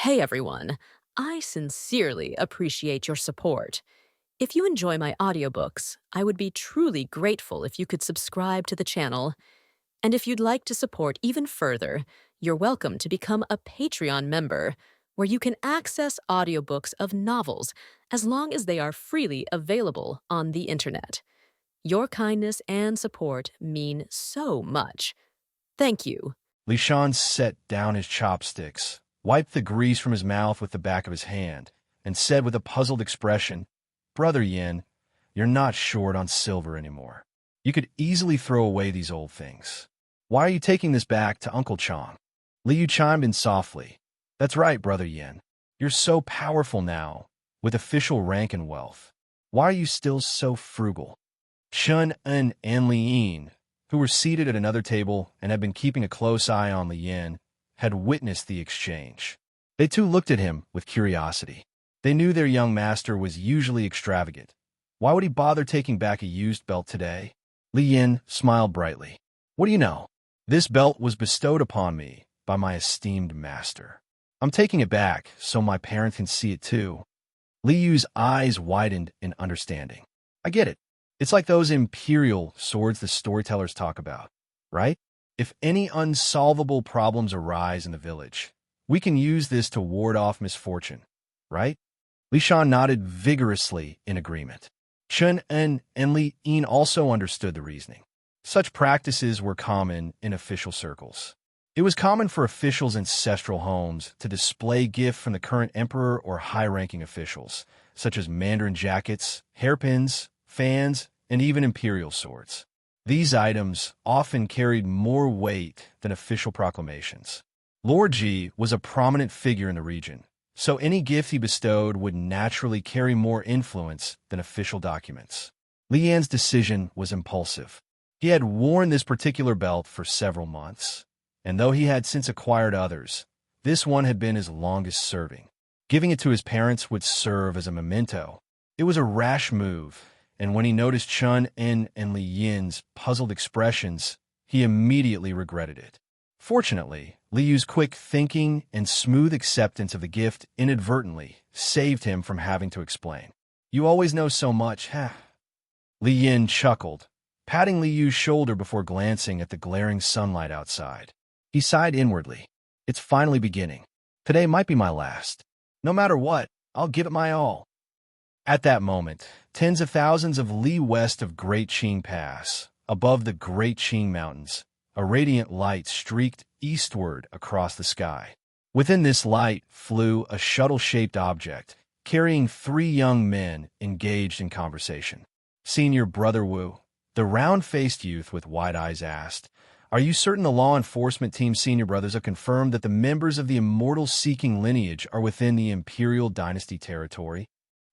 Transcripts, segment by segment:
Hey everyone, I sincerely appreciate your support. If you enjoy my audiobooks, I would be truly grateful if you could subscribe to the channel. And if you'd like to support even further, you're welcome to become a Patreon member, where you can access audiobooks of novels as long as they are freely available on the internet. Your kindness and support mean so much. Thank you. Lishan set down his chopsticks, wiped the grease from his mouth with the back of his hand, and said with a puzzled expression, "Brother Yin, you're not short on silver anymore. You could easily throw away these old things. Why are you taking this back to Uncle Chong?" Liu chimed in softly. "That's right, Brother Yin. You're so powerful now, with official rank and wealth. Why are you still so frugal?" Shun En and Li Yin, who were seated at another table and had been keeping a close eye on Li Yin, had witnessed the exchange. They too looked at him with curiosity. They knew their young master was usually extravagant. Why would he bother taking back a used belt today? Li Yin smiled brightly. "What do you know? This belt was bestowed upon me by my esteemed master. I'm taking it back so my parents can see it too." Li Yu's eyes widened in understanding. "I get it. It's like those imperial swords the storytellers talk about, right? If any unsolvable problems arise in the village, we can use this to ward off misfortune, right?" Li Shan nodded vigorously in agreement. Chun En and Li Yin also understood the reasoning. Such practices were common in official circles. It was common for officials' ancestral homes to display gifts from the current emperor or high-ranking officials, such as mandarin jackets, hairpins, fans, and even imperial swords. These items often carried more weight than official proclamations. Lord Ji was a prominent figure in the region, so any gift he bestowed would naturally carry more influence than official documents. Li Yan's decision was impulsive. He had worn this particular belt for several months, and though he had since acquired others, this one had been his longest serving. Giving it to his parents would serve as a memento. It was a rash move, and when he noticed Chun En and Li Yin's puzzled expressions, he immediately regretted it. Fortunately, Li Yu's quick thinking and smooth acceptance of the gift inadvertently saved him from having to explain. "You always know so much, huh?" Li Yin chuckled, patting Li Yu's shoulder before glancing at the glaring sunlight outside. He sighed inwardly. "It's finally beginning. Today might be my last. No matter what, I'll give it my all." At that moment, tens of thousands of li west of Great Qing Pass, above the Great Qing Mountains, a radiant light streaked eastward across the sky. Within this light flew a shuttle-shaped object, carrying three young men engaged in conversation. Senior Brother Wu, the round-faced youth with wide eyes, asked, "Are you certain the law enforcement team's senior brothers have confirmed that the members of the immortal-seeking lineage are within the imperial dynasty territory?"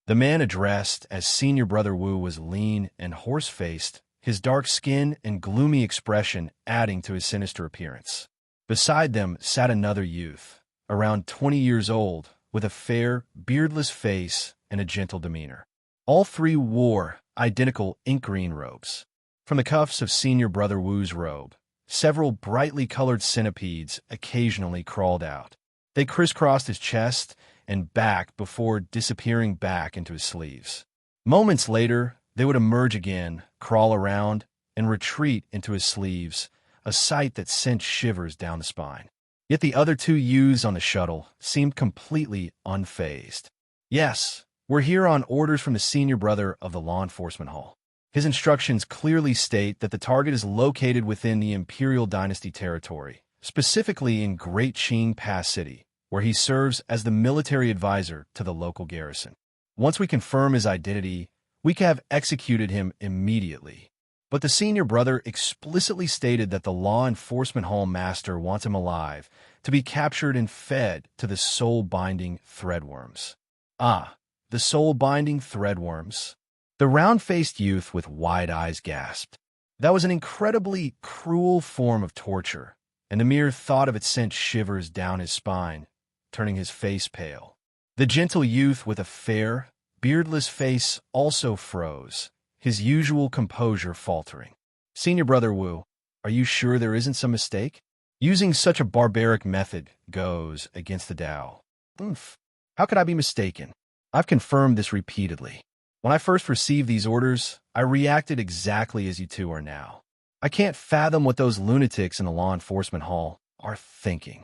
The man addressed as Senior Brother Wu was lean and horse-faced, his dark skin and gloomy expression adding to his sinister appearance. Beside them sat another youth, around 20 years old, with a fair, beardless face and a gentle demeanor. All three wore identical ink-green robes. From the cuffs of Senior Brother Wu's robe, several brightly colored centipedes occasionally crawled out. They crisscrossed his chest and back before disappearing back into his sleeves. Moments later, they would emerge again, crawl around, and retreat into his sleeves, a sight that sent shivers down the spine. Yet the other two youths on the shuttle seemed completely unfazed. "Yes, we're here on orders from the senior brother of the law enforcement hall. His instructions clearly state that the target is located within the Imperial Dynasty territory, specifically in Great Qing Pass City, where he serves as the military advisor to the local garrison. Once we confirm his identity, we can have executed him immediately." But the senior brother explicitly stated that the law enforcement hall master wants him alive, to be captured and fed to the soul-binding threadworms. Ah, the soul-binding threadworms. The round-faced youth with wide eyes gasped. That was an incredibly cruel form of torture, and the mere thought of it sent shivers down his spine, turning his face pale. The gentle youth with a fair, beardless face also froze, his usual composure faltering. "Senior Brother Wu, are you sure there isn't some mistake? Using such a barbaric method goes against the Tao." Oof. How could I be mistaken? I've confirmed this repeatedly. When I first received these orders, I reacted exactly as you two are now. I can't fathom what those lunatics in the law enforcement hall are thinking.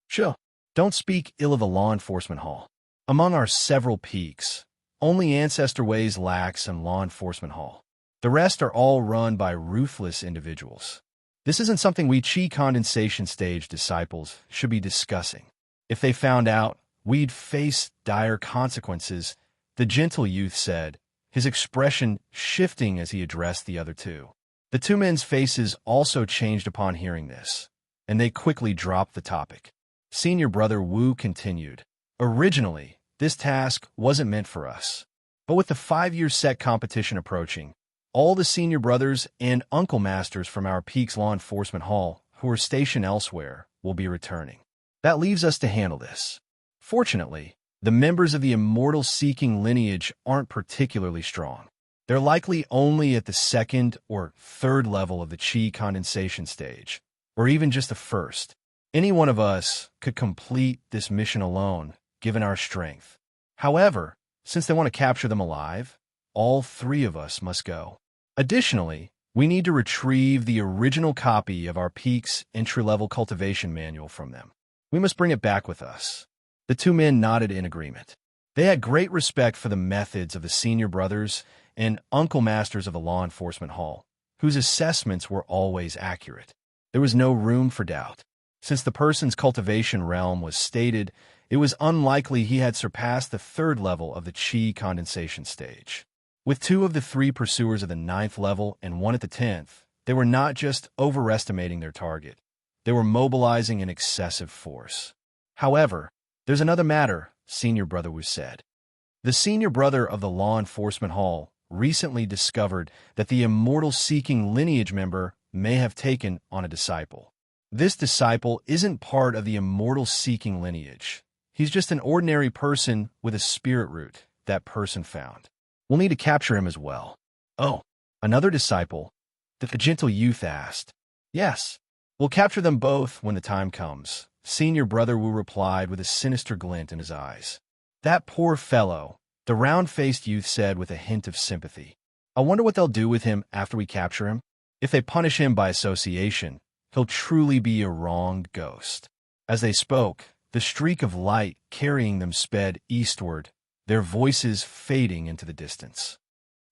Sure, don't speak ill of the law enforcement hall. Among our several peaks, only Ancestor Ways lacks in law enforcement hall. The rest are all run by ruthless individuals. This isn't something we Chi condensation stage disciples should be discussing. If they found out, we'd face dire consequences, the gentle youth said, his expression shifting as he addressed the other two. The two men's faces also changed upon hearing this, and they quickly dropped the topic. Senior brother Wu continued, originally, this task wasn't meant for us. But with the 5-year set competition approaching, all the senior brothers and uncle masters from our Peaks Law Enforcement Hall who are stationed elsewhere will be returning. That leaves us to handle this. Fortunately, the members of the immortal-seeking lineage aren't particularly strong. They're likely only at the 2nd or 3rd level of the Chi condensation stage, or even just the 1st. Any one of us could complete this mission alone, given our strength. However, since they want to capture them alive, all 3 of us must go. Additionally, we need to retrieve the original copy of our Peaks entry-level cultivation manual from them. We must bring it back with us. The 2 men nodded in agreement. They had great respect for the methods of the senior brothers and uncle masters of the law enforcement hall, whose assessments were always accurate. There was no room for doubt. Since the person's cultivation realm was stated, it was unlikely he had surpassed the 3rd level of the Chi condensation stage. With 2 of the 3 pursuers of the 9th level and 1 at the 10th, they were not just overestimating their target, they were mobilizing an excessive force. However, there's another matter, Senior Brother Wu said. The senior brother of the law enforcement hall recently discovered that the immortal-seeking lineage member may have taken on a disciple. This disciple isn't part of the immortal-seeking lineage. He's just an ordinary person with a spirit root that person found. We'll need to capture him as well. Oh, another disciple? The gentle youth asked. Yes, we'll capture them both when the time comes, Senior Brother Wu replied with a sinister glint in his eyes. That poor fellow, the round-faced youth said with a hint of sympathy. I wonder what they'll do with him after we capture him. If they punish him by association, he'll truly be a wronged ghost. As they spoke, the streak of light carrying them sped eastward, their voices fading into the distance.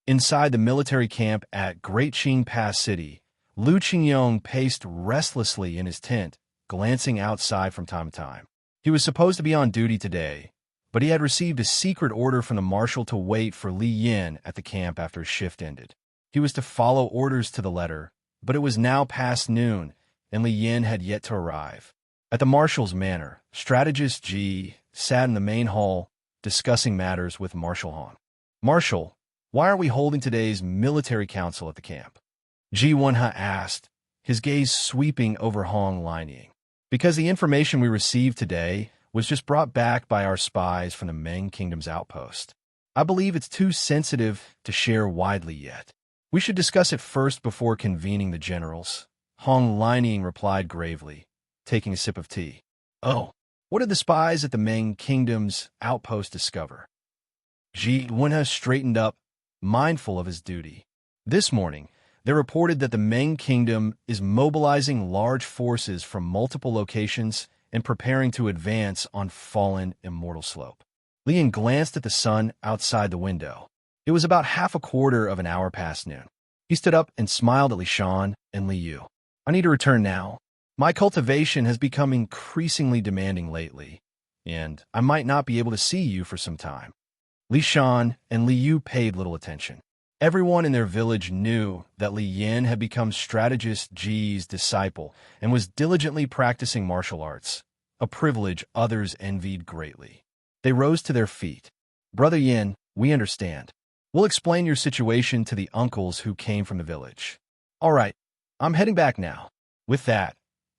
Inside the military camp at Great Qing Pass City, Lu Qingyong paced restlessly in his tent, glancing outside from time to time. He was supposed to be on duty today, but he had received a secret order from the marshal to wait for Li Yin at the camp after his shift ended. He was to follow orders to the letter, but it was now past noon, and Li Yin had yet to arrive. At the marshal's manor, strategist Ji sat in the main hall, discussing matters with Marshal Han. Marshal, why are we holding today's military council at the camp? Ji Wenhe asked, his gaze sweeping over Hong Lining. Because the information we received today was just brought back by our spies from the Meng Kingdom's outpost. I believe it's too sensitive to share widely yet. We should discuss it first before convening the generals. Hong Lining replied gravely, taking a sip of tea. Oh, what did the spies at the Meng Kingdom's outpost discover? Ji Wenhe straightened up, mindful of his duty. This morning, they reported that the Meng Kingdom is mobilizing large forces from multiple locations and preparing to advance on fallen Immortal Slope. Lian glanced at the sun outside the window. It was about half a quarter of an hour past noon. He stood up and smiled at Li Shan and Li Yu. I need to return now. My cultivation has become increasingly demanding lately, and I might not be able to see you for some time. Li Shan and Li Yu paid little attention. Everyone in their village knew that Li Yin had become strategist Ji's disciple and was diligently practicing martial arts, a privilege others envied greatly. They rose to their feet. Brother Yin, we understand. We'll explain your situation to the uncles who came from the village. All right, I'm heading back now. With that,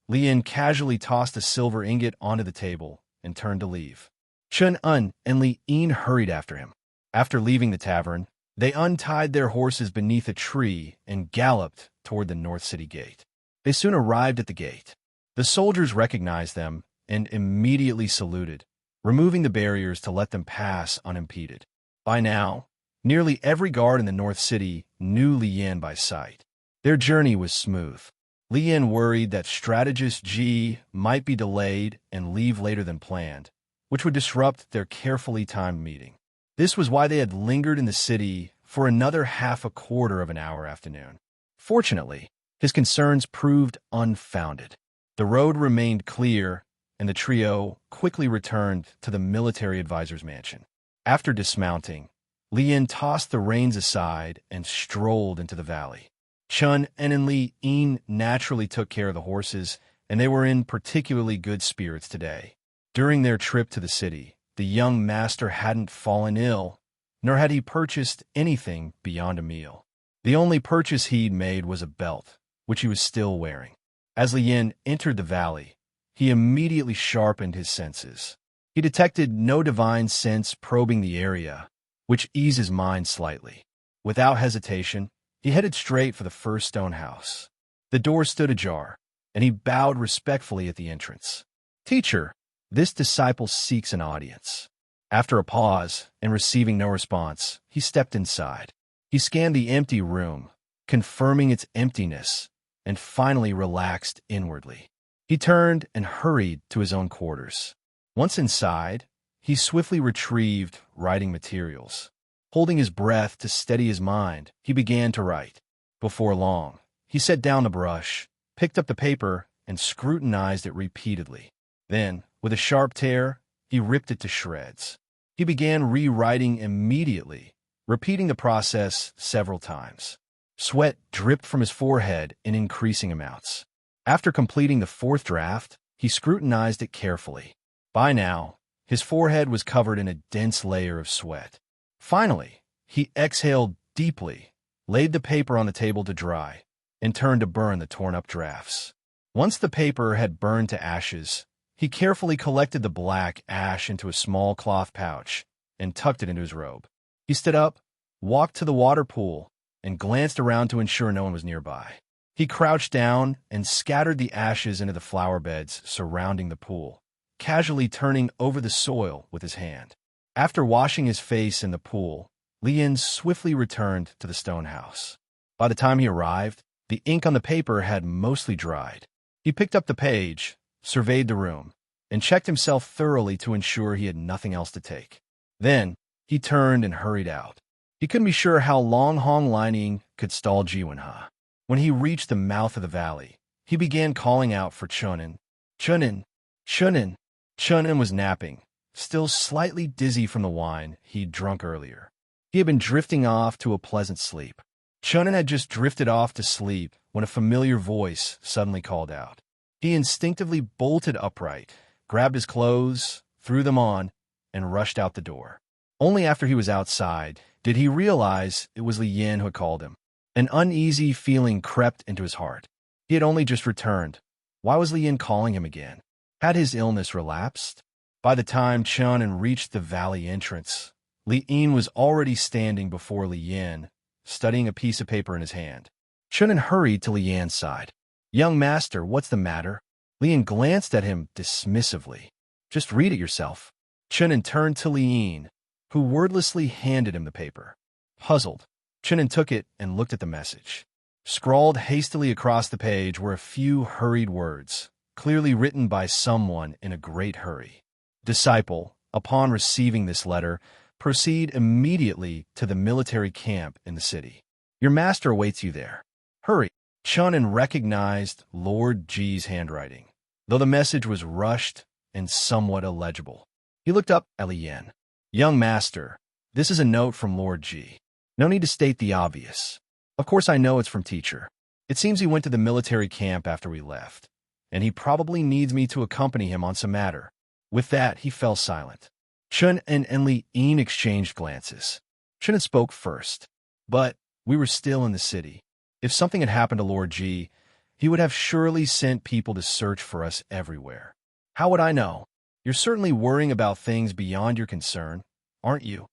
Li Yin casually tossed a silver ingot onto the table and turned to leave. Chun Un and Li Yin hurried after him. After leaving the tavern, they untied their horses beneath a tree and galloped toward the North City gate. They soon arrived at the gate. The soldiers recognized them and immediately saluted, removing the barriers to let them pass unimpeded. By now, nearly every guard in the North City knew Li Yin by sight. Their journey was smooth. Li Yin worried that strategist Ji might be delayed and leave later than planned, which would disrupt their carefully timed meeting. This was why they had lingered in the city for another half a quarter of an hour afternoon. Fortunately, his concerns proved unfounded. The road remained clear, and the trio quickly returned to the military advisor's mansion. After dismounting, Li Yin tossed the reins aside and strolled into the valley. Chun and Li Yin naturally took care of the horses, and they were in particularly good spirits today. During their trip to the city, the young master hadn't fallen ill, nor had he purchased anything beyond a meal. The only purchase he'd made was a belt, which he was still wearing. As Li Yin entered the valley, he immediately sharpened his senses. He detected no divine sense probing the area, which eased his mind slightly. Without hesitation, he headed straight for the first stone house. The door stood ajar, and he bowed respectfully at the entrance. "Teacher, this disciple seeks an audience." After a pause and receiving no response, he stepped inside. He scanned the empty room, confirming its emptiness, and finally relaxed inwardly. He turned and hurried to his own quarters. Once inside, he swiftly retrieved writing materials. Holding his breath to steady his mind, he began to write. Before long, he set down the brush, picked up the paper, and scrutinized it repeatedly. Then, with a sharp tear, he ripped it to shreds. He began rewriting immediately, repeating the process several times. Sweat dripped from his forehead in increasing amounts. After completing the fourth draft, he scrutinized it carefully. By now, his forehead was covered in a dense layer of sweat. Finally, he exhaled deeply, laid the paper on the table to dry, and turned to burn the torn-up drafts. Once the paper had burned to ashes, he carefully collected the black ash into a small cloth pouch and tucked it into his robe. He stood up, walked to the water pool, and glanced around to ensure no one was nearby. He crouched down and scattered the ashes into the flower beds surrounding the pool, casually turning over the soil with his hand. After washing his face in the pool, Li Yin swiftly returned to the stone house. By the time he arrived, the ink on the paper had mostly dried. He picked up the page, surveyed the room, and checked himself thoroughly to ensure he had nothing else to take. Then, he turned and hurried out. He couldn't be sure how long Hong Lining could stall Jiwenha. When he reached the mouth of the valley, he began calling out for Chunin. "Chunin! Chunin!" Chunin was napping, still slightly dizzy from the wine he'd drunk earlier. He had been drifting off to a pleasant sleep. Chunin had just drifted off to sleep when a familiar voice suddenly called out. He instinctively bolted upright, grabbed his clothes, threw them on, and rushed out the door. Only after he was outside did he realize it was Li Yin who had called him. An uneasy feeling crept into his heart. He had only just returned. Why was Li Yin calling him again? Had his illness relapsed? By the time Chunin reached the valley entrance, Li Yin was already standing before Li Yin, studying a piece of paper in his hand. Chunin hurried to Li Yin's side. "Young master, what's the matter?" Li Yin glanced at him dismissively. "Just read it yourself." Chunin turned to Li Yin, who wordlessly handed him the paper. Puzzled, Chunin took it and looked at the message. Scrawled hastily across the page were a few hurried words, clearly written by someone in a great hurry. "Disciple, upon receiving this letter, proceed immediately to the military camp in the city. Your master awaits you there. Hurry." Chunin recognized Lord Ji's handwriting, though the message was rushed and somewhat illegible. He looked up at Li Yin. "Young master, this is a note from Lord Ji. No need to state the obvious. Of course I know it's from teacher. It seems he went to the military camp after we left, and he probably needs me to accompany him on some matter." With that, he fell silent. Chun and Li Yin exchanged glances. Chun spoke first. "But we were still in the city. If something had happened to Lord Ji, he would have surely sent people to search for us everywhere. How would I know? You're certainly worrying about things beyond your concern, aren't you?"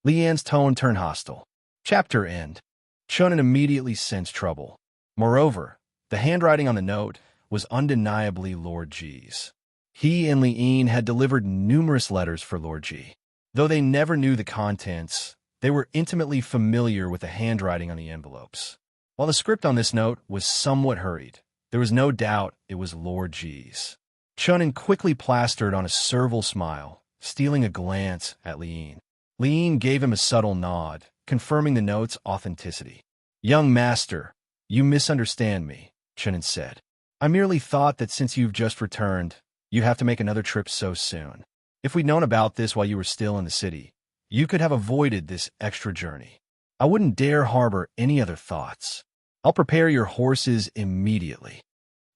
Li Yan's tone turned hostile. Chapter end. Chun immediately sensed trouble. Moreover, the handwriting on the note was undeniably Lord Ji's. He and Li'en had delivered numerous letters for Lord Ji. Though they never knew the contents, they were intimately familiar with the handwriting on the envelopes. While the script on this note was somewhat hurried, there was no doubt it was Lord Ji's. Chunin quickly plastered on a servile smile, stealing a glance at Li'en. Li'en gave him a subtle nod, confirming the note's authenticity. "Young master, you misunderstand me," Chunin said. "I merely thought that since you've just returned, you have to make another trip so soon. If we'd known about this while you were still in the city, you could have avoided this extra journey. I wouldn't dare harbor any other thoughts. I'll prepare your horses immediately."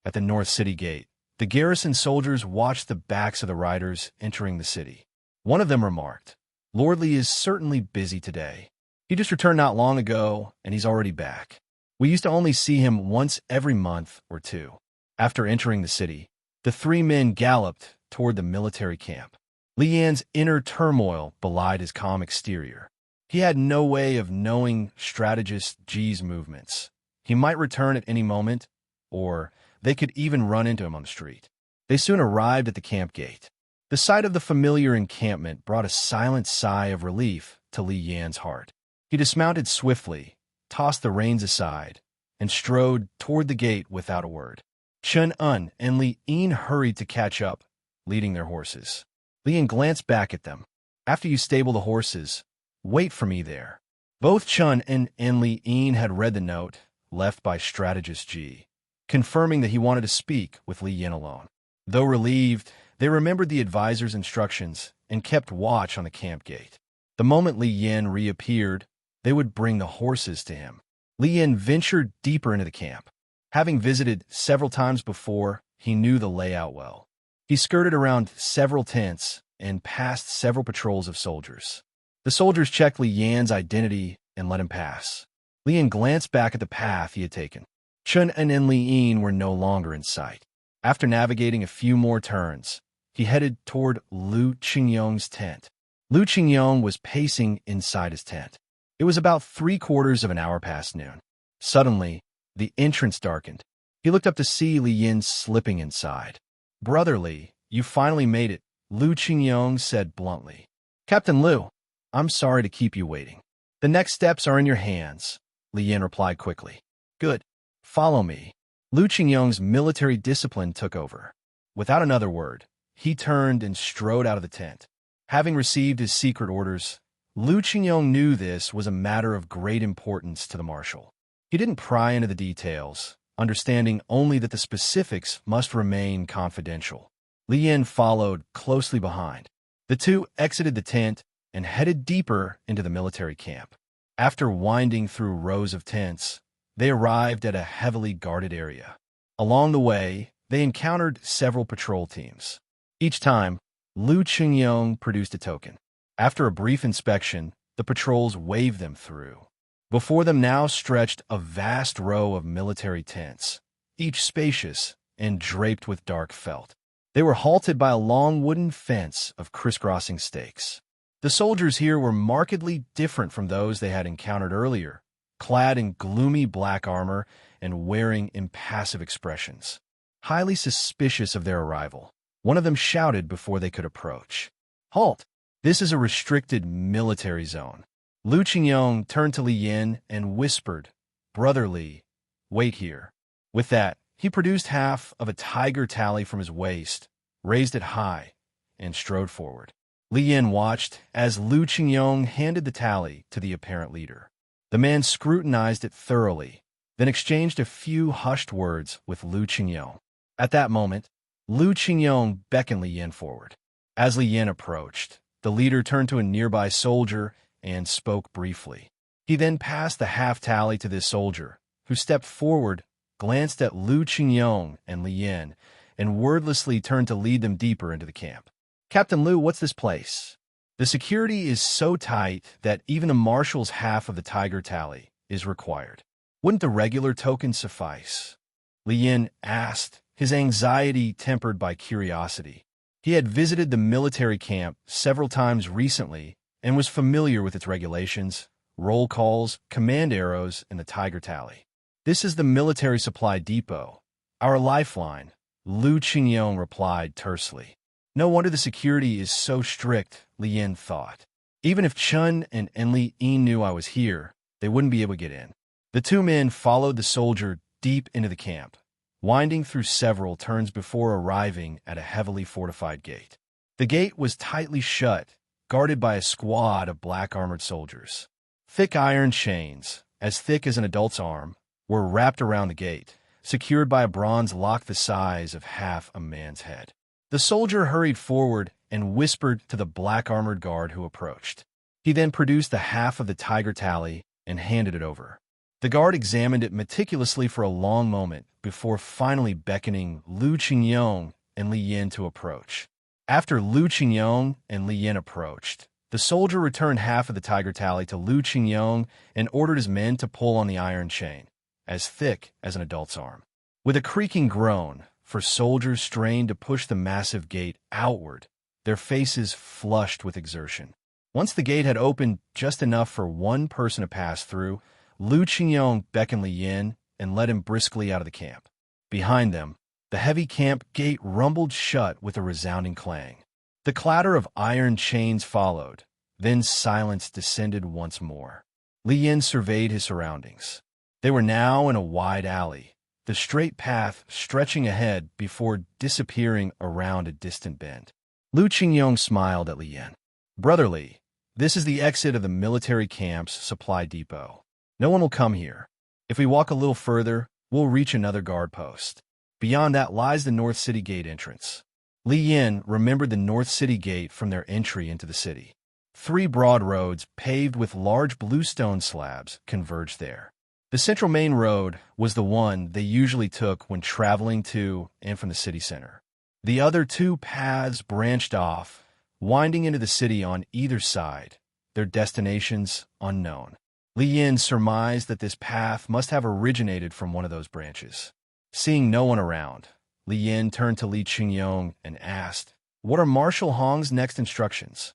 At the North City Gate, the garrison soldiers watched the backs of the riders entering the city. One of them remarked, "Lord Li is certainly busy today. He just returned not long ago, and he's already back. We used to only see him once every month or two." After entering the city, the three men galloped toward the military camp. Li Yan's inner turmoil belied his calm exterior. He had no way of knowing strategist Ji's movements. He might return at any moment, or they could even run into him on the street. They soon arrived at the camp gate. The sight of the familiar encampment brought a silent sigh of relief to Li Yan's heart. He dismounted swiftly, tossed the reins aside, and strode toward the gate without a word. Chun Un and Li'en hurried to catch up, leading their horses. Li'en glanced back at them. "After you stable the horses, wait for me there." Both Chun and Li'en had read the note left by strategist Ji, confirming that he wanted to speak with Li Yan alone. Though relieved, they remembered the advisor's instructions and kept watch on the camp gate. The moment Li Yan reappeared, they would bring the horses to him. Li Yan ventured deeper into the camp. Having visited several times before, he knew the layout well. He skirted around several tents and passed several patrols of soldiers. The soldiers checked Li Yan's identity and let him pass. Li Yan glanced back at the path he had taken. Chun and Li'en were no longer in sight. After navigating a few more turns, he headed toward Lu Qingyong's tent. Lu Qingyong was pacing inside his tent. It was about 3/4 of an hour past noon. Suddenly, the entrance darkened. He looked up to see Li Yan slipping inside. "Brother Li, you finally made it," Lu Qingyong said bluntly. "Captain Lu, I'm sorry to keep you waiting." "The next steps are in your hands," Li Yan replied quickly. "Good. Follow me." Lu Qingyong's military discipline took over. Without another word, he turned and strode out of the tent. Having received his secret orders, Lu Qingyong knew this was a matter of great importance to the marshal. He didn't pry into the details, understanding only that the specifics must remain confidential. Li Yan followed closely behind. The two exited the tent and headed deeper into the military camp. After winding through rows of tents, they arrived at a heavily guarded area. Along the way, they encountered several patrol teams. Each time, Lu Qingyong produced a token. After a brief inspection, the patrols waved them through. Before them now stretched a vast row of military tents, each spacious and draped with dark felt. They were halted by a long wooden fence of crisscrossing stakes. The soldiers here were markedly different from those they had encountered earlier, clad in gloomy black armor and wearing impassive expressions. Highly suspicious of their arrival, one of them shouted before they could approach, "Halt! This is a restricted military zone." Lu Qingyong turned to Li Yan and whispered, "Brother Li, wait here." With that, he produced half of a tiger tally from his waist, raised it high, and strode forward. Li Yan watched as Lu Qingyong handed the tally to the apparent leader. The man scrutinized it thoroughly, then exchanged a few hushed words with Lu Qingyong. At that moment, Lu Qingyong beckoned Li Yan forward. As Li Yan approached, the leader turned to a nearby soldier and spoke briefly. He then passed the half-tally to this soldier, who stepped forward, glanced at Lu Qingyong and Li Yan, and wordlessly turned to lead them deeper into the camp. "Captain Lu, what's this place?" "The security is so tight that even the marshal's half of the tiger tally is required. Wouldn't the regular token suffice?" Li Yan asked, his anxiety tempered by curiosity. He had visited the military camp several times recently and was familiar with its regulations, roll calls, command arrows, and the tiger tally. "This is the military supply depot, our lifeline," Lu Qingyong replied tersely. No wonder the security is so strict, Li Yin thought. Even if Chun and Enli Yin knew I was here, they wouldn't be able to get in. The two men followed the soldier deep into the camp, winding through several turns before arriving at a heavily fortified gate. The gate was tightly shut, guarded by a squad of black-armored soldiers. Thick iron chains, as thick as an adult's arm, were wrapped around the gate, secured by a bronze lock the size of half a man's head. The soldier hurried forward and whispered to the black-armored guard who approached. He then produced the half of the tiger tally and handed it over. The guard examined it meticulously for a long moment before finally beckoning Lu Qingyong and Li Yin to approach. After Lu Qingyong and Li Yin approached, the soldier returned half of the tiger tally to Lu Qingyong and ordered his men to pull on the iron chain, as thick as an adult's arm. With a creaking groan, for soldiers strained to push the massive gate outward, their faces flushed with exertion. Once the gate had opened just enough for one person to pass through, Lu Qingyong beckoned Li Yin and led him briskly out of the camp. Behind them, the heavy camp gate rumbled shut with a resounding clang. The clatter of iron chains followed, then silence descended once more. Li Yin surveyed his surroundings. They were now in a wide alley, the straight path stretching ahead before disappearing around a distant bend. Lu Qingyong smiled at Li Yin. Brother Li, this is the exit of the military camp's supply depot. No one will come here. If we walk a little further, we'll reach another guard post. Beyond that lies the North City Gate entrance. Li Yin remembered the North City Gate from their entry into the city. 3 broad roads paved with large bluestone slabs converged there. The central main road was the one they usually took when traveling to and from the city center. The other 2 paths branched off, winding into the city on either side, their destinations unknown. Li Yin surmised that this path must have originated from one of those branches. Seeing no one around, Li Yin turned to Li Qingyong and asked, "What are Marshal Hong's next instructions?"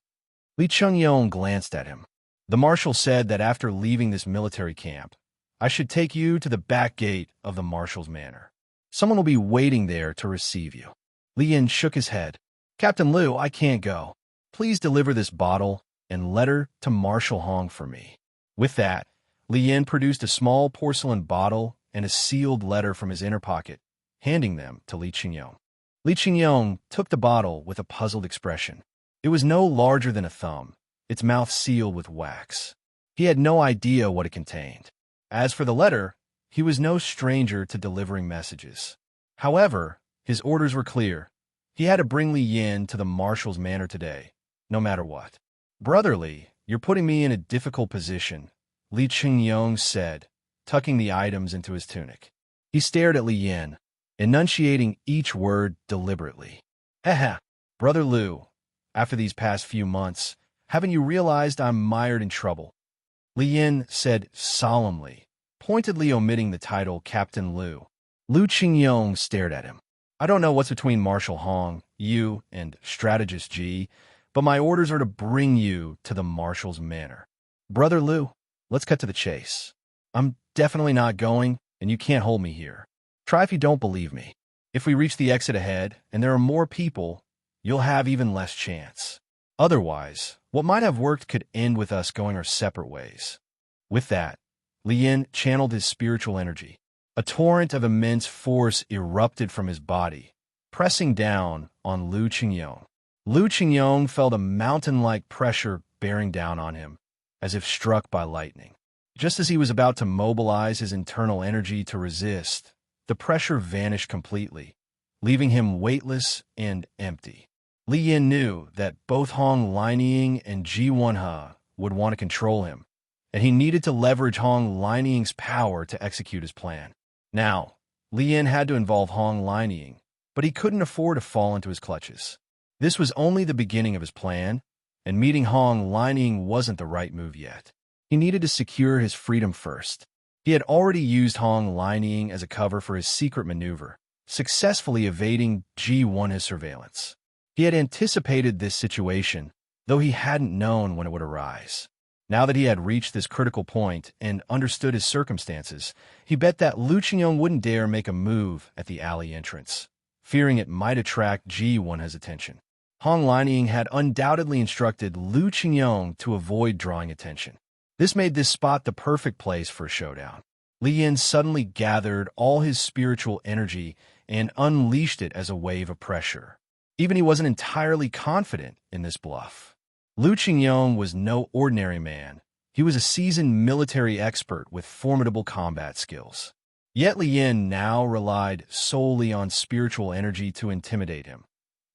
Li Qingyong glanced at him. The marshal said that after leaving this military camp, I should take you to the back gate of the marshal's manor. Someone will be waiting there to receive you. Li Yin shook his head. Captain Liu, I can't go. Please deliver this bottle and letter to Marshal Hong for me. With that, Li Yin produced a small porcelain bottle and a sealed letter from his inner pocket, handing them to Li Qingyong. Li Qingyong took the bottle with a puzzled expression. It was no larger than a thumb, its mouth sealed with wax. He had no idea what it contained. As for the letter, he was no stranger to delivering messages. However, his orders were clear. He had to bring Li Yin to the marshal's manor today, no matter what. Brother Li, you're putting me in a difficult position, Li Qingyong said, tucking the items into his tunic. He stared at Li Yin, enunciating each word deliberately. Haha, Brother Liu, after these past few months, haven't you realized I'm mired in trouble? Li Yin said solemnly, pointedly omitting the title Captain Liu. Lu Qingyong stared at him. I don't know what's between Marshal Hong, you, and Strategist G, but my orders are to bring you to the Marshal's manor. Brother Liu, let's cut to the chase. I'm definitely not going, and you can't hold me here. Try if you don't believe me. If we reach the exit ahead, and there are more people, you'll have even less chance. Otherwise, what might have worked could end with us going our separate ways. With that, Li Yin channeled his spiritual energy. A torrent of immense force erupted from his body, pressing down on Lu Qingyong. Lu Qingyong felt a mountain-like pressure bearing down on him, as if struck by lightning. Just as he was about to mobilize his internal energy to resist, the pressure vanished completely, leaving him weightless and empty. Li Yin knew that both Hong Linying and Ji Wonhe would want to control him, and he needed to leverage Hong Linying's power to execute his plan. Now, Li Yin had to involve Hong Linying, but he couldn't afford to fall into his clutches. This was only the beginning of his plan, and meeting Hong Linying wasn't the right move yet. He needed to secure his freedom first. He had already used Hong Linying as a cover for his secret maneuver, successfully evading Ji Wonhe's surveillance. He had anticipated this situation, though he hadn't known when it would arise. Now that he had reached this critical point and understood his circumstances, he bet that Lu Qingyong wouldn't dare make a move at the alley entrance, fearing it might attract Ji-Won's attention. Hong Lining had undoubtedly instructed Lu Qingyong to avoid drawing attention. This made this spot the perfect place for a showdown. Li Yin suddenly gathered all his spiritual energy and unleashed it as a wave of pressure. Even he wasn't entirely confident in this bluff. Lu Qingyong was no ordinary man. He was a seasoned military expert with formidable combat skills. Yet Li Yin now relied solely on spiritual energy to intimidate him,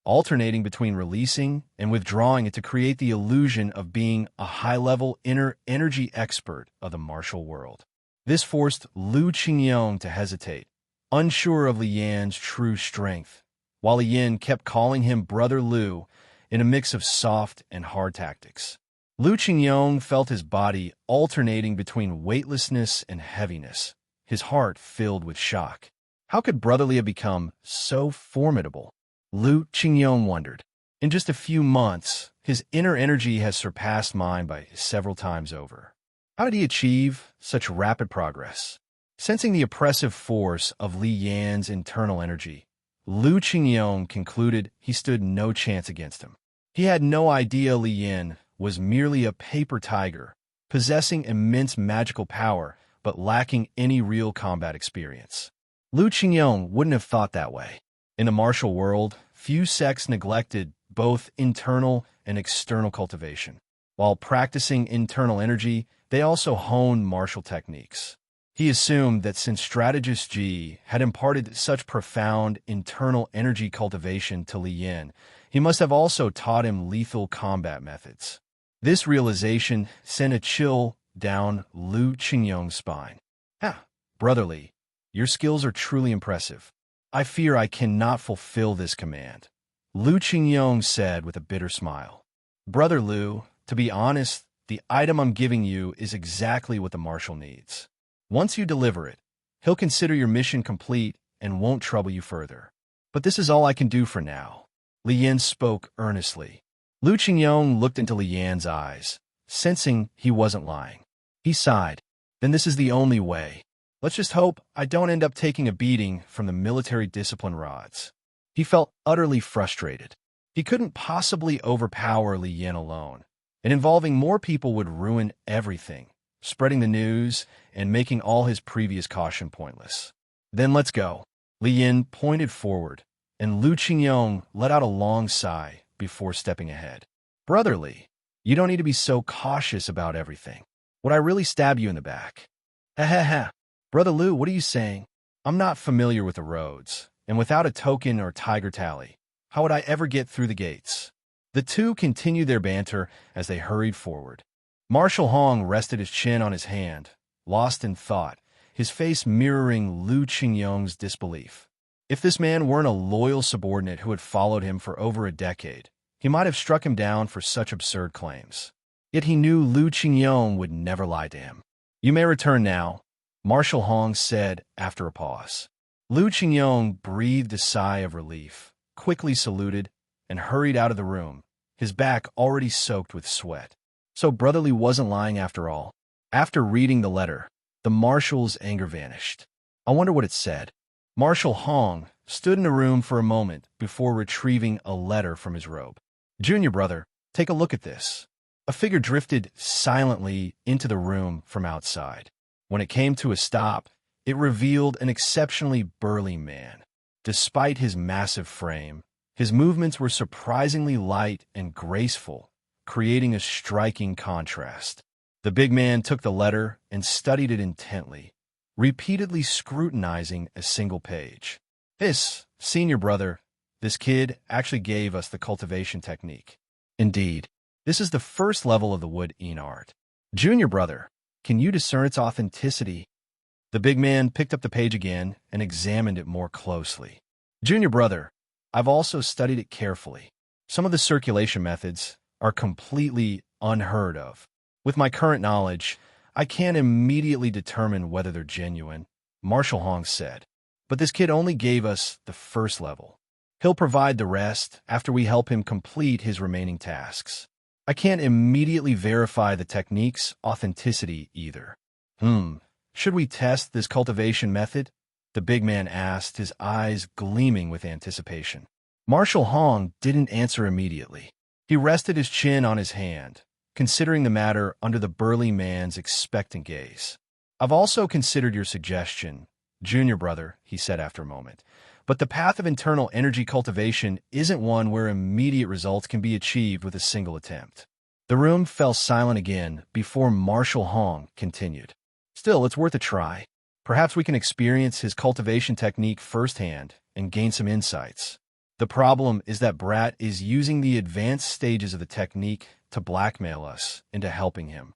alternating between releasing and withdrawing it to create the illusion of being a high-level inner energy expert of the martial world. This forced Lu Qingyong to hesitate, unsure of Li Yan's true strength, while Li Yin kept calling him Brother Lu in a mix of soft and hard tactics. Lu Qingyong felt his body alternating between weightlessness and heaviness, his heart filled with shock. How could Brother Li have become so formidable? Lu Qingyong wondered. In just a few months, his inner energy has surpassed mine by several times over. How did he achieve such rapid progress? Sensing the oppressive force of Li Yan's internal energy, Lu Qingyong concluded he stood no chance against him. He had no idea Li Yan was merely a paper tiger, possessing immense magical power but lacking any real combat experience. Lu Qingyong wouldn't have thought that way. In the martial world, few sects neglected both internal and external cultivation. While practicing internal energy, they also honed martial techniques. He assumed that since strategist Ji had imparted such profound internal energy cultivation to Li Yin, he must have also taught him lethal combat methods. This realization sent a chill down Lu Qingyong's spine. Brother Li, your skills are truly impressive. I fear I cannot fulfill this command, Lu Qingyong said with a bitter smile. Brother Lu, to be honest, the item I'm giving you is exactly what the marshal needs. Once you deliver it, he'll consider your mission complete and won't trouble you further. But this is all I can do for now. Li Yan spoke earnestly. Lu Qingyong looked into Li Yan's eyes, sensing he wasn't lying. He sighed. Then this is the only way. Let's just hope I don't end up taking a beating from the military discipline rods. He felt utterly frustrated. He couldn't possibly overpower Li Yan alone, and involving more people would ruin everything, spreading the news and making all his previous caution pointless. Then let's go. Li Yan pointed forward, and Lu Qingyong let out a long sigh before stepping ahead. Brother Li, you don't need to be so cautious about everything. Would I really stab you in the back? Ha. Brother Lu, what are you saying? I'm not familiar with the roads, and without a token or tiger tally, how would I ever get through the gates? The two continued their banter as they hurried forward. Marshal Hong rested his chin on his hand, lost in thought, his face mirroring Lu Qingyong's disbelief. If this man weren't a loyal subordinate who had followed him for over a decade, he might have struck him down for such absurd claims. Yet he knew Lu Qingyong would never lie to him. You may return now, Marshal Hong said after a pause. Lu Qingyong breathed a sigh of relief, quickly saluted, and hurried out of the room, his back already soaked with sweat. So Brother Li wasn't lying after all. After reading the letter, the marshal's anger vanished. I wonder what it said. Marshal Hong stood in a room for a moment before retrieving a letter from his robe. Junior brother, take a look at this. A figure drifted silently into the room from outside. When it came to a stop, it revealed an exceptionally burly man. Despite his massive frame, his movements were surprisingly light and graceful, creating a striking contrast. The big man took the letter and studied it intently, repeatedly scrutinizing a single page. Senior brother, this kid actually gave us the cultivation technique. Indeed, this is the first level of the wood-eating art. Junior brother, can you discern its authenticity? The big man picked up the page again and examined it more closely. Junior brother, I've also studied it carefully. Some of the circulation methods are completely unheard of. With my current knowledge, I can't immediately determine whether they're genuine, Marshal Hong said. But this kid only gave us the first level. He'll provide the rest after we help him complete his remaining tasks. I can't immediately verify the technique's authenticity either. Should we test this cultivation method? the big man asked, his eyes gleaming with anticipation. Marshal Hong didn't answer immediately. He rested his chin on his hand, considering the matter under the burly man's expectant gaze. I've also considered your suggestion, junior brother, he said after a moment. But the path of internal energy cultivation isn't one where immediate results can be achieved with a single attempt. The room fell silent again before Marshal Hong continued. Still, it's worth a try. Perhaps we can experience his cultivation technique firsthand and gain some insights. The problem is that Brat is using the advanced stages of the technique to blackmail us into helping him.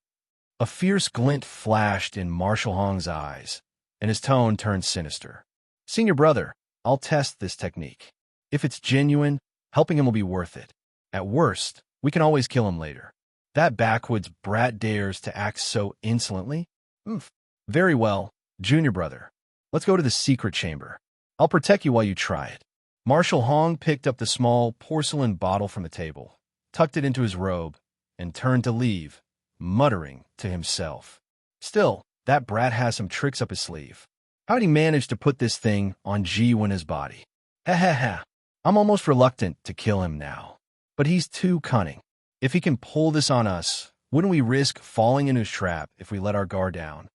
A fierce glint flashed in Marshal Hong's eyes, and his tone turned sinister. Senior brother, I'll test this technique. If it's genuine, helping him will be worth it. At worst, we can always kill him later. That backwoods brat dares to act so insolently? Very well, junior brother. Let's go to the secret chamber. I'll protect you while you try it. Marshal Hong picked up the small porcelain bottle from the table, tucked it into his robe, and turned to leave, muttering to himself. Still, that brat has some tricks up his sleeve. How'd he manage to put this thing on Ji Wen's body? I'm almost reluctant to kill him now. But he's too cunning. If he can pull this on us, wouldn't we risk falling into his trap if we let our guard down?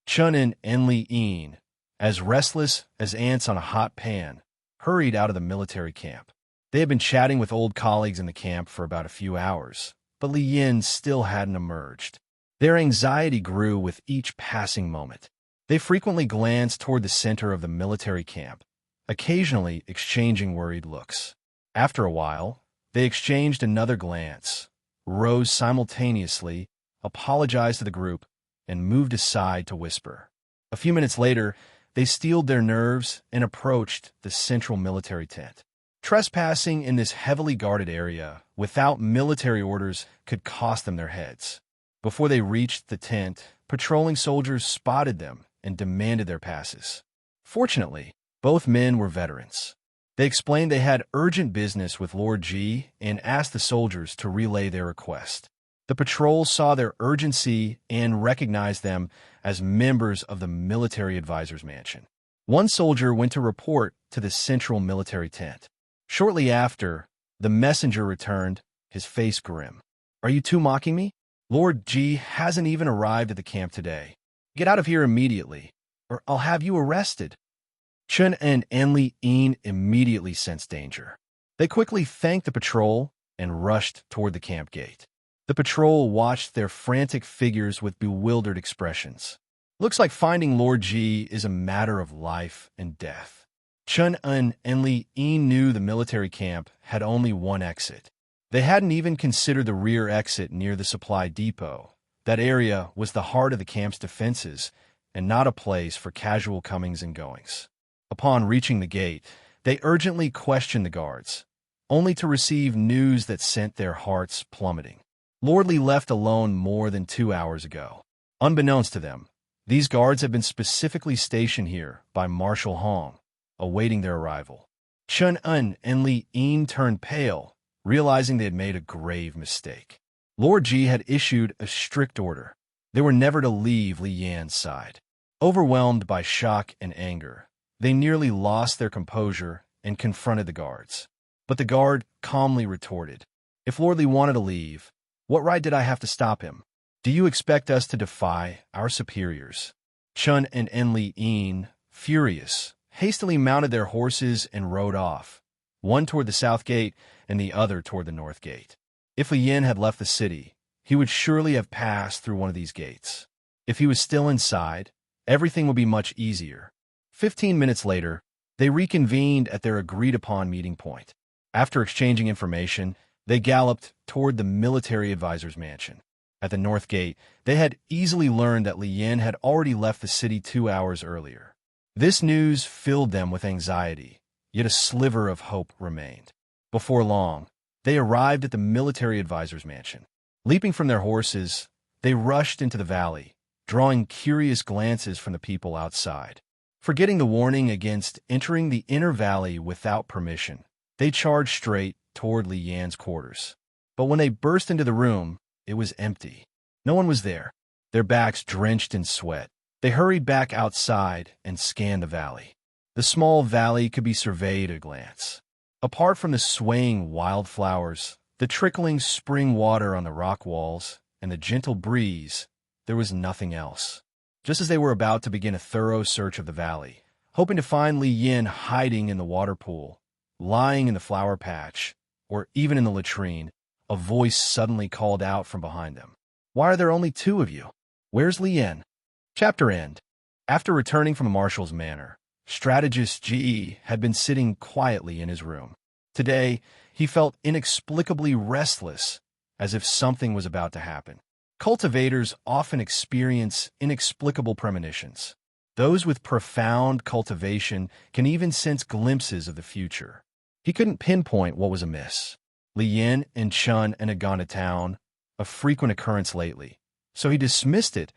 Chun and Enli Yin, as restless as ants on a hot pan, hurried out of the military camp. They had been chatting with old colleagues in the camp for about a few hours, but Li Yin still hadn't emerged. Their anxiety grew with each passing moment. They frequently glanced toward the center of the military camp, occasionally exchanging worried looks. After a while, they exchanged another glance, rose simultaneously, apologized to the group, and moved aside to whisper. A few minutes later, they steeled their nerves and approached the central military tent. Trespassing in this heavily guarded area without military orders could cost them their heads. Before they reached the tent, patrolling soldiers spotted them and demanded their passes. Fortunately, both men were veterans. They explained they had urgent business with Lord Ji and asked the soldiers to relay their request. The patrol saw their urgency and recognized them as members of the military advisor's mansion. One soldier went to report to the central military tent. Shortly after, the messenger returned, his face grim. Are you two mocking me? Lord Ji hasn't even arrived at the camp today. Get out of here immediately, or I'll have you arrested. Chun and Enli Yin immediately sensed danger. They quickly thanked the patrol and rushed toward the camp gate. The patrol watched their frantic figures with bewildered expressions. Looks like finding Lord Ji is a matter of life and death. Chun and Enli Yin knew the military camp had only one exit. They hadn't even considered the rear exit near the supply depot. That area was the heart of the camp's defenses and not a place for casual comings and goings. Upon reaching the gate, they urgently questioned the guards, only to receive news that sent their hearts plummeting. Lordly left alone more than 2 hours ago. Unbeknownst to them, these guards had been specifically stationed here by Marshal Hong, awaiting their arrival. Chun and Li Yin turned pale, realizing they had made a grave mistake. Lord Ji had issued a strict order. They were never to leave Li Yan's side. Overwhelmed by shock and anger, they nearly lost their composure and confronted the guards. But the guard calmly retorted, If Lordly wanted to leave, what right did I have to stop him? Do you expect us to defy our superiors? Chun and Enli Yin, furious, hastily mounted their horses and rode off, one toward the south gate and the other toward the north gate. If Li Yin had left the city, he would surely have passed through one of these gates. If he was still inside, everything would be much easier. 15 minutes later, they reconvened at their agreed-upon meeting point. After exchanging information, they galloped toward the military advisor's mansion. At the north gate, they had easily learned that Li Yin had already left the city 2 hours earlier. This news filled them with anxiety, yet a sliver of hope remained. Before long, they arrived at the military advisor's mansion. Leaping from their horses, they rushed into the valley, drawing curious glances from the people outside. Forgetting the warning against entering the inner valley without permission, they charged straight toward Li Yan's quarters. But when they burst into the room, it was empty. No one was there, their backs drenched in sweat. They hurried back outside and scanned the valley. The small valley could be surveyed at a glance. Apart from the swaying wildflowers, the trickling spring water on the rock walls, and the gentle breeze, there was nothing else. Just as they were about to begin a thorough search of the valley, hoping to find Li Yin hiding in the water pool, lying in the flower patch, or even in the latrine, a voice suddenly called out from behind them. "Why are there only two of you? Where's Li Yin?" Chapter end. After returning from a marshal's manor, strategist G had been sitting quietly in his room. Today, he felt inexplicably restless, as if something was about to happen. Cultivators often experience inexplicable premonitions. Those with profound cultivation can even sense glimpses of the future. He couldn't pinpoint what was amiss. Li Yin and Chun had gone to town, a frequent occurrence lately, so he dismissed it,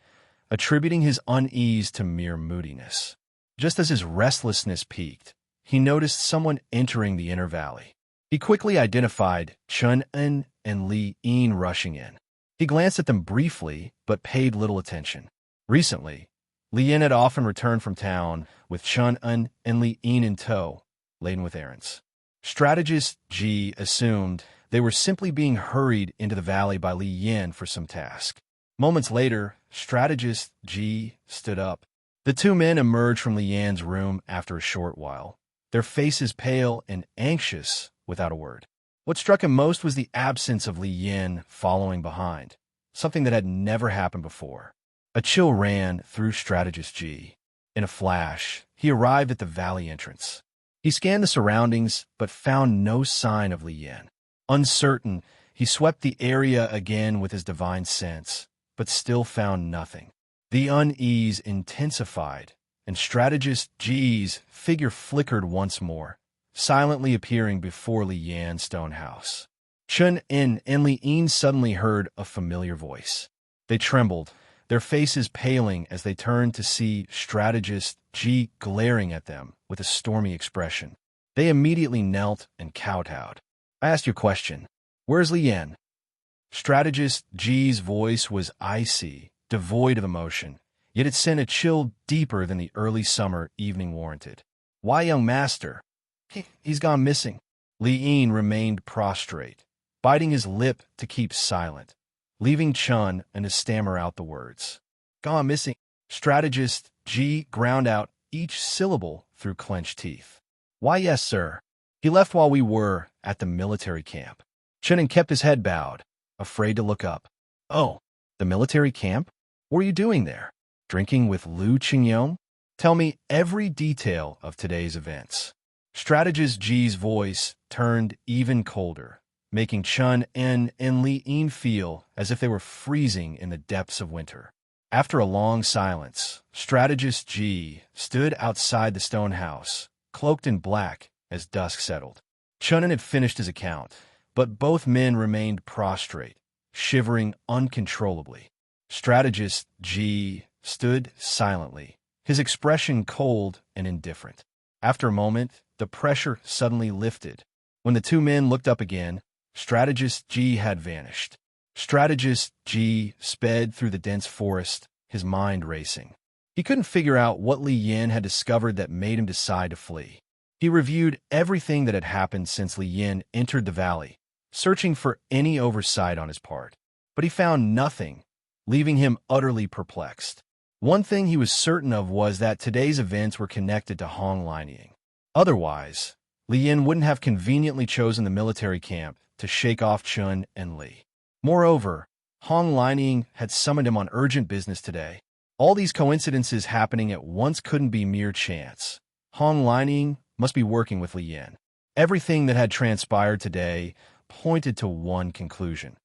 attributing his unease to mere moodiness. Just as his restlessness peaked, he noticed someone entering the inner valley. He quickly identified Chun-en and Li Yin rushing in. He glanced at them briefly, but paid little attention. Recently, Li Yin had often returned from town with Chun-en and Li Yin in tow, laden with errands. Strategist G assumed they were simply being hurried into the valley by Li Yin for some task. Moments later, strategist G stood up. The two men emerged from Li Yin's room after a short while, their faces pale and anxious without a word. What struck him most was the absence of Li Yin following behind, something that had never happened before. A chill ran through strategist G. In a flash, he arrived at the valley entrance. He scanned the surroundings, but found no sign of Li Yin. Uncertain, he swept the area again with his divine sense, but still found nothing. The unease intensified, and strategist G's figure flickered once more, silently appearing before Li Yan's stone house. Chun-en and Li Yin suddenly heard a familiar voice. They trembled, their faces paling as they turned to see strategist G glaring at them with a stormy expression. They immediately knelt and kowtowed. "I asked you a question. Where's Li Yin?" Strategist G's voice was icy, devoid of emotion, yet it sent a chill deeper than the early summer evening warranted. "Why, young master? He's gone missing." Li Yin remained prostrate, biting his lip to keep silent, leaving Chun and to stammer out the words. "Gone missing." Strategist G ground out each syllable through clenched teeth. "Why, yes, sir. He left while we were at the military camp." Chun kept his head bowed, afraid to look up. "Oh, the military camp? What were you doing there? Drinking with Lu Qingyong? Tell me every detail of today's events." Strategist G's voice turned even colder, making Chun-en and Li Yin feel as if they were freezing in the depths of winter. After a long silence, Strategist G stood outside the stone house, cloaked in black as dusk settled. Chun-en had finished his account, but both men remained prostrate, shivering uncontrollably. Strategist G stood silently, his expression cold and indifferent. After a moment, the pressure suddenly lifted. When the two men looked up again, Strategist G had vanished. Strategist G sped through the dense forest, his mind racing. He couldn't figure out what Li Yin had discovered that made him decide to flee. He reviewed everything that had happened since Li Yin entered the valley, searching for any oversight on his part. But he found nothing, leaving him utterly perplexed. One thing he was certain of was that today's events were connected to Hong Linying. Otherwise, Li Yin wouldn't have conveniently chosen the military camp to shake off Chun and Li. Moreover, Hong Linying had summoned him on urgent business today. All these coincidences happening at once couldn't be mere chance. Hong Linying must be working with Li Yin. Everything that had transpired today pointed to one conclusion.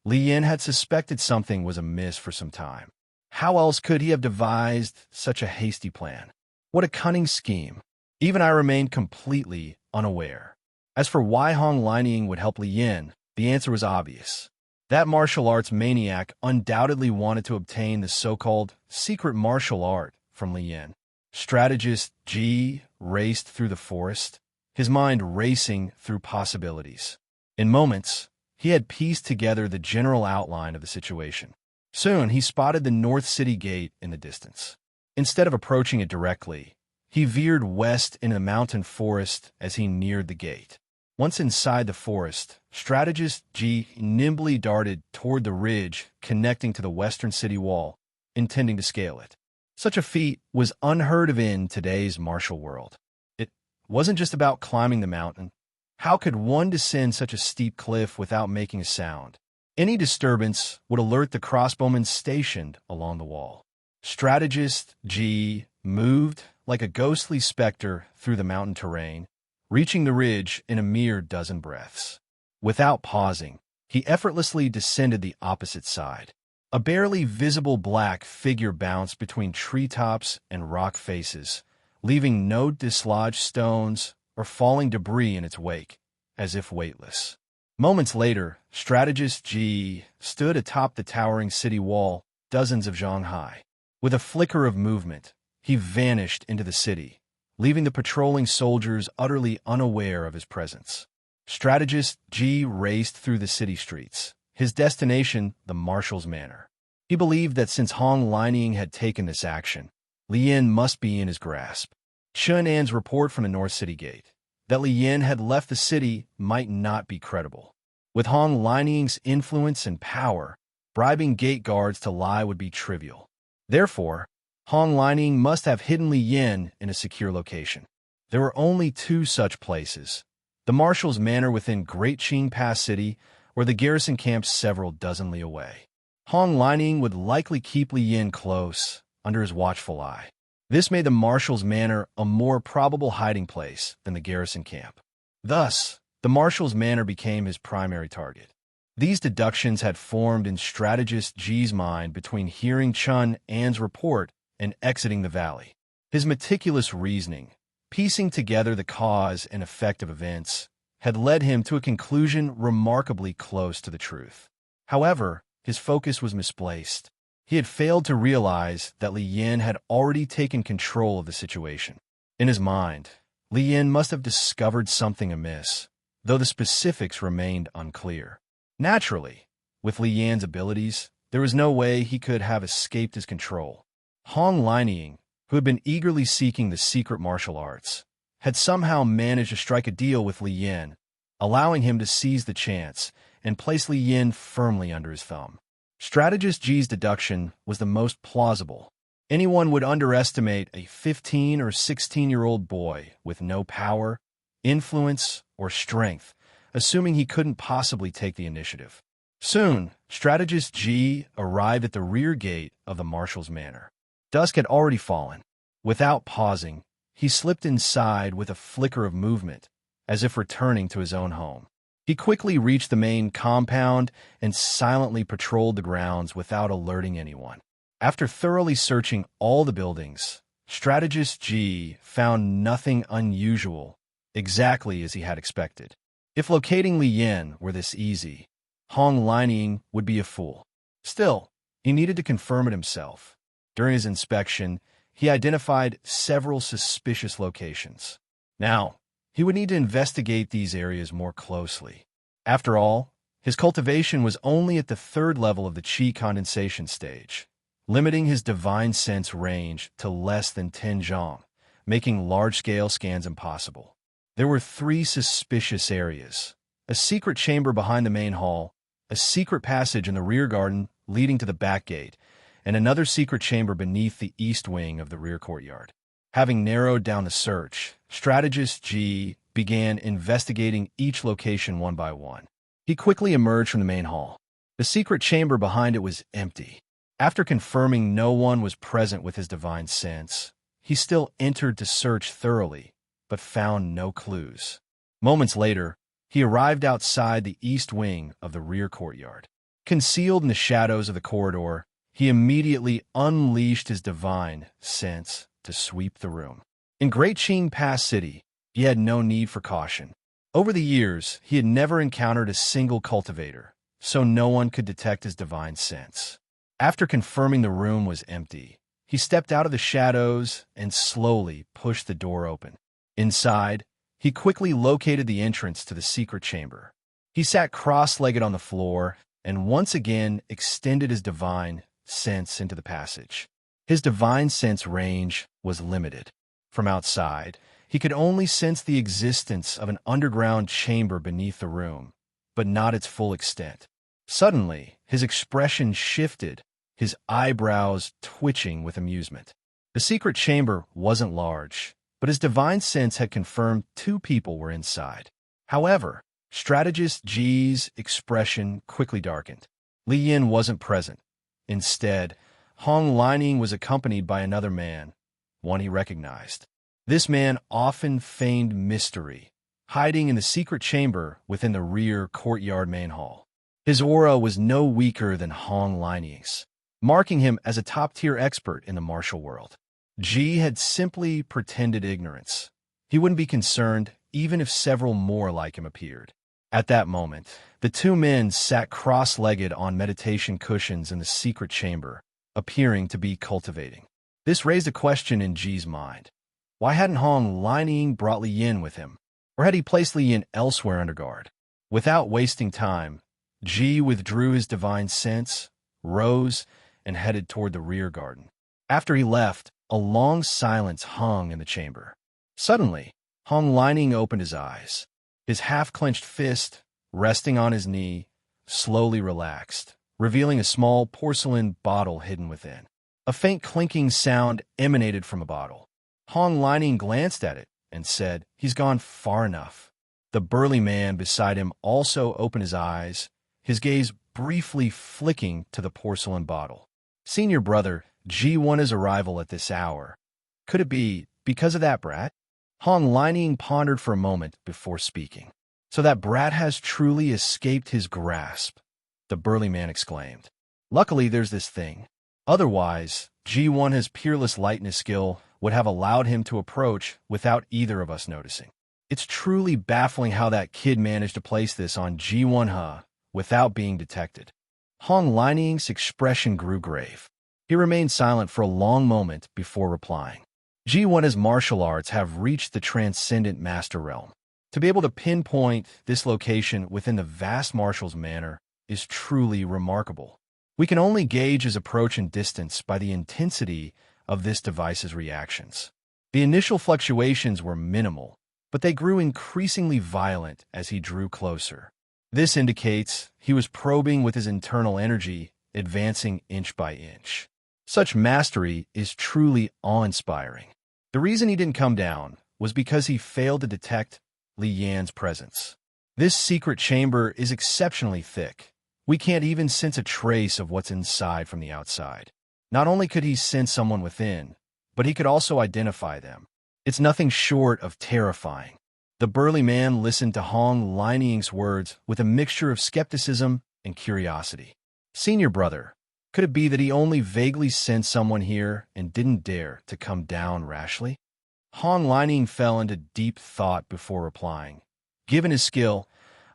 Li Yin had suspected something was amiss for some time. How else could he have devised such a hasty plan? What a cunning scheme. Even I remained completely unaware. As for why Hong Linying would help Li Yin, the answer was obvious. That martial arts maniac undoubtedly wanted to obtain the so-called secret martial art from Li Yin. Strategist G raced through the forest, his mind racing through possibilities. In moments, he had pieced together the general outline of the situation. Soon, he spotted the North City Gate in the distance. Instead of approaching it directly, He veered west in a mountain forest as he neared the gate. Once inside the forest, strategist G nimbly darted toward the ridge connecting to the western city wall, intending to scale it. Such a feat was unheard of in today's martial world. It wasn't just about climbing the mountain. How could one descend such a steep cliff without making a sound? Any disturbance would alert the crossbowmen stationed along the wall. Strategist G moved like a ghostly specter through the mountain terrain, reaching the ridge in a mere dozen breaths. Without pausing, he effortlessly descended the opposite side. A barely visible black figure bounced between treetops and rock faces, leaving no dislodged stones or falling debris in its wake, as if weightless. Moments later, strategist G stood atop the towering city wall, dozens of zhang high. With a flicker of movement, he vanished into the city, leaving the patrolling soldiers utterly unaware of his presence. Strategist G raced through the city streets, his destination the marshal's manor. He believed that since Hong Lining had taken this action, Li Yin must be in his grasp. Chun An's report from the North City Gate, that Li Yin had left the city, might not be credible. With Hong Lining's influence and power, bribing gate guards to lie would be trivial. Therefore, Hong Lining must have hidden Li Yin in a secure location. There were only two such places: the marshal's manor within Great Qing Pass City, or the garrison camp several dozen li away. Hong Lining would likely keep Li Yin close, under his watchful eye. This made the marshal's manor a more probable hiding place than the garrison camp. Thus, the marshal's manor became his primary target. These deductions had formed in strategist G's mind between hearing Chun An's report and exiting the valley. His meticulous reasoning, piecing together the cause and effect of events, had led him to a conclusion remarkably close to the truth. However, his focus was misplaced. He had failed to realize that Li Yin had already taken control of the situation. In his mind, Li Yin must have discovered something amiss, though the specifics remained unclear. Naturally, with Li Yin's abilities, there was no way he could have escaped his control. Hong Lining, who had been eagerly seeking the secret martial arts, had somehow managed to strike a deal with Li Yin, allowing him to seize the chance and place Li Yin firmly under his thumb. Strategist G's deduction was the most plausible. Anyone would underestimate a 15 or 16-year-old boy with no power, influence, or strength, assuming he couldn't possibly take the initiative. Soon, strategist G arrived at the rear gate of the marshal's manor. Dusk had already fallen. Without pausing, he slipped inside with a flicker of movement, as if returning to his own home. He quickly reached the main compound and silently patrolled the grounds without alerting anyone. After thoroughly searching all the buildings, strategist G found nothing unusual, exactly as he had expected. If locating Li Yin were this easy, Hong Lining would be a fool. Still, he needed to confirm it himself. During his inspection, he identified several suspicious locations. Now, he would need to investigate these areas more closely. After all, his cultivation was only at the third level of the qi condensation stage, limiting his divine sense range to less than 10 zhang, making large-scale scans impossible. There were 3 suspicious areas: a secret chamber behind the main hall, a secret passage in the rear garden leading to the back gate, and another secret chamber beneath the east wing of the rear courtyard. Having narrowed down the search, strategist G began investigating each location one by one. He quickly emerged from the main hall. The secret chamber behind it was empty. After confirming no one was present with his divine sense, he still entered to search thoroughly, but found no clues. Moments later, he arrived outside the east wing of the rear courtyard. Concealed in the shadows of the corridor, he immediately unleashed his divine sense to sweep the room. In Great Qing Pass City, he had no need for caution. Over the years, he had never encountered a single cultivator, so no one could detect his divine sense. After confirming the room was empty, he stepped out of the shadows and slowly pushed the door open. Inside, he quickly located the entrance to the secret chamber. He sat cross-legged on the floor and once again extended his divine sense into the passage. His divine sense range was limited. From outside, he could only sense the existence of an underground chamber beneath the room, but not its full extent. Suddenly, his expression shifted, his eyebrows twitching with amusement. The secret chamber wasn't large, but his divine sense had confirmed two people were inside. However, strategist G's expression quickly darkened. Li Yin wasn't present. Instead, Hong Lining was accompanied by another man, one he recognized. This man often feigned mystery, hiding in the secret chamber within the rear courtyard main hall. His aura was no weaker than Hong Lining's, marking him as a top-tier expert in the martial world. Ji had simply pretended ignorance. He wouldn't be concerned even if several more like him appeared. At that moment, the two men sat cross-legged on meditation cushions in the secret chamber, appearing to be cultivating. This raised a question in Ji's mind. Why hadn't Hong Lining brought Li Yin with him? Or had he placed Li Yin elsewhere under guard? Without wasting time, Ji withdrew his divine sense, rose, and headed toward the rear garden. After he left, a long silence hung in the chamber. Suddenly, Hong Lining opened his eyes. His half-clenched fist, resting on his knee, slowly relaxed, revealing a small porcelain bottle hidden within. A faint clinking sound emanated from a bottle. Hong Lining glanced at it and said, "He's gone far enough." The burly man beside him also opened his eyes, his gaze briefly flicking to the porcelain bottle. Senior brother, Ji won his arrival at this hour. Could it be because of that brat? Hong Lining pondered for a moment before speaking. So that brat has truly escaped his grasp, the burly man exclaimed. Luckily, there's this thing. Otherwise, G1's peerless lightness skill would have allowed him to approach without either of us noticing. It's truly baffling how that kid managed to place this on G1 without being detected. Hong Lining's expression grew grave. He remained silent for a long moment before replying. G1's martial arts have reached the transcendent master realm. To be able to pinpoint this location within the vast marshal's manor is truly remarkable. We can only gauge his approach and distance by the intensity of this device's reactions. The initial fluctuations were minimal, but they grew increasingly violent as he drew closer. This indicates he was probing with his internal energy, advancing inch by inch. Such mastery is truly awe-inspiring. The reason he didn't come down was because he failed to detect Li Yan's presence. This secret chamber is exceptionally thick. We can't even sense a trace of what's inside from the outside. Not only could he sense someone within, but he could also identify them. It's nothing short of terrifying. The burly man listened to Hong Lining's words with a mixture of skepticism and curiosity. Senior brother, could it be that he only vaguely sensed someone here and didn't dare to come down rashly? Hong Lining fell into deep thought before replying. Given his skill,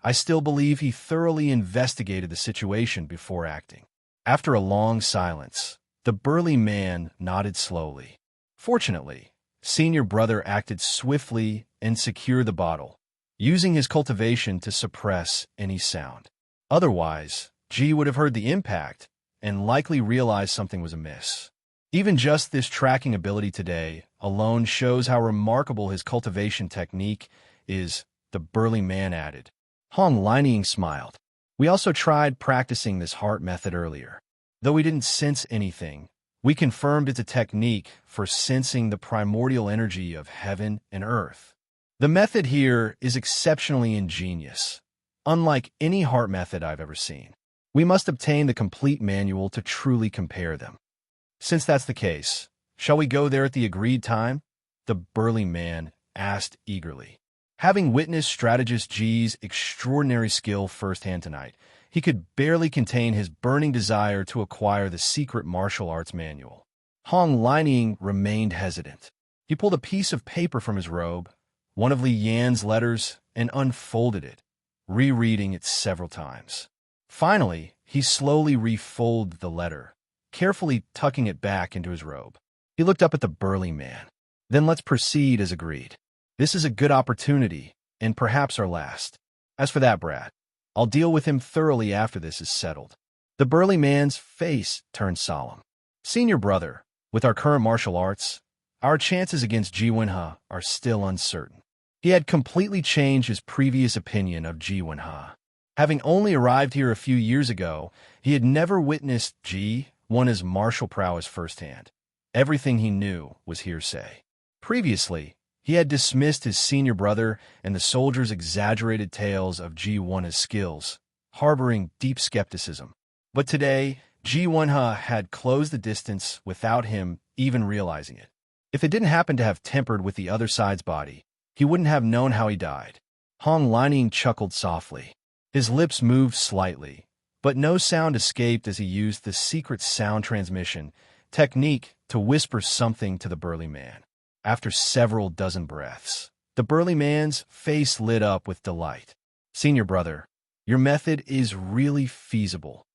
I still believe he thoroughly investigated the situation before acting. After a long silence, the burly man nodded slowly. Fortunately, senior brother acted swiftly and secured the bottle, using his cultivation to suppress any sound. Otherwise, G would have heard the impact and likely realized something was amiss. Even just this tracking ability today alone shows how remarkable his cultivation technique is, the burly man added. Hong Lining smiled. We also tried practicing this heart method earlier. Though we didn't sense anything, we confirmed it's a technique for sensing the primordial energy of heaven and earth. The method here is exceptionally ingenious, unlike any heart method I've ever seen. We must obtain the complete manual to truly compare them. Since that's the case, shall we go there at the agreed time? The burly man asked eagerly. Having witnessed strategist G's extraordinary skill firsthand tonight, he could barely contain his burning desire to acquire the secret martial arts manual. Hong Lining remained hesitant. He pulled a piece of paper from his robe, one of Li Yan's letters, and unfolded it, rereading it several times. Finally, he slowly refolded the letter, carefully tucking it back into his robe. He looked up at the burly man. Then let's proceed as agreed. This is a good opportunity, and perhaps our last. As for that brat, I'll deal with him thoroughly after this is settled. The burly man's face turned solemn. Senior brother, with our current martial arts, our chances against Ji Wenhe are still uncertain. He had completely changed his previous opinion of Ji Wenhe. Having only arrived here a few years ago, he had never witnessed Ji Wenhe's martial prowess firsthand. Everything he knew was hearsay. Previously, he had dismissed his senior brother and the soldiers' exaggerated tales of Ji Wenhe's skills, harboring deep skepticism. But today, Ji Wenhe had closed the distance without him even realizing it. If it didn't happen to have tempered with the other side's body, he wouldn't have known how he died. Hong Lining chuckled softly. His lips moved slightly, but no sound escaped as he used the secret sound transmission technique to whisper something to the burly man. After several dozen breaths, the burly man's face lit up with delight. Senior brother, your method is really feasible.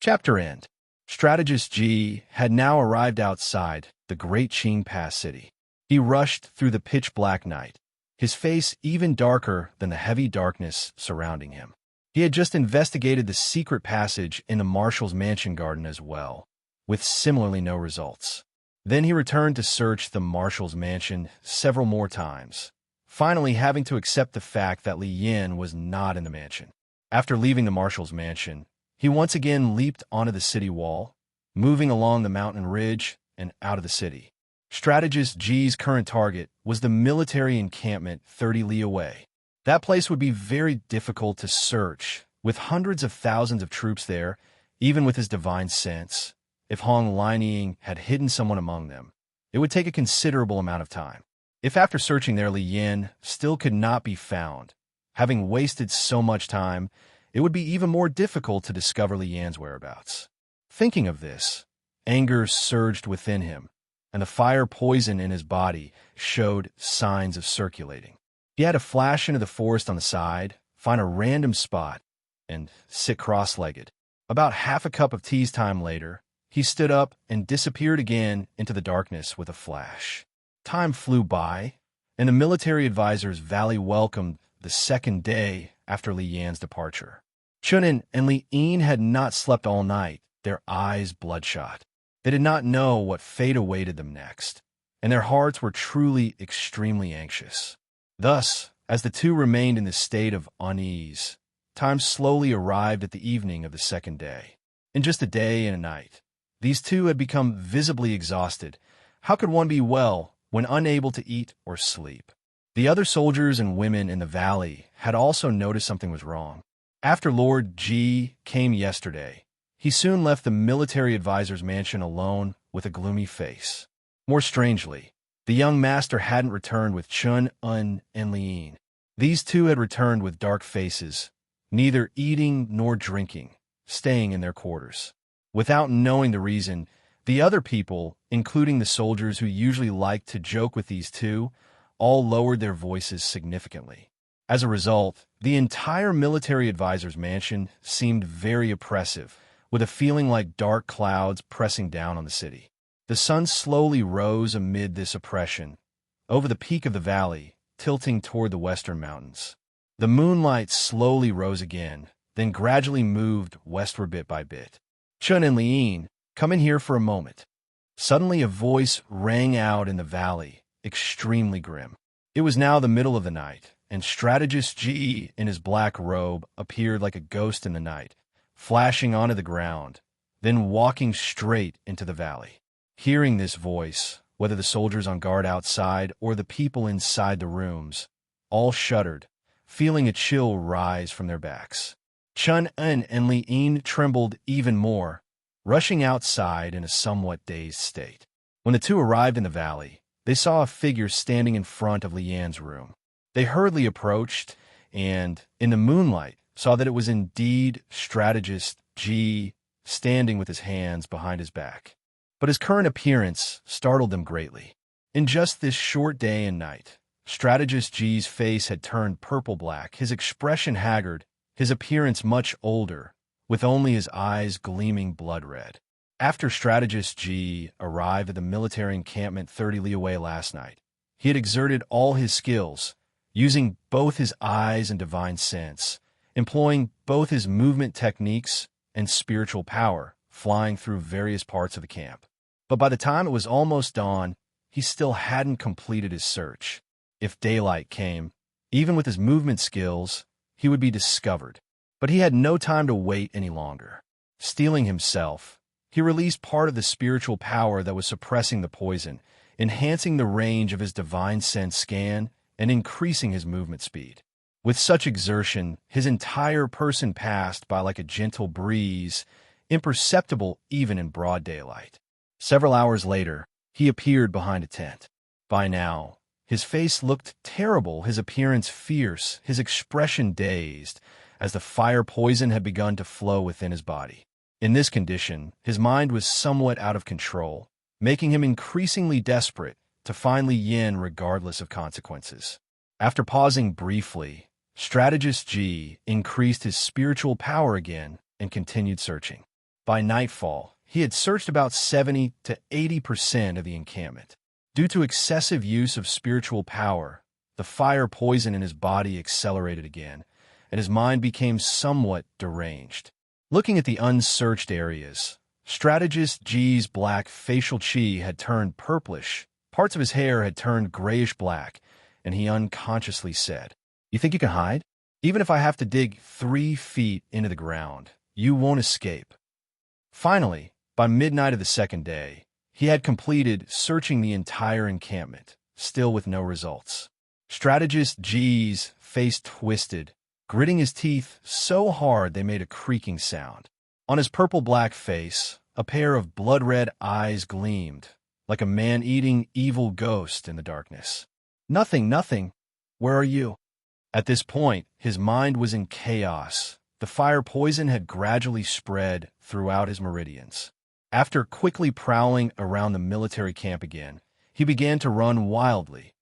Chapter end. Strategist Ji had now arrived outside the great Qing Pass city. He rushed through the pitch-black night, his face even darker than the heavy darkness surrounding him. He had just investigated the secret passage in the marshal's mansion garden as well, with similarly no results. Then he returned to search the marshal's mansion several more times, finally having to accept the fact that Li Yin was not in the mansion. After leaving the marshal's mansion, he once again leaped onto the city wall, moving along the mountain ridge and out of the city. Strategist Ji's current target was the military encampment 30 li away. That place would be very difficult to search, with hundreds of thousands of troops there, even with his divine sense. If Hong Lining had hidden someone among them, it would take a considerable amount of time. If after searching there Li Yin still could not be found, having wasted so much time, it would be even more difficult to discover Li Yan's whereabouts. Thinking of this, anger surged within him, and the fire poison in his body showed signs of circulating. He had to flash into the forest on the side, find a random spot, and sit cross-legged. About half a cup of tea's time later, he stood up and disappeared again into the darkness with a flash. Time flew by, and the military advisor's valley welcomed the second day after Li Yan's departure. Chunin and Li Yin had not slept all night, their eyes bloodshot. They did not know what fate awaited them next, and their hearts were truly extremely anxious. Thus, as the two remained in this state of unease, time slowly arrived at the evening of the second day. In just a day and a night, these two had become visibly exhausted. How could one be well when unable to eat or sleep? The other soldiers and women in the valley had also noticed something was wrong. After Lord Ji came yesterday, he soon left the military advisor's mansion alone with a gloomy face. More strangely, the young master hadn't returned with Chun Un and Li Yin. These two had returned with dark faces, neither eating nor drinking, staying in their quarters. Without knowing the reason, the other people, including the soldiers who usually liked to joke with these two, all lowered their voices significantly. As a result, the entire military advisor's mansion seemed very oppressive, with a feeling like dark clouds pressing down on the city. The sun slowly rose amid this oppression, over the peak of the valley, tilting toward the western mountains. The moonlight slowly rose again, then gradually moved westward bit by bit. Chun and Li Yin, come in here for a moment. Suddenly a voice rang out in the valley, extremely grim. It was now the middle of the night, and Strategist Ji in his black robe appeared like a ghost in the night, flashing onto the ground, then walking straight into the valley. Hearing this voice, whether the soldiers on guard outside or the people inside the rooms, all shuddered, feeling a chill rise from their backs. Chun Un and Li Yin trembled even more, rushing outside in a somewhat dazed state. When the two arrived in the valley, they saw a figure standing in front of Li Yan's room. They hurriedly approached and, in the moonlight, saw that it was indeed Strategist Ji standing with his hands behind his back. But his current appearance startled them greatly. In just this short day and night, Strategist Ji's face had turned purple-black, his expression haggard, his appearance much older, with only his eyes gleaming blood-red. After Strategist Ji arrived at the military encampment 30 li away last night, he had exerted all his skills, using both his eyes and divine sense, employing both his movement techniques and spiritual power, flying through various parts of the camp. But by the time it was almost dawn, he still hadn't completed his search. If daylight came, even with his movement skills, he would be discovered. But he had no time to wait any longer. Steeling himself, he released part of the spiritual power that was suppressing the poison, enhancing the range of his divine sense scan and increasing his movement speed. With such exertion, his entire person passed by like a gentle breeze, imperceptible even in broad daylight. Several hours later, he appeared behind a tent. By now, his face looked terrible, his appearance fierce, his expression dazed, as the fire poison had begun to flow within his body. In this condition, his mind was somewhat out of control, making him increasingly desperate to find Li Yin regardless of consequences. After pausing briefly, Strategist G increased his spiritual power again and continued searching. By nightfall, he had searched about 70 to 80% of the encampment. Due to excessive use of spiritual power, the fire poison in his body accelerated again, and his mind became somewhat deranged. Looking at the unsearched areas, Strategist G's black facial chi had turned purplish, parts of his hair had turned grayish-black, and he unconsciously said, "You think you can hide? Even if I have to dig 3 feet into the ground, you won't escape." Finally, by midnight of the second day, he had completed searching the entire encampment, still with no results. Strategist G's face twisted, gritting his teeth so hard they made a creaking sound. On his purple-black face, a pair of blood-red eyes gleamed, like a man-eating evil ghost in the darkness. "Nothing, nothing. Where are you?" At this point, his mind was in chaos. The fire poison had gradually spread throughout his meridians. After quickly prowling around the military camp again, he began to run wildly,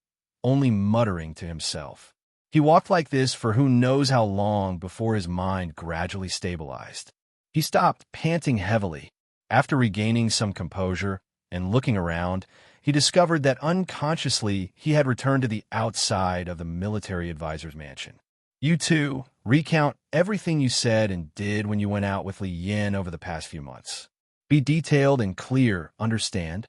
only muttering to himself. He walked like this for who knows how long before his mind gradually stabilized. He stopped, panting heavily. After regaining some composure and looking around, he discovered that unconsciously he had returned to the outside of the military advisor's mansion. "You two, recount everything you said and did when you went out with Li Yin over the past few months. Be detailed and clear, understand?"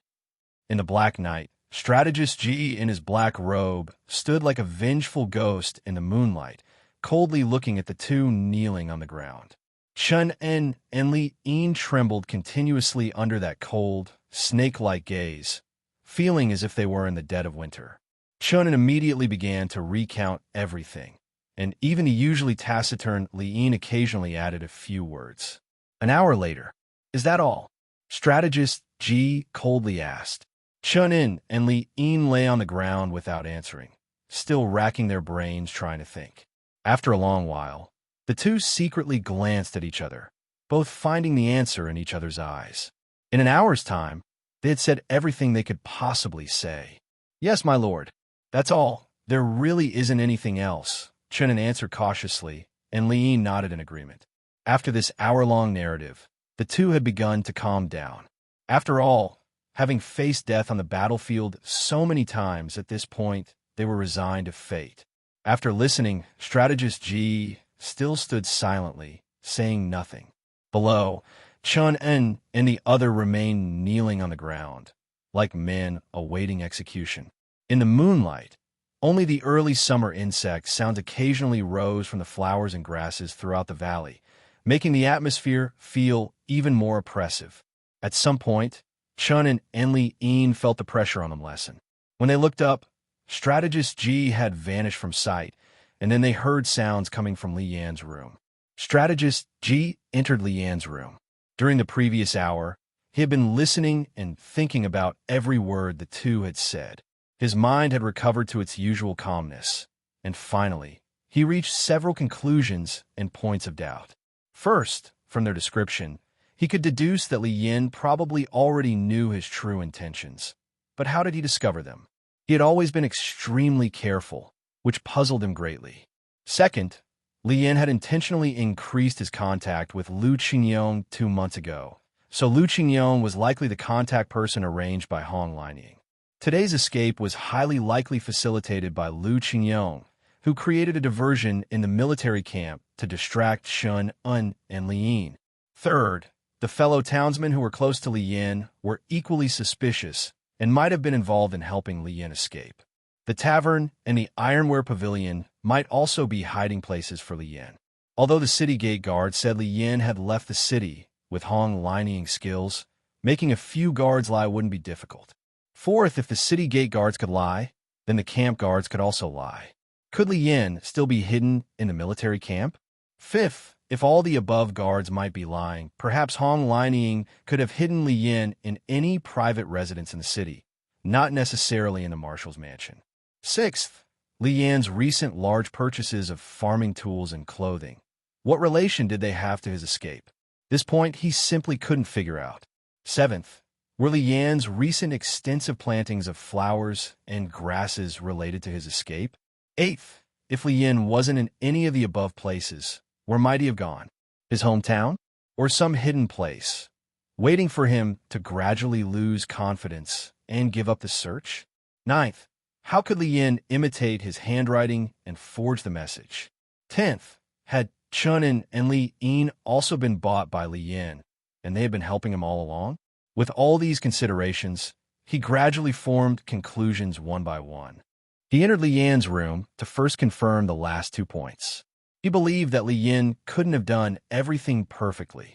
In the black night, Strategist G in his black robe stood like a vengeful ghost in the moonlight, coldly looking at the two kneeling on the ground. Chun En and Li Yin trembled continuously under that cold, snake-like gaze, feeling as if they were in the dead of winter. Chun En immediately began to recount everything, and even the usually taciturn Li Yin occasionally added a few words. An hour later, "Is that all?" Strategist G coldly asked. Chun En and Li Yin lay on the ground without answering, still racking their brains trying to think. After a long while, the two secretly glanced at each other, both finding the answer in each other's eyes. In an hour's time, they had said everything they could possibly say. "Yes, my lord. That's all. There really isn't anything else," Chun En answered cautiously, and Li Yin nodded in agreement. After this hour-long narrative, the two had begun to calm down. After all, having faced death on the battlefield so many times at this point, they were resigned to fate. After listening, Strategist G still stood silently, saying nothing. Below, Chun En and the other remained kneeling on the ground, like men awaiting execution. In the moonlight, only the early summer insect sounds occasionally rose from the flowers and grasses throughout the valley, making the atmosphere feel even more oppressive. At some point, Chun and Li Yin felt the pressure on them lessen. When they looked up, Strategist G had vanished from sight, and then they heard sounds coming from Li Yan's room. Strategist G entered Li Yan's room. During the previous hour, he had been listening and thinking about every word the two had said. His mind had recovered to its usual calmness, and finally, he reached several conclusions and points of doubt. First, from their description, he could deduce that Li Yin probably already knew his true intentions. But how did he discover them? He had always been extremely careful, which puzzled him greatly. Second, Li Yin had intentionally increased his contact with Lu Qingyong 2 months ago, so Lu Qingyong was likely the contact person arranged by Hong Linying. Today's escape was highly likely facilitated by Lu Qingyong, who created a diversion in the military camp to distract Chun En and Li Yin. Third, the fellow townsmen who were close to Li Yin were equally suspicious, and might have been involved in helping Li Yin escape. The tavern and the ironware pavilion might also be hiding places for Li Yin. Although the city gate guard said Li Yin had left the city with Hong lining skills, making a few guards lie wouldn't be difficult. Fourth, if the city gate guards could lie, then the camp guards could also lie. Could Li Yin still be hidden in the military camp? Fifth, if all the above guards might be lying, perhaps Hong Lining could have hidden Li Yin in any private residence in the city, not necessarily in the marshal's mansion. Sixth, Li Yin's recent large purchases of farming tools and clothing. What relation did they have to his escape? This point he simply couldn't figure out. Seventh, were Li Yan's recent extensive plantings of flowers and grasses related to his escape? Eighth, if Li Yan wasn't in any of the above places, where might he have gone? His hometown? Or some hidden place, waiting for him to gradually lose confidence and give up the search? Ninth, how could Li Yan imitate his handwriting and forge the message? 10th, had Chunin and Li Yin also been bought by Li Yan, and they had been helping him all along? With all these considerations, he gradually formed conclusions one by one. He entered Li Yan's room to first confirm the last 2 points. He believed that Li Yin couldn't have done everything perfectly.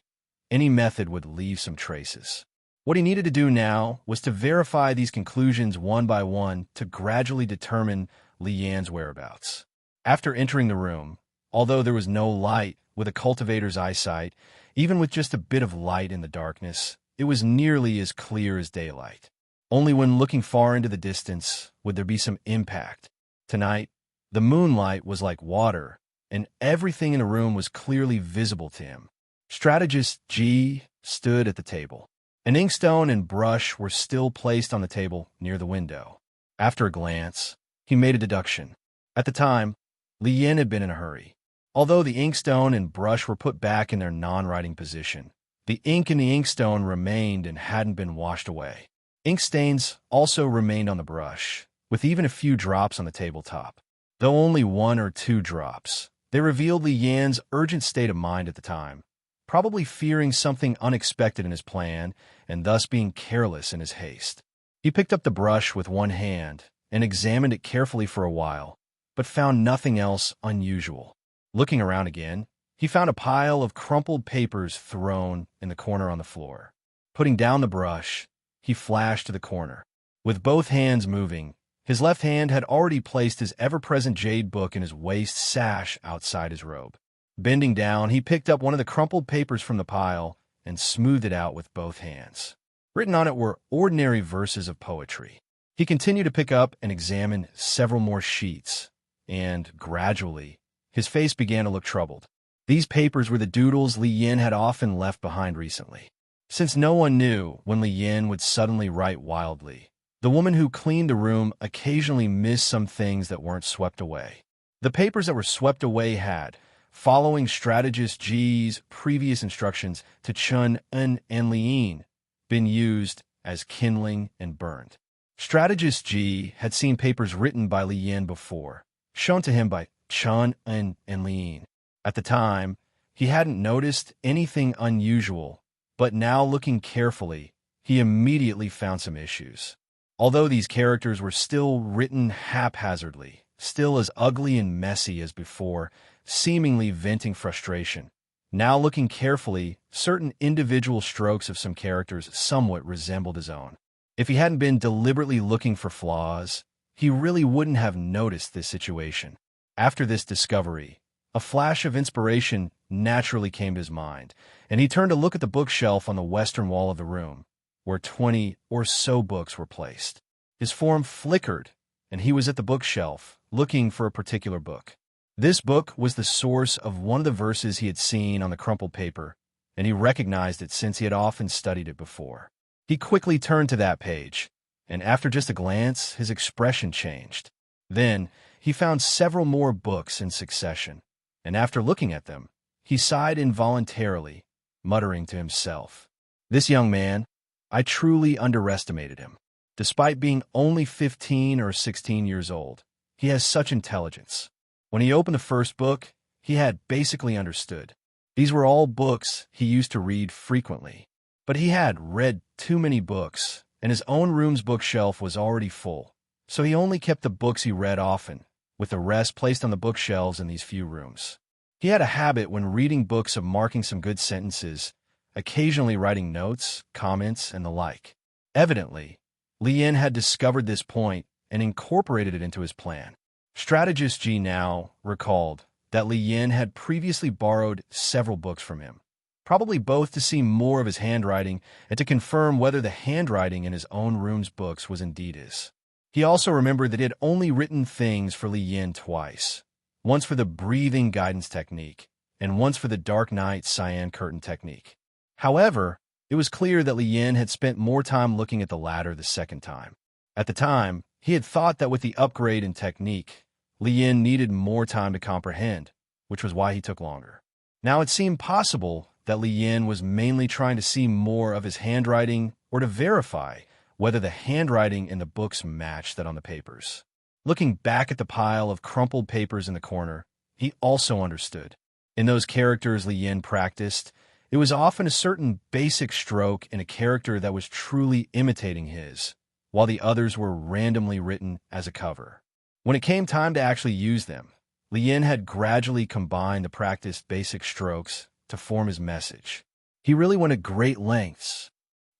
Any method would leave some traces. What he needed to do now was to verify these conclusions one by one to gradually determine Li Yan's whereabouts. After entering the room, although there was no light with a cultivator's eyesight, even with just a bit of light in the darkness, it was nearly as clear as daylight. Only when looking far into the distance would there be some impact. Tonight, the moonlight was like water, and everything in the room was clearly visible to him. Strategist G stood at the table. An inkstone and brush were still placed on the table near the window. After a glance, he made a deduction. At the time, Li Yin had been in a hurry. Although the inkstone and brush were put back in their non-writing position, the ink in the inkstone remained and hadn't been washed away. Ink stains also remained on the brush, with even a few drops on the tabletop. Though only 1 or 2 drops, they revealed Li Yan's urgent state of mind at the time, probably fearing something unexpected in his plan and thus being careless in his haste. He picked up the brush with one hand and examined it carefully for a while, but found nothing else unusual. Looking around again, he found a pile of crumpled papers thrown in the corner on the floor. Putting down the brush, he flashed to the corner. With both hands moving, his left hand had already placed his ever-present jade book in his waist sash outside his robe. Bending down, he picked up one of the crumpled papers from the pile and smoothed it out with both hands. Written on it were ordinary verses of poetry. He continued to pick up and examine several more sheets, and gradually, his face began to look troubled. These papers were the doodles Li Yin had often left behind recently. Since no one knew when Li Yin would suddenly write wildly, the woman who cleaned the room occasionally missed some things that weren't swept away. The papers that were swept away had, following strategist G's previous instructions to Chun En and Li Yin, been used as kindling and burned. Strategist G had seen papers written by Li Yin before, shown to him by Chun En and Li Yin. At the time, he hadn't noticed anything unusual, but now looking carefully, he immediately found some issues. Although these characters were still written haphazardly, still as ugly and messy as before, seemingly venting frustration, now looking carefully, certain individual strokes of some characters somewhat resembled his own. If he hadn't been deliberately looking for flaws, he really wouldn't have noticed this situation. After this discovery, a flash of inspiration naturally came to his mind, and he turned to look at the bookshelf on the western wall of the room, where 20 or so books were placed. His form flickered, and he was at the bookshelf, looking for a particular book. This book was the source of one of the verses he had seen on the crumpled paper, and he recognized it since he had often studied it before. He quickly turned to that page, and after just a glance, his expression changed. Then, he found several more books in succession, and after looking at them, he sighed involuntarily, muttering to himself, "This young man, I truly underestimated him. Despite being only 15 or 16 years old, he has such intelligence." When he opened the first book, he had basically understood. These were all books he used to read frequently, but he had read too many books and his own room's bookshelf was already full, so he only kept the books he read often, with the rest placed on the bookshelves in these few rooms. He had a habit when reading books of marking some good sentences, occasionally writing notes, comments, and the like. Evidently, Li Yin had discovered this point and incorporated it into his plan. Strategist Ji now recalled that Li Yin had previously borrowed several books from him, probably both to see more of his handwriting and to confirm whether the handwriting in his own room's books was indeed his. He also remembered that he had only written things for Li Yin twice, once for the breathing guidance technique, and once for the dark night cyan curtain technique. However, it was clear that Li Yin had spent more time looking at the latter the second time. At the time, he had thought that with the upgrade in technique, Li Yin needed more time to comprehend, which was why he took longer. Now it seemed possible that Li Yin was mainly trying to see more of his handwriting or to verify whether the handwriting in the books matched that on the papers. Looking back at the pile of crumpled papers in the corner, he also understood. In those characters Li Yin practiced, it was often a certain basic stroke in a character that was truly imitating his, while the others were randomly written as a cover. When it came time to actually use them, Li Yin had gradually combined the practiced basic strokes to form his message. He really went to great lengths.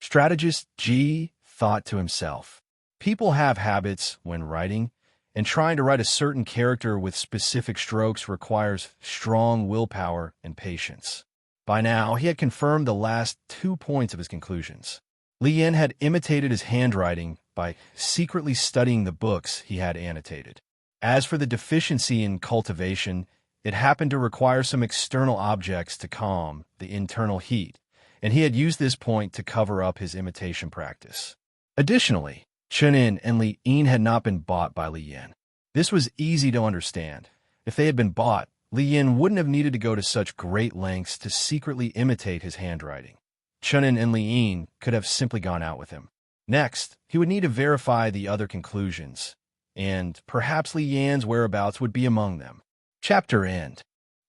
Strategist Ji thought to himself, people have habits when writing, and trying to write a certain character with specific strokes requires strong willpower and patience. By now, he had confirmed the last 2 points of his conclusions. Li Yin had imitated his handwriting by secretly studying the books he had annotated. As for the deficiency in cultivation, it happened to require some external objects to calm the internal heat, and he had used this point to cover up his imitation practice. Additionally, Chunin and Li Yin had not been bought by Li Yin. This was easy to understand. If they had been bought, Li Yin wouldn't have needed to go to such great lengths to secretly imitate his handwriting. Chunin and Li Yin could have simply gone out with him. Next, he would need to verify the other conclusions, and perhaps Li Yan's whereabouts would be among them. Chapter end.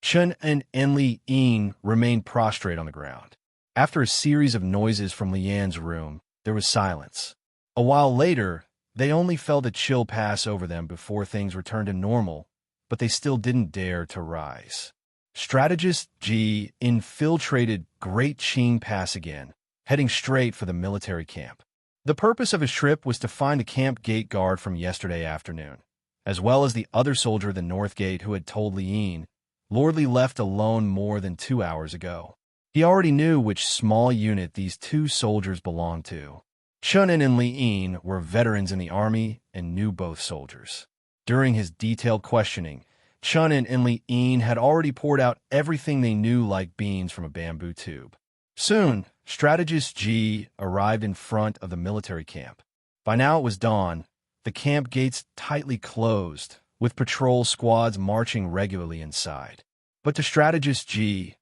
Chun and Li Yin remained prostrate on the ground. After a series of noises from Li Yan's room, there was silence. A while later, they only felt a chill pass over them before things returned to normal, but they still didn't dare to rise. Strategist Ji infiltrated Great Qing Pass again, heading straight for the military camp. The purpose of his trip was to find the camp gate guard from yesterday afternoon, as well as the other soldier at the north gate who had told Li Yin Lord Li left alone more than 2 hours ago. He already knew which small unit these 2 soldiers belonged to. Chunin and Li Yin were veterans in the army and knew both soldiers. During his detailed questioning, Chunin and Li Yin had already poured out everything they knew like beans from a bamboo tube. Soon, Strategist Ji arrived in front of the military camp. By now it was dawn, the camp gates tightly closed, with patrol squads marching regularly inside. But to Strategist Ji,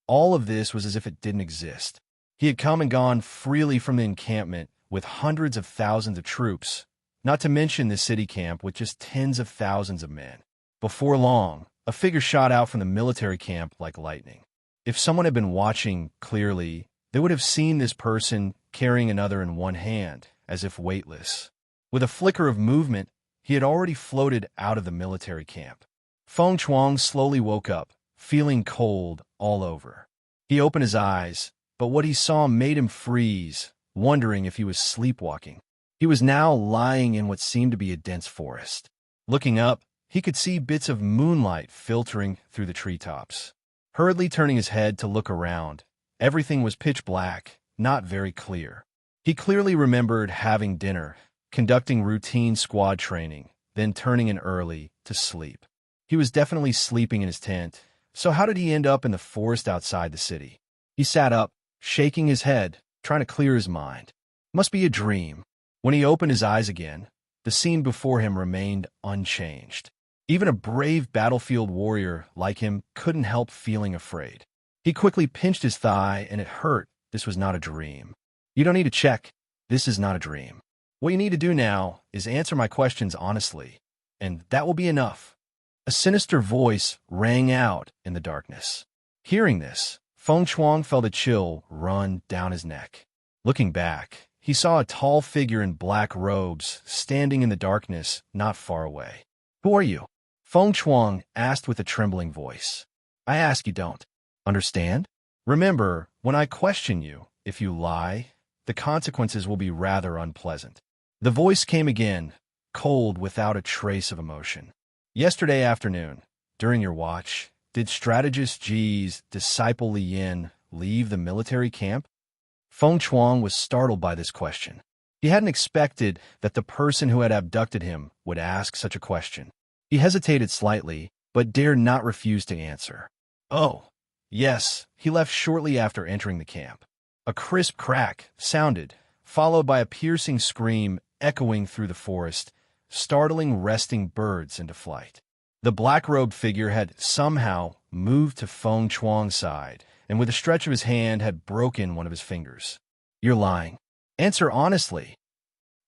all of this was as if it didn't exist. He had come and gone freely from the encampment with hundreds of thousands of troops, not to mention the city camp with just tens of thousands of men. Before long, a figure shot out from the military camp like lightning. If someone had been watching clearly, they would have seen this person carrying another in one hand, as if weightless. With a flicker of movement, he had already floated out of the military camp. Feng Chuang slowly woke up, feeling cold all over. He opened his eyes, but what he saw made him freeze, wondering if he was sleepwalking. He was now lying in what seemed to be a dense forest. Looking up, he could see bits of moonlight filtering through the treetops. Hurriedly turning his head to look around, everything was pitch black, not very clear. He clearly remembered having dinner, conducting routine squad training, then turning in early to sleep. He was definitely sleeping in his tent, so how did he end up in the forest outside the city? He sat up, shaking his head, trying to clear his mind. Must be a dream. When he opened his eyes again, the scene before him remained unchanged. Even a brave battlefield warrior like him couldn't help feeling afraid. He quickly pinched his thigh, and it hurt. This was not a dream. You don't need to check. This is not a dream. What you need to do now is answer my questions honestly, and that will be enough. A sinister voice rang out in the darkness. Hearing this, Feng Chuang felt a chill run down his neck. Looking back, he saw a tall figure in black robes standing in the darkness not far away. "Who are you?" Feng Chuang asked with a trembling voice. "I ask you don't. Understand? Remember, when I question you, if you lie, the consequences will be rather unpleasant." The voice came again, cold without a trace of emotion. "Yesterday afternoon, during your watch, did strategist Ji's disciple Li Yin leave the military camp?" Feng Chuang was startled by this question. He hadn't expected that the person who had abducted him would ask such a question. He hesitated slightly, but dared not refuse to answer. "Oh, yes, he left shortly after entering the camp." A crisp crack sounded, followed by a piercing scream echoing through the forest, startling resting birds into flight. The black-robed figure had somehow moved to Feng Chuang's side, and with a stretch of his hand had broken one of his fingers. "You're lying. Answer honestly."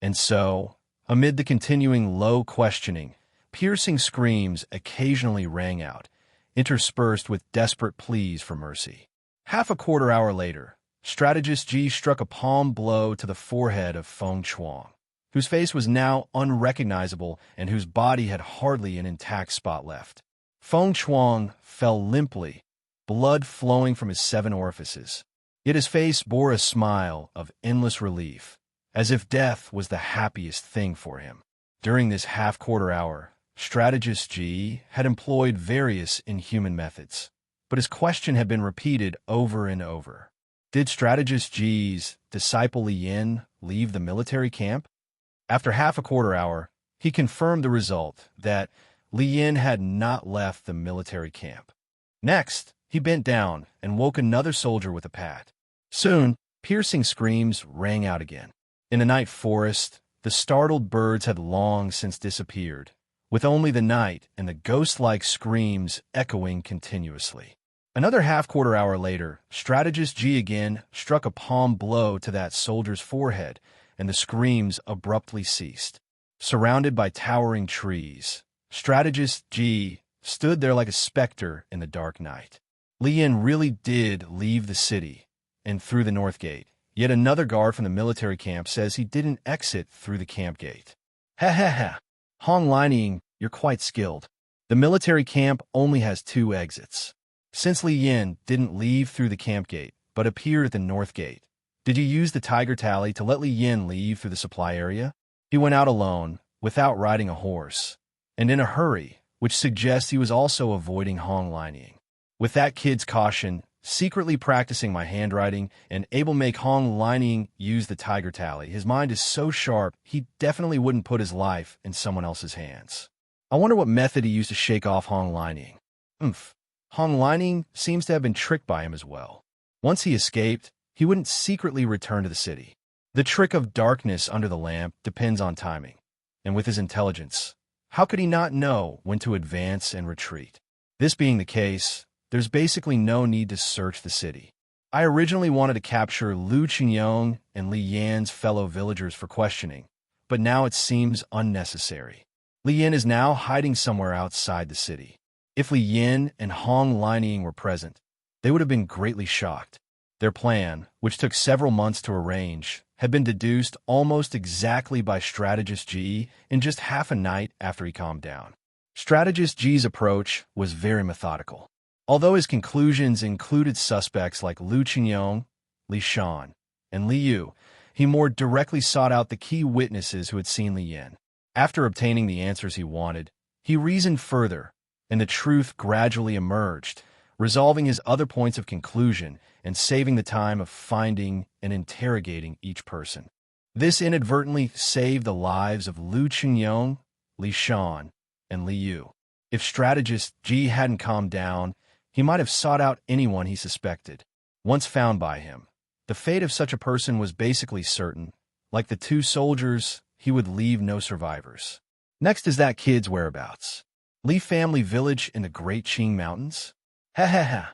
And so, amid the continuing low questioning, piercing screams occasionally rang out, interspersed with desperate pleas for mercy. Half a quarter hour later, strategist Ji struck a palm blow to the forehead of Feng Chuang, whose face was now unrecognizable and whose body had hardly an intact spot left. Feng Chuang fell limply, blood flowing from his 7 orifices. Yet his face bore a smile of endless relief, as if death was the happiest thing for him. During this half-quarter hour, strategist Ji had employed various inhuman methods, but his question had been repeated over and over. Did strategist Ji's disciple Li Yin leave the military camp? After half a quarter hour, he confirmed the result that Li Yin had not left the military camp. Next, he bent down and woke another soldier with a pat. Soon, piercing screams rang out again. In the night forest, the startled birds had long since disappeared, with only the night and the ghost-like screams echoing continuously. Another half-quarter hour later, strategist Ji again struck a palm blow to that soldier's forehead, and the screams abruptly ceased. Surrounded by towering trees, strategist Ji stood there like a specter in the dark night. Li Yin really did leave the city, and through the north gate. Yet another guard from the military camp says he didn't exit through the camp gate. Ha ha ha. Hong Lining, you're quite skilled. The military camp only has 2 exits. Since Li Yin didn't leave through the camp gate, but appeared at the north gate, did you use the tiger tally to let Li Yin leave through the supply area? He went out alone, without riding a horse, and in a hurry, which suggests he was also avoiding Hong Lining. With that kid's caution, secretly practicing my handwriting, and able to make Hong Lining use the tiger tally, his mind is so sharp he definitely wouldn't put his life in someone else's hands. I wonder what method he used to shake off Hong Lining. Hong Lining seems to have been tricked by him as well. Once he escaped, he wouldn't secretly return to the city. The trick of darkness under the lamp depends on timing, and with his intelligence, how could he not know when to advance and retreat? This being the case, there's basically no need to search the city. I originally wanted to capture Lu Qingyong and Li Yan's fellow villagers for questioning, but now it seems unnecessary. Li Yan is now hiding somewhere outside the city. If Li Yin and Hong Lining were present, they would have been greatly shocked. Their plan, which took several months to arrange, had been deduced almost exactly by strategist Ji in just half a night after he calmed down. Strategist Ji's approach was very methodical. Although his conclusions included suspects like Lu Qingyong, Li Shan, and Li Yu, he more directly sought out the key witnesses who had seen Li Yin. After obtaining the answers he wanted, he reasoned further, and the truth gradually emerged, resolving his other points of conclusion and saving the time of finding and interrogating each person. This inadvertently saved the lives of Lu Qingyong, Li Shan, and Li Yu. If strategist Ji hadn't calmed down, he might have sought out anyone he suspected. Once found by him, the fate of such a person was basically certain. Like the 2 soldiers, he would leave no survivors. Next is that kid's whereabouts. Li family village in the Great Qing Mountains? Ha ha ha.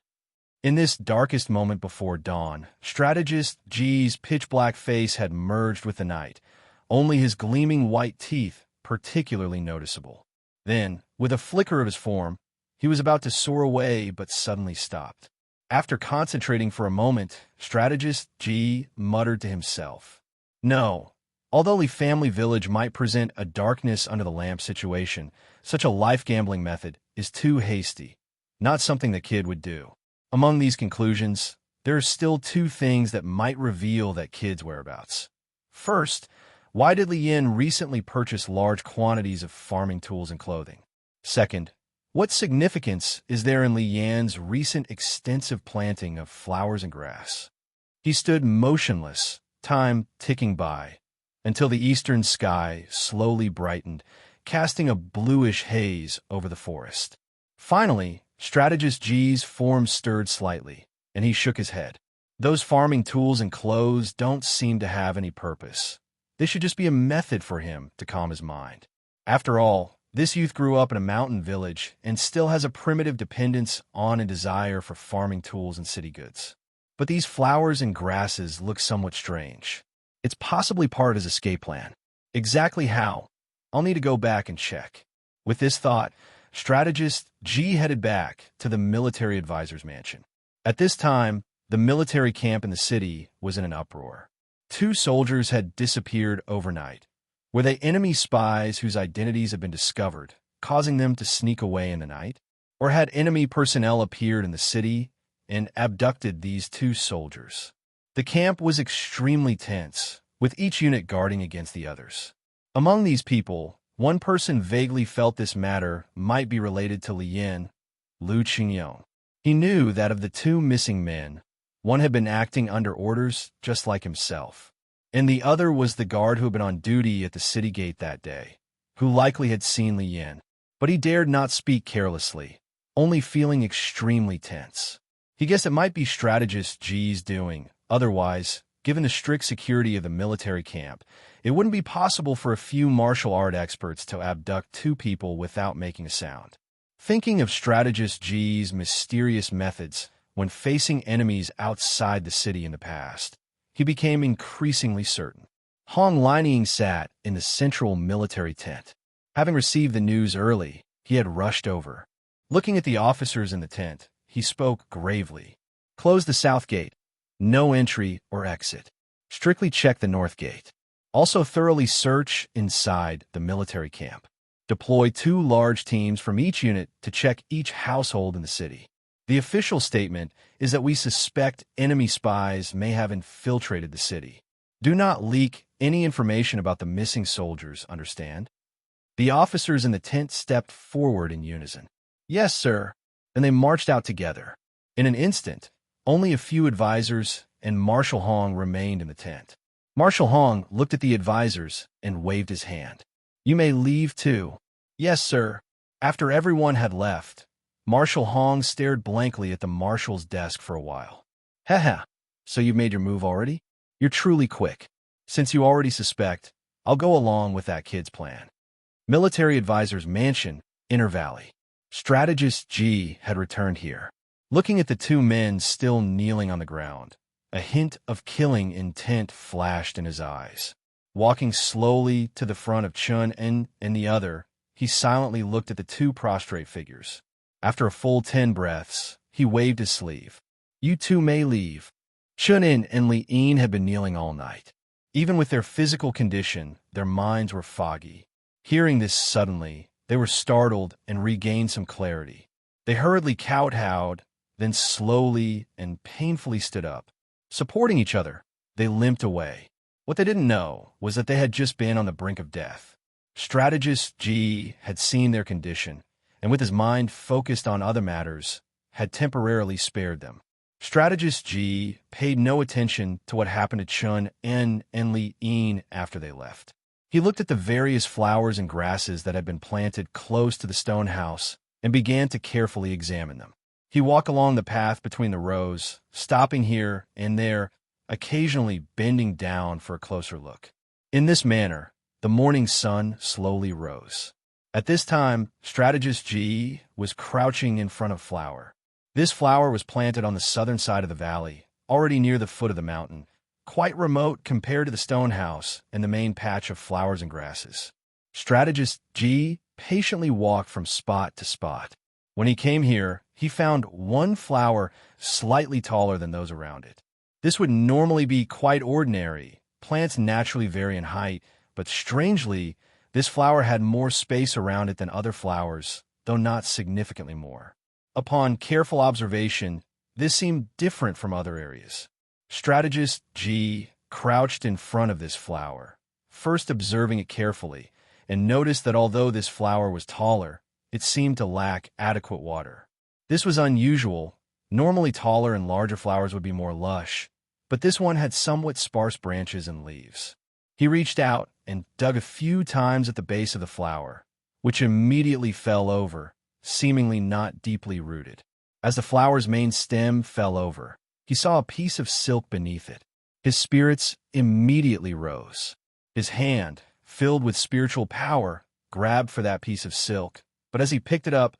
In this darkest moment before dawn, strategist Ji's pitch-black face had merged with the night, only his gleaming white teeth particularly noticeable. Then, with a flicker of his form, he was about to soar away but suddenly stopped. After concentrating for a moment, strategist Ji muttered to himself, No. Although the family village might present a darkness under the lamp situation, such a life-gambling method is too hasty. Not something the kid would do. Among these conclusions, there are still two things that might reveal that kid's whereabouts. First, why did Li Yin recently purchase large quantities of farming tools and clothing? Second, what significance is there in Li Yan's recent extensive planting of flowers and grass? He stood motionless, time ticking by, until the eastern sky slowly brightened, casting a bluish haze over the forest. Finally, strategist G's form stirred slightly, and he shook his head. Those farming tools and clothes don't seem to have any purpose. This should just be a method for him to calm his mind. After all, this youth grew up in a mountain village and still has a primitive dependence on and desire for farming tools and city goods. But these flowers and grasses look somewhat strange. It's possibly part of his escape plan. Exactly how? I'll need to go back and check. With this thought, strategist G headed back to the military advisor's mansion. At this time, the military camp in the city was in an uproar. Two soldiers had disappeared overnight. Were they enemy spies whose identities had been discovered, causing them to sneak away in the night? Or had enemy personnel appeared in the city and abducted these two soldiers? The camp was extremely tense, with each unit guarding against the others. Among these people, one person vaguely felt this matter might be related to Li Yin, Lu Qingyong. He knew that of the two missing men, one had been acting under orders just like himself, and the other was the guard who had been on duty at the city gate that day, who likely had seen Li Yin. But he dared not speak carelessly, only feeling extremely tense. He guessed it might be strategist G's doing. Otherwise, given the strict security of the military camp, it wouldn't be possible for a few martial art experts to abduct two people without making a sound. Thinking of strategist G's mysterious methods when facing enemies outside the city in the past, he became increasingly certain. Hong Lining sat in the central military tent. Having received the news early, he had rushed over. Looking at the officers in the tent, he spoke gravely. Close the south gate. No entry or exit. Strictly check the north gate. Also thoroughly search inside the military camp. Deploy 2 large teams from each unit to check each household in the city. The official statement is that we suspect enemy spies may have infiltrated the city. Do not leak any information about the missing soldiers, understand? The officers in the tent stepped forward in unison. Yes, sir. And they marched out together. In an instant, only a few advisors and Marshal Hong remained in the tent. Marshal Hong looked at the advisors and waved his hand. You may leave too. Yes, sir. After everyone had left, Marshal Hong stared blankly at the marshal's desk for a while. Haha, so you've made your move already? You're truly quick. Since you already suspect, I'll go along with that kid's plan. Military Advisor's Mansion, Inner Valley. Strategist G had returned here. Looking at the two men still kneeling on the ground, a hint of killing intent flashed in his eyes. Walking slowly to the front of Chun and the other, he silently looked at the two prostrate figures. After a full 10 breaths, he waved his sleeve. You two may leave. Chun-in and Li-in had been kneeling all night. Even with their physical condition, their minds were foggy. Hearing this suddenly, they were startled and regained some clarity. They hurriedly kowtowed, then slowly and painfully stood up. Supporting each other, they limped away. What they didn't know was that they had just been on the brink of death. Strategist G had seen their condition, and with his mind focused on other matters, had temporarily spared them. Strategist G paid no attention to what happened to Chun and Li-in after they left. He looked at the various flowers and grasses that had been planted close to the stone house and began to carefully examine them. He walked along the path between the rows, stopping here and there, occasionally bending down for a closer look. In this manner, the morning sun slowly rose. At this time, strategist G was crouching in front of flower. This flower was planted on the southern side of the valley, already near the foot of the mountain, quite remote compared to the stone house and the main patch of flowers and grasses. Strategist G patiently walked from spot to spot. When he came here, he found one flower slightly taller than those around it. This would normally be quite ordinary, Plants naturally vary in height, but strangely, this flower had more space around it than other flowers, though not significantly more. Upon careful observation, this seemed different from other areas. Strategist G crouched in front of this flower, first observing it carefully, and noticed that although this flower was taller, it seemed to lack adequate water. This was unusual. Normally taller and larger flowers would be more lush, but this one had somewhat sparse branches and leaves. He reached out and dug a few times at the base of the flower, which immediately fell over, seemingly not deeply rooted. As the flower's main stem fell over, he saw a piece of silk beneath it. His spirits immediately rose. His hand, filled with spiritual power, grabbed for that piece of silk, but as he picked it up,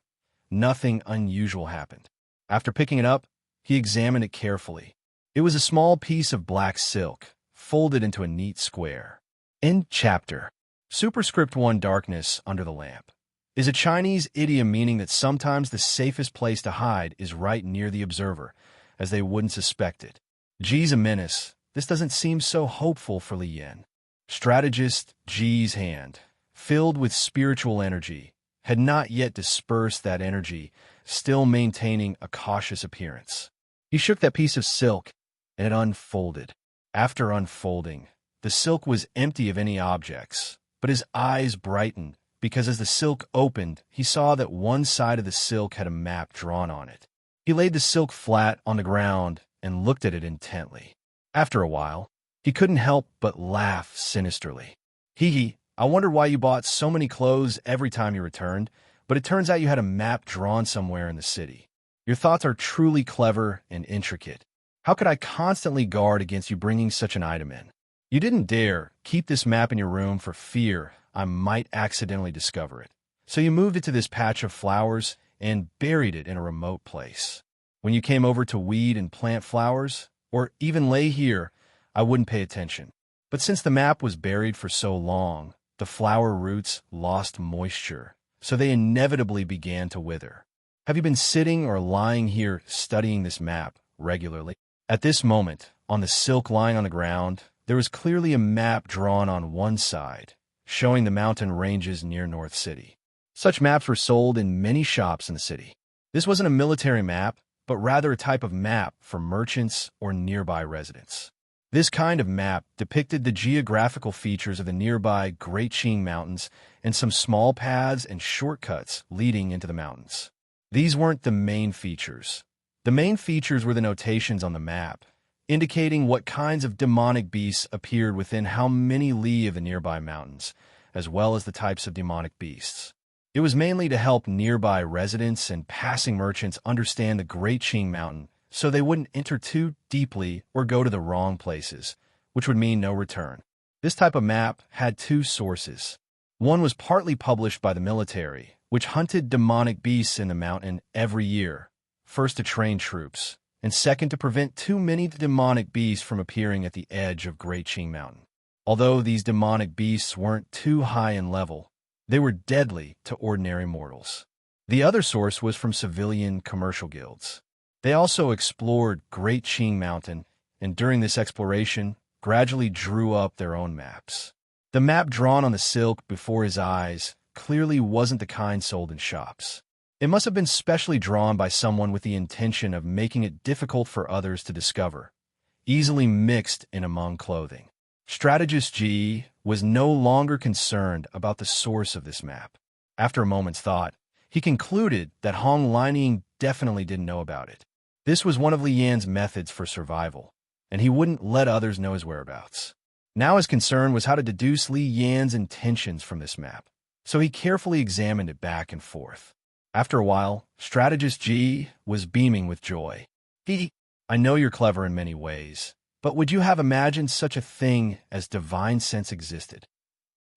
nothing unusual happened. After picking it up, he examined it carefully. It was a small piece of black silk, folded into a neat square. End chapter. Superscript 1 Darkness under the lamp is a Chinese idiom meaning that sometimes the safest place to hide is right near the observer, as they wouldn't suspect it. G's a menace. This doesn't seem so hopeful for Li Yan. Strategist G's hand, filled with spiritual energy, had not yet dispersed that energy, still maintaining a cautious appearance. He shook that piece of silk, and it unfolded. After unfolding, the silk was empty of any objects, but his eyes brightened, because as the silk opened, he saw that one side of the silk had a map drawn on it. He laid the silk flat on the ground and looked at it intently. After a while, he couldn't help but laugh sinisterly. Hee, I wondered why you bought so many clothes every time you returned, but it turns out you had a map drawn somewhere in the city. Your thoughts are truly clever and intricate. How could I constantly guard against you bringing such an item in? You didn't dare keep this map in your room for fear I might accidentally discover it. So you moved it to this patch of flowers and buried it in a remote place. When you came over to weed and plant flowers, or even lay here, I wouldn't pay attention. But since the map was buried for so long, the flower roots lost moisture, so they inevitably began to wither. Have you been sitting or lying here studying this map regularly? At this moment, on the silk lying on the ground, there was clearly a map drawn on one side, showing the mountain ranges near North City. Such maps were sold in many shops in the city. This wasn't a military map, but rather a type of map for merchants or nearby residents. This kind of map depicted the geographical features of the nearby Great Qing Mountains and some small paths and shortcuts leading into the mountains. These weren't the main features. The main features were the notations on the map, indicating what kinds of demonic beasts appeared within how many li of the nearby mountains, as well as the types of demonic beasts. It was mainly to help nearby residents and passing merchants understand the Great Qing Mountain so they wouldn't enter too deeply or go to the wrong places, which would mean no return. This type of map had two sources. One was partly published by the military, which hunted demonic beasts in the mountain every year, first to train troops, and second to prevent too many demonic beasts from appearing at the edge of Great Qing Mountain. Although these demonic beasts weren't too high in level, they were deadly to ordinary mortals. The other source was from civilian commercial guilds. They also explored Great Qing Mountain, and during this exploration, gradually drew up their own maps. The map drawn on the silk before his eyes clearly wasn't the kind sold in shops. It must have been specially drawn by someone with the intention of making it difficult for others to discover, easily mixed in among clothing. Strategist G was no longer concerned about the source of this map. After a moment's thought, he concluded that Hong Lining definitely didn't know about it. This was one of Li Yan's methods for survival, and he wouldn't let others know his whereabouts. Now his concern was how to deduce Li Yan's intentions from this map, so he carefully examined it back and forth. After a while, Strategist G was beaming with joy. I know you're clever in many ways, but would you have imagined such a thing as divine sense existed?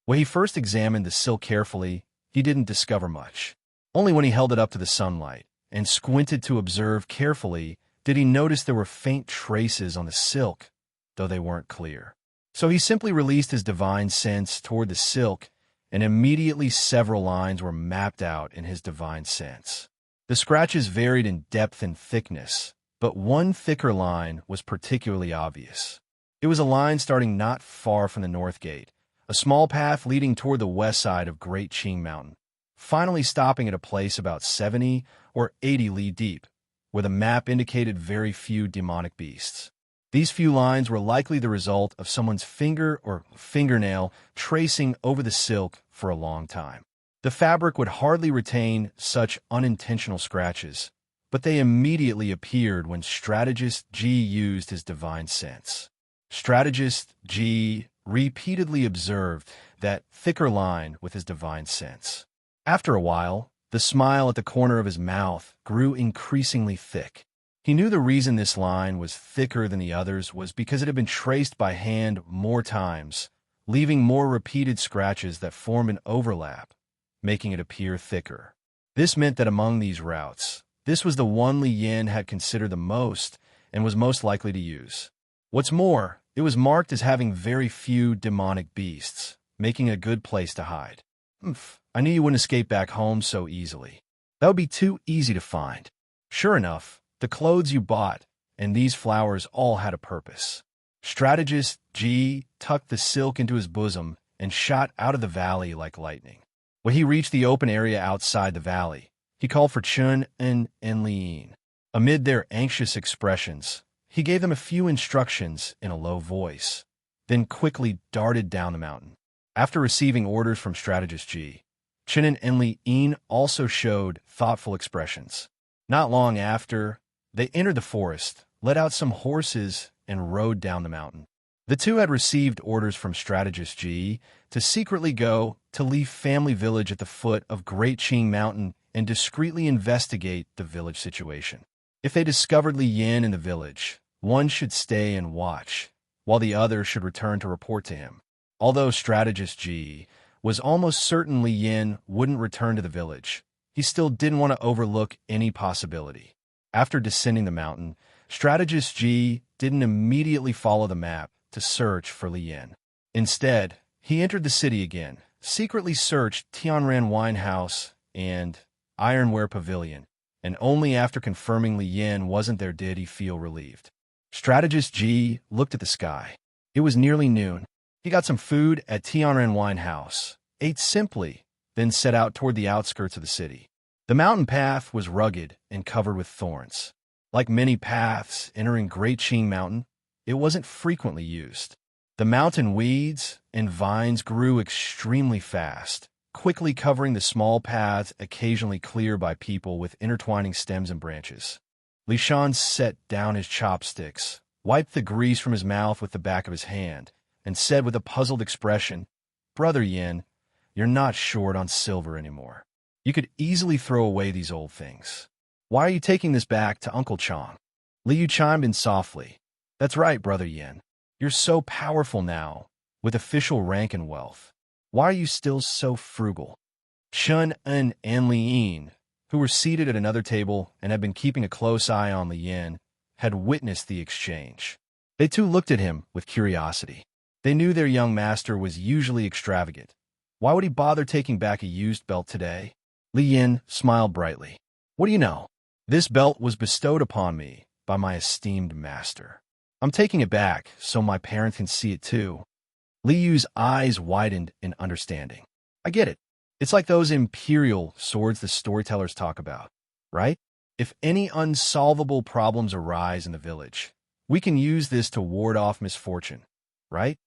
When he first examined the silk carefully, he didn't discover much. Only when he held it up to the sunlight and squinted to observe carefully did he notice there were faint traces on the silk, though they weren't clear. So he simply released his divine sense toward the silk, and immediately several lines were mapped out in his divine sense. The scratches varied in depth and thickness, but one thicker line was particularly obvious. It was a line starting not far from the north gate, a small path leading toward the west side of Great Qing Mountain, finally stopping at a place about 70 or 80 li deep, where the map indicated very few demonic beasts. These few lines were likely the result of someone's finger or fingernail tracing over the silk for a long time. The fabric would hardly retain such unintentional scratches, but they immediately appeared when Strategist G used his divine sense. Strategist G repeatedly observed that thicker line with his divine sense. After a while, the smile at the corner of his mouth grew increasingly thick. He knew the reason this line was thicker than the others was because it had been traced by hand more times, leaving more repeated scratches that formed an overlap, making it appear thicker. This meant that among these routes, this was the one Li Yin had considered the most and was most likely to use. What's more, it was marked as having very few demonic beasts, making it a good place to hide. I knew you wouldn't escape back home so easily. That would be too easy to find. Sure enough, the clothes you bought and these flowers all had a purpose. Strategist G tucked the silk into his bosom and shot out of the valley like lightning. When he reached the open area outside the valley, he called for Chun and Liyin. Amid their anxious expressions, he gave them a few instructions in a low voice, then quickly darted down the mountain. After receiving orders from Strategist G, Chun and Liyin also showed thoughtful expressions. Not long after, they entered the forest, let out some horses, and rode down the mountain. The two had received orders from Strategist G to secretly go to Li family village at the foot of Great Qing Mountain and discreetly investigate the village situation. If they discovered Li Yin in the village, one should stay and watch, while the other should return to report to him. Although Strategist G was almost certain Li Yin wouldn't return to the village, he still didn't want to overlook any possibility. After descending the mountain, Strategist G didn't immediately follow the map to search for Li Yin. Instead, he entered the city again, secretly searched Tianran Wine House and Ironware Pavilion, and only after confirming Li Yin wasn't there did he feel relieved. Strategist G looked at the sky. It was nearly noon. He got some food at Tianran Wine House, ate simply, then set out toward the outskirts of the city. The mountain path was rugged and covered with thorns. Like many paths entering Great Qing Mountain, it wasn't frequently used. The mountain weeds and vines grew extremely fast, quickly covering the small paths occasionally cleared by people with intertwining stems and branches. Li Shan set down his chopsticks, wiped the grease from his mouth with the back of his hand, and said with a puzzled expression, "Brother Yin, you're not short on silver anymore. You could easily throw away these old things. Why are you taking this back to Uncle Chong?" Li Yu chimed in softly. "That's right, Brother Yin. You're so powerful now, with official rank and wealth. Why are you still so frugal?" Chun and Liyin, who were seated at another table and had been keeping a close eye on Li Yin, had witnessed the exchange. They too looked at him with curiosity. They knew their young master was usually extravagant. Why would he bother taking back a used belt today? Li Yin smiled brightly. "What do you know? This belt was bestowed upon me by my esteemed master. I'm taking it back so my parents can see it too." Li Yu's eyes widened in understanding. "I get it. It's like those imperial swords the storytellers talk about, right? If any unsolvable problems arise in the village, we can use this to ward off misfortune, right?"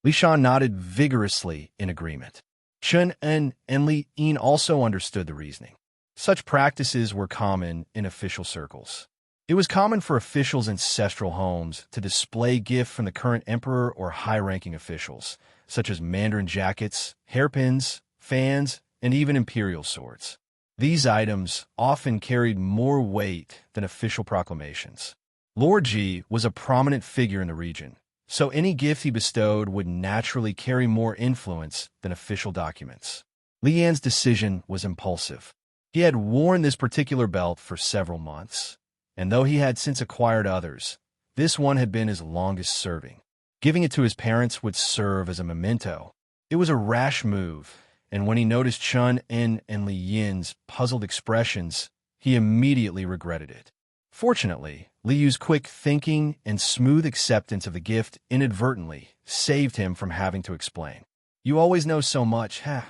Li Shan nodded vigorously in agreement. Chun and Liyin also understood the reasoning. Such practices were common in official circles. It was common for officials' ancestral homes to display gifts from the current emperor or high-ranking officials, such as mandarin jackets, hairpins, fans, and even imperial swords. These items often carried more weight than official proclamations. Lord Ji was a prominent figure in the region, so any gift he bestowed would naturally carry more influence than official documents. Li Yan's decision was impulsive. He had worn this particular belt for several months, and though he had since acquired others, this one had been his longest serving. Giving it to his parents would serve as a memento. It was a rash move, and when he noticed Chun and Liyin's puzzled expressions, he immediately regretted it. Fortunately, Liu's quick thinking and smooth acceptance of the gift inadvertently saved him from having to explain. You always know so much, huh?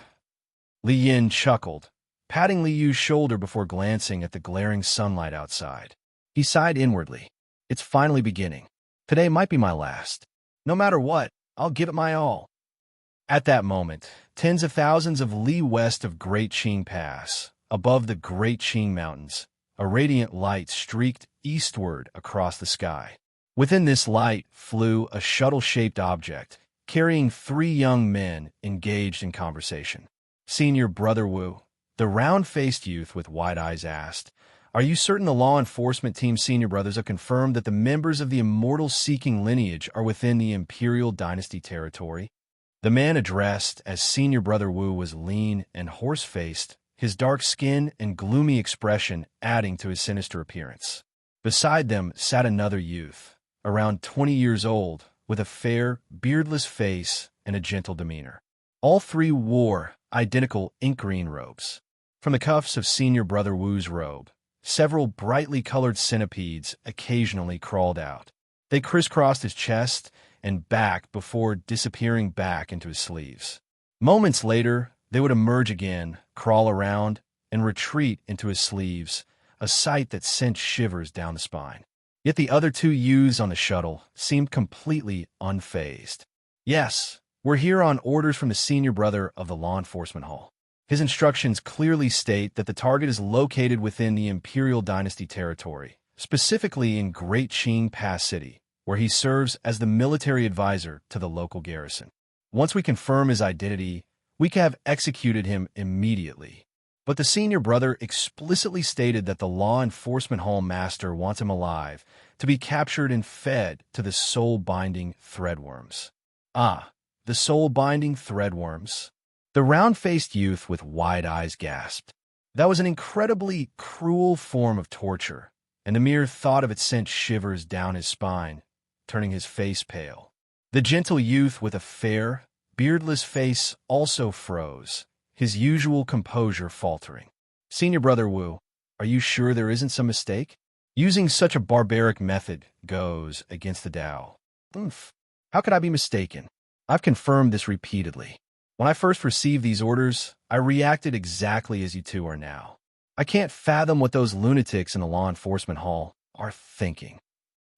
Li Yin chuckled, patting Liu's shoulder before glancing at the glaring sunlight outside. He sighed inwardly. It's finally beginning. Today might be my last. No matter what, I'll give it my all. At that moment, tens of thousands of li west of Great Qing Pass, above the Great Qing Mountains, a radiant light streaked eastward across the sky. Within this light flew a shuttle-shaped object, carrying three young men engaged in conversation. Senior Brother Wu, the round-faced youth with wide eyes asked, "Are you certain the law enforcement team's senior brothers have confirmed that the members of the immortal-seeking lineage are within the Imperial Dynasty territory?" The man addressed as Senior Brother Wu was lean and horse-faced, his dark skin and gloomy expression adding to his sinister appearance. Beside them sat another youth, around 20 years old, with a fair, beardless face and a gentle demeanor. All three wore identical ink-green robes. From the cuffs of Senior Brother Wu's robe, several brightly colored centipedes occasionally crawled out. They crisscrossed his chest and back before disappearing back into his sleeves. Moments later, they would emerge again, crawl around, and retreat into his sleeves, a sight that sent shivers down the spine. Yet the other two youths on the shuttle seemed completely unfazed. "Yes, we're here on orders from the senior brother of the law enforcement hall. His instructions clearly state that the target is located within the Imperial Dynasty territory, specifically in Great Qing Pass City, where he serves as the military advisor to the local garrison. Once we confirm his identity, we can have executed him immediately." But the senior brother explicitly stated that the law enforcement hall master wants him alive, to be captured and fed to the soul-binding threadworms. Ah, the soul-binding threadworms. The round-faced youth with wide eyes gasped. That was an incredibly cruel form of torture, and the mere thought of it sent shivers down his spine, turning his face pale. The gentle youth with a fair, beardless face also froze, his usual composure faltering. "Senior Brother Wu, are you sure there isn't some mistake? Using such a barbaric method goes against the Tao." "Oomph. How could I be mistaken? I've confirmed this repeatedly. When I first received these orders, I reacted exactly as you two are now. I can't fathom what those lunatics in the law enforcement hall are thinking."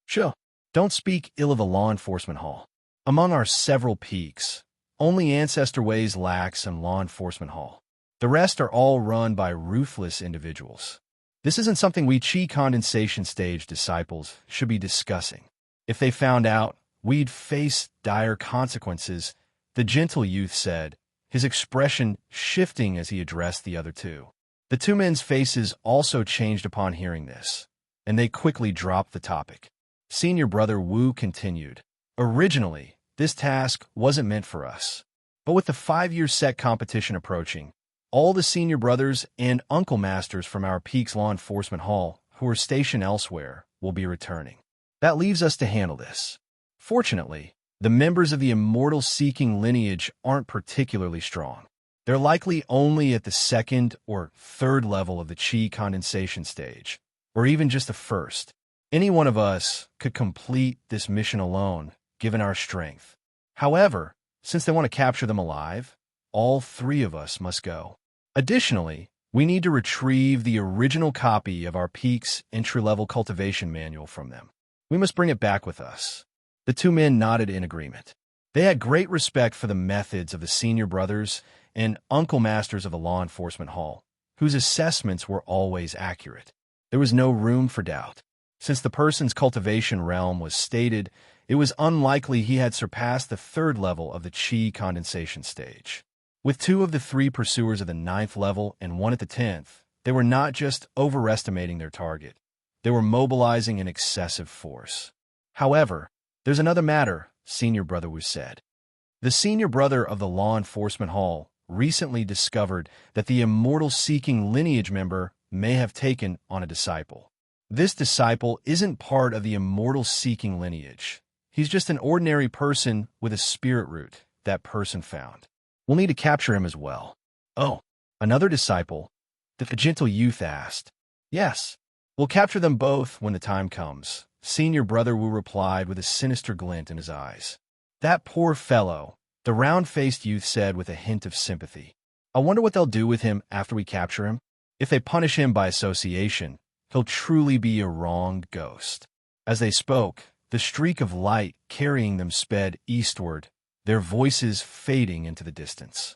"Sure. Don't speak ill of the law enforcement hall. Among our several peaks, only Ancestor Ways lacks in law enforcement hall. The rest are all run by ruthless individuals. This isn't something we Qi condensation stage disciples should be discussing. If they found out, we'd face dire consequences," the gentle youth said, his expression shifting as he addressed the other two. The two men's faces also changed upon hearing this, and they quickly dropped the topic. Senior Brother Wu continued, "Originally, this task wasn't meant for us. But with the 5-year set competition approaching, all the senior brothers and uncle masters from our Peaks Law Enforcement Hall who are stationed elsewhere will be returning. That leaves us to handle this. Fortunately, the members of the immortal-seeking lineage aren't particularly strong. They're likely only at the second or third level of the Qi condensation stage, or even just the first. Any one of us could complete this mission alone, given our strength. However, since they want to capture them alive, all three of us must go. Additionally, we need to retrieve the original copy of our Peaks entry-level cultivation manual from them. We must bring it back with us." The two men nodded in agreement. They had great respect for the methods of the senior brothers and uncle masters of the law enforcement hall, whose assessments were always accurate. There was no room for doubt. Since the person's cultivation realm was stated, it was unlikely he had surpassed the third level of the Qi condensation stage. With 2 of the 3 pursuers of the 9th level and 1 at the 10th, they were not just overestimating their target, they were mobilizing an excessive force. "However, there's another matter," Senior Brother Wu said. "The senior brother of the law enforcement hall recently discovered that the immortal-seeking lineage member may have taken on a disciple. This disciple isn't part of the immortal-seeking lineage. He's just an ordinary person with a spirit root that person found. We'll need to capture him as well." "Oh, another disciple?" the gentle youth asked. "Yes. We'll capture them both when the time comes, Senior Brother Wu replied with a sinister glint in his eyes. That poor fellow, the round-faced youth said with a hint of sympathy. I wonder what they'll do with him after we capture him. If they punish him by association, he'll truly be a wronged ghost. As they spoke, the streak of light carrying them sped eastward, their voices fading into the distance.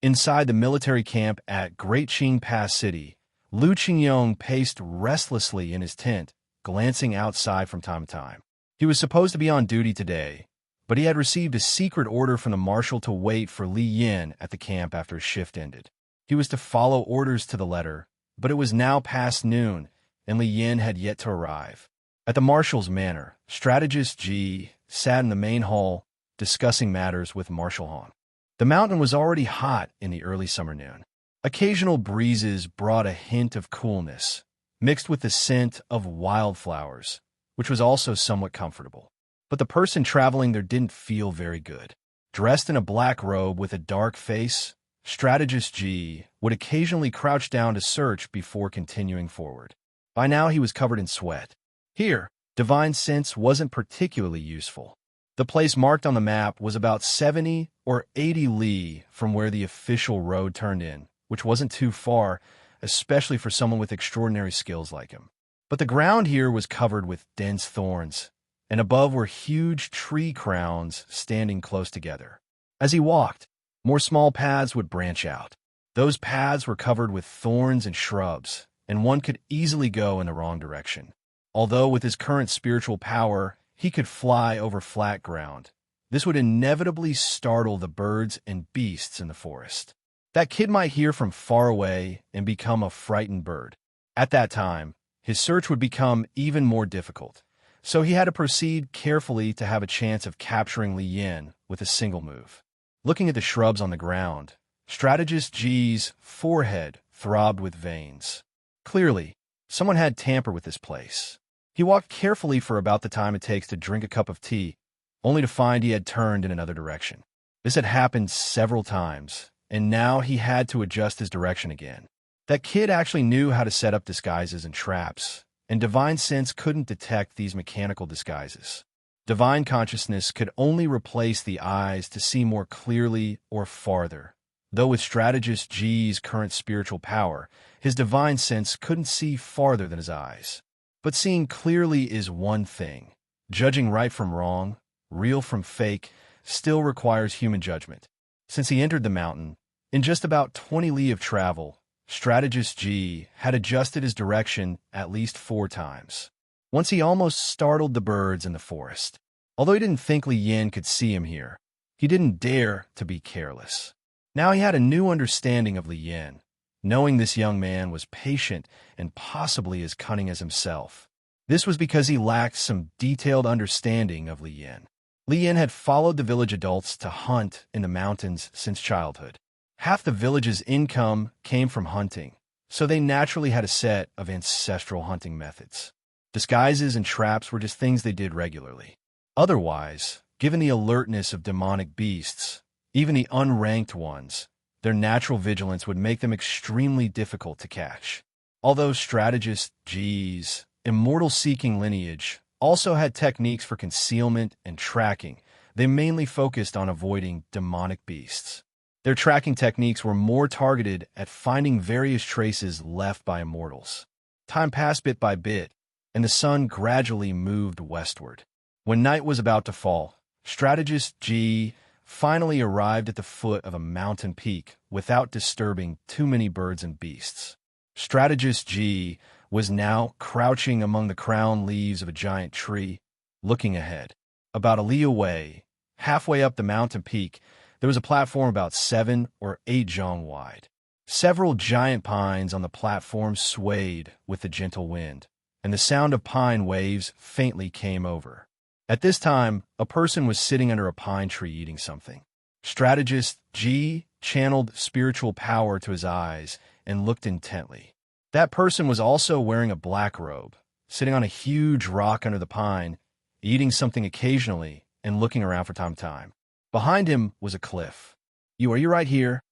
Inside the military camp at Great Qing Pass City, Lu Qingyong paced restlessly in his tent, glancing outside from time to time. He was supposed to be on duty today, but he had received a secret order from the marshal to wait for Li Yin at the camp after his shift ended. He was to follow orders to the letter, but it was now past noon, and Li Yin had yet to arrive. At the marshal's manor, strategist Ji sat in the main hall, discussing matters with Marshal Han. The mountain was already hot in the early summer noon. Occasional breezes brought a hint of coolness, mixed with the scent of wildflowers, which was also somewhat comfortable. But the person traveling there didn't feel very good. Dressed in a black robe with a dark face, strategist Ji would occasionally crouch down to search before continuing forward. By now he was covered in sweat. Here, divine sense wasn't particularly useful. The place marked on the map was about 70 or 80 li from where the official road turned in, which wasn't too far, especially for someone with extraordinary skills like him. But the ground here was covered with dense thorns, and above were huge tree crowns standing close together. As he walked, more small paths would branch out. Those paths were covered with thorns and shrubs, and one could easily go in the wrong direction. Although with his current spiritual power, he could fly over flat ground, this would inevitably startle the birds and beasts in the forest. That kid might hear from far away and become a frightened bird. At that time, his search would become even more difficult, so he had to proceed carefully to have a chance of capturing Li Yin with a single move. Looking at the shrubs on the ground, strategist Ji's forehead throbbed with veins. Clearly, someone had tampered with this place. He walked carefully for about the time it takes to drink a cup of tea, only to find he had turned in another direction. This had happened several times, and now he had to adjust his direction again. That kid actually knew how to set up disguises and traps, and divine sense couldn't detect these mechanical disguises. Divine consciousness could only replace the eyes to see more clearly or farther. Though with strategist Ji's current spiritual power, his divine sense couldn't see farther than his eyes. But seeing clearly is one thing. Judging right from wrong, real from fake, still requires human judgment. Since he entered the mountain, in just about 20 li of travel, strategist Ji had adjusted his direction at least 4 times. Once he almost startled the birds in the forest. Although he didn't think Li Yin could see him here, he didn't dare to be careless. Now he had a new understanding of Li Yin, knowing this young man was patient and possibly as cunning as himself. This was because he lacked some detailed understanding of Li Yin. Li Yin had followed the village adults to hunt in the mountains since childhood. Half the village's income came from hunting, so they naturally had a set of ancestral hunting methods. Disguises and traps were just things they did regularly. Otherwise, given the alertness of demonic beasts, even the unranked ones, their natural vigilance would make them extremely difficult to catch. Although strategist Ji's immortal-seeking lineage also had techniques for concealment and tracking, they mainly focused on avoiding demonic beasts. Their tracking techniques were more targeted at finding various traces left by immortals. Time passed bit by bit, and the sun gradually moved westward. When night was about to fall, strategist Ji finally arrived at the foot of a mountain peak without disturbing too many birds and beasts. Strategist Ji was now crouching among the crown leaves of a giant tree, looking ahead. About a li away, halfway up the mountain peak, there was a platform about 7 or 8 zhong wide. Several giant pines on the platform swayed with the gentle wind, and the sound of pine waves faintly came over. At this time, a person was sitting under a pine tree eating something. Strategist Ji channeled spiritual power to his eyes and looked intently. That person was also wearing a black robe, sitting on a huge rock under the pine, eating something occasionally and looking around from time to time. Behind him was a cliff. Are you right here?"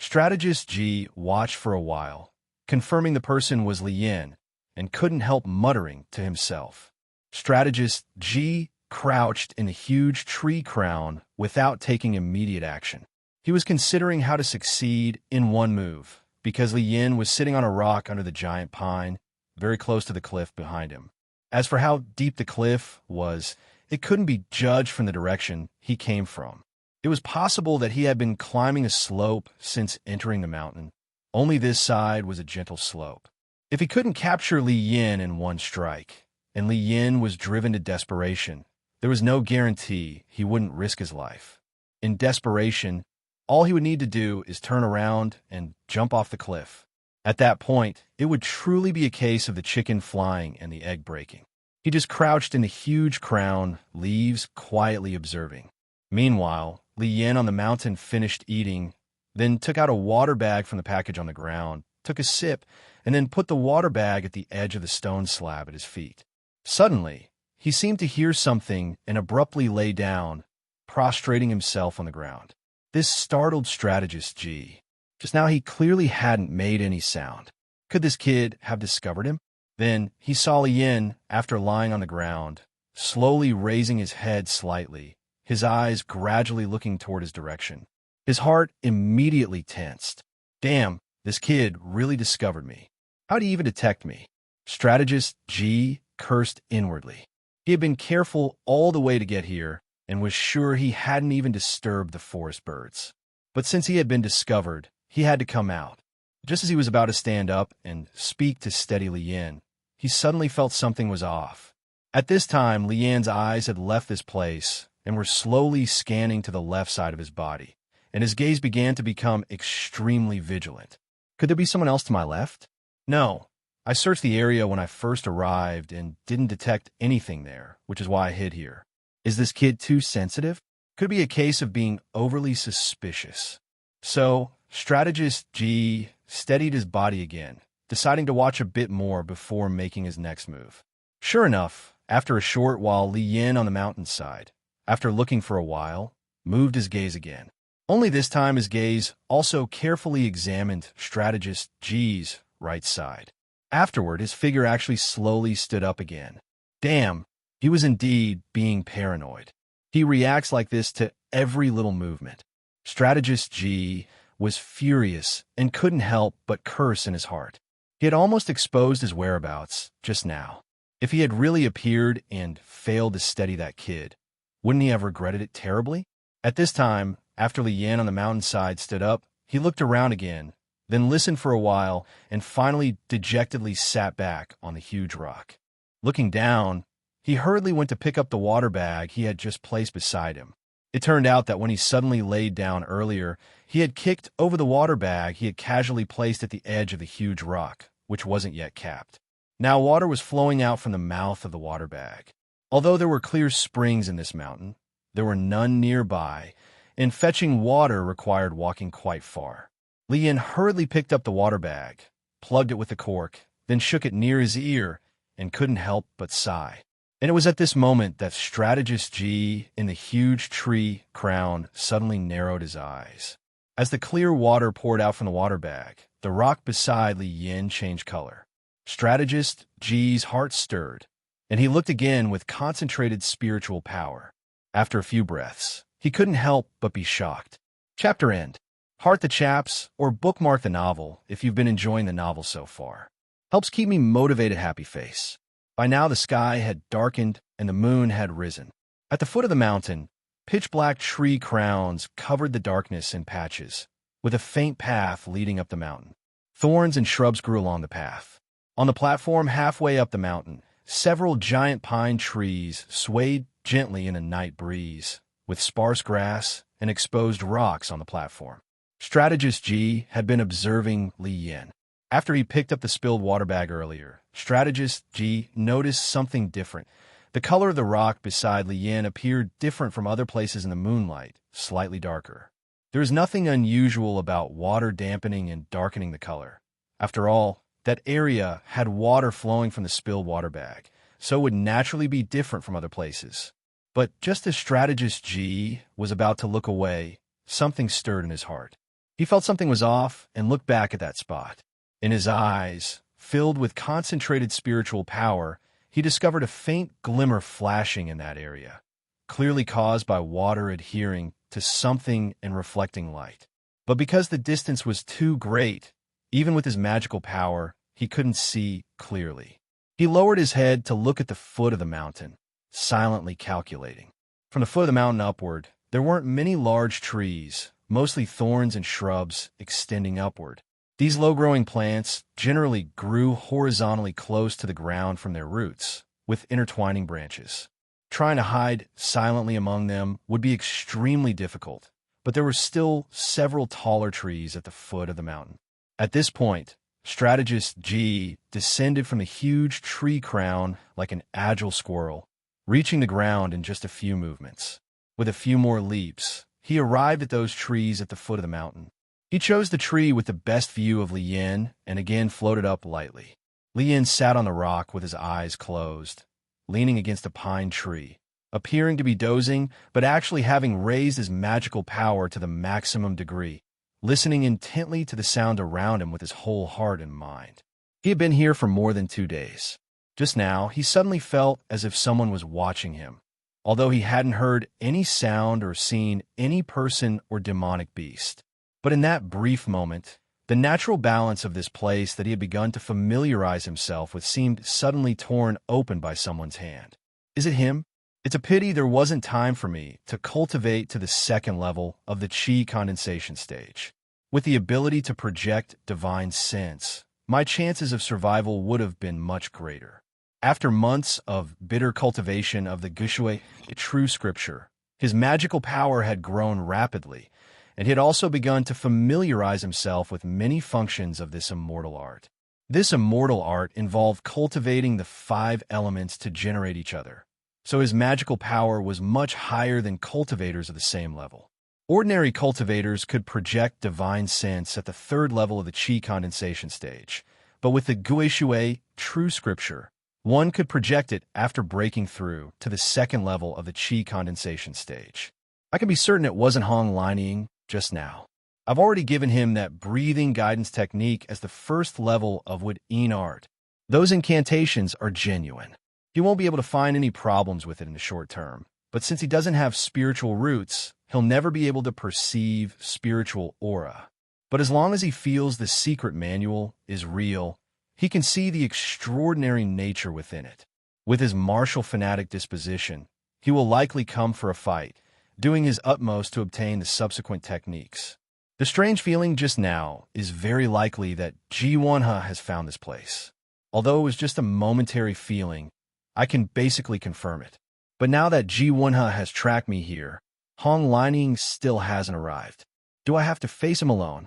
Strategist Ji watched for a while, confirming the person was Li Yin, and couldn't help muttering to himself. Strategist G crouched in a huge tree crown without taking immediate action. He was considering how to succeed in one move, because Li Yin was sitting on a rock under the giant pine, very close to the cliff behind him. As for how deep the cliff was, it couldn't be judged from the direction he came from. It was possible that he had been climbing a slope since entering the mountain. Only this side was a gentle slope. If he couldn't capture Li Yin in one strike, and Li Yin was driven to desperation, there was no guarantee he wouldn't risk his life. In desperation, all he would need to do is turn around and jump off the cliff. At that point, it would truly be a case of the chicken flying and the egg breaking. He just crouched in a huge crown, leaves quietly observing. Meanwhile, Li Yin on the mountain finished eating, then took out a water bag from the package on the ground, took a sip, and then put the water bag at the edge of the stone slab at his feet. Suddenly, he seemed to hear something and abruptly lay down, prostrating himself on the ground. This startled strategist G. Just now he clearly hadn't made any sound. Could this kid have discovered him? Then he saw Li Yin, after lying on the ground, slowly raising his head slightly, his eyes gradually looking toward his direction. His heart immediately tensed. Damn, this kid really discovered me. How'd he even detect me? Strategist G cursed inwardly. He had been careful all the way to get here and was sure he hadn't even disturbed the forest birds. But since he had been discovered, he had to come out. Just as he was about to stand up and speak to steady Li Yin, he suddenly felt something was off. At this time, Li Yin's eyes had left this place and were slowly scanning to the left side of his body, and his gaze began to become extremely vigilant. Could there be someone else to my left? No. I searched the area when I first arrived and didn't detect anything there, which is why I hid here. Is this kid too sensitive? Could be a case of being overly suspicious. So, strategist G steadied his body again, deciding to watch a bit more before making his next move. Sure enough, after a short while, Li Yin on the mountainside, after looking for a while, moved his gaze again. Only this time his gaze also carefully examined strategist G's right side. Afterward, his figure actually slowly stood up again. Damn, he was indeed being paranoid. He reacts like this to every little movement. Strategist G was furious and couldn't help but curse in his heart. He had almost exposed his whereabouts just now. If he had really appeared and failed to steady that kid, wouldn't he have regretted it terribly? At this time, after Li Yin on the mountainside stood up, he looked around again, then listened for a while, and finally dejectedly sat back on the huge rock. Looking down, he hurriedly went to pick up the water bag he had just placed beside him. It turned out that when he suddenly laid down earlier, he had kicked over the water bag he had casually placed at the edge of the huge rock, which wasn't yet capped. Now water was flowing out from the mouth of the water bag. Although there were clear springs in this mountain, there were none nearby, and fetching water required walking quite far. Li Yin hurriedly picked up the water bag, plugged it with the cork, then shook it near his ear, and couldn't help but sigh. And it was at this moment that strategist G in the huge tree crown suddenly narrowed his eyes. As the clear water poured out from the water bag, the rock beside Li Yin changed color. Strategist G's heart stirred, and he looked again with concentrated spiritual power. After a few breaths, he couldn't help but be shocked. Chapter end. Heart the chaps or bookmark the novel if you've been enjoying the novel so far. Helps keep me motivated, happy face. By now the sky had darkened and the moon had risen. At the foot of the mountain, pitch-black tree crowns covered the darkness in patches, with a faint path leading up the mountain. Thorns and shrubs grew along the path. On the platform halfway up the mountain, several giant pine trees swayed gently in a night breeze, with sparse grass and exposed rocks on the platform. Strategist G had been observing Li Yin. After he picked up the spilled water bag earlier, Strategist G noticed something different. The color of the rock beside Li Yin appeared different from other places in the moonlight, slightly darker. There is nothing unusual about water dampening and darkening the color. After all, that area had water flowing from the spilled water bag, so it would naturally be different from other places. But just as Strategist G was about to look away, something stirred in his heart. He felt something was off and looked back at that spot. In his eyes, filled with concentrated spiritual power, he discovered a faint glimmer flashing in that area, clearly caused by water adhering to something and reflecting light. But because the distance was too great, even with his magical power, he couldn't see clearly. He lowered his head to look at the foot of the mountain, silently calculating. From the foot of the mountain upward, there weren't many large trees, mostly thorns and shrubs extending upward. These low-growing plants generally grew horizontally close to the ground from their roots, with intertwining branches. Trying to hide silently among them would be extremely difficult, but there were still several taller trees at the foot of the mountain. At this point, strategist G descended from the huge tree crown like an agile squirrel, reaching the ground in just a few movements. With a few more leaps, he arrived at those trees at the foot of the mountain. He chose the tree with the best view of Li Yin and again floated up lightly. Li Yin sat on the rock with his eyes closed, leaning against a pine tree, appearing to be dozing, but actually having raised his magical power to the maximum degree, listening intently to the sound around him with his whole heart and mind. He had been here for more than 2 days. Just now, he suddenly felt as if someone was watching him, although he hadn't heard any sound or seen any person or demonic beast. But in that brief moment, the natural balance of this place that he had begun to familiarize himself with seemed suddenly torn open by someone's hand. Is it him? It's a pity there wasn't time for me to cultivate to the second level of the chi condensation stage. With the ability to project divine sense, my chances of survival would have been much greater. After months of bitter cultivation of the Gushui, true scripture, his magical power had grown rapidly, and he had also begun to familiarize himself with many functions of this immortal art. This immortal art involved cultivating the 5 elements to generate each other, so his magical power was much higher than cultivators of the same level. Ordinary cultivators could project divine sense at the 3rd level of the chi condensation stage, but with the Guishui, true scripture, one could project it after breaking through to the 2nd level of the chi condensation stage. I can be certain it wasn't Hong Lining just now. I've already given him that breathing guidance technique as the 1st level of Wood Yin art. Those incantations are genuine. He won't be able to find any problems with it in the short term, but since he doesn't have spiritual roots, he'll never be able to perceive spiritual aura. But as long as he feels the secret manual is real, he can see the extraordinary nature within it. With his martial fanatic disposition, he will likely come for a fight, doing his utmost to obtain the subsequent techniques. The strange feeling just now is very likely that Ji Wonha has found this place. Although it was just a momentary feeling, I can basically confirm it. But now that Ji Wonha has tracked me here, Hong Lining still hasn't arrived. Do I have to face him alone?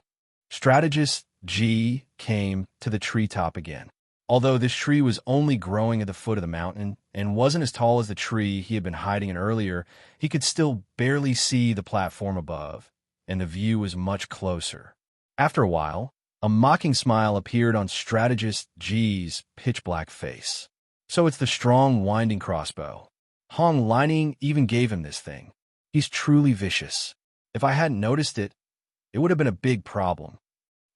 Strategist Ji came to the treetop again. Although this tree was only growing at the foot of the mountain and wasn't as tall as the tree he had been hiding in earlier, he could still barely see the platform above, and the view was much closer. After a while, a mocking smile appeared on Strategist Ji's pitch-black face. So it's the strong winding crossbow. Hong Lining even gave him this thing. He's truly vicious. If I hadn't noticed it, it would have been a big problem.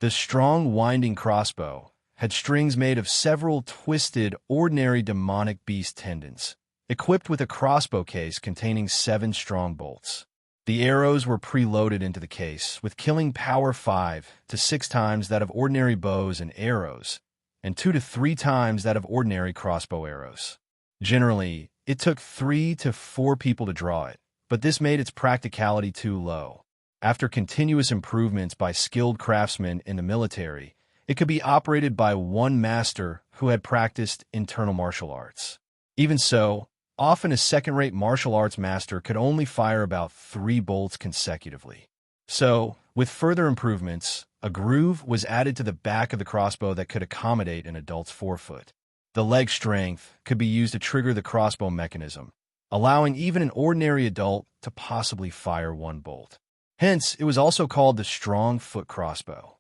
The strong winding crossbow had strings made of several twisted, ordinary demonic beast tendons, equipped with a crossbow case containing 7 strong bolts. The arrows were preloaded into the case, with killing power 5 to 6 times that of ordinary bows and arrows, and 2 to 3 times that of ordinary crossbow arrows. Generally, it took 3 to 4 people to draw it, but this made its practicality too low. After continuous improvements by skilled craftsmen in the military, it could be operated by one master who had practiced internal martial arts. Even so, often a second-rate martial arts master could only fire about 3 bolts consecutively. So, with further improvements, a groove was added to the back of the crossbow that could accommodate an adult's forefoot. The leg strength could be used to trigger the crossbow mechanism, allowing even an ordinary adult to possibly fire 1 bolt. Hence, it was also called the strong foot crossbow.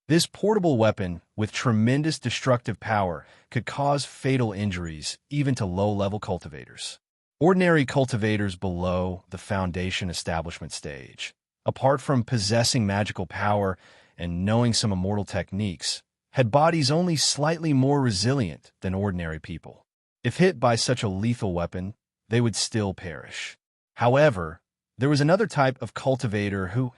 This portable weapon, with tremendous destructive power, could cause fatal injuries even to low-level cultivators. Ordinary cultivators below the foundation establishment stage, apart from possessing magical power and knowing some immortal techniques, had bodies only slightly more resilient than ordinary people. If hit by such a lethal weapon, they would still perish. However, there was another type of cultivator who,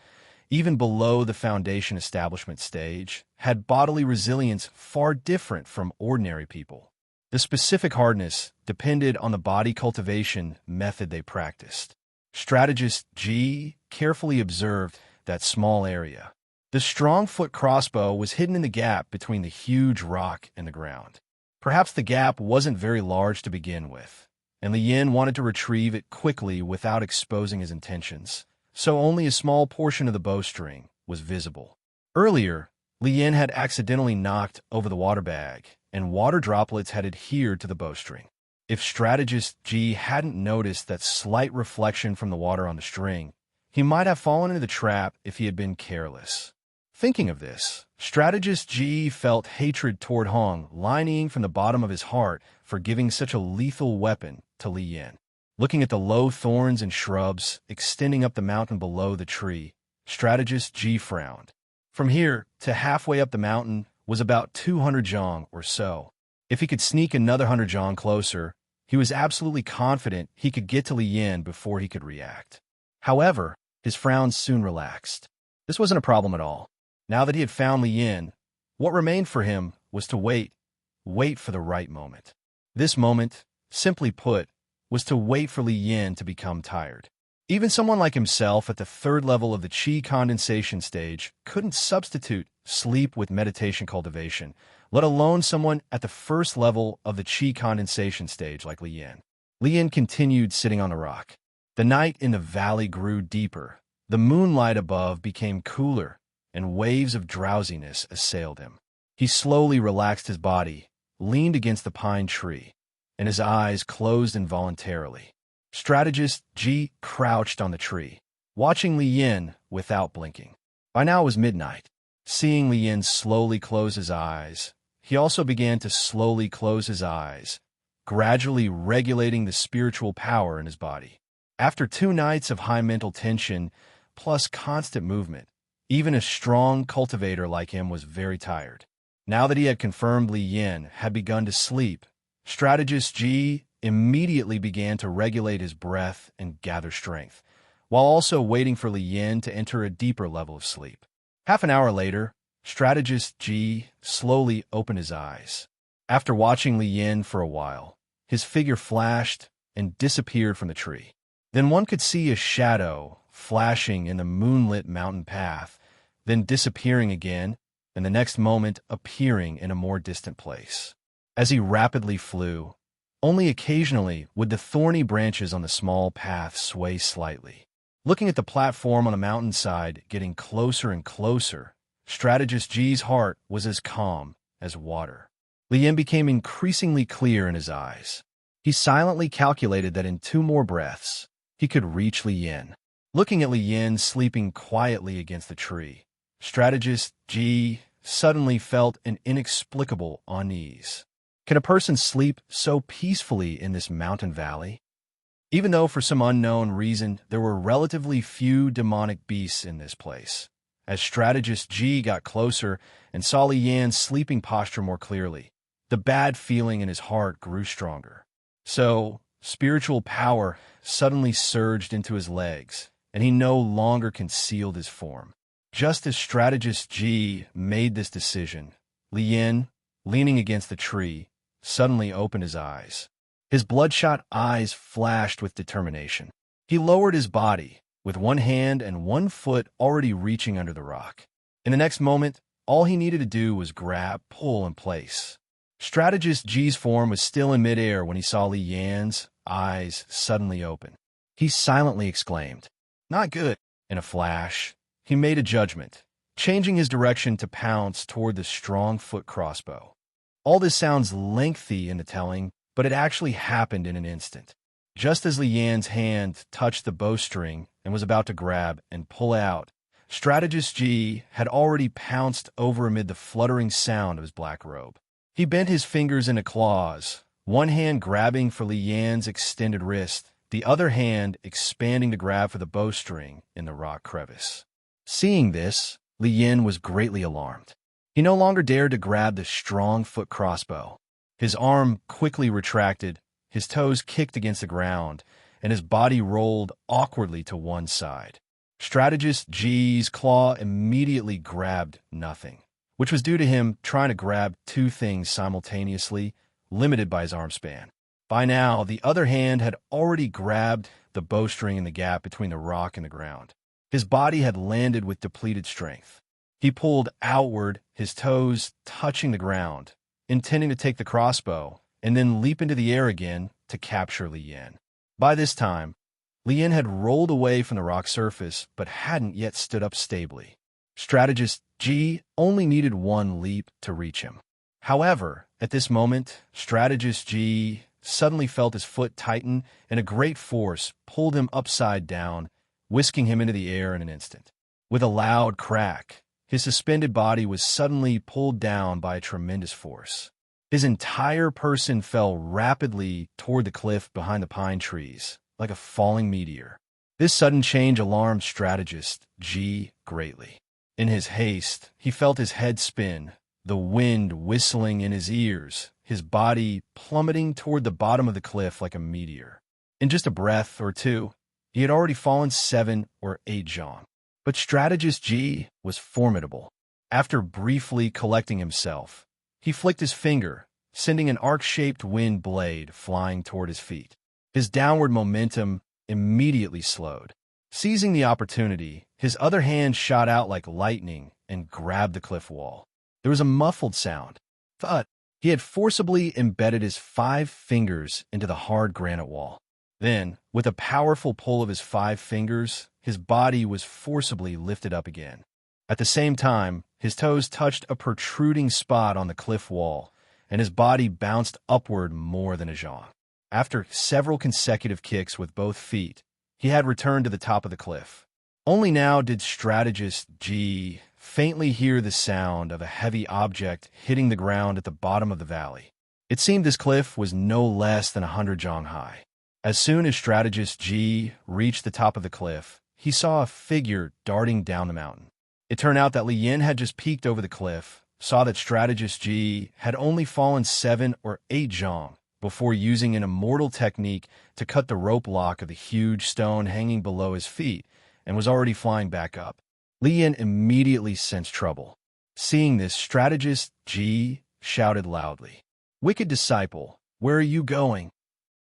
even below the foundation establishment stage, had bodily resilience far different from ordinary people. The specific hardness depended on the body cultivation method they practiced. Strategist G carefully observed that small area. The strong foot crossbow was hidden in the gap between the huge rock and the ground. Perhaps the gap wasn't very large to begin with, and Li Yin wanted to retrieve it quickly without exposing his intentions, so only a small portion of the bowstring was visible. Earlier, Li Yin had accidentally knocked over the water bag, and water droplets had adhered to the bowstring. If strategist G hadn't noticed that slight reflection from the water on the string, he might have fallen into the trap if he had been careless. Thinking of this, strategist G felt hatred toward Hong lining from the bottom of his heart for giving such a lethal weapon to Li Yin. Looking at the low thorns and shrubs extending up the mountain below the tree, strategist G frowned. From here to halfway up the mountain was about 200 zhong or so. If he could sneak another 100 zhong closer, he was absolutely confident he could get to Li Yin before he could react. However, his frown soon relaxed. This wasn't a problem at all. Now that he had found Li Yin, what remained for him was to wait for the right moment. This moment, simply put, was to wait for Li Yin to become tired. Even someone like himself at the third level of the qi condensation stage couldn't substitute sleep with meditation cultivation, let alone someone at the first level of the qi condensation stage like Li Yin. Li Yin continued sitting on the rock. The night in the valley grew deeper. The moonlight above became cooler, and waves of drowsiness assailed him. He slowly relaxed his body, leaned against the pine tree, and his eyes closed involuntarily. Strategist G crouched on the tree, watching Li Yin without blinking. By now it was midnight. Seeing Li Yin slowly close his eyes, he also began to slowly close his eyes, gradually regulating the spiritual power in his body. After 2 nights of high mental tension, plus constant movement, even a strong cultivator like him was very tired. Now that he had confirmed Li Yin had begun to sleep, strategist G immediately began to regulate his breath and gather strength, while also waiting for Li Yin to enter a deeper level of sleep. Half an hour later, strategist G slowly opened his eyes. After watching Li Yin for a while, his figure flashed and disappeared from the tree. Then one could see a shadow flashing in the moonlit mountain path, then disappearing again, and the next moment appearing in a more distant place. As he rapidly flew, only occasionally would the thorny branches on the small path sway slightly. Looking at the platform on the mountainside getting closer and closer, strategist G's heart was as calm as water. Li Yin became increasingly clear in his eyes. He silently calculated that in 2 more breaths, he could reach Li Yin. Looking at Li Yin sleeping quietly against the tree, strategist G suddenly felt an inexplicable unease. Can a person sleep so peacefully in this mountain valley? Even though for some unknown reason there were relatively few demonic beasts in this place, as strategist G got closer and saw Li Yin's sleeping posture more clearly, the bad feeling in his heart grew stronger. So, spiritual power suddenly surged into his legs, and he no longer concealed his form. Just as strategist G made this decision, Li Yin, leaning against the tree, suddenly opened his eyes. His bloodshot eyes flashed with determination. He lowered his body, with 1 hand and 1 foot already reaching under the rock. In the next moment, all he needed to do was grab, pull, and place. Strategist G's form was still in midair when he saw Li Yin's eyes suddenly open. He silently exclaimed, "Not good." In a flash, he made a judgment, changing his direction to pounce toward the strong foot crossbow. All this sounds lengthy in the telling, but it actually happened in an instant. Just as Li Yan's hand touched the bowstring and was about to grab and pull out, strategist G had already pounced over amid the fluttering sound of his black robe. He bent his fingers into claws, 1 hand grabbing for Li Yan's extended wrist, the other hand expanding to grab for the bowstring in the rock crevice. Seeing this, Li Yin was greatly alarmed. He no longer dared to grab the strong foot crossbow. His arm quickly retracted, his toes kicked against the ground, and his body rolled awkwardly to one side. Strategist G's claw immediately grabbed nothing, which was due to him trying to grab two things simultaneously, limited by his arm span. By now, the other hand had already grabbed the bowstring in the gap between the rock and the ground. His body had landed with depleted strength. He pulled outward, his toes touching the ground, intending to take the crossbow and then leap into the air again to capture Li Yan. By this time, Li Yan had rolled away from the rock surface but hadn't yet stood up stably. Strategist G only needed one leap to reach him. However, at this moment, Strategist G suddenly felt his foot tighten and a great force pulled him upside down, whisking him into the air in an instant. With a loud crack, his suspended body was suddenly pulled down by a tremendous force. His entire person fell rapidly toward the cliff behind the pine trees, like a falling meteor. This sudden change alarmed Strategist G greatly. In his haste, he felt his head spin, the wind whistling in his ears, his body plummeting toward the bottom of the cliff like a meteor. In just a breath or two, he had already fallen 7 or 8 jong. But Strategist G was formidable. After briefly collecting himself, he flicked his finger, sending an arc-shaped wind blade flying toward his feet. His downward momentum immediately slowed. Seizing the opportunity, his other hand shot out like lightning and grabbed the cliff wall. There was a muffled sound. Thud. He had forcibly embedded his 5 fingers into the hard granite wall. Then, with a powerful pull of his 5 fingers, his body was forcibly lifted up again. At the same time, his toes touched a protruding spot on the cliff wall, and his body bounced upward more than a jong. After several consecutive kicks with both feet, he had returned to the top of the cliff. Only now did Strategist G faintly hear the sound of a heavy object hitting the ground at the bottom of the valley. It seemed this cliff was no less than 100 jong high. As soon as Strategist G reached the top of the cliff, he saw a figure darting down the mountain. It turned out that Li Yan had just peeked over the cliff, saw that Strategist G had only fallen 7 or 8 jong before using an immortal technique to cut the rope lock of the huge stone hanging below his feet, and was already flying back up. Li Yan immediately sensed trouble. Seeing this, Strategist G shouted loudly, "Wicked disciple, where are you going?"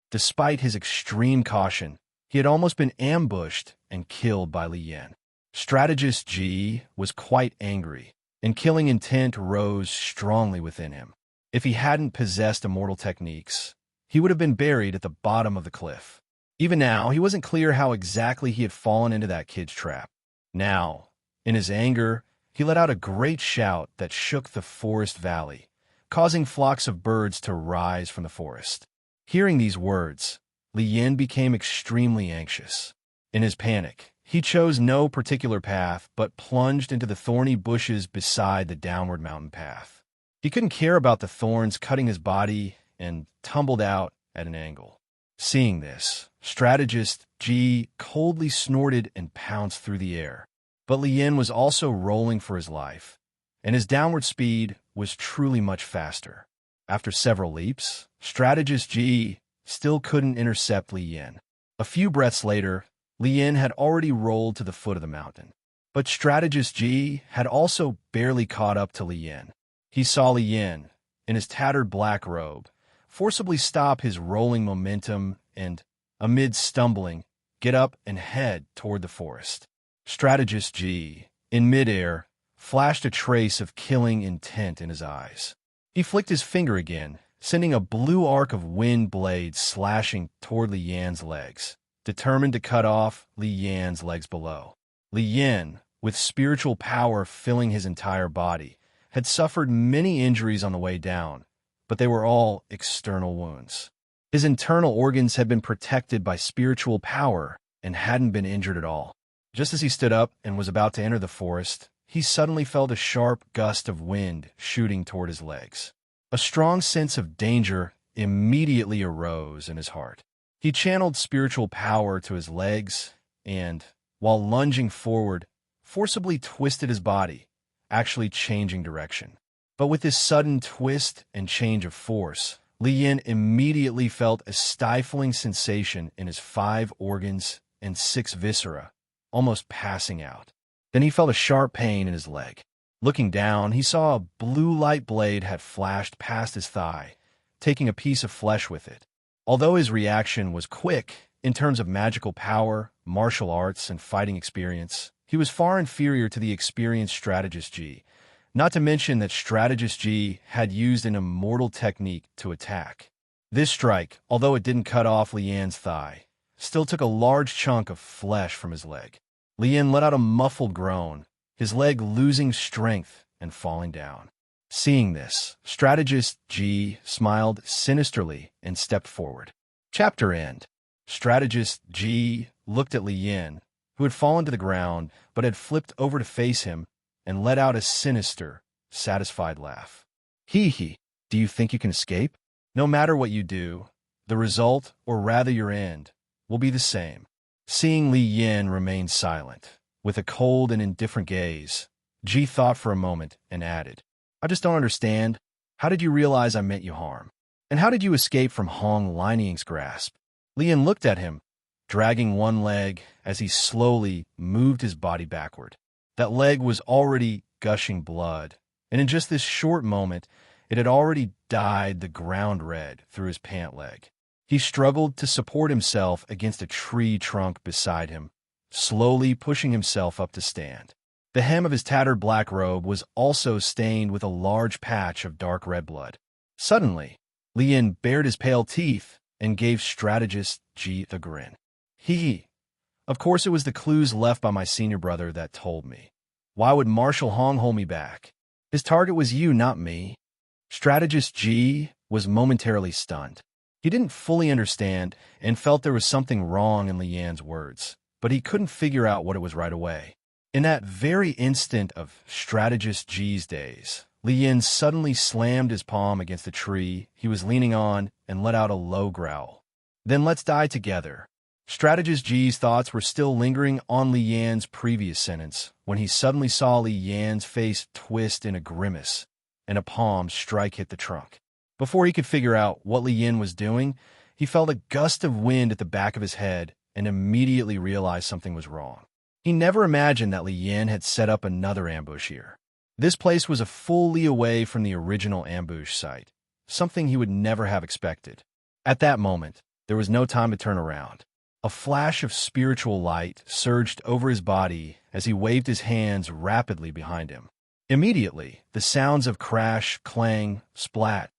Despite his extreme caution, he had almost been ambushed and killed by Li Yan. Strategist G was quite angry, and killing intent rose strongly within him. If he hadn't possessed immortal techniques, he would have been buried at the bottom of the cliff. Even now, he wasn't clear how exactly he had fallen into that kid's trap. Now, in his anger, he let out a great shout that shook the forest valley, causing flocks of birds to rise from the forest. Hearing these words, Li Yan became extremely anxious. In his panic, he chose no particular path but plunged into the thorny bushes beside the downward mountain path. He couldn't care about the thorns cutting his body and tumbled out at an angle. Seeing this, Strategist G coldly snorted and pounced through the air. But Li Yan was also rolling for his life, and his downward speed was truly much faster. After several leaps, Strategist G still couldn't intercept Li Yan. A few breaths later, Li Yan had already rolled to the foot of the mountain. But Strategist G had also barely caught up to Li Yan. He saw Li Yan, in his tattered black robe, forcibly stop his rolling momentum and, amid stumbling, get up and head toward the forest. Strategist G, in midair, flashed a trace of killing intent in his eyes. He flicked his finger again, sending a blue arc of wind blades slashing toward Li Yan's legs, determined to cut off Li Yan's legs below. Li Yan, with spiritual power filling his entire body, had suffered many injuries on the way down, but they were all external wounds. His internal organs had been protected by spiritual power and hadn't been injured at all. Just as he stood up and was about to enter the forest, he suddenly felt a sharp gust of wind shooting toward his legs. A strong sense of danger immediately arose in his heart. He channeled spiritual power to his legs and, while lunging forward, forcibly twisted his body, actually changing direction. But with this sudden twist and change of force, Li Yin immediately felt a stifling sensation in his 5 organs and 6 viscera, almost passing out. Then he felt a sharp pain in his leg. Looking down, he saw a blue light blade had flashed past his thigh, taking a piece of flesh with it. Although his reaction was quick in terms of magical power, martial arts, and fighting experience, he was far inferior to the experienced strategist Ji. Not to mention that strategist Ji had used an immortal technique to attack. This strike, although it didn't cut off Li Yan's thigh, still took a large chunk of flesh from his leg. Li Yan let out a muffled groan, his leg losing strength and falling down. Seeing this, strategist Ji smiled sinisterly and stepped forward. Chapter end. Strategist Ji looked at Li Yan, who had fallen to the ground but had flipped over to face him, and let out a sinister, satisfied laugh. Hee hee, do you think you can escape? No matter what you do, the result, or rather your end, will be the same. Seeing Li Yan remain silent, with a cold and indifferent gaze, Ji thought for a moment and added, I just don't understand. How did you realize I meant you harm? And how did you escape from Hong Lining's grasp? Li Yan looked at him, dragging one leg as he slowly moved his body backward. That leg was already gushing blood, and in just this short moment, it had already dyed the ground red through his pant leg. He struggled to support himself against a tree trunk beside him, slowly pushing himself up to stand. The hem of his tattered black robe was also stained with a large patch of dark red blood. Suddenly, Li Yan bared his pale teeth and gave strategist Ji the grin. Hee. Of course it was the clues left by my senior brother that told me. Why would Marshal Hong hold me back? His target was you, not me. Strategist Ji was momentarily stunned. He didn't fully understand and felt there was something wrong in Li Yan's words, but he couldn't figure out what it was right away. In that very instant of strategist Ji's days, Li Yan suddenly slammed his palm against the tree he was leaning on and let out a low growl. Then let's die together. Strategist Ji's thoughts were still lingering on Li Yan's previous sentence when he suddenly saw Li Yan's face twist in a grimace and a palm strike hit the trunk. Before he could figure out what Li Yan was doing, he felt a gust of wind at the back of his head and immediately realized something was wrong. He never imagined that Li Yan had set up another ambush here. This place was a full li away from the original ambush site, something he would never have expected. At that moment, there was no time to turn around. A flash of spiritual light surged over his body as he waved his hands rapidly behind him. Immediately, the sounds of crash, clang, splat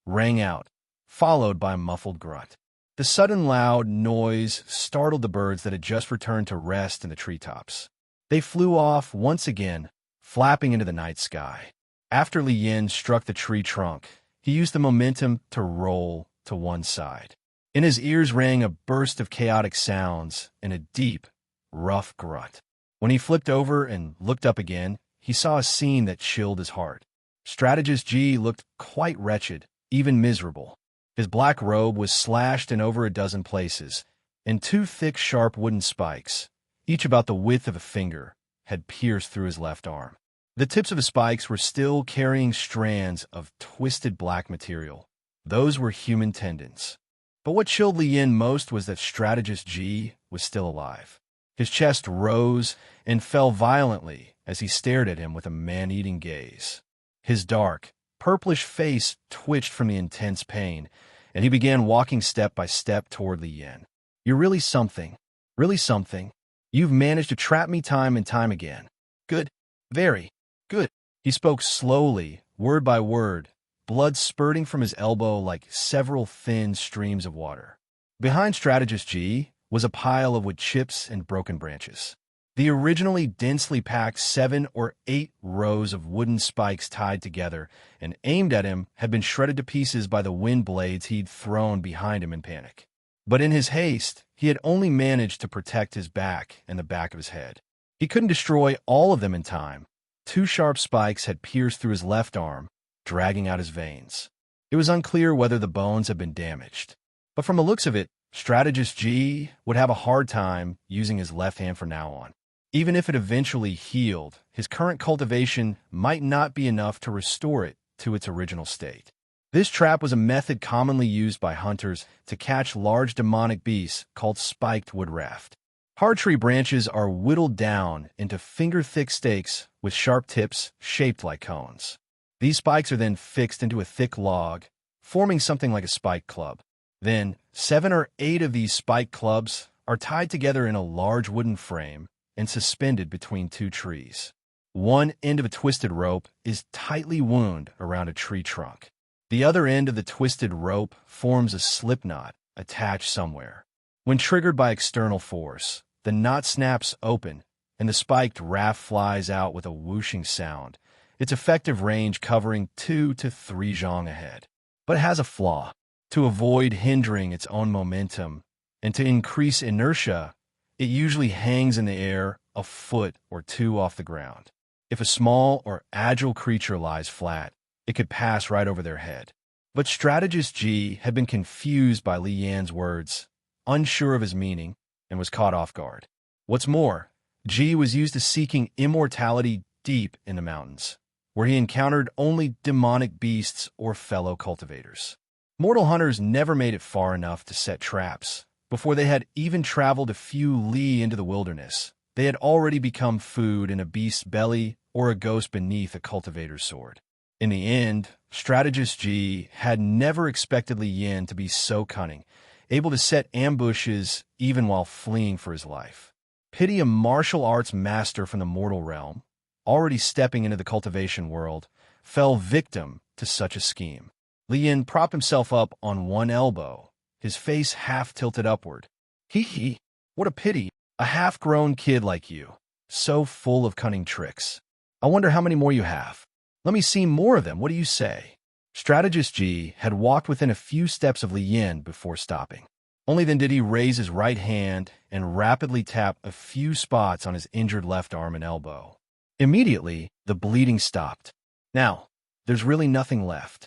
rang out, followed by a muffled grunt. The sudden loud noise startled the birds that had just returned to rest in the treetops. They flew off once again, flapping into the night sky. After Li Yan struck the tree trunk, he used the momentum to roll to one side. In his ears rang a burst of chaotic sounds and a deep, rough grunt. When he flipped over and looked up again, he saw a scene that chilled his heart. Strategist Ji looked quite wretched, even miserable. His black robe was slashed in over a dozen places, and 2 thick, sharp wooden spikes, each about the width of a finger, had pierced through his left arm. The tips of his spikes were still carrying strands of twisted black material. Those were human tendons. But what chilled Li Yan most was that strategist Ji was still alive. His chest rose and fell violently as he stared at him with a man-eating gaze. His dark, purplish face twitched from the intense pain, and he began walking step by step toward Li Yan. You're really something. Really something. You've managed to trap me time and time again. Good. Very good. He spoke slowly, word by word, blood spurting from his elbow like several thin streams of water. Behind strategist Ji was a pile of wood chips and broken branches. The originally densely packed 7 or 8 rows of wooden spikes tied together and aimed at him had been shredded to pieces by the wind blades he'd thrown behind him in panic. But in his haste, he had only managed to protect his back and the back of his head. He couldn't destroy all of them in time. 2 sharp spikes had pierced through his left arm, dragging out his veins. It was unclear whether the bones had been damaged. But from the looks of it, strategist Ji would have a hard time using his left hand from now on. Even if it eventually healed, his current cultivation might not be enough to restore it to its original state. This trap was a method commonly used by hunters to catch large demonic beasts called spiked wood raft. Hard tree branches are whittled down into finger-thick stakes with sharp tips shaped like cones. These spikes are then fixed into a thick log, forming something like a spike club. Then, 7 or 8 of these spike clubs are tied together in a large wooden frame and suspended between 2 trees. One end of a twisted rope is tightly wound around a tree trunk. The other end of the twisted rope forms a slip knot attached somewhere. When triggered by external force, the knot snaps open and the spiked raft flies out with a whooshing sound, its effective range covering 2 to 3 zhang ahead. But it has a flaw. To avoid hindering its own momentum and to increase inertia, it usually hangs in the air a foot or 2 off the ground. If a small or agile creature lies flat, it could pass right over their head. But strategist Ji had been confused by Li Yan's words, unsure of his meaning, and was caught off guard. What's more, Ji was used to seeking immortality deep in the mountains, where he encountered only demonic beasts or fellow cultivators. Mortal hunters never made it far enough to set traps. Before they had even traveled a few li into the wilderness, they had already become food in a beast's belly or a ghost beneath a cultivator's sword. In the end, strategist Ji had never expected Li Yan to be so cunning, able to set ambushes even while fleeing for his life. Pity a martial arts master from the mortal realm, already stepping into the cultivation world, fell victim to such a scheme. Li Yan propped himself up on one elbow, his face half tilted upward. Hee, what a pity, a half-grown kid like you, so full of cunning tricks. I wonder how many more you have. Let me see more of them, what do you say? Strategist Ji had walked within a few steps of Li Yan before stopping. Only then did he raise his right hand and rapidly tap a few spots on his injured left arm and elbow. Immediately, the bleeding stopped. Now, there's really nothing left.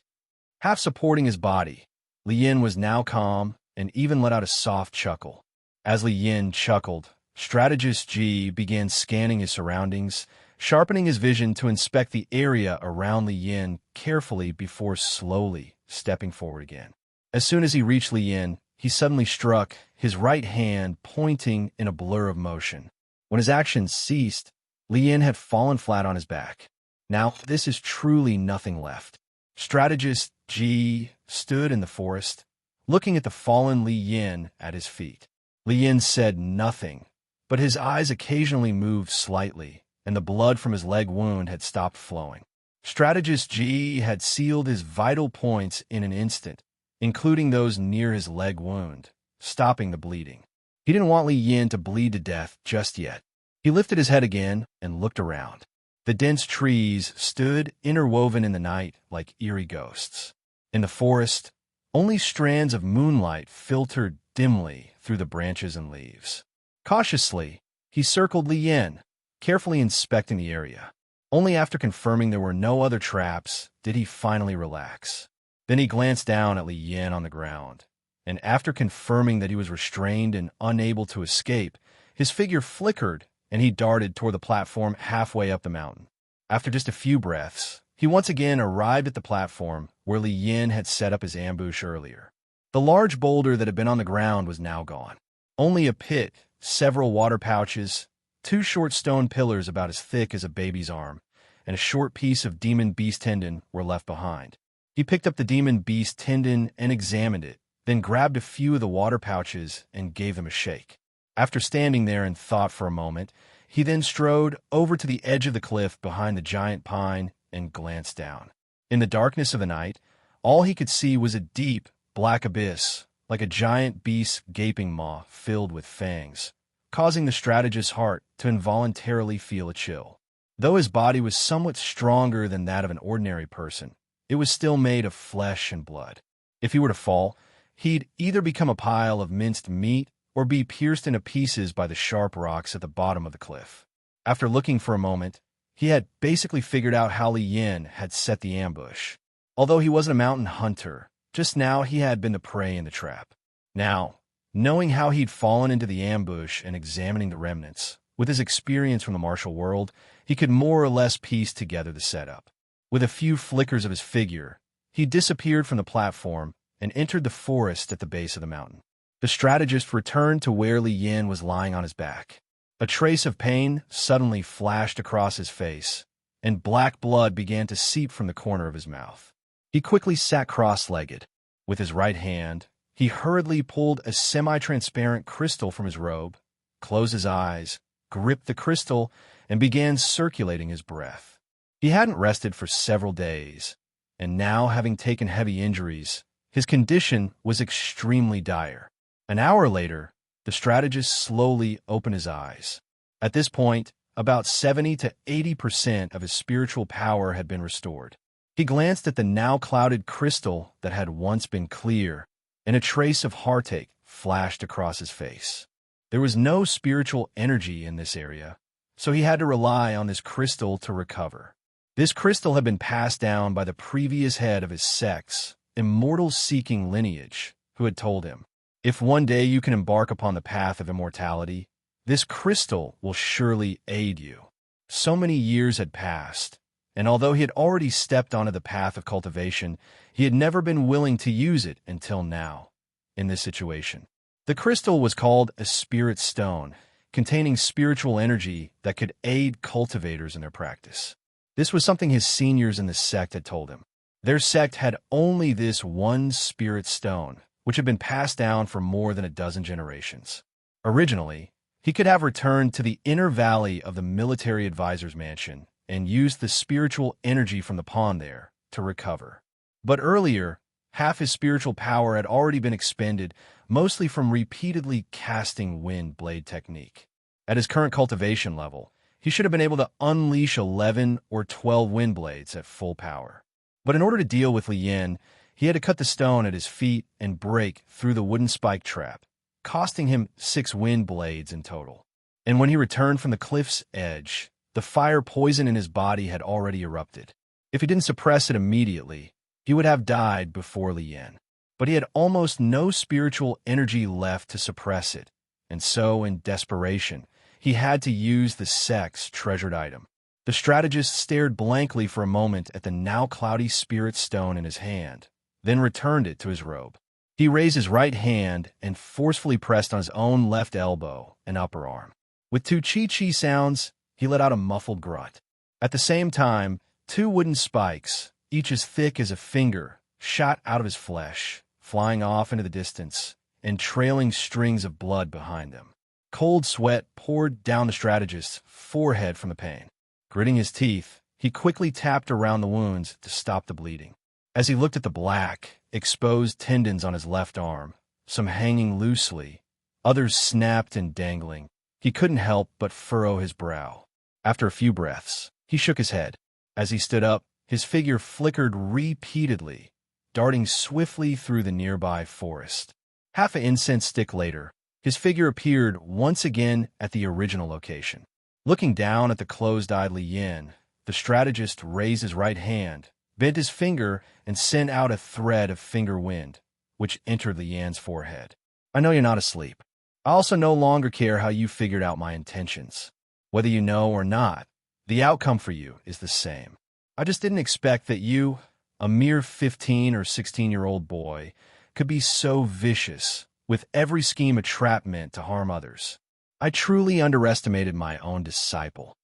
Half supporting his body, Li Yan was now calm and even let out a soft chuckle. As Li Yan chuckled, strategist Ji began scanning his surroundings, sharpening his vision to inspect the area around Li Yan carefully before slowly stepping forward again. As soon as he reached Li Yan, he suddenly struck, his right hand pointing in a blur of motion. When his action ceased, Li Yan had fallen flat on his back. Now, this is truly nothing left. Strategist Ji stood in the forest, looking at the fallen Li Yan at his feet. Li Yan said nothing, but his eyes occasionally moved slightly, and the blood from his leg wound had stopped flowing. Strategist Ji had sealed his vital points in an instant, including those near his leg wound, stopping the bleeding. He didn't want Li Yan to bleed to death just yet. He lifted his head again and looked around. The dense trees stood interwoven in the night like eerie ghosts. In the forest, only strands of moonlight filtered dimly through the branches and leaves. Cautiously, he circled Li Yan, carefully inspecting the area. Only after confirming there were no other traps did he finally relax. Then he glanced down at Li Yan on the ground, and after confirming that he was restrained and unable to escape, his figure flickered and he darted toward the platform halfway up the mountain. After just a few breaths, he once again arrived at the platform where Li Yan had set up his ambush earlier. The large boulder that had been on the ground was now gone. Only a pit, several water pouches, 2 short stone pillars about as thick as a baby's arm, and a short piece of demon beast tendon were left behind. He picked up the demon beast tendon and examined it, then grabbed a few of the water pouches and gave them a shake. After standing there in thought for a moment, he then strode over to the edge of the cliff behind the giant pine and glanced down. In the darkness of the night, all he could see was a deep, black abyss, like a giant beast's gaping maw filled with fangs, causing the strategist's heart to involuntarily feel a chill. Though his body was somewhat stronger than that of an ordinary person, it was still made of flesh and blood. If he were to fall, he'd either become a pile of minced meat or be pierced into pieces by the sharp rocks at the bottom of the cliff. After looking for a moment, he had basically figured out how Li Yan had set the ambush. Although he wasn't a mountain hunter, just now he had been the prey in the trap. Now, knowing how he'd fallen into the ambush and examining the remnants, with his experience from the martial world, he could more or less piece together the setup. With a few flickers of his figure, he disappeared from the platform and entered the forest at the base of the mountain. The strategist returned to where Li Yin was lying on his back. A trace of pain suddenly flashed across his face, and black blood began to seep from the corner of his mouth. He quickly sat cross-legged. With his right hand, he hurriedly pulled a semi-transparent crystal from his robe, closed his eyes, gripped the crystal, and began circulating his breath. He hadn't rested for several days, and now, having taken heavy injuries, his condition was extremely dire. An hour later, the strategist slowly opened his eyes. At this point, about 70 to 80% of his spiritual power had been restored. He glanced at the now clouded crystal that had once been clear, and a trace of heartache flashed across his face. There was no spiritual energy in this area, so he had to rely on this crystal to recover. This crystal had been passed down by the previous head of his sect's immortals-seeking lineage, who had told him, "If one day you can embark upon the path of immortality, this crystal will surely aid you." So many years had passed, and although he had already stepped onto the path of cultivation, he had never been willing to use it until now, in this situation. The crystal was called a spirit stone, containing spiritual energy that could aid cultivators in their practice. This was something his seniors in the sect had told him. Their sect had only this one spirit stone, which had been passed down for more than a dozen generations. Originally, he could have returned to the inner valley of the military advisor's mansion and used the spiritual energy from the pond there to recover. But earlier, half his spiritual power had already been expended, mostly from repeatedly casting wind blade technique. At his current cultivation level, he should have been able to unleash 11 or 12 wind blades at full power. But in order to deal with Li Yin, he had to cut the stone at his feet and break through the wooden spike trap, costing him 6 wind blades in total. And when he returned from the cliff's edge, the fire poison in his body had already erupted. If he didn't suppress it immediately, he would have died before Li Yin. But he had almost no spiritual energy left to suppress it, and so, in desperation, he had to use the sect's treasured item. The strategist stared blankly for a moment at the now cloudy spirit stone in his hand, then returned it to his robe. He raised his right hand and forcefully pressed on his own left elbow and upper arm. With 2 chi-chi sounds, he let out a muffled grunt. At the same time, 2 wooden spikes, each as thick as a finger, shot out of his flesh, flying off into the distance, and trailing strings of blood behind them. Cold sweat poured down the strategist's forehead from the pain. Gritting his teeth, he quickly tapped around the wounds to stop the bleeding. As he looked at the black, exposed tendons on his left arm, some hanging loosely, others snapped and dangling, he couldn't help but furrow his brow. After a few breaths, he shook his head. As he stood up, his figure flickered repeatedly, darting swiftly through the nearby forest. Half an incense stick later, his figure appeared once again at the original location. Looking down at the closed-eyed Li Yin, the strategist raised his right hand, bent his finger, and sent out a thread of finger wind, which entered Li Yin's forehead. "I know you're not asleep. I also no longer care how you figured out my intentions. Whether you know or not, the outcome for you is the same. I just didn't expect that you, a mere 15 or 16-year-old boy, could be so vicious, with every scheme a trap meant to harm others. I truly underestimated my own disciple."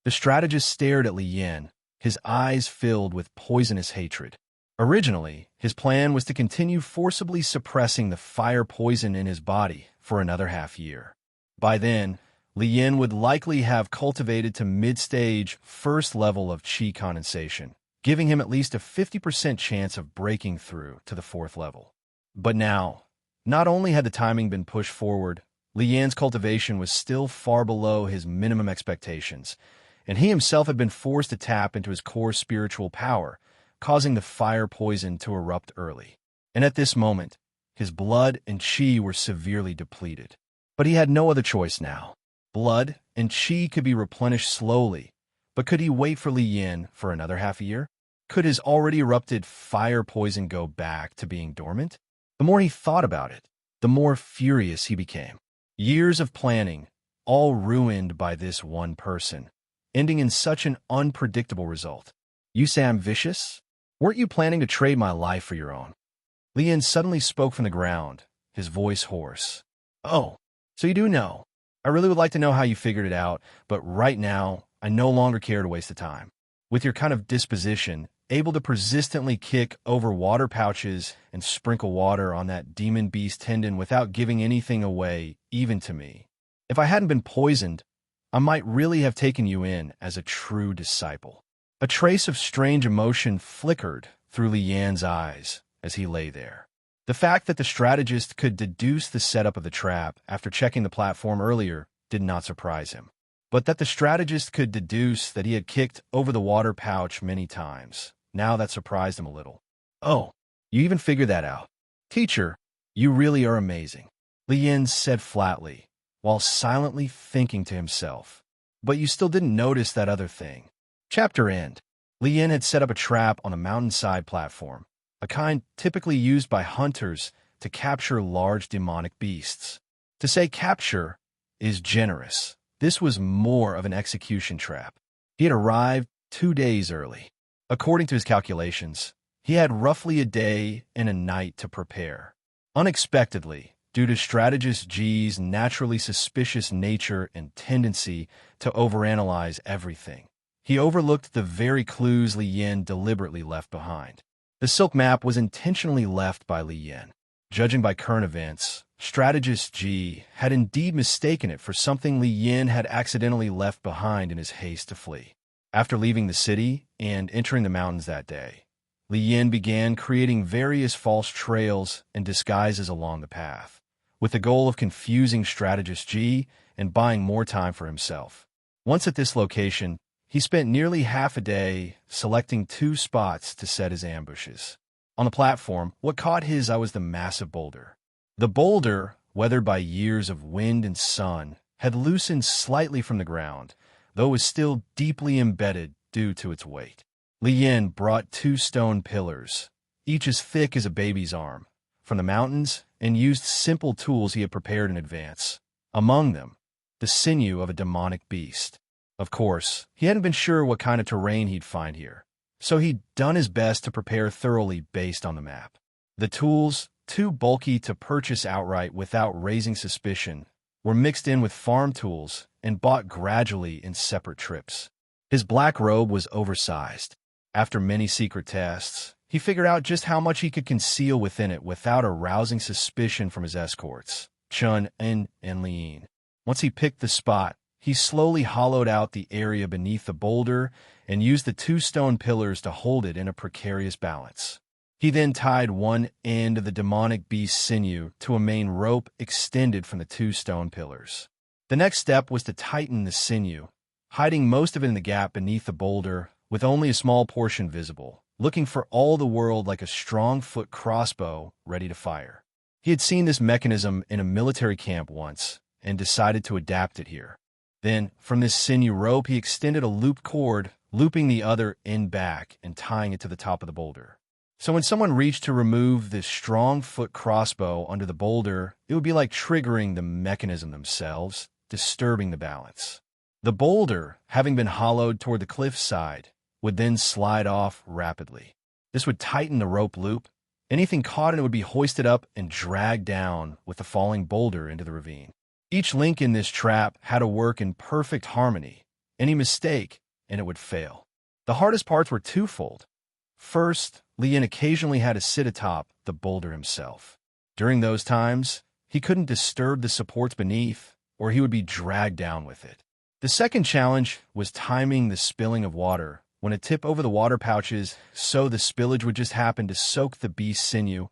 The strategist stared at Li Yin, his eyes filled with poisonous hatred. Originally, his plan was to continue forcibly suppressing the fire poison in his body for another half-year. By then, Li Yin would likely have cultivated to mid-stage first level of qi condensation, giving him at least a 50% chance of breaking through to the 4th level. But now, not only had the timing been pushed forward, Li Yin's cultivation was still far below his minimum expectations, and he himself had been forced to tap into his core spiritual power, causing the fire poison to erupt early. And at this moment, his blood and qi were severely depleted. But he had no other choice now. Blood and qi could be replenished slowly, but could he wait for Li Yin for another half-year? Could his already erupted fire poison go back to being dormant? The more he thought about it, the more furious he became. Years of planning, all ruined by this one person, ending in such an unpredictable result. You say I'm vicious? Weren't you planning to trade my life for your own? Li Yin suddenly spoke from the ground, his voice hoarse. Oh, so you do know. I really would like to know how you figured it out, but right now, I no longer care to waste the time. With your kind of disposition, able to persistently kick over water pouches and sprinkle water on that demon beast tendon without giving anything away, even to me. If I hadn't been poisoned, I might really have taken you in as a true disciple. A trace of strange emotion flickered through Li Yan's eyes as he lay there. The fact that the strategist could deduce the setup of the trap after checking the platform earlier did not surprise him. But that the strategist could deduce that he had kicked over the water pouch many times, now that surprised him a little. Oh, you even figured that out. Teacher, you really are amazing, Li Yin said flatly, while silently thinking to himself. But you still didn't notice that other thing. Chapter end. Li Yin had set up a trap on a mountainside platform, a kind typically used by hunters to capture large demonic beasts. To say capture is generous. This was more of an execution trap. He had arrived 2 days early. According to his calculations, he had roughly a day and a night to prepare. Unexpectedly, due to strategist G's naturally suspicious nature and tendency to overanalyze everything, he overlooked the very clues Li Yin deliberately left behind. The silk map was intentionally left by Li Yin. Judging by current events, strategist G had indeed mistaken it for something Li Yin had accidentally left behind in his haste to flee. After leaving the city and entering the mountains that day, Li Yin began creating various false trails and disguises along the path, with the goal of confusing strategist G and buying more time for himself. Once at this location, he spent nearly half a day selecting 2 spots to set his ambushes. On the platform, what caught his eye was the massive boulder. The boulder, weathered by years of wind and sun, had loosened slightly from the ground, though was still deeply embedded due to its weight. Li Yin brought 2 stone pillars, each as thick as a baby's arm, from the mountains and used simple tools he had prepared in advance. Among them, the sinew of a demonic beast. Of course, he hadn't been sure what kind of terrain he'd find here, so he'd done his best to prepare thoroughly based on the map. The tools, too bulky to purchase outright without raising suspicion, were mixed in with farm tools and bought gradually in separate trips. His black robe was oversized. After many secret tests, he figured out just how much he could conceal within it without arousing suspicion from his escorts, Chun and Lian. Once he picked the spot, he slowly hollowed out the area beneath the boulder and used the 2 stone pillars to hold it in a precarious balance. He then tied one end of the demonic beast's sinew to a main rope extended from the 2 stone pillars. The next step was to tighten the sinew, hiding most of it in the gap beneath the boulder with only a small portion visible, looking for all the world like a strong-foot crossbow ready to fire. He had seen this mechanism in a military camp once and decided to adapt it here. Then, from this sinew rope, he extended a looped cord, looping the other end back and tying it to the top of the boulder. So when someone reached to remove this strong-foot crossbow under the boulder, it would be like triggering the mechanism themselves, disturbing the balance. The boulder, having been hollowed toward the cliff side, would then slide off rapidly. This would tighten the rope loop. Anything caught in it would be hoisted up and dragged down with the falling boulder into the ravine. Each link in this trap had to work in perfect harmony. Any mistake, and it would fail. The hardest parts were twofold. First, Li Yin occasionally had to sit atop the boulder himself. During those times, he couldn't disturb the supports beneath, or he would be dragged down with it. The second challenge was timing the spilling of water when it tipped over the water pouches so the spillage would just happen to soak the beast's sinew,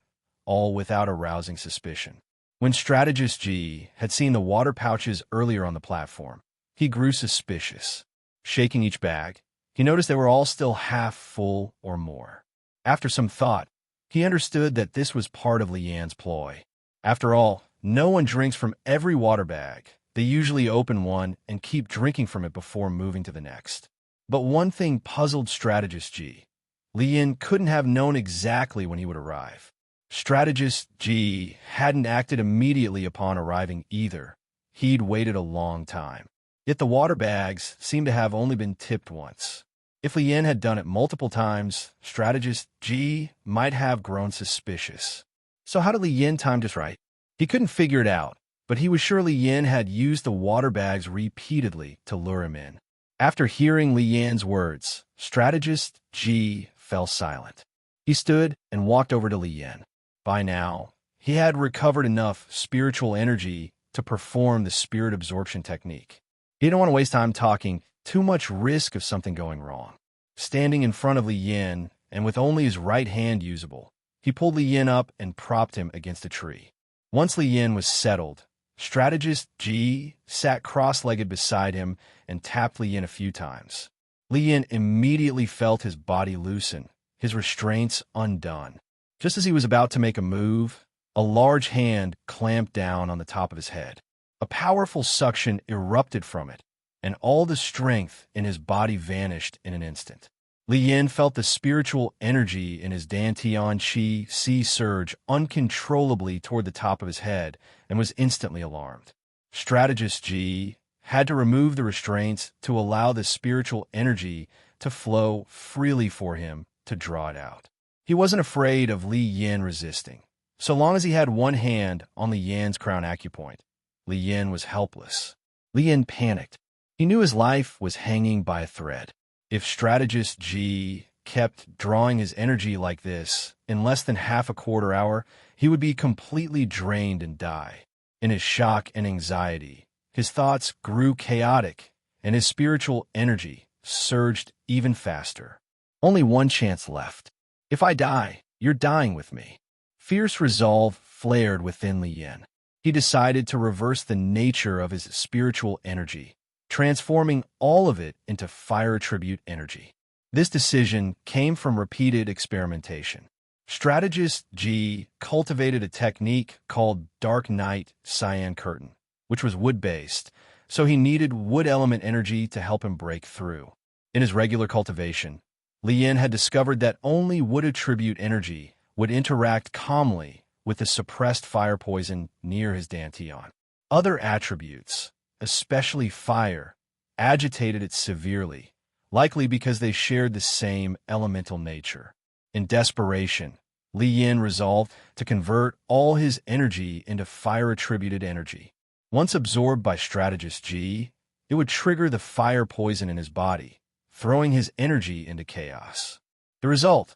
all without arousing suspicion. When strategist G had seen the water pouches earlier on the platform, he grew suspicious. Shaking each bag, he noticed they were all still half full or more. After some thought, he understood that this was part of Li Yan's ploy. After all, no one drinks from every water bag. They usually open one and keep drinking from it before moving to the next. But one thing puzzled strategist G. Li Yin couldn't have known exactly when he would arrive. Strategist G hadn't acted immediately upon arriving either. He'd waited a long time. Yet the water bags seemed to have only been tipped once. If Li Yin had done it multiple times, strategist Ji might have grown suspicious. So how did Li Yin time this right? He couldn't figure it out, but he was sure Li Yin had used the water bags repeatedly to lure him in. After hearing Li Yin's words, strategist Ji fell silent. He stood and walked over to Li Yin. By now, he had recovered enough spiritual energy to perform the spirit absorption technique. He didn't want to waste time talking, too much risk of something going wrong. Standing in front of Li Yin, and with only his right hand usable, he pulled Li Yin up and propped him against a tree. Once Li Yin was settled, strategist Ji sat cross-legged beside him and tapped Li Yin a few times. Li Yin immediately felt his body loosen, his restraints undone. Just as he was about to make a move, a large hand clamped down on the top of his head. A powerful suction erupted from it, and all the strength in his body vanished in an instant. Li Yin felt the spiritual energy in his Dantian Qi sea surge uncontrollably toward the top of his head and was instantly alarmed. Strategist Ji had to remove the restraints to allow the spiritual energy to flow freely for him to draw it out. He wasn't afraid of Li Yin resisting. So long as he had one hand on Li Yin's crown acupoint, Li Yin was helpless. Li Yin panicked. He knew his life was hanging by a thread. If strategist Ji kept drawing his energy like this, in less than half a quarter hour, he would be completely drained and die. In his shock and anxiety, his thoughts grew chaotic, and his spiritual energy surged even faster. Only one chance left. If I die, you're dying with me. Fierce resolve flared within Li Yin. He decided to reverse the nature of his spiritual energy, transforming all of it into fire attribute energy. This decision came from repeated experimentation. Strategist Ji cultivated a technique called Dark Night Cyan Curtain, which was wood-based, so he needed wood element energy to help him break through. In his regular cultivation, Li Yin had discovered that only wood attribute energy would interact calmly with the suppressed fire poison near his Dantian. Other attributes, especially fire, agitated it severely, likely because they shared the same elemental nature. In desperation, Li Yin resolved to convert all his energy into fire-attributed energy. Once absorbed by strategist Ji, it would trigger the fire poison in his body, throwing his energy into chaos. The result: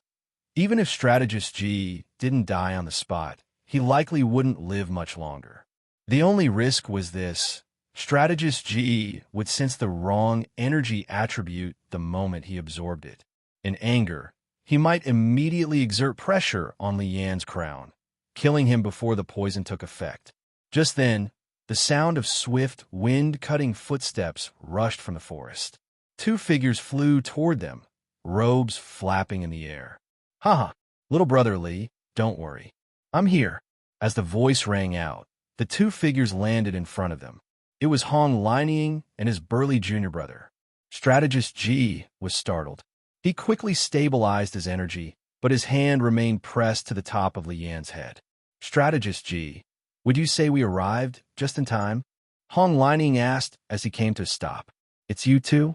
even if strategist Ji didn't die on the spot, he likely wouldn't live much longer. The only risk was this: strategist Ji would sense the wrong energy attribute the moment he absorbed it. In anger, he might immediately exert pressure on Li Yan's crown, killing him before the poison took effect. Just then, the sound of swift, wind-cutting footsteps rushed from the forest. Two figures flew toward them, robes flapping in the air. "Haha, little brother Li, don't worry. I'm here." As the voice rang out, the two figures landed in front of them. It was Hong Lining and his burly junior brother. Strategist Ji was startled. He quickly stabilized his energy, but his hand remained pressed to the top of Li Yan's head. "Strategist Ji, would you say we arrived just in time?" Hong Lining asked as he came to a stop. "It's you two?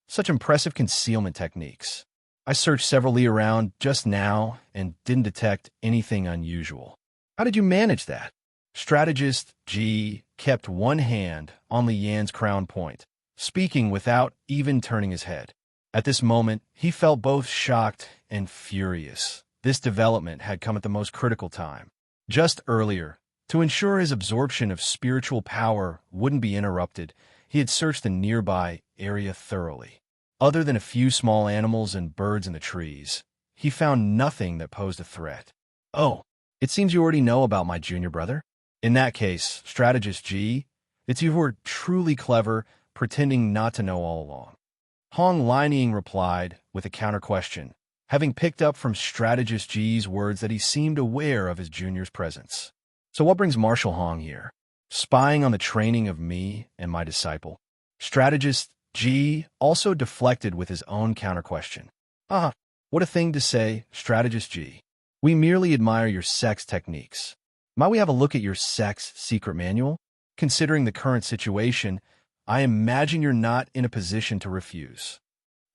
Such impressive concealment techniques. I searched several li around just now and didn't detect anything unusual. How did you manage that?" Strategist Ji kept one hand on Li Yan's crown point, speaking without even turning his head. At this moment, he felt both shocked and furious. This development had come at the most critical time. Just earlier, to ensure his absorption of spiritual power wouldn't be interrupted, he had searched the nearby area thoroughly. Other than a few small animals and birds in the trees, he found nothing that posed a threat. "Oh, it seems you already know about my junior brother. In that case, strategist Ji, it's you who are truly clever, pretending not to know all along." Hong Lining replied with a counter-question, having picked up from strategist Ji's words that he seemed aware of his junior's presence. "So what brings Marshal Hong here? Spying on the training of me and my disciple?" Strategist Ji also deflected with his own counter-question. "Ah, what a thing to say, strategist Ji. We merely admire your sex techniques. Might we have a look at your sex secret manual? Considering the current situation, I imagine you're not in a position to refuse."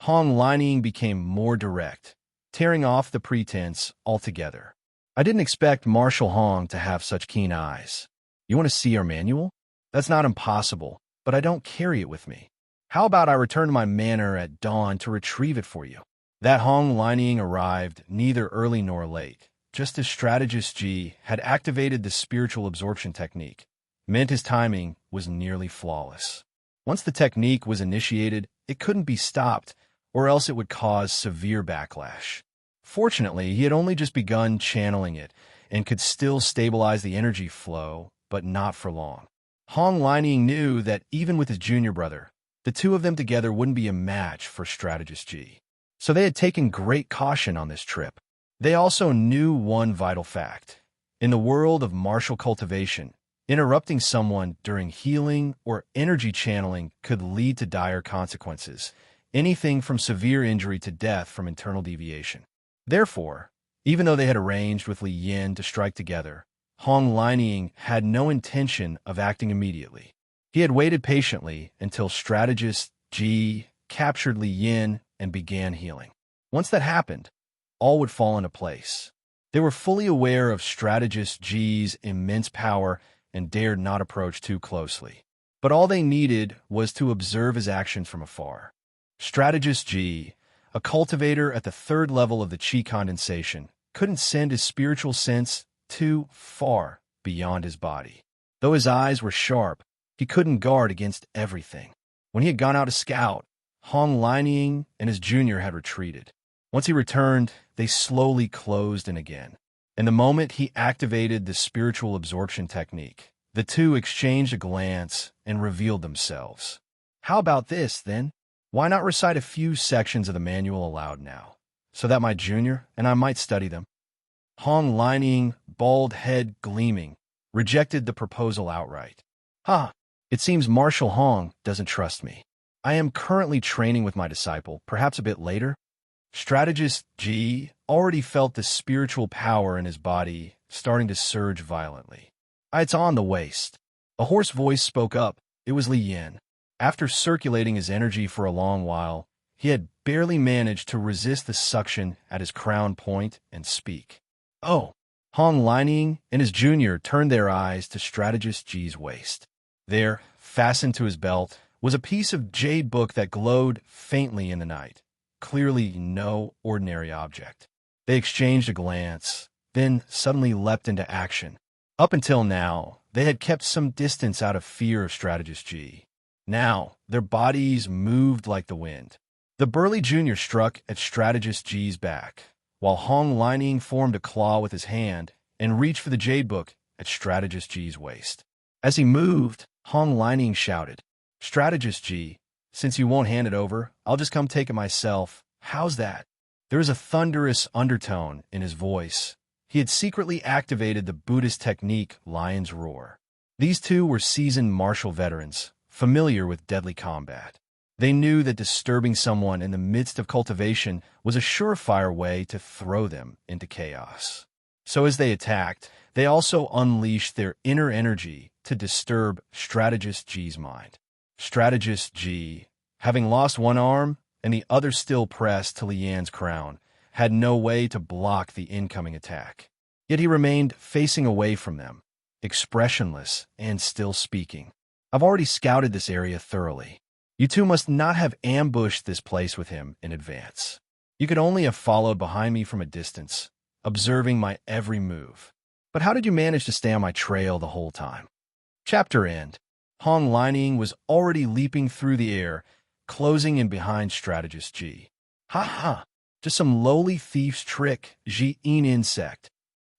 Hong Lining became more direct, tearing off the pretense altogether. I didn't expect Marshal Hong to have such keen eyes. You want to see our manual? That's not impossible, but I don't carry it with me. How about I return to my manor at dawn to retrieve it for you? That Hong Lining arrived neither early nor late, just as Strategist G had activated the spiritual absorption technique, meant his timing was nearly flawless. Once the technique was initiated, it couldn't be stopped, or else it would cause severe backlash. Fortunately, he had only just begun channeling it and could still stabilize the energy flow, but not for long. Hong Lining knew that even with his junior brother, the two of them together wouldn't be a match for Strategist G. So they had taken great caution on this trip. They also knew one vital fact. In the world of martial cultivation, interrupting someone during healing or energy channeling could lead to dire consequences, anything from severe injury to death from internal deviation. Therefore, even though they had arranged with Li Yin to strike together, Hong Lining had no intention of acting immediately. He had waited patiently until strategist Ji captured Li Yin and began healing. Once that happened, all would fall into place. They were fully aware of strategist Ji's immense power and dared not approach too closely. But all they needed was to observe his actions from afar. Strategist Ji, a cultivator at the third level of the chi condensation, couldn't send his spiritual sense too far beyond his body. Though his eyes were sharp, he couldn't guard against everything. When he had gone out to scout, Hong Lining and his junior had retreated. Once he returned, they slowly closed in again. And the moment he activated the spiritual absorption technique, the two exchanged a glance and revealed themselves. How about this, then? Why not recite a few sections of the manual aloud now, so that my junior and I might study them? Hong Lining, bald head gleaming, rejected the proposal outright. It seems Marshal Hong doesn't trust me. I am currently training with my disciple, perhaps a bit later. Strategist G already felt the spiritual power in his body starting to surge violently. It's on the waist. A hoarse voice spoke up. It was Li Yin. After circulating his energy for a long while, he had barely managed to resist the suction at his crown point and speak. Oh! Hong Lining and his junior turned their eyes to Strategist G's waist. There, fastened to his belt, was a piece of jade book that glowed faintly in the night. Clearly no ordinary object. They exchanged a glance, then suddenly leapt into action. Up until now, they had kept some distance out of fear of Strategist G. Now, their bodies moved like the wind. The burly junior struck at Strategist G's back, while Hong Lining formed a claw with his hand and reached for the jade book at Strategist G's waist. As he moved, Hong Lining shouted, "Strategist G, since you won't hand it over, I'll just come take it myself. How's that?" There was a thunderous undertone in his voice. He had secretly activated the Buddhist technique Lion's Roar. These two were seasoned martial veterans, familiar with deadly combat. They knew that disturbing someone in the midst of cultivation was a surefire way to throw them into chaos. So as they attacked, they also unleashed their inner energy to disturb Strategist G's mind. Strategist G, having lost one arm and the other still pressed to Li Yan's crown, had no way to block the incoming attack. Yet he remained facing away from them, expressionless and still speaking. "I've already scouted this area thoroughly. You two must not have ambushed this place with him in advance. You could only have followed behind me from a distance, observing my every move. But how did you manage to stay on my trail the whole time?" Chapter end. Hong Lining was already leaping through the air, closing in behind Strategist G. "Ha ha! Just some lowly thief's trick, Ji-in insect."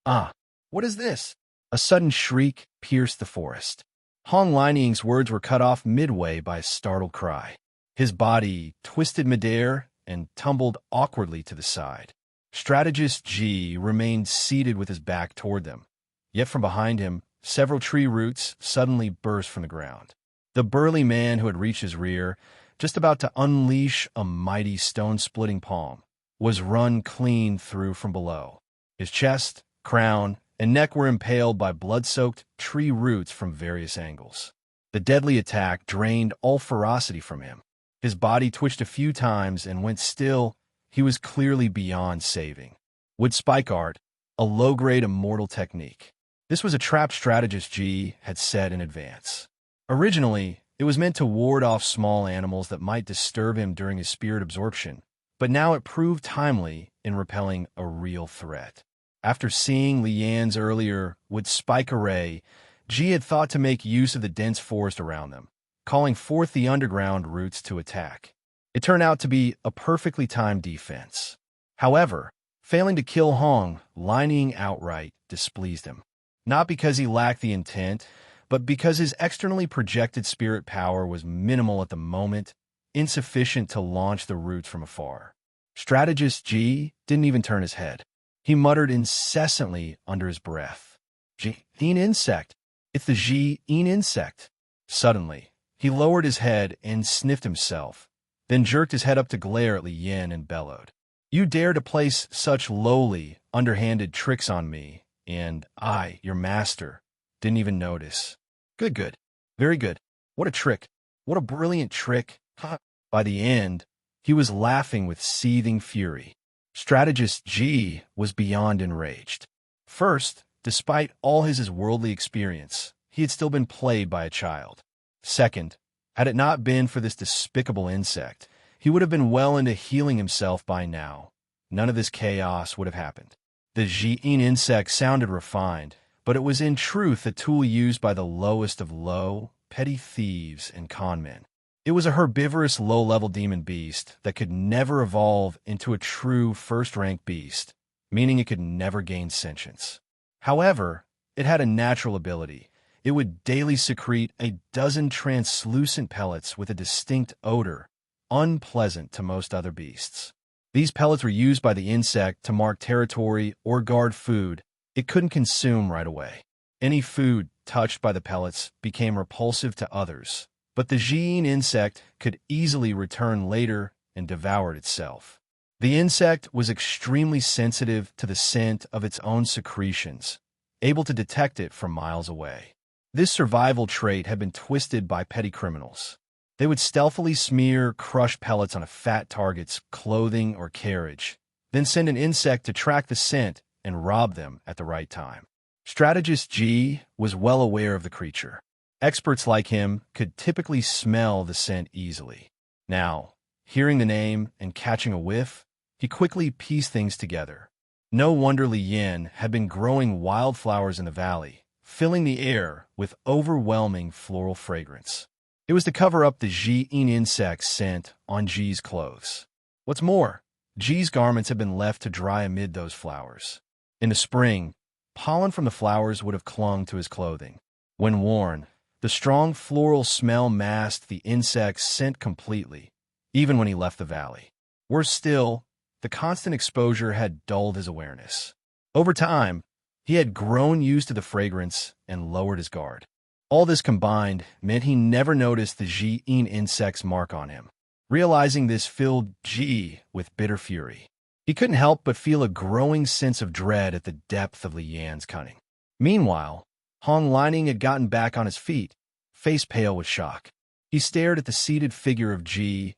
"Ah, what is this?" A sudden shriek pierced the forest. Hong Lining's words were cut off midway by a startled cry. His body twisted midair and tumbled awkwardly to the side. Strategist G remained seated with his back toward them. Yet from behind him, several tree roots suddenly burst from the ground. The burly man who had reached his rear, just about to unleash a mighty stone-splitting palm, was run clean through from below. His chest, crown, and neck were impaled by blood-soaked tree roots from various angles. The deadly attack drained all ferocity from him. His body twitched a few times and went still. He was clearly beyond saving. Wood spike art, a low-grade immortal technique. This was a trap strategist G had set in advance. Originally, it was meant to ward off small animals that might disturb him during his spirit absorption, but now it proved timely in repelling a real threat. After seeing Lian's earlier wood spike array, G had thought to make use of the dense forest around them, calling forth the underground roots to attack. It turned out to be a perfectly timed defense. However, failing to kill Hong, lining outright displeased him. Not because he lacked the intent, but because his externally projected spirit power was minimal at the moment, insufficient to launch the roots from afar. Strategist G didn't even turn his head. He muttered incessantly under his breath. Gene insect. It's the Gene insect. Suddenly, he lowered his head and sniffed himself, then jerked his head up to glare at Li Yan and bellowed. You dare to place such lowly, underhanded tricks on me, and I, your master, didn't even notice. Good. Very good. What a trick. What a brilliant trick. By the end, he was laughing with seething fury. Strategist G was beyond enraged. First, despite all his worldly experience, he had still been played by a child. Second, had it not been for this despicable insect, he would have been well into healing himself by now. None of this chaos would have happened. The Ji'in insect sounded refined, but it was in truth a tool used by the lowest of low, petty thieves and conmen. It was a herbivorous low-level demon beast that could never evolve into a true first-rank beast, meaning it could never gain sentience. However, it had a natural ability. It would daily secrete a dozen translucent pellets with a distinct odor, unpleasant to most other beasts. These pellets were used by the insect to mark territory or guard food it couldn't consume right away. Any food touched by the pellets became repulsive to others, but the Ji'in insect could easily return later and devour it itself. The insect was extremely sensitive to the scent of its own secretions, able to detect it from miles away. This survival trait had been twisted by petty criminals. They would stealthily smear crushed pellets on a fat target's clothing or carriage, then send an insect to track the scent and rob them at the right time. Strategist G was well aware of the creature. Experts like him could typically smell the scent easily. Now, hearing the name and catching a whiff, he quickly pieced things together. No wonder Li Yan had been growing wildflowers in the valley, filling the air with overwhelming floral fragrance. It was to cover up the Ji'in insect's scent on G's clothes. What's more, G's garments had been left to dry amid those flowers. In the spring, pollen from the flowers would have clung to his clothing. When worn, the strong floral smell masked the insect's scent completely, even when he left the valley. Worse still, the constant exposure had dulled his awareness. Over time, he had grown used to the fragrance and lowered his guard. All this combined meant he never noticed the Ji'in insect's mark on him. Realizing this filled G with bitter fury. He couldn't help but feel a growing sense of dread at the depth of Li Yan's cunning. Meanwhile, Hong Lining had gotten back on his feet, face pale with shock. He stared at the seated figure of G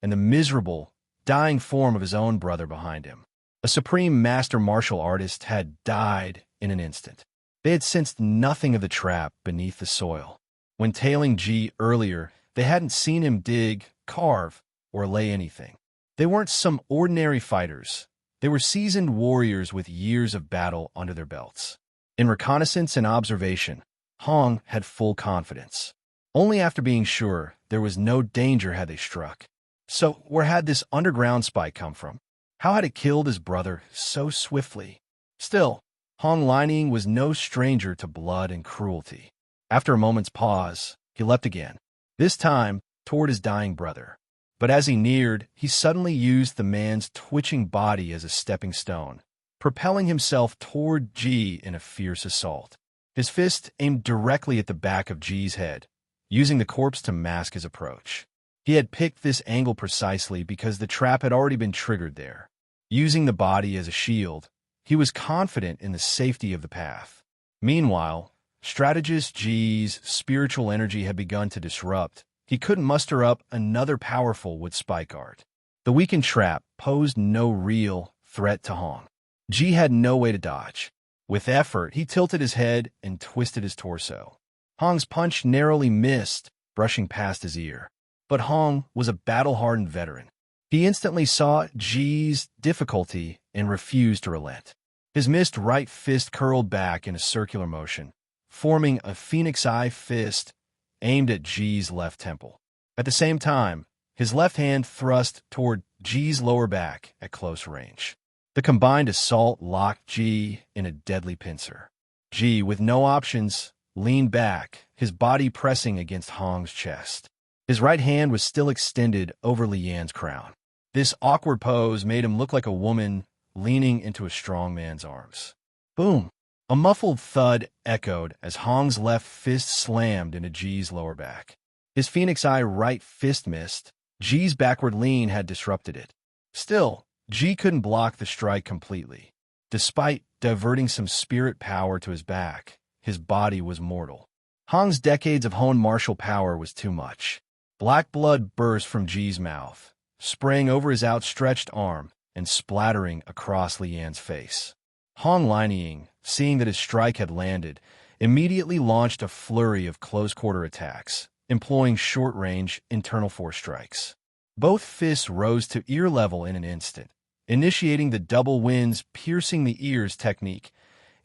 and the miserable, dying form of his own brother behind him. A supreme master martial artist had died in an instant. They had sensed nothing of the trap beneath the soil. When tailing G earlier, they hadn't seen him dig, carve, or lay anything. They weren't some ordinary fighters. They were seasoned warriors with years of battle under their belts. In reconnaissance and observation, Hong had full confidence. Only after being sure there was no danger had they struck. So where had this underground spike come from? How had it killed his brother so swiftly? Still, Hong Lining was no stranger to blood and cruelty. After a moment's pause, he leapt again, this time toward his dying brother. But as he neared, he suddenly used the man's twitching body as a stepping stone, propelling himself toward G in a fierce assault. His fist aimed directly at the back of G's head, using the corpse to mask his approach. He had picked this angle precisely because the trap had already been triggered there. Using the body as a shield, he was confident in the safety of the path. Meanwhile, strategist G's spiritual energy had begun to disrupt he couldn't muster up another powerful wood spike art. The weakened trap posed no real threat to Hong. Ji had no way to dodge. With effort, he tilted his head and twisted his torso. Hong's punch narrowly missed, brushing past his ear. But Hong was a battle-hardened veteran. He instantly saw Ji's difficulty and refused to relent. His missed right fist curled back in a circular motion, forming a phoenix eye fist aimed at Ji's left temple. At the same time, his left hand thrust toward Ji's lower back at close range. The combined assault locked Ji in a deadly pincer. Ji, with no options, leaned back, his body pressing against Hong's chest. His right hand was still extended over Li Yan's crown. This awkward pose made him look like a woman leaning into a strong man's arms. Boom! A muffled thud echoed as Hong's left fist slammed into Ji's lower back. His phoenix eye right fist missed. Ji's backward lean had disrupted it. Still, Ji couldn't block the strike completely. Despite diverting some spirit power to his back, his body was mortal. Hong's decades of honed martial power was too much. Black blood burst from Ji's mouth, spraying over his outstretched arm and splattering across Li Yan's face. Hong Linying, seeing that his strike had landed, immediately launched a flurry of close-quarter attacks, employing short-range internal force strikes. Both fists rose to ear level in an instant, initiating the double winds piercing the ears technique,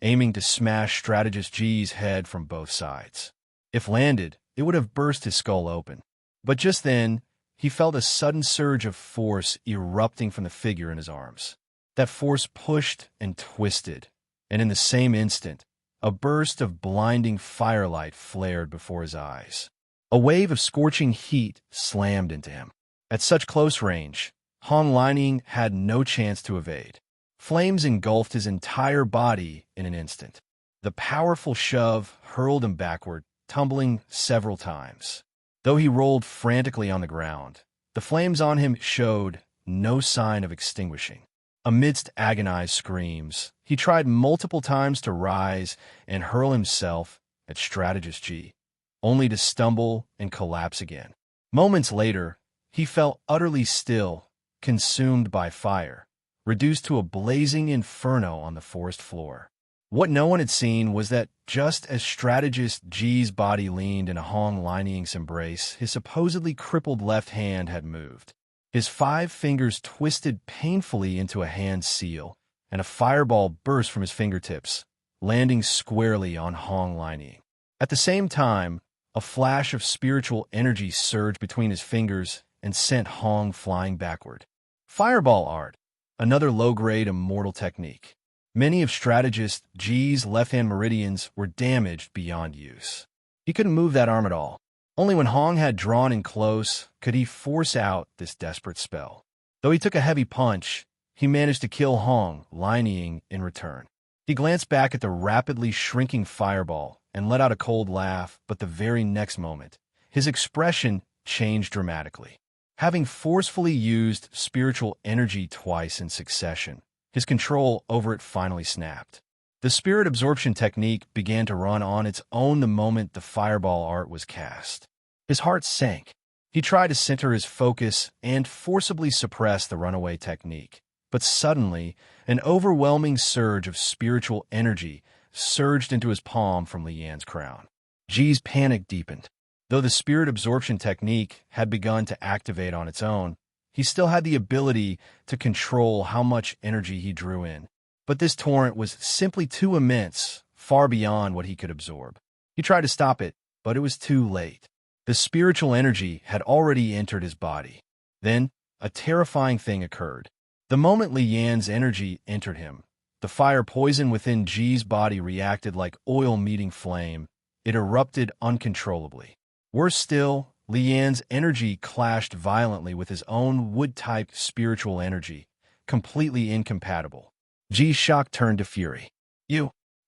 aiming to smash strategist Ji's head from both sides. If landed, it would have burst his skull open. But just then, he felt a sudden surge of force erupting from the figure in his arms. That force pushed and twisted, and in the same instant, a burst of blinding firelight flared before his eyes. A wave of scorching heat slammed into him. At such close range, Hong Lining had no chance to evade. Flames engulfed his entire body in an instant. The powerful shove hurled him backward, tumbling several times. Though he rolled frantically on the ground, the flames on him showed no sign of extinguishing. Amidst agonized screams, he tried multiple times to rise and hurl himself at strategist Ji, only to stumble and collapse again. Moments later, he fell utterly still, consumed by fire, reduced to a blazing inferno on the forest floor. What no one had seen was that just as strategist Ji's body leaned in a Hong Lining's embrace, his supposedly crippled left hand had moved. His 5 fingers twisted painfully into a hand seal, and a fireball burst from his fingertips, landing squarely on Hong Lining. At the same time, a flash of spiritual energy surged between his fingers and sent Hong flying backward. Fireball art, another low-grade immortal technique. Many of strategist Ji's left-hand meridians were damaged beyond use. He couldn't move that arm at all. Only when Hong had drawn in close could he force out this desperate spell. Though he took a heavy punch, he managed to kill Hong Lining in return. He glanced back at the rapidly shrinking fireball and let out a cold laugh, but the very next moment, his expression changed dramatically. Having forcefully used spiritual energy twice in succession, his control over it finally snapped. The spirit absorption technique began to run on its own the moment the fireball art was cast. His heart sank. He tried to center his focus and forcibly suppress the runaway technique. But suddenly, an overwhelming surge of spiritual energy surged into his palm from Li Yan's crown. Ji's panic deepened. Though the spirit absorption technique had begun to activate on its own, he still had the ability to control how much energy he drew in. But this torrent was simply too immense, far beyond what he could absorb. He tried to stop it, but it was too late. The spiritual energy had already entered his body. Then, a terrifying thing occurred. The moment Li Yan's energy entered him, the fire poison within Ji's body reacted like oil meeting flame. It erupted uncontrollably. Worse still, Li Yan's energy clashed violently with his own wood-type spiritual energy, completely incompatible. Ji's shock turned to fury.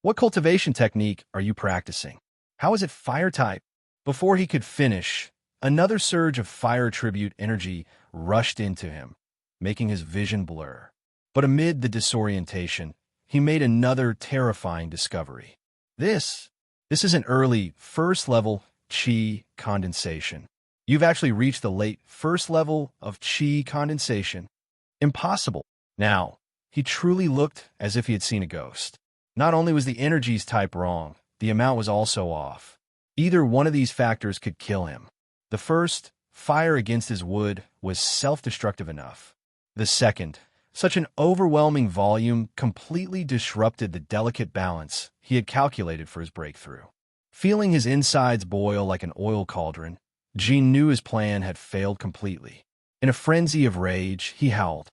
What cultivation technique are you practicing? How is it fire-type? Before he could finish, another surge of fire tribute energy rushed into him, making his vision blur. But amid the disorientation, he made another terrifying discovery. This is an early, first-level Qi condensation. You've actually reached the late first level of chi condensation. Impossible. Now, he truly looked as if he had seen a ghost. Not only was the energies type wrong, the amount was also off. Either one of these factors could kill him. The first, fire against his wood, was self-destructive enough. The second, such an overwhelming volume completely disrupted the delicate balance he had calculated for his breakthrough. Feeling his insides boil like an oil cauldron, Jean knew his plan had failed completely. In a frenzy of rage, he howled,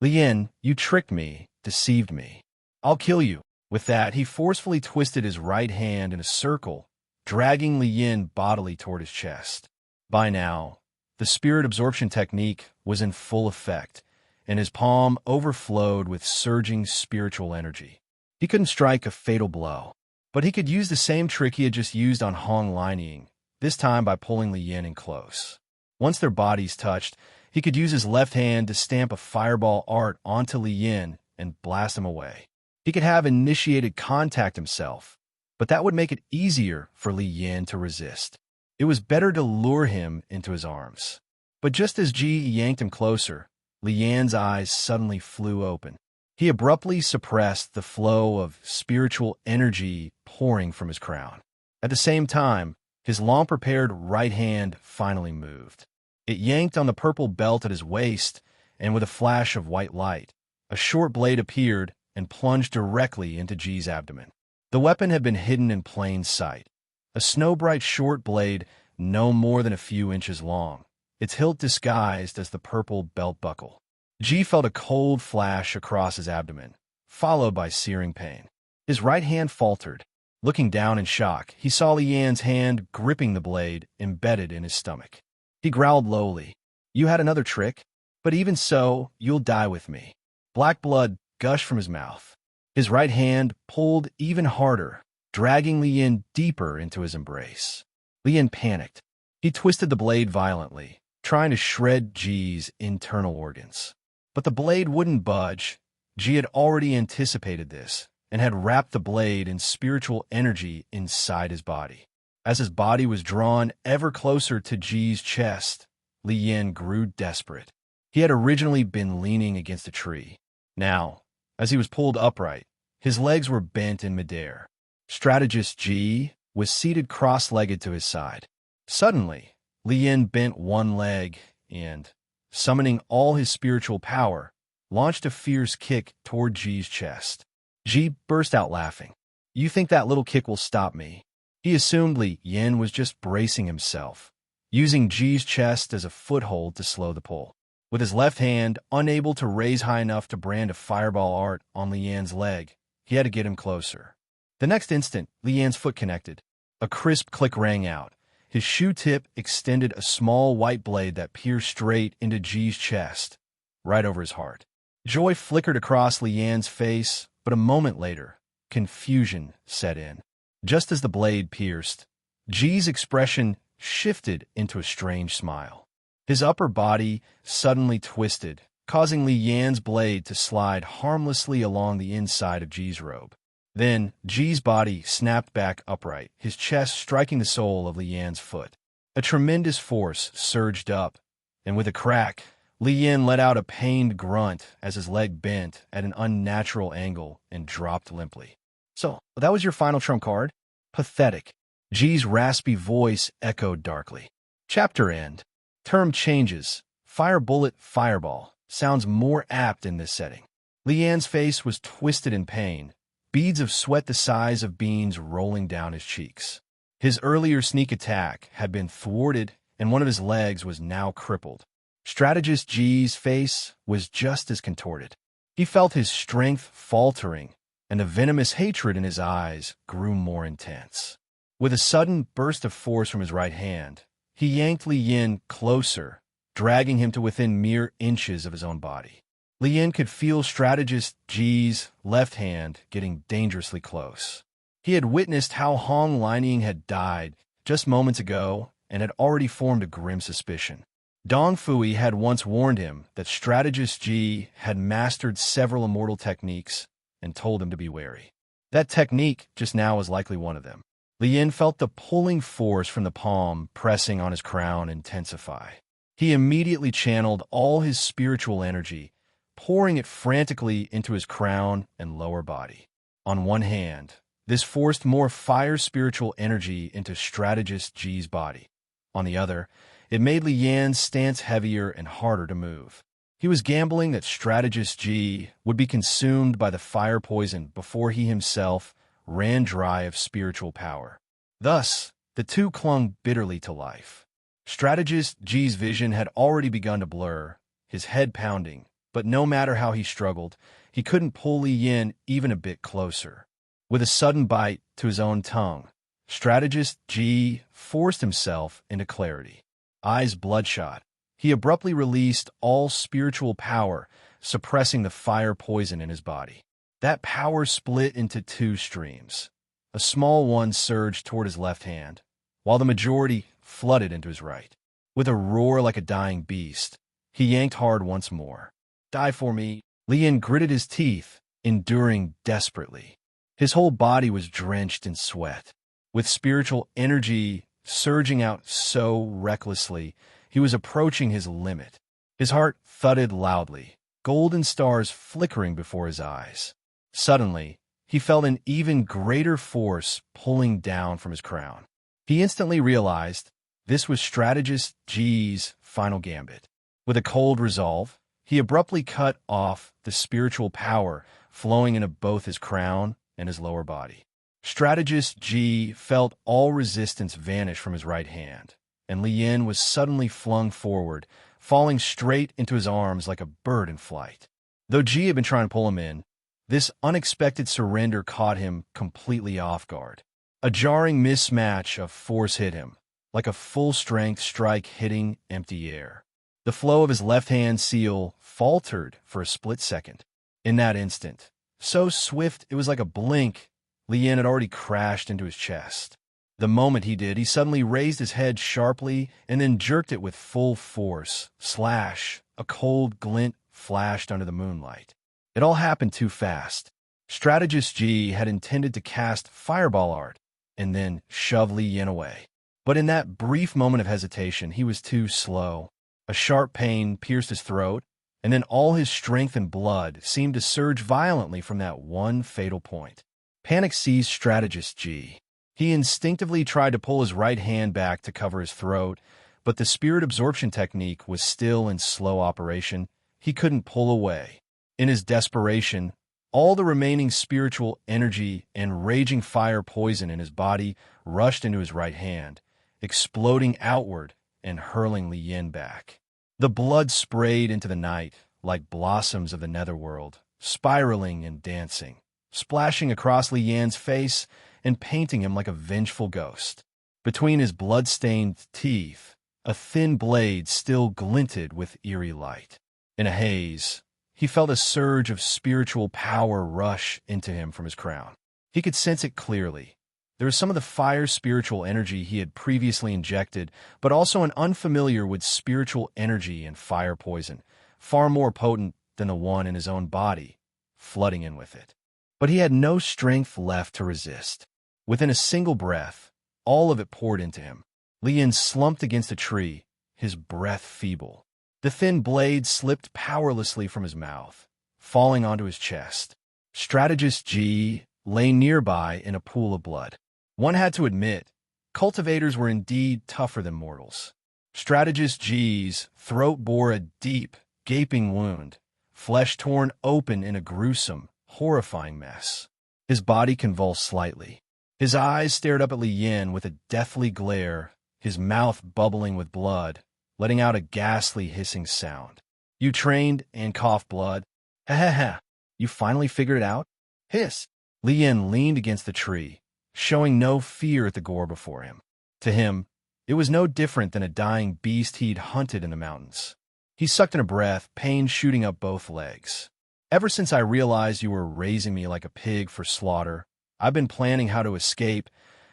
"Lien, you tricked me, deceived me. I'll kill you." With that, he forcefully twisted his right hand in a circle, dragging Lien bodily toward his chest. By now, the spirit absorption technique was in full effect, and his palm overflowed with surging spiritual energy. He couldn't strike a fatal blow, but he could use the same trick he had just used on Hong Lining, this time by pulling Lien in close. Once their bodies touched, he could use his left hand to stamp a fireball art onto Lien and blast him away. He could have initiated contact himself, but that would make it easier for Lien to resist. It was better to lure him into his arms. But just as Ji yanked him closer, Lian's eyes suddenly flew open. He abruptly suppressed the flow of spiritual energy pouring from his crown. At the same time, his long-prepared right hand finally moved. It yanked on the purple belt at his waist, and with a flash of white light, a short blade appeared and plunged directly into Ji's abdomen. The weapon had been hidden in plain sight. A snow-bright short blade no more than a few inches long, its hilt disguised as the purple belt buckle. Ji felt a cold flash across his abdomen, followed by searing pain. His right hand faltered. Looking down in shock, he saw Lian's hand gripping the blade embedded in his stomach. He growled lowly, "You had another trick? But even so, you'll die with me." Black blood gushed from his mouth. His right hand pulled even harder, dragging Lien deeper into his embrace. Lien panicked. He twisted the blade violently, trying to shred Ji's internal organs. But the blade wouldn't budge. Ji had already anticipated this and had wrapped the blade in spiritual energy inside his body. As his body was drawn ever closer to Ji's chest, Lien grew desperate. He had originally been leaning against a tree. Now, as he was pulled upright, his legs were bent in midair. Strategist Ji was seated cross-legged to his side. Suddenly, Lien bent one leg and, summoning all his spiritual power, launched a fierce kick toward Ji's chest. Ji burst out laughing. "You think that little kick will stop me?" He assumed Lien was just bracing himself, using Ji's chest as a foothold to slow the pull. With his left hand unable to raise high enough to brand a fireball art on Lian's leg, he had to get him closer. The next instant, Lian's foot connected. A crisp click rang out. His shoe tip extended a small white blade that pierced straight into Ji's chest, right over his heart. Joy flickered across Lian's face, but a moment later, confusion set in. Just as the blade pierced, Ji's expression shifted into a strange smile. His upper body suddenly twisted, causing Lian's blade to slide harmlessly along the inside of Ji's robe. Then, Ji's body snapped back upright, his chest striking the sole of Lian's foot. A tremendous force surged up, and with a crack, Lien let out a pained grunt as his leg bent at an unnatural angle and dropped limply. "So, that was your final trump card? Pathetic." Ji's raspy voice echoed darkly. Chapter end. Term changes. Fire bullet, fireball. Sounds more apt in this setting. Lian's face was twisted in pain, beads of sweat the size of beans rolling down his cheeks. His earlier sneak attack had been thwarted, and one of his legs was now crippled. Strategist Ji's face was just as contorted. He felt his strength faltering, and the venomous hatred in his eyes grew more intense. With a sudden burst of force from his right hand, he yanked Lien closer, dragging him to within mere inches of his own body. Lien could feel strategist Ji's left hand getting dangerously close. He had witnessed how Hong Lining had died just moments ago and had already formed a grim suspicion. Dong Fui had once warned him that strategist Ji had mastered several immortal techniques and told him to be wary. That technique just now was likely one of them. Li Yin felt the pulling force from the palm pressing on his crown intensify. He immediately channeled all his spiritual energy, pouring it frantically into his crown and lower body. On one hand, this forced more fire spiritual energy into Strategist Ji's body. On the other, it made Li Yan's stance heavier and harder to move. He was gambling that Strategist Ji would be consumed by the fire poison before he himself ran dry of spiritual power. Thus, the two clung bitterly to life. Strategist Ji's vision had already begun to blur, his head pounding, but no matter how he struggled, he couldn't pull Li Yin even a bit closer. With a sudden bite to his own tongue, Strategist Ji forced himself into clarity. Eyes bloodshot, he abruptly released all spiritual power, suppressing the fire poison in his body. That power split into two streams. A small one surged toward his left hand, while the majority flooded into his right. With a roar like a dying beast, he yanked hard once more. Die for me. Li Yin gritted his teeth, enduring desperately. His whole body was drenched in sweat. With spiritual energy surging out so recklessly, he was approaching his limit. His heart thudded loudly, golden stars flickering before his eyes. Suddenly, he felt an even greater force pulling down from his crown. He instantly realized this was Strategist Ji's final gambit. With a cold resolve, he abruptly cut off the spiritual power flowing into both his crown and his lower body. Strategist Ji felt all resistance vanish from his right hand, and Li Yin was suddenly flung forward, falling straight into his arms like a bird in flight. Though Ji had been trying to pull him in, this unexpected surrender caught him completely off guard. A jarring mismatch of force hit him, like a full-strength strike hitting empty air. The flow of his left-hand seal faltered for a split second. In that instant, so swift it was like a blink, Li Yin had already crashed into his chest. The moment he did, he suddenly raised his head sharply and then jerked it with full force. Slash! A cold glint flashed under the moonlight. It all happened too fast. Strategist Ji had intended to cast Fireball Art and then shove Li Yin away. But in that brief moment of hesitation, he was too slow. A sharp pain pierced his throat, and then all his strength and blood seemed to surge violently from that one fatal point. Panic seized Strategist Ji. He instinctively tried to pull his right hand back to cover his throat, but the spirit absorption technique was still in slow operation. He couldn't pull away. In his desperation, all the remaining spiritual energy and raging fire poison in his body rushed into his right hand, exploding outward and hurling Li Yin back. The blood sprayed into the night like blossoms of the netherworld, spiraling and dancing, splashing across Li Yan's face and painting him like a vengeful ghost. Between his blood-stained teeth, a thin blade still glinted with eerie light. In a haze, he felt a surge of spiritual power rush into him from his crown. He could sense it clearly. There was some of the fire spiritual energy he had previously injected, but also an unfamiliar with spiritual energy and fire poison, far more potent than the one in his own body, flooding in with it. But he had no strength left to resist. Within a single breath, all of it poured into him. Li Yin slumped against a tree, his breath feeble. The thin blade slipped powerlessly from his mouth, falling onto his chest. Strategist Ji lay nearby in a pool of blood. One had to admit, cultivators were indeed tougher than mortals. Strategist Ji's throat bore a deep, gaping wound, flesh torn open in a gruesome, horrifying mess. His body convulsed slightly. His eyes stared up at Li Yin with a deathly glare, his mouth bubbling with blood, letting out a ghastly hissing sound. You trained and coughed blood. Ha ha ha. You finally figured it out? Hiss. Li Yin leaned against the tree, showing no fear at the gore before him. To him, it was no different than a dying beast he'd hunted in the mountains. He sucked in a breath, pain shooting up both legs. Ever since I realized you were raising me like a pig for slaughter, I've been planning how to escape,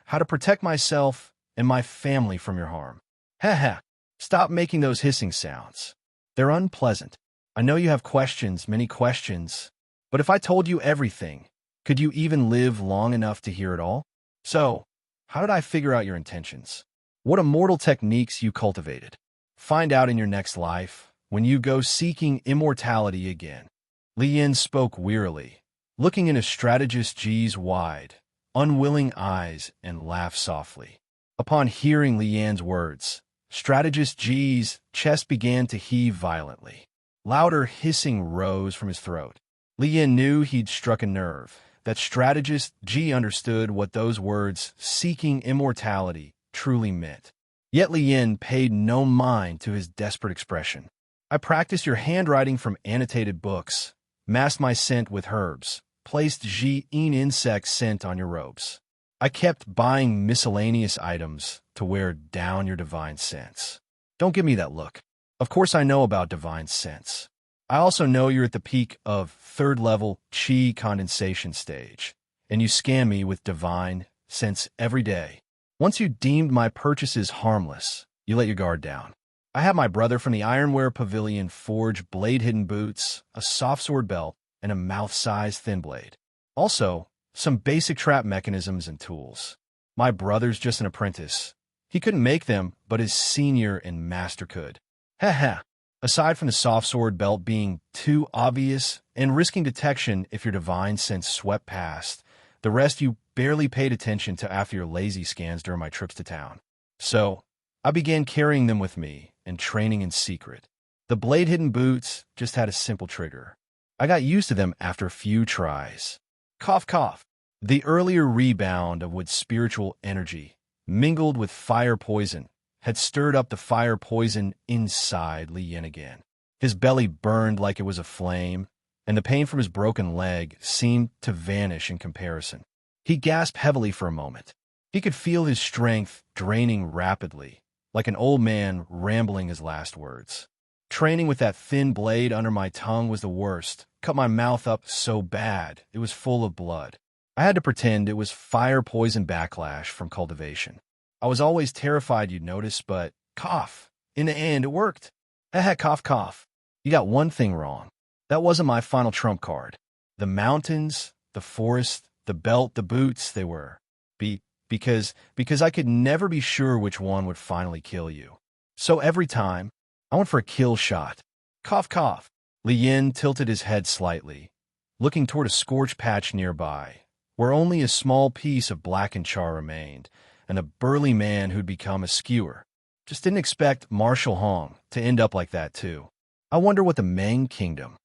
how to protect myself and my family from your harm. Ha ha. Stop making those hissing sounds. They're unpleasant. I know you have questions, many questions, but if I told you everything, could you even live long enough to hear it all? So, How did I figure out your intentions? What immortal techniques you cultivated? Find out in your next life, when you go seeking immortality again. Li Yin spoke wearily, looking into strategist Ji's wide, unwilling eyes, and laughed softly. Upon hearing Li Yan's words, strategist Ji's chest began to heave violently. Louder hissing rose from his throat. Li Yin knew he'd struck a nerve, that strategist Ji understood what those words, seeking immortality, truly meant. Yet Li Yin paid no mind to his desperate expression. I practiced your handwriting from annotated books, masked my scent with herbs, placed Ji in insect scent on your robes. I kept buying miscellaneous items to wear down your divine sense. Don't give me that look. Of course I know about divine sense. I also know you're at the peak of third-level chi condensation stage, and you scam me with divine sense every day. Once you deemed my purchases harmless, you let your guard down. I have my brother from the Ironware Pavilion forge blade-hidden boots, a soft sword belt, and a mouth-sized thin blade. Also, some basic trap mechanisms and tools. My brother's just an apprentice. He couldn't make them, but his senior and master could. Ha ha. Aside from the soft sword belt being too obvious and risking detection if your divine sense swept past, the rest you barely paid attention to after your lazy scans during my trips to town. So, I began carrying them with me and training in secret. The blade-hidden boots just had a simple trigger. I got used to them after a few tries. Cough, cough. The earlier rebound of Wood's spiritual energy, mingled with fire poison, had stirred up the fire poison inside Li Yin again. His belly burned like it was a flame, and the pain from his broken leg seemed to vanish in comparison. He gasped heavily for a moment. He could feel his strength draining rapidly, like an old man rambling his last words. Training with that thin blade under my tongue was the worst. Cut my mouth up so bad, it was full of blood. I had to pretend it was fire poison backlash from cultivation. I was always terrified you'd notice, but cough. In the end, it worked. Cough, cough. You got one thing wrong. That wasn't my final trump card. The mountains, the forest, the belt, the boots, they were. Because I could never be sure which one would finally kill you. So every time, I went for a kill shot. Cough, cough. Li Yin tilted his head slightly, looking toward a scorched patch nearby, where only a small piece of blackened char remained, and a burly man who'd become a skewer. Just didn't expect Marshal Hong to end up like that, too. I wonder what the Meng Kingdom.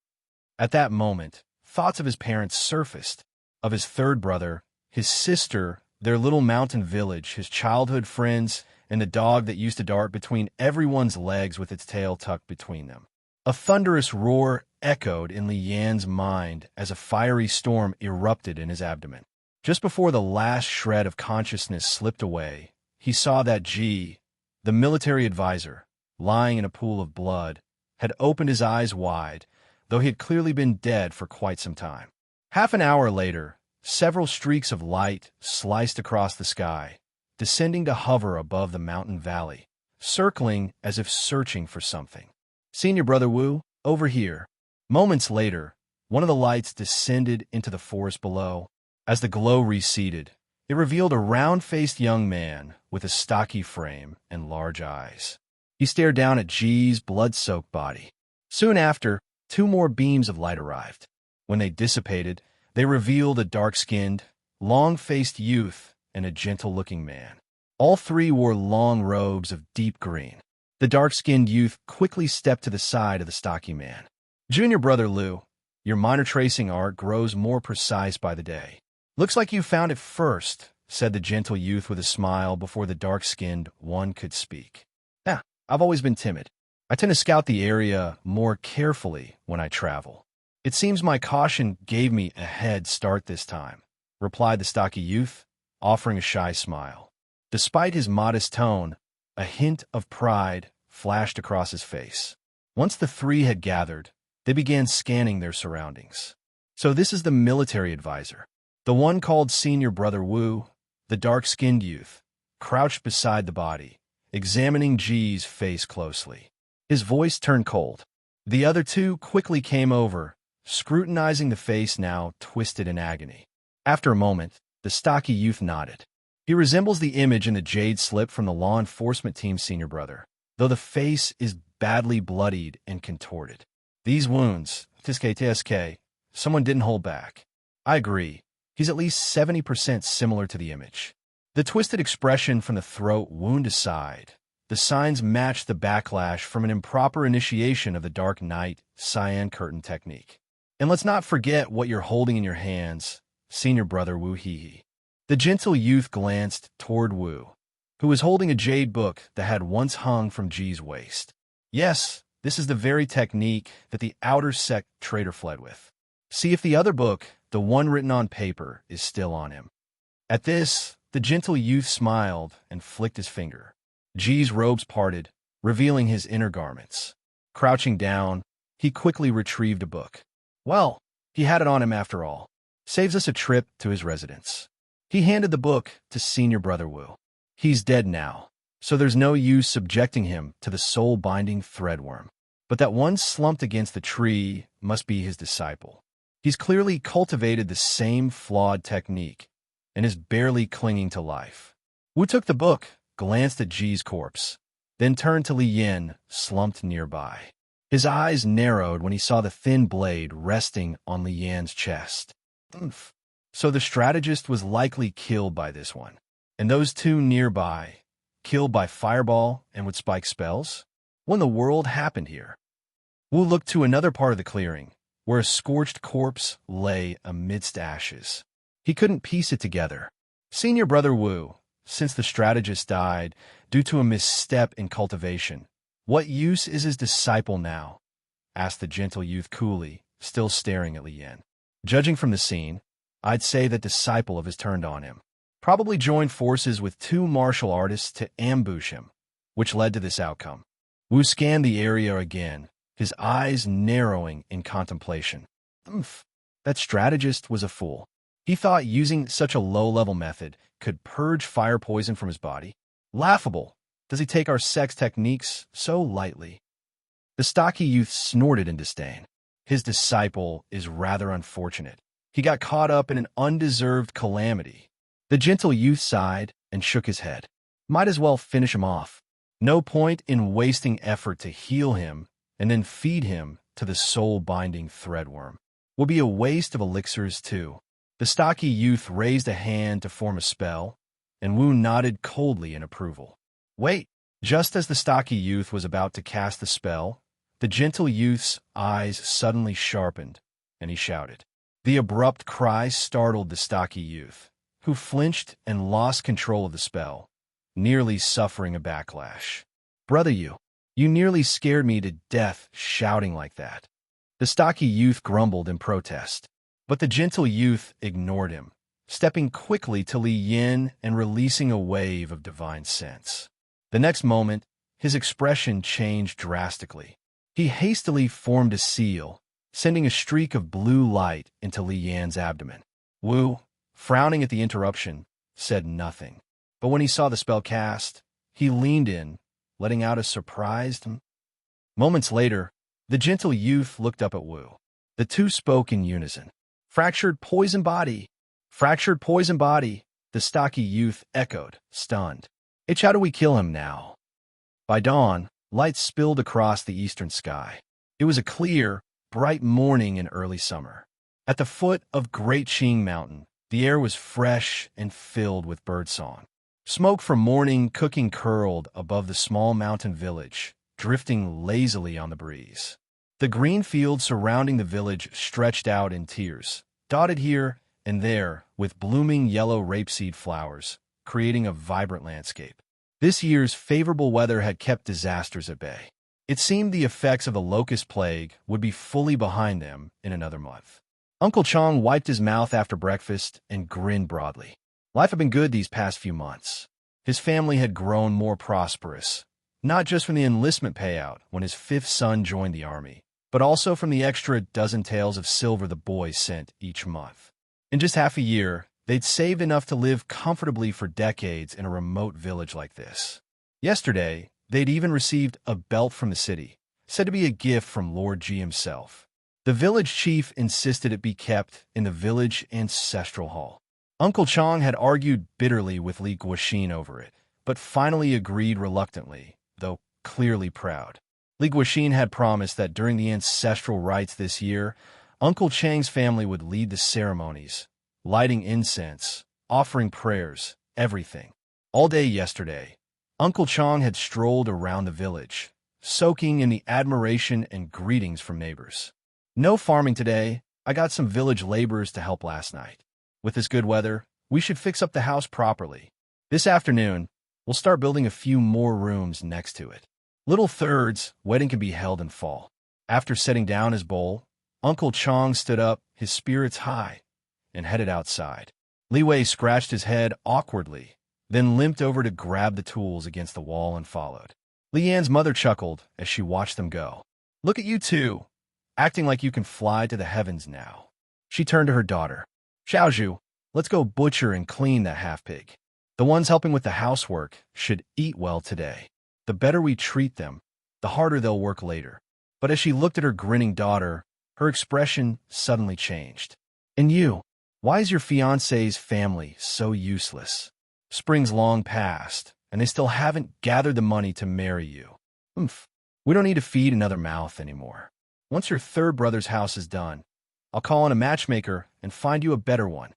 At that moment, thoughts of his parents surfaced, of his third brother, his sister, their little mountain village, his childhood friends, and the dog that used to dart between everyone's legs with its tail tucked between them. A thunderous roar echoed in Li Yan's mind as a fiery storm erupted in his abdomen. Just before the last shred of consciousness slipped away, he saw that Ji, the military advisor, lying in a pool of blood, had opened his eyes wide, though he had clearly been dead for quite some time. Half an hour later, several streaks of light sliced across the sky, descending to hover above the mountain valley, circling as if searching for something. Senior Brother Wu, over here. Moments later, one of the lights descended into the forest below. As the glow receded, it revealed a round-faced young man with a stocky frame and large eyes. He stared down at Ji's blood-soaked body. Soon after, two more beams of light arrived. When they dissipated, they revealed a dark-skinned, long-faced youth and a gentle-looking man. All three wore long robes of deep green. The dark-skinned youth quickly stepped to the side of the stocky man. Junior Brother Liu, your minor tracing art grows more precise by the day. Looks like you found it first, said the gentle youth with a smile before the dark-skinned one could speak. I've always been timid. I tend to scout the area more carefully when I travel. It seems my caution gave me a head start this time, replied the stocky youth, offering a shy smile. Despite his modest tone, a hint of pride flashed across his face. Once the three had gathered, they began scanning their surroundings. So this is the military advisor. The one called Senior Brother Wu, the dark-skinned youth, crouched beside the body, examining Ji's face closely. His voice turned cold. The other two quickly came over, scrutinizing the face now twisted in agony. After a moment, the stocky youth nodded. He resembles the image in the jade slip from the law enforcement team's senior brother, though the face is badly bloodied and contorted. These wounds, TSK, someone didn't hold back. I agree. He's at least 70% similar to the image. The twisted expression from the throat wound aside, the signs match the backlash from an improper initiation of the Dark Knight cyan curtain technique. And let's not forget what you're holding in your hands, senior brother Wu Hee. The gentle youth glanced toward Wu, who was holding a jade book that had once hung from Ji's waist. Yes, this is the very technique that the outer sect traitor fled with. See if the other book, the one written on paper, is still on him. At this, the gentle youth smiled and flicked his finger. Ji's robes parted, revealing his inner garments. Crouching down, he quickly retrieved a book. Well, he had it on him after all. Saves us a trip to his residence. He handed the book to senior brother Wu. He's dead now, so there's no use subjecting him to the soul-binding threadworm. But that one slumped against the tree must be his disciple. He's clearly cultivated the same flawed technique and is barely clinging to life. Wu took the book, glanced at Ji's corpse, then turned to Li Yin, slumped nearby. His eyes narrowed when he saw the thin blade resting on Li Yan's chest. Oomph. So the strategist was likely killed by this one. And those two nearby, killed by fireball and would spike spells? What in the world happened here? Wu looked to another part of the clearing, where a scorched corpse lay amidst ashes. He couldn't piece it together. Senior brother Wu, since the strategist died due to a misstep in cultivation, what use is his disciple now? Asked the gentle youth coolly, still staring at Li Yin. Judging from the scene, I'd say that disciple of his turned on him. Probably joined forces with two martial artists to ambush him, which led to this outcome. Wu scanned the area again, his eyes narrowing in contemplation. Oomph. That strategist was a fool. He thought using such a low-level method could purge fire poison from his body. Laughable. Does he take our sex techniques so lightly? The stocky youth snorted in disdain. His disciple is rather unfortunate. He got caught up in an undeserved calamity. The gentle youth sighed and shook his head. Might as well finish him off. No point in wasting effort to heal him and then feed him to the soul-binding threadworm. Will be a waste of elixirs, too. The stocky youth raised a hand to form a spell, and Wu nodded coldly in approval. Wait! Just as the stocky youth was about to cast the spell, the gentle youth's eyes suddenly sharpened, and he shouted. The abrupt cry startled the stocky youth, who flinched and lost control of the spell, nearly suffering a backlash. Brother you nearly scared me to death shouting like that. The stocky youth grumbled in protest, but the gentle youth ignored him, stepping quickly to Li Yin and releasing a wave of divine sense. The next moment, his expression changed drastically. He hastily formed a seal, sending a streak of blue light into Li Yan's abdomen. Wu, frowning at the interruption, said nothing. But when he saw the spell cast, he leaned in, letting out a surprised. Moments later, the gentle youth looked up at Wu. The two spoke in unison. Fractured poison body! Fractured poison body! The stocky youth echoed, stunned. How do we kill him now? By dawn, light spilled across the eastern sky. It was a clear, bright morning in early summer. At the foot of Great Qing Mountain, the air was fresh and filled with birdsong. Smoke from morning cooking curled above the small mountain village, drifting lazily on the breeze. The green fields surrounding the village stretched out in tiers, dotted here and there with blooming yellow rapeseed flowers, creating a vibrant landscape. This year's favorable weather had kept disasters at bay. It seemed the effects of the locust plague would be fully behind them in another month. Uncle Chong wiped his mouth after breakfast and grinned broadly. Life had been good these past few months. His family had grown more prosperous, not just from the enlistment payout when his fifth son joined the army, but also from the extra dozen taels of silver the boys sent each month. In just half a year, they'd saved enough to live comfortably for decades in a remote village like this. Yesterday, they'd even received a belt from the city, said to be a gift from Lord G himself. The village chief insisted it be kept in the village ancestral hall. Uncle Chong had argued bitterly with Li Guoxin over it, but finally agreed reluctantly, though clearly proud. Li Guoxin had promised that during the ancestral rites this year, Uncle Chang's family would lead the ceremonies, lighting incense, offering prayers, everything. All day yesterday, Uncle Chong had strolled around the village, soaking in the admiration and greetings from neighbors. No farming today. I got some village laborers to help last night. With this good weather, we should fix up the house properly. This afternoon, we'll start building a few more rooms next to it. Little thirds, wedding can be held in fall. After setting down his bowl, Uncle Chong stood up, his spirits high, and headed outside. Li Wei scratched his head awkwardly, then limped over to grab the tools against the wall and followed. Li Yan's mother chuckled as she watched them go. "Look at you two, acting like you can fly to the heavens now." She turned to her daughter. "Xiaozhu, let's go butcher and clean that half-pig. The ones helping with the housework should eat well today. The better we treat them, the harder they'll work later." But as she looked at her grinning daughter, her expression suddenly changed. "And you, why is your fiancé's family so useless? Spring's long past, and they still haven't gathered the money to marry you. We don't need to feed another mouth anymore. Once your third brother's house is done, I'll call on a matchmaker and find you a better one."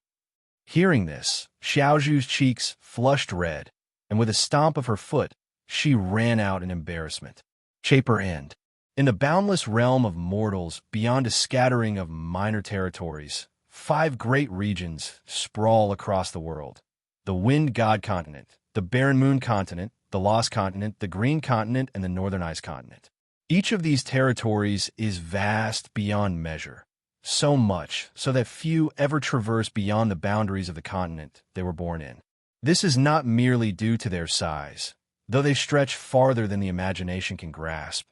Hearing this, Xiaozhu's cheeks flushed red, and with a stomp of her foot, she ran out in embarrassment. Chapter End. In the boundless realm of mortals, beyond a scattering of minor territories, 5 great regions sprawl across the world. The Wind God Continent, the Barren Moon Continent, the Lost Continent, the Green Continent, and the Northern Ice Continent. Each of these territories is vast beyond measure, so much so that few ever traverse beyond the boundaries of the continent they were born in. This is not merely due to their size, though they stretch farther than the imagination can grasp,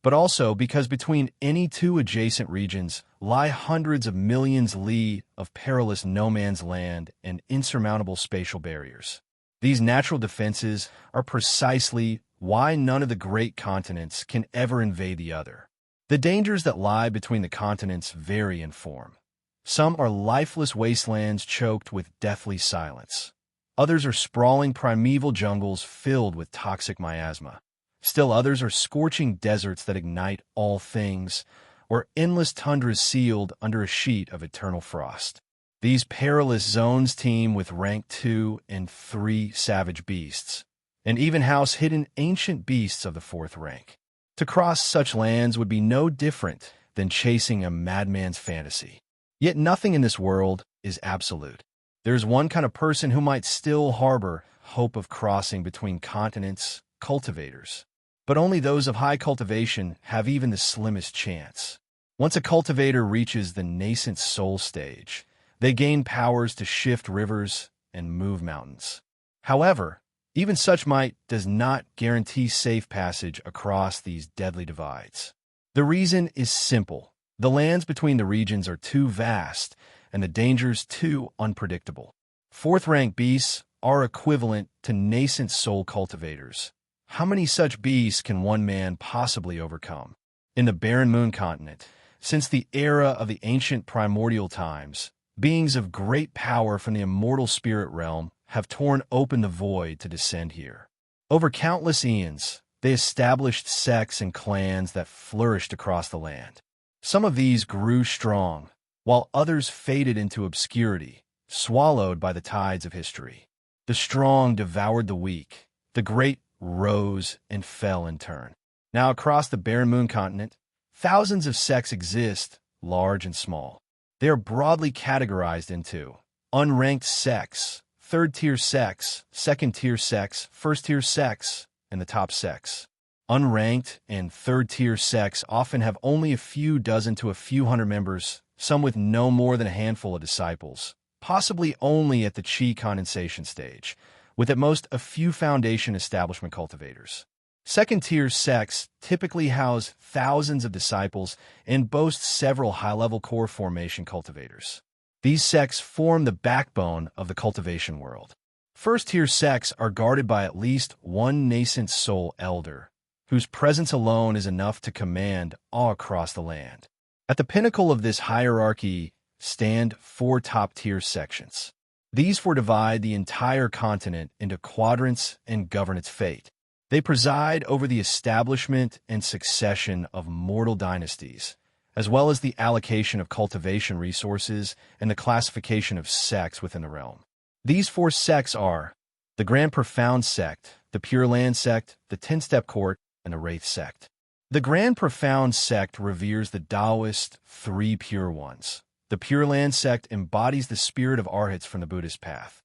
but also because between any two adjacent regions lie hundreds of millions li of perilous no-man's land and insurmountable spatial barriers. These natural defenses are precisely why none of the great continents can ever invade the other. The dangers that lie between the continents vary in form. Some are lifeless wastelands choked with deathly silence. Others are sprawling primeval jungles filled with toxic miasma. Still others are scorching deserts that ignite all things, or endless tundras sealed under a sheet of eternal frost. These perilous zones teem with rank 2 and 3 savage beasts, and even house hidden ancient beasts of the 4th rank. To cross such lands would be no different than chasing a madman's fantasy. Yet nothing in this world is absolute. There's one kind of person who might still harbor hope of crossing between continents, cultivators. But only those of high cultivation have even the slimmest chance. Once a cultivator reaches the nascent soul stage, they gain powers to shift rivers and move mountains. However, even such might does not guarantee safe passage across these deadly divides. The reason is simple. The lands between the regions are too vast, and the dangers too unpredictable. 4th-rank beasts are equivalent to nascent soul cultivators. How many such beasts can one man possibly overcome? In the Barren Moon Continent, since the era of the ancient primordial times, beings of great power from the immortal spirit realm have torn open the void to descend here. Over countless eons, they established sects and clans that flourished across the land. Some of these grew strong, while others faded into obscurity, swallowed by the tides of history. The strong devoured the weak. The great rose and fell in turn. Now across the Barren Moon Continent, thousands of sects exist, large and small. They are broadly categorized into unranked sects, 3rd-tier sects, 2nd-tier sects, 1st-tier sects, and the top sects. Unranked and 3rd-tier sects often have only a few dozen to a few hundred members, some with no more than a handful of disciples, possibly only at the chi condensation stage, with at most a few foundation establishment cultivators. 2nd-tier sects typically house thousands of disciples and boast several high-level core formation cultivators. These sects form the backbone of the cultivation world. 1st-tier sects are guarded by at least one nascent soul elder, whose presence alone is enough to command awe across the land. At the pinnacle of this hierarchy stand 4 top-tier sections. These four divide the entire continent into quadrants and govern its fate. They preside over the establishment and succession of mortal dynasties, as well as the allocation of cultivation resources and the classification of sects within the realm. These four sects are the Grand Profound Sect, the Pure Land Sect, the Ten-Step Court, and the Wraith Sect. The Grand Profound Sect reveres the Taoist Three Pure Ones. The Pure Land Sect embodies the spirit of Arhats from the Buddhist path.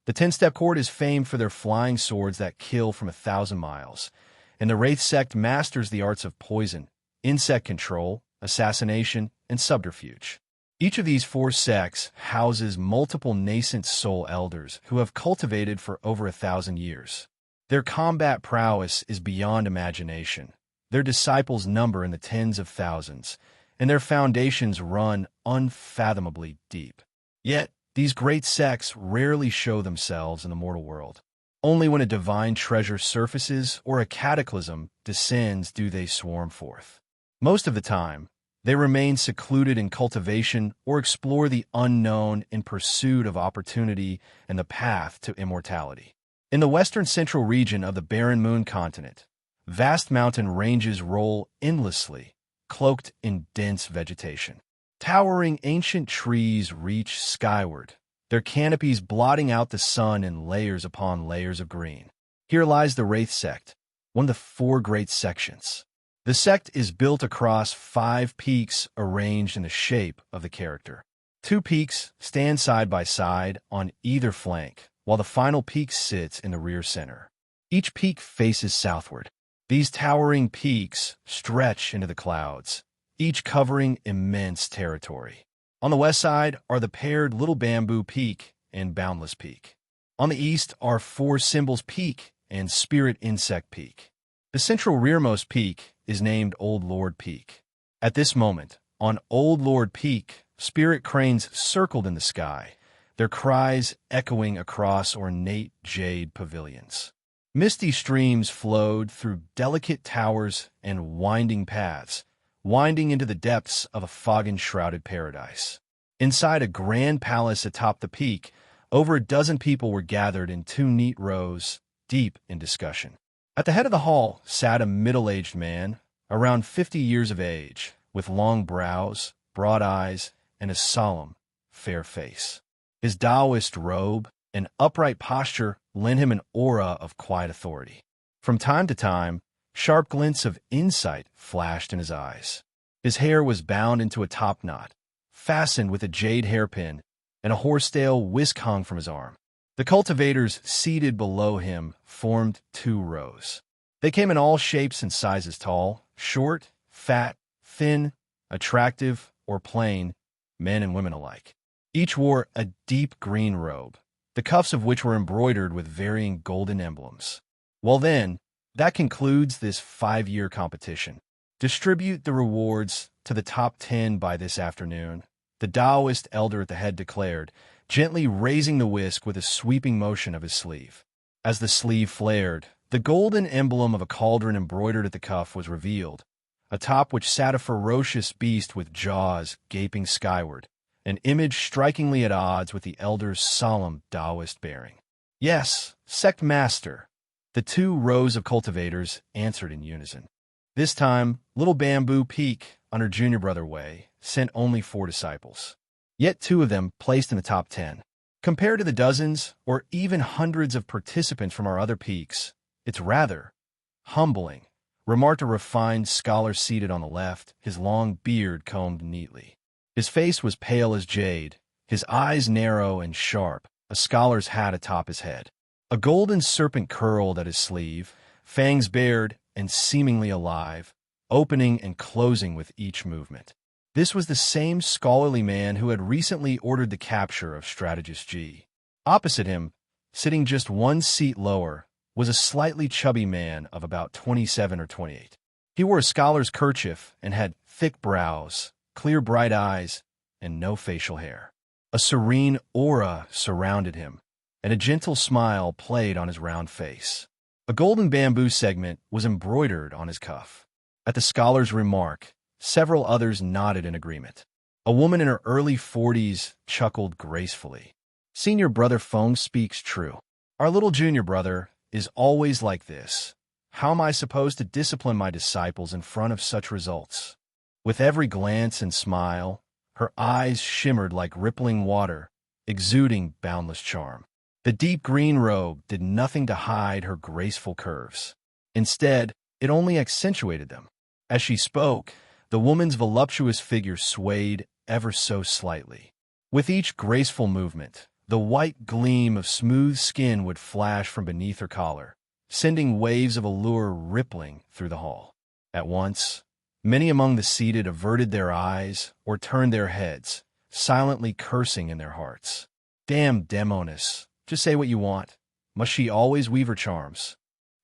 The Ten-Step Court is famed for their flying swords that kill from 1,000 miles, and the Wraith Sect masters the arts of poison, insect control, assassination, and subterfuge. Each of these four sects houses multiple nascent soul elders who have cultivated for over 1,000 years. Their combat prowess is beyond imagination. Their disciples number in the tens of thousands, and their foundations run unfathomably deep. Yet, these great sects rarely show themselves in the mortal world. Only when a divine treasure surfaces or a cataclysm descends do they swarm forth. Most of the time, they remain secluded in cultivation or explore the unknown in pursuit of opportunity and the path to immortality. In the western central region of the barren moon continent, vast mountain ranges roll endlessly, cloaked in dense vegetation. Towering ancient trees reach skyward, their canopies blotting out the sun in layers upon layers of green. Here lies the Wraith Sect, one of the four great sections. The sect is built across 5 peaks arranged in the shape of the character. 2 peaks stand side by side on either flank, while the final peak sits in the rear center. Each peak faces southward. These towering peaks stretch into the clouds, each covering immense territory. On the west side are the paired Little Bamboo Peak and Boundless Peak. On the east are Four Symbols Peak and Spirit Insect Peak. The central rearmost peak is named Old Lord Peak. At this moment, on Old Lord Peak, spirit cranes circled in the sky, their cries echoing across ornate jade pavilions. Misty streams flowed through delicate towers and winding paths, winding into the depths of a fog-enshrouded paradise. Inside a grand palace atop the peak, over a dozen people were gathered in 2 neat rows, deep in discussion. At the head of the hall sat a middle-aged man, around 50 years of age, with long brows, broad eyes, and a solemn, fair face. His Taoist robe and upright posture lent him an aura of quiet authority. From time to time, sharp glints of insight flashed in his eyes. His hair was bound into a topknot, fastened with a jade hairpin, and a horsetail whisk hung from his arm. The cultivators seated below him formed 2 rows. They came in all shapes and sizes: tall, short, fat, thin, attractive, or plain, men and women alike. Each wore a deep green robe, the cuffs of which were embroidered with varying golden emblems. Well then, that concludes this 5-year competition. Distribute the rewards to the top 10 by this afternoon, the Taoist elder at the head declared, gently raising the whisk with a sweeping motion of his sleeve. As the sleeve flared, the golden emblem of a cauldron embroidered at the cuff was revealed, atop which sat a ferocious beast with jaws gaping skyward, an image strikingly at odds with the elder's solemn Taoist bearing. Yes, sect master, the 2 rows of cultivators answered in unison. This time, Little Bamboo Peak, under Junior Brother Way, sent only 4 disciples. Yet 2 of them placed in the top 10. Compared to the dozens or even hundreds of participants from our other peaks, it's rather humbling, remarked a refined scholar seated on the left, his long beard combed neatly. His face was pale as jade, his eyes narrow and sharp, a scholar's hat atop his head. A golden serpent curled at his sleeve, fangs bared and seemingly alive, opening and closing with each movement. This was the same scholarly man who had recently ordered the capture of Strategist G. Opposite him, sitting just 1 seat lower, was a slightly chubby man of about 27 or 28. He wore a scholar's kerchief and had thick brows, clear bright eyes, and no facial hair. A serene aura surrounded him, and a gentle smile played on his round face. A golden bamboo segment was embroidered on his cuff. At the scholar's remark, several others nodded in agreement. A woman in her early 40s chuckled gracefully. Senior brother Feng speaks true. Our little junior brother is always like this. How am I supposed to discipline my disciples in front of such results? With every glance and smile, her eyes shimmered like rippling water, exuding boundless charm. The deep green robe did nothing to hide her graceful curves. Instead, it only accentuated them. As she spoke, the woman's voluptuous figure swayed ever so slightly. With each graceful movement, the white gleam of smooth skin would flash from beneath her collar, sending waves of allure rippling through the hall. At once, many among the seated averted their eyes or turned their heads, silently cursing in their hearts. Damn Demonis, just say what you want. Must she always weave her charms?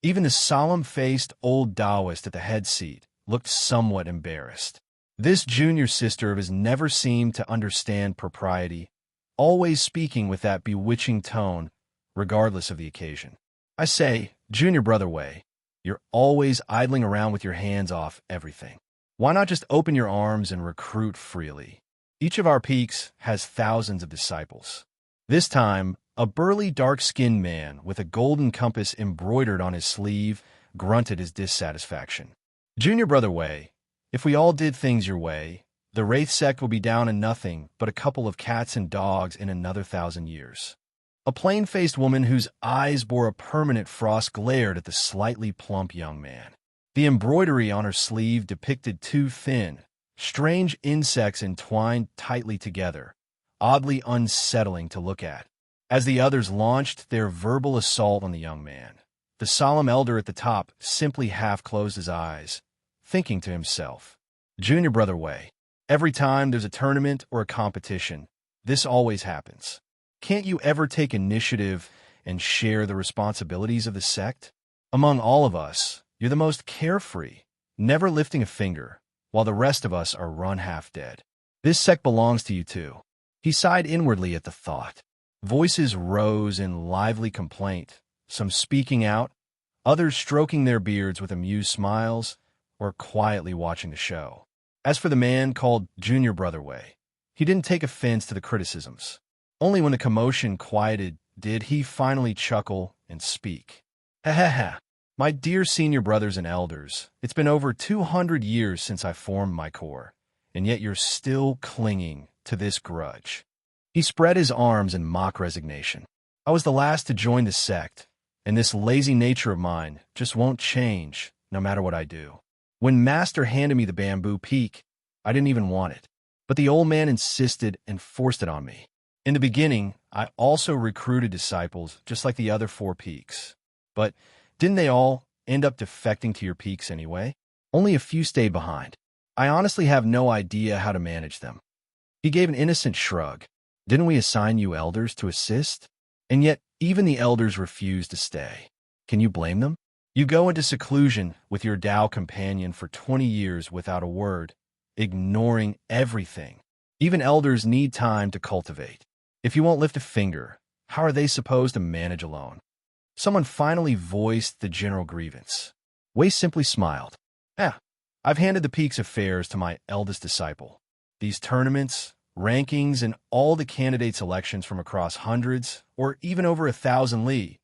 Even the solemn-faced old Taoist at the head seat looked somewhat embarrassed. This junior sister of his never seemed to understand propriety, always speaking with that bewitching tone, regardless of the occasion. I say, junior brother Wei, you're always idling around with your hands off everything. Why not just open your arms and recruit freely? Each of our peaks has thousands of disciples. This time, a burly, dark-skinned man with a golden compass embroidered on his sleeve grunted his dissatisfaction. Junior brother Wei, if we all did things your way, the Wraith sect will be down to nothing but a couple of cats and dogs in another 1,000 years. A plain-faced woman whose eyes bore a permanent frost glared at the slightly plump young man. The embroidery on her sleeve depicted two thin, strange insects entwined tightly together, oddly unsettling to look at. As the others launched their verbal assault on the young man, the solemn elder at the top simply half-closed his eyes, thinking to himself, Junior brother Wei, every time there's a tournament or a competition, this always happens. Can't you ever take initiative and share the responsibilities of the sect? Among all of us, you're the most carefree, never lifting a finger, while the rest of us are run half dead. This sect belongs to you too. He sighed inwardly at the thought. Voices rose in lively complaint, some speaking out, others stroking their beards with amused smiles, or quietly watching the show. As for the man called Junior Brother Wei, he didn't take offense to the criticisms. Only when the commotion quieted did he finally chuckle and speak. Ha ha ha. My dear senior brothers and elders, it's been over 200 years since I formed my corps, and yet you're still clinging to this grudge. He spread his arms in mock resignation. I was the last to join the sect, and this lazy nature of mine just won't change no matter what I do. When Master handed me the bamboo peak, I didn't even want it, but the old man insisted and forced it on me. In the beginning, I also recruited disciples just like the other 4 peaks. But didn't they all end up defecting to your peaks anyway? Only a few stayed behind. I honestly have no idea how to manage them. He gave an innocent shrug. Didn't we assign you elders to assist? And yet, even the elders refused to stay. Can you blame them? You go into seclusion with your Tao companion for 20 years without a word, ignoring everything. Even elders need time to cultivate. If you won't lift a finger, how are they supposed to manage alone? Someone finally voiced the general grievance. Wei simply smiled. I've handed the peak's affairs to my eldest disciple. These tournaments, rankings, and all the candidate selections from across hundreds, or even over 1,000 li.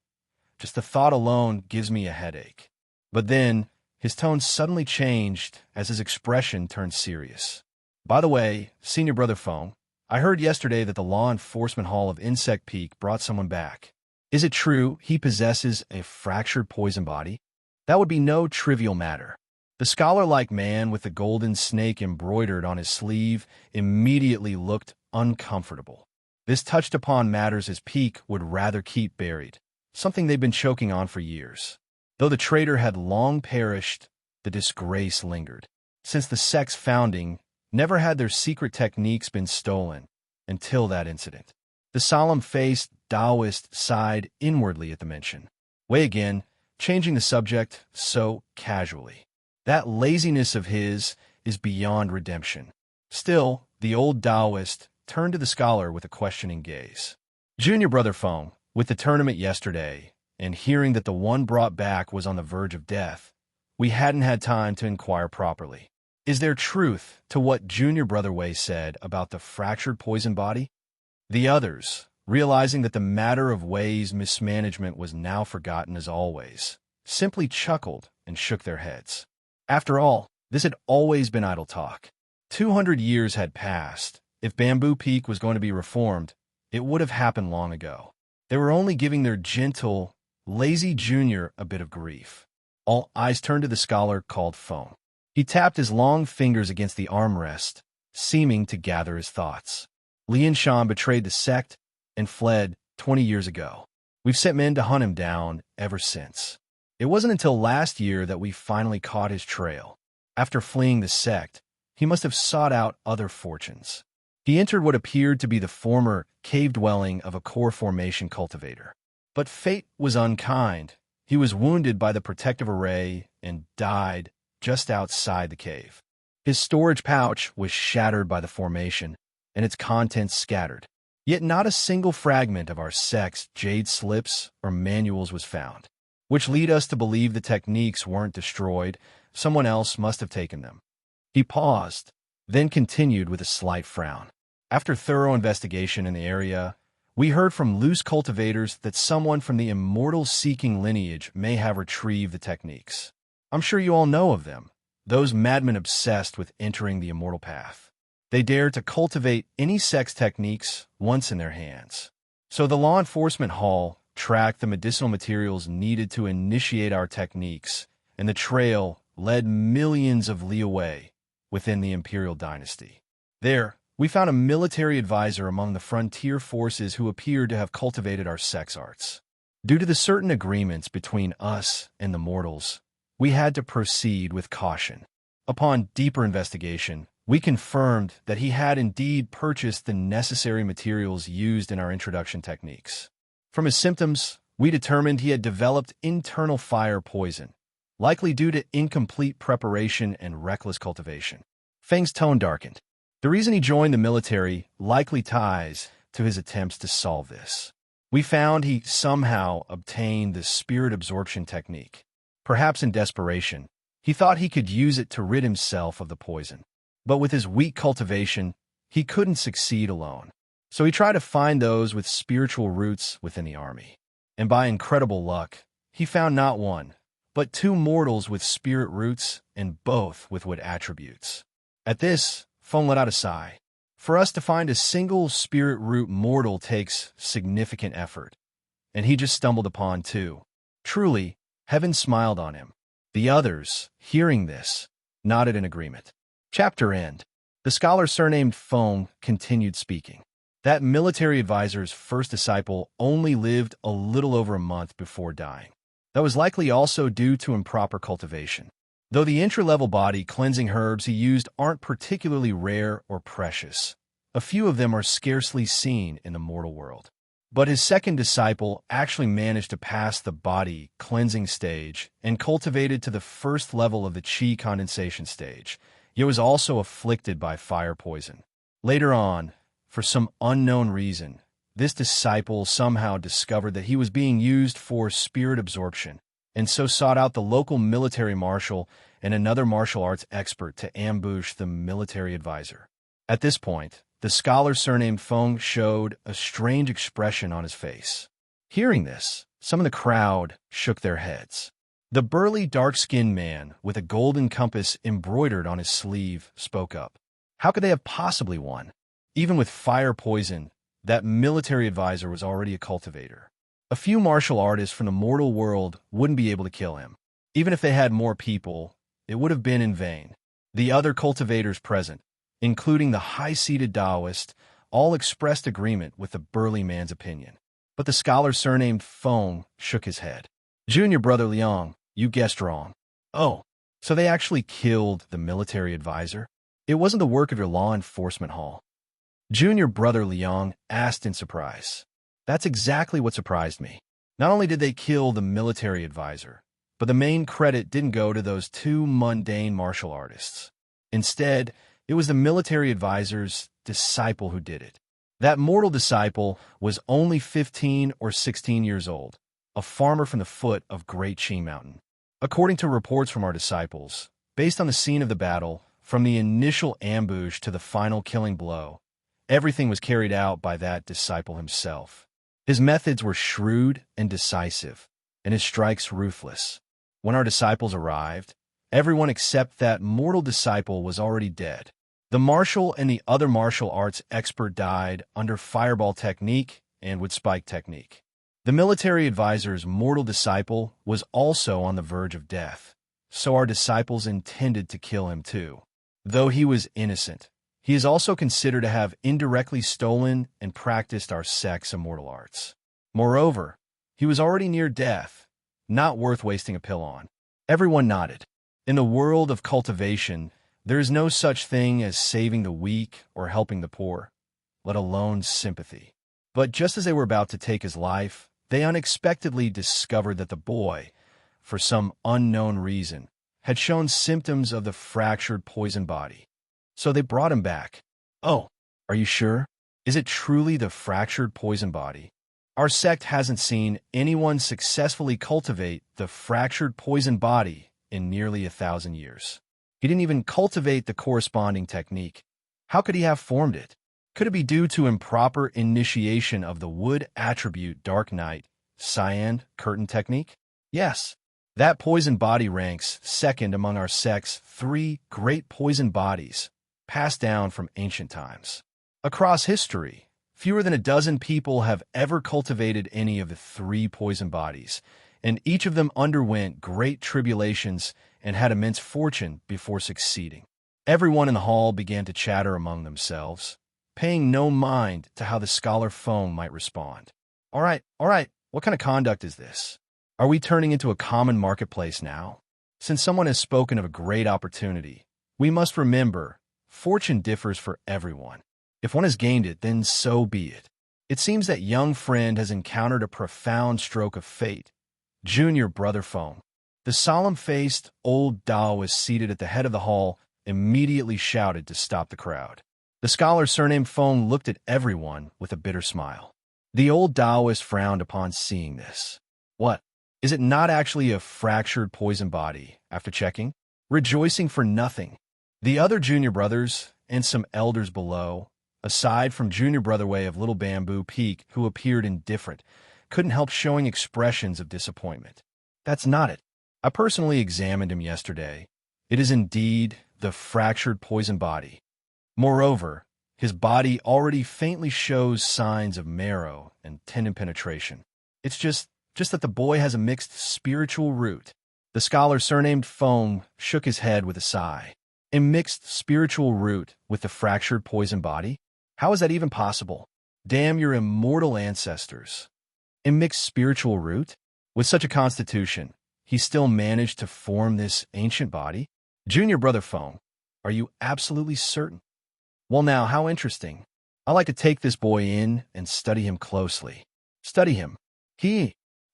Just the thought alone gives me a headache. But then, his tone suddenly changed as his expression turned serious. By the way, Senior Brother Feng, I heard yesterday that the Law Enforcement Hall of Insect Peak brought someone back. Is it true he possesses a fractured poison body? That would be no trivial matter. The scholar-like man with the golden snake embroidered on his sleeve immediately looked uncomfortable. This touched upon matters his peak would rather keep buried, something they'd been choking on for years. Though the traitor had long perished, the disgrace lingered. Since the sect's founding, never had their secret techniques been stolen until that incident. The solemn-faced Taoist sighed inwardly at the mention. Wei again, changing the subject so casually. That laziness of his is beyond redemption. Still, the old Taoist turned to the scholar with a questioning gaze. Junior Brother Feng, with the tournament yesterday, and hearing that the one brought back was on the verge of death, we hadn't had time to inquire properly. Is there truth to what Junior Brother Wei said about the fractured poison body? The others, realizing that the matter of Wei's mismanagement was now forgotten as always, simply chuckled and shook their heads. After all, this had always been idle talk. 200 years had passed. If Bamboo Peak was going to be reformed, it would have happened long ago. They were only giving their gentle, lazy junior a bit of grief. All eyes turned to the scholar called Feng. He tapped his long fingers against the armrest, seeming to gather his thoughts. Lian Shan betrayed the sect and fled 20 years ago. We've sent men to hunt him down ever since. It wasn't until last year that we finally caught his trail. After fleeing the sect, he must have sought out other fortunes. He entered what appeared to be the former cave dwelling of a core formation cultivator. But fate was unkind. He was wounded by the protective array and died just outside the cave. His storage pouch was shattered by the formation, and its contents scattered. Yet not a single fragment of our sect's jade slips or manuals was found, which lead us to believe the techniques weren't destroyed. Someone else must have taken them. He paused, then continued with a slight frown. After thorough investigation in the area, we heard from loose cultivators that someone from the immortals-seeking lineage may have retrieved the techniques. I'm sure you all know of them, those madmen obsessed with entering the immortal path. They dare to cultivate any sex techniques once in their hands. So the law enforcement hall tracked the medicinal materials needed to initiate our techniques, and the trail led millions of li away within the imperial dynasty. There, we found a military advisor among the frontier forces who appeared to have cultivated our sex arts. Due to the certain agreements between us and the mortals, we had to proceed with caution. Upon deeper investigation, we confirmed that he had indeed purchased the necessary materials used in our introduction techniques. From his symptoms, we determined he had developed internal fire poison, likely due to incomplete preparation and reckless cultivation. Feng's tone darkened. The reason he joined the military likely ties to his attempts to solve this. We found he somehow obtained the spirit absorption technique. Perhaps in desperation, he thought he could use it to rid himself of the poison. But with his weak cultivation, he couldn't succeed alone. So he tried to find those with spiritual roots within the army. And by incredible luck, he found not one, but two mortals with spirit roots and both with wood attributes. At this, Feng let out a sigh. For us to find a single spirit root mortal takes significant effort, and he just stumbled upon two. Truly, heaven smiled on him. The others, hearing this, nodded in agreement. Chapter end. The scholar surnamed Feng continued speaking. That military advisor's first disciple only lived a little over a month before dying. That was likely also due to improper cultivation. Though the intra-level body cleansing herbs he used aren't particularly rare or precious, a few of them are scarcely seen in the mortal world. But his second disciple actually managed to pass the body cleansing stage and cultivated to the first level of the chi condensation stage, yet was also afflicted by fire poison. Later on, for some unknown reason, this disciple somehow discovered that he was being used for spirit absorption, and so sought out the local military marshal and another martial arts expert to ambush the military advisor. At this point, the scholar surnamed Feng showed a strange expression on his face. Hearing this, some of the crowd shook their heads. The burly, dark-skinned man with a golden compass embroidered on his sleeve spoke up. How could they have possibly won? Even with fire poison, that military advisor was already a cultivator. A few martial artists from the mortal world wouldn't be able to kill him. Even if they had more people, it would have been in vain. The other cultivators present, including the high-seated Taoist, all expressed agreement with the burly man's opinion. But the scholar surnamed Feng shook his head. Junior brother Liang, you guessed wrong. Oh, so they actually killed the military advisor? It wasn't the work of your law enforcement hall. Junior brother Liang asked in surprise. That's exactly what surprised me. Not only did they kill the military advisor, but the main credit didn't go to those two mundane martial artists. Instead, it was the military advisor's disciple who did it. That mortal disciple was only 15 or 16 years old, a farmer from the foot of Great Qi Mountain. According to reports from our disciples, based on the scene of the battle, from the initial ambush to the final killing blow, Everything was carried out by that disciple himself. His methods were shrewd and decisive, and his strikes ruthless. When our disciples arrived, everyone except that mortal disciple was already dead. The martial and the other martial arts expert died under fireball technique and with spike technique. The military advisor's mortal disciple was also on the verge of death, so our disciples intended to kill him too. Though he was innocent, he is also considered to have indirectly stolen and practiced our sect's immortal arts. Moreover, he was already near death, not worth wasting a pill on. Everyone nodded. In the world of cultivation, there is no such thing as saving the weak or helping the poor, let alone sympathy. But just as they were about to take his life, they unexpectedly discovered that the boy, for some unknown reason, had shown symptoms of the fractured poison body. So they brought him back. Oh, are you sure? Is it truly the fractured poison body? Our sect hasn't seen anyone successfully cultivate the fractured poison body in nearly 1,000 years. He didn't even cultivate the corresponding technique. How could he have formed it? Could it be due to improper initiation of the wood attribute Dark Night, Cyan, Curtain technique? Yes. That poison body ranks second among our sect's 3 great poison bodies, passed down from ancient times. Across history, fewer than a dozen people have ever cultivated any of the 3 poison bodies, and each of them underwent great tribulations and had immense fortune before succeeding. Everyone in the hall began to chatter among themselves, paying no mind to how the scholar Foam might respond. All right, what kind of conduct is this? Are we turning into a common marketplace now? Since someone has spoken of a great opportunity, we must remember, fortune differs for everyone. If one has gained it, then so be it. It seems that young friend has encountered a profound stroke of fate. Junior brother Foam. The solemn-faced old Taoist seated at the head of the hall immediately shouted to stop the crowd. The scholar surnamed Foam looked at everyone with a bitter smile. The old Taoist frowned upon seeing this. What? Is it not actually a fractured poison body, after checking? Rejoicing for nothing. The other junior brothers, and some elders below, aside from junior brother Way of Little Bamboo Peak, who appeared indifferent, couldn't help showing expressions of disappointment. That's not it. I personally examined him yesterday. It is indeed the fractured poison body. Moreover, his body already faintly shows signs of marrow and tendon penetration. It's just that the boy has a mixed spiritual root. The scholar surnamed Foam shook his head with a sigh. A mixed spiritual root with the fractured poison body? How is that even possible? Damn your immortal ancestors. A mixed spiritual root? With such a constitution, he still managed to form this ancient body? Junior brother Foam, are you absolutely certain? Well now, how interesting. I like to take this boy in and study him closely. Study him. The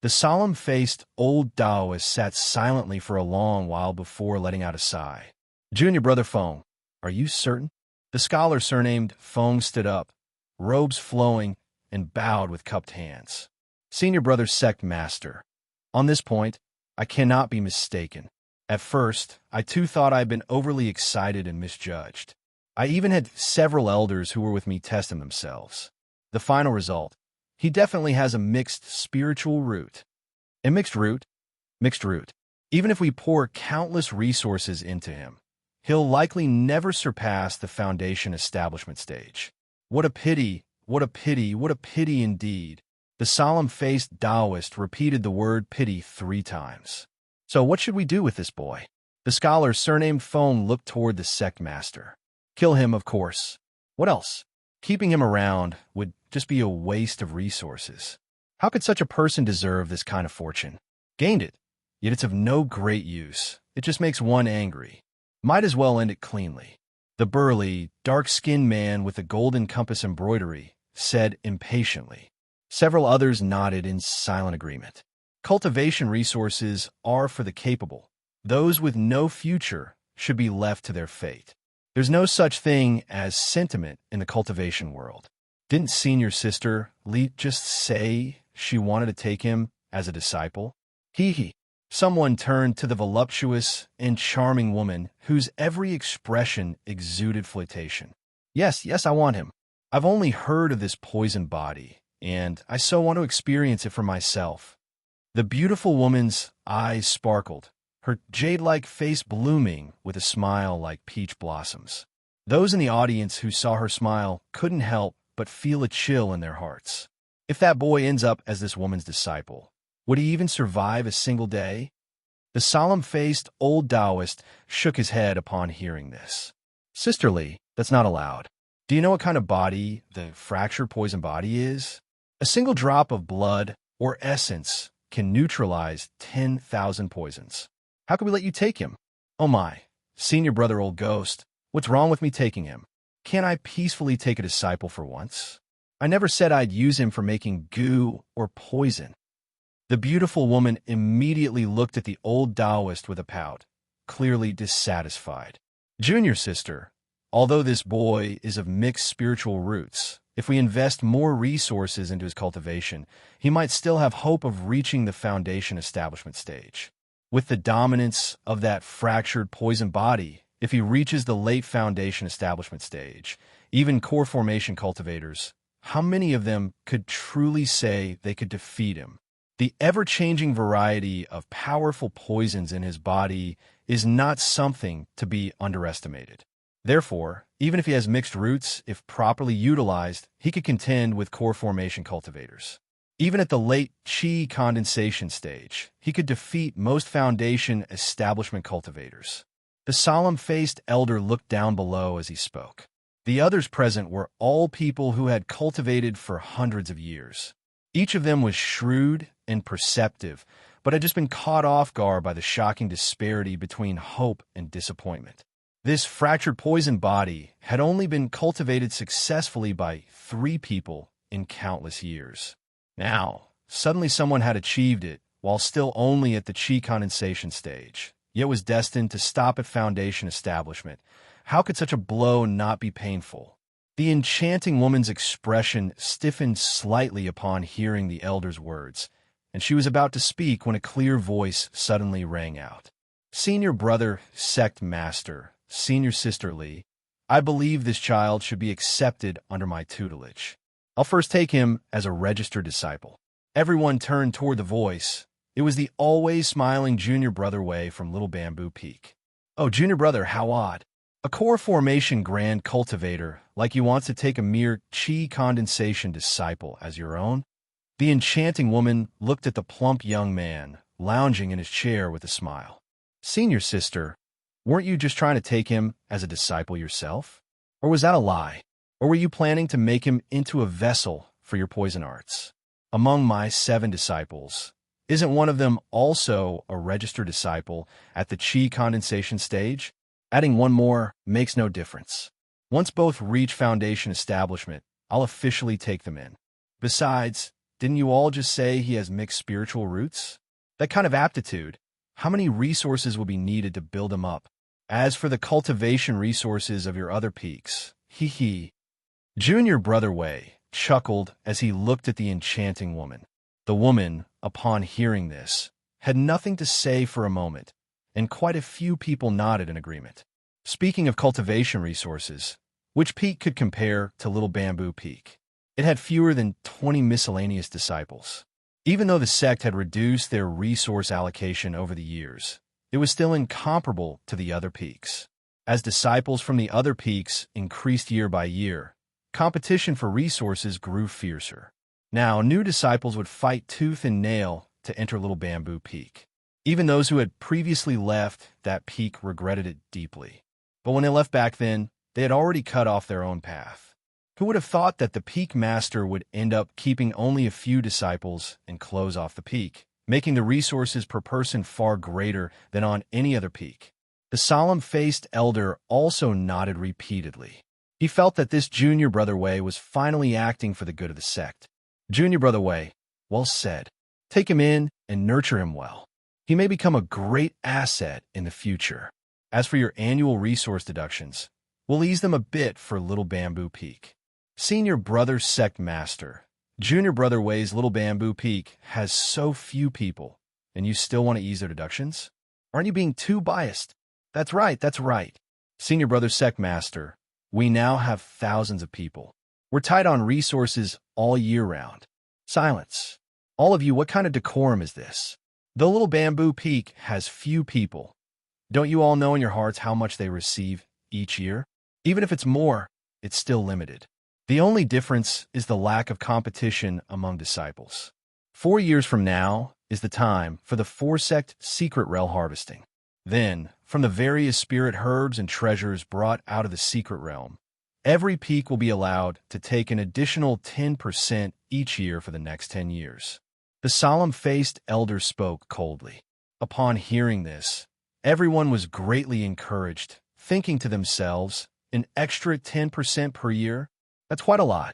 solemn-faced old Taoist sat silently for a long while before letting out a sigh. Junior brother Foam, are you certain? The scholar surnamed Foam stood up, robes flowing, and bowed with cupped hands. Senior brother sect master. On this point, I cannot be mistaken. At first, I too thought I had been overly excited and misjudged. I even had several elders who were with me test him themselves. The final result, he definitely has a mixed spiritual root. A mixed root? Mixed root. Even if we pour countless resources into him, he'll likely never surpass the foundation establishment stage. What a pity, what a pity, what a pity indeed. The solemn-faced Taoist repeated the word pity 3 times. So what should we do with this boy? The scholar surnamed Foam looked toward the sect master. Kill him, of course. What else? Keeping him around would just be a waste of resources. How could such a person deserve this kind of fortune? Gained it, yet it's of no great use. It just makes one angry. Might as well end it cleanly. The burly, dark-skinned man with the golden compass embroidery said impatiently. Several others nodded in silent agreement. Cultivation resources are for the capable. Those with no future should be left to their fate. There's no such thing as sentiment in the cultivation world. Didn't senior sister Lee just say she wanted to take him as a disciple? Hee. Someone turned to the voluptuous and charming woman whose every expression exuded flirtation. Yes, I want him. I've only heard of this poison body, and I so want to experience it for myself. The beautiful woman's eyes sparkled, her jade-like face blooming with a smile like peach blossoms. Those in the audience who saw her smile couldn't help but feel a chill in their hearts. If that boy ends up as this woman's disciple, would he even survive a single day? The solemn-faced old Taoist shook his head upon hearing this. Sisterly, that's not allowed. Do you know what kind of body the fractured poison body is? A single drop of blood or essence can neutralize 10,000 poisons. How can we let you take him? Oh my, senior brother old ghost, what's wrong with me taking him? Can't I peacefully take a disciple for once? I never said I'd use him for making goo or poison. The beautiful woman immediately looked at the old Taoist with a pout, clearly dissatisfied. Junior sister, although this boy is of mixed spiritual roots, if we invest more resources into his cultivation, he might still have hope of reaching the foundation establishment stage. With the dominance of that fractured poison body, if he reaches the late foundation establishment stage, even core formation cultivators, how many of them could truly say they could defeat him? The ever-changing variety of powerful poisons in his body is not something to be underestimated. Therefore, even if he has mixed roots, if properly utilized, he could contend with core formation cultivators. Even at the late Qi condensation stage, he could defeat most foundation establishment cultivators. The solemn-faced elder looked down below as he spoke. The others present were all people who had cultivated for hundreds of years. Each of them was shrewd and perceptive, but had just been caught off guard by the shocking disparity between hope and disappointment. This fractured poison body had only been cultivated successfully by 3 people in countless years. Now, suddenly someone had achieved it, while still only at the Qi condensation stage, yet was destined to stop at foundation establishment. How could such a blow not be painful? The enchanting woman's expression stiffened slightly upon hearing the elder's words, and she was about to speak when a clear voice suddenly rang out. Senior brother, sect master, senior sister Lee, I believe this child should be accepted under my tutelage. I'll first take him as a registered disciple. Everyone turned toward the voice. It was the always smiling junior brother Wei from Little Bamboo Peak. Oh, junior brother, how odd. A core formation grand cultivator like you wants to take a mere Qi condensation disciple as your own? The enchanting woman looked at the plump young man, lounging in his chair with a smile. Senior sister, weren't you just trying to take him as a disciple yourself? Or was that a lie? Or were you planning to make him into a vessel for your poison arts? Among my 7 disciples, isn't one of them also a registered disciple at the Qi condensation stage? Adding one more makes no difference. Once both reach foundation establishment, I'll officially take them in. Besides, didn't you all just say he has mixed spiritual roots? That kind of aptitude, how many resources will be needed to build him up? As for the cultivation resources of your other peaks, hee. Junior brother Wei chuckled as he looked at the enchanting woman. The woman, upon hearing this, had nothing to say for a moment, and quite a few people nodded in agreement. Speaking of cultivation resources, which peak could compare to Little Bamboo Peak? It had fewer than 20 miscellaneous disciples. Even though the sect had reduced their resource allocation over the years, it was still incomparable to the other peaks. As disciples from the other peaks increased year by year, competition for resources grew fiercer. Now, new disciples would fight tooth and nail to enter Little Bamboo Peak. Even those who had previously left that peak regretted it deeply. But when they left back then, they had already cut off their own path. Who would have thought that the peak master would end up keeping only a few disciples and close off the peak, making the resources per person far greater than on any other peak? The solemn-faced elder also nodded repeatedly. He felt that this junior brother Wei was finally acting for the good of the sect. Junior brother Wei, well said. Take him in and nurture him well. He may become a great asset in the future. As for your annual resource deductions, we'll ease them a bit for Little Bamboo Peak. Senior brother sect master, junior brother Wei's Little Bamboo Peak has so few people, and you still want to ease their deductions? Aren't you being too biased? That's right. Senior brother sect master, we now have thousands of people. We're tight on resources all year round. Silence. All of you, what kind of decorum is this? The little bamboo peak has few people. Don't you all know in your hearts how much they receive each year? Even if it's more, it's still limited. The only difference is the lack of competition among disciples. 4 years from now is the time for the four-sect secret rel harvesting. Then, from the various spirit herbs and treasures brought out of the secret realm, every peak will be allowed to take an additional 10% each year for the next 10 years. The solemn-faced elder spoke coldly. Upon hearing this, everyone was greatly encouraged, thinking to themselves, an extra 10% per year? That's quite a lot.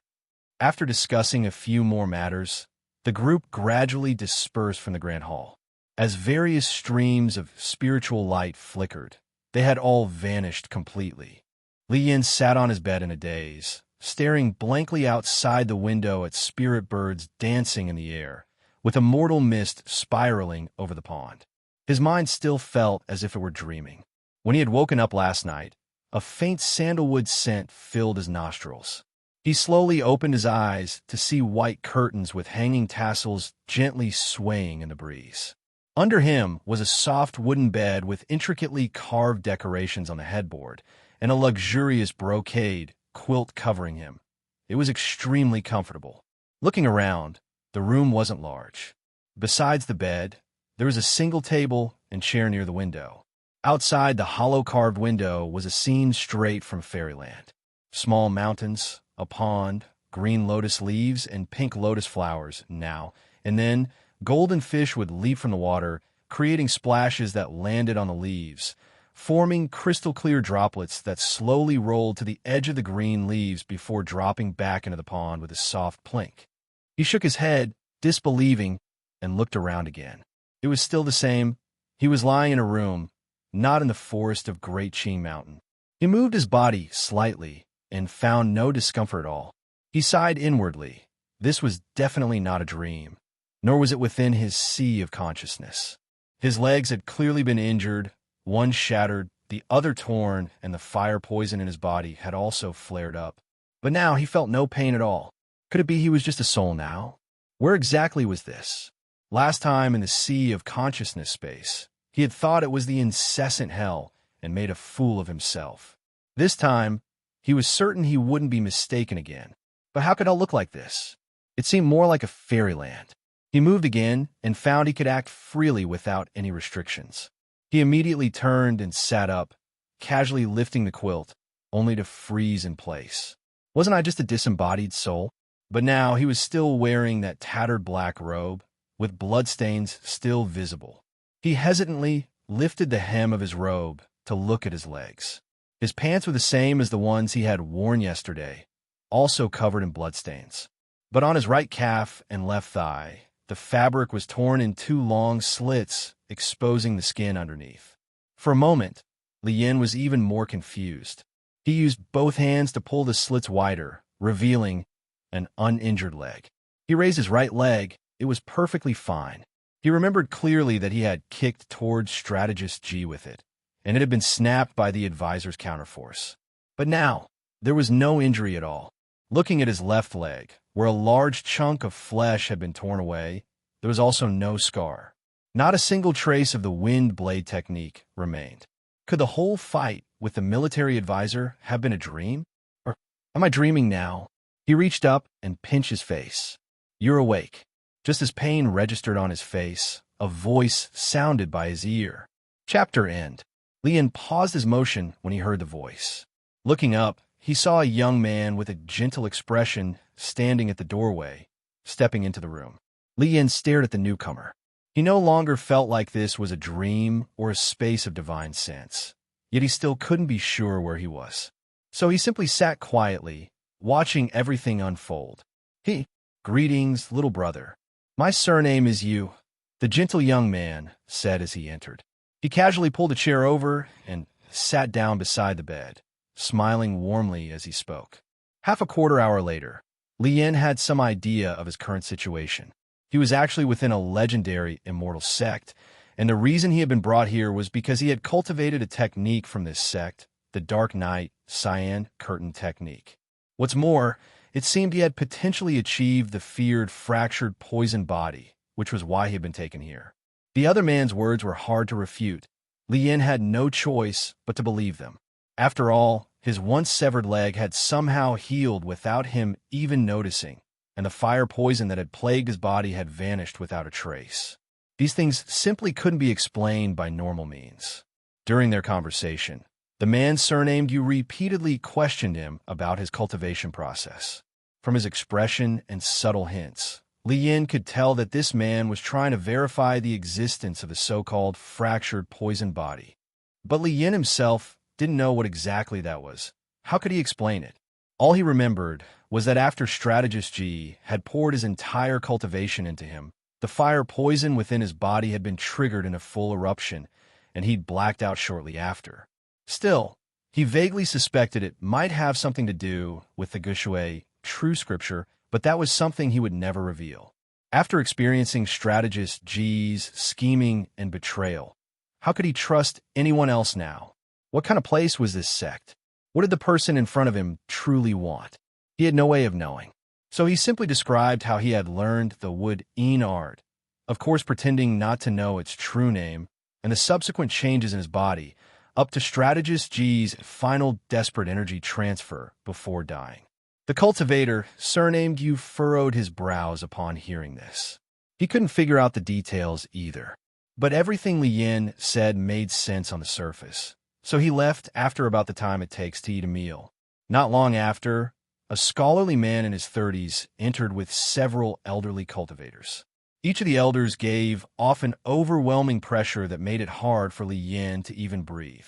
After discussing a few more matters, the group gradually dispersed from the grand hall. As various streams of spiritual light flickered, they had all vanished completely. Li Yin sat on his bed in a daze, staring blankly outside the window at spirit birds dancing in the air, with a mortal mist spiraling over the pond. His mind still felt as if it were dreaming. When he had woken up last night, a faint sandalwood scent filled his nostrils. He slowly opened his eyes to see white curtains with hanging tassels gently swaying in the breeze. Under him was a soft wooden bed with intricately carved decorations on the headboard and a luxurious brocade quilt covering him. It was extremely comfortable. Looking around, the room wasn't large. Besides the bed, there was a single table and chair near the window. Outside the hollow carved window was a scene straight from fairyland. Small mountains, a pond, green lotus leaves, and pink lotus flowers now, and then golden fish would leap from the water, creating splashes that landed on the leaves, forming crystal-clear droplets that slowly rolled to the edge of the green leaves before dropping back into the pond with a soft plink. He shook his head, disbelieving, and looked around again. It was still the same. He was lying in a room, not in the forest of Great Qing Mountain. He moved his body slightly and found no discomfort at all. He sighed inwardly. This was definitely not a dream, nor was it within his sea of consciousness. His legs had clearly been injured, one shattered, the other torn, and the fire poison in his body had also flared up. But now he felt no pain at all. Could it be he was just a soul now? Where exactly was this? Last time in the sea of consciousness space, he had thought it was the incessant hell and made a fool of himself. This time, he was certain he wouldn't be mistaken again. But how could hell look like this? It seemed more like a fairyland. He moved again and found he could act freely without any restrictions. He immediately turned and sat up, casually lifting the quilt, only to freeze in place. Wasn't I just a disembodied soul? But now he was still wearing that tattered black robe, with bloodstains still visible. He hesitantly lifted the hem of his robe to look at his legs. His pants were the same as the ones he had worn yesterday, also covered in bloodstains. But on his right calf and left thigh, the fabric was torn in two long slits, exposing the skin underneath. For a moment, Li Yin was even more confused. He used both hands to pull the slits wider, revealing an uninjured leg. He raised his right leg. It was perfectly fine. He remembered clearly that he had kicked towards strategist G with it, and it had been snapped by the advisor's counterforce. But now, there was no injury at all. Looking at his left leg, where a large chunk of flesh had been torn away, there was also no scar. Not a single trace of the wind blade technique remained. Could the whole fight with the military advisor have been a dream? Or am I dreaming now? He reached up and pinched his face. You're awake. Just as pain registered on his face, a voice sounded by his ear. Chapter end. Li Yin paused his motion when he heard the voice. Looking up, he saw a young man with a gentle expression standing at the doorway, stepping into the room. Li Yin stared at the newcomer. He no longer felt like this was a dream or a space of divine sense, yet he still couldn't be sure where he was. So he simply sat quietly, watching everything unfold. Greetings, little brother. My surname is Yu, the gentle young man said as he entered. He casually pulled a chair over and sat down beside the bed, smiling warmly as he spoke. Half a quarter hour later, Li Yin had some idea of his current situation. He was actually within a legendary immortal sect, and the reason he had been brought here was because he had cultivated a technique from this sect, the Dark Night Cyan Curtain Technique. What's more, It seemed he had potentially achieved the feared fractured poison body, which was why he had been taken here. The other man's words were hard to refute. Li Yin had no choice but to believe them. After all, his once severed leg had somehow healed without him even noticing, and the fire poison that had plagued his body had vanished without a trace. These things simply couldn't be explained by normal means. During their conversation, the man surnamed Yu repeatedly questioned him about his cultivation process. From his expression and subtle hints, Li Yin could tell that this man was trying to verify the existence of the so-called fractured poison body. But Li Yin himself didn't know what exactly that was. How could he explain it? All he remembered was that after Strategist Ji had poured his entire cultivation into him, the fire poison within his body had been triggered in a full eruption, and he'd blacked out shortly after. Still, he vaguely suspected it might have something to do with the Gushui true scripture, but that was something he would never reveal. After experiencing Strategist Ji's scheming and betrayal, how could he trust anyone else now? What kind of place was this sect? What did the person in front of him truly want? He had no way of knowing. So he simply described how he had learned the wood Een art, of course pretending not to know its true name, and the subsequent changes in his body, up to Strategist Ji's final desperate energy transfer before dying. The cultivator, surnamed Yu, furrowed his brows upon hearing this. He couldn't figure out the details either. But everything Li Yin said made sense on the surface, so he left after about the time it takes to eat a meal. Not long after, a scholarly man in his 30s entered with several elderly cultivators. Each of the elders gave often overwhelming pressure that made it hard for Li Yin to even breathe.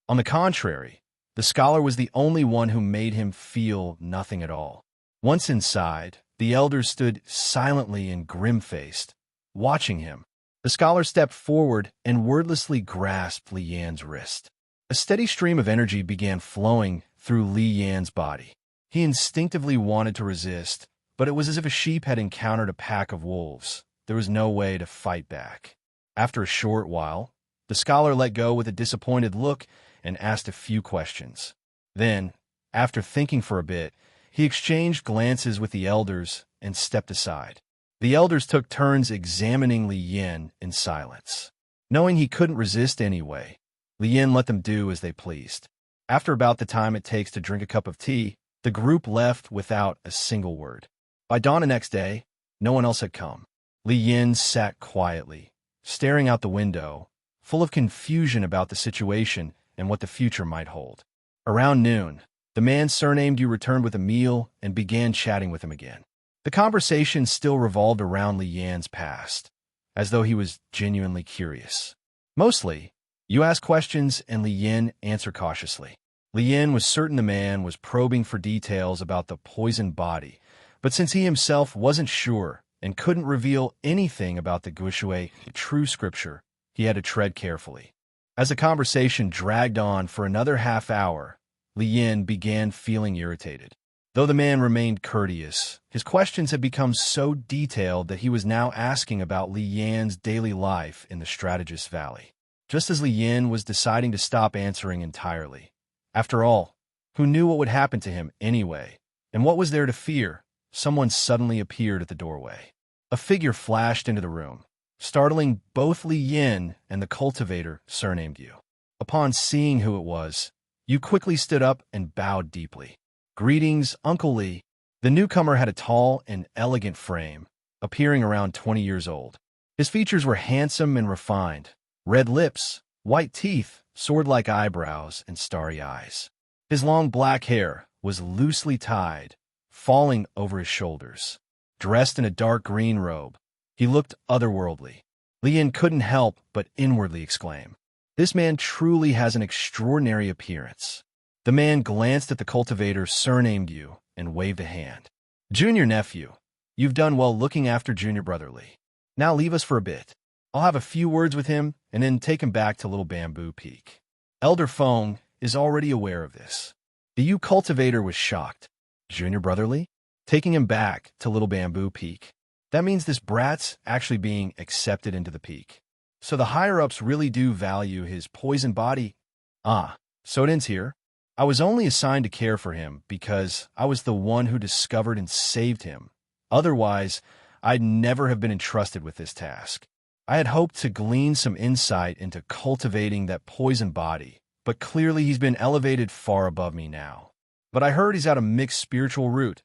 On the contrary, the scholar was the only one who made him feel nothing at all. Once inside, the elders stood silently and grim-faced, watching him. The scholar stepped forward and wordlessly grasped Li Yan's wrist. A steady stream of energy began flowing through Li Yan's body. He instinctively wanted to resist, but it was as if a sheep had encountered a pack of wolves. There was no way to fight back. After a short while, the scholar let go with a disappointed look and asked a few questions. Then, after thinking for a bit, he exchanged glances with the elders and stepped aside. The elders took turns examining Li Yin in silence. Knowing he couldn't resist anyway, Li Yin let them do as they pleased. After about the time it takes to drink a cup of tea, the group left without a single word. By dawn the next day, no one else had come. Li Yin sat quietly, staring out the window, full of confusion about the situation and what the future might hold. Around noon, the man surnamed Yu returned with a meal and began chatting with him again. The conversation still revolved around Li Yan's past, as though he was genuinely curious. Mostly, Yu asked questions and Li Yin answered cautiously. Li Yin was certain the man was probing for details about the poisoned body, but since he himself wasn't sure and couldn't reveal anything about the Gushui true scripture, he had to tread carefully. As the conversation dragged on for another half hour, Li Yin began feeling irritated. Though the man remained courteous, his questions had become so detailed that he was now asking about Li Yan's daily life in the Strategist Valley. Just as Li Yin was deciding to stop answering entirely. After all, who knew what would happen to him anyway? And what was there to fear? Someone suddenly appeared at the doorway. A figure flashed into the room, startling both Li Yin and the cultivator surnamed Yu. Upon seeing who it was, Yu quickly stood up and bowed deeply. "Greetings, Uncle Li." The newcomer had a tall and elegant frame, appearing around 20 years old. His features were handsome and refined. Red lips, white teeth, sword-like eyebrows, and starry eyes. His long black hair was loosely tied, falling over his shoulders. Dressed in a dark green robe, he looked otherworldly. Li Yin couldn't help but inwardly exclaim, "This man truly has an extraordinary appearance." The man glanced at the cultivator surnamed Yu and waved a hand. "Junior nephew, you've done well looking after junior brother Li. Now leave us for a bit. I'll have a few words with him and then take him back to Little Bamboo Peak." Elder Feng is already aware of this. The Yu cultivator was shocked. Junior brother Li? Taking him back to Little Bamboo Peak. That means this brat's actually being accepted into the peak. So the higher-ups really do value his poison body? Ah, so it ends here. I was only assigned to care for him because I was the one who discovered and saved him. Otherwise, I'd never have been entrusted with this task. I had hoped to glean some insight into cultivating that poison body, but clearly he's been elevated far above me now. But I heard he's at a mixed spiritual root.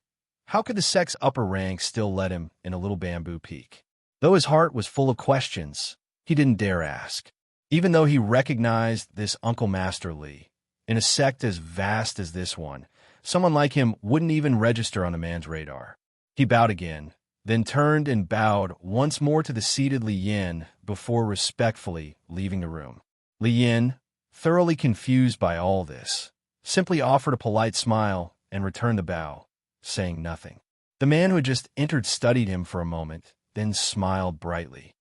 How could the sect's upper ranks still let him in a little bamboo peak? Though his heart was full of questions, he didn't dare ask. Even though he recognized this Uncle Master Lee, in a sect as vast as this one, someone like him wouldn't even register on the man's radar. He bowed again, then turned and bowed once more to the seated Li Yin before respectfully leaving the room. Li Yin, thoroughly confused by all this, simply offered a polite smile and returned the bow, saying nothing. The man who had just entered studied him for a moment, then smiled brightly.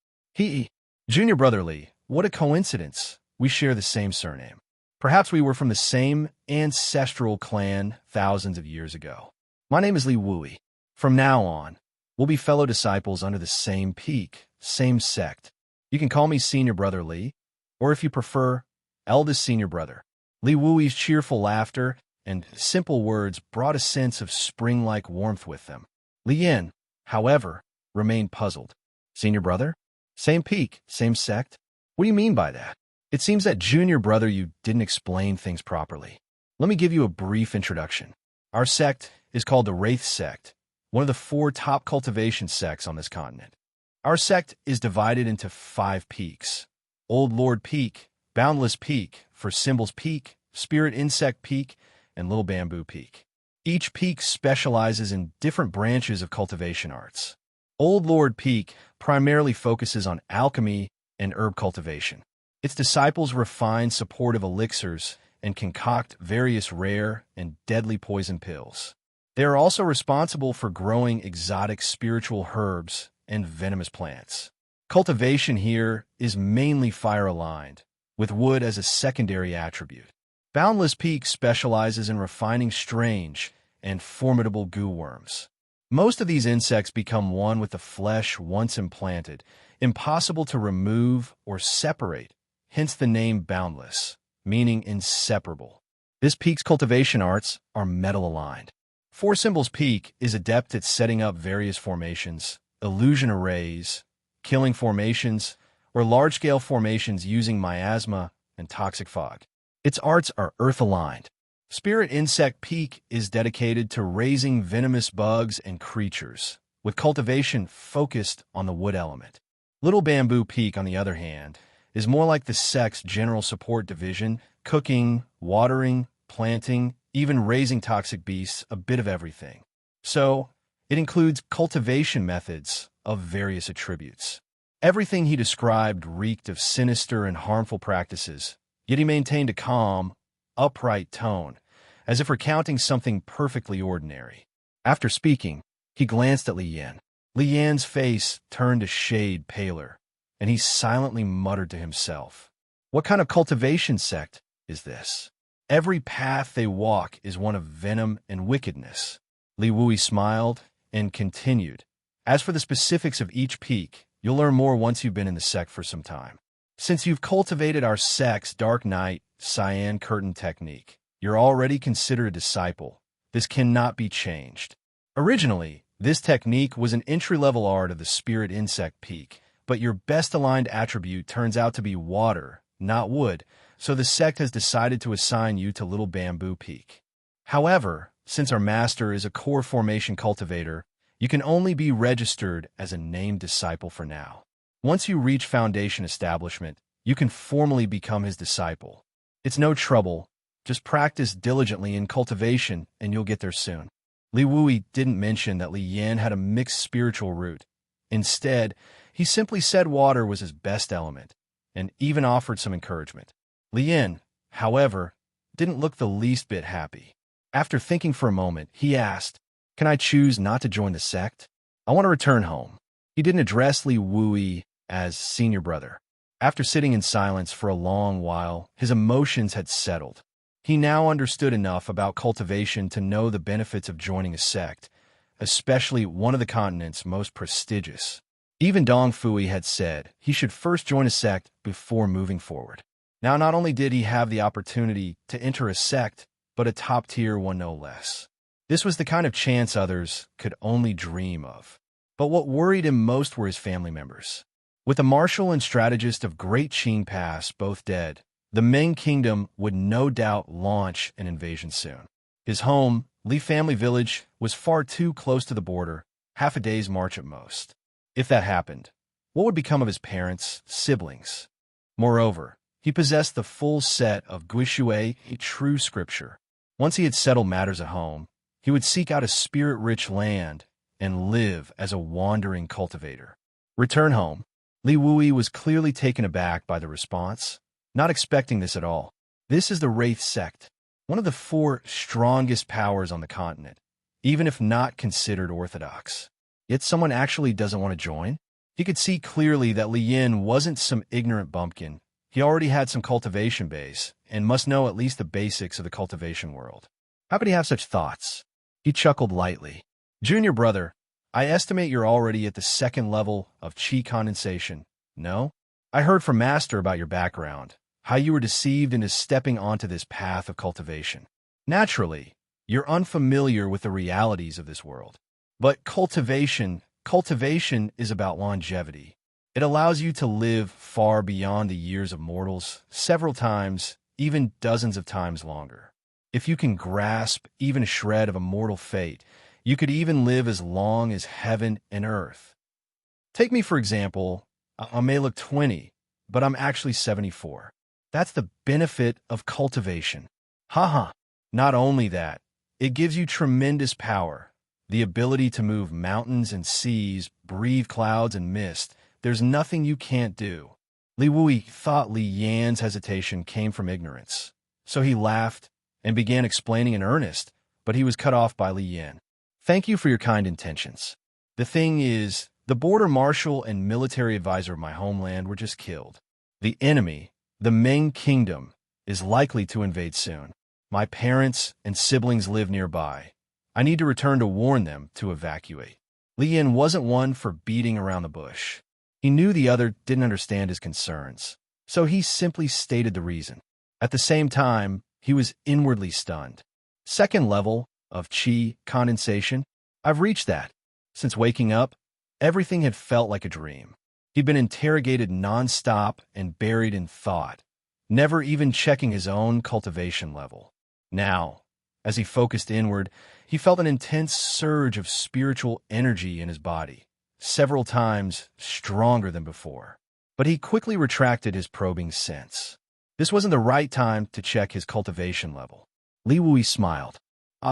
Junior brother Li, what a coincidence. We share the same surname. Perhaps we were from the same ancestral clan thousands of years ago. My name is Li Wui. From now on, we'll be fellow disciples under the same peak, same sect. You can call me Senior Brother Li, or if you prefer, Eldest Senior Brother. Li Wui's cheerful laughter and simple words brought a sense of spring-like warmth with them. Li Yin, however, remained puzzled. Senior Brother? Same peak, same sect? What do you mean by that? It seems that Junior Brother you didn't explain things properly. Let me give you a brief introduction. Our sect is called the Wraith Sect, one of the 4 top cultivation sects on this continent. Our sect is divided into 5 peaks: Old Lord Peak, Boundless Peak, For Symbols Peak, Spirit Insect Peak, and Little Bamboo Peak. Each peak specializes in different branches of cultivation arts. Old Lord Peak primarily focuses on alchemy and herb cultivation. Its disciples refine supportive elixirs and concoct various rare and deadly poison pills. They are also responsible for growing exotic spiritual herbs and venomous plants. Cultivation here is mainly fire-aligned, with wood as a secondary attribute. Boundless Peak specializes in refining strange and formidable goo worms. Most of these insects become one with the flesh once implanted, impossible to remove or separate, hence the name Boundless, meaning inseparable. This peak's cultivation arts are metal-aligned. For Symbols Peak is adept at setting up various formations, illusion arrays, killing formations, or large-scale formations using miasma and toxic fog. Its arts are earth-aligned. Spirit Insect Peak is dedicated to raising venomous bugs and creatures, with cultivation focused on the wood element. Little Bamboo Peak, on the other hand, is more like the sect's general support division, cooking, watering, planting, even raising toxic beasts, a bit of everything. So, it includes cultivation methods of various attributes. Everything he described reeked of sinister and harmful practices, yet he maintained a calm, upright tone, as if recounting something perfectly ordinary. After speaking, he glanced at Li Yan. Li Yan's face turned a shade paler, and he silently muttered to himself, "What kind of cultivation sect is this? Every path they walk is one of venom and wickedness." Li Wui smiled and continued, "As for the specifics of each peak, you'll learn more once you've been in the sect for some time. Since you've cultivated our sect's Dark Night, Cyan Curtain technique, you're already considered a disciple. This cannot be changed. Originally, this technique was an entry-level art of the Spirit Insect Peak, but your best-aligned attribute turns out to be water, not wood, so the sect has decided to assign you to Little Bamboo Peak. However, since our master is a core formation cultivator, you can only be registered as a named disciple for now. Once you reach Foundation Establishment, you can formally become his disciple. It's no trouble. Just practice diligently in cultivation, and you'll get there soon." Li Wui didn't mention that Li Yan had a mixed spiritual root. Instead, he simply said water was his best element, and even offered some encouragement. Li Yan, however, didn't look the least bit happy. After thinking for a moment, he asked, "Can I choose not to join the sect? I want to return home." He didn't address Li Wui as Senior Brother. After sitting in silence for a long while, his emotions had settled. He now understood enough about cultivation to know the benefits of joining a sect, especially one of the continent's most prestigious. Even Dong Fui had said he should first join a sect before moving forward. Now, not only did he have the opportunity to enter a sect, but a top-tier one no less. This was the kind of chance others could only dream of. But what worried him most were his family members. With the marshal and strategist of Great Qing Pass both dead, the Ming Kingdom would no doubt launch an invasion soon. His home, Li Family Village, was far too close to the border, half a day's march at most. If that happened, what would become of his parents, siblings? Moreover, he possessed the full set of Guishui, a true scripture. Once he had settled matters at home, he would seek out a spirit-rich land and live as a wandering cultivator. Return home. Li Wui was clearly taken aback by the response, not expecting this at all. This is the Wraith sect, one of the 4 strongest powers on the continent, even if not considered orthodox. Yet someone actually doesn't want to join? He could see clearly that Li Yin wasn't some ignorant bumpkin. He already had some cultivation base, and must know at least the basics of the cultivation world. How could he have such thoughts? He chuckled lightly. Junior brother, I estimate you're already at the 2nd level of qi condensation. No? I heard from Master about your background, how you were deceived into stepping onto this path of cultivation. Naturally, you're unfamiliar with the realities of this world. But cultivation is about longevity. It allows you to live far beyond the years of mortals, several times, even dozens of times longer. If you can grasp even a shred of a mortal fate, you could even live as long as heaven and earth. Take me, for example. I may look 20, but I'm actually 74. That's the benefit of cultivation. Haha. Not only that, it gives you tremendous power. The ability to move mountains and seas, breathe clouds and mist. There's nothing you can't do. Li Wui thought Li Yan's hesitation came from ignorance. So he laughed and began explaining in earnest, but he was cut off by Li Yan. Thank you for your kind intentions. The thing is, the border marshal and military advisor of my homeland were just killed. The enemy, the Ming Kingdom, is likely to invade soon. My parents and siblings live nearby. I need to return to warn them to evacuate. Li Yan wasn't one for beating around the bush. He knew the other didn't understand his concerns, so he simply stated the reason. At the same time, he was inwardly stunned. 2nd level of qi condensation? I've reached that. Since waking up, everything had felt like a dream. He'd been interrogated non-stop and buried in thought, never even checking his own cultivation level. Now, as he focused inward, he felt an intense surge of spiritual energy in his body, several times stronger than before. But he quickly retracted his probing sense. This wasn't the right time to check his cultivation level. Li Wui smiled.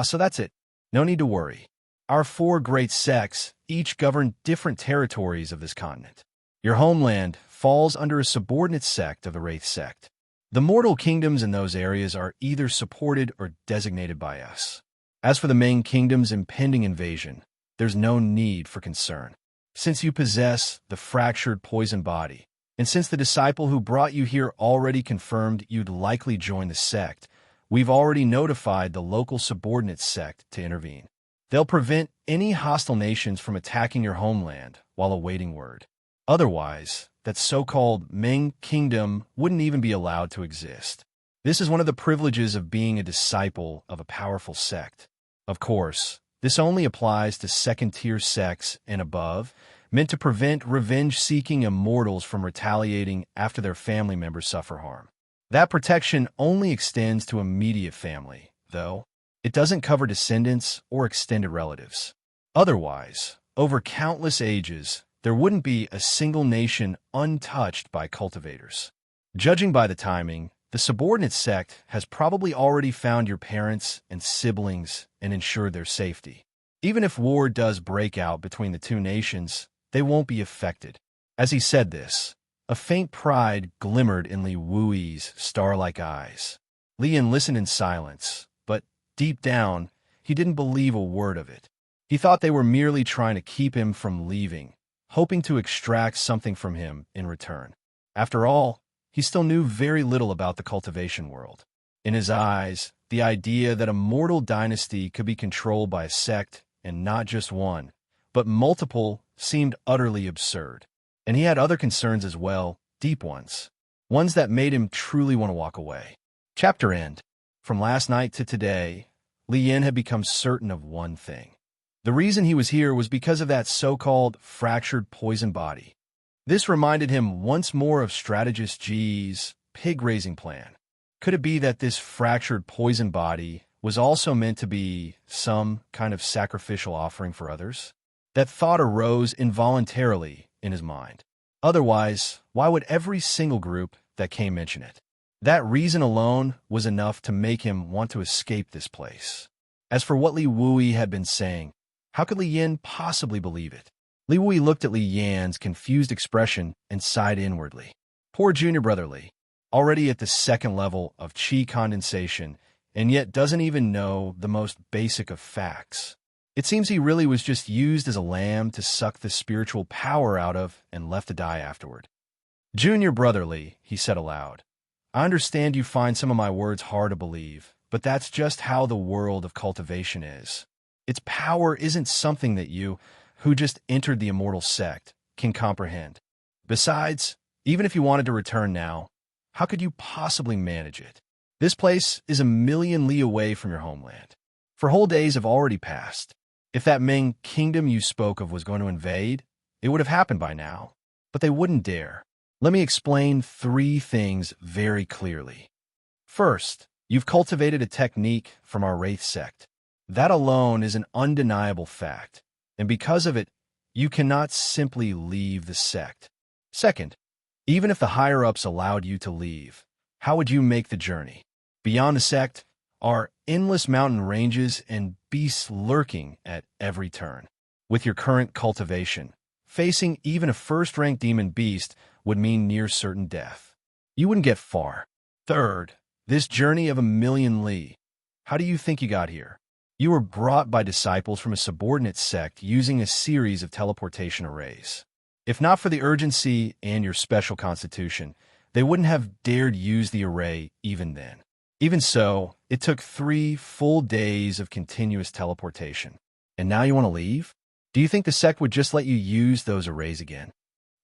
So that's it. No need to worry. Our 4 great sects each govern different territories of this continent. Your homeland falls under a subordinate sect of the Wraith sect. The mortal kingdoms in those areas are either supported or designated by us. As for the Ming Kingdom's impending invasion, there's no need for concern. Since you possess the fractured poison body, and since the disciple who brought you here already confirmed you'd likely join the sect, we've already notified the local subordinate sect to intervene. They'll prevent any hostile nations from attacking your homeland while awaiting word. Otherwise, that so-called Ming Kingdom wouldn't even be allowed to exist. This is one of the privileges of being a disciple of a powerful sect. Of course, this only applies to 2nd-tier sects and above, meant to prevent revenge-seeking immortals from retaliating after their family members suffer harm. That protection only extends to immediate family, though. It doesn't cover descendants or extended relatives. Otherwise, over countless ages, there wouldn't be a single nation untouched by cultivators. Judging by the timing, the subordinate sect has probably already found your parents and siblings and ensured their safety. Even if war does break out between the 2 nations, they won't be affected. As he said this, a faint pride glimmered in Li Wui's star-like eyes. Li Yan listened in silence, but deep down, he didn't believe a word of it. He thought they were merely trying to keep him from leaving, hoping to extract something from him in return. After all, he still knew very little about the cultivation world. In his eyes, the idea that a mortal dynasty could be controlled by a sect, and not just one, but multiple, seemed utterly absurd. And he had other concerns as well, deep ones that made him truly want to walk away. Chapter end. From last night to today, Li Yin had become certain of one thing. The reason he was here was because of that so-called fractured poison body. This reminded him once more of strategist G's pig-raising plan. Could it be that this fractured poison body was also meant to be some kind of sacrificial offering for others? That thought arose involuntarily in his mind. Otherwise, why would every single group that came mention it? That reason alone was enough to make him want to escape this place. As for what Li Wui had been saying, how could Li Yin possibly believe it? Li Wui looked at Li Yan's confused expression and sighed inwardly. Poor junior brother Li, already at the second level of qi condensation, and yet doesn't even know the most basic of facts. It seems he really was just used as a lamb to suck the spiritual power out of and left to die afterward. Junior brother Li, he said aloud, I understand you find some of my words hard to believe, but that's just how the world of cultivation is. Its power isn't something that you, who just entered the immortal sect, can comprehend. Besides, even if you wanted to return now, how could you possibly manage it? This place is 1,000,000 li away from your homeland. For whole days have already passed. If that Ming kingdom you spoke of was going to invade, it would have happened by now. But they wouldn't dare. Let me explain 3 things very clearly. First, you've cultivated a technique from our Wraith sect. That alone is an undeniable fact, and because of it, you cannot simply leave the sect. Second, even if the higher-ups allowed you to leave, how would you make the journey? Beyond the sect are endless mountain ranges and beasts lurking at every turn. With your current cultivation, facing even a first-rank demon beast would mean near certain death. You wouldn't get far. Third, this journey of 1,000,000 li. How do you think you got here? You were brought by disciples from a subordinate sect using a series of teleportation arrays. If not for the urgency and your special constitution, they wouldn't have dared use the array even then. Even so, it took 3 full days of continuous teleportation. And now you want to leave? Do you think the sect would just let you use those arrays again?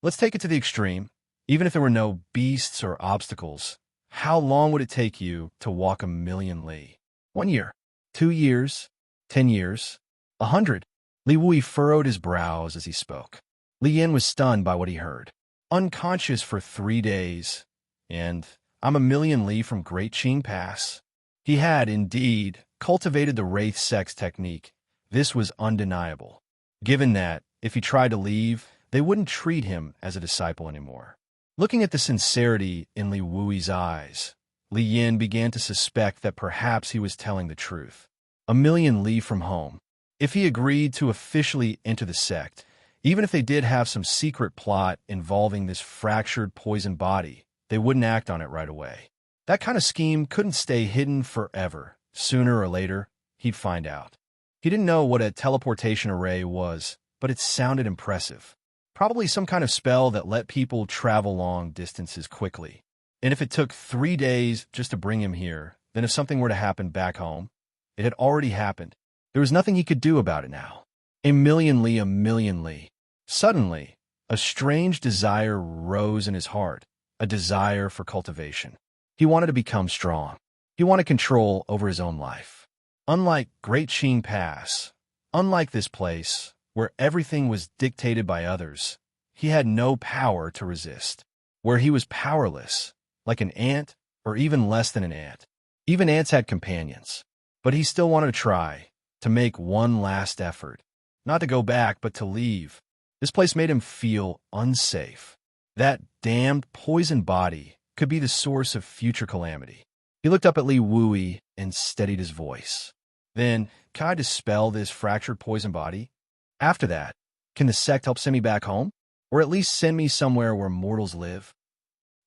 Let's take it to the extreme. Even if there were no beasts or obstacles, how long would it take you to walk 1,000,000 li? 1 year, 2 years, 10 years, 100. Li Wui furrowed his brows as he spoke. Li Yin was stunned by what he heard. Unconscious for 3 days, and I'm 1,000,000 li from Great Qing Pass. He had, indeed, cultivated the Wraith sect's technique. This was undeniable. Given that, if he tried to leave, they wouldn't treat him as a disciple anymore. Looking at the sincerity in Li Wui's eyes, Li Yin began to suspect that perhaps he was telling the truth. 1,000,000 li from home. If he agreed to officially enter the sect, even if they did have some secret plot involving this fractured poison body, they wouldn't act on it right away. That kind of scheme couldn't stay hidden forever. Sooner or later, he'd find out. He didn't know what a teleportation array was, but it sounded impressive. Probably some kind of spell that let people travel long distances quickly. And if it took 3 days just to bring him here, then if something were to happen back home, it had already happened. There was nothing he could do about it now. 1,000,000 li, 1,000,000 li. Suddenly, a strange desire rose in his heart, a desire for cultivation. He wanted to become strong. He wanted control over his own life. Unlike Great Qing Pass, unlike this place, where everything was dictated by others, he had no power to resist. Where he was powerless, like an ant, or even less than an ant. Even ants had companions. But he still wanted to try, to make one last effort. Not to go back, but to leave. This place made him feel unsafe. That damned poison body could be the source of future calamity. He looked up at Li Wui and steadied his voice. Then, can I dispel this fractured poison body? After that, can the sect help send me back home? Or at least send me somewhere where mortals live?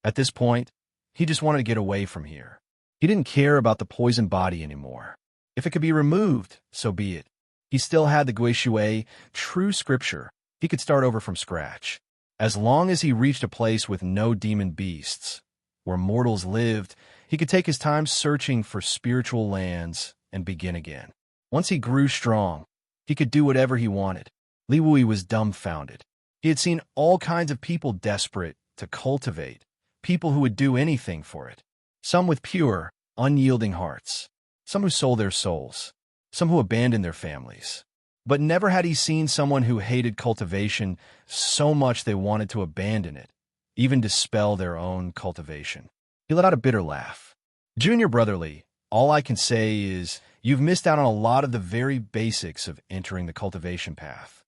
At this point, he just wanted to get away from here. He didn't care about the poison body anymore. If it could be removed, so be it. He still had the Guishui, true scripture. He could start over from scratch. As long as he reached a place with no demon beasts, where mortals lived, he could take his time searching for spiritual lands and begin again. Once he grew strong, he could do whatever he wanted. Li Wui was dumbfounded. He had seen all kinds of people desperate to cultivate, people who would do anything for it. Some with pure, unyielding hearts, some who sold their souls, some who abandoned their families. But never had he seen someone who hated cultivation so much they wanted to abandon it, even dispel their own cultivation. He let out a bitter laugh. Junior Brotherly, all I can say is you've missed out on a lot of the very basics of entering the cultivation path.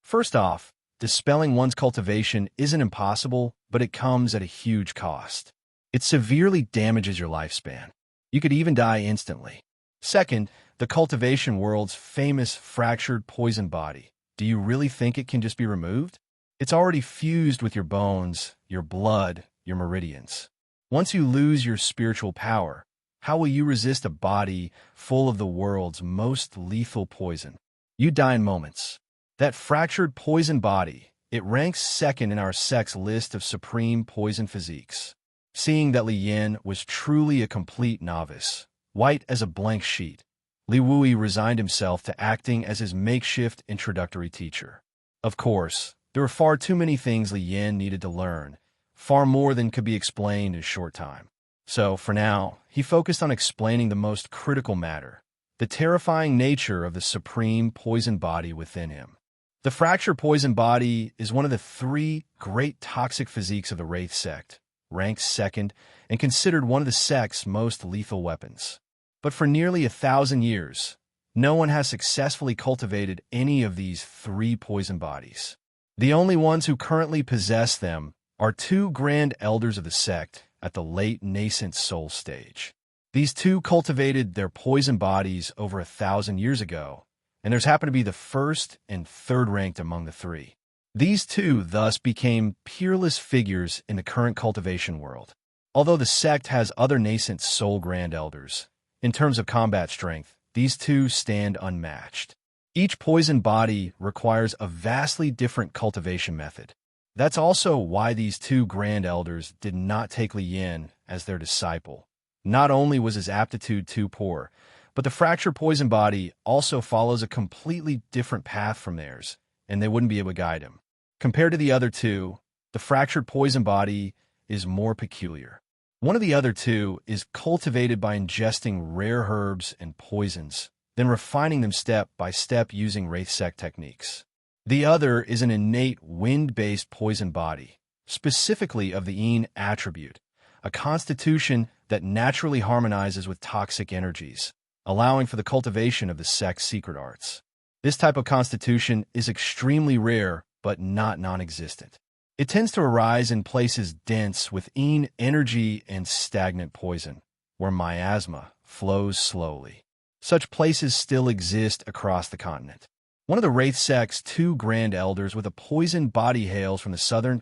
First off, dispelling one's cultivation isn't impossible, but it comes at a huge cost. It severely damages your lifespan. You could even die instantly. Second, the cultivation world's famous fractured poison body. Do you really think it can just be removed? It's already fused with your bones, your blood, your meridians. Once you lose your spiritual power, how will you resist a body full of the world's most lethal poison? You die in moments. That fractured poison body, it ranks second in our sect's list of supreme poison physiques. Seeing that Li Yin was truly a complete novice, white as a blank sheet, Li Wui resigned himself to acting as his makeshift introductory teacher. Of course, there were far too many things Li Yin needed to learn, far more than could be explained in a short time. So, for now, he focused on explaining the most critical matter, the terrifying nature of the supreme poison body within him. The fractured poison body is one of the three great toxic physiques of the Wraith sect, ranked second and considered one of the sect's most lethal weapons. But for nearly 1,000 years, no one has successfully cultivated any of these three poison bodies. The only ones who currently possess them are two grand elders of the sect at the late nascent soul stage. These two cultivated their poison bodies over 1,000 years ago, and theirs happened to be the first and third ranked among the three. These two thus became peerless figures in the current cultivation world. Although the sect has other nascent soul grand elders, in terms of combat strength, these two stand unmatched. Each poison body requires a vastly different cultivation method. That's also why these two grand elders did not take Li Yin as their disciple. Not only was his aptitude too poor, but the fractured poison body also follows a completely different path from theirs, and they wouldn't be able to guide him. Compared to the other two, the fractured poison body is more peculiar. One of the other two is cultivated by ingesting rare herbs and poisons, then refining them step by step using Wraith sect techniques. The other is an innate wind-based poison body, specifically of the Yin attribute, a constitution that naturally harmonizes with toxic energies, allowing for the cultivation of the sect's secret arts. This type of constitution is extremely rare, but not non-existent. It tends to arise in places dense with Yin energy and stagnant poison, where miasma flows slowly. Such places still exist across the continent. One of the Wraith sect's two grand elders with a poison body hails from the southern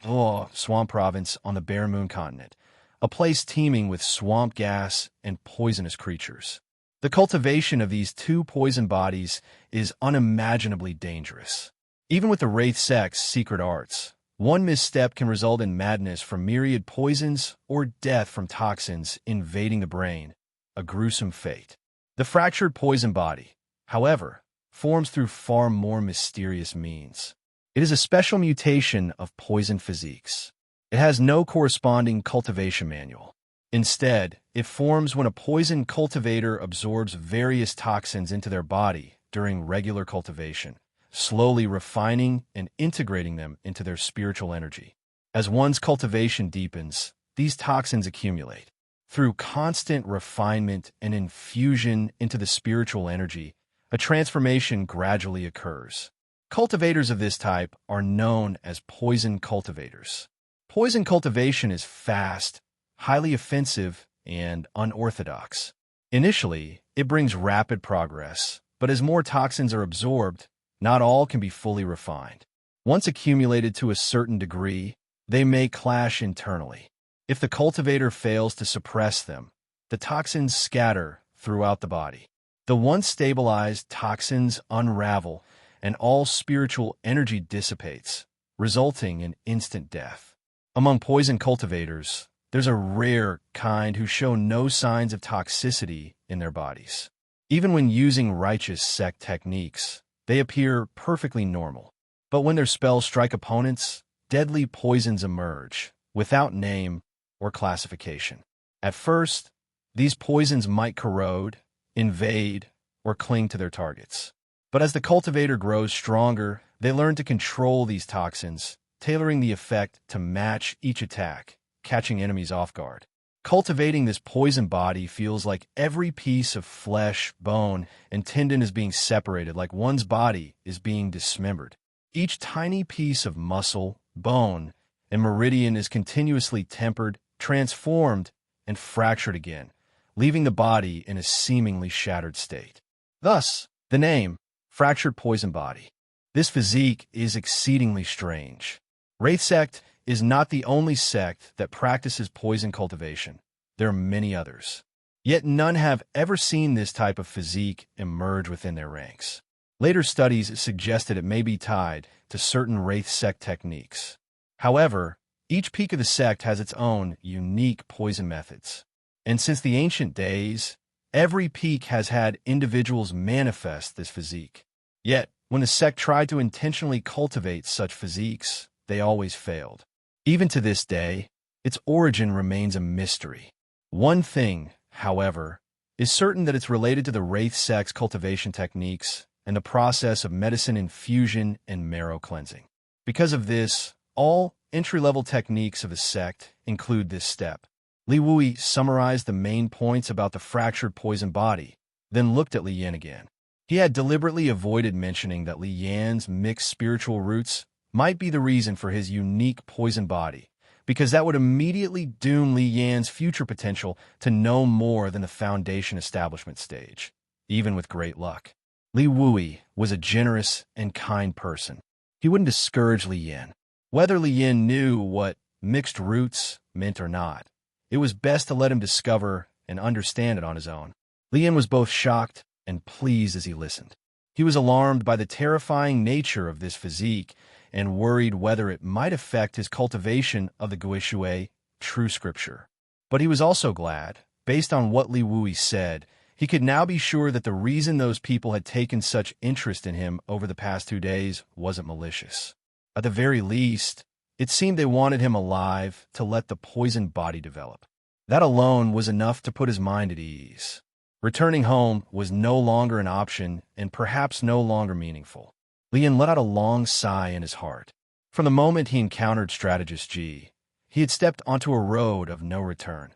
swamp province on the Bare Moon continent, a place teeming with swamp gas and poisonous creatures. The cultivation of these two poison bodies is unimaginably dangerous. Even with the Wraith sect's secret arts, one misstep can result in madness from myriad poisons or death from toxins invading the brain, a gruesome fate. The fractured poison body, however, forms through far more mysterious means. It is a special mutation of poison physiques. It has no corresponding cultivation manual. Instead, it forms when a poison cultivator absorbs various toxins into their body during regular cultivation, slowly refining and integrating them into their spiritual energy. As one's cultivation deepens, these toxins accumulate. Through constant refinement and infusion into the spiritual energy, a transformation gradually occurs. Cultivators of this type are known as poison cultivators. Poison cultivation is fast, highly offensive, and unorthodox. Initially, it brings rapid progress, but as more toxins are absorbed, not all can be fully refined. Once accumulated to a certain degree, they may clash internally. If the cultivator fails to suppress them, the toxins scatter throughout the body. The once stabilized toxins unravel and all spiritual energy dissipates, resulting in instant death. Among poison cultivators, there's a rare kind who show no signs of toxicity in their bodies. Even when using righteous sect techniques, they appear perfectly normal. But when their spells strike opponents, deadly poisons emerge, without name or classification. At first, These poisons might corrode, invade, or cling to their targets. But as the cultivator grows stronger, they learn to control these toxins, tailoring the effect to match each attack, catching enemies off guard. Cultivating this poison body feels like every piece of flesh, bone, and tendon is being separated, like one's body is being dismembered. Each tiny piece of muscle, bone, and meridian is continuously tempered, transformed, and fractured again, leaving the body in a seemingly shattered state. Thus, the name, fractured poison body. This physique is exceedingly strange. Wraith sect is not the only sect that practices poison cultivation. There are many others. Yet none have ever seen this type of physique emerge within their ranks. Later studies suggested it may be tied to certain Wraith sect techniques. However, each peak of the sect has its own unique poison methods. And since the ancient days, every peak has had individuals manifest this physique. Yet, when the sect tried to intentionally cultivate such physiques, they always failed. Even to this day, its origin remains a mystery. One thing, however, is certain that it's related to the Wraith sect's cultivation techniques and the process of medicine infusion and marrow cleansing. Because of this, all entry-level techniques of the sect include this step. Li Wui summarized the main points about the fractured poison body, then looked at Li Yan again. He had deliberately avoided mentioning that Li Yan's mixed spiritual roots might be the reason for his unique poison body, because that would immediately doom Li Yan's future potential to no more than the foundation establishment stage, even with great luck. Li Wui was a generous and kind person. He wouldn't discourage Li Yan. Whether Li Yan knew what mixed roots meant or not, it was best to let him discover and understand it on his own. Li Yan was both shocked and pleased as he listened. He was alarmed by the terrifying nature of this physique and worried whether it might affect his cultivation of the Guishui, true scripture. But he was also glad, based on what Li Wui said, he could now be sure that the reason those people had taken such interest in him over the past 2 days wasn't malicious. At the very least, it seemed they wanted him alive to let the poisoned body develop. That alone was enough to put his mind at ease. Returning home was no longer an option and perhaps no longer meaningful. Li Yan let out a long sigh in his heart. From the moment he encountered strategist Ji, he had stepped onto a road of no return,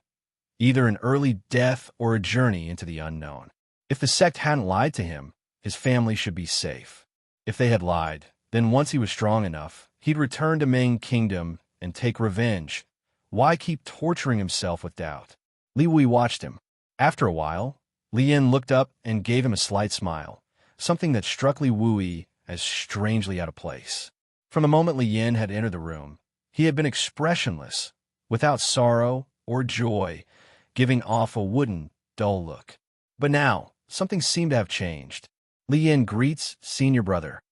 either an early death or a journey into the unknown. If the sect hadn't lied to him, his family should be safe. If they had lied, then once he was strong enough, he'd return to Ming Kingdom and take revenge. Why keep torturing himself with doubt? Li Wui watched him. After a while, Li Yan looked up and gave him a slight smile, something that struck Li Wui as strangely out of place. From the moment Li Yan had entered the room, he had been expressionless, without sorrow or joy, giving off a wooden, dull look. But now, something seemed to have changed. Li Yan greets senior brother.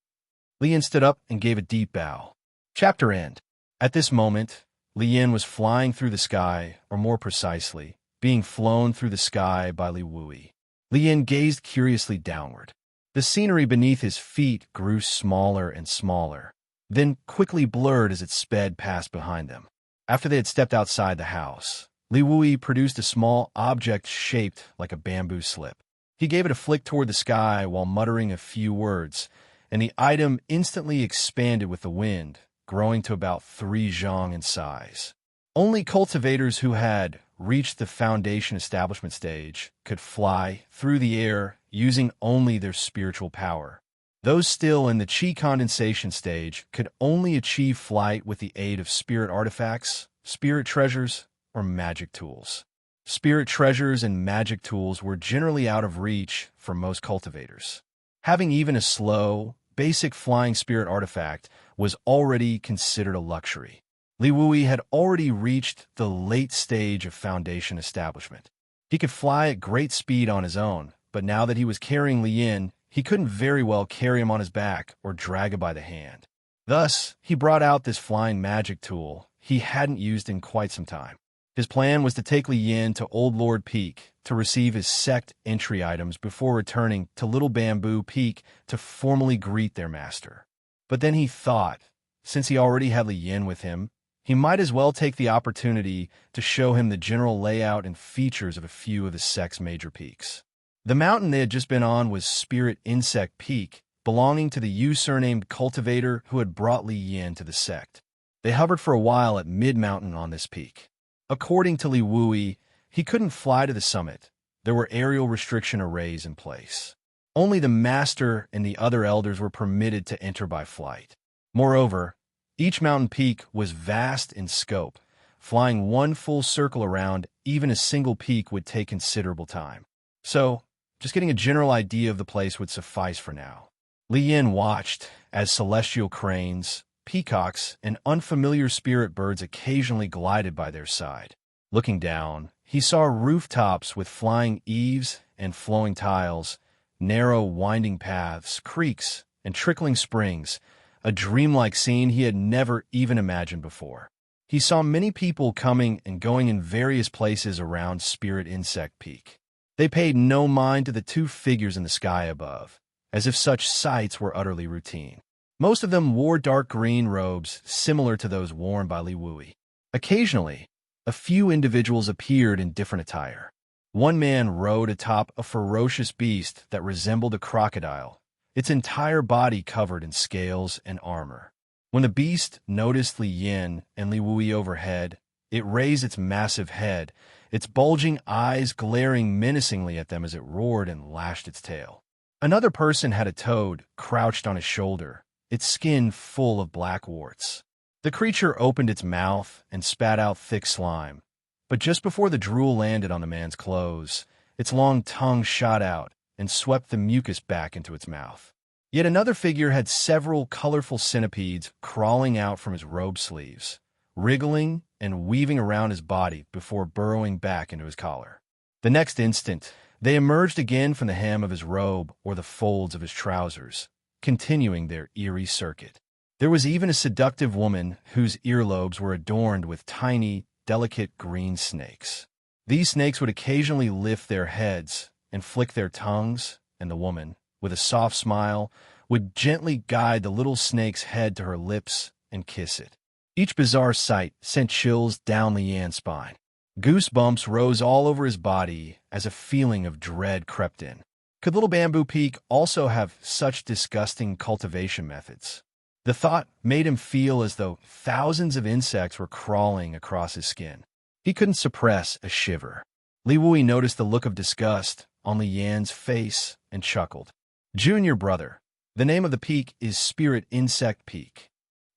Li Yan stood up and gave a deep bow. Chapter end. At this moment, Li Yan was flying through the sky, or more precisely, being flown through the sky by Li Wui. Li Yan gazed curiously downward. The scenery beneath his feet grew smaller and smaller, then quickly blurred as it sped past behind them. After they had stepped outside the house, Li Wui produced a small object shaped like a bamboo slip. He gave it a flick toward the sky while muttering a few words, and the item instantly expanded with the wind, growing to about 3 zhang in size. Only cultivators who had reached the foundation establishment stage could fly through the air using only their spiritual power. Those still in the chi condensation stage could only achieve flight with the aid of spirit artifacts, spirit treasures, or magic tools. Spirit treasures and magic tools were generally out of reach for most cultivators. Having even a slow, basic flying spirit artifact was already considered a luxury. Li Wui had already reached the late stage of foundation establishment. He could fly at great speed on his own, but now that he was carrying Li Yan, he couldn't very well carry him on his back or drag him by the hand. Thus, he brought out this flying magic tool he hadn't used in quite some time. His plan was to take Li Yan to Old Lord Peak to receive his sect entry items before returning to Little Bamboo Peak to formally greet their master. But then he thought, since he already had Li Yan with him, he might as well take the opportunity to show him the general layout and features of a few of the sect's major peaks. The mountain they had just been on was Spirit Insect Peak, belonging to the U-surnamed cultivator who had brought Li Yin to the sect. They hovered for a while at mid-mountain on this peak. According to Li Wui, he couldn't fly to the summit. There were aerial restriction arrays in place. Only the master and the other elders were permitted to enter by flight. Moreover, each mountain peak was vast in scope. Flying one full circle around even a single peak would take considerable time. So, just getting a general idea of the place would suffice for now. Li Yin watched as celestial cranes, peacocks, and unfamiliar spirit birds occasionally glided by their side. Looking down, he saw rooftops with flying eaves and flowing tiles, narrow winding paths, creeks, and trickling springs, a dreamlike scene he had never even imagined before. He saw many people coming and going in various places around Spirit Insect Peak. They paid no mind to the two figures in the sky above, as if such sights were utterly routine. Most of them wore dark green robes similar to those worn by Li Wui. Occasionally, a few individuals appeared in different attire. One man rode atop a ferocious beast that resembled a crocodile, its entire body covered in scales and armor. When the beast noticed Li Yin and Li Wui overhead, it raised its massive head, its bulging eyes glaring menacingly at them as it roared and lashed its tail. Another person had a toad crouched on his shoulder, its skin full of black warts. The creature opened its mouth and spat out thick slime, but just before the drool landed on the man's clothes, its long tongue shot out and swept the mucus back into its mouth. Yet another figure had several colorful centipedes crawling out from his robe sleeves, wriggling and weaving around his body before burrowing back into his collar. The next instant, they emerged again from the hem of his robe or the folds of his trousers, continuing their eerie circuit. There was even a seductive woman whose earlobes were adorned with tiny, delicate green snakes. These snakes would occasionally lift their heads and flick their tongues, and the woman, with a soft smile, would gently guide the little snake's head to her lips and kiss it. Each bizarre sight sent chills down Li Yan's spine. Goosebumps rose all over his body as a feeling of dread crept in. Could Little Bamboo Peak also have such disgusting cultivation methods? The thought made him feel as though thousands of insects were crawling across his skin. He couldn't suppress a shiver. Li Wui noticed the look of disgust on Li Yan's face and chuckled. Junior brother, the name of the peak is Spirit Insect Peak.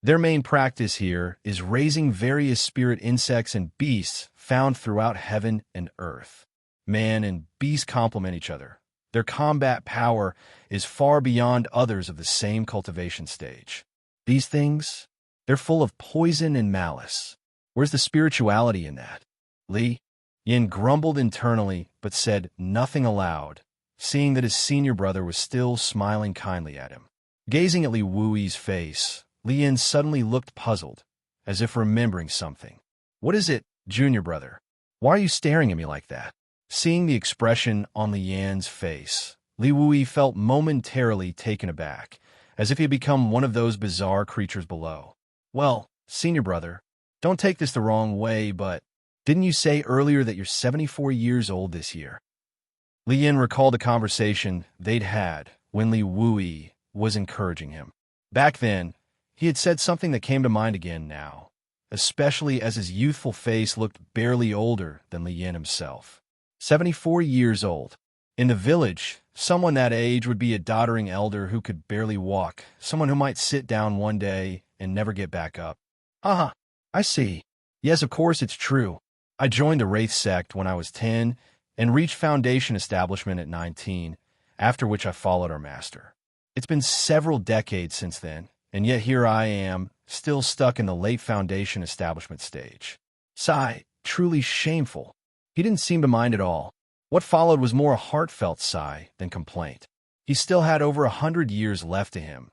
Their main practice here is raising various spirit insects and beasts found throughout heaven and earth. Man and beast complement each other. Their combat power is far beyond others of the same cultivation stage. These things, they're full of poison and malice. Where's the spirituality in that? Li Yin grumbled internally but said nothing aloud, seeing that his senior brother was still smiling kindly at him. Gazing at Li Wui's face, Li Yin suddenly looked puzzled, as if remembering something. What is it, junior brother? Why are you staring at me like that? Seeing the expression on Li Yan's face, Li Wui felt momentarily taken aback, as if he had become one of those bizarre creatures below. Well, senior brother, don't take this the wrong way, but didn't you say earlier that you're 74 years old this year? Li Yin recalled a conversation they'd had when Li Wui was encouraging him. Back then, he had said something that came to mind again now, especially as his youthful face looked barely older than Li Yin himself. 74 years old. In the village, someone that age would be a doddering elder who could barely walk, someone who might sit down one day and never get back up. Ah, I see. Yes, of course it's true. I joined the Wraith sect when I was 10 and reached Foundation establishment at 19, after which I followed our master. It's been several decades since then, and yet here I am, still stuck in the late Foundation establishment stage. Sigh, truly shameful. He didn't seem to mind at all. What followed was more a heartfelt sigh than complaint. He still had over 100 years left to him,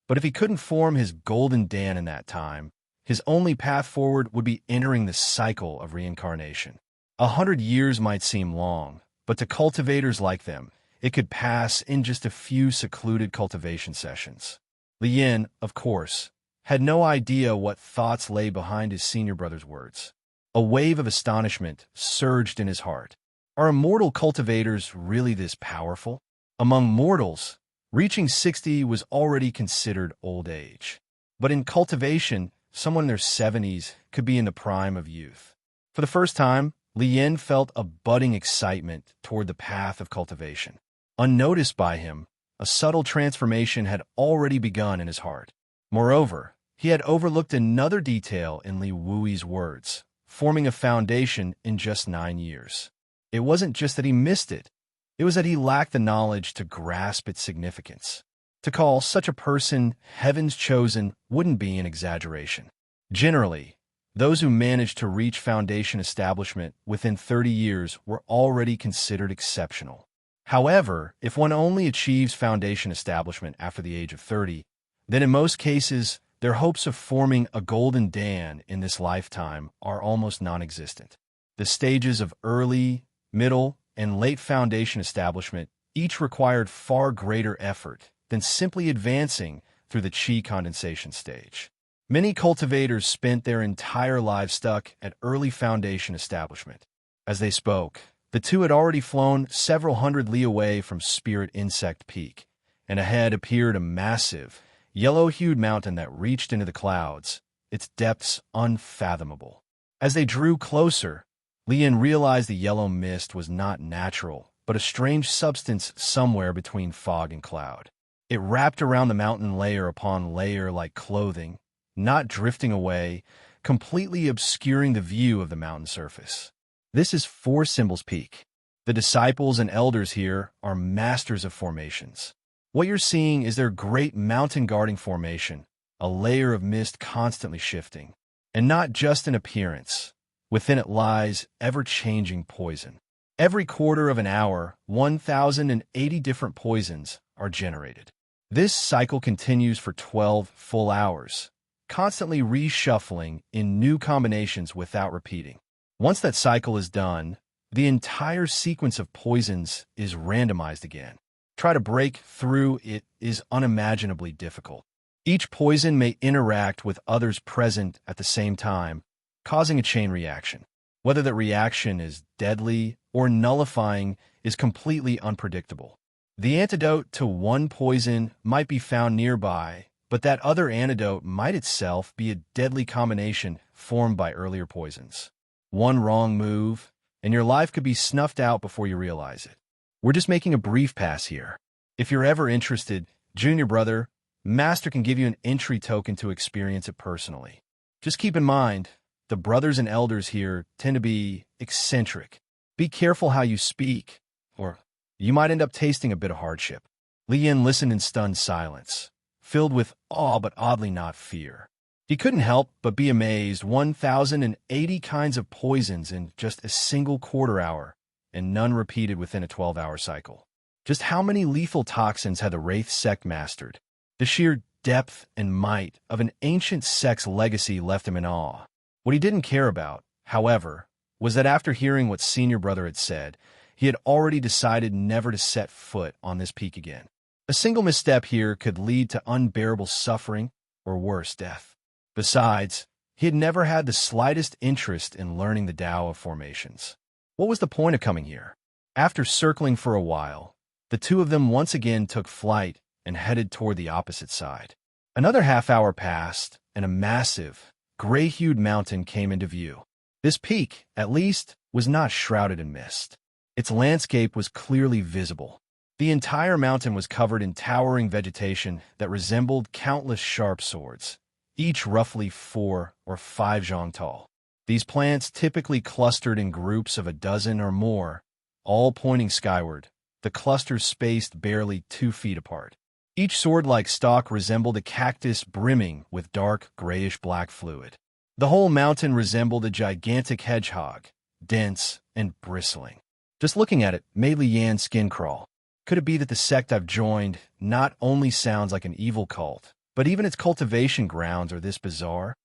but if he couldn't form his golden Dan in that time, his only path forward would be entering the cycle of reincarnation. 100 years might seem long, but to cultivators like them, it could pass in just a few secluded cultivation sessions. Li Yin, of course, had no idea what thoughts lay behind his senior brother's words. A wave of astonishment surged in his heart. Are immortal cultivators really this powerful? Among mortals, reaching 60 was already considered old age. But in cultivation, someone in their 70s could be in the prime of youth. For the first time, Lien felt a budding excitement toward the path of cultivation. Unnoticed by him, a subtle transformation had already begun in his heart. Moreover, he had overlooked another detail in Li Wui's words, forming a foundation in just 9 years. It wasn't just that he missed it, it was that he lacked the knowledge to grasp its significance. To call such a person heaven's chosen wouldn't be an exaggeration. Generally, those who managed to reach foundation establishment within 30 years were already considered exceptional. However, if one only achieves foundation establishment after the age of 30, then in most cases, their hopes of forming a golden Dan in this lifetime are almost non-existent. The stages of early, middle, and late foundation establishment each required far greater effort than simply advancing through the qi condensation stage. Many cultivators spent their entire lives stuck at early foundation establishment. As they spoke, the two had already flown several hundred li away from Spirit Insect Peak, and ahead appeared a massive, yellow-hued mountain that reached into the clouds, its depths unfathomable. As they drew closer, Lien realized the yellow mist was not natural, but a strange substance somewhere between fog and cloud. It wrapped around the mountain layer upon layer like clothing, not drifting away, completely obscuring the view of the mountain surface. This is Four Symbols Peak. The disciples and elders here are masters of formations. What you're seeing is their great mountain guarding formation, a layer of mist constantly shifting. And not just in appearance. Within it lies ever-changing poison. Every quarter of an hour, 1,080 different poisons are generated. This cycle continues for 12 full hours, constantly reshuffling in new combinations without repeating. Once that cycle is done, the entire sequence of poisons is randomized again. Try to break through it is unimaginably difficult. Each poison may interact with others present at the same time, causing a chain reaction. Whether that reaction is deadly or nullifying is completely unpredictable. The antidote to one poison might be found nearby, but that other antidote might itself be a deadly combination formed by earlier poisons. One wrong move, and your life could be snuffed out before you realize it. We're just making a brief pass here. If you're ever interested, Junior Brother, Master can give you an entry token to experience it personally. Just keep in mind, the brothers and elders here tend to be eccentric. Be careful how you speak, or you might end up tasting a bit of hardship. Lien listened in stunned silence, filled with awe but oddly not fear. He couldn't help but be amazed. 1,080 kinds of poisons in just a single quarter hour, and none repeated within a 12-hour cycle. Just how many lethal toxins had the Wraith sect mastered? The sheer depth and might of an ancient sect's legacy left him in awe. What he didn't care about, however, was that after hearing what Senior Brother had said, he had already decided never to set foot on this peak again. A single misstep here could lead to unbearable suffering or worse, death. Besides, he had never had the slightest interest in learning the Tao of formations. What was the point of coming here? After circling for a while, the two of them once again took flight and headed toward the opposite side. Another half-hour passed, and a massive, gray-hued mountain came into view. This peak, at least, was not shrouded in mist. Its landscape was clearly visible. The entire mountain was covered in towering vegetation that resembled countless sharp swords, each roughly 4 or 5 zhang tall. These plants typically clustered in groups of a dozen or more, all pointing skyward, the clusters spaced barely 2 feet apart. Each sword-like stalk resembled a cactus brimming with dark, grayish-black fluid. The whole mountain resembled a gigantic hedgehog, dense and bristling. Just looking at it made Lian's skin crawl. Could it be that the sect I've joined not only sounds like an evil cult, but even its cultivation grounds are this bizarre?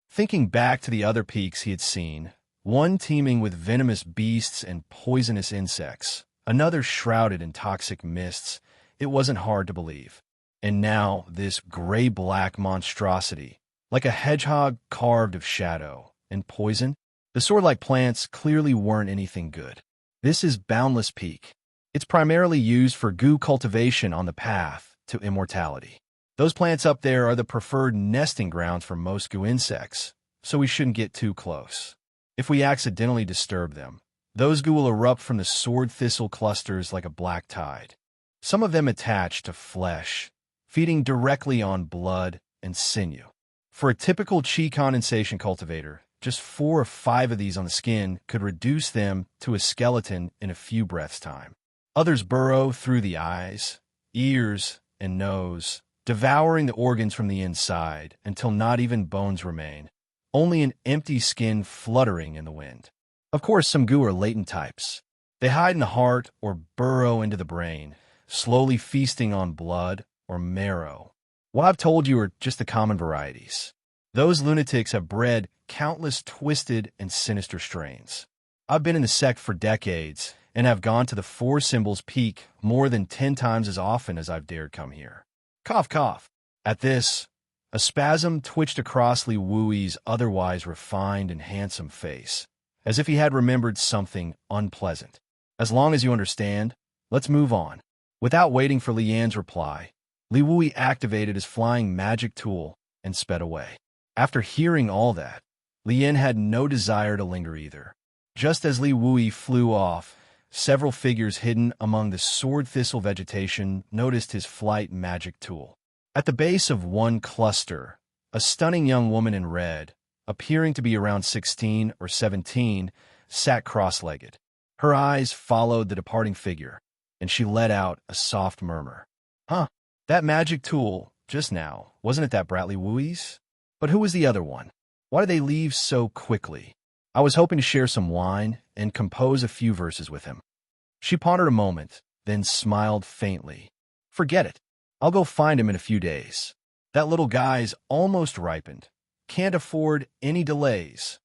Thinking back to the other peaks he had seen, one teeming with venomous beasts and poisonous insects, another shrouded in toxic mists, it wasn't hard to believe. And now this gray-black monstrosity, like a hedgehog carved of shadow and poison. The sword-like plants clearly weren't anything good. This is Boundless Peak. It's primarily used for goo cultivation on the path to immortality. Those plants up there are the preferred nesting grounds for most goo insects, so we shouldn't get too close. If we accidentally disturb them, those goo will erupt from the sword thistle clusters like a black tide. Some of them attach to flesh, feeding directly on blood and sinew. For a typical chi condensation cultivator, just 4 or 5 of these on the skin could reduce them to a skeleton in a few breaths' time. Others burrow through the eyes, ears, and nose, devouring the organs from the inside until not even bones remain, only an empty skin fluttering in the wind. Of course, some goo are latent types. They hide in the heart or burrow into the brain, slowly feasting on blood or marrow. What I've told you are just the common varieties. Those lunatics have bred countless twisted and sinister strains. I've been in the sect for decades and have gone to the Four Symbols Peak more than 10 times as often as I've dared come here. Cough, cough. At this, a spasm twitched across Li Wui's otherwise refined and handsome face, as if he had remembered something unpleasant. As long as you understand, let's move on. Without waiting for Li Yan's reply, Li Wui activated his flying magic tool and sped away. After hearing all that, Li Yan had no desire to linger either. Just as Li Wui flew off, several figures hidden among the sword thistle vegetation noticed his flight magic tool. At the base of one cluster, a stunning young woman in red, appearing to be around 16 or 17, sat cross-legged. Her eyes followed the departing figure, and she let out a soft murmur. Huh, that magic tool, just now, wasn't it that Bradley Wui's? But who was the other one? Why did they leave so quickly? I was hoping to share some wine and compose a few verses with him. She pondered a moment, then smiled faintly. Forget it. I'll go find him in a few days. That little guy's almost ripened. Can't afford any delays.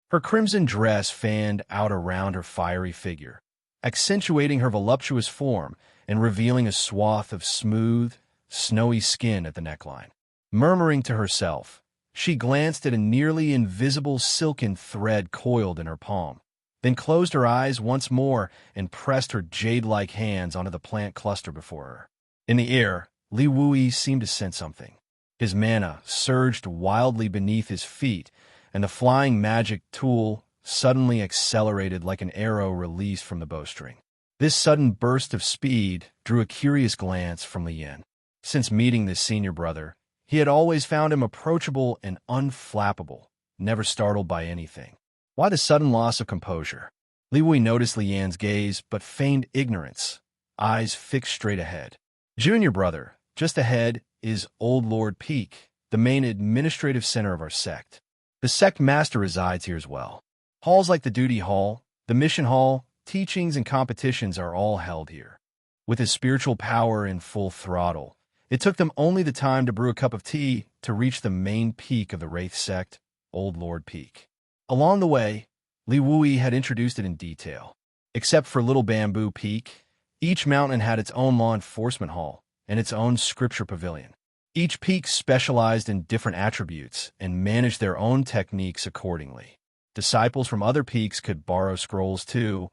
Her crimson dress fanned out around her fiery figure, accentuating her voluptuous form and revealing a swath of smooth, snowy skin at the neckline. Murmuring to herself, she glanced at a nearly invisible silken thread coiled in her palm, then closed her eyes once more and pressed her jade-like hands onto the plant cluster before her. In the air, Li Wui seemed to sense something. His mana surged wildly beneath his feet, and the flying magic tool suddenly accelerated like an arrow released from the bowstring. This sudden burst of speed drew a curious glance from Li Yan. Since meeting this senior brother, he had always found him approachable and unflappable, never startled by anything. Why the sudden loss of composure? Li Wui noticed Li Yan's gaze, but feigned ignorance, eyes fixed straight ahead. Junior brother, just ahead is Old Lord Peak, the main administrative center of our sect. The sect master resides here as well. Halls like the duty hall, the mission hall, teachings and competitions are all held here. With his spiritual power in full throttle, it took them only the time to brew a cup of tea to reach the main peak of the Wraith sect, Old Lord Peak. Along the way, Li Wui had introduced it in detail. Except for Little Bamboo Peak, each mountain had its own law enforcement hall and its own scripture pavilion. Each peak specialized in different attributes and managed their own techniques accordingly. Disciples from other peaks could borrow scrolls too,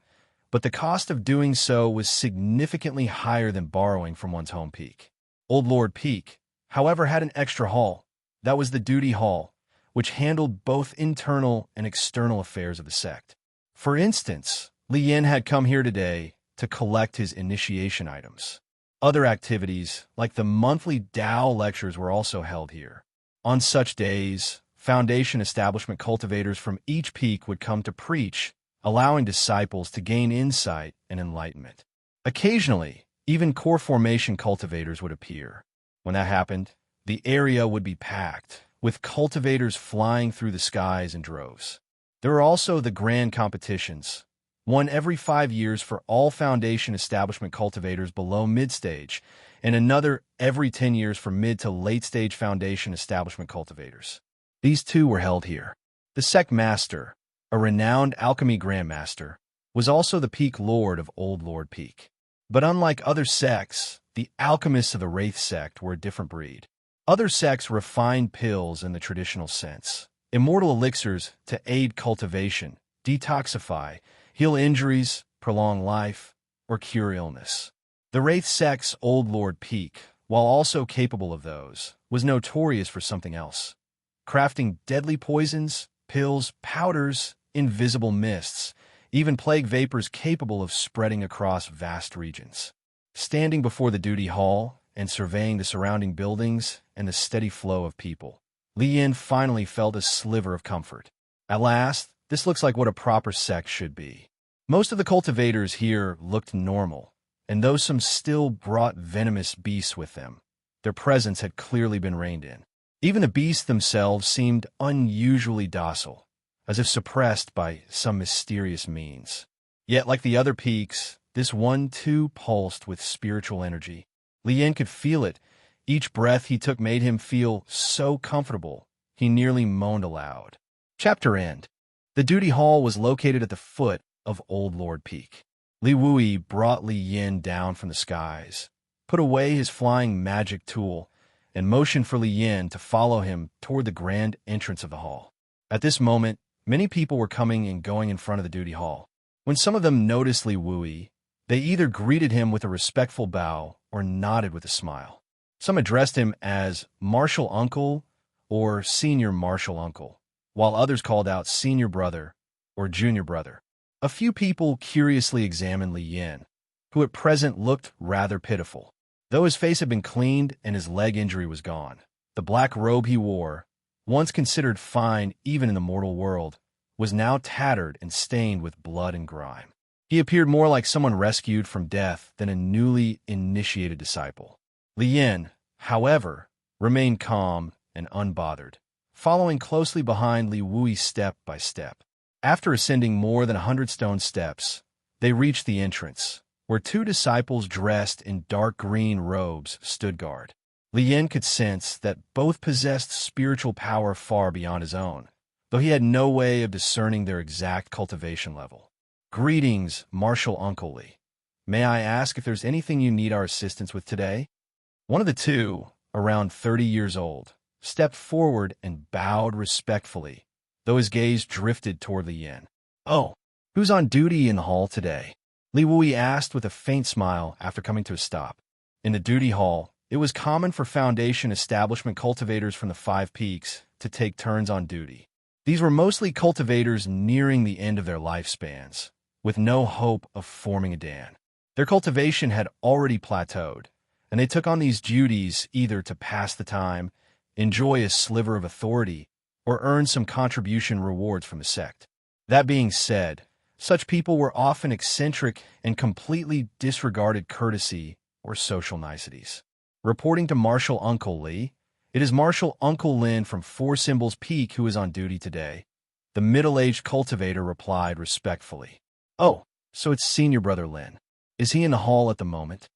but the cost of doing so was significantly higher than borrowing from one's home peak. Old Lord Peak, however, had an extra hall. That was the duty hall, which handled both internal and external affairs of the sect. For instance, Li Yan had come here today to collect his initiation items. Other activities, like the monthly Tao lectures, were also held here. On such days, Foundation establishment cultivators from each peak would come to preach, allowing disciples to gain insight and enlightenment. Occasionally, even core formation cultivators would appear. When that happened, the area would be packed, with cultivators flying through the skies in droves. There were also the grand competitions, one every 5 years for all Foundation establishment cultivators below mid-stage, and another every 10 years for mid to late-stage Foundation establishment cultivators. These two were held here. The sect master, a renowned alchemy grandmaster, was also the peak lord of Old Lord Peak. But unlike other sects, the alchemists of the Wraith sect were a different breed. Other sects refine pills in the traditional sense. Immortal elixirs to aid cultivation, detoxify, heal injuries, prolong life, or cure illness. The Wraith sect's Old Lord Peak, while also capable of those, was notorious for something else. Crafting deadly poisons, pills, powders, invisible mists, even plague vapors capable of spreading across vast regions. Standing before the duty hall and surveying the surrounding buildings and the steady flow of people, Li Yin finally felt a sliver of comfort. At last, this looks like what a proper sect should be. Most of the cultivators here looked normal, and though some still brought venomous beasts with them, their presence had clearly been reined in. Even the beasts themselves seemed unusually docile, as if suppressed by some mysterious means. Yet, like the other peaks, this one too pulsed with spiritual energy. Li Yin could feel it. Each breath he took made him feel so comfortable, he nearly moaned aloud. Chapter end. The duty hall was located at the foot of Old Lord Peak. Li Wui brought Li Yin down from the skies, put away his flying magic tool, and motioned for Li Yin to follow him toward the grand entrance of the hall. At this moment, many people were coming and going in front of the duty hall. When some of them noticed Li Wui, they either greeted him with a respectful bow or nodded with a smile. Some addressed him as Martial Uncle or Senior Martial Uncle, while others called out Senior Brother or Junior Brother. A few people curiously examined Li Yin, who at present looked rather pitiful. Though his face had been cleaned and his leg injury was gone, the black robe he wore, once considered fine even in the mortal world, was now tattered and stained with blood and grime. He appeared more like someone rescued from death than a newly initiated disciple. Li Yin, however, remained calm and unbothered, following closely behind Li Wui step by step. After ascending more than 100 stone steps, they reached the entrance, where two disciples dressed in dark green robes stood guard. Li Yin could sense that both possessed spiritual power far beyond his own, though he had no way of discerning their exact cultivation level. Greetings, Martial Uncle Li. May I ask if there's anything you need our assistance with today? One of the two, around 30 years old, stepped forward and bowed respectfully, though his gaze drifted toward Li Yin. Oh, who's on duty in the hall today? Li Wui asked with a faint smile after coming to a stop. In the duty hall, it was common for Foundation establishment cultivators from the Five Peaks to take turns on duty. These were mostly cultivators nearing the end of their lifespans, with no hope of forming a dan. Their cultivation had already plateaued, and they took on these duties either to pass the time, enjoy a sliver of authority, or earn some contribution rewards from the sect. That being said, such people were often eccentric and completely disregarded courtesy or social niceties. Reporting to Martial Uncle Li, it is Martial Uncle Lin from Four Symbols Peak who is on duty today. The middle-aged cultivator replied respectfully. Oh, so it's Senior Brother Lin. Is he in the hall at the moment?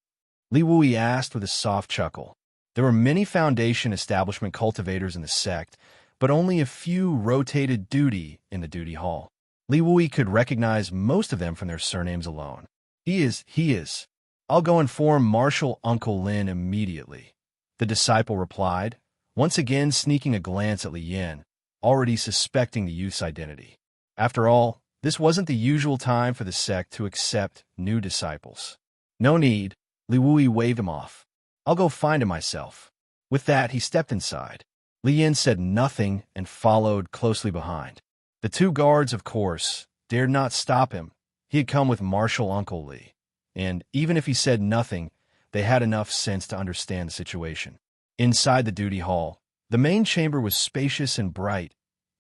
Li Wui asked with a soft chuckle. There were many Foundation establishment cultivators in the sect, but only a few rotated duty in the duty hall. Li Wui could recognize most of them from their surnames alone. He is. I'll go inform Martial Uncle Lin immediately, the disciple replied, once again sneaking a glance at Li Yin, already suspecting the youth's identity. After all, this wasn't the usual time for the sect to accept new disciples. No need, Li Wui waved him off. I'll go find him myself. With that, he stepped inside. Li Yin said nothing and followed closely behind. The two guards, of course, dared not stop him. He had come with Martial Uncle Li, and even if he said nothing, they had enough sense to understand the situation. Inside the duty hall, the main chamber was spacious and bright,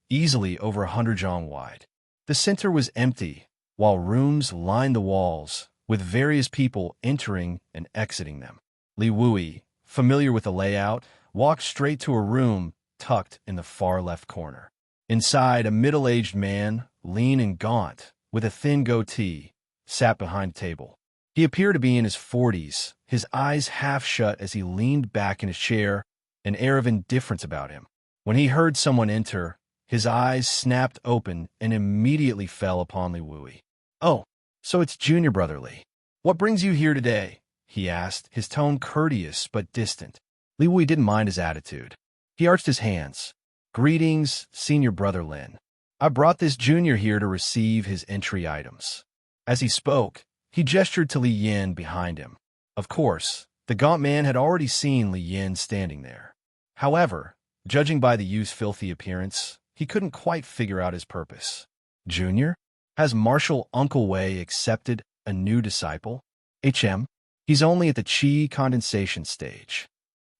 easily over 100 zhong wide. The center was empty, while rooms lined the walls, with various people entering and exiting them. Li Wui, familiar with the layout, walked straight to a room tucked in the far left corner. Inside, a middle-aged man, lean and gaunt, with a thin goatee, sat behind a table. He appeared to be in his 40s, his eyes half shut as he leaned back in his chair, an air of indifference about him. When he heard someone enter, his eyes snapped open and immediately fell upon Li Wui. Oh, so it's Junior Brother Li. What brings you here today? He asked, his tone courteous but distant. Li Wui didn't mind his attitude. He arched his hands. Greetings, senior brother Lin. I brought this junior here to receive his entry items. As he spoke, he gestured to Li Yin behind him. Of course, the gaunt man had already seen Li Yin standing there. However, judging by the youth's filthy appearance, he couldn't quite figure out his purpose. Junior? Has Marshal Uncle Wei accepted a new disciple? He's only at the qi condensation stage.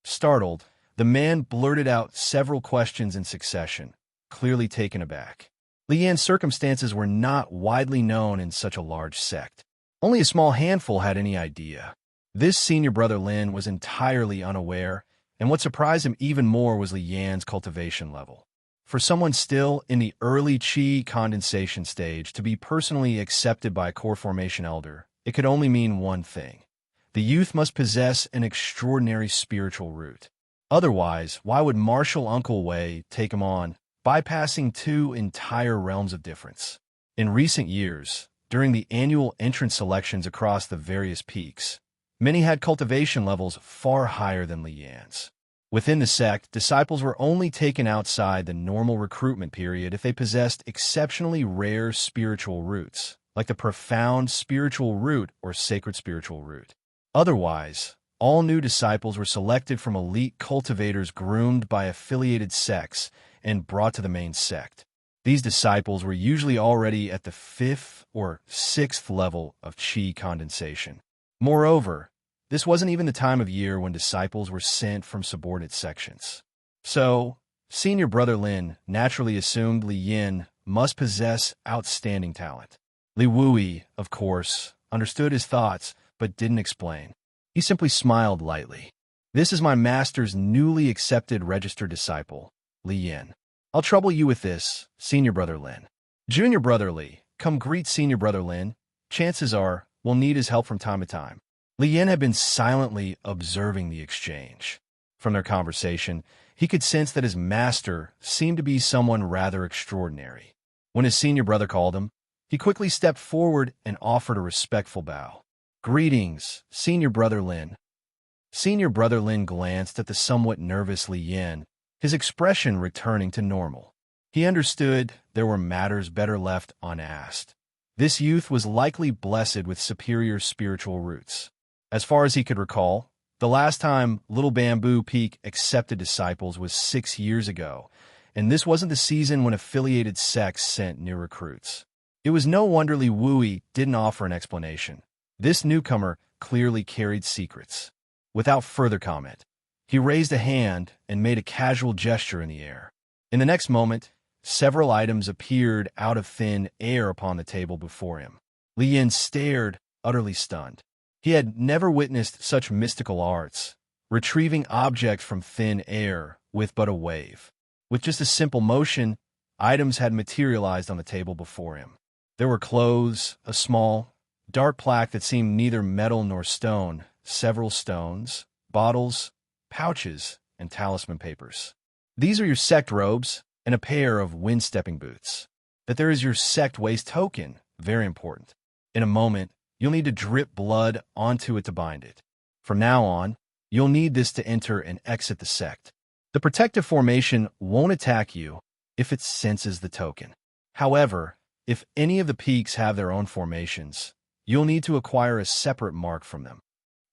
Startled, the man blurted out several questions in succession, clearly taken aback. Li Yan's circumstances were not widely known in such a large sect. Only a small handful had any idea. This senior brother Lin was entirely unaware, and what surprised him even more was Li Yan's cultivation level. For someone still in the early qi condensation stage to be personally accepted by a core formation elder, it could only mean one thing. The youth must possess an extraordinary spiritual root. Otherwise, why would Marshal Uncle Wei take him on, bypassing two entire realms of difference? In recent years, during the annual entrance selections across the various peaks, many had cultivation levels far higher than Li Yan's. Within the sect, disciples were only taken outside the normal recruitment period if they possessed exceptionally rare spiritual roots, like the profound spiritual root or sacred spiritual root. Otherwise, all new disciples were selected from elite cultivators groomed by affiliated sects and brought to the main sect. These disciples were usually already at the 5th or 6th level of qi condensation. Moreover, this wasn't even the time of year when disciples were sent from subordinate sections. So, senior brother Lin naturally assumed Li Yin must possess outstanding talent. Li Wui, of course, understood his thoughts, but didn't explain. He simply smiled lightly. This is my master's newly accepted registered disciple, Li Yin. I'll trouble you with this, senior brother Lin. Junior brother Li, come greet senior brother Lin. Chances are, we'll need his help from time to time. Li Yin had been silently observing the exchange. From their conversation, he could sense that his master seemed to be someone rather extraordinary. When his senior brother called him, he quickly stepped forward and offered a respectful bow. Greetings, senior brother Lin. Senior brother Lin glanced at the somewhat nervous Li Yin, his expression returning to normal. He understood there were matters better left unasked. This youth was likely blessed with superior spiritual roots. As far as he could recall, the last time Little Bamboo Peak accepted disciples was 6 years ago, and this wasn't the season when affiliated sects sent new recruits. It was no wonder Li Wui didn't offer an explanation. This newcomer clearly carried secrets. Without further comment, he raised a hand and made a casual gesture in the air. In the next moment, several items appeared out of thin air upon the table before him. Li Yin stared, utterly stunned. He had never witnessed such mystical arts, retrieving objects from thin air with but a wave. With just a simple motion, items had materialized on the table before him. There were clothes, a small, dark plaque that seemed neither metal nor stone, several stones, bottles, pouches, and talisman papers. These are your sect robes and a pair of wind-stepping boots. That there is your sect waist token, very important. In a moment, you'll need to drip blood onto it to bind it. From now on, you'll need this to enter and exit the sect. The protective formation won't attack you if it senses the token. However, if any of the peaks have their own formations, you'll need to acquire a separate mark from them.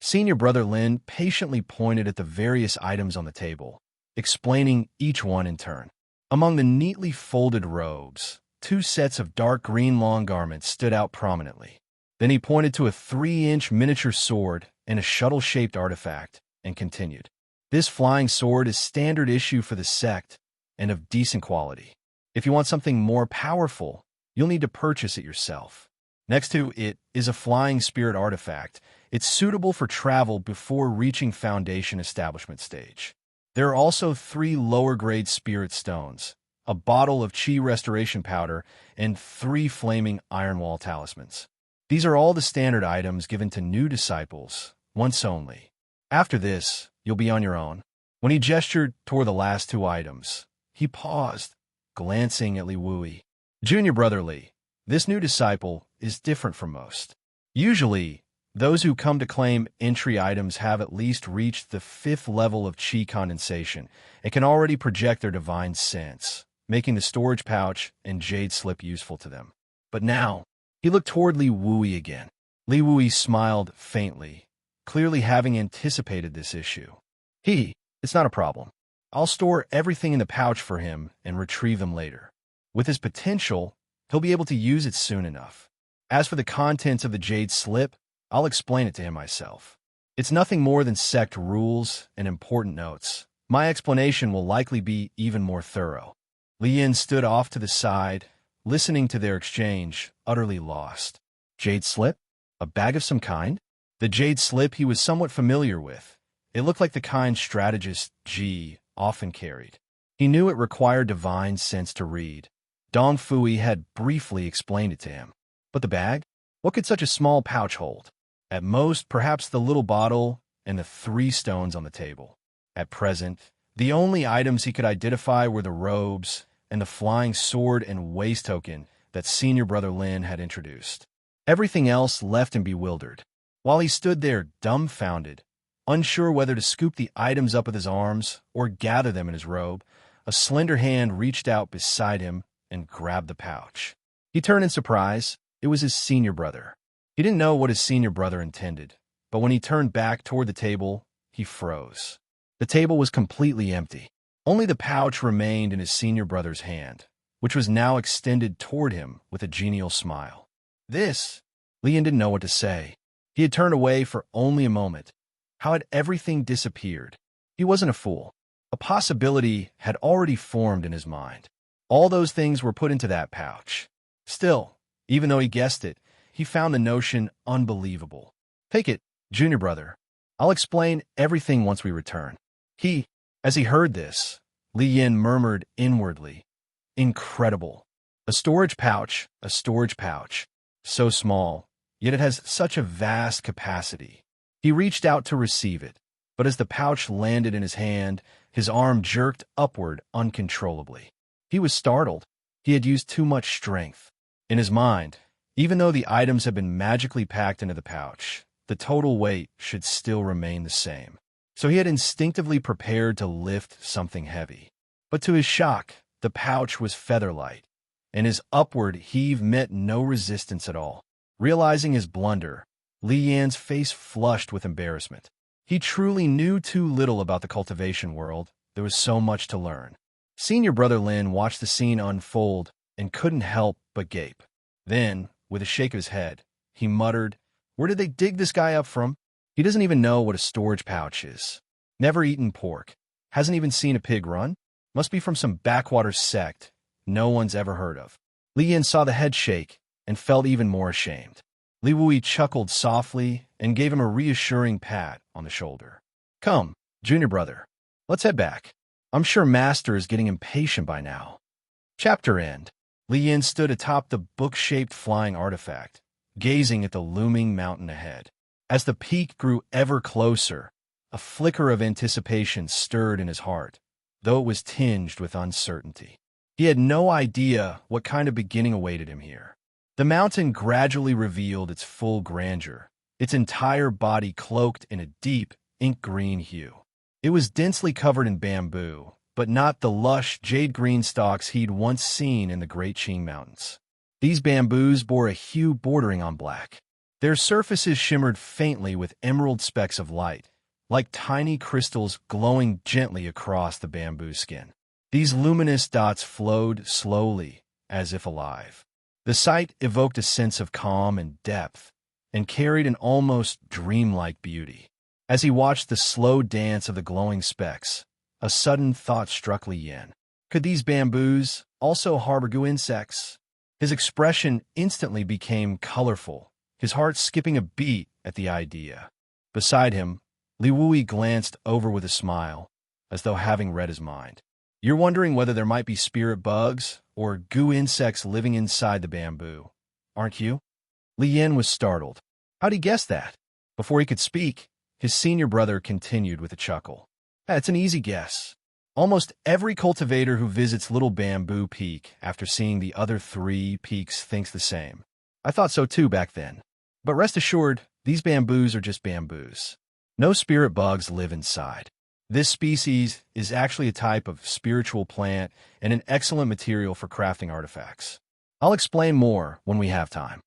Senior brother Lin patiently pointed at the various items on the table, explaining each one in turn. Among the neatly folded robes, 2 sets of dark green long garments stood out prominently. Then he pointed to a 3-inch miniature sword and a shuttle-shaped artifact, and continued. This flying sword is standard issue for the sect and of decent quality. If you want something more powerful, you'll need to purchase it yourself. Next to it is a flying spirit artifact. It's suitable for travel before reaching foundation establishment stage. There are also 3 lower-grade spirit stones, a bottle of chi restoration powder, and 3 flaming iron wall talismans. These are all the standard items given to new disciples, once only. After this, you'll be on your own. When he gestured toward the last 2 items, he paused, glancing at Li Wui. Junior brother Li, this new disciple is different from most. Usually, Those who come to claim entry items have at least reached the 5th level of chi condensation and can already project their divine sense, making the storage pouch and jade slip useful to them. But now, he looked toward Li Wui again. Li Wui smiled faintly, clearly having anticipated this issue. It's not a problem. I'll store everything in the pouch for him and retrieve them later. With his potential, he'll be able to use it soon enough. As for the contents of the jade slip, I'll explain it to him myself. It's nothing more than sect rules and important notes. My explanation will likely be even more thorough. Li Yin stood off to the side, listening to their exchange, utterly lost. Jade slip? A bag of some kind? The jade slip he was somewhat familiar with. It looked like the kind strategist Ji often carried. He knew it required divine sense to read. Dong Fui had briefly explained it to him. But the bag? What could such a small pouch hold? At most, perhaps the little bottle and the 3 stones on the table. At present, the only items he could identify were the robes and the flying sword and waist token that senior brother Lin had introduced. Everything else left him bewildered. While he stood there dumbfounded, unsure whether to scoop the items up with his arms or gather them in his robe, a slender hand reached out beside him and grabbed the pouch. He turned in surprise. It was his senior brother. He didn't know what his senior brother intended, but when he turned back toward the table, he froze. The table was completely empty. Only the pouch remained in his senior brother's hand, which was now extended toward him with a genial smile. This? Li Yin didn't know what to say. He had turned away for only a moment. How had everything disappeared? He wasn't a fool. A possibility had already formed in his mind. All those things were put into that pouch. Still, even though he guessed it, he found the notion unbelievable. Take it, junior brother. I'll explain everything once we return. As he heard this, Li Yin murmured inwardly, incredible. A storage pouch. So small, yet it has such a vast capacity. He reached out to receive it, but as the pouch landed in his hand, his arm jerked upward uncontrollably. He was startled. He had used too much strength. In his mind, even though the items had been magically packed into the pouch, the total weight should still remain the same. So he had instinctively prepared to lift something heavy. But to his shock, the pouch was feather-light, and his upward heave met no resistance at all. Realizing his blunder, Li Yan's face flushed with embarrassment. He truly knew too little about the cultivation world. There was so much to learn. Senior brother Lin watched the scene unfold and couldn't help but gape. Then, with a shake of his head, he muttered, "Where did they dig this guy up from? He doesn't even know what a storage pouch is. Never eaten pork. Hasn't even seen a pig run. Must be from some backwater sect no one's ever heard of." Li Yin saw the head shake and felt even more ashamed. Li Wui chuckled softly and gave him a reassuring pat on the shoulder. "Come, junior brother. Let's head back. I'm sure Master is getting impatient by now." Chapter end. Li Yin stood atop the book-shaped flying artifact, gazing at the looming mountain ahead. As the peak grew ever closer, a flicker of anticipation stirred in his heart, though it was tinged with uncertainty. He had no idea what kind of beginning awaited him here. The mountain gradually revealed its full grandeur, its entire body cloaked in a deep, ink-green hue. It was densely covered in bamboo, but not the lush jade-green stalks he'd once seen in the Great Qing Mountains. These bamboos bore a hue bordering on black. Their surfaces shimmered faintly with emerald specks of light, like tiny crystals glowing gently across the bamboo skin. These luminous dots flowed slowly, as if alive. The sight evoked a sense of calm and depth, and carried an almost dreamlike beauty. As he watched the slow dance of the glowing specks, a sudden thought struck Li Yin. Could these bamboos also harbor goo insects? His expression instantly became colorful, his heart skipping a beat at the idea. Beside him, Li Wui glanced over with a smile, as though having read his mind. "You're wondering whether there might be spirit bugs or goo insects living inside the bamboo, aren't you?" Li Yin was startled. How'd he guess that? Before he could speak, his senior brother continued with a chuckle. "It's an easy guess. Almost every cultivator who visits Little Bamboo Peak after seeing the other 3 peaks thinks the same. I thought so too back then. But rest assured, these bamboos are just bamboos. No spirit bugs live inside. This species is actually a type of spiritual plant and an excellent material for crafting artifacts. I'll explain more when we have time.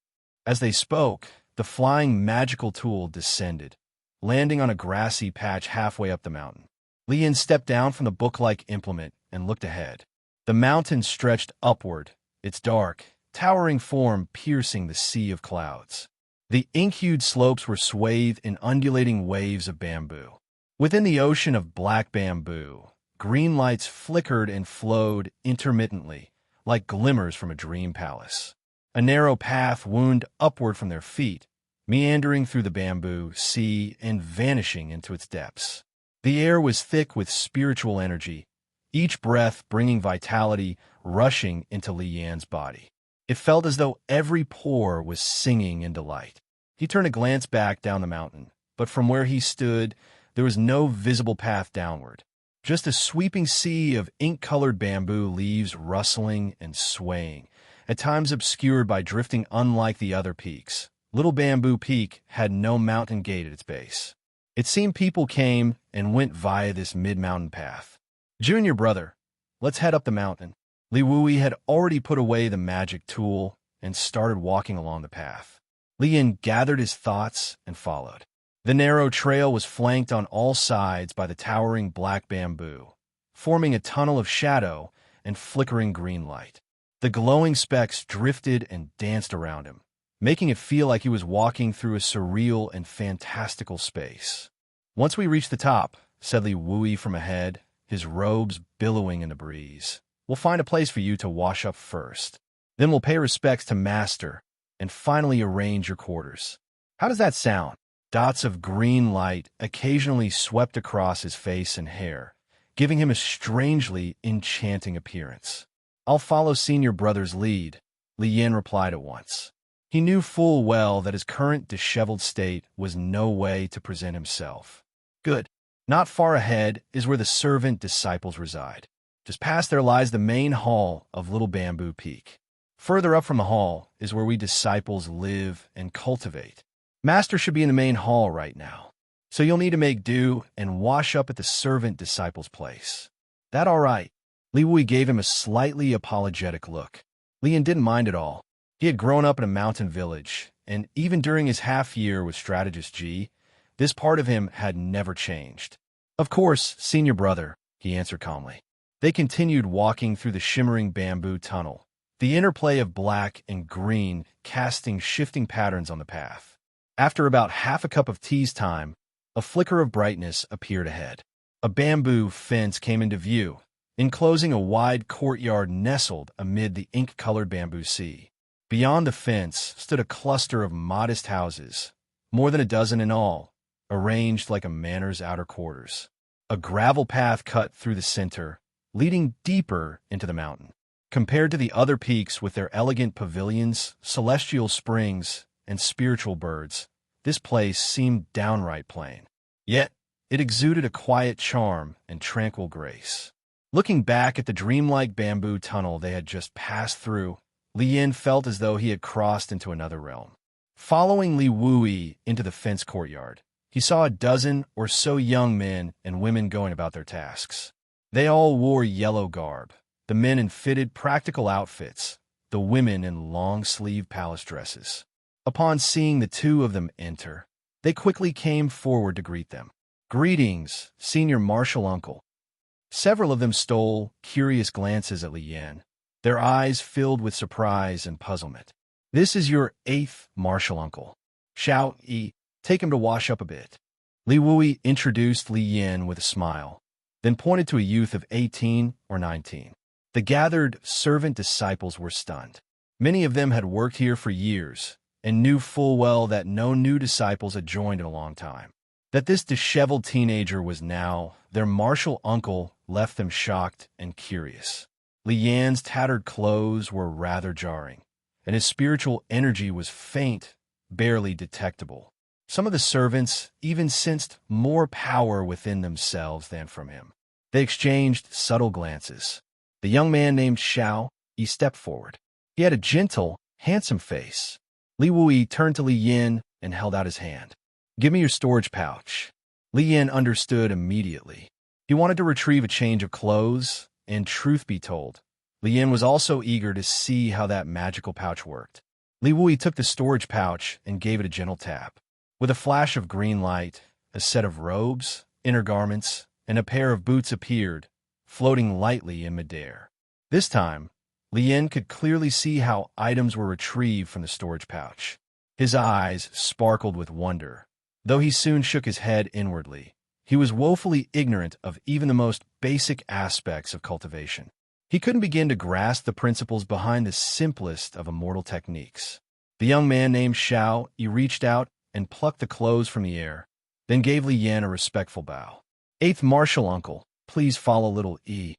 As they spoke, the flying magical tool descended, landing on a grassy patch halfway up the mountain. Lian stepped down from the book-like implement and looked ahead. The mountain stretched upward, its dark, towering form piercing the sea of clouds. The ink-hued slopes were swathed in undulating waves of bamboo. Within the ocean of black bamboo, green lights flickered and flowed intermittently, like glimmers from a dream palace. A narrow path wound upward from their feet, meandering through the bamboo sea and vanishing into its depths. The air was thick with spiritual energy, each breath bringing vitality rushing into Li Yan's body. It felt as though every pore was singing in delight. He turned to glance back down the mountain, but from where he stood, there was no visible path downward. Just a sweeping sea of ink-colored bamboo leaves rustling and swaying, at times obscured by drifting unlike the other peaks. Little Bamboo Peak had no mountain gate at its base. It seemed people came and went via this mid-mountain path. "Junior brother, let's head up the mountain." Li Wui had already put away the magic tool and started walking along the path. Li Yin gathered his thoughts and followed. The narrow trail was flanked on all sides by the towering black bamboo, forming a tunnel of shadow and flickering green light. The glowing specks drifted and danced around him, making it feel like he was walking through a surreal and fantastical space. "Once we reach the top," said Li Wui from ahead, his robes billowing in the breeze, "we'll find a place for you to wash up first. Then we'll pay respects to Master and finally arrange your quarters. How does that sound?" Dots of green light occasionally swept across his face and hair, giving him a strangely enchanting appearance. "I'll follow senior brother's lead," Li Yin replied at once. He knew full well that his current disheveled state was no way to present himself. "Good. Not far ahead is where the servant disciples reside. Just past there lies the main hall of Little Bamboo Peak. Further up from the hall is where we disciples live and cultivate. Master should be in the main hall right now, so you'll need to make do and wash up at the servant disciple's place. That all right?" Li Wui gave him a slightly apologetic look. Li Yin didn't mind at all. He had grown up in a mountain village, and even during his half-year with Strategist G, this part of him had never changed. "Of course, senior brother," he answered calmly. They continued walking through the shimmering bamboo tunnel, the interplay of black and green casting shifting patterns on the path. After about half a cup of tea's time, a flicker of brightness appeared ahead. A bamboo fence came into view, enclosing a wide courtyard nestled amid the ink-colored bamboo sea. Beyond the fence stood a cluster of modest houses, more than a dozen in all, arranged like a manor's outer quarters. A gravel path cut through the center, leading deeper into the mountain. Compared to the other peaks with their elegant pavilions, celestial springs, and spiritual birds, this place seemed downright plain. Yet, it exuded a quiet charm and tranquil grace. Looking back at the dreamlike bamboo tunnel they had just passed through, Li Yin felt as though he had crossed into another realm. Following Li Wui into the fenced courtyard, he saw a dozen or so young men and women going about their tasks. They all wore yellow garb, the men in fitted, practical outfits, the women in long-sleeved palace dresses. Upon seeing the two of them enter, they quickly came forward to greet them. "Greetings, senior martial uncle." Several of them stole curious glances at Li Yan, their eyes filled with surprise and puzzlement. "This is your 8th martial uncle. Xiao Yi, take him to wash up a bit." Li Wui introduced Li Yan with a smile, then pointed to a youth of 18 or 19. The gathered servant disciples were stunned. Many of them had worked here for years, and knew full well that no new disciples had joined in a long time. That this disheveled teenager was now their martial uncle left them shocked and curious. Li Yan's tattered clothes were rather jarring, and his spiritual energy was faint, barely detectable. Some of the servants even sensed more power within themselves than from him. They exchanged subtle glances. The young man named Xiao, he stepped forward. He had a gentle, handsome face. Li Wui turned to Li Yin and held out his hand. "Give me your storage pouch." Li Yin understood immediately. He wanted to retrieve a change of clothes, and truth be told, Li Yin was also eager to see how that magical pouch worked. Li Wui took the storage pouch and gave it a gentle tap. With a flash of green light, a set of robes, inner garments, and a pair of boots appeared, floating lightly in midair. This time, Li Yin could clearly see how items were retrieved from the storage pouch. His eyes sparkled with wonder, though he soon shook his head inwardly. He was woefully ignorant of even the most basic aspects of cultivation. He couldn't begin to grasp the principles behind the simplest of immortal techniques. The young man named Xiao, he reached out and plucked the clothes from the air, then gave Li Yin a respectful bow. "Eighth Martial Uncle, please follow little E."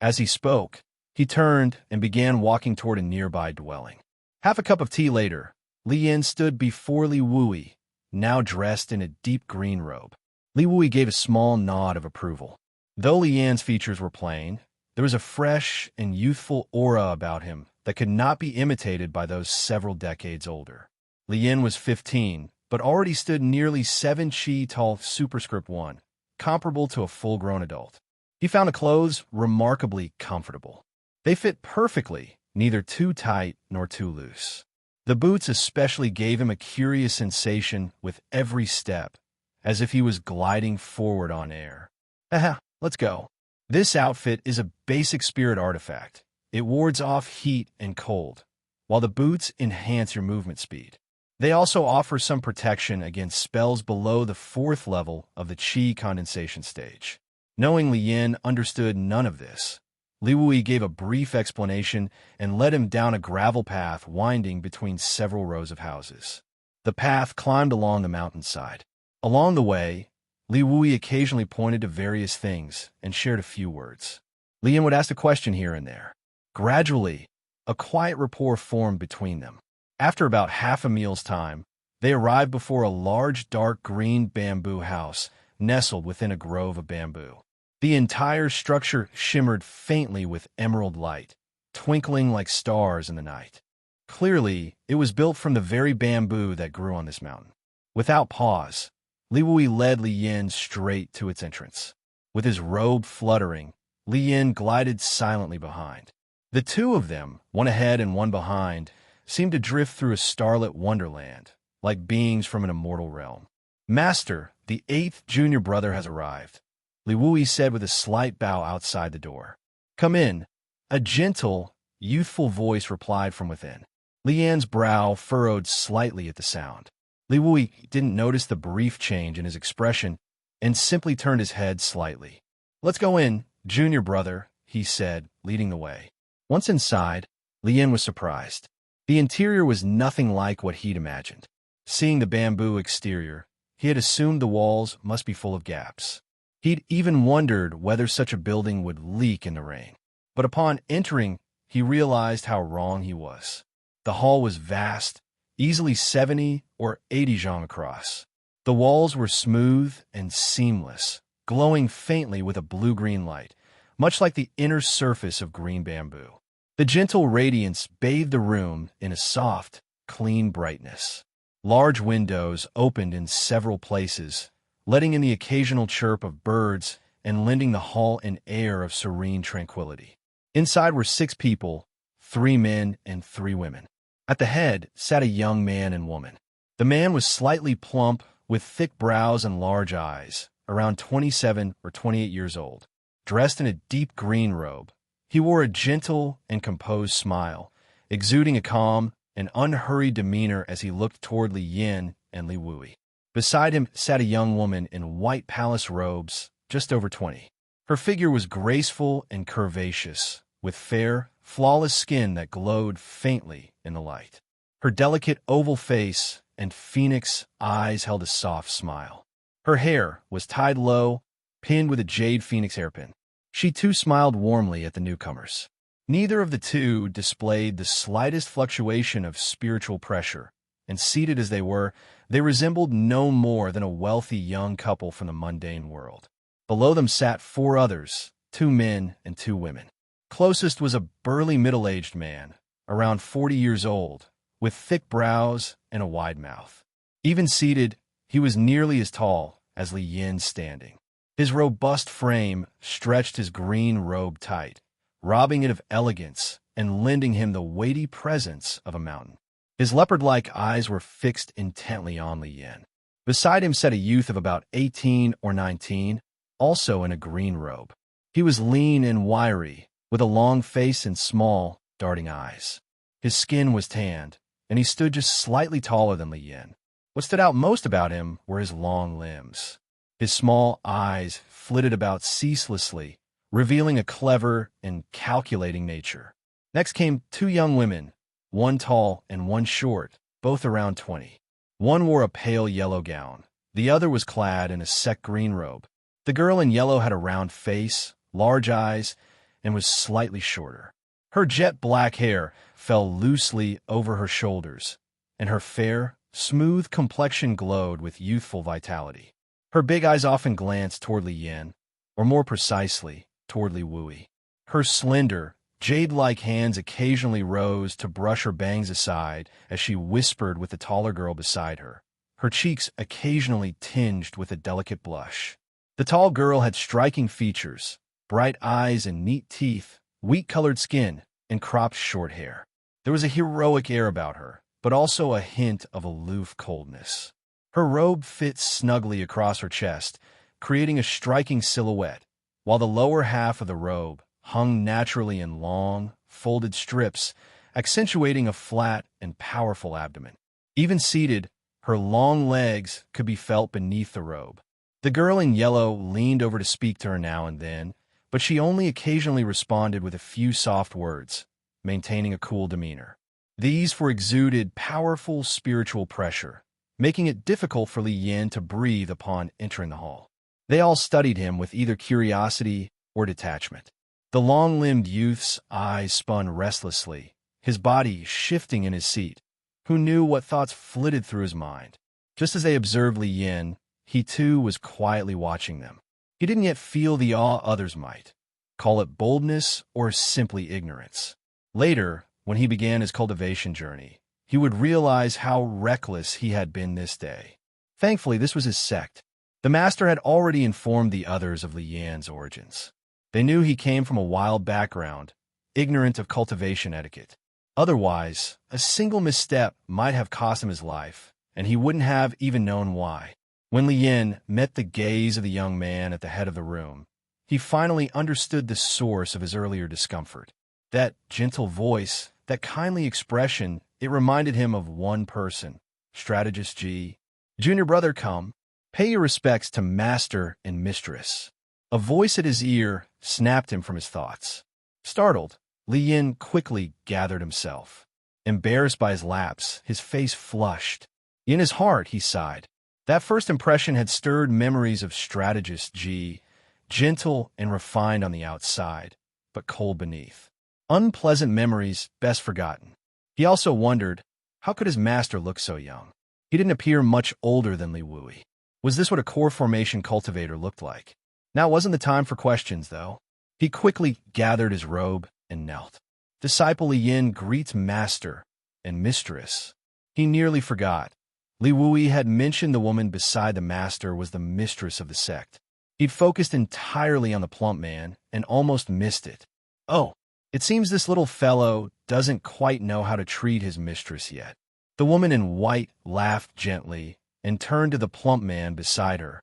As he spoke, he turned and began walking toward a nearby dwelling. Half a cup of tea later, Li Yin stood before Li Wui, now dressed in a deep green robe. Li Wui gave a small nod of approval. Though Li Yin's features were plain, there was a fresh and youthful aura about him that could not be imitated by those several decades older. Li Yin was 15, but already stood nearly 7 chi tall superscript 1, comparable to a full-grown adult. He found the clothes remarkably comfortable. They fit perfectly, neither too tight nor too loose. The boots especially gave him a curious sensation with every step, as if he was gliding forward on air. "Haha, let's go." This outfit is a basic spirit artifact. It wards off heat and cold, while the boots enhance your movement speed. They also offer some protection against spells below the 4th level of the Qi condensation stage. Knowing Li Yin understood none of this, Li Wui gave a brief explanation and led him down a gravel path winding between several rows of houses. The path climbed along the mountainside. Along the way, Li Wui occasionally pointed to various things and shared a few words. Li Yin would ask a question here and there. Gradually, a quiet rapport formed between them. After about half a meal's time, they arrived before a large dark green bamboo house nestled within a grove of bamboo. The entire structure shimmered faintly with emerald light, twinkling like stars in the night. Clearly, it was built from the very bamboo that grew on this mountain. Without pause, Li Wui led Li Yin straight to its entrance. With his robe fluttering, Li Yin glided silently behind. The two of them, one ahead and one behind, seemed to drift through a starlit wonderland, like beings from an immortal realm. "Master, the 8th junior brother has arrived," Li Wui said with a slight bow outside the door. "Come in," a gentle, youthful voice replied from within. Li Yin's brow furrowed slightly at the sound. Li Wui didn't notice the brief change in his expression and simply turned his head slightly. "Let's go in, junior brother," he said, leading the way. Once inside, Li Yin was surprised. The interior was nothing like what he'd imagined. Seeing the bamboo exterior, he had assumed the walls must be full of gaps. He'd even wondered whether such a building would leak in the rain. But upon entering, he realized how wrong he was. The hall was vast, easily 70 or 80 zhang across. The walls were smooth and seamless, glowing faintly with a blue-green light, much like the inner surface of green bamboo. The gentle radiance bathed the room in a soft, clean brightness. Large windows opened in several places, letting in the occasional chirp of birds and lending the hall an air of serene tranquility. Inside were 6 people, 3 men and 3 women. At the head sat a young man and woman. The man was slightly plump, with thick brows and large eyes, around 27 or 28 years old. Dressed in a deep green robe, he wore a gentle and composed smile, exuding a calm and unhurried demeanor as he looked toward Li Yin and Li Wui. Beside him sat a young woman in white palace robes, just over 20. Her figure was graceful and curvaceous, with fair, flawless skin that glowed faintly in the light. Her delicate oval face and phoenix eyes held a soft smile. Her hair was tied low, pinned with a jade phoenix hairpin. She too smiled warmly at the newcomers. Neither of the two displayed the slightest fluctuation of spiritual pressure, and seated as they were, they resembled no more than a wealthy young couple from the mundane world. Below them sat 4 others, 2 men and 2 women. Closest was a burly middle-aged man, around 40 years old, with thick brows and a wide mouth. Even seated, he was nearly as tall as Li Yin standing. His robust frame stretched his green robe tight, robbing it of elegance and lending him the weighty presence of a mountain. His leopard-like eyes were fixed intently on Li Yin. Beside him sat a youth of about 18 or 19, also in a green robe. He was lean and wiry, with a long face and small, darting eyes. His skin was tanned, and he stood just slightly taller than Li Yin. What stood out most about him were his long limbs. His small eyes flitted about ceaselessly, revealing a clever and calculating nature. Next came two young women, one tall and one short, both around 20. One wore a pale yellow gown. The other was clad in a sec green robe. The girl in yellow had a round face, large eyes, and was slightly shorter. Her jet black hair fell loosely over her shoulders, and her fair, smooth complexion glowed with youthful vitality. Her big eyes often glanced toward Li Yin, or more precisely, toward Li Wui. Her slender, jade-like hands occasionally rose to brush her bangs aside as she whispered with the taller girl beside her, her cheeks occasionally tinged with a delicate blush. The tall girl had striking features, bright eyes and neat teeth, wheat-colored skin, and cropped short hair. There was a heroic air about her, but also a hint of aloof coldness. Her robe fit snugly across her chest, creating a striking silhouette, while the lower half of the robe hung naturally in long, folded strips, accentuating a flat and powerful abdomen. Even seated, her long legs could be felt beneath the robe. The girl in yellow leaned over to speak to her now and then, but she only occasionally responded with a few soft words, maintaining a cool demeanor. These exuded powerful spiritual pressure, making it difficult for Li Yin to breathe upon entering the hall. They all studied him with either curiosity or detachment. The long-limbed youth's eyes spun restlessly, his body shifting in his seat. Who knew what thoughts flitted through his mind? Just as they observed Li Yin, he too was quietly watching them. He didn't yet feel the awe others might. Call it boldness or simply ignorance. Later, when he began his cultivation journey, he would realize how reckless he had been this day. Thankfully, this was his sect. The master had already informed the others of Li Yin's origins. They knew he came from a wild background, ignorant of cultivation etiquette. Otherwise, a single misstep might have cost him his life, and he wouldn't have even known why. When Li Yin met the gaze of the young man at the head of the room, he finally understood the source of his earlier discomfort. That gentle voice, that kindly expression, it reminded him of one person, Strategist G. Junior brother, come, pay your respects to master and mistress. A voice at his ear snapped him from his thoughts. Startled, Li Yin quickly gathered himself. Embarrassed by his lapse, his face flushed. In his heart, he sighed. That first impression had stirred memories of Strategist G, gentle and refined on the outside, but cold beneath. Unpleasant memories best forgotten. He also wondered, how could his master look so young? He didn't appear much older than Li Wui. Was this what a core formation cultivator looked like? Now wasn't the time for questions, though. He quickly gathered his robe and knelt. Disciple Li Yin greets master and mistress. He nearly forgot. Li Wui had mentioned the woman beside the master was the mistress of the sect. He'd focused entirely on the plump man and almost missed it. Oh, it seems this little fellow doesn't quite know how to treat his mistress yet. The woman in white laughed gently and turned to the plump man beside her,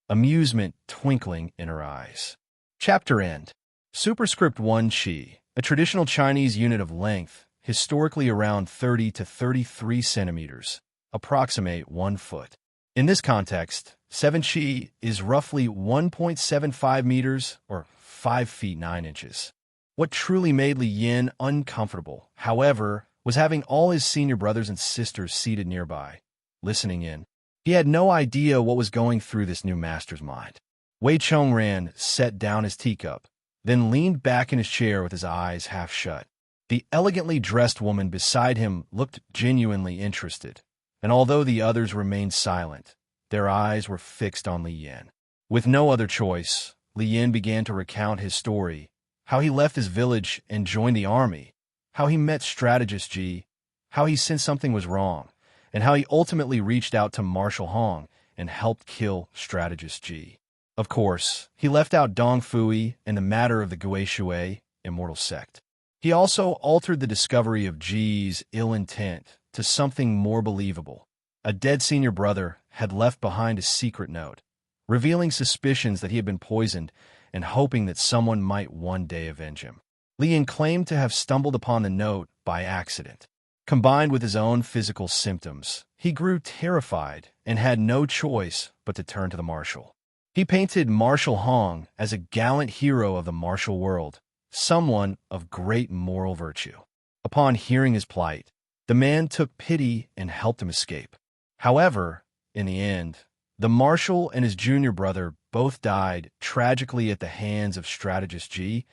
amusement twinkling in her eyes. Chapter End. Superscript 1 Qi, a traditional Chinese unit of length, historically around 30 to 33 centimeters, approximate 1 foot. In this context, 7 Qi is roughly 1.75 meters or 5 feet 9 inches. What truly made Li Yin uncomfortable, however, was having all his senior brothers and sisters seated nearby, listening in. He had no idea what was going through this new master's mind. Wei Chongran set down his teacup, then leaned back in his chair with his eyes half shut. The elegantly dressed woman beside him looked genuinely interested, and although the others remained silent, their eyes were fixed on Li Yin. With no other choice, Li Yin began to recount his story, how he left his village and joined the army, how he met Strategist G, how he sensed something was wrong, and how he ultimately reached out to Marshal Hong and helped kill strategist Ji. Of course, he left out Dong Fui and the matter of the Gui Shui immortal sect. He also altered the discovery of Ji's ill intent to something more believable. A dead senior brother had left behind a secret note, revealing suspicions that he had been poisoned and hoping that someone might one day avenge him. Lian claimed to have stumbled upon the note by accident. Combined with his own physical symptoms, he grew terrified and had no choice but to turn to the marshal. He painted Marshal Hong as a gallant hero of the martial world, someone of great moral virtue. Upon hearing his plight, the man took pity and helped him escape. However, in the end, the marshal and his junior brother both died tragically at the hands of strategist Ji,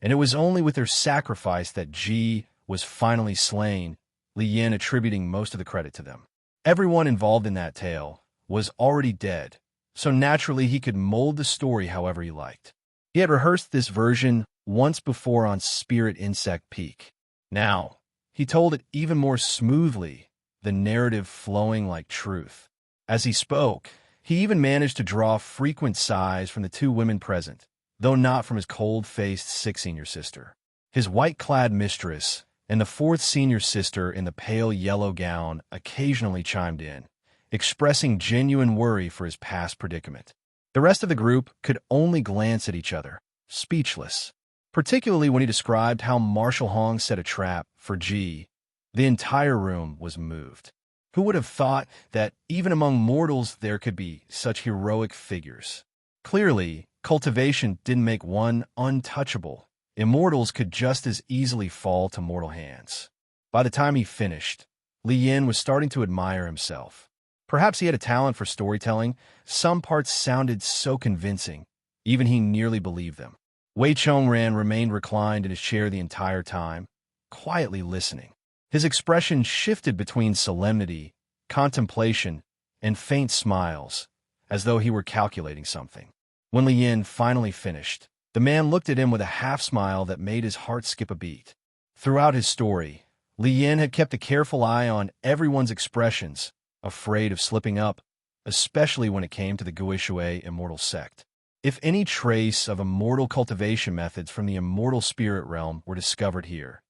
and it was only with their sacrifice that Ji was finally slain, Li Yin attributing most of the credit to them. Everyone involved in that tale was already dead, so naturally he could mold the story however he liked. He had rehearsed this version once before on Spirit Insect Peak. Now, he told it even more smoothly, the narrative flowing like truth. As he spoke, he even managed to draw frequent sighs from the two women present, though not from his cold-faced sixth senior sister. His white-clad mistress and the fourth senior sister in the pale yellow gown occasionally chimed in, expressing genuine worry for his past predicament. The rest of the group could only glance at each other, speechless. Particularly when he described how Marshal Hong set a trap for Ji, the entire room was moved. Who would have thought that even among mortals there could be such heroic figures? Clearly, cultivation didn't make one untouchable. Immortals could just as easily fall to mortal hands. By the time he finished, Li Yin was starting to admire himself. Perhaps he had a talent for storytelling. Some parts sounded so convincing, even he nearly believed them. Wei Chongran remained reclined in his chair the entire time, quietly listening. His expression shifted between solemnity, contemplation, and faint smiles, as though he were calculating something. When Li Yin finally finished, the man looked at him with a half-smile that made his heart skip a beat. Throughout his story, Li Yin had kept a careful eye on everyone's expressions, afraid of slipping up, especially when it came to the Gui Shui immortal sect. If any trace of immortal cultivation methods from the immortal spirit realm were discovered here,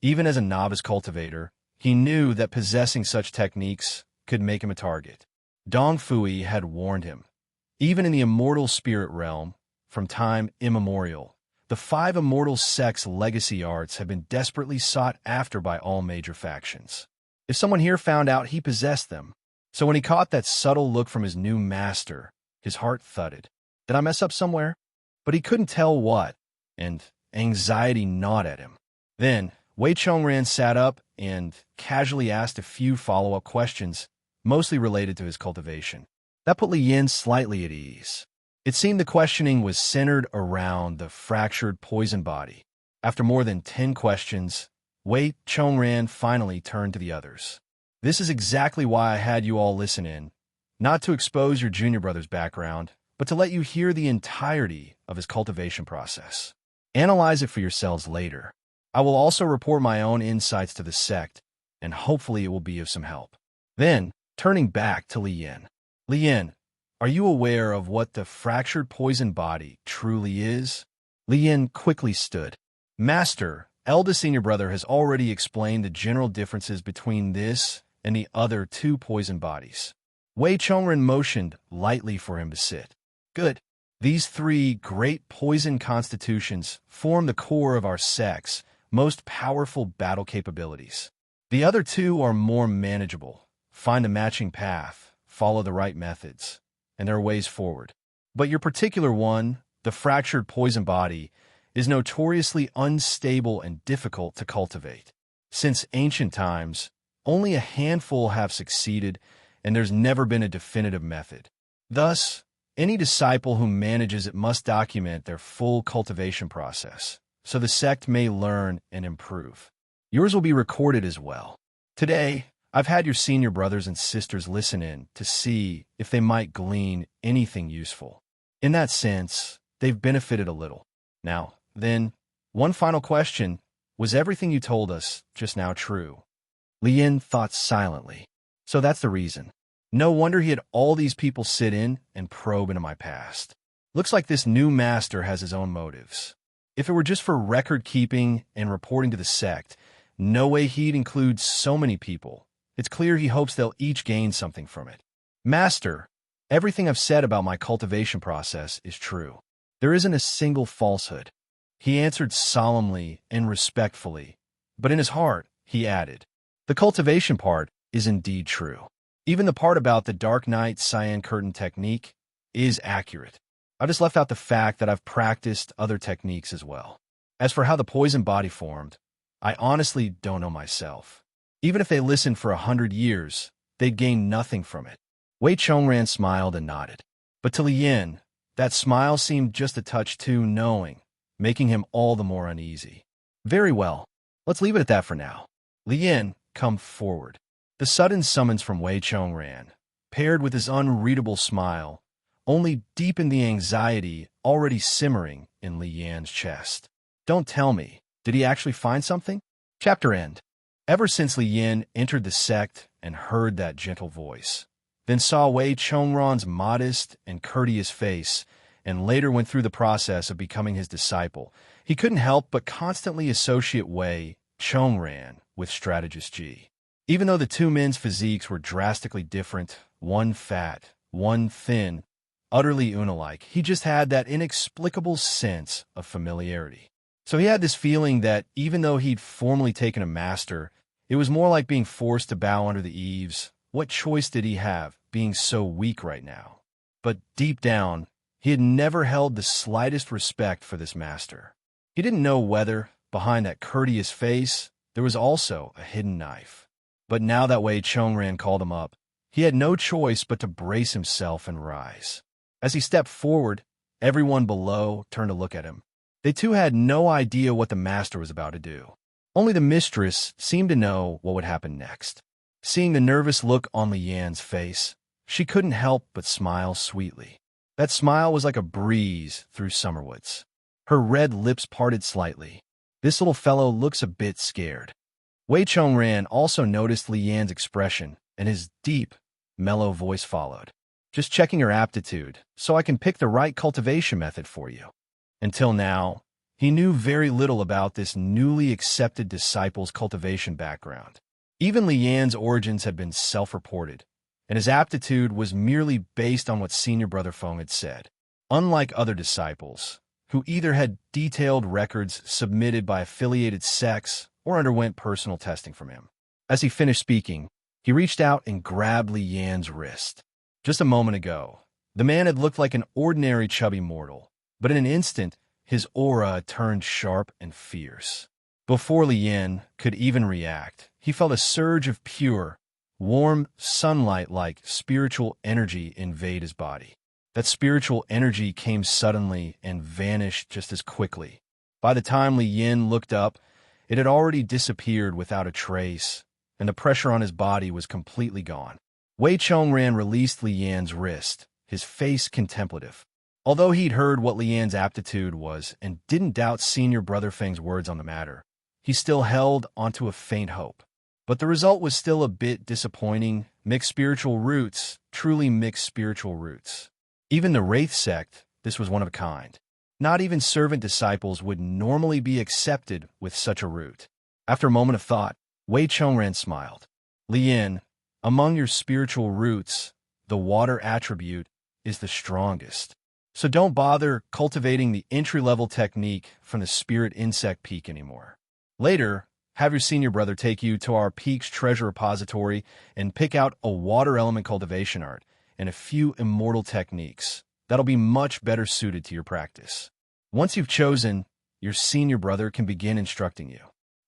even as a novice cultivator, he knew that possessing such techniques could make him a target. Dong Fui had warned him. Even in the immortal spirit realm, from time immemorial, the 5 immortal sects' legacy arts have been desperately sought after by all major factions. If someone here found out he possessed them, so when he caught that subtle look from his new master, his heart thudded. Did I mess up somewhere? But he couldn't tell what, and anxiety gnawed at him. Then, Wei Chongran sat up and casually asked a few follow-up questions, mostly related to his cultivation. That put Li Yin slightly at ease. It seemed the questioning was centered around the fractured poison body. After more than 10 questions, Wei Chongran finally turned to the others. This is exactly why I had you all listen in, not to expose your junior brother's background, but to let you hear the entirety of his cultivation process. Analyze it for yourselves later. I will also report my own insights to the sect, and hopefully it will be of some help. Then, turning back to Li Yin. Li Yin, are you aware of what the fractured poison body truly is? Li Yin quickly stood. Master, eldest senior brother has already explained the general differences between this and the other 2 poison bodies. Wei Chongren motioned lightly for him to sit. Good. These 3 great poison constitutions form the core of our sect's most powerful battle capabilities. The other 2 are more manageable. Find a matching path, follow the right methods, and there are ways forward. But your particular one, the fractured poison body, is notoriously unstable and difficult to cultivate. Since ancient times, only a handful have succeeded, and there's never been a definitive method. Thus, any disciple who manages it must document their full cultivation process, so the sect may learn and improve. Yours will be recorded as well. Today, I've had your senior brothers and sisters listen in to see if they might glean anything useful. In that sense, they've benefited a little. Now, then, one final question. Was everything you told us just now true? Li Yin thought silently. So that's the reason. No wonder he had all these people sit in and probe into my past. Looks like this new master has his own motives. If it were just for record keeping and reporting to the sect, no way he'd include so many people. It's clear he hopes they'll each gain something from it. Master, everything I've said about my cultivation process is true. There isn't a single falsehood. He answered solemnly and respectfully, but in his heart, he added, the cultivation part is indeed true. Even the part about the Dark Night Cyan Curtain technique is accurate. I just left out the fact that I've practiced other techniques as well. As for how the poison body formed, I honestly don't know myself. Even if they listened for 100 years, they'd gain nothing from it. Wei Chongran smiled and nodded. But to Li Yin, that smile seemed just a touch too knowing, making him all the more uneasy. Very well, let's leave it at that for now. Li Yin, come forward. The sudden summons from Wei Chongran, paired with his unreadable smile, only deepened the anxiety already simmering in Li Yan's chest. Don't tell me, did he actually find something? Chapter end. Ever since Li Yin entered the sect and heard that gentle voice, then saw Wei Chongran's modest and courteous face, and later went through the process of becoming his disciple, he couldn't help but constantly associate Wei Chongran with Strategist Ji. Even though the two men's physiques were drastically different, one fat, one thin, utterly Una-like, he just had that inexplicable sense of familiarity. So he had this feeling that even though he'd formally taken a master, it was more like being forced to bow under the eaves. What choice did he have, being so weak right now? But deep down, he had never held the slightest respect for this master. He didn't know whether, behind that courteous face, there was also a hidden knife. But now that Wei Chongran called him up, he had no choice but to brace himself and rise. As he stepped forward, everyone below turned to look at him. They too had no idea what the master was about to do. Only the mistress seemed to know what would happen next. Seeing the nervous look on Li Yan's face, she couldn't help but smile sweetly. That smile was like a breeze through summer woods. Her red lips parted slightly. This little fellow looks a bit scared. Wei Chongran also noticed Li Yan's expression, and his deep, mellow voice followed. Just checking your aptitude, so I can pick the right cultivation method for you. Until now, he knew very little about this newly accepted disciple's cultivation background. Even Li Yan's origins had been self-reported, and his aptitude was merely based on what Senior Brother Feng had said. Unlike other disciples, who either had detailed records submitted by affiliated sects or underwent personal testing from him. As he finished speaking, he reached out and grabbed Li Yan's wrist. Just a moment ago, the man had looked like an ordinary chubby mortal, but in an instant, his aura turned sharp and fierce. Before Li Yan could even react, he felt a surge of pure, warm, sunlight-like spiritual energy invade his body. That spiritual energy came suddenly and vanished just as quickly. By the time Li Yan looked up, it had already disappeared without a trace, and the pressure on his body was completely gone. Wei Chongran released Li Yan's wrist, his face contemplative. Although he'd heard what Li Yan's aptitude was and didn't doubt Senior Brother Feng's words on the matter, he still held onto a faint hope. But the result was still a bit disappointing. Mixed spiritual roots, truly mixed spiritual roots. Even the Wraith sect, this was one of a kind. Not even servant disciples would normally be accepted with such a root. After a moment of thought, Wei Chongran smiled. Li Yin, among your spiritual roots, the water attribute is the strongest. So don't bother cultivating the entry-level technique from the spirit insect peak anymore. Later, have your senior brother take you to our peak's treasure repository and pick out a water element cultivation art and a few immortal techniques that'll be much better suited to your practice. Once you've chosen, your senior brother can begin instructing you.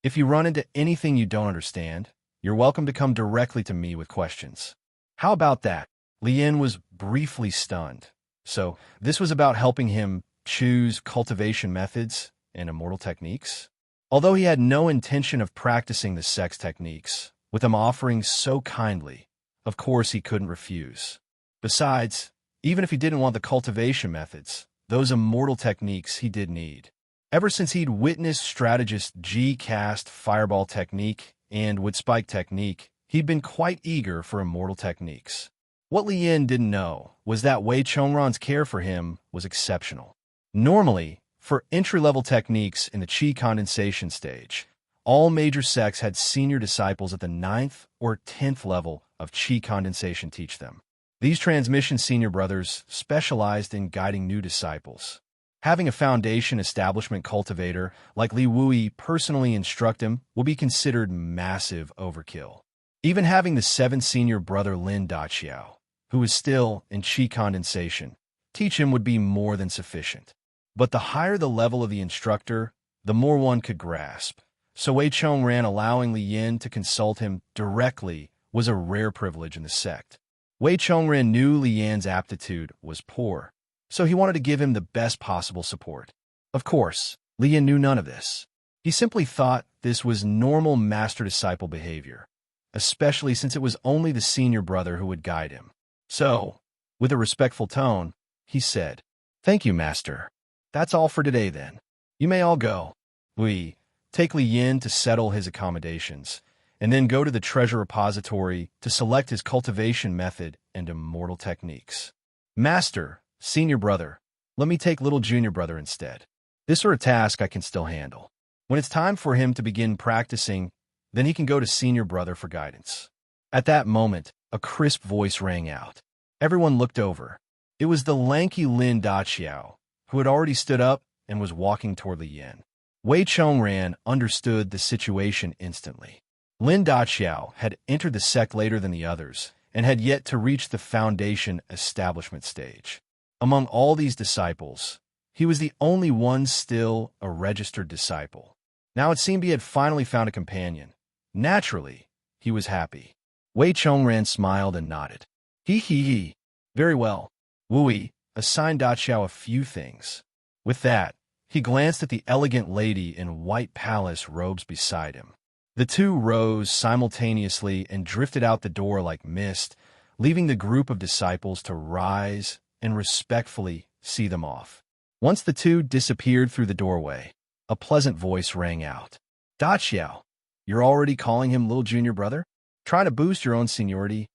If you run into anything you don't understand, you're welcome to come directly to me with questions. How about that? Li Yin was briefly stunned. So, this was about helping him choose cultivation methods and immortal techniques? Although he had no intention of practicing the sex techniques, with them offering so kindly, of course he couldn't refuse. Besides, even if he didn't want the cultivation methods, those immortal techniques he did need. Ever since he'd witnessed strategist G cast fireball technique and wood spike technique, He'd been quite eager for immortal techniques. What Li Yin didn't know was that Wei Chongran's care for him was exceptional. Normally, for entry-level techniques in the qi condensation stage, all major sects had senior disciples at the 9th or 10th level of qi condensation teach them. These transmission senior brothers specialized in guiding new disciples. Having a foundation establishment cultivator like Li Wui personally instruct him will be considered massive overkill. Even having the 7th senior brother Lin Daqiao, who is still in qi condensation, teach him would be more than sufficient. But the higher the level of the instructor, the more one could grasp. So Wei Chongran allowing Li Yin to consult him directly was a rare privilege in the sect. Wei Chongran knew Li Yan's aptitude was poor, so he wanted to give him the best possible support. Of course, Li Yin knew none of this. He simply thought this was normal master-disciple behavior, especially since it was only the senior brother who would guide him. So, with a respectful tone, he said, "Thank you, master. That's all for today then. You may all go." We take Li Yin to settle his accommodations, and then go to the treasure repository to select his cultivation method and immortal techniques. "Master, senior brother, let me take little junior brother instead. This are a task I can still handle. When it's time for him to begin practicing, then he can go to senior brother for guidance." At that moment, a crisp voice rang out. Everyone looked over. It was the lanky Lin Daqiao, who had already stood up and was walking toward Li Yin. Wei Chongran understood the situation instantly. Lin Daqiao had entered the sect later than the others and had yet to reach the foundation establishment stage. Among all these disciples, he was the only one still a registered disciple. Now it seemed he had finally found a companion. Naturally, he was happy. Wei Chongran smiled and nodded. He. Very well. Wui, assign Daqiao a few things. With that, he glanced at the elegant lady in white palace robes beside him. The two rose simultaneously and drifted out the door like mist, leaving the group of disciples to rise and respectfully see them off. Once the two disappeared through the doorway, a pleasant voice rang out. "Daqiao, you're already calling him little junior brother? Trying to boost your own seniority?"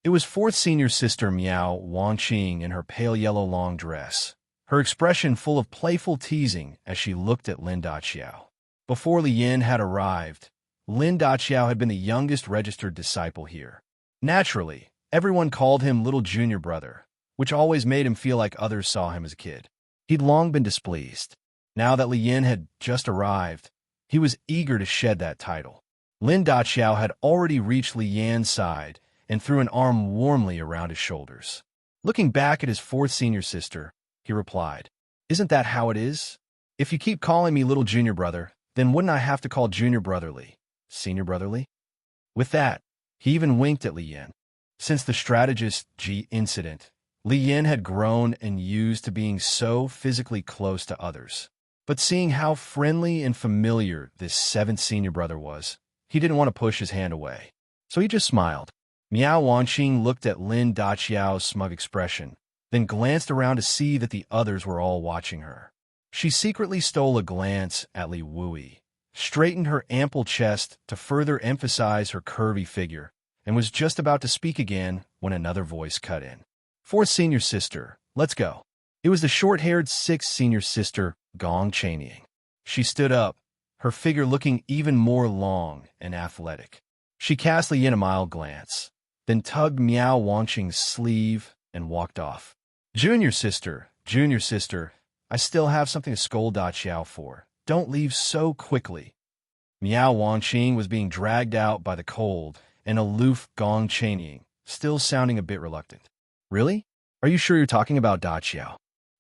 It was 4th senior sister Miao Wangqing in her pale yellow long dress, her expression full of playful teasing as she looked at Lin Daqiao. Before Li Yin had arrived, Lin Daqiao had been the youngest registered disciple here. Naturally, everyone called him little junior brother, which always made him feel like others saw him as a kid. He'd long been displeased. Now that Li Yin had just arrived, he was eager to shed that title. Lin Daqiao had already reached Li Yan's side and threw an arm warmly around his shoulders. Looking back at his 4th senior sister, he replied, "Isn't that how it is? If you keep calling me little junior brother, then wouldn't I have to call junior brotherly, senior brotherly?" With that, he even winked at Li Yin. Since the strategist Ji incident, Li Yin had grown and used to being so physically close to others. But seeing how friendly and familiar this 7th senior brother was, he didn't want to push his hand away. So he just smiled. Miao Wanqing looked at Lin Daqiao's smug expression, then glanced around to see that the others were all watching her. She secretly stole a glance at Li Wui, straightened her ample chest to further emphasize her curvy figure, and was just about to speak again when another voice cut in. "4th senior sister, let's go." It was the short-haired 6th senior sister, Gong Chanying. She stood up, her figure looking even more long and athletic. She cast Li Yin a mild glance, then tugged Miao Wangqing's sleeve and walked off. Junior sister, I still have something to scold Daqiao for. Don't leave so quickly." Miao Wangqing was being dragged out by the cold and aloof Gong Chanying, still sounding a bit reluctant. "Really? Are you sure you're talking about Daqiao?"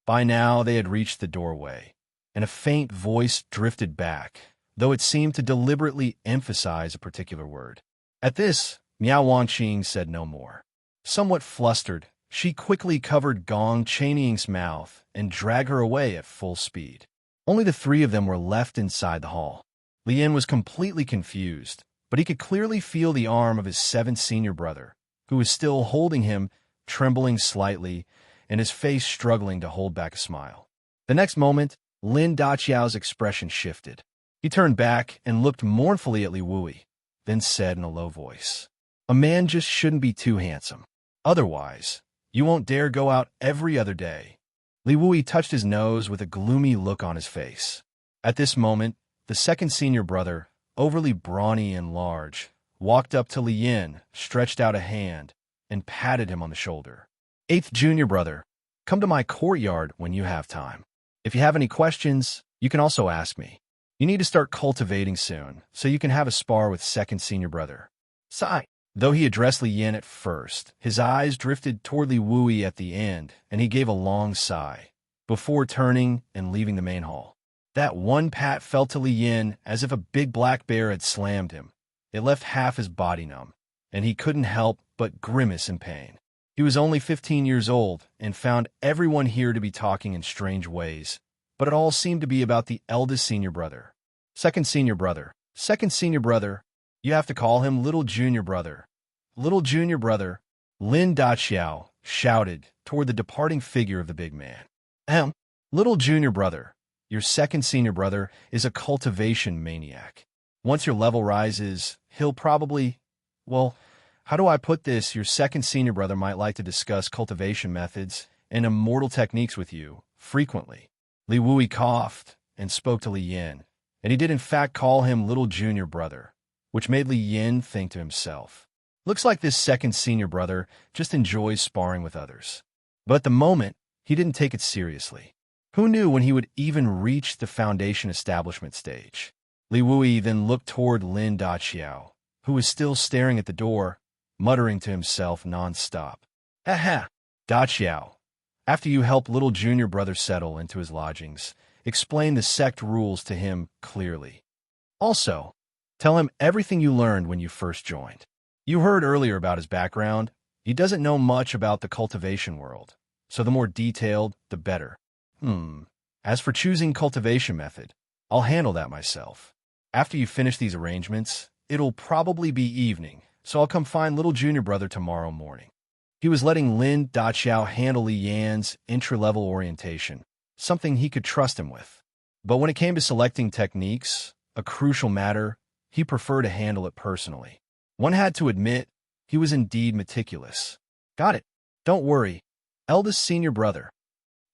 By now they had reached the doorway, and a faint voice drifted back, though it seemed to deliberately emphasize a particular word. At this, Miao Wangqing said no more. Somewhat flustered, she quickly covered Gong Chanying's mouth and dragged her away at full speed. Only the 3 of them were left inside the hall. Li Yin was completely confused, but he could clearly feel the arm of his 7th senior brother, who was still holding him, trembling slightly, and his face struggling to hold back a smile. The next moment, Lin Daqiao's expression shifted. He turned back and looked mournfully at Li Wui. then said in a low voice, "A man just shouldn't be too handsome. Otherwise, you won't dare go out every other day." Li Wui touched his nose with a gloomy look on his face. At this moment, the second senior brother, overly brawny and large, walked up to Li Yin, stretched out a hand, and patted him on the shoulder. "Eighth junior brother, come to my courtyard when you have time. If you have any questions, you can also ask me. You need to start cultivating soon, so you can have a spar with second senior brother." Sigh. Though he addressed Li Yin at first, his eyes drifted toward Li Wui at the end, and he gave a long sigh, before turning and leaving the main hall. That one pat felt to Li Yin as if a big black bear had slammed him. It left half his body numb, and he couldn't help but grimace in pain. He was only 15 years old and found everyone here to be talking in strange ways, but it all seemed to be about the eldest senior brother. Second senior brother. Second senior brother. You have to call him little junior brother. Little junior brother. Lin Daqiao shouted toward the departing figure of the big man. Little junior brother. Your second senior brother is a cultivation maniac. Once your level rises, he'll probably... Well, how do I put this? Your second senior brother might like to discuss cultivation methods and immortal techniques with you, frequently. Li Wui coughed and spoke to Li Yin, and he did in fact call him little junior brother, which made Li Yin think to himself, looks like this second senior brother just enjoys sparring with others. But at the moment, he didn't take it seriously. Who knew when he would even reach the foundation establishment stage? Li Wui then looked toward Lin Daqiao, who was still staring at the door, muttering to himself non-stop. Aha! Daqiao, after you help little junior brother settle into his lodgings, explain the sect rules to him clearly. Also, tell him everything you learned when you first joined. You heard earlier about his background. He doesn't know much about the cultivation world, so the more detailed, the better. As for choosing cultivation method, I'll handle that myself. After you finish these arrangements, it'll probably be evening, so I'll come find little junior brother tomorrow morning. He was letting Lin Daqiao handle Li Yan's intra-level orientation, something he could trust him with. But when it came to selecting techniques, a crucial matter, he preferred to handle it personally. One had to admit, he was indeed meticulous. Got it. Don't worry. Eldest senior brother.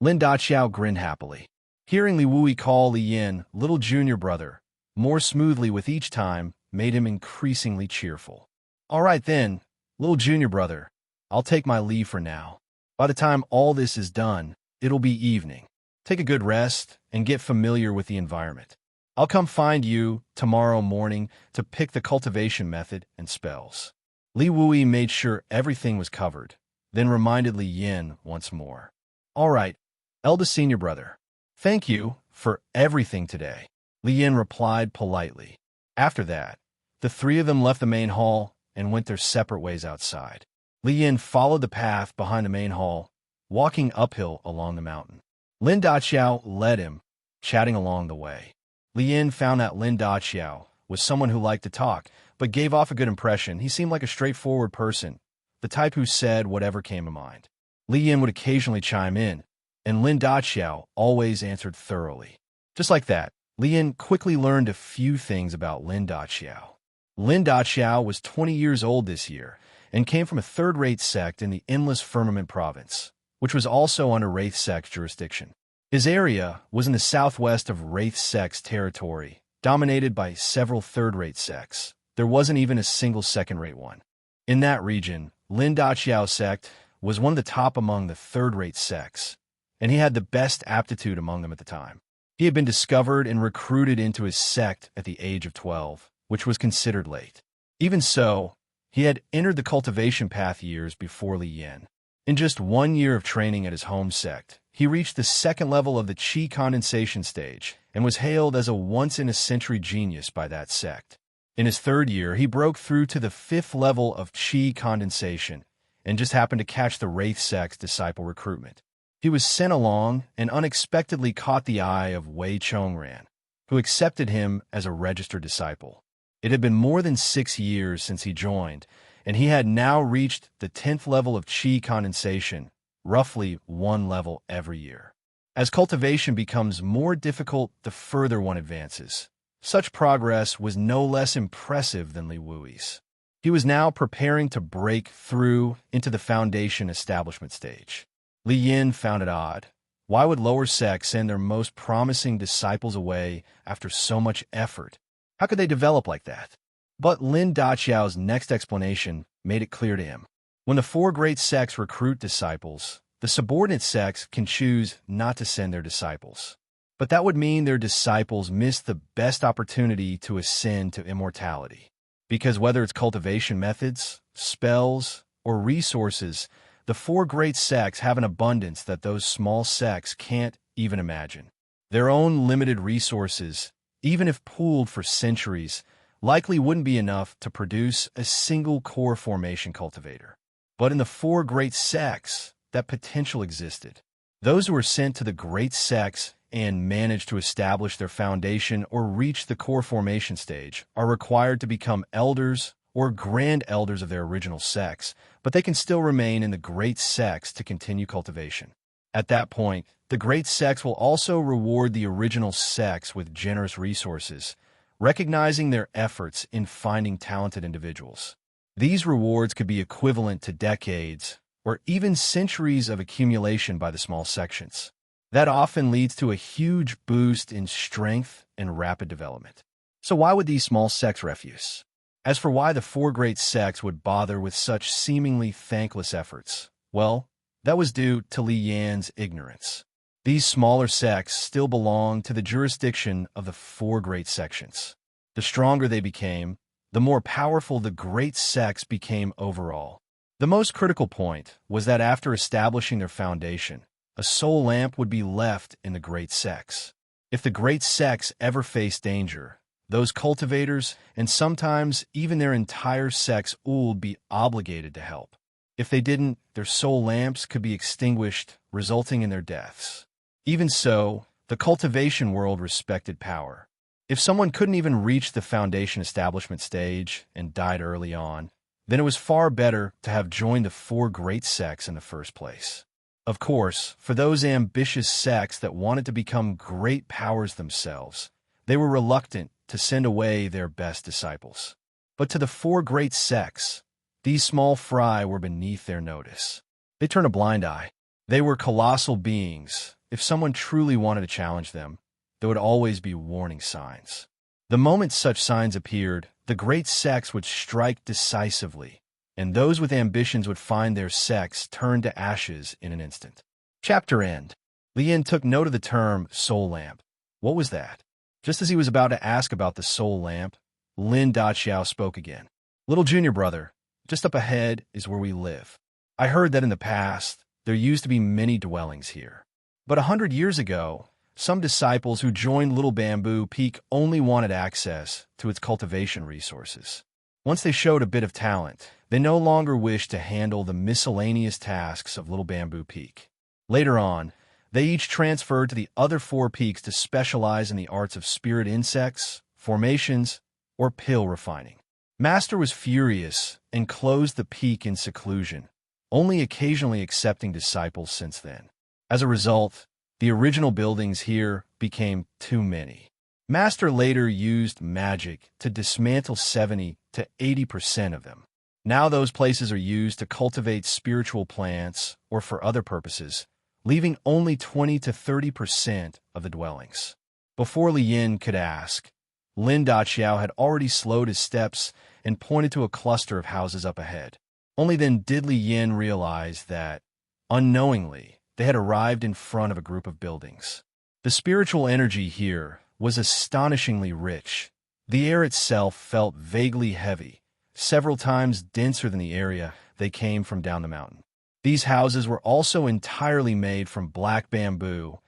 Lin Daqiao grinned happily. Hearing Li Wui call Li Yin little junior brother, more smoothly with each time, made him increasingly cheerful. All right then, little junior brother, I'll take my leave for now. By the time all this is done, it'll be evening. Take a good rest and get familiar with the environment. I'll come find you tomorrow morning to pick the cultivation method and spells. Li Wui made sure everything was covered, then reminded Li Yin once more. All right, eldest senior brother. Thank you for everything today, Li Yin replied politely. After that, the three of them left the main hall and went their separate ways outside. Li Yin followed the path behind the main hall, walking uphill along the mountain. Lin Daqiao led him, chatting along the way. Li Yin found that Lin Daqiao was someone who liked to talk, but gave off a good impression. He seemed like a straightforward person, the type who said whatever came to mind. Li Yin would occasionally chime in, and Lin Daqiao always answered thoroughly. Just like that, Li Yin quickly learned a few things about Lin Daqiao. Lin Daqiao was 20 years old this year, and came from a third-rate sect in the Endless Firmament province, which was also under Wraith Sect's jurisdiction. His area was in the southwest of Wraith Sect's territory, dominated by several third-rate sects. There wasn't even a single second-rate one. In that region, Lin Daqiao's sect was one of the top among the third-rate sects, and he had the best aptitude among them at the time. He had been discovered and recruited into his sect at the age of 12, which was considered late. Even so, he had entered the cultivation path years before Li Yin. In just 1 year of training at his home sect, he reached the second level of the Qi condensation stage and was hailed as a once-in-a-century genius by that sect. In his third year, he broke through to the 5th level of Qi condensation and just happened to catch the Wraith Sect's disciple recruitment. He was sent along and unexpectedly caught the eye of Wei Chongran, who accepted him as a registered disciple. It had been more than 6 years since he joined, and he had now reached the 10th level of Qi condensation, roughly 1 level every year. As cultivation becomes more difficult the further one advances, Such progress was no less impressive than Li Wui's. He was now preparing to break through into the foundation establishment stage. Li Yin found it odd. Why would lower sects send their most promising disciples away after so much effort? How could they develop like that? But Lin Daqiao's next explanation made it clear to him. When the four great sects recruit disciples, the subordinate sects can choose not to send their disciples. But that would mean their disciples miss the best opportunity to ascend to immortality. Because whether it's cultivation methods, spells, or resources, the four great sects have an abundance that those small sects can't even imagine. Their own limited resources, even if pooled for centuries, likely wouldn't be enough to produce a single core formation cultivator. But in the four great sects, that potential existed. Those who were sent to the great sects and managed to establish their foundation or reach the core formation stage are required to become elders or grand elders of their original sects, but they can still remain in the great sects to continue cultivation. At that point, the great sects will also reward the original sects with generous resources, recognizing their efforts in finding talented individuals. These rewards could be equivalent to decades or even centuries of accumulation by the small sections. That often leads to a huge boost in strength and rapid development. So why would these small sects refuse? As for why the four great sects would bother with such seemingly thankless efforts, well, that was due to Li Yan's ignorance. These smaller sects still belong to the jurisdiction of the four great sections. The stronger they became, the more powerful the great sects became overall. The most critical point was that after establishing their foundation, a soul lamp would be left in the great sects. If the great sects ever faced danger, those cultivators, and sometimes even their entire sects, would be obligated to help. If they didn't, their soul lamps could be extinguished, resulting in their deaths. Even so, the cultivation world respected power. If someone couldn't even reach the foundation establishment stage and died early on, then it was far better to have joined the four great sects in the first place. Of course, for those ambitious sects that wanted to become great powers themselves, they were reluctant to send away their best disciples. But to the four great sects, these small fry were beneath their notice. They turned a blind eye. They were colossal beings. If someone truly wanted to challenge them, there would always be warning signs. The moment such signs appeared, the great sects would strike decisively, and those with ambitions would find their sects turned to ashes in an instant. Chapter end. Li Yin took note of the term soul lamp. What was that? Just as he was about to ask about the soul lamp, Lin Daqiao spoke again. Little junior brother, just up ahead is where we live. I heard that in the past, there used to be many dwellings here. But 100 years ago, some disciples who joined Little Bamboo Peak only wanted access to its cultivation resources. Once they showed a bit of talent, they no longer wished to handle the miscellaneous tasks of Little Bamboo Peak. Later on, they each transferred to the other four peaks to specialize in the arts of spirit insects, formations, or pill refining. Master was furious and closed the peak in seclusion, only occasionally accepting disciples since then. As a result, the original buildings here became too many. Master later used magic to dismantle 70 to 80% of them. Now those places are used to cultivate spiritual plants or for other purposes, leaving only 20 to 30% of the dwellings. Before Li Yin could ask, Lin Daqiao had already slowed his steps and pointed to a cluster of houses up ahead. Only then did Li Yin realize that, unknowingly, they had arrived in front of a group of buildings. The spiritual energy here was astonishingly rich. The air itself felt vaguely heavy, several times denser than the area they came from down the mountain. These houses were also entirely made from black bamboo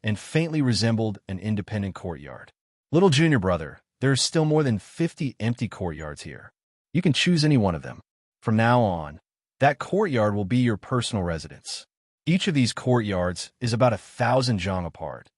and faintly resembled an independent courtyard. Little junior brother, there are still more than 50 empty courtyards here. You can choose any one of them. From now on, that courtyard will be your personal residence. Each of these courtyards is about 1,000 zhang apart.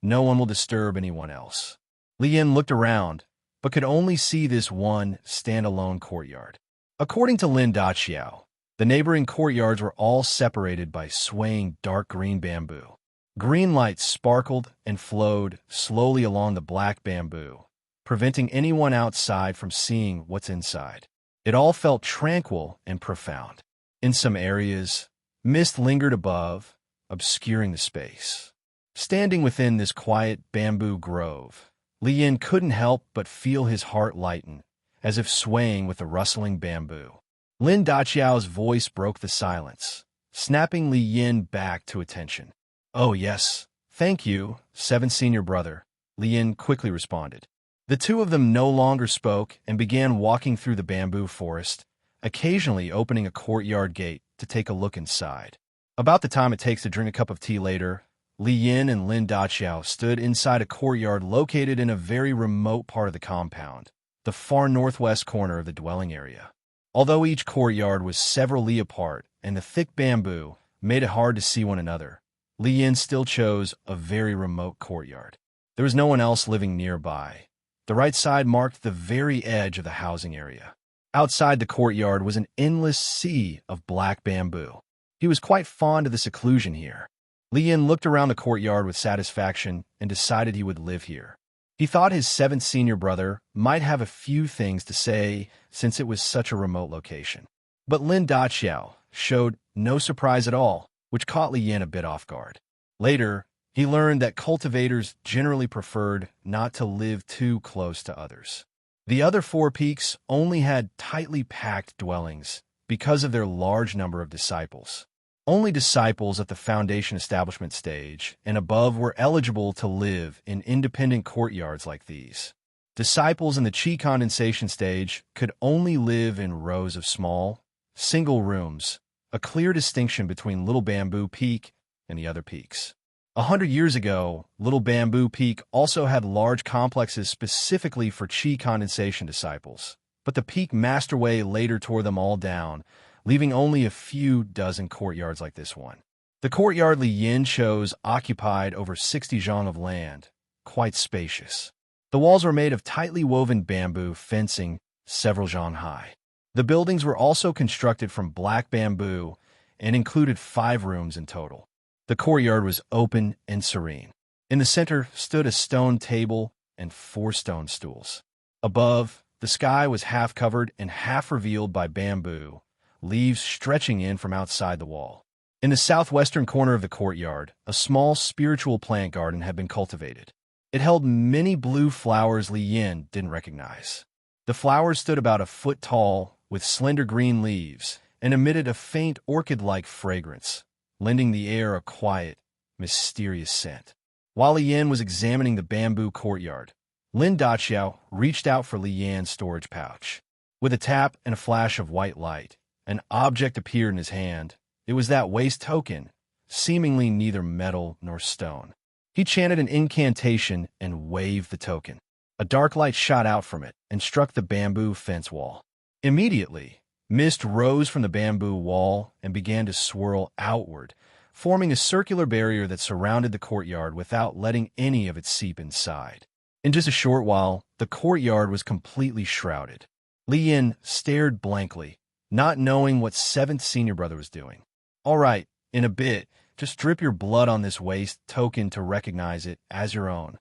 No one will disturb anyone else. Li Yin looked around, but could only see this one standalone courtyard. According to Lin Daqiao, the neighboring courtyards were all separated by swaying dark green bamboo. Green light sparkled and flowed slowly along the black bamboo, preventing anyone outside from seeing what's inside. It all felt tranquil and profound. In some areas, mist lingered above, obscuring the space. Standing within this quiet bamboo grove, Li Yin couldn't help but feel his heart lighten, as if swaying with the rustling bamboo. Lin Daqiao's voice broke the silence, snapping Li Yin back to attention. "Oh yes, thank you, seventh senior brother," Li Yin quickly responded. The two of them no longer spoke and began walking through the bamboo forest, occasionally opening a courtyard gate to take a look inside. About the time it takes to drink a cup of tea later, Li Yin and Lin Daqiao stood inside a courtyard located in a very remote part of the compound, the far northwest corner of the dwelling area. Although each courtyard was several li apart and the thick bamboo made it hard to see one another, Li Yin still chose a very remote courtyard. There was no one else living nearby. The right side marked the very edge of the housing area. Outside the courtyard was an endless sea of black bamboo. He was quite fond of the seclusion here. Li Yin looked around the courtyard with satisfaction and decided he would live here. He thought his seventh senior brother might have a few things to say since it was such a remote location. But Lin Daqiao showed no surprise at all, which caught Li Yin a bit off guard. Later, he learned that cultivators generally preferred not to live too close to others. The other four peaks only had tightly packed dwellings because of their large number of disciples. Only disciples at the foundation establishment stage and above were eligible to live in independent courtyards like these. Disciples in the qi condensation stage could only live in rows of small, single rooms, a clear distinction between Little Bamboo Peak and the other peaks. 100 years ago, Little Bamboo Peak also had large complexes specifically for qi condensation disciples, but the Peak Masterway later tore them all down, leaving only a few dozen courtyards like this one. The courtyard Li Yin chose occupied over 60 zhang of land, quite spacious. The walls were made of tightly woven bamboo fencing several zhang high. The buildings were also constructed from black bamboo and included 5 rooms in total. The courtyard was open and serene. In the center stood a stone table and 4 stone stools. Above, the sky was half covered and half revealed by bamboo, leaves stretching in from outside the wall. In the southwestern corner of the courtyard, a small spiritual plant garden had been cultivated. It held many blue flowers Li Yin didn't recognize. The flowers stood about a foot tall, with slender green leaves, and emitted a faint orchid-like fragrance, lending the air a quiet, mysterious scent. While Li Yin was examining the bamboo courtyard, Lin Daqiao reached out for Li Yan's storage pouch. With a tap and a flash of white light, an object appeared in his hand. It was that waste token, seemingly neither metal nor stone. He chanted an incantation and waved the token. A dark light shot out from it and struck the bamboo fence wall. Immediately, mist rose from the bamboo wall and began to swirl outward, forming a circular barrier that surrounded the courtyard without letting any of it seep inside. In just a short while, the courtyard was completely shrouded. Li Yin stared blankly, not knowing what seventh senior brother was doing. "All right, in a bit, just drip your blood on this waste token to recognize it as your own."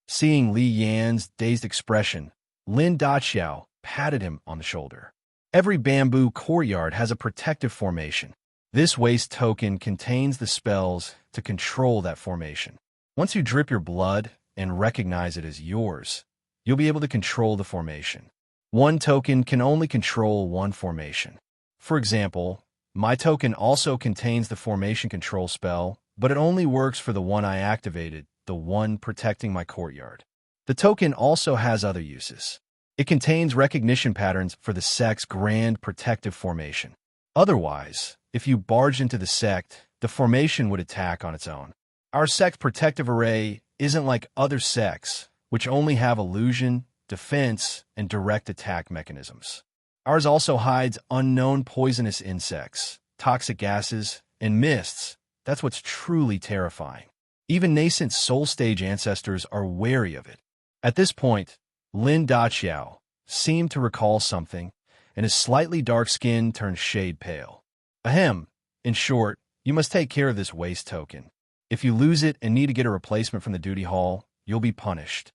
Seeing Li Yan's dazed expression, Lin Daqiao patted him on the shoulder. Every bamboo courtyard has a protective formation. This waste token contains the spells to control that formation. Once you drip your blood and recognize it as yours, you'll be able to control the formation. One token can only control one formation. For example, my token also contains the formation control spell, but it only works for the one I activated, the one protecting my courtyard. The token also has other uses. It contains recognition patterns for the sect's grand protective formation. Otherwise, if you barged into the sect, the formation would attack on its own. Our sect's protective array isn't like other sects, which only have illusion, defense, and direct attack mechanisms. Ours also hides unknown poisonous insects, toxic gases, and mists. That's what's truly terrifying. Even nascent soul stage ancestors are wary of it. At this point, Lin Daqiao seemed to recall something, and his slightly dark skin turned shade pale. Ahem. In short, you must take care of this waste token. If you lose it and need to get a replacement from the duty hall, you'll be punished.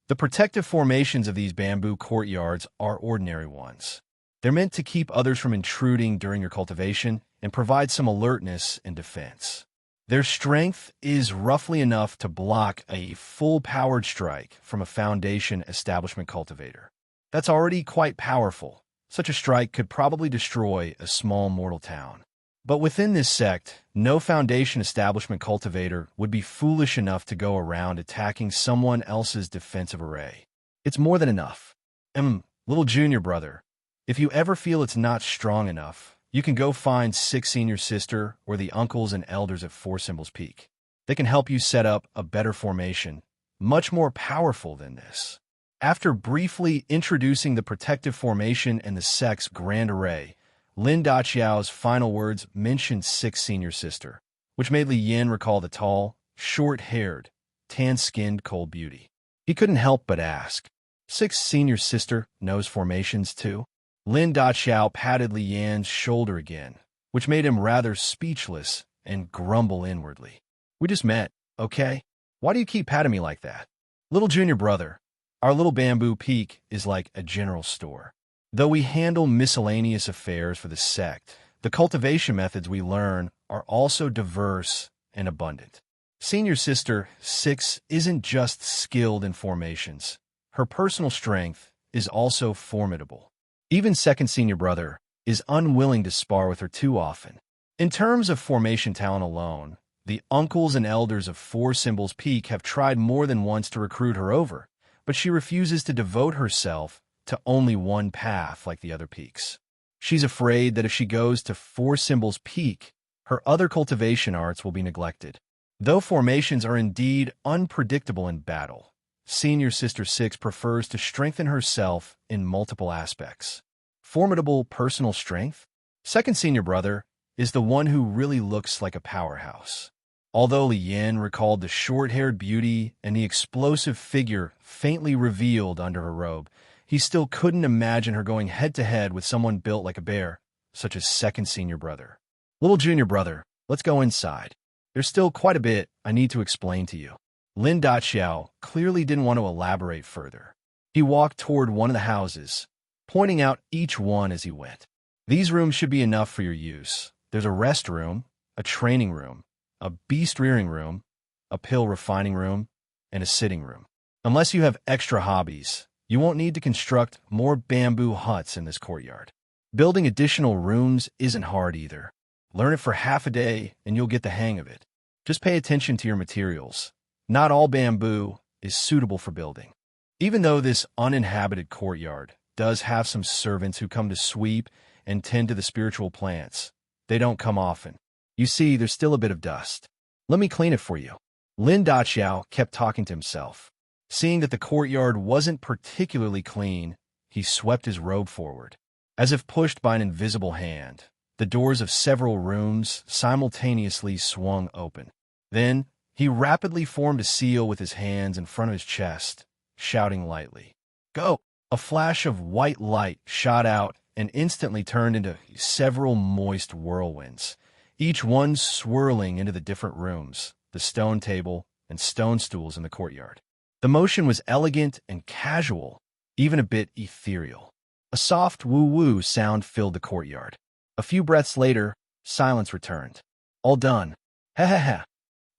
The protective formations of these bamboo courtyards are ordinary ones. They're meant to keep others from intruding during your cultivation and provide some alertness and defense. Their strength is roughly enough to block a full-powered strike from a foundation establishment cultivator. That's already quite powerful. Such a strike could probably destroy a small mortal town. But within this sect, no foundation establishment cultivator would be foolish enough to go around attacking someone else's defensive array. It's more than enough. Little junior brother, if you ever feel it's not strong enough, you can go find 6 Senior Sister or the uncles and elders at Four Symbols Peak. They can help you set up a better formation, much more powerful than this. After briefly introducing the protective formation and the sect's grand array, Lin Daqiao's final words mentioned 6 Senior Sister, which made Li Yin recall the tall, short-haired, tan-skinned cold beauty. He couldn't help but ask, 6 Senior Sister knows formations too? Lin Daqiao patted Li Yan's shoulder again, which made him rather speechless and grumble inwardly. We just met, okay? Why do you keep patting me like that? Little junior brother, our little bamboo peak is like a general store. Though we handle miscellaneous affairs for the sect, the cultivation methods we learn are also diverse and abundant. Senior Sister 6 isn't just skilled in formations. Her personal strength is also formidable. Even second senior brother is unwilling to spar with her too often. In terms of formation talent alone, the uncles and elders of Four Symbols Peak have tried more than once to recruit her over, but she refuses to devote herself to only one path like the other peaks. She's afraid that if she goes to Four Symbols Peak, her other cultivation arts will be neglected. Though formations are indeed unpredictable in battle, Senior Sister 6 prefers to strengthen herself in multiple aspects. Formidable personal strength? Second senior brother is the one who really looks like a powerhouse. Although Li Yin recalled the short-haired beauty and the explosive figure faintly revealed under her robe, he still couldn't imagine her going head-to-head with someone built like a bear, such as second senior brother. Little junior brother, let's go inside. There's still quite a bit I need to explain to you. Lin Daqiao clearly didn't want to elaborate further. He walked toward one of the houses, pointing out each one as he went. These rooms should be enough for your use. There's a rest room, a training room, a beast rearing room, a pill refining room, and a sitting room. Unless you have extra hobbies, you won't need to construct more bamboo huts in this courtyard. Building additional rooms isn't hard either. Learn it for half a day and you'll get the hang of it. Just pay attention to your materials. Not all bamboo is suitable for building. Even though this uninhabited courtyard does have some servants who come to sweep and tend to the spiritual plants, they don't come often. You see, there's still a bit of dust. Let me clean it for you. Lin Daqiao kept talking to himself. Seeing that the courtyard wasn't particularly clean, he swept his robe forward. As if pushed by an invisible hand, the doors of several rooms simultaneously swung open. Then, he rapidly formed a seal with his hands in front of his chest, shouting lightly, "Go!" A flash of white light shot out and instantly turned into several moist whirlwinds, each one swirling into the different rooms, the stone table, and stone stools in the courtyard. The motion was elegant and casual, even a bit ethereal. A soft woo-woo sound filled the courtyard. A few breaths later, silence returned. All done. Ha ha ha.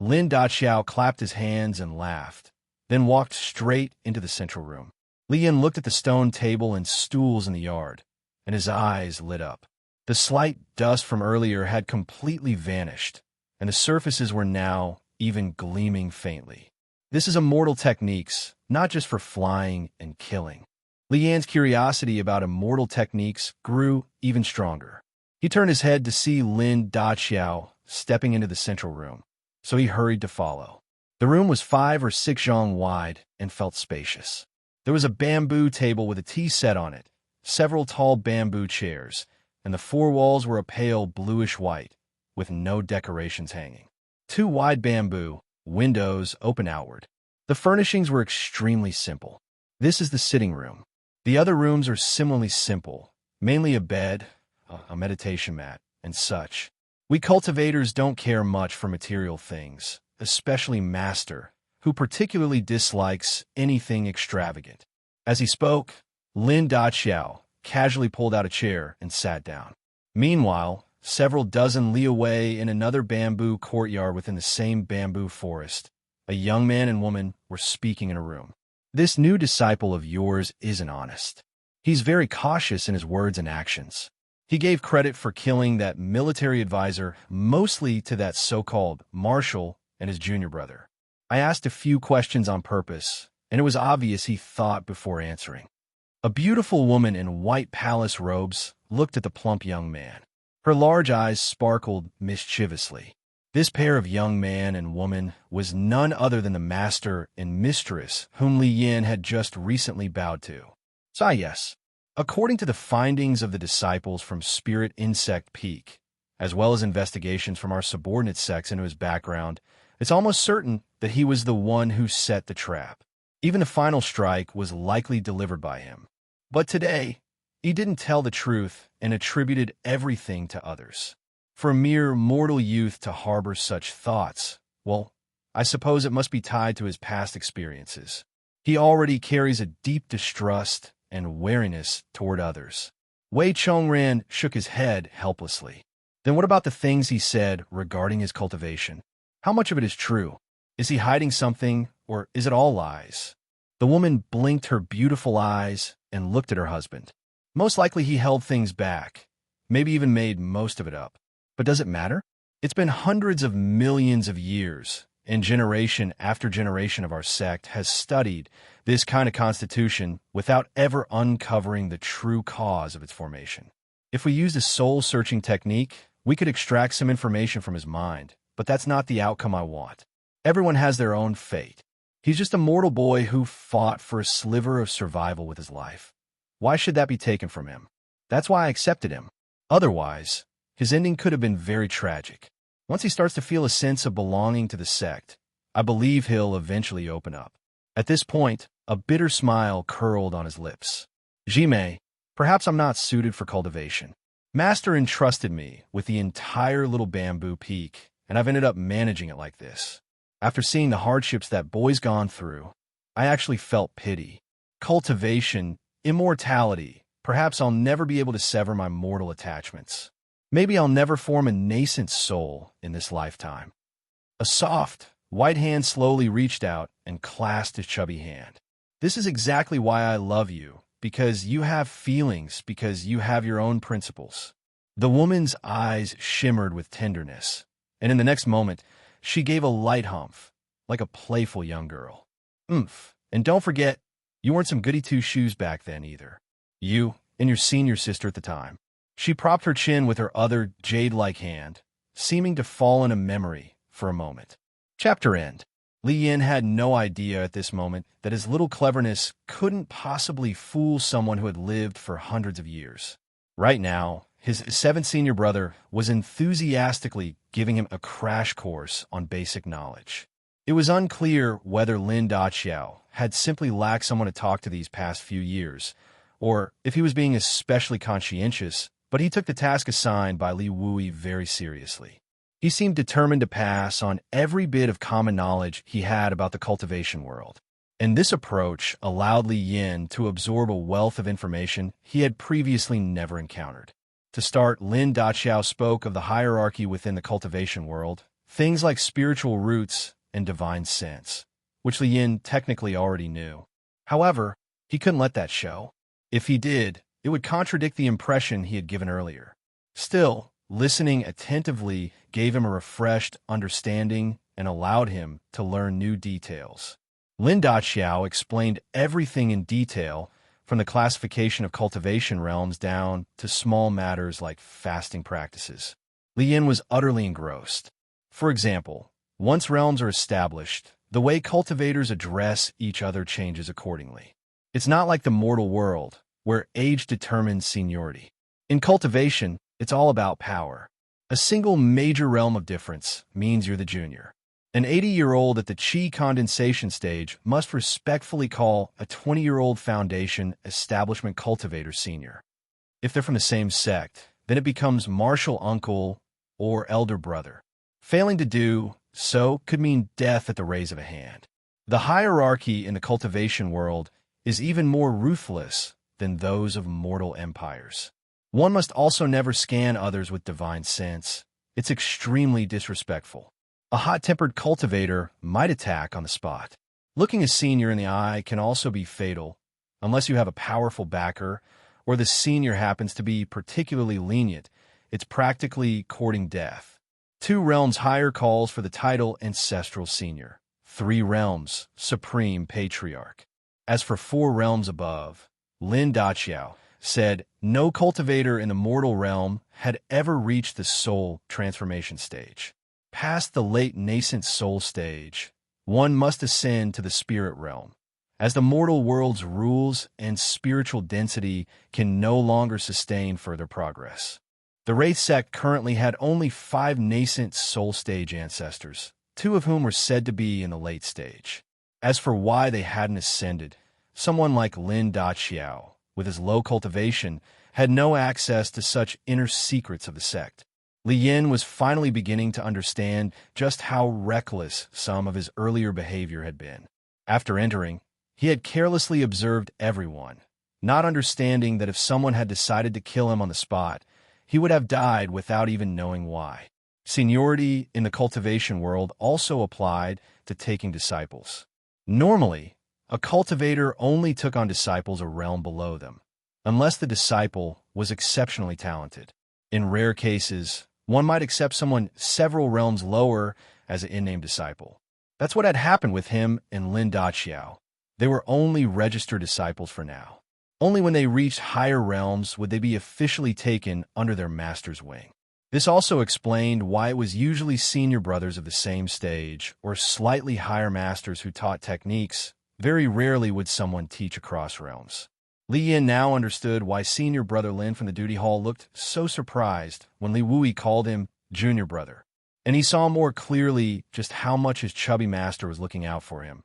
Lin Daqiao clapped his hands and laughed, then walked straight into the central room. Li Yin looked at the stone table and stools in the yard, and his eyes lit up. The slight dust from earlier had completely vanished, and the surfaces were now even gleaming faintly. This is immortal techniques, not just for flying and killing. Li Yan's curiosity about immortal techniques grew even stronger. He turned his head to see Lin Daqiao stepping into the central room, so he hurried to follow. The room was 5 or 6 zhang wide and felt spacious. There was a bamboo table with a tea set on it, several tall bamboo chairs, and the 4 walls were a pale bluish-white, with no decorations hanging. 2 wide bamboo windows open outward. The furnishings were extremely simple. This is the sitting room. The other rooms are similarly simple, mainly a bed, a meditation mat, and such. We cultivators don't care much for material things, especially master, who particularly dislikes anything extravagant. As he spoke, Lin Daqiao casually pulled out a chair and sat down. Meanwhile, several dozen li away in another bamboo courtyard within the same bamboo forest, a young man and woman were speaking in a room. This new disciple of yours isn't honest. He's very cautious in his words and actions. He gave credit for killing that military advisor mostly to that so-called marshal and his junior brother. I asked a few questions on purpose, and it was obvious he thought before answering. A beautiful woman in white palace robes looked at the plump young man. Her large eyes sparkled mischievously. This pair of young man and woman was none other than the master and mistress whom Li Yin had just recently bowed to. So yes, according to the findings of the disciples from Spirit Insect Peak, as well as investigations from our subordinate sects into his background, it's almost certain that he was the one who set the trap. Even the final strike was likely delivered by him. But today, he didn't tell the truth and attributed everything to others. For a mere mortal youth to harbor such thoughts, well, I suppose it must be tied to his past experiences. He already carries a deep distrust and wariness toward others. Wei Chongran shook his head helplessly. Then what about the things he said regarding his cultivation? How much of it is true? Is he hiding something, or is it all lies? The woman blinked her beautiful eyes and looked at her husband. Most likely he held things back, maybe even made most of it up. But does it matter? It's been hundreds of millions of years, and generation after generation of our sect has studied this kind of constitution without ever uncovering the true cause of its formation. If we used a soul-searching technique, we could extract some information from his mind, but that's not the outcome I want. Everyone has their own fate. He's just a mortal boy who fought for a sliver of survival with his life. Why should that be taken from him? That's why I accepted him. Otherwise, his ending could have been very tragic. Once he starts to feel a sense of belonging to the sect, I believe he'll eventually open up. At this point, a bitter smile curled on his lips. Jime, perhaps I'm not suited for cultivation. Master entrusted me with the entire little bamboo peak, and I've ended up managing it like this. After seeing the hardships that boy's gone through, I actually felt pity. Cultivation, immortality, perhaps I'll never be able to sever my mortal attachments. Maybe I'll never form a nascent soul in this lifetime. A soft, white hand slowly reached out and clasped his chubby hand. This is exactly why I love you, because you have feelings, because you have your own principles. The woman's eyes shimmered with tenderness, and in the next moment, she gave a light humph, like a playful young girl. And don't forget, you weren't some goody-two-shoes back then either. You and your senior sister at the time. She propped her chin with her other jade-like hand, seeming to fall in a memory for a moment. Chapter end. Li Yin had no idea at this moment that his little cleverness couldn't possibly fool someone who had lived for hundreds of years. Right now, his seventh senior brother was enthusiastically giving him a crash course on basic knowledge. It was unclear whether Lin Daqiao had simply lacked someone to talk to these past few years, or if he was being especially conscientious, but he took the task assigned by Li Wui very seriously. He seemed determined to pass on every bit of common knowledge he had about the cultivation world. And this approach allowed Li Yin to absorb a wealth of information he had previously never encountered. To start, Lin Daqiao spoke of the hierarchy within the cultivation world, things like spiritual roots and divine sense, which Li Yin technically already knew. However, he couldn't let that show. If he did, it would contradict the impression he had given earlier. Still, listening attentively gave him a refreshed understanding and allowed him to learn new details. Lin Daqiao explained everything in detail, from the classification of cultivation realms down to small matters like fasting practices. Li Yin was utterly engrossed. For example, once realms are established, the way cultivators address each other changes accordingly. It's not like the mortal world, where age determines seniority. In cultivation, it's all about power. A single major realm of difference means you're the junior. An 80-year-old at the Qi condensation stage must respectfully call a 20-year-old foundation establishment cultivator senior. If they're from the same sect, then it becomes martial uncle or elder brother. Failing to do so could mean death at the raise of a hand. The hierarchy in the cultivation world is even more ruthless than those of mortal empires. One must also never scan others with divine sense. It's extremely disrespectful. A hot-tempered cultivator might attack on the spot. Looking a senior in the eye can also be fatal, unless you have a powerful backer or the senior happens to be particularly lenient. It's practically courting death. 2 realms higher calls for the title Ancestral Senior. 3 realms, Supreme Patriarch. As for 4 realms above, Lin Daqiao said no cultivator in the mortal realm had ever reached the soul transformation stage. Past the late nascent soul stage, one must ascend to the spirit realm, as the mortal world's rules and spiritual density can no longer sustain further progress. The Wraith sect currently had only 5 nascent soul stage ancestors, 2 of whom were said to be in the late stage. As for why they hadn't ascended, someone like Lin Daqiao, with his low cultivation, had no access to such inner secrets of the sect. Li Yin was finally beginning to understand just how reckless some of his earlier behavior had been. After entering, he had carelessly observed everyone, not understanding that if someone had decided to kill him on the spot, he would have died without even knowing why. Seniority in the cultivation world also applied to taking disciples. Normally, a cultivator only took on disciples a realm below them, unless the disciple was exceptionally talented. In rare cases, one might accept someone several realms lower as an in-name disciple. That's what had happened with him and Lin Daqiao. They were only registered disciples for now. Only when they reached higher realms would they be officially taken under their master's wing. This also explained why it was usually senior brothers of the same stage or slightly higher masters who taught techniques. Very rarely would someone teach across realms. Li Yin now understood why senior brother Lin from the duty hall looked so surprised when Li Wui called him junior brother. And he saw more clearly just how much his chubby master was looking out for him,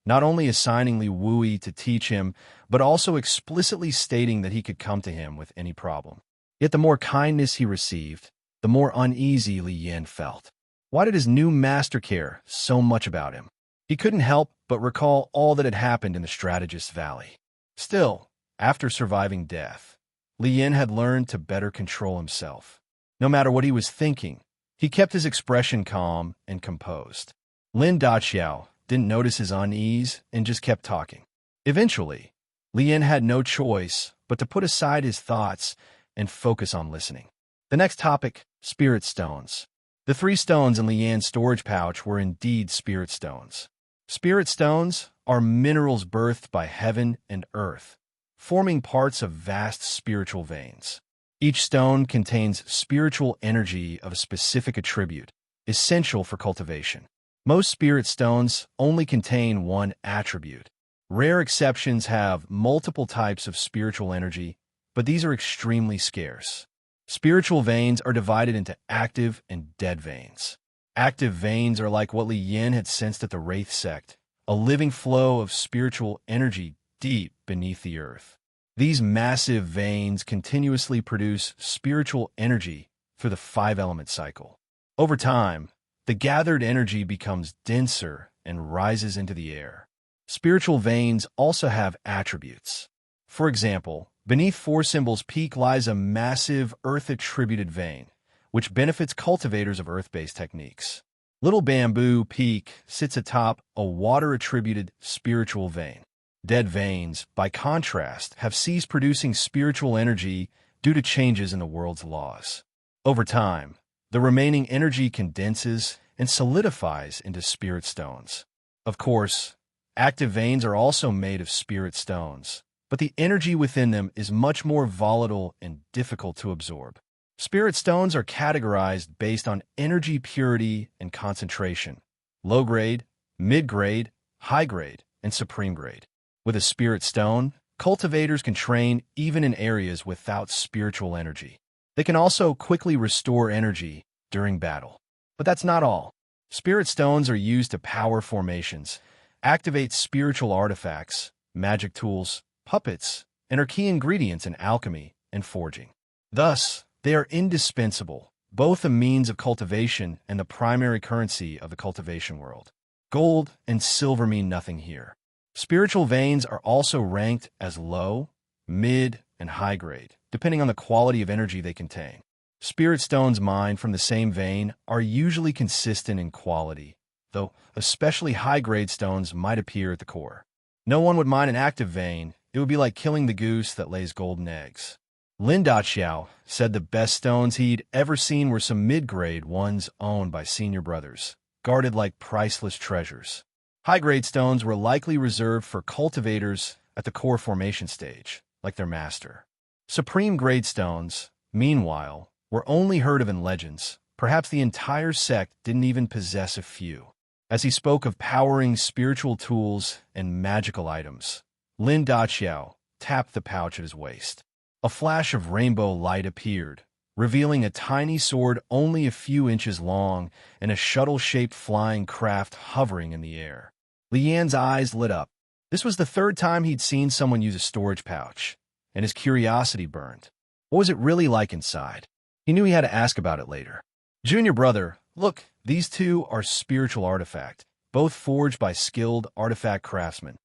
not only assigning Li Wui to teach him, but also explicitly stating that he could come to him with any problem. Yet the more kindness he received, the more uneasy Li Yin felt. Why did his new master care so much about him? He couldn't help but recall all that had happened in the Strategist's Valley. Still, after surviving death, Li Yin had learned to better control himself. No matter what he was thinking, he kept his expression calm and composed. Lin Daqiao didn't notice his unease and just kept talking. Eventually, Li Yin had no choice but to put aside his thoughts and focus on listening. The next topic, spirit stones. The 3 stones in Li Yan's storage pouch were indeed spirit stones. Spirit stones are minerals birthed by heaven and earth, forming parts of vast spiritual veins. Each stone contains spiritual energy of a specific attribute, essential for cultivation. Most spirit stones only contain one attribute. Rare exceptions have multiple types of spiritual energy, but these are extremely scarce. Spiritual veins are divided into active and dead veins. Active veins are like what Li Yin had sensed at the Wraith sect, a living flow of spiritual energy deep beneath the earth. These massive veins continuously produce spiritual energy through the 5-element cycle. Over time, the gathered energy becomes denser and rises into the air. Spiritual veins also have attributes. For example, beneath 4 symbols peak lies a massive earth-attributed vein, which benefits cultivators of earth-based techniques. Little Bamboo Peak sits atop a water-attributed spiritual vein. Dead veins, by contrast, have ceased producing spiritual energy due to changes in the world's laws. Over time, the remaining energy condenses and solidifies into spirit stones. Of course, active veins are also made of spirit stones, but the energy within them is much more volatile and difficult to absorb. Spirit stones are categorized based on energy purity and concentration: low grade, mid grade, high grade, and supreme grade. With a spirit stone, cultivators can train even in areas without spiritual energy. They can also quickly restore energy during battle. But that's not all. Spirit stones are used to power formations, activate spiritual artifacts, magic tools, puppets, and are key ingredients in alchemy and forging. Thus, they are indispensable, both a means of cultivation and the primary currency of the cultivation world. Gold and silver mean nothing here. Spiritual veins are also ranked as low, mid, and high grade, depending on the quality of energy they contain. Spirit stones mined from the same vein are usually consistent in quality, though especially high-grade stones might appear at the core. No one would mine an active vein. It would be like killing the goose that lays golden eggs. Lin Daqiao said the best stones he'd ever seen were some mid-grade ones owned by senior brothers, guarded like priceless treasures. High-grade stones were likely reserved for cultivators at the core formation stage, like their master. Supreme-grade stones, meanwhile, were only heard of in legends. Perhaps the entire sect didn't even possess a few. As he spoke of powering spiritual tools and magical items, Lin Daqiao tapped the pouch at his waist. A flash of rainbow light appeared, revealing a tiny sword only a few inches long and a shuttle-shaped flying craft hovering in the air. Li Yan's eyes lit up. This was the third time he'd seen someone use a storage pouch, and his curiosity burned. What was it really like inside? He knew he had to ask about it later. Junior brother, look, these two are spiritual artifacts, both forged by skilled artifact craftsmen.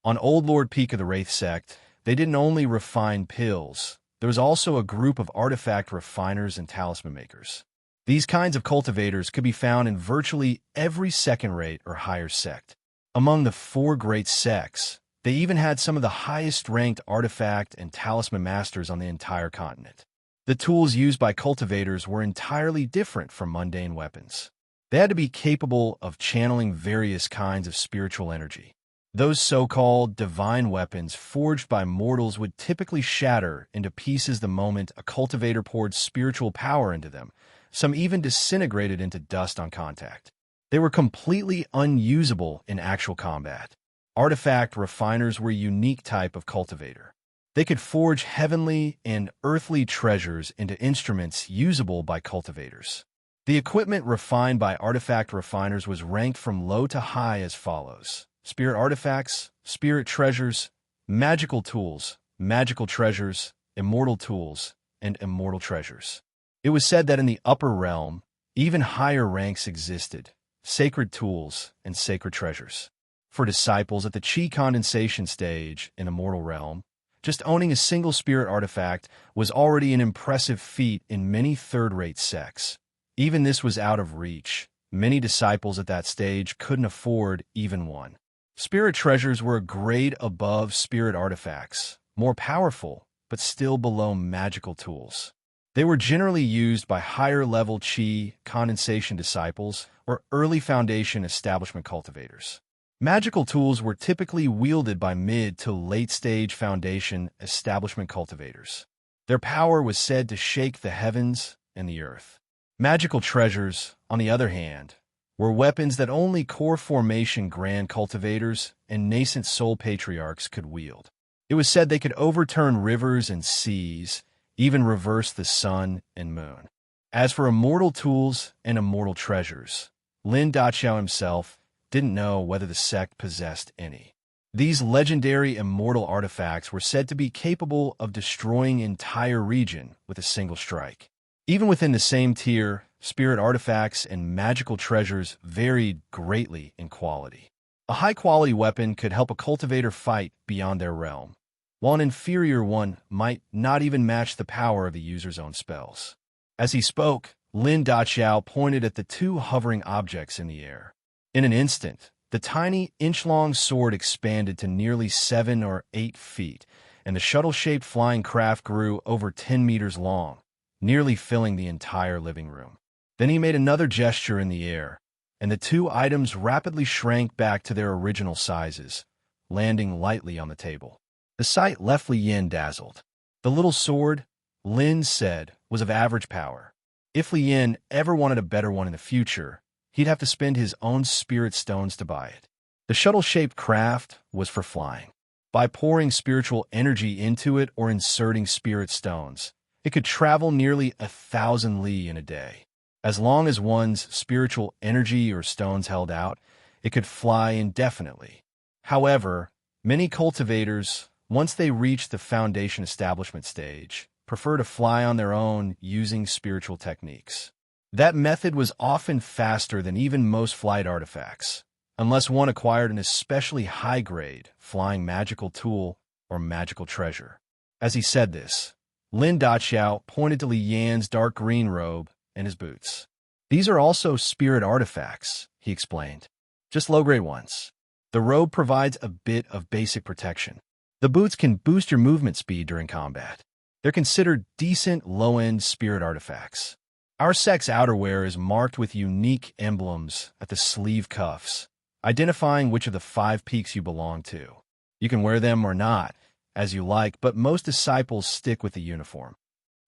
On Old Lord Peak of the Wraith sect, they didn't only refine pills, there was also a group of artifact refiners and talisman makers. These kinds of cultivators could be found in virtually every second-rate or higher sect. Among the 4 great sects, they even had some of the highest-ranked artifact and talisman masters on the entire continent. The tools used by cultivators were entirely different from mundane weapons. They had to be capable of channeling various kinds of spiritual energy. Those so-called divine weapons forged by mortals would typically shatter into pieces the moment a cultivator poured spiritual power into them. Some even disintegrated into dust on contact. They were completely unusable in actual combat. Artifact refiners were a unique type of cultivator. They could forge heavenly and earthly treasures into instruments usable by cultivators. The equipment refined by artifact refiners was ranked from low to high as follows: spirit artifacts, spirit treasures, magical tools, magical treasures, immortal tools, and immortal treasures. It was said that in the upper realm, even higher ranks existed: sacred tools and sacred treasures. For disciples at the chi condensation stage in immortal realm, just owning a single spirit artifact was already an impressive feat in many third-rate sects. Even this was out of reach. Many disciples at that stage couldn't afford even one. Spirit treasures were a grade above spirit artifacts, more powerful, but still below magical tools. They were generally used by higher-level chi condensation disciples or early foundation establishment cultivators. Magical tools were typically wielded by mid to late-stage foundation establishment cultivators. Their power was said to shake the heavens and the earth. Magical treasures, on the other hand, were weapons that only core formation grand cultivators and nascent soul patriarchs could wield. It was said they could overturn rivers and seas, even reverse the sun and moon. As for immortal tools and immortal treasures, Lin Daqiao himself didn't know whether the sect possessed any. These legendary immortal artifacts were said to be capable of destroying an entire region with a single strike. Even within the same tier, spirit artifacts and magical treasures varied greatly in quality. A high-quality weapon could help a cultivator fight beyond their realm, while an inferior one might not even match the power of the user's own spells. As he spoke, Lin Daqiao pointed at the 2 hovering objects in the air. In an instant, the tiny inch-long sword expanded to nearly 7 or 8 feet, and the shuttle-shaped flying craft grew over 10 meters long, nearly filling the entire living room. Then he made another gesture in the air, and the 2 items rapidly shrank back to their original sizes, landing lightly on the table. The sight left Li Yan dazzled. The little sword, Lin said, was of average power. If Li Yan ever wanted a better one in the future, he'd have to spend his own spirit stones to buy it. The shuttle-shaped craft was for flying. By pouring spiritual energy into it or inserting spirit stones, it could travel nearly 1,000 li in a day. As long as one's spiritual energy or stones held out, it could fly indefinitely. However, many cultivators, once they reach the foundation establishment stage, prefer to fly on their own using spiritual techniques. That method was often faster than even most flight artifacts. unless one acquired an especially high-grade flying magical tool or magical treasure. As he said this, Lin Daqiao pointed to Li Yan's dark green robe and his boots. These are also spirit artifacts, he explained. Just low-grade ones. The robe provides a bit of basic protection. The boots can boost your movement speed during combat. They're considered decent low-end spirit artifacts. Our sect's outerwear is marked with unique emblems at the sleeve cuffs, identifying which of the 5 peaks you belong to. You can wear them or not, as you like, but most disciples stick with the uniform.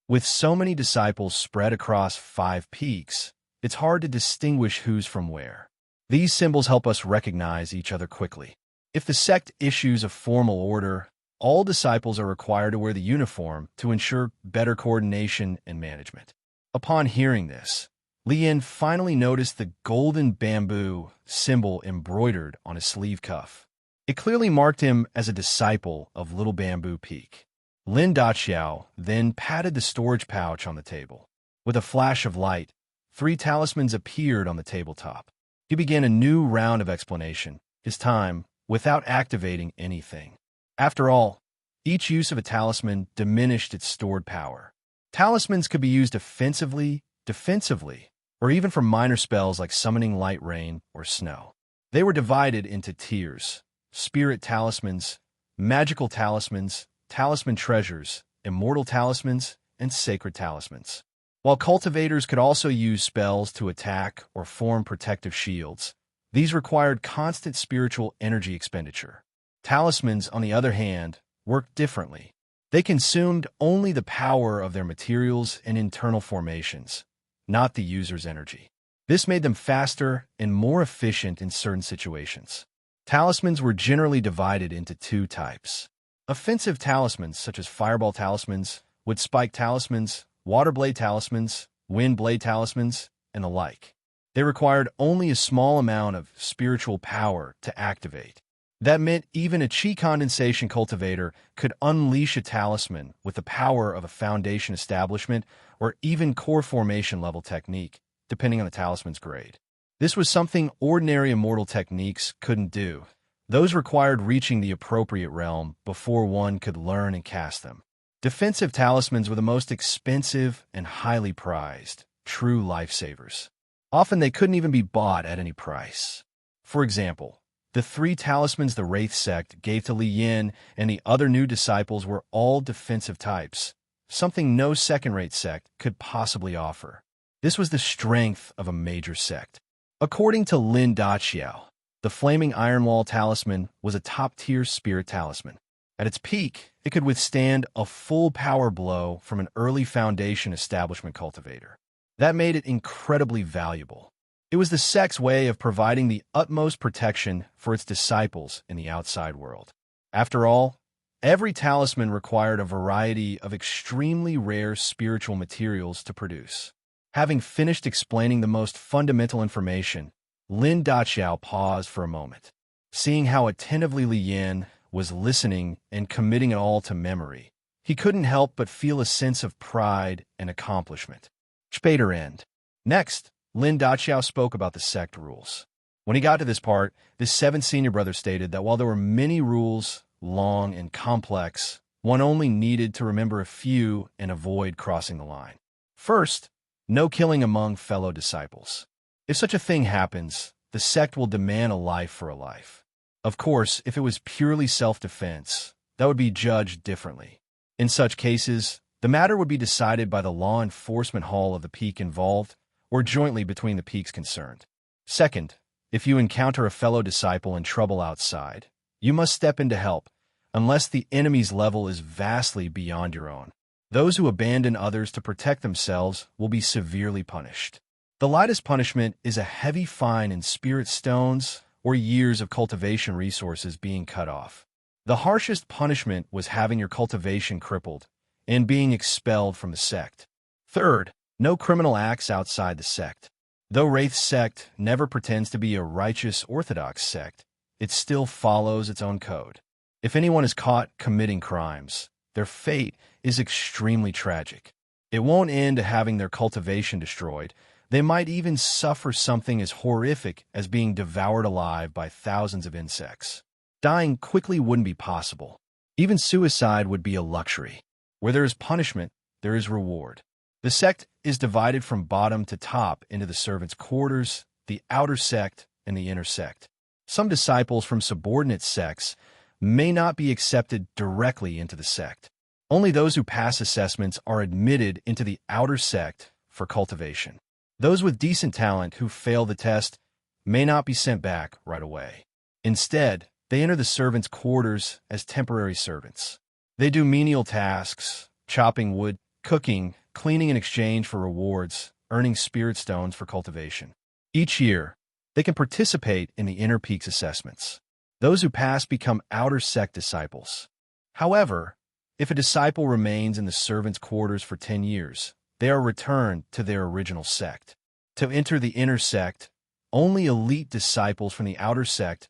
With so many disciples spread across 5 peaks, it's hard to distinguish who's from where. These symbols help us recognize each other quickly. If the sect issues a formal order, all disciples are required to wear the uniform to ensure better coordination and management. Upon hearing this, Li Yan finally noticed the golden bamboo symbol embroidered on his sleeve cuff. It clearly marked him as a disciple of Little Bamboo Peak. Lin Daqiao then patted the storage pouch on the table. With a flash of light, 3 talismans appeared on the tabletop. He began a new round of explanation, his time without activating anything. After all, each use of a talisman diminished its stored power. Talismans could be used offensively, defensively, or even for minor spells like summoning light rain or snow. They were divided into tiers: spirit talismans, magical talismans, talisman treasures, immortal talismans, and sacred talismans. While cultivators could also use spells to attack or form protective shields, these required constant spiritual energy expenditure. Talismans, on the other hand, worked differently. They consumed only the power of their materials and internal formations, not the user's energy. This made them faster and more efficient in certain situations. Talismans were generally divided into 2 types. Offensive talismans, such as fireball talismans, wood spike talismans, water blade talismans, wind blade talismans, and the like. They required only a small amount of spiritual power to activate. That meant even a chi condensation cultivator could unleash a talisman with the power of a foundation establishment or even core formation level technique, depending on the talisman's grade. This was something ordinary immortal techniques couldn't do. Those required reaching the appropriate realm before one could learn and cast them. Defensive talismans were the most expensive and highly prized, true lifesavers. Often they couldn't even be bought at any price. For example, the 3 talismans the Wraith sect gave to Li Yan and the other new disciples were all defensive types, something no second-rate sect could possibly offer. This was the strength of a major sect. According to Lin Daqiao, the Flaming Iron Wall talisman was a top-tier spirit talisman. At its peak, it could withstand a full power blow from an early foundation establishment cultivator. That made it incredibly valuable. It was the sect's way of providing the utmost protection for its disciples in the outside world. After all, every talisman required a variety of extremely rare spiritual materials to produce. Having finished explaining the most fundamental information, Lin Daqiao paused for a moment. Seeing how attentively Li Yan was listening and committing it all to memory, he couldn't help but feel a sense of pride and accomplishment. Später end. Next, Lin Daqiao spoke about the sect rules. When he got to this part, the 7 senior brothers stated that while there were many rules, long and complex, one only needed to remember a few and avoid crossing the line. First, no killing among fellow disciples. If such a thing happens, the sect will demand a life for a life. Of course, if it was purely self-defense, that would be judged differently. In such cases, the matter would be decided by the law enforcement hall of the peak involved, or jointly between the peaks concerned. Second, if you encounter a fellow disciple in trouble outside, you must step in to help, unless the enemy's level is vastly beyond your own. Those who abandon others to protect themselves will be severely punished. The lightest punishment is a heavy fine in spirit stones or years of cultivation resources being cut off. The harshest punishment was having your cultivation crippled and being expelled from the sect. Third, no criminal acts outside the sect. Though Wraith sect never pretends to be a righteous orthodox sect, it still follows its own code. If anyone is caught committing crimes, their fate is extremely tragic. It won't end to having their cultivation destroyed, They might even suffer something as horrific as being devoured alive by thousands of insects. Dying quickly wouldn't be possible. Even suicide would be a luxury. Where there is punishment, there is reward. The sect is divided from bottom to top into the servants' quarters, the outer sect, and the inner sect. Some disciples from subordinate sects may not be accepted directly into the sect. Only those who pass assessments are admitted into the outer sect for cultivation. Those with decent talent who fail the test may not be sent back right away. Instead, they enter the servants' quarters as temporary servants. They do menial tasks, chopping wood, cooking, cleaning in exchange for rewards, earning spirit stones for cultivation. Each year, they can participate in the inner peaks assessments. Those who pass become outer sect disciples. However, if a disciple remains in the servants' quarters for 10 years, they are returned to their original sect. To enter the inner sect, only elite disciples from the outer sect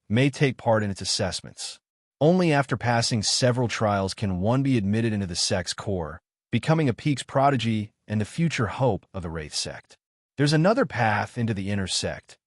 may take part in its assessments. Only after passing several trials can one be admitted into the sect's core, becoming a peak's prodigy and the future hope of the Wraith sect. There's another path into the inner sect.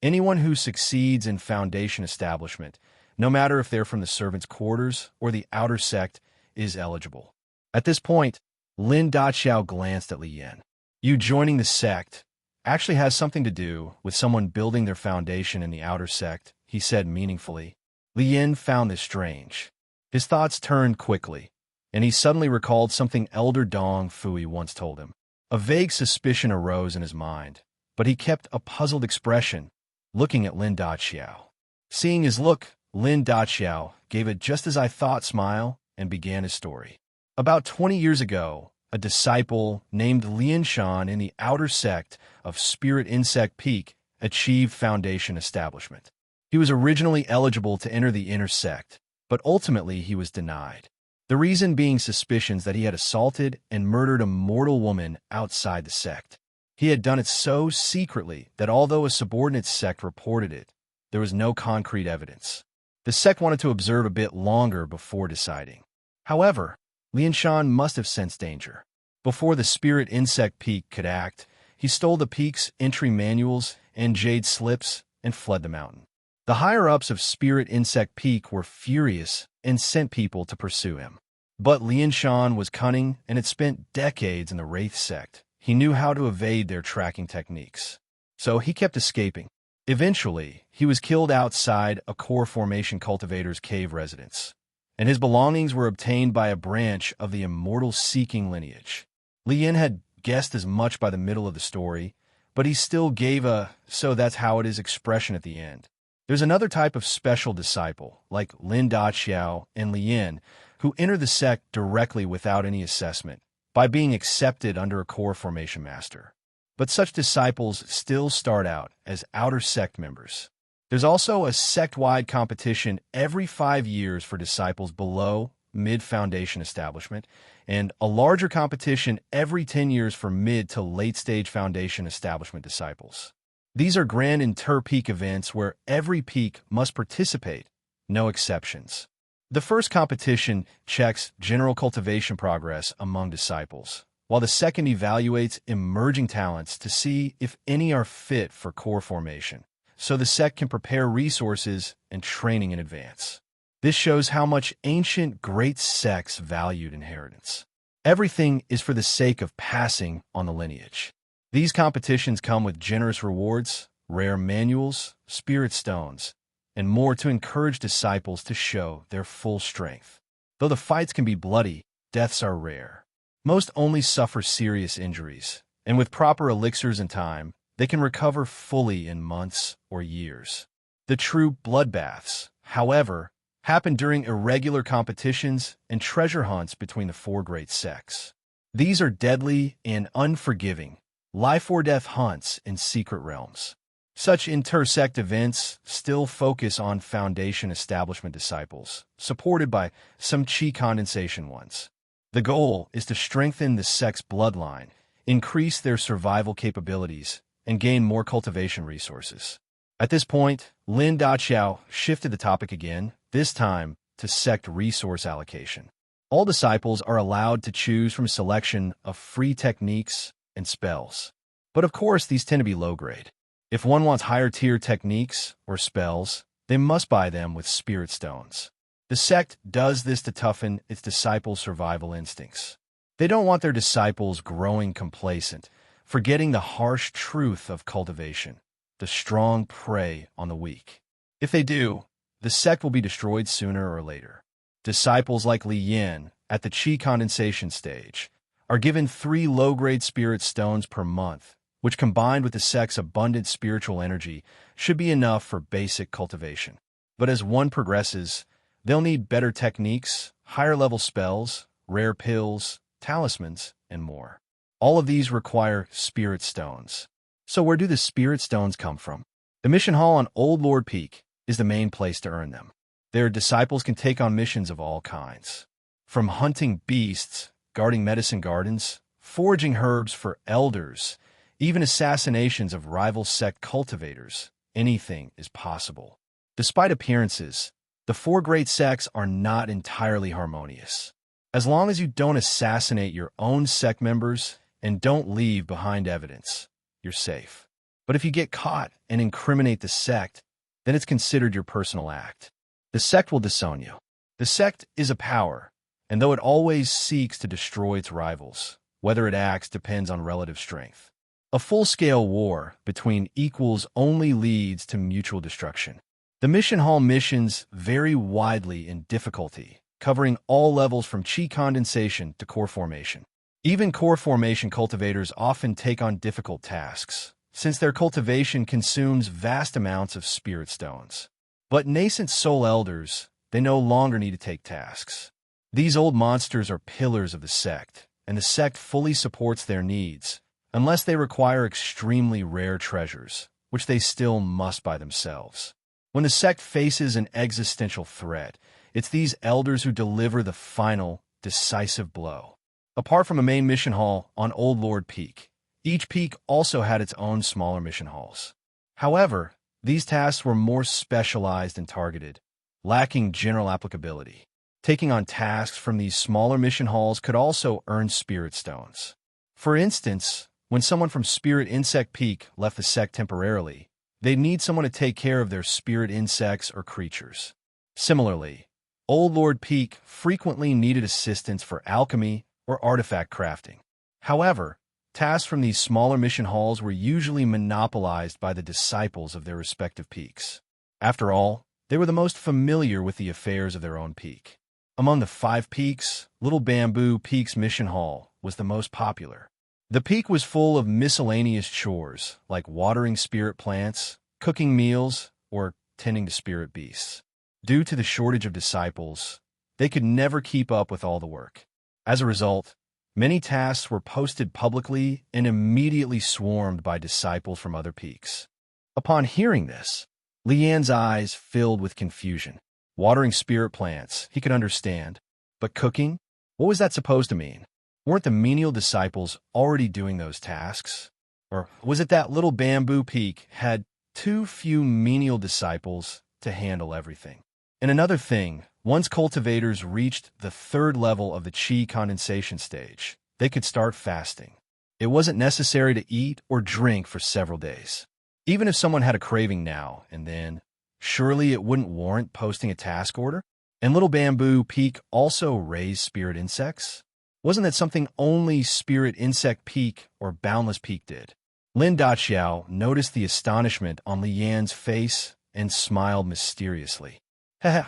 Anyone who succeeds in foundation establishment, no matter if they're from the servants' quarters or the outer sect, is eligible. At this point, Lin Daqiao glanced at Li Yin. You joining the sect actually has something to do with someone building their foundation in the outer sect, he said meaningfully. Li Yin found this strange. His thoughts turned quickly, and he suddenly recalled something Elder Dong Fui once told him. A vague suspicion arose in his mind, but he kept a puzzled expression, looking at Lin Daqiao. Seeing his look, Lin Daqiao gave a just-as-I-thought smile and began his story. About 20 years ago, a disciple named Lian Shan in the outer sect of Spirit Insect Peak achieved foundation establishment. He was originally eligible to enter the inner sect, but ultimately he was denied. The reason being suspicions that he had assaulted and murdered a mortal woman outside the sect. He had done it so secretly that although a subordinate sect reported it, there was no concrete evidence. The sect wanted to observe a bit longer before deciding. However, Lian Shan must have sensed danger. Before the Spirit Insect Peak could act, he stole the peak's entry manuals and jade slips and fled the mountain. The higher-ups of Spirit Insect Peak were furious and sent people to pursue him. But Lian Shan was cunning and had spent decades in the Wraith sect. He knew how to evade their tracking techniques. So he kept escaping. Eventually, he was killed outside a core formation cultivator's cave residence, and his belongings were obtained by a branch of the immortals seeking lineage. Li Yin had guessed as much by the middle of the story, but he still gave a "so that's how it is" expression at the end. There's another type of special disciple, like Lin Daqiao and Li Yin, who enter the sect directly without any assessment, by being accepted under a core formation master. But such disciples still start out as outer sect members. There's also a sect-wide competition every 5 years for disciples below mid-foundation establishment, and a larger competition every 10 years for mid to late-stage foundation establishment disciples. These are grand inter-peak events where every peak must participate, no exceptions. The first competition checks general cultivation progress among disciples, while the second evaluates emerging talents to see if any are fit for core formation, so the sect can prepare resources and training in advance. This shows how much ancient great sects valued inheritance. Everything is for the sake of passing on the lineage. These competitions come with generous rewards, rare manuals, spirit stones, and more to encourage disciples to show their full strength. Though the fights can be bloody, deaths are rare. Most only suffer serious injuries, and with proper elixirs and time, they can recover fully in months or years. The true bloodbaths, however, happen during irregular competitions and treasure hunts between the 4 great sects. These are deadly and unforgiving, life-or-death hunts in secret realms. Such intersect events still focus on foundation establishment disciples, supported by some chi condensation ones. The goal is to strengthen the sect's bloodline, increase their survival capabilities, and gain more cultivation resources. At this point, Lin Daqiao shifted the topic again, this time to sect resource allocation. All disciples are allowed to choose from a selection of free techniques and spells. But of course, these tend to be low-grade. If one wants higher-tier techniques or spells, they must buy them with spirit stones. The sect does this to toughen its disciples' survival instincts. They don't want their disciples growing complacent, forgetting the harsh truth of cultivation. The strong prey on the weak. If they do, the sect will be destroyed sooner or later. Disciples like Li Yin, at the chi condensation stage, are given 3 low-grade spirit stones per month, which combined with the sect's abundant spiritual energy should be enough for basic cultivation. But as one progresses, they'll need better techniques, higher-level spells, rare pills, talismans, and more. All of these require spirit stones. So where do the spirit stones come from? The mission hall on Old Lord Peak is the main place to earn them. Their disciples can take on missions of all kinds. From hunting beasts, guarding medicine gardens, foraging herbs for elders, even assassinations of rival sect cultivators, anything is possible. Despite appearances, the 4 great sects are not entirely harmonious. As long as you don't assassinate your own sect members and don't leave behind evidence, you're safe. But if you get caught and incriminate the sect, then it's considered your personal act. The sect will disown you. The sect is a power, and though it always seeks to destroy its rivals, whether it acts depends on relative strength. A full-scale war between equals only leads to mutual destruction. The mission hall missions vary widely in difficulty, covering all levels from chi condensation to core formation. Even core formation cultivators often take on difficult tasks, since their cultivation consumes vast amounts of spirit stones. But nascent soul elders, they no longer need to take tasks. These old monsters are pillars of the sect, and the sect fully supports their needs, unless they require extremely rare treasures, which they still must buy themselves. When the sect faces an existential threat, it's these elders who deliver the final, decisive blow. Apart from a main mission hall on Old Lord Peak, each peak also had its own smaller mission halls. However, these tasks were more specialized and targeted, lacking general applicability. Taking on tasks from these smaller mission halls could also earn spirit stones. For instance, when someone from Spirit Insect Peak left the sect temporarily, they'd need someone to take care of their spirit insects or creatures. Similarly, Old Lord Peak frequently needed assistance for alchemy or artifact crafting. However, tasks from these smaller mission halls were usually monopolized by the disciples of their respective peaks. After all, they were the most familiar with the affairs of their own peak. Among the 5 peaks, Little Bamboo Peak's mission hall was the most popular. The peak was full of miscellaneous chores, like watering spirit plants, cooking meals, or tending to spirit beasts. Due to the shortage of disciples, they could never keep up with all the work. As a result, many tasks were posted publicly and immediately swarmed by disciples from other peaks. Upon hearing this, Leanne's eyes filled with confusion. Watering spirit plants, he could understand. But cooking? What was that supposed to mean? Weren't the menial disciples already doing those tasks? Or was it that Little Bamboo Peak had too few menial disciples to handle everything? And another thing, once cultivators reached the 3rd level of the chi condensation stage, they could start fasting. It wasn't necessary to eat or drink for several days. Even if someone had a craving now and then, surely it wouldn't warrant posting a task order? And Little Bamboo Peak also raised spirit insects? Wasn't that something only Spirit Insect Peak or Boundless Peak did? Lin Daqiao noticed the astonishment on Lian's face and smiled mysteriously. Heh,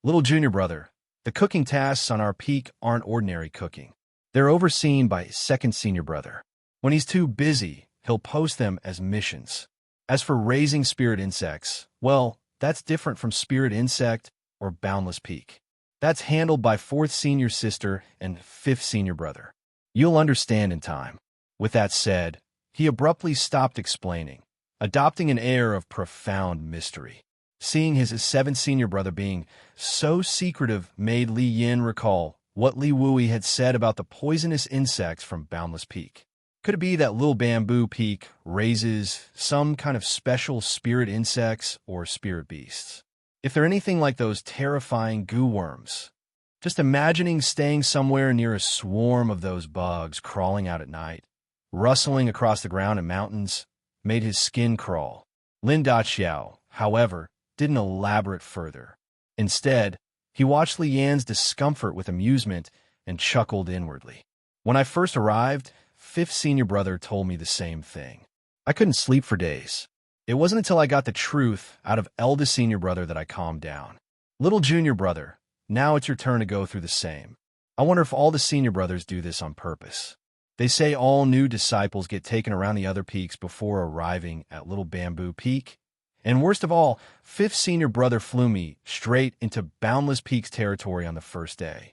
little junior brother, the cooking tasks on our peak aren't ordinary cooking. They're overseen by second senior brother. When he's too busy, he'll post them as missions. As for raising spirit insects, well, that's different from Spirit Insect or Boundless Peak. That's handled by 4th senior sister and 5th senior brother. You'll understand in time. With that said, he abruptly stopped explaining, adopting an air of profound mystery. Seeing his 7th senior brother being so secretive made Li Yin recall what Li Wui had said about the poisonous insects from Boundless Peak. Could it be that Little Bamboo Peak raises some kind of special spirit insects or spirit beasts? If they're anything like those terrifying goo worms, just imagining staying somewhere near a swarm of those bugs crawling out at night. rustling across the ground and mountains, made his skin crawl. Lin Daqiao, however, didn't elaborate further. Instead, he watched Li Yan's discomfort with amusement and chuckled inwardly. When I first arrived, fifth senior brother told me the same thing. I couldn't sleep for days. It wasn't until I got the truth out of eldest senior brother that I calmed down. Little junior brother, now it's your turn to go through the same. I wonder if all the senior brothers do this on purpose. They say all new disciples get taken around the other peaks before arriving at Little Bamboo Peak. And worst of all, fifth senior brother flew me straight into Boundless Peaks territory on the first day.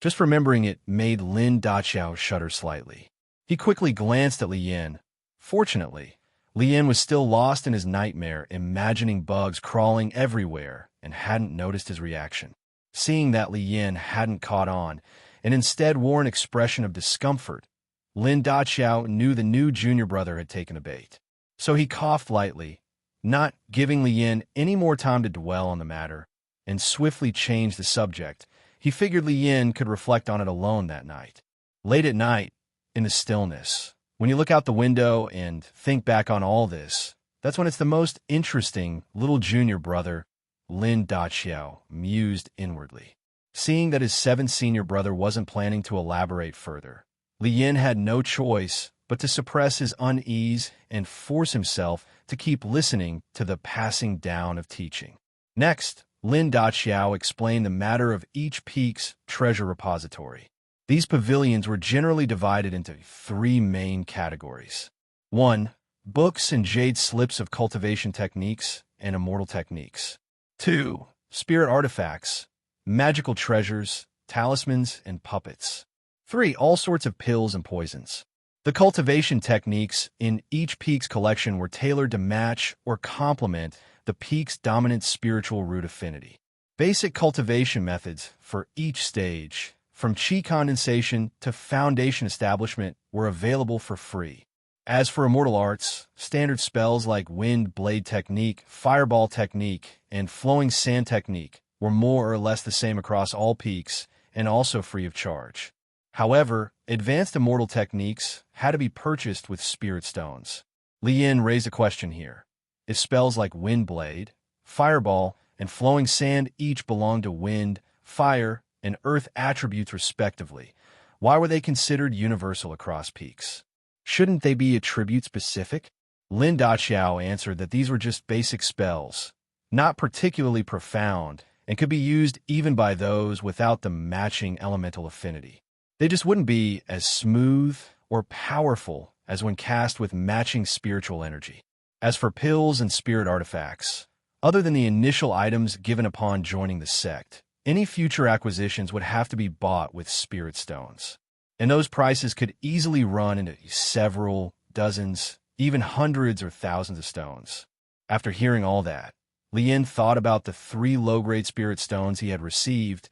Just remembering it made Lin Daqiao shudder slightly. He quickly glanced at Li Yan. Fortunately, Li Yan was still lost in his nightmare, imagining bugs crawling everywhere, and hadn't noticed his reaction. Seeing that Li Yan hadn't caught on, and instead wore an expression of discomfort, Lin Daqiao knew the new junior brother had taken a bait. So he coughed lightly, not giving Li Yan any more time to dwell on the matter, and swiftly changed the subject. He figured Li Yan could reflect on it alone that night. Late at night, in the stillness, when you look out the window and think back on all this, that's when it's the most interesting, little junior brother, Lin Daqiao, mused inwardly. Seeing that his seventh senior brother wasn't planning to elaborate further, Li Yan had no choice but to suppress his unease and force himself to keep listening to the passing down of teaching. Next, Lin Daqiao explained the matter of each peak's treasure repository. These pavilions were generally divided into three main categories. 1. Books and jade slips of cultivation techniques and immortal techniques. 2. Spirit artifacts, magical treasures, talismans, and puppets. 3. All sorts of pills and poisons. The cultivation techniques in each peak's collection were tailored to match or complement the peak's dominant spiritual root affinity. Basic cultivation methods for each stage, from chi condensation to foundation establishment, were available for free. As for immortal arts, standard spells like Wind Blade Technique, Fireball Technique, and Flowing Sand Technique were more or less the same across all peaks and also free of charge. However, advanced immortal techniques had to be purchased with spirit stones. Li Yan raised a question here. If spells like Wind Blade, Fireball, and Flowing Sand each belonged to wind, fire, and earth attributes respectively, why were they considered universal across peaks? Shouldn't they be attribute-specific? Lin Daqiao answered that these were just basic spells, not particularly profound, and could be used even by those without the matching elemental affinity. They just wouldn't be as smooth or powerful as when cast with matching spiritual energy. As for pills and spirit artifacts, other than the initial items given upon joining the sect, any future acquisitions would have to be bought with spirit stones. And those prices could easily run into several, dozens, even hundreds or thousands of stones. After hearing all that, Li Yan thought about the 3 low-grade spirit stones he had received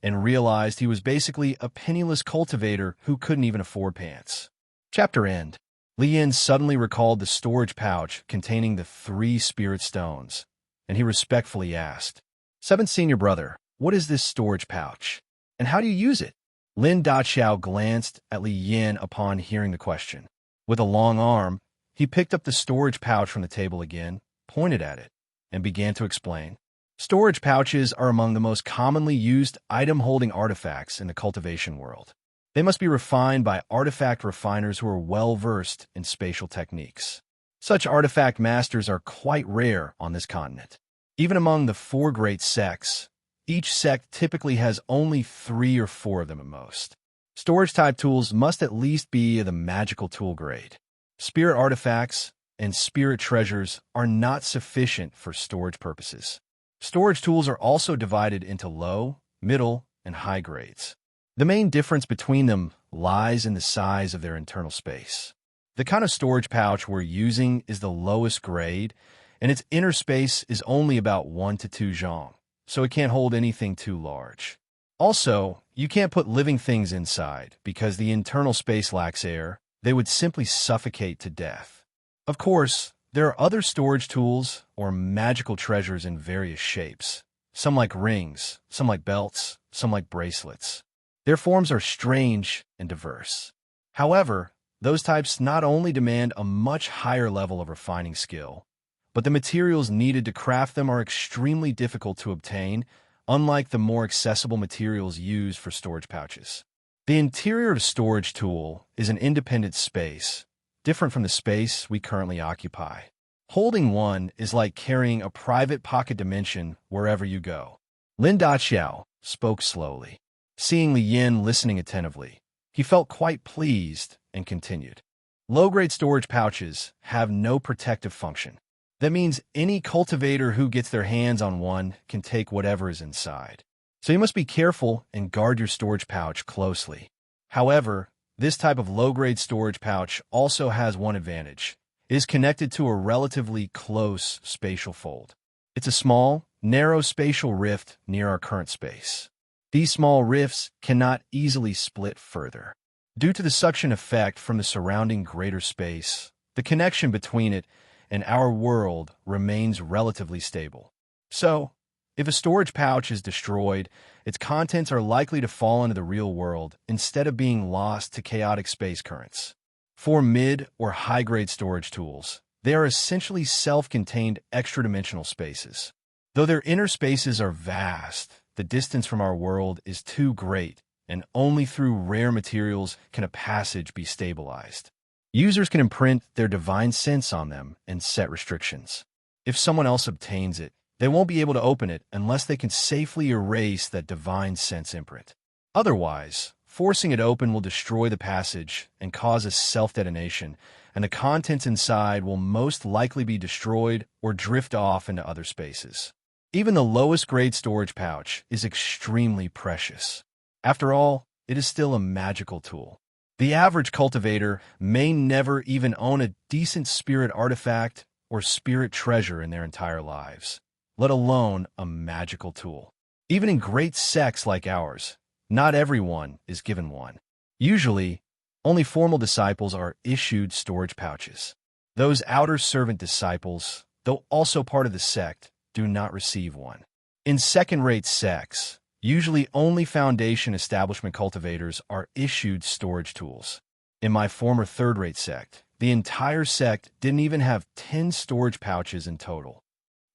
and realized he was basically a penniless cultivator who couldn't even afford pants. Chapter end. Li Yan suddenly recalled the storage pouch containing the 3 spirit stones, and he respectfully asked, "Seventh senior brother, what is this storage pouch, and how do you use it?" Lin Daqiao glanced at Li Yan upon hearing the question. With a long arm, he picked up the storage pouch from the table again, pointed at it, and began to explain. Storage pouches are among the most commonly used item-holding artifacts in the cultivation world. They must be refined by artifact refiners who are well-versed in spatial techniques. Such artifact masters are quite rare on this continent. Even among the 4 great sects, each sect typically has only 3 or 4 of them at most. Storage-type tools must at least be of the magical tool grade. Spirit artifacts and spirit treasures are not sufficient for storage purposes. Storage tools are also divided into low, middle, and high grades. The main difference between them lies in the size of their internal space. The kind of storage pouch we're using is the lowest grade, and its inner space is only about 1 to 2 zhong, so it can't hold anything too large. Also, you can't put living things inside because the internal space lacks air. They would simply suffocate to death. Of course, there are other storage tools or magical treasures in various shapes. Some like rings, some like belts, some like bracelets. Their forms are strange and diverse. However, Those types not only demand a much higher level of refining skill, but the materials needed to craft them are extremely difficult to obtain, unlike the more accessible materials used for storage pouches. The interior of a storage tool is an independent space, different from the space we currently occupy. Holding one is like carrying a private pocket dimension wherever you go. Lin Daqiao spoke slowly. Seeing Li Yin listening attentively, he felt quite pleased and continued. Low-grade storage pouches have no protective function. That means any cultivator who gets their hands on one can take whatever is inside. So you must be careful and guard your storage pouch closely. However, this type of low-grade storage pouch also has one advantage. It is connected to a relatively close spatial fold. It's a small, narrow spatial rift near our current space. These small rifts cannot easily split further. Due to the suction effect from the surrounding greater space, the connection between it and our world remains relatively stable. So, if a storage pouch is destroyed, its contents are likely to fall into the real world instead of being lost to chaotic space currents. For mid- or high-grade storage tools, they are essentially self-contained extra-dimensional spaces. Though their inner spaces are vast, the distance from our world is too great, and only through rare materials can a passage be stabilized. Users can imprint their divine sense on them and set restrictions. If someone else obtains it, they won't be able to open it unless they can safely erase that divine sense imprint. Otherwise, forcing it open will destroy the passage and cause a self-detonation, and the contents inside will most likely be destroyed or drift off into other spaces. Even the lowest grade storage pouch is extremely precious. After all, it is still a magical tool. The average cultivator may never even own a decent spirit artifact or spirit treasure in their entire lives, let alone a magical tool. Even in great sects like ours, not everyone is given one. Usually, only formal disciples are issued storage pouches. Those outer servant disciples, though also part of the sect, do not receive one. In second-rate sects, usually only foundation establishment cultivators are issued storage tools. In my former third-rate sect, the entire sect didn't even have 10 storage pouches in total.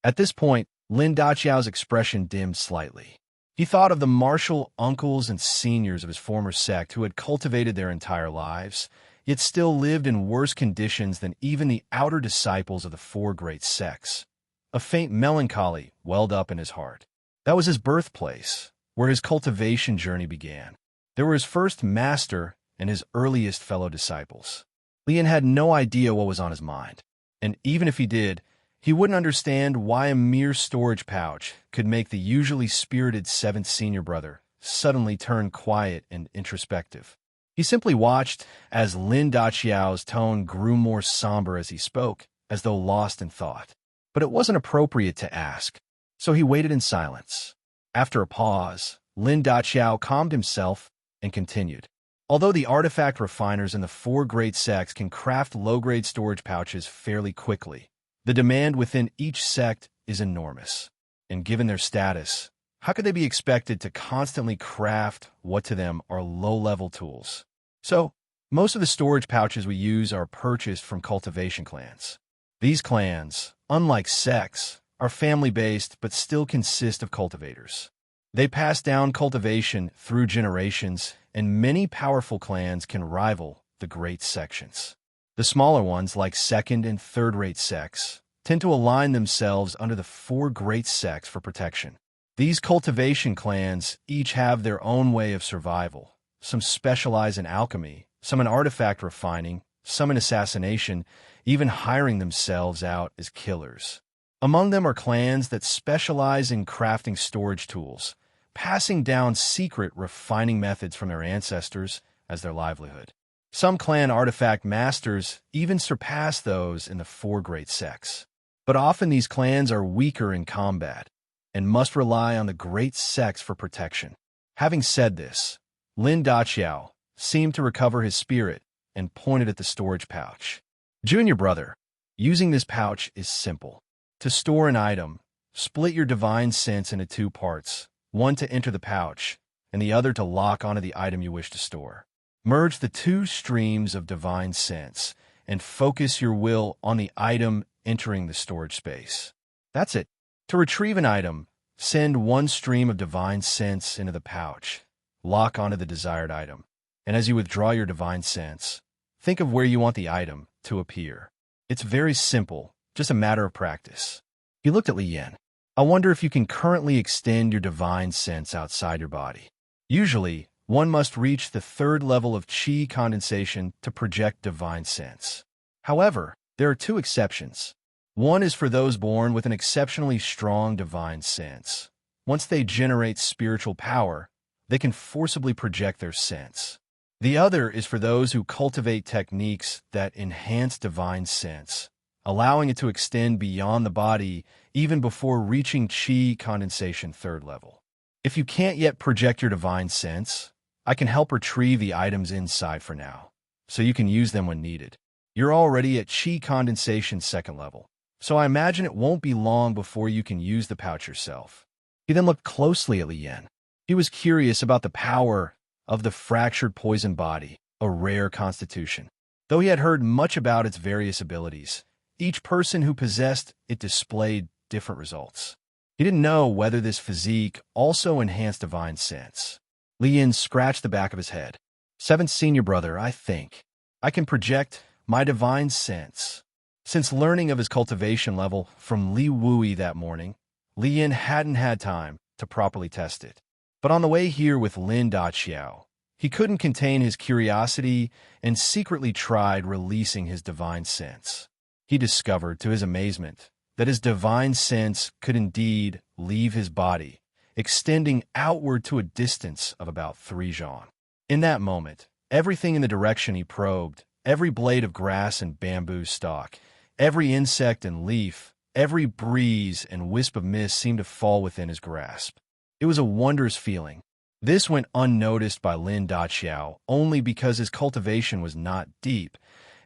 At this point, Lin Daqiao's expression dimmed slightly. He thought of the martial uncles and seniors of his former sect who had cultivated their entire lives, yet still lived in worse conditions than even the outer disciples of the four great sects. A faint melancholy welled up in his heart. That was his birthplace, where his cultivation journey began. They were his first master and his earliest fellow disciples. Lian had no idea what was on his mind, and even if he did, he wouldn't understand why a mere storage pouch could make the usually spirited seventh senior brother suddenly turn quiet and introspective. He simply watched as Lin Daqiao's tone grew more somber as he spoke, as though lost in thought. But it wasn't appropriate to ask, so he waited in silence. After a pause, Lin Daqiao calmed himself and continued. Although the artifact refiners in the four great sects can craft low-grade storage pouches fairly quickly, the demand within each sect is enormous. And given their status, how could they be expected to constantly craft what to them are low-level tools? So, most of the storage pouches we use are purchased from cultivation clans. These clans, unlike sects, are family-based but still consist of cultivators. They pass down cultivation through generations, and many powerful clans can rival the great sections. The smaller ones, like second and third-rate sects, tend to align themselves under the four great sects for protection. These cultivation clans each have their own way of survival. Some specialize in alchemy, some in artifact refining, some in assassination, even hiring themselves out as killers. Among them are clans that specialize in crafting storage tools, passing down secret refining methods from their ancestors as their livelihood. Some clan artifact masters even surpass those in the four great sects. But often these clans are weaker in combat and must rely on the great sects for protection. Having said this, Lin Daqiao seemed to recover his spirit and pointed at the storage pouch. Junior brother, using this pouch is simple. To store an item, split your divine sense into two parts, one to enter the pouch, and the other to lock onto the item you wish to store. Merge the two streams of divine sense and focus your will on the item entering the storage space. That's it. To retrieve an item, send one stream of divine sense into the pouch, lock onto the desired item, and as you withdraw your divine sense, think of where you want the item to appear. It's very simple, just a matter of practice. He looked at Li Yan. I wonder if you can currently extend your divine sense outside your body. Usually, one must reach the third level of qi condensation to project divine sense. However, there are two exceptions. One is for those born with an exceptionally strong divine sense. Once they generate spiritual power, they can forcibly project their sense. The other is for those who cultivate techniques that enhance divine sense, allowing it to extend beyond the body even before reaching qi condensation third level. If you can't yet project your divine sense, I can help retrieve the items inside for now, so you can use them when needed. You're already at qi condensation second level, so I imagine it won't be long before you can use the pouch yourself. He then looked closely at Li Yan. He was curious about the power of the fractured poison body, a rare constitution. Though he had heard much about its various abilities, each person who possessed it displayed different results. He didn't know whether this physique also enhanced divine sense. Li Yan scratched the back of his head. Seventh senior brother, I think. I can project my divine sense. Since learning of his cultivation level from Li Wui that morning, Li Yan hadn't had time to properly test it. But on the way here with Lin Daqiao, he couldn't contain his curiosity and secretly tried releasing his divine sense. He discovered, to his amazement, that his divine sense could indeed leave his body, extending outward to a distance of about 3 zhang. In that moment, everything in the direction he probed, every blade of grass and bamboo stalk, every insect and leaf, every breeze and wisp of mist seemed to fall within his grasp. It was a wondrous feeling. This went unnoticed by Lin Daqiao only because his cultivation was not deep,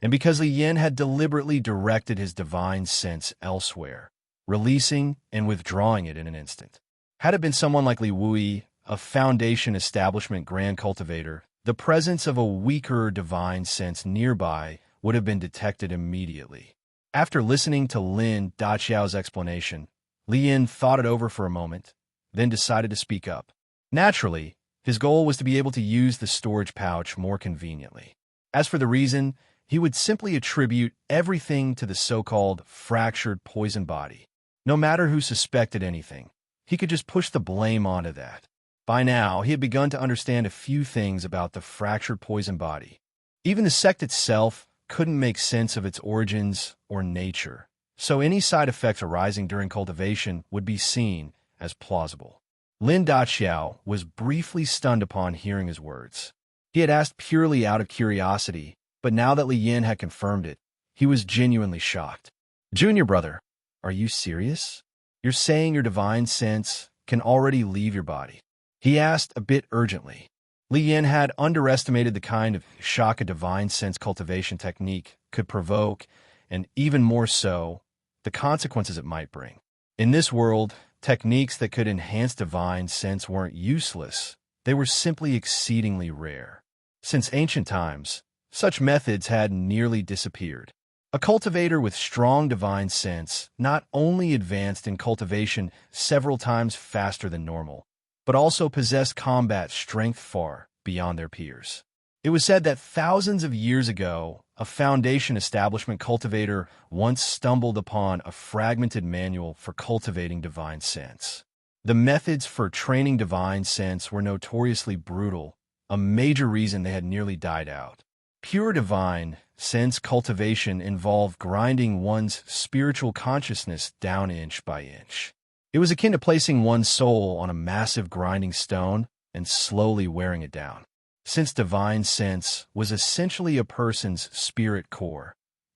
and because Li Yan had deliberately directed his divine sense elsewhere, releasing and withdrawing it in an instant. Had it been someone like Li Wui, a Foundation establishment grand cultivator, the presence of a weaker divine sense nearby would have been detected immediately. After listening to Lin Daqiao's explanation, Li Yan thought it over for a moment, then decided to speak up. Naturally, his goal was to be able to use the storage pouch more conveniently. As for the reason, he would simply attribute everything to the so-called fractured poison body. No matter who suspected anything, he could just push the blame onto that. By now, he had begun to understand a few things about the fractured poison body. Even the sect itself couldn't make sense of its origins or nature, so any side effects arising during cultivation would be seen as plausible. Lin Daqiao was briefly stunned upon hearing his words. He had asked purely out of curiosity, but now that Li Yan had confirmed it, he was genuinely shocked. Junior brother, are you serious? You're saying your divine sense can already leave your body? He asked a bit urgently. Li Yan had underestimated the kind of shock a divine sense cultivation technique could provoke, and even more so, the consequences it might bring. In this world, techniques that could enhance divine sense weren't useless. They were simply exceedingly rare. Since ancient times, such methods had nearly disappeared. A cultivator with strong divine sense not only advanced in cultivation several times faster than normal, but also possessed combat strength far beyond their peers. It was said that thousands of years ago, a Foundation establishment cultivator once stumbled upon a fragmented manual for cultivating divine sense. The methods for training divine sense were notoriously brutal, a major reason they had nearly died out. Pure divine sense cultivation involved grinding one's spiritual consciousness down inch by inch. It was akin to placing one's soul on a massive grinding stone and slowly wearing it down. Since divine sense was essentially a person's spirit core,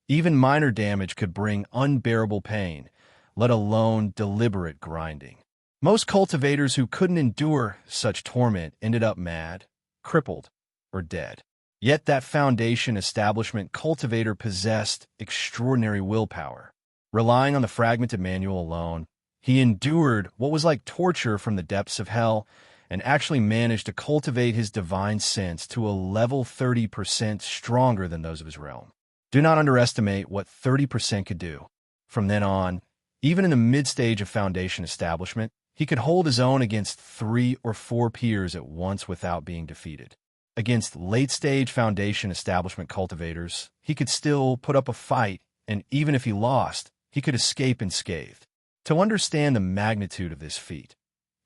even minor damage could bring unbearable pain, let alone deliberate grinding. Most cultivators who couldn't endure such torment ended up mad, crippled, or dead. Yet that Foundation establishment cultivator possessed extraordinary willpower. Relying on the fragmented manual alone, he endured what was like torture from the depths of hell and actually managed to cultivate his divine sense to a level 30% stronger than those of his realm. Do not underestimate what 30% could do. From then on, even in the mid-stage of Foundation establishment, he could hold his own against 3 or 4 peers at once without being defeated. Against late-stage Foundation establishment cultivators, he could still put up a fight, and even if he lost, he could escape unscathed. To understand the magnitude of this feat,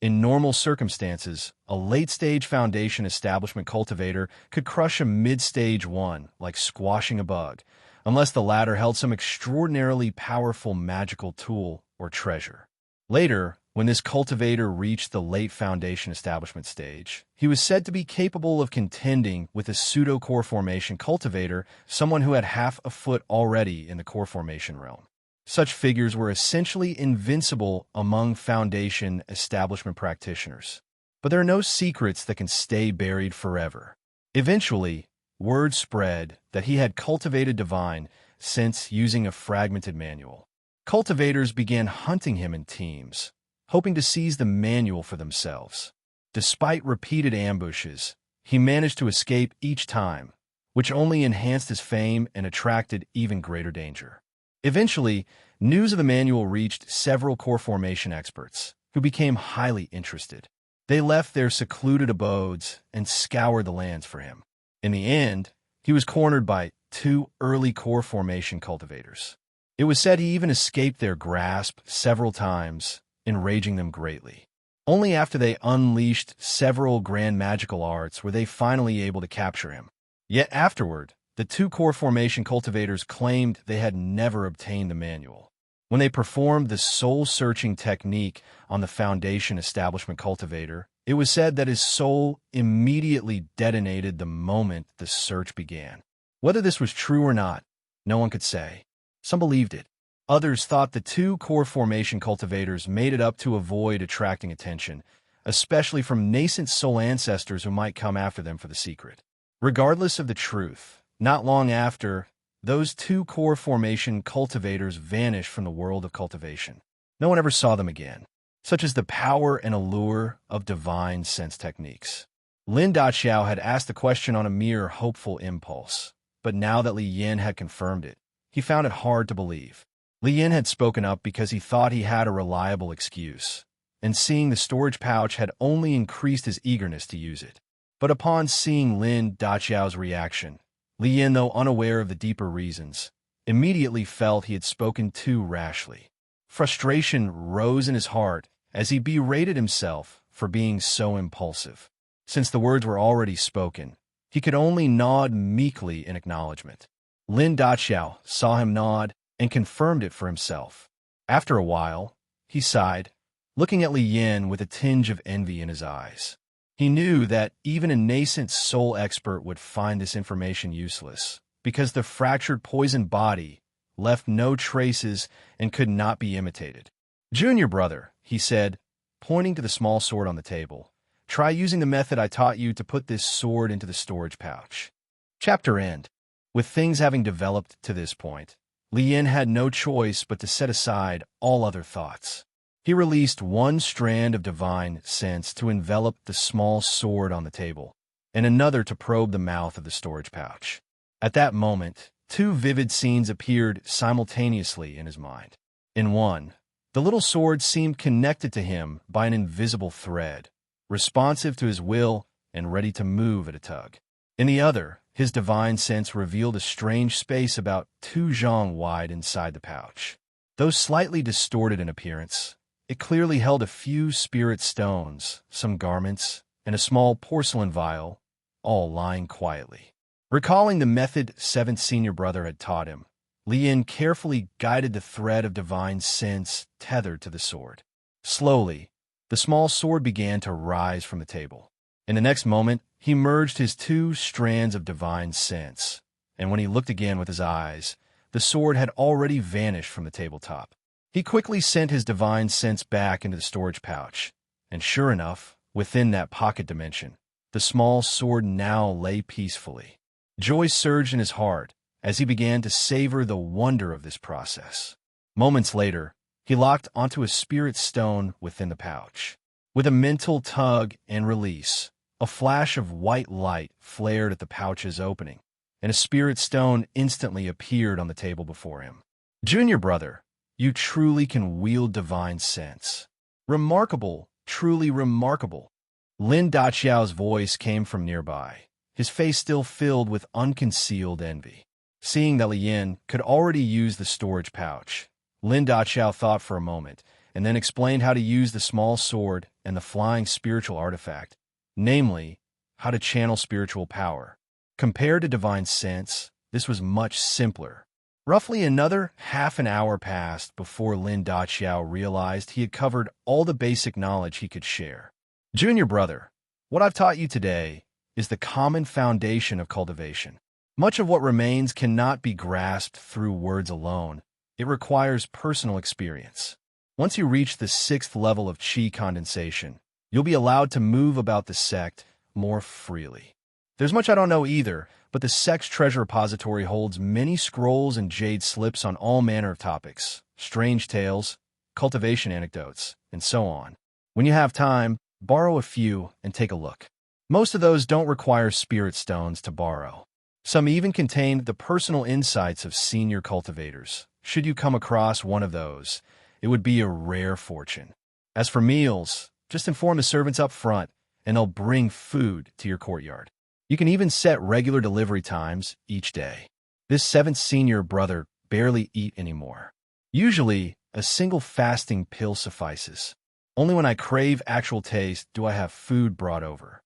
in normal circumstances, a late-stage Foundation establishment cultivator could crush a mid-stage one, like squashing a bug, unless the latter held some extraordinarily powerful magical tool or treasure. Later, when this cultivator reached the late Foundation establishment stage, he was said to be capable of contending with a pseudo-core formation cultivator, someone who had half a foot already in the core formation realm. Such figures were essentially invincible among Foundation establishment practitioners. But there are no secrets that can stay buried forever. Eventually, word spread that he had cultivated divine sense using a fragmented manual. Cultivators began hunting him in teams, hoping to seize the manual for themselves. Despite repeated ambushes, he managed to escape each time, which only enhanced his fame and attracted even greater danger. Eventually, news of the manual reached several core formation experts, who became highly interested. They left their secluded abodes and scoured the lands for him. In the end, he was cornered by 2 early core formation cultivators. It was said he even escaped their grasp several times, enraging them greatly. Only after they unleashed several grand magical arts were they finally able to capture him. Yet afterward, the 2 core formation cultivators claimed they had never obtained the manual. When they performed the soul-searching technique on the Foundation establishment cultivator, it was said that his soul immediately detonated the moment the search began. Whether this was true or not, no one could say. Some believed it. Others thought the 2 core formation cultivators made it up to avoid attracting attention, especially from nascent soul ancestors who might come after them for the secret. Regardless of the truth, not long after, those 2 core formation cultivators vanished from the world of cultivation. No one ever saw them again. Such is the power and allure of divine sense techniques. Lin Daqiao had asked the question on a mere hopeful impulse, but now that Li Yin had confirmed it, he found it hard to believe. Li Yin had spoken up because he thought he had a reliable excuse, and seeing the storage pouch had only increased his eagerness to use it. But upon seeing Lin Daqiao's reaction, Li Yin, though unaware of the deeper reasons, immediately felt he had spoken too rashly. Frustration rose in his heart as he berated himself for being so impulsive. Since the words were already spoken, he could only nod meekly in acknowledgement. Lin Daqiao saw him nod and confirmed it for himself. After a while, he sighed, looking at Li Yin with a tinge of envy in his eyes. He knew that even a nascent soul expert would find this information useless, because the fractured poison body left no traces and could not be imitated. "Junior brother," he said, pointing to the small sword on the table, "try using the method I taught you to put this sword into the storage pouch." Chapter end. With things having developed to this point, Li Yin had no choice but to set aside all other thoughts. He released 1 strand of divine sense to envelop the small sword on the table, and another to probe the mouth of the storage pouch. At that moment, 2 vivid scenes appeared simultaneously in his mind. In one, the little sword seemed connected to him by an invisible thread, responsive to his will and ready to move at a tug. In the other, his divine sense revealed a strange space about 2 zhang wide inside the pouch. Though slightly distorted in appearance, it clearly held a few spirit stones, some garments, and a small porcelain vial, all lying quietly. Recalling the method 7th senior brother had taught him, Li Yin carefully guided the thread of divine sense tethered to the sword. Slowly, the small sword began to rise from the table. In the next moment, he merged his 2 strands of divine sense, and when he looked again with his eyes, the sword had already vanished from the tabletop. He quickly sent his divine sense back into the storage pouch, and sure enough, within that pocket dimension, the small sword now lay peacefully. Joy surged in his heart as he began to savor the wonder of this process. Moments later, he locked onto a spirit stone within the pouch. With a mental tug and release, a flash of white light flared at the pouch's opening, and a spirit stone instantly appeared on the table before him. Junior brother, you truly can wield divine sense. Remarkable, truly remarkable. Lin Daqiao's voice came from nearby, his face still filled with unconcealed envy. Seeing that Li Yin could already use the storage pouch, Lin Daqiao thought for a moment, and then explained how to use the small sword and the flying spiritual artifact, namely, how to channel spiritual power. Compared to divine sense, this was much simpler. Roughly another half an hour passed before Lin Daqiao realized he had covered all the basic knowledge he could share. Junior brother, what I've taught you today is the common foundation of cultivation. Much of what remains cannot be grasped through words alone. It requires personal experience. Once you reach the 6th level of qi condensation, you'll be allowed to move about the sect more freely. There's much I don't know either, but the sect's treasure repository holds many scrolls and jade slips on all manner of topics, strange tales, cultivation anecdotes, and so on. When you have time, borrow a few and take a look. Most of those don't require spirit stones to borrow. Some even contain the personal insights of senior cultivators. Should you come across one of those, it would be a rare fortune. As for meals, just inform the servants up front, and they'll bring food to your courtyard. You can even set regular delivery times each day. This 7th senior brother barely eat anymore. Usually, a single fasting pill suffices. Only when I crave actual taste do I have food brought over.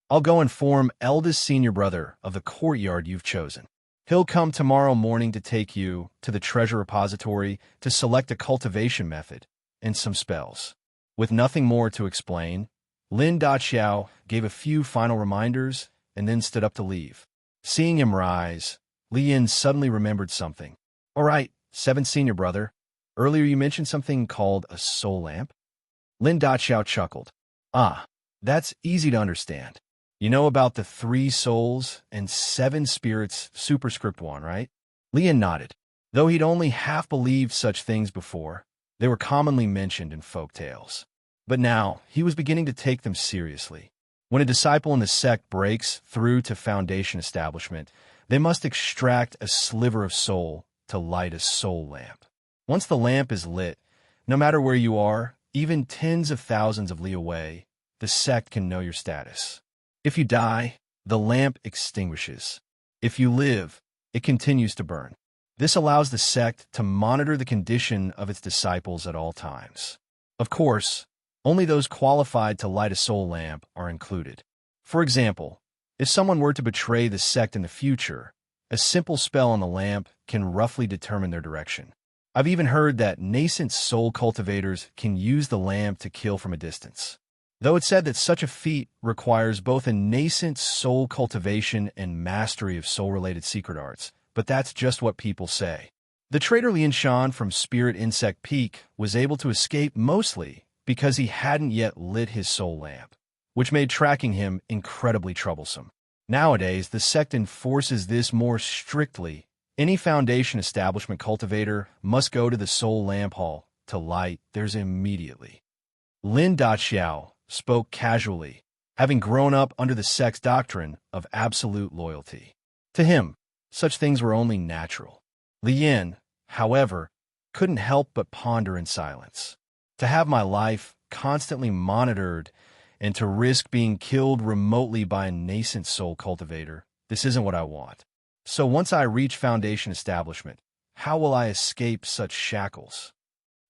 I'll go inform eldest senior brother of the courtyard you've chosen. He'll come tomorrow morning to take you to the treasure repository to select a cultivation method and some spells. With nothing more to explain, Lin Daqiao gave a few final reminders and then stood up to leave. Seeing him rise, Li Yin suddenly remembered something. All right, 7th senior brother, earlier you mentioned something called a soul lamp? Lin Daqiao chuckled. Ah, that's easy to understand. You know about the 3 souls and 7 spirits superscript 1, right? Li Yin nodded. Though he'd only half believed such things before, they were commonly mentioned in folk tales. But now, he was beginning to take them seriously. When a disciple in the sect breaks through to foundation establishment, they must extract a sliver of soul to light a soul lamp. Once the lamp is lit, no matter where you are, even tens of thousands of li away, the sect can know your status. If you die, the lamp extinguishes. If you live, it continues to burn. This allows the sect to monitor the condition of its disciples at all times. Of course, only those qualified to light a soul lamp are included. For example, if someone were to betray the sect in the future, a simple spell on the lamp can roughly determine their direction. I've even heard that nascent soul cultivators can use the lamp to kill from a distance. Though it's said that such a feat requires both a nascent soul cultivation and mastery of soul-related secret arts, but that's just what people say. The trader Lian Shan from Spirit Insect Peak was able to escape mostly because he hadn't yet lit his soul lamp, which made tracking him incredibly troublesome. Nowadays, the sect enforces this more strictly. Any foundation establishment cultivator must go to the soul lamp hall to light theirs immediately. Lin Daqiao spoke casually, having grown up under the sect's doctrine of absolute loyalty. To him, such things were only natural. Li Yin, however, couldn't help but ponder in silence. To have my life constantly monitored and to risk being killed remotely by a nascent soul cultivator, this isn't what I want. So once I reach foundation establishment, how will I escape such shackles?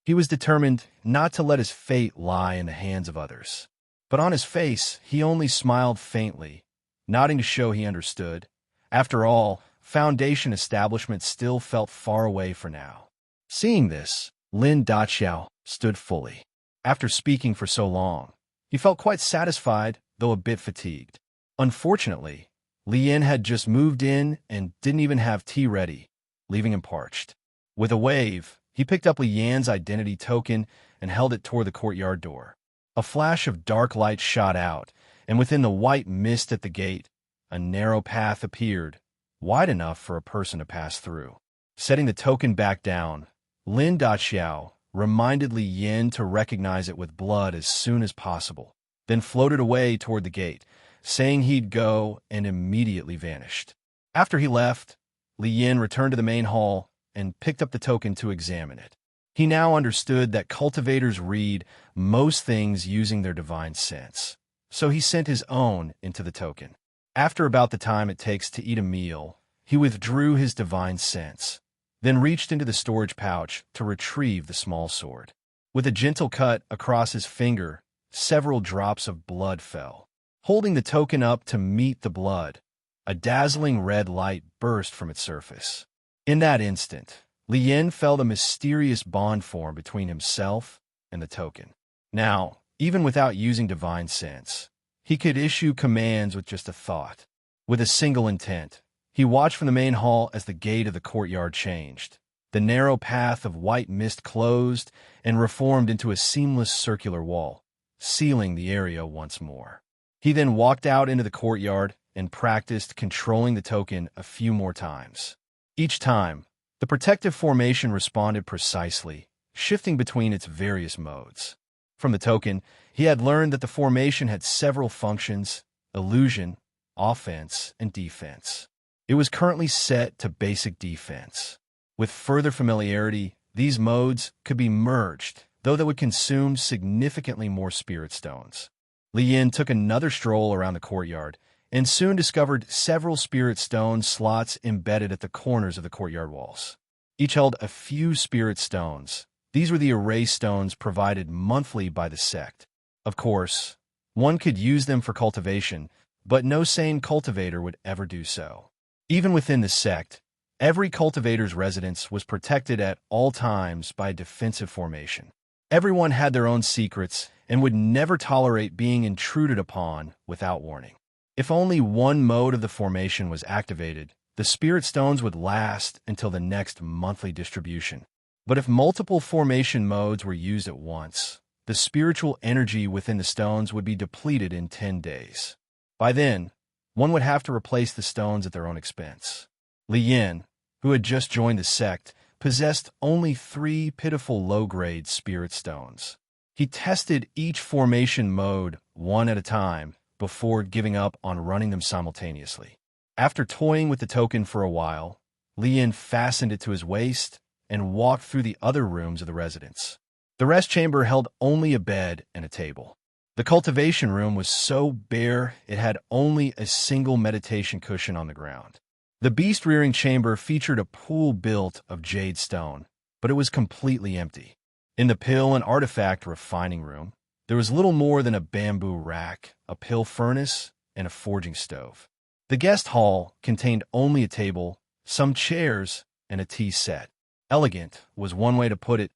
He was determined not to let his fate lie in the hands of others. But on his face, he only smiled faintly, nodding to show he understood. After all, foundation establishment still felt far away for now. Seeing this, Lin Daqiao stood fully. After speaking for so long, he felt quite satisfied, though a bit fatigued. Unfortunately, Li Yin had just moved in and didn't even have tea ready, leaving him parched. With a wave, he picked up Li Yan's identity token and held it toward the courtyard door. A flash of dark light shot out, and within the white mist at the gate, a narrow path appeared, wide enough for a person to pass through. Setting the token back down, Lin Daqiao reminded Li Yin to recognize it with blood as soon as possible, then floated away toward the gate, saying he'd go, and immediately vanished. After he left, Li Yin returned to the main hall and picked up the token to examine it. He now understood that cultivators read most things using their divine sense, so he sent his own into the token. After about the time it takes to eat a meal, he withdrew his divine sense, then reached into the storage pouch to retrieve the small sword. With a gentle cut across his finger, several drops of blood fell. Holding the token up to meet the blood, a dazzling red light burst from its surface. In that instant, Li Yin felt a mysterious bond form between himself and the token. Now, even without using divine sense, he could issue commands with just a thought. With a single intent, he watched from the main hall as the gate of the courtyard changed. The narrow path of white mist closed and reformed into a seamless circular wall, sealing the area once more. He then walked out into the courtyard and practiced controlling the token a few more times. Each time, the protective formation responded precisely, shifting between its various modes. From the token, he had learned that the formation had several functions: illusion, offense, and defense. It was currently set to basic defense. With further familiarity, these modes could be merged, though that would consume significantly more spirit stones. Li Yin took another stroll around the courtyard and soon discovered several spirit stone slots embedded at the corners of the courtyard walls. Each held a few spirit stones. These were the erase stones provided monthly by the sect. Of course, one could use them for cultivation, but no sane cultivator would ever do so. Even within the sect, every cultivator's residence was protected at all times by a defensive formation. Everyone had their own secrets and would never tolerate being intruded upon without warning. If only one mode of the formation was activated, the spirit stones would last until the next monthly distribution. But if multiple formation modes were used at once, the spiritual energy within the stones would be depleted in 10 days. By then, one would have to replace the stones at their own expense. Li Yin, who had just joined the sect, possessed only 3 pitiful low-grade spirit stones. He tested each formation mode one at a time before giving up on running them simultaneously. After toying with the token for a while, Li Yin fastened it to his waist and walked through the other rooms of the residence. The rest chamber held only a bed and a table. The cultivation room was so bare it had only a single meditation cushion on the ground. The beast-rearing chamber featured a pool built of jade stone, but it was completely empty. In the pill and artifact refining room, there was little more than a bamboo rack, a pill furnace, and a forging stove. The guest hall contained only a table, some chairs, and a tea set. Elegant was one way to put it.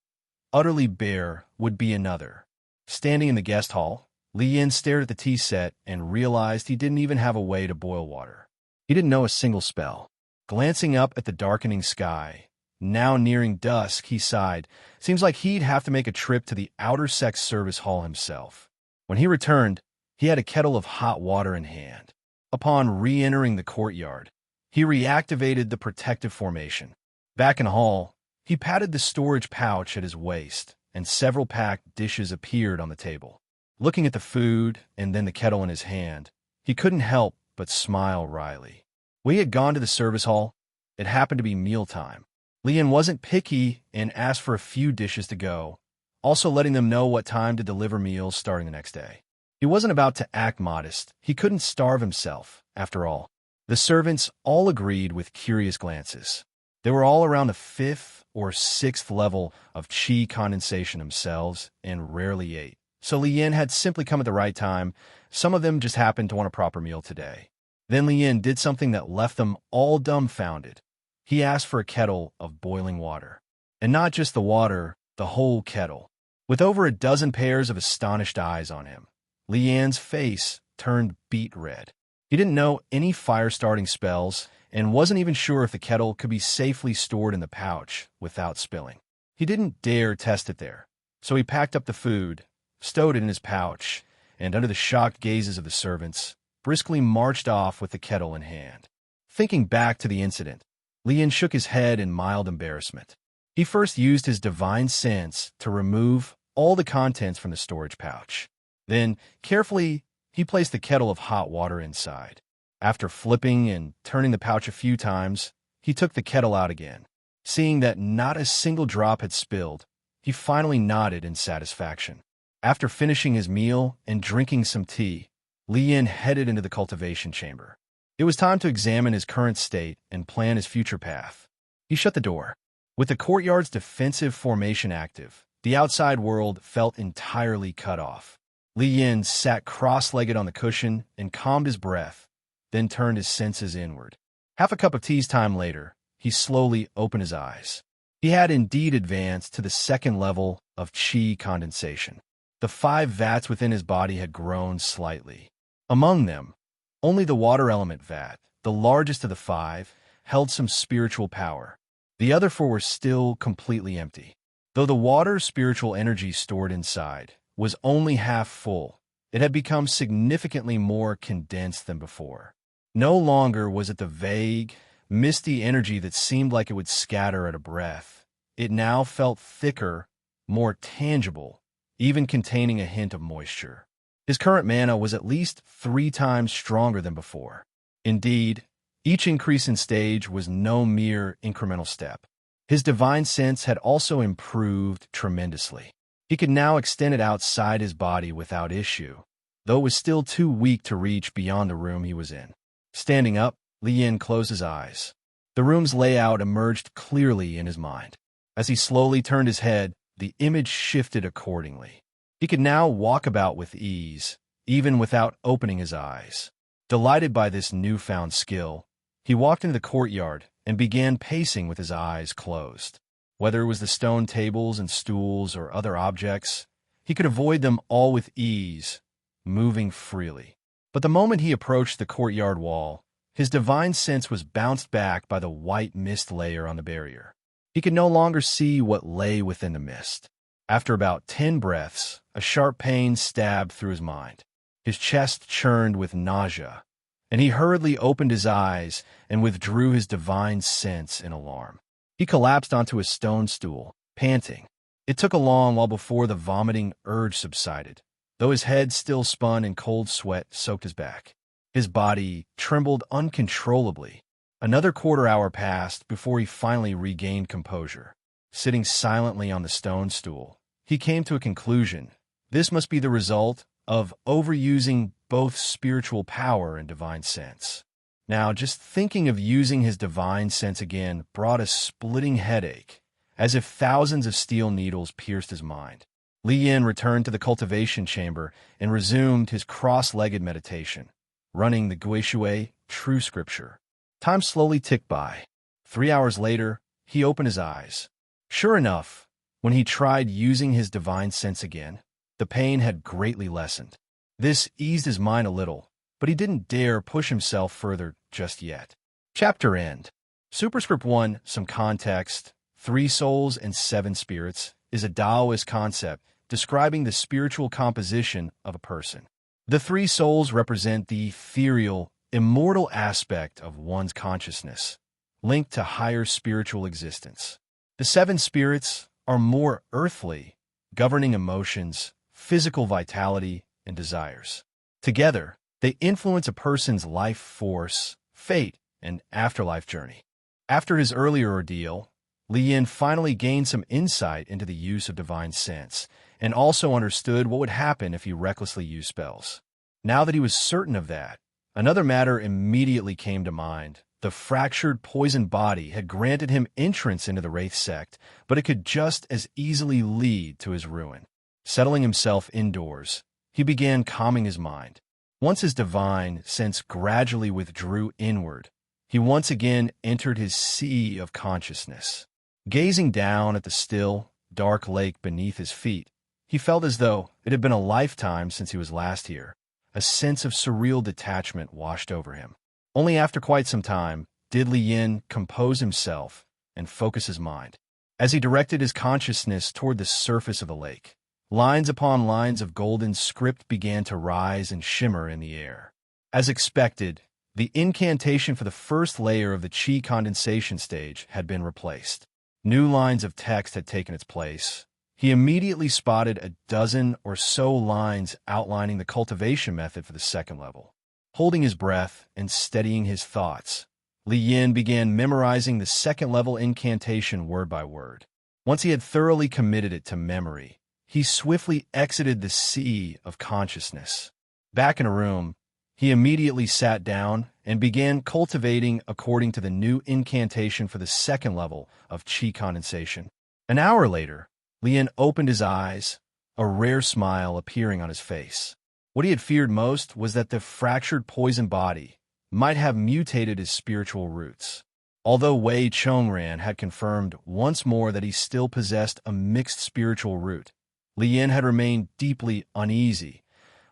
Utterly bare would be another. Standing in the guest hall, Li Yin stared at the tea set and realized he didn't even have a way to boil water. He didn't know a single spell. Glancing up at the darkening sky, now nearing dusk, he sighed. Seems like he'd have to make a trip to the outer sex service hall himself. When he returned, he had a kettle of hot water in hand. Upon re-entering the courtyard, he reactivated the protective formation. Back in the hall, he patted the storage pouch at his waist, and several packed dishes appeared on the table. Looking at the food and then the kettle in his hand, he couldn't help but smile wryly. When he had gone to the service hall, it happened to be mealtime. Li Yin wasn't picky and asked for a few dishes to go, also letting them know what time to deliver meals starting the next day. He wasn't about to act modest. He couldn't starve himself, after all. The servants all agreed with curious glances. They were all around the 5th or 6th level of qi condensation themselves and rarely ate. So Li Yin had simply come at the right time. Some of them just happened to want a proper meal today. Then Li Yin did something that left them all dumbfounded. He asked for a kettle of boiling water. And not just the water, the whole kettle. With over a dozen pairs of astonished eyes on him, Li Yin's face turned beet red. He didn't know any fire-starting spells and wasn't even sure if the kettle could be safely stored in the pouch without spilling. He didn't dare test it there, so he packed up the food, stowed it in his pouch, and under the shocked gazes of the servants, briskly marched off with the kettle in hand. Thinking back to the incident, Li Yin shook his head in mild embarrassment. He first used his divine sense to remove all the contents from the storage pouch. Then, carefully, he placed the kettle of hot water inside. After flipping and turning the pouch a few times, he took the kettle out again. Seeing that not a single drop had spilled, he finally nodded in satisfaction. After finishing his meal and drinking some tea, Li Yin headed into the cultivation chamber. It was time to examine his current state and plan his future path. He shut the door. With the courtyard's defensive formation active, the outside world felt entirely cut off. Li Yin sat cross-legged on the cushion and calmed his breath, then turned his senses inward. Half a cup of tea's time later, he slowly opened his eyes. He had indeed advanced to the second level of qi condensation. The 5 vats within his body had grown slightly. Among them, only the water element vat, the largest of the 5, held some spiritual power. The other 4 were still completely empty. Though the water's spiritual energy stored inside was only half full, it had become significantly more condensed than before. No longer was it the vague, misty energy that seemed like it would scatter at a breath. It now felt thicker, more tangible, even containing a hint of moisture. His current mana was at least 3 times stronger than before. Indeed, each increase in stage was no mere incremental step. His divine sense had also improved tremendously. He could now extend it outside his body without issue, though it was still too weak to reach beyond the room he was in. Standing up, Li Yin closed his eyes. The room's layout emerged clearly in his mind. As he slowly turned his head, the image shifted accordingly. He could now walk about with ease, even without opening his eyes. Delighted by this newfound skill, he walked into the courtyard and began pacing with his eyes closed. Whether it was the stone tables and stools or other objects, he could avoid them all with ease, moving freely. But the moment he approached the courtyard wall, his divine sense was bounced back by the white mist layer on the barrier. He could no longer see what lay within the mist. After about 10 breaths, a sharp pain stabbed through his mind. His chest churned with nausea, and he hurriedly opened his eyes and withdrew his divine sense in alarm. He collapsed onto a stone stool, panting. It took a long while before the vomiting urge subsided, though his head still spun and cold sweat soaked his back. His body trembled uncontrollably. Another quarter-hour passed before he finally regained composure. Sitting silently on the stone stool, he came to a conclusion. This must be the result of overusing both spiritual power and divine sense. Now, just thinking of using his divine sense again brought a splitting headache, as if thousands of steel needles pierced his mind. Li Yin returned to the cultivation chamber and resumed his cross-legged meditation, running the Guishui true scripture. Time slowly ticked by. 3 hours later, he opened his eyes. Sure enough, when he tried using his divine sense again, the pain had greatly lessened. This eased his mind a little, but he didn't dare push himself further just yet. Chapter End. Superscript 1, some context. 3 souls and 7 spirits is a Taoist concept describing the spiritual composition of a person. The 3 souls represent the ethereal, immortal aspect of one's consciousness, linked to higher spiritual existence. The 7 spirits are more earthly, governing emotions, physical vitality, and desires. Together, they influence a person's life force, fate, and afterlife journey. After his earlier ordeal, Li Yin finally gained some insight into the use of divine sense, and also understood what would happen if he recklessly used spells. Now that he was certain of that, another matter immediately came to mind. The fractured, poisoned body had granted him entrance into the Wraith sect, but it could just as easily lead to his ruin. Settling himself indoors, he began calming his mind. Once his divine sense gradually withdrew inward, he once again entered his sea of consciousness. Gazing down at the still, dark lake beneath his feet, he felt as though it had been a lifetime since he was last here. A sense of surreal detachment washed over him. Only after quite some time did Li Yin compose himself and focus his mind. As he directed his consciousness toward the surface of the lake, lines upon lines of golden script began to rise and shimmer in the air. As expected, the incantation for the first layer of the qi condensation stage had been replaced. New lines of text had taken its place. He immediately spotted a dozen or so lines outlining the cultivation method for the second level. Holding his breath and steadying his thoughts, Li Yin began memorizing the second-level incantation word by word. Once he had thoroughly committed it to memory, he swiftly exited the sea of consciousness. Back in a room, he immediately sat down and began cultivating according to the new incantation for the second level of qi condensation. An hour later, Li Yin opened his eyes, a rare smile appearing on his face. What he had feared most was that the fractured poison body might have mutated his spiritual roots. Although Wei Chongran had confirmed once more that he still possessed a mixed spiritual root, Li Yin had remained deeply uneasy.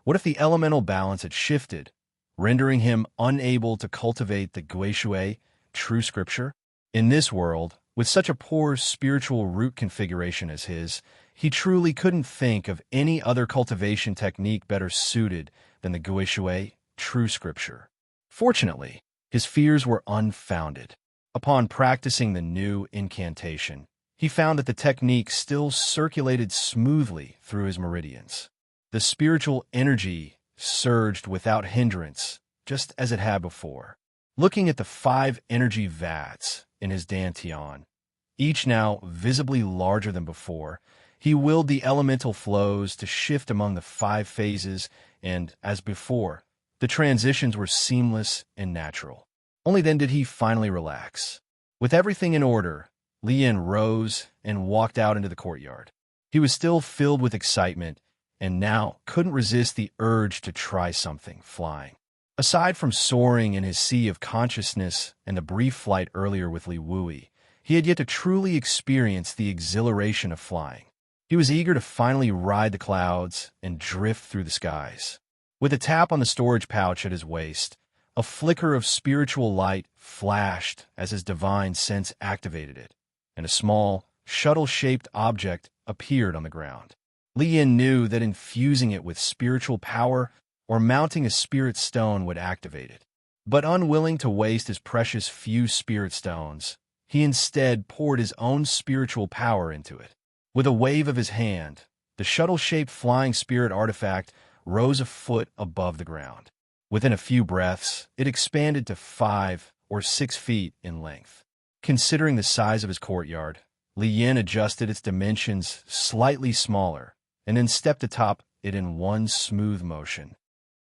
What if the elemental balance had shifted, rendering him unable to cultivate the Guishui, true scripture? In this world, with such a poor spiritual root configuration as his, he truly couldn't think of any other cultivation technique better suited than the Guishui, true scripture. Fortunately, his fears were unfounded. Upon practicing the new incantation, he found that the technique still circulated smoothly through his meridians. The spiritual energy surged without hindrance, just as it had before. Looking at the 5 energy vats in his dantian, each now visibly larger than before, he willed the elemental flows to shift among the 5 phases, and, as before, the transitions were seamless and natural. Only then did he finally relax. With everything in order, Li Yin rose and walked out into the courtyard. He was still filled with excitement, and now couldn't resist the urge to try something flying. Aside from soaring in his sea of consciousness and the brief flight earlier with Li Wui, he had yet to truly experience the exhilaration of flying. He was eager to finally ride the clouds and drift through the skies. With a tap on the storage pouch at his waist, a flicker of spiritual light flashed as his divine sense activated it, and a small, shuttle-shaped object appeared on the ground. Li Yin knew that infusing it with spiritual power or mounting a spirit stone would activate it. But unwilling to waste his precious few spirit stones, he instead poured his own spiritual power into it. With a wave of his hand, the shuttle-shaped flying spirit artifact rose a foot above the ground. Within a few breaths, it expanded to 5 or 6 feet in length. Considering the size of his courtyard, Li Yin adjusted its dimensions slightly smaller and then stepped atop it in one smooth motion.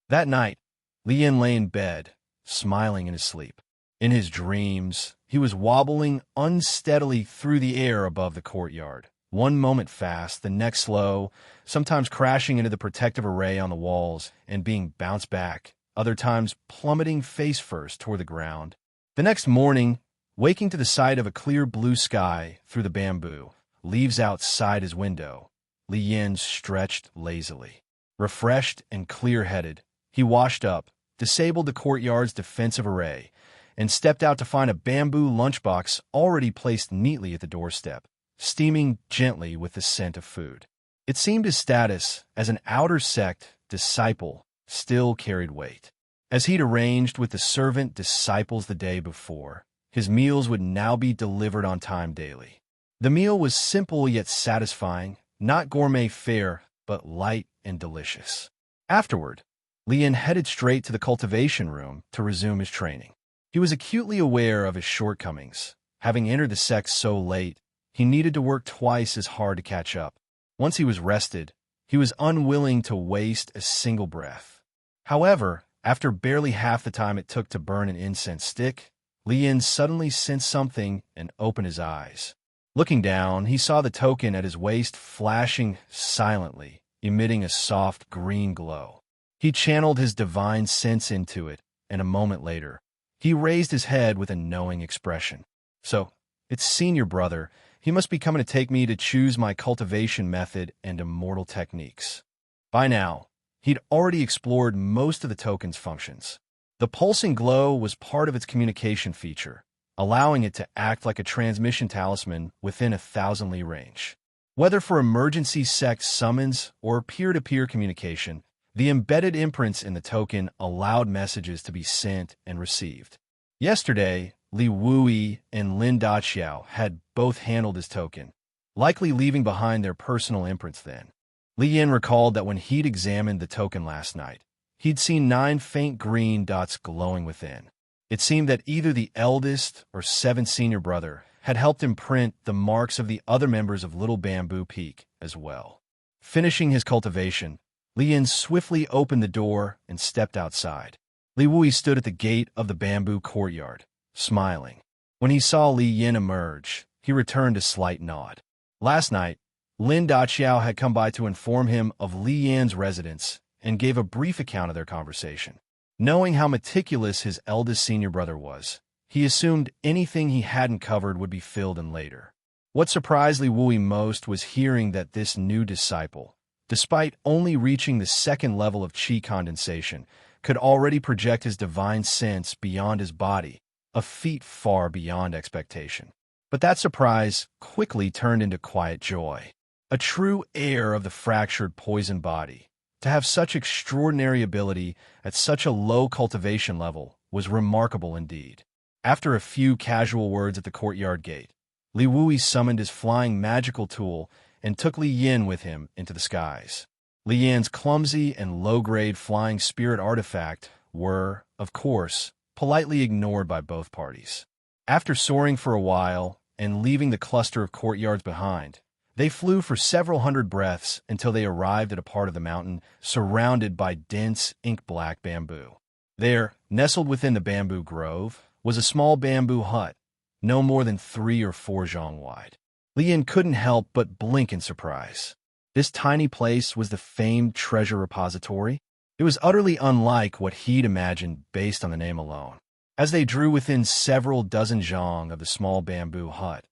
That night, Li Yin lay in bed, smiling in his sleep. In his dreams, he was wobbling unsteadily through the air above the courtyard. One moment fast, the next slow, sometimes crashing into the protective array on the walls and being bounced back, other times plummeting face first toward the ground. The next morning, waking to the sight of a clear blue sky through the bamboo, leaves outside his window, Li Yin stretched lazily. Refreshed and clear-headed, he washed up, disabled the courtyard's defensive array, and stepped out to find a bamboo lunchbox already placed neatly at the doorstep, steaming gently with the scent of food. It seemed his status as an outer sect disciple still carried weight. As he'd arranged with the servant disciples the day before, his meals would now be delivered on time daily. The meal was simple yet satisfying, not gourmet fare, but light and delicious. Afterward, Li Yin headed straight to the cultivation room to resume his training. He was acutely aware of his shortcomings. Having entered the sect so late, he needed to work twice as hard to catch up. Once he was rested, he was unwilling to waste a single breath. However, after barely half the time it took to burn an incense stick, Li Yin suddenly sensed something and opened his eyes. Looking down, he saw the token at his waist flashing silently, emitting a soft green glow. He channeled his divine sense into it, and a moment later, he raised his head with a knowing expression. So, it's Senior Brother. He must be coming to take me to choose my cultivation method and immortal techniques. By now, he'd already explored most of the token's functions. The pulsing glow was part of its communication feature, allowing it to act like a transmission talisman within 1,000 li range. Whether for emergency sect summons or peer-to-peer communication, the embedded imprints in the token allowed messages to be sent and received. Yesterday, Li Wui and Lin Daqiao had both handled his token, likely leaving behind their personal imprints then. Li Yin recalled that when he'd examined the token last night, he'd seen 9 faint green dots glowing within. It seemed that either the eldest or 7th senior brother had helped imprint the marks of the other members of Little Bamboo Peak as well. Finishing his cultivation, Li Yin swiftly opened the door and stepped outside. Li Wui stood at the gate of the bamboo courtyard, smiling. When he saw Li Yin emerge, he returned a slight nod. Last night, Lin Daqiao had come by to inform him of Li Yin's residence and gave a brief account of their conversation. Knowing how meticulous his eldest senior brother was, he assumed anything he hadn't covered would be filled in later. What surprised Li Wui most was hearing that this new disciple, despite only reaching the 2nd level of qi condensation, could already project his divine sense beyond his body, a feat far beyond expectation. But that surprise quickly turned into quiet joy. A true heir of the fractured poison body, to have such extraordinary ability at such a low cultivation level was remarkable indeed. After a few casual words at the courtyard gate, Li Wui summoned his flying magical tool and took Li Yin with him into the skies. Li Yin's clumsy and low-grade flying spirit artifact were, of course, politely ignored by both parties. After soaring for a while and leaving the cluster of courtyards behind, they flew for several hundred breaths until they arrived at a part of the mountain surrounded by dense, ink-black bamboo. There, nestled within the bamboo grove, was a small bamboo hut, no more than 3 or 4 zhang wide. Li Yin couldn't help but blink in surprise. This tiny place was the famed treasure repository. It was utterly unlike what he'd imagined based on the name alone. As they drew within several dozen zhang of the small bamboo hut,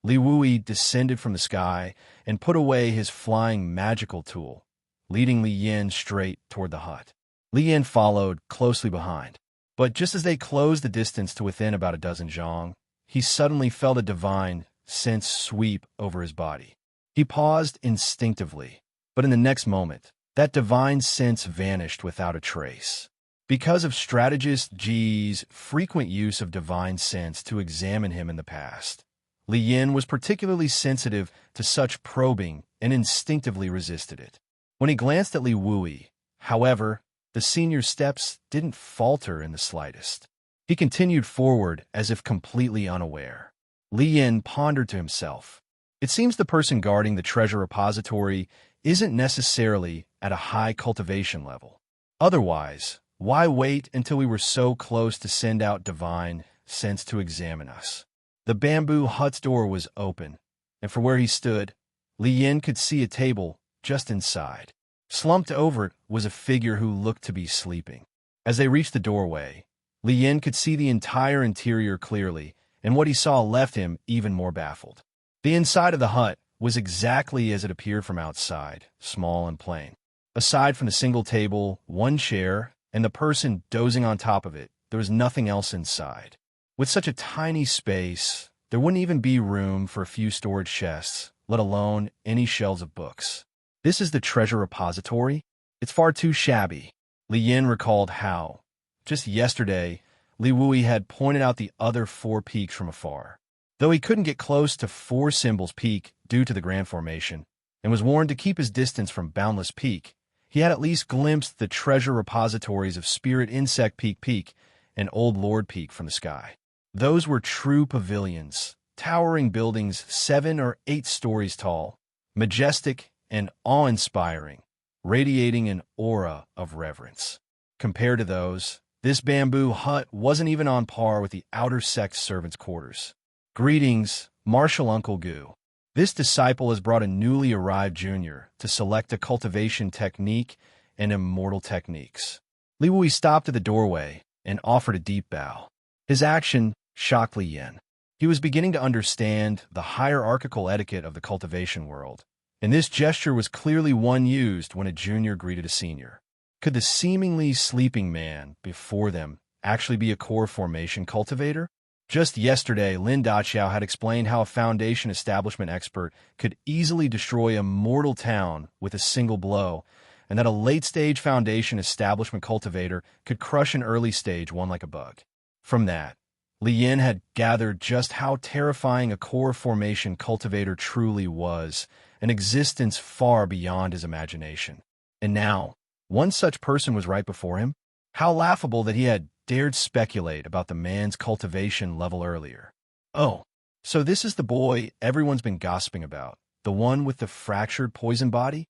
Li Wui descended from the sky and put away his flying magical tool, leading Li Yin straight toward the hut. Li Yin followed closely behind. But just as they closed the distance to within about a dozen zhang, he suddenly felt a divine sense sweep over his body. He paused instinctively, but in the next moment, that divine sense vanished without a trace. Because of strategist Ji's frequent use of divine sense to examine him in the past, Li Yin was particularly sensitive to such probing and instinctively resisted it. When he glanced at Li Wui, however, the senior's steps didn't falter in the slightest. He continued forward as if completely unaware. Li Yin pondered to himself. It seems the person guarding the treasure repository isn't necessarily at a high cultivation level. Otherwise, why wait until we were so close to send out divine sense to examine us? The bamboo hut's door was open, and from where he stood, Li Yin could see a table just inside. Slumped over it was a figure who looked to be sleeping. As they reached the doorway, Li Yin could see the entire interior clearly, and what he saw left him even more baffled. The inside of the hut was exactly as it appeared from outside, small and plain. Aside from the single table, 1 chair, and the person dozing on top of it, there was nothing else inside. With such a tiny space, there wouldn't even be room for a few storage chests, let alone any shelves of books. This is the treasure repository? It's far too shabby. Li Yin recalled how, just yesterday, Li Wui had pointed out the other 4 peaks from afar. Though he couldn't get close to 4 Symbols Peak due to the Grand Formation, and was warned to keep his distance from Boundless Peak, he had at least glimpsed the treasure repositories of Spirit Insect Peak and Old Lord Peak from the sky. Those were true pavilions, towering buildings 7 or 8 stories tall, majestic and awe-inspiring, radiating an aura of reverence. Compared to those, this bamboo hut wasn't even on par with the outer sect servants' quarters. Greetings, Martial Uncle Gu. This disciple has brought a newly arrived junior to select a cultivation technique and immortal techniques. Li Wui stopped at the doorway and offered a deep bow. His action shocked Li Yin. He was beginning to understand the hierarchical etiquette of the cultivation world, and this gesture was clearly one used when a junior greeted a senior. Could the seemingly sleeping man before them actually be a core formation cultivator? Just yesterday, Lin Daqiao had explained how a foundation establishment expert could easily destroy a mortal town with a single blow, and that a late-stage foundation establishment cultivator could crush an early-stage one like a bug. From that, Li Yin had gathered just how terrifying a core formation cultivator truly was, an existence far beyond his imagination. And now, one such person was right before him? How laughable that he had dared speculate about the man's cultivation level earlier. Oh, so this is the boy everyone's been gossiping about, the one with the fractured poison body?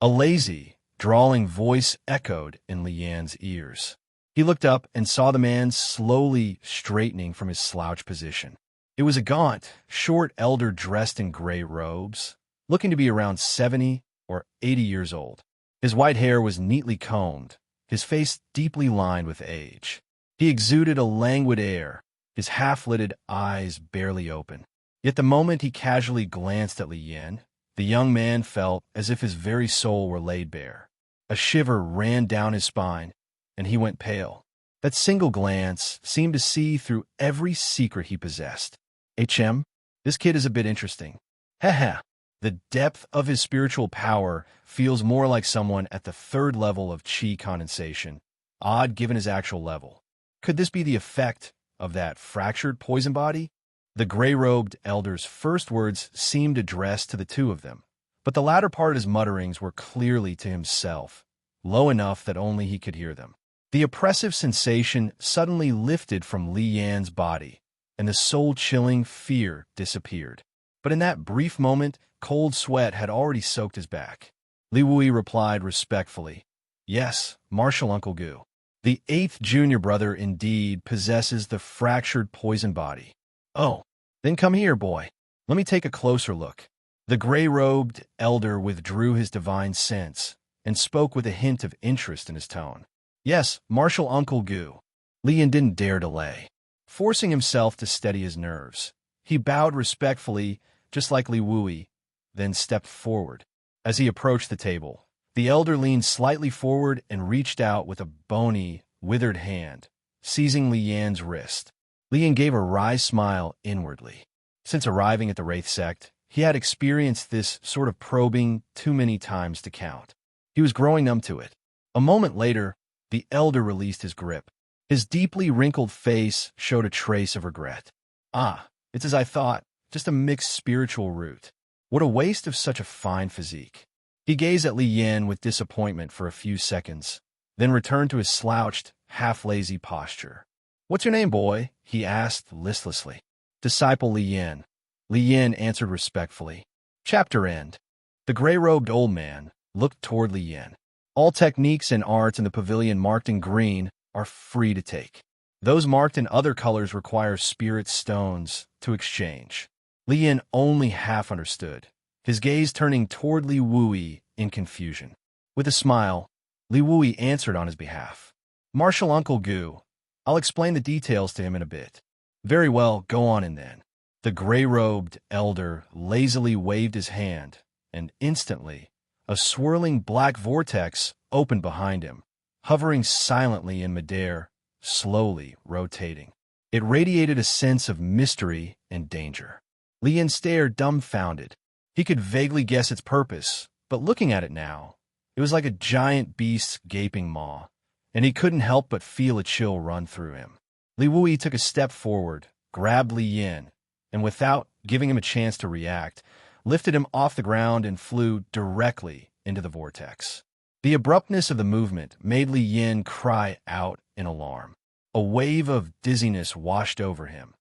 A lazy, drawling voice echoed in Li Yan's ears. He looked up and saw the man slowly straightening from his slouch position. It was a gaunt, short elder dressed in gray robes, looking to be around 70 or 80 years old. His white hair was neatly combed, his face deeply lined with age. He exuded a languid air, his half-lidded eyes barely open. Yet the moment he casually glanced at Li Yan, the young man felt as if his very soul were laid bare. A shiver ran down his spine, and he went pale. That single glance seemed to see through every secret he possessed. This kid is a bit interesting. Heh. The depth of his spiritual power feels more like someone at the third level of chi condensation, odd given his actual level. Could this be the effect of that fractured poison body? The gray-robed elder's first words seemed addressed to the two of them, but the latter part of his mutterings were clearly to himself, low enough that only he could hear them. The oppressive sensation suddenly lifted from Li Yan's body, and the soul-chilling fear disappeared. But in that brief moment, cold sweat had already soaked his back. Li Wui replied respectfully, "Yes, Martial Uncle Gu. The 8th junior brother indeed possesses the fractured poison body. Oh, then come here, boy. Let me take a closer look." The gray-robed elder withdrew his divine sense and spoke with a hint of interest in his tone. "Yes, Martial Uncle Gu." Li Yan didn't dare delay. Forcing himself to steady his nerves, he bowed respectfully, just like Li Wui, then stepped forward. As he approached the table, the elder leaned slightly forward and reached out with a bony, withered hand, seizing Li Yan's wrist. Li Yan gave a wry smile inwardly. Since arriving at the Wraith sect, he had experienced this sort of probing too many times to count. He was growing numb to it. A moment later, the elder released his grip. His deeply wrinkled face showed a trace of regret. "Ah, it's as I thought, just a mixed spiritual root. What a waste of such a fine physique." He gazed at Li Yan with disappointment for a few seconds, then returned to his slouched, half-lazy posture. "What's your name, boy?" he asked listlessly. "Disciple Li Yan." Li Yan answered respectfully. Chapter end. The gray-robed old man looked toward Li Yan. "All techniques and arts in the pavilion marked in green are free to take. Those marked in other colors require spirit stones to exchange." Li Yan only half understood, his gaze turning toward Li Wui in confusion. With a smile, Li Wui answered on his behalf. "Martial Uncle Gu, I'll explain the details to him in a bit." "Very well, go on in then." The gray-robed elder lazily waved his hand, and instantly, a swirling black vortex opened behind him, hovering silently in midair, slowly rotating. It radiated a sense of mystery and danger. Li Yan stared dumbfounded. He could vaguely guess its purpose, but looking at it now, it was like a giant beast's gaping maw, and he couldn't help but feel a chill run through him. Li Wui took a step forward, grabbed Li Yan, and without giving him a chance to react, lifted him off the ground and flew directly into the vortex. The abruptness of the movement made Li Yan cry out in alarm. A wave of dizziness washed over him,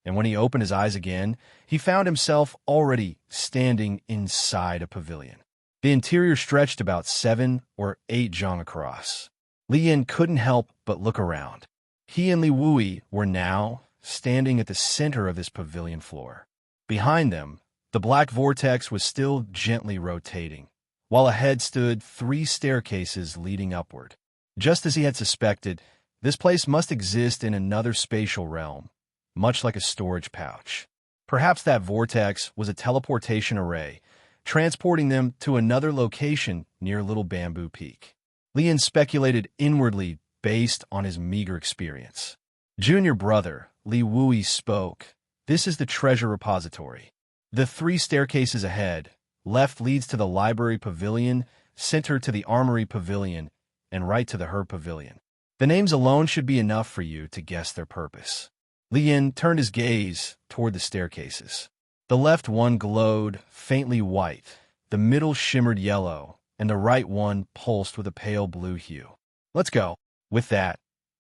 and when he opened his eyes again, he found himself already standing inside a pavilion. The interior stretched about 7 or 8 zhang across. Li Yan couldn't help but look around. He and Li Wui were now standing at the center of this pavilion floor. Behind them, the black vortex was still gently rotating, while ahead stood 3 staircases leading upward. Just as he had suspected, this place must exist in another spatial realm, much like a storage pouch. Perhaps that vortex was a teleportation array, transporting them to another location near Little Bamboo Peak. Li Yan speculated inwardly based on his meager experience. Junior brother, Li Wui spoke. "This is the treasure repository. The 3 staircases ahead, left leads to the library pavilion, center to the armory pavilion, and right to the herb pavilion. The names alone should be enough for you to guess their purpose." Li Yin turned his gaze toward the staircases. The left one glowed faintly white, the middle shimmered yellow, and the right one pulsed with a pale blue hue. Let's go. With that,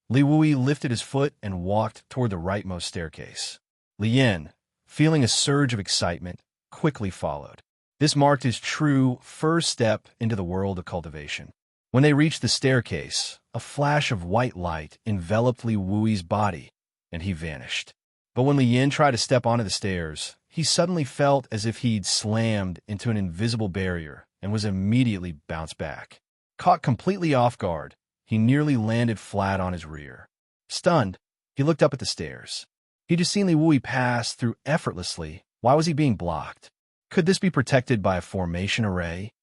Li Wui lifted his foot and walked toward the rightmost staircase. Li Yin, feeling a surge of excitement, quickly followed. This marked his true first step into the world of cultivation. When they reached the staircase, a flash of white light enveloped Li Wui's body, and he vanished. But when Li Yin tried to step onto the stairs, he suddenly felt as if he'd slammed into an invisible barrier and was immediately bounced back. Caught completely off guard, he nearly landed flat on his rear. Stunned, he looked up at the stairs. He'd just seen Li Wui pass through effortlessly. Why was he being blocked? Could this be protected by a formation array?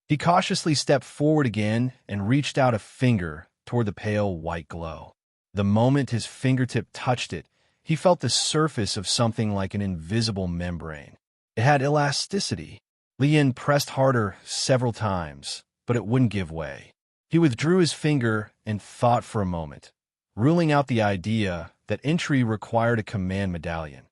He cautiously stepped forward again and reached out a finger toward the pale white glow. The moment his fingertip touched it, he felt the surface of something like an invisible membrane. It had elasticity. Li Yin pressed harder several times, but it wouldn't give way. He withdrew his finger and thought for a moment, ruling out the idea that entry required a command medallion.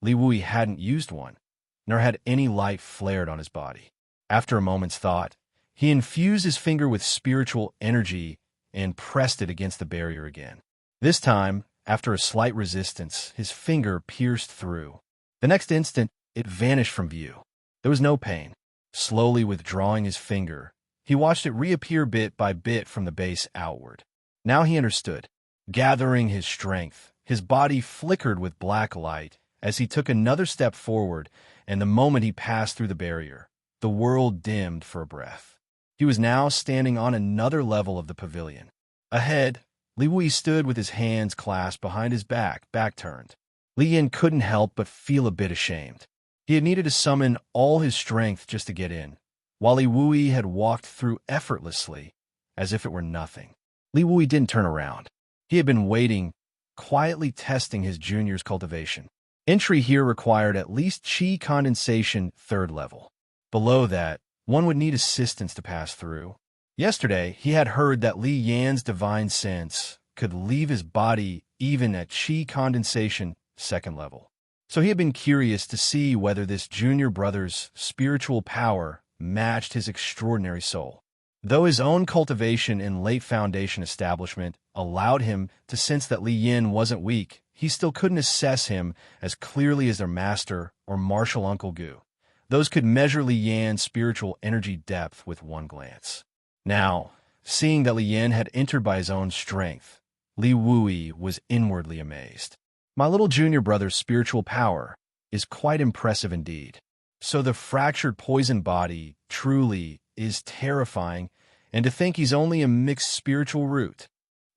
Li Wui hadn't used one, nor had any light flared on his body. After a moment's thought, he infused his finger with spiritual energy and pressed it against the barrier again. This time, after a slight resistance, his finger pierced through. The next instant, it vanished from view. There was no pain. Slowly withdrawing his finger, he watched it reappear bit by bit from the base outward. Now he understood. Gathering his strength, his body flickered with black light as he took another step forward, and the moment he passed through the barrier, the world dimmed for a breath. He was now standing on another level of the pavilion. Ahead, Li Wui stood with his hands clasped behind his back turned. Li Yin couldn't help but feel a bit ashamed. He had needed to summon all his strength just to get in, while Li Wui had walked through effortlessly, as if it were nothing. Li Wui didn't turn around. He had been waiting, quietly testing his junior's cultivation. Entry here required at least Qi condensation 3rd level. Below that, one would need assistance to pass through. Yesterday, he had heard that Li Yan's divine sense could leave his body even at Qi condensation 2nd level. So he had been curious to see whether this junior brother's spiritual power matched his extraordinary soul. Though his own cultivation and late foundation establishment allowed him to sense that Li Yin wasn't weak, he still couldn't assess him as clearly as their master or martial uncle Gu. Those could measure Li Yan's spiritual energy depth with one glance. Now, seeing that Li Yin had entered by his own strength, Li Wui was inwardly amazed. My little junior brother's spiritual power is quite impressive indeed. So the fractured poison body truly is terrifying, and to think he's only a mixed spiritual root.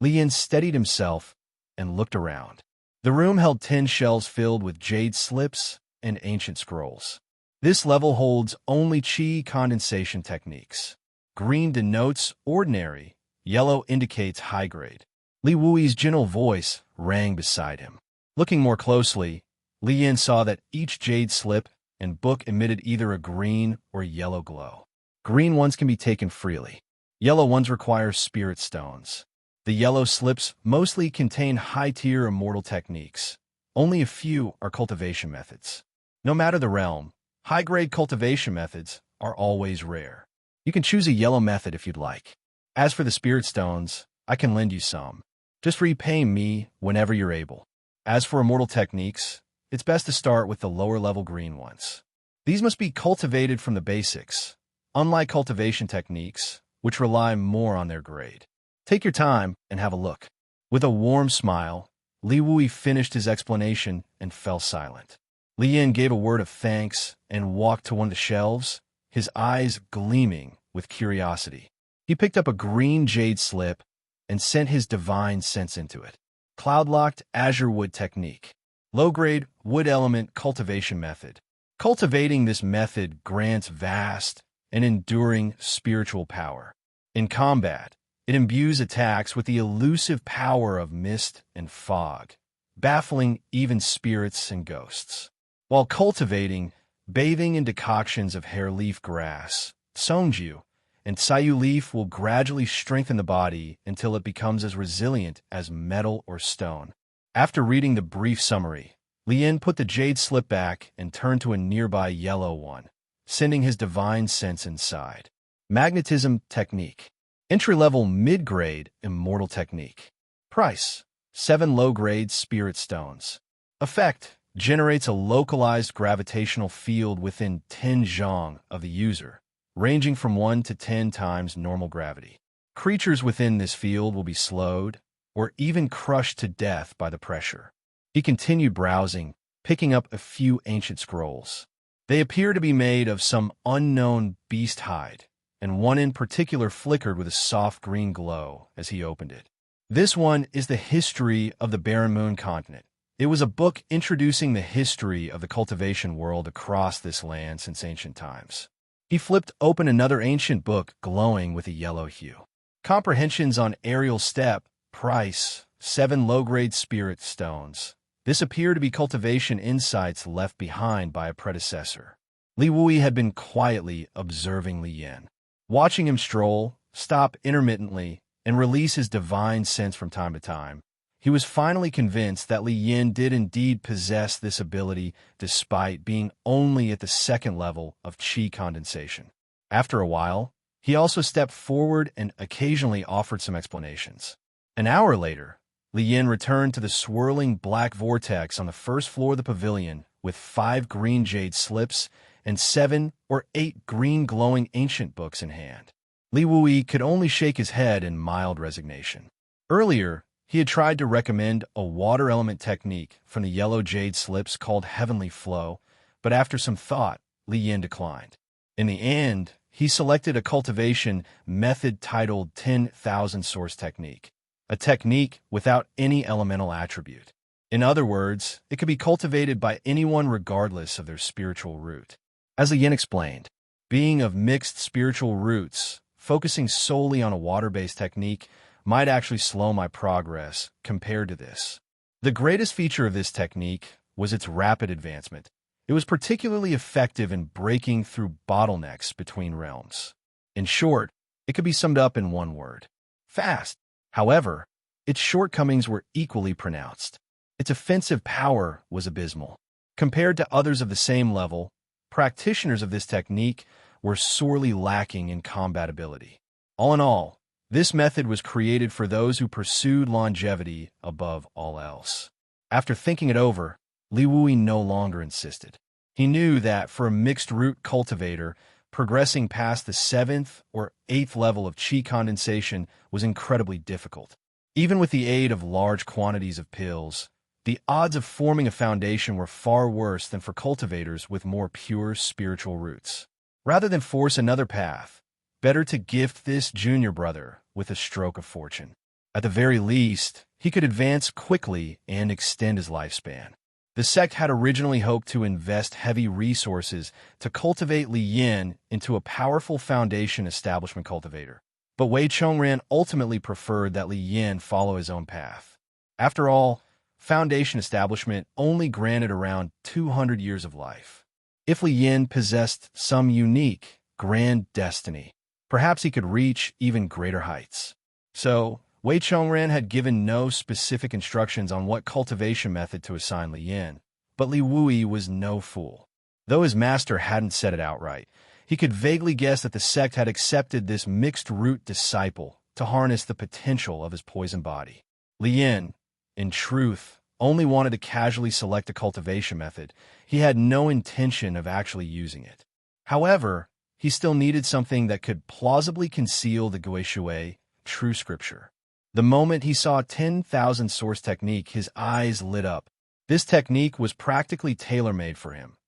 Li Yin steadied himself and looked around. The room held 10 shelves filled with jade slips and ancient scrolls. This level holds only Qi condensation techniques. Green denotes ordinary, yellow indicates high grade. Li Wui's gentle voice rang beside him. Looking more closely, Li Yin saw that each jade slip and book emitted either a green or yellow glow. Green ones can be taken freely. Yellow ones require spirit stones. The yellow slips mostly contain high-tier immortal techniques. Only a few are cultivation methods. No matter the realm, high-grade cultivation methods are always rare. You can choose a yellow method if you'd like. As for the spirit stones, I can lend you some. Just repay me whenever you're able. As for immortal techniques, it's best to start with the lower-level green ones. These must be cultivated from the basics, unlike cultivation techniques, which rely more on their grade. Take your time and have a look. With a warm smile, Li Wui finished his explanation and fell silent. Li Yin gave a word of thanks and walked to one of the shelves, his eyes gleaming with curiosity. He picked up a green jade slip and sent his divine sense into it. Cloud-locked azure wood technique. Low-grade wood element cultivation method. Cultivating this method grants vast and enduring spiritual power. In combat, it imbues attacks with the elusive power of mist and fog, baffling even spirits and ghosts. While cultivating, bathing in decoctions of hair leaf grass, sonju, and sayu leaf will gradually strengthen the body until it becomes as resilient as metal or stone. After reading the brief summary, Li Yin put the jade slip back and turned to a nearby yellow one, sending his divine sense inside. Magnetism technique. Entry-level mid-grade immortal technique. Price: 7 low-grade spirit stones. Effect: generates a localized gravitational field within 10 zhong of the user, ranging from 1 to 10 times normal gravity. Creatures within this field will be slowed or even crushed to death by the pressure. He continued browsing, picking up a few ancient scrolls. They appear to be made of some unknown beast hide, and one in particular flickered with a soft green glow as he opened it. This one is the history of the Barren Moon continent. It was a book introducing the history of the cultivation world across this land since ancient times. He flipped open another ancient book glowing with a yellow hue. Comprehensions on aerial step. Price: 7 low-grade spirit stones. This appeared to be cultivation insights left behind by a predecessor. Li Wui had been quietly observing Li Yin, watching him stroll, stop intermittently, and release his divine sense from time to time. He was finally convinced that Li Yin did indeed possess this ability despite being only at the second level of qi condensation. After a while, he also stepped forward and occasionally offered some explanations. An hour later, Li Yin returned to the swirling black vortex on the first floor of the pavilion with 5 green jade slips and 7 or 8 green glowing ancient books in hand. Li Wui could only shake his head in mild resignation. Earlier, he had tried to recommend a water element technique from the yellow jade slips called Heavenly Flow, but after some thought, Li Yin declined. In the end, he selected a cultivation method titled 10,000 Source Technique, a technique without any elemental attribute. In other words, it could be cultivated by anyone regardless of their spiritual root. As Li Yin explained, being of mixed spiritual roots, focusing solely on a water-based technique might actually slow my progress compared to this. The greatest feature of this technique was its rapid advancement. It was particularly effective in breaking through bottlenecks between realms. In short, it could be summed up in one word: fast. However, its shortcomings were equally pronounced. Its offensive power was abysmal. Compared to others of the same level, practitioners of this technique were sorely lacking in combat ability. All in all, this method was created for those who pursued longevity above all else. After thinking it over, Li Wui no longer insisted. He knew that for a mixed-root cultivator, progressing past the 7th or 8th level of qi condensation was incredibly difficult. Even with the aid of large quantities of pills, the odds of forming a foundation were far worse than for cultivators with more pure spiritual roots. Rather than force another path, better to gift this junior brother with a stroke of fortune. At the very least, he could advance quickly and extend his lifespan. The sect had originally hoped to invest heavy resources to cultivate Li Yin into a powerful foundation establishment cultivator, but Wei Chongran ultimately preferred that Li Yin follow his own path. After all, foundation establishment only granted around 200 years of life. If Li Yin possessed some unique, grand destiny, perhaps he could reach even greater heights. So, Wei Chongran had given no specific instructions on what cultivation method to assign Li Yin, but Li Wui was no fool. Though his master hadn't said it outright, he could vaguely guess that the sect had accepted this mixed-root disciple to harness the potential of his poison body. Li Yin, in truth, only wanted to casually select a cultivation method. He had no intention of actually using it. However, he still needed something that could plausibly conceal the Guishui, true scripture. The moment he saw 10,000 Source Technique, his eyes lit up. This technique was practically tailor-made for him,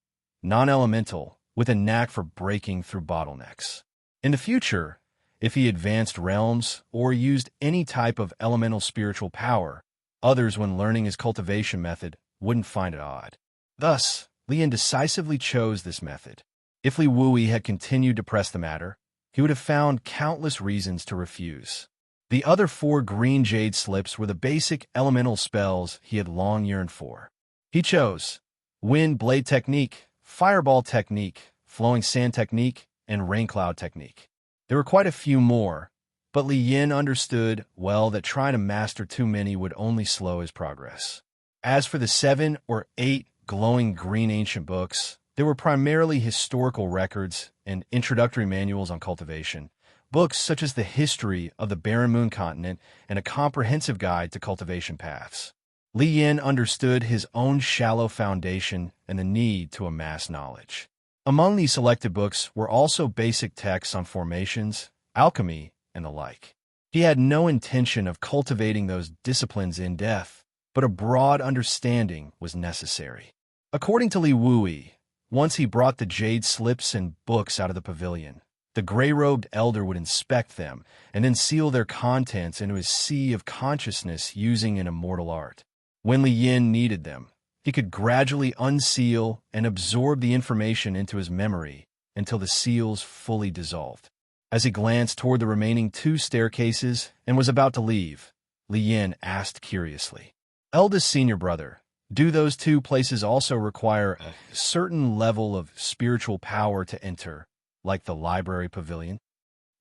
non-elemental, with a knack for breaking through bottlenecks. In the future, if he advanced realms or used any type of elemental spiritual power, others, when learning his cultivation method, wouldn't find it odd. Thus, Li Yin decisively chose this method. If Li Wui had continued to press the matter, he would have found countless reasons to refuse. The other 4 green jade slips were the basic elemental spells he had long yearned for. He chose Wind Blade Technique, Fireball Technique, Flowing Sand Technique, and Rain Cloud Technique. There were quite a few more, but Li Yin understood well that trying to master too many would only slow his progress. As for the 7 or 8 glowing green ancient books, they were primarily historical records and introductory manuals on cultivation. Books such as the History of the Barren Moon Continent and a comprehensive guide to cultivation paths. Li Yin understood his own shallow foundation and the need to amass knowledge. Among these selected books were also basic texts on formations, alchemy, and the like. He had no intention of cultivating those disciplines in depth, but a broad understanding was necessary. According to Li Wui, once he brought the jade slips and books out of the pavilion, the gray-robed elder would inspect them and then seal their contents into his sea of consciousness using an immortal art. When Li Yin needed them, he could gradually unseal and absorb the information into his memory until the seals fully dissolved. As he glanced toward the remaining 2 staircases and was about to leave, Li Yin asked curiously, "Eldest senior brother, do those 2 places also require a certain level of spiritual power to enter, like the library pavilion?"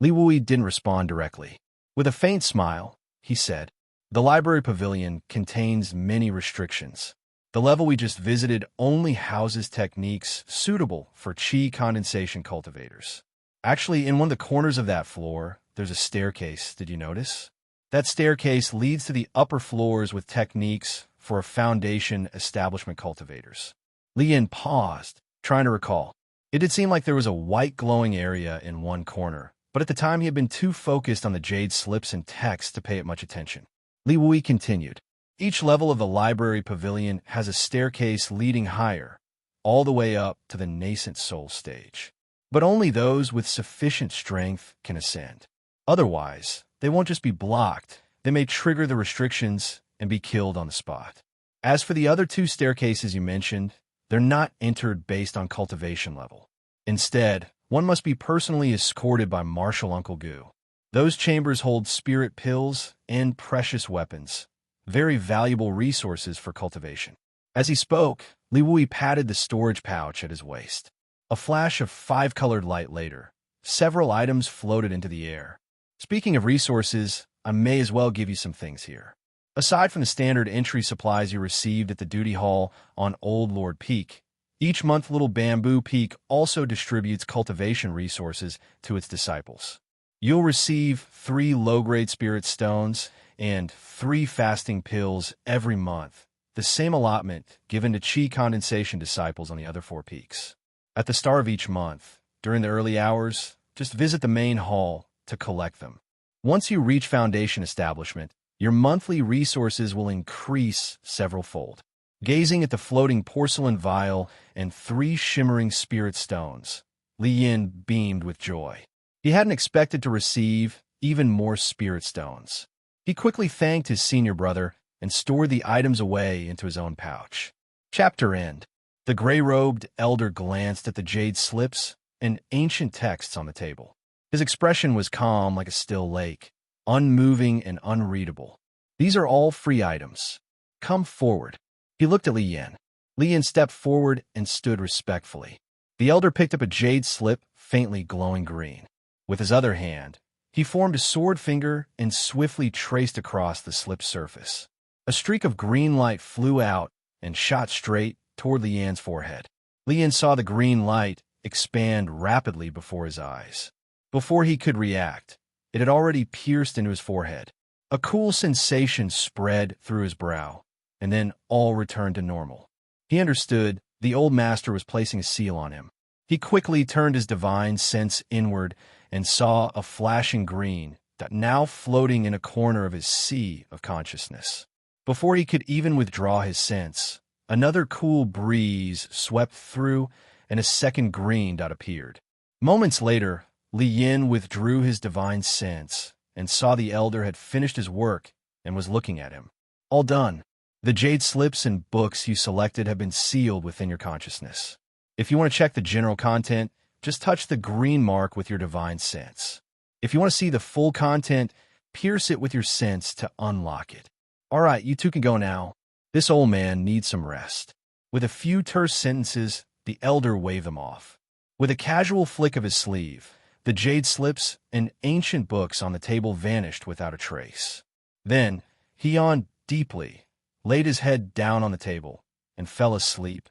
Li Wui didn't respond directly. With a faint smile, he said, "The library pavilion contains many restrictions. The level we just visited only houses techniques suitable for qi condensation cultivators. Actually, in one of the corners of that floor, there's a staircase. Did you notice? That staircase leads to the upper floors with techniques for foundation establishment cultivators." Li Yin paused, trying to recall. It did seem like there was a white glowing area in one corner, but at the time he had been too focused on the jade slips and text to pay it much attention. Li Wui continued, "Each level of the library pavilion has a staircase leading higher, all the way up to the nascent soul stage. But only those with sufficient strength can ascend. Otherwise, they won't just be blocked, they may trigger the restrictions and be killed on the spot. As for the other 2 staircases you mentioned, they're not entered based on cultivation level. Instead, one must be personally escorted by Martial Uncle Gu. Those chambers hold spirit pills and precious weapons, very valuable resources for cultivation." As he spoke, Li Wui patted the storage pouch at his waist. A flash of 5-colored light later, several items floated into the air. "Speaking of resources, I may as well give you some things here. Aside from the standard entry supplies you received at the duty hall on Old Lord Peak, each month Little Bamboo Peak also distributes cultivation resources to its disciples. You'll receive 3 low-grade spirit stones and 3 fasting pills every month, the same allotment given to Qi condensation disciples on the other 4 peaks. At the start of each month, during the early hours, just visit the main hall to collect them. Once you reach Foundation Establishment, your monthly resources will increase several-fold." Gazing at the floating porcelain vial and 3 shimmering spirit stones, Li Yin beamed with joy. He hadn't expected to receive even more spirit stones. He quickly thanked his senior brother and stored the items away into his own pouch. Chapter end. The gray-robed elder glanced at the jade slips and ancient texts on the table. His expression was calm like a still lake, unmoving and unreadable. "These are all free items. Come forward." He looked at Li Yin. Li Yin stepped forward and stood respectfully. The elder picked up a jade slip, faintly glowing green. With his other hand, he formed a sword finger and swiftly traced across the slip's surface. A streak of green light flew out and shot straight toward Li Yin's forehead. Li Yin saw the green light expand rapidly before his eyes. Before he could react, it had already pierced into his forehead. A cool sensation spread through his brow, and then all returned to normal. He understood the old master was placing a seal on him. He quickly turned his divine sense inward and saw a flashing green that now floating in a corner of his sea of consciousness. Before he could even withdraw his sense, another cool breeze swept through and a second green dot appeared. Moments later, Li Yin withdrew his divine sense and saw the elder had finished his work and was looking at him. "All done. The jade slips and books you selected have been sealed within your consciousness. If you want to check the general content, just touch the green mark with your divine sense. If you want to see the full content, pierce it with your sense to unlock it. All right, you 2 can go now. This old man needs some rest." With a few terse sentences, the elder waved them off. With a casual flick of his sleeve, the jade slips and ancient books on the table vanished without a trace. Then he yawned deeply, laid his head down on the table, and fell asleep,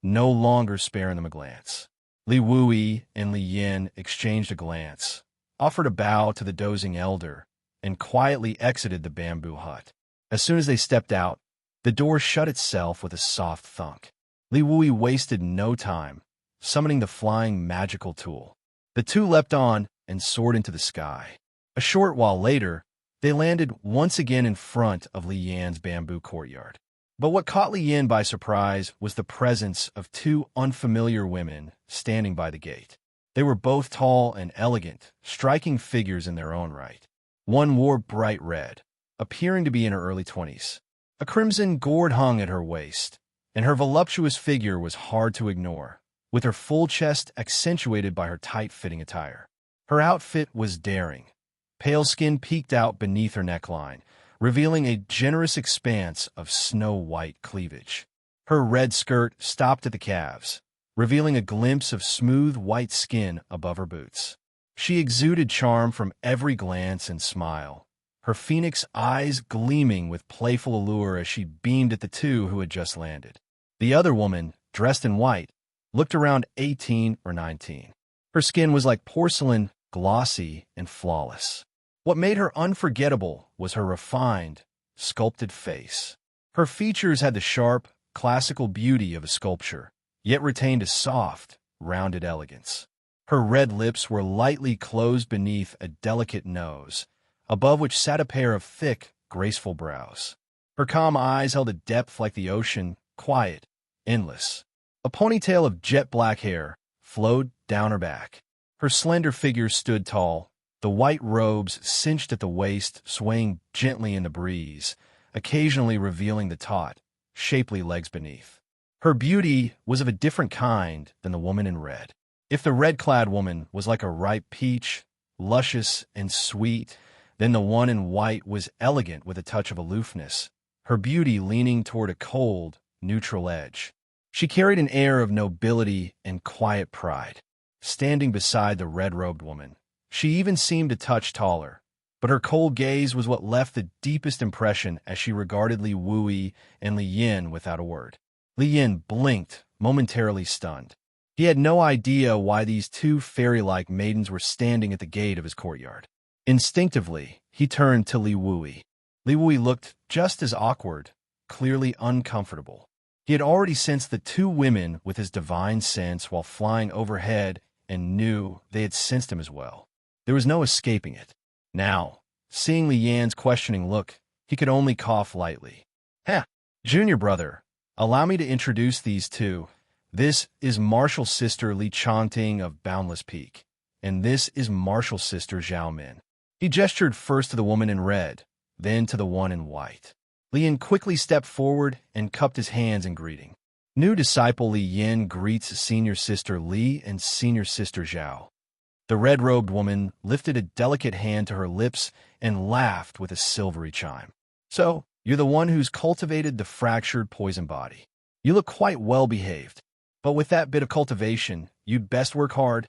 no longer sparing them a glance. Li Wui and Li Yin exchanged a glance, offered a bow to the dozing elder, and quietly exited the bamboo hut. As soon as they stepped out, the door shut itself with a soft thunk. Li Wui wasted no time, summoning the flying magical tool. The two leapt on and soared into the sky. A short while later, they landed once again in front of Li Yan's bamboo courtyard. But what caught Li Yan by surprise was the presence of two unfamiliar women standing by the gate. They were both tall and elegant, striking figures in their own right. One wore bright red, appearing to be in her early 20s. A crimson gourd hung at her waist, and her voluptuous figure was hard to ignore, with her full chest accentuated by her tight-fitting attire. Her outfit was daring. Pale skin peeked out beneath her neckline, revealing a generous expanse of snow-white cleavage. Her red skirt stopped at the calves, revealing a glimpse of smooth white skin above her boots. She exuded charm from every glance and smile, her phoenix eyes gleaming with playful allure as she beamed at the two who had just landed. The other woman, dressed in white, looked around 18 or 19. Her skin was like porcelain, glossy and flawless. What made her unforgettable was her refined, sculpted face. Her features had the sharp, classical beauty of a sculpture, yet retained a soft, rounded elegance. Her red lips were lightly closed beneath a delicate nose, above which sat a pair of thick, graceful brows. Her calm eyes held a depth like the ocean, quiet, endless. A ponytail of jet-black hair flowed down her back. Her slender figure stood tall, the white robes cinched at the waist swaying gently in the breeze, occasionally revealing the taut, shapely legs beneath. Her beauty was of a different kind than the woman in red. If the red-clad woman was like a ripe peach, luscious and sweet, then the one in white was elegant with a touch of aloofness, her beauty leaning toward a cold, neutral edge. She carried an air of nobility and quiet pride. Standing beside the red-robed woman, she even seemed a touch taller, but her cold gaze was what left the deepest impression as she regarded Li Wui and Li Yin without a word. Li Yin blinked, momentarily stunned. He had no idea why these two fairy-like maidens were standing at the gate of his courtyard. Instinctively, he turned to Li Wui. Li Wui looked just as awkward, clearly uncomfortable. He had already sensed the two women with his divine sense while flying overhead and knew they had sensed him as well. There was no escaping it. Now, seeing Li Yan's questioning look, he could only cough lightly. "Heh, junior brother, allow me to introduce these two. This is Martial's sister Li Changting of Boundless Peak, and this is Martial's sister Zhao Min." He gestured first to the woman in red, then to the one in white. Li Yin quickly stepped forward and cupped his hands in greeting. New disciple Li Yin greets senior sister Li and senior sister Zhao. The red-robed woman lifted a delicate hand to her lips and laughed with a silvery chime. "So, you're the one who's cultivated the fractured poison body. You look quite well-behaved. But with that bit of cultivation, you'd best work hard.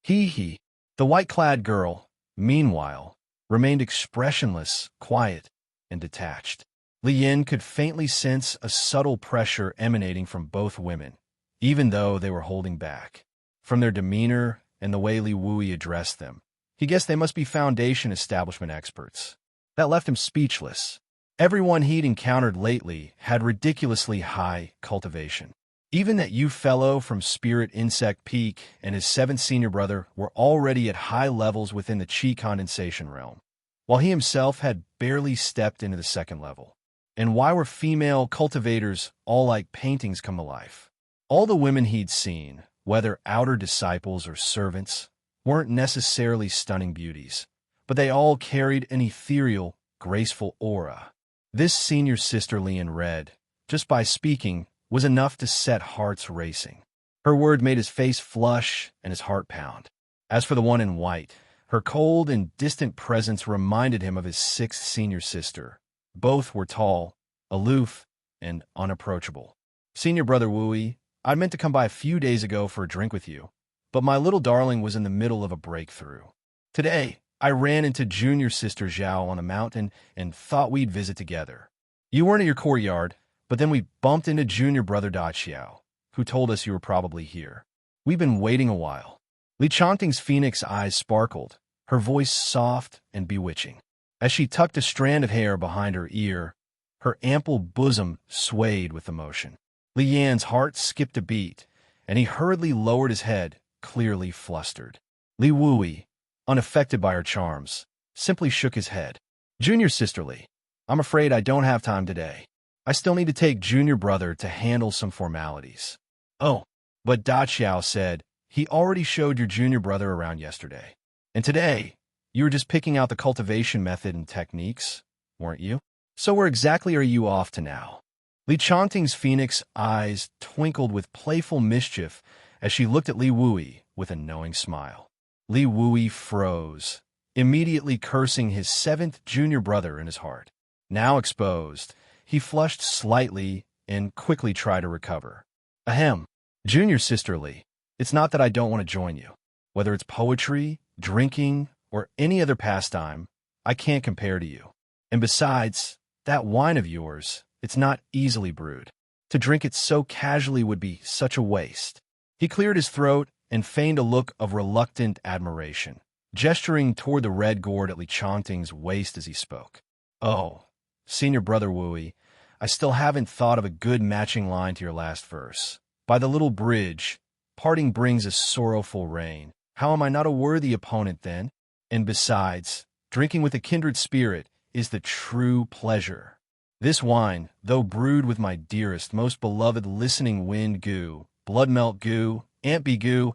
Hee. The white-clad girl, meanwhile, remained expressionless, quiet, and detached. Li Yin could faintly sense a subtle pressure emanating from both women, even though they were holding back. From their demeanor and the way Li Wui addressed them, he guessed they must be foundation establishment experts. That left him speechless. Everyone he'd encountered lately had ridiculously high cultivation. Even that youth fellow from Spirit Insect Peak and his seventh senior brother were already at high levels within the chi condensation realm, while he himself had barely stepped into the second level. And why were female cultivators all like paintings come to life? All the women he'd seen, whether outer disciples or servants, weren't necessarily stunning beauties, but they all carried an ethereal, graceful aura. This senior sister Li in red, just by speaking, was enough to set hearts racing. Her word made his face flush and his heart pound. As for the one in white, her cold and distant presence reminded him of his sixth senior sister. Both were tall, aloof, and unapproachable. "Senior brother Wui, I'd meant to come by a few days ago for a drink with you, but my little darling was in the middle of a breakthrough. Today, I ran into junior sister Zhao on a mountain and thought we'd visit together. You weren't at your courtyard, but then we bumped into junior brother Da Xiao, who told us you were probably here. We've been waiting a while. Li Changting's phoenix eyes sparkled, her voice soft and bewitching. As she tucked a strand of hair behind her ear, her ample bosom swayed with emotion. Li Yan's heart skipped a beat, and he hurriedly lowered his head, clearly flustered. Li Wui, unaffected by her charms, simply shook his head. Junior sister Li, I'm afraid I don't have time today. I still need to take junior brother to handle some formalities. Oh, but Da Xiao said he already showed your junior brother around yesterday. And today, you were just picking out the cultivation method and techniques, weren't you? So where exactly are you off to now? Li Changting's phoenix eyes twinkled with playful mischief as she looked at Li Wui with a knowing smile. Li Wui froze, immediately cursing his seventh junior brother in his heart. Now exposed, he flushed slightly and quickly tried to recover. Ahem, junior sister Li, it's not that I don't want to join you. Whether it's poetry, drinking, or any other pastime, I can't compare to you. And besides, that wine of yours, it's not easily brewed. To drink it so casually would be such a waste. He cleared his throat and feigned a look of reluctant admiration, gesturing toward the red gourd at Li Changting's waist as he spoke. Oh, senior brother Wui, I still haven't thought of a good matching line to your last verse. By the little bridge, parting brings a sorrowful rain. How am I not a worthy opponent then? And besides, drinking with a kindred spirit is the true pleasure. This wine, though brewed with my dearest, most beloved listening wind goo, blood melt goo, ampy goo,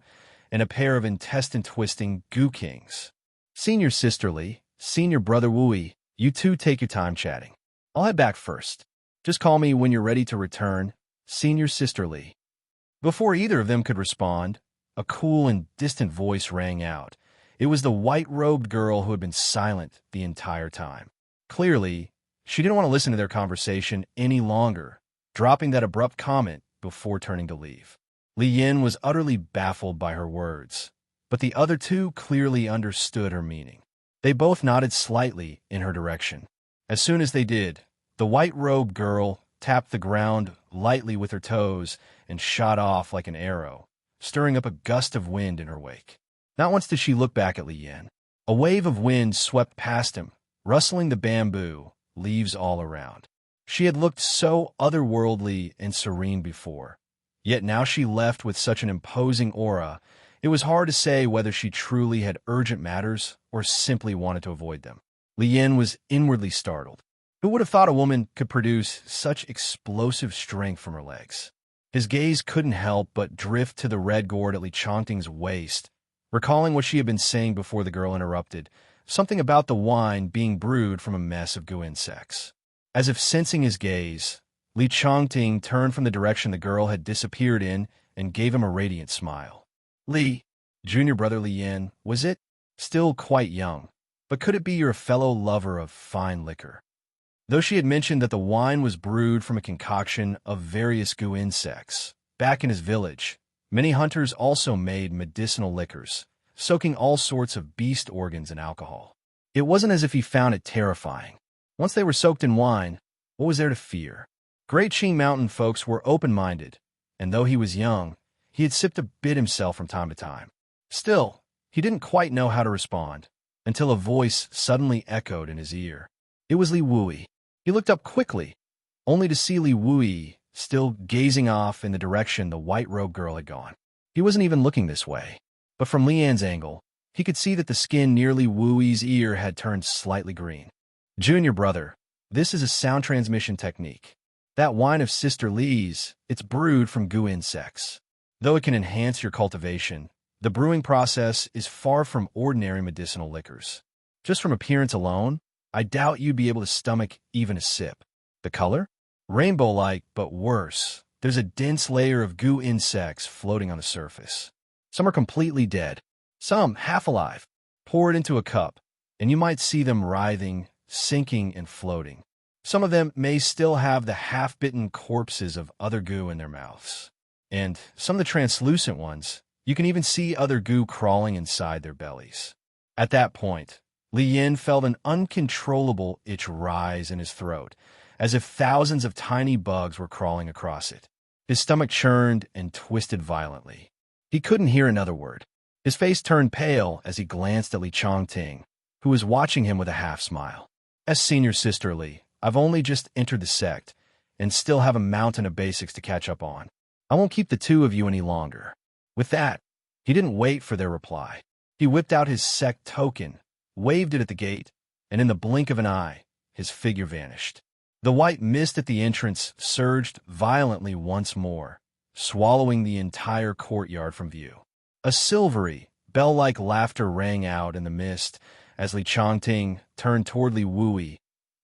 and a pair of intestine-twisting goo kings. Senior sister Li, senior brother Wui, you two take your time chatting. I'll head back first. Just call me when you're ready to return, senior sister Li. Before either of them could respond, a cool and distant voice rang out. It was the white-robed girl who had been silent the entire time. Clearly, she didn't want to listen to their conversation any longer, dropping that abrupt comment before turning to leave. Li Yin was utterly baffled by her words, but the other two clearly understood her meaning. They both nodded slightly in her direction. As soon as they did, the white-robed girl tapped the ground lightly with her toes and shot off like an arrow, stirring up a gust of wind in her wake. Not once did she look back at Li Yin. A wave of wind swept past him, rustling the bamboo, leaves all around. She had looked so otherworldly and serene before, yet now she left with such an imposing aura, it was hard to say whether she truly had urgent matters or simply wanted to avoid them. Li Yin was inwardly startled. Who would have thought a woman could produce such explosive strength from her legs? His gaze couldn't help but drift to the red gourd at Li Changting's waist, recalling what she had been saying before the girl interrupted, something about the wine being brewed from a mess of goo insects. As if sensing his gaze, Li Changting turned from the direction the girl had disappeared in and gave him a radiant smile. Li, junior brother Li Yin, was it? Still quite young, but could it be your fellow lover of fine liquor? Though she had mentioned that the wine was brewed from a concoction of various goo insects, back in his village, many hunters also made medicinal liquors, soaking all sorts of beast organs in alcohol. It wasn't as if he found it terrifying. Once they were soaked in wine, what was there to fear? Great Qing Mountain folks were open-minded, and though he was young, he had sipped a bit himself from time to time. Still, he didn't quite know how to respond, until a voice suddenly echoed in his ear. It was Li Wui. He looked up quickly, only to see Li Wui still gazing off in the direction the white-robed girl had gone. He wasn't even looking this way, but from Lian's angle, he could see that the skin near Li Wui's ear had turned slightly green. Junior brother, this is a sound transmission technique. That wine of Sister Li's, it's brewed from goo insects. Though it can enhance your cultivation, the brewing process is far from ordinary medicinal liquors. Just from appearance alone, I doubt you'd be able to stomach even a sip. The color? Rainbow-like, but worse. There's a dense layer of goo insects floating on the surface. Some are completely dead, some half alive. Pour it into a cup, and you might see them writhing, sinking, and floating. Some of them may still have the half-bitten corpses of other goo in their mouths. And some of the translucent ones, you can even see other goo crawling inside their bellies. At that point, Li Yin felt an uncontrollable itch rise in his throat, as if thousands of tiny bugs were crawling across it. His stomach churned and twisted violently. He couldn't hear another word. His face turned pale as he glanced at Li Chongting, who was watching him with a half-smile. As senior sister Li, I've only just entered the sect, and still have a mountain of basics to catch up on. I won't keep the two of you any longer. With that, he didn't wait for their reply. He whipped out his sect token, waved it at the gate, and in the blink of an eye, his figure vanished. The white mist at the entrance surged violently once more, swallowing the entire courtyard from view. A silvery, bell-like laughter rang out in the mist as Li Chongting turned toward Li Wui,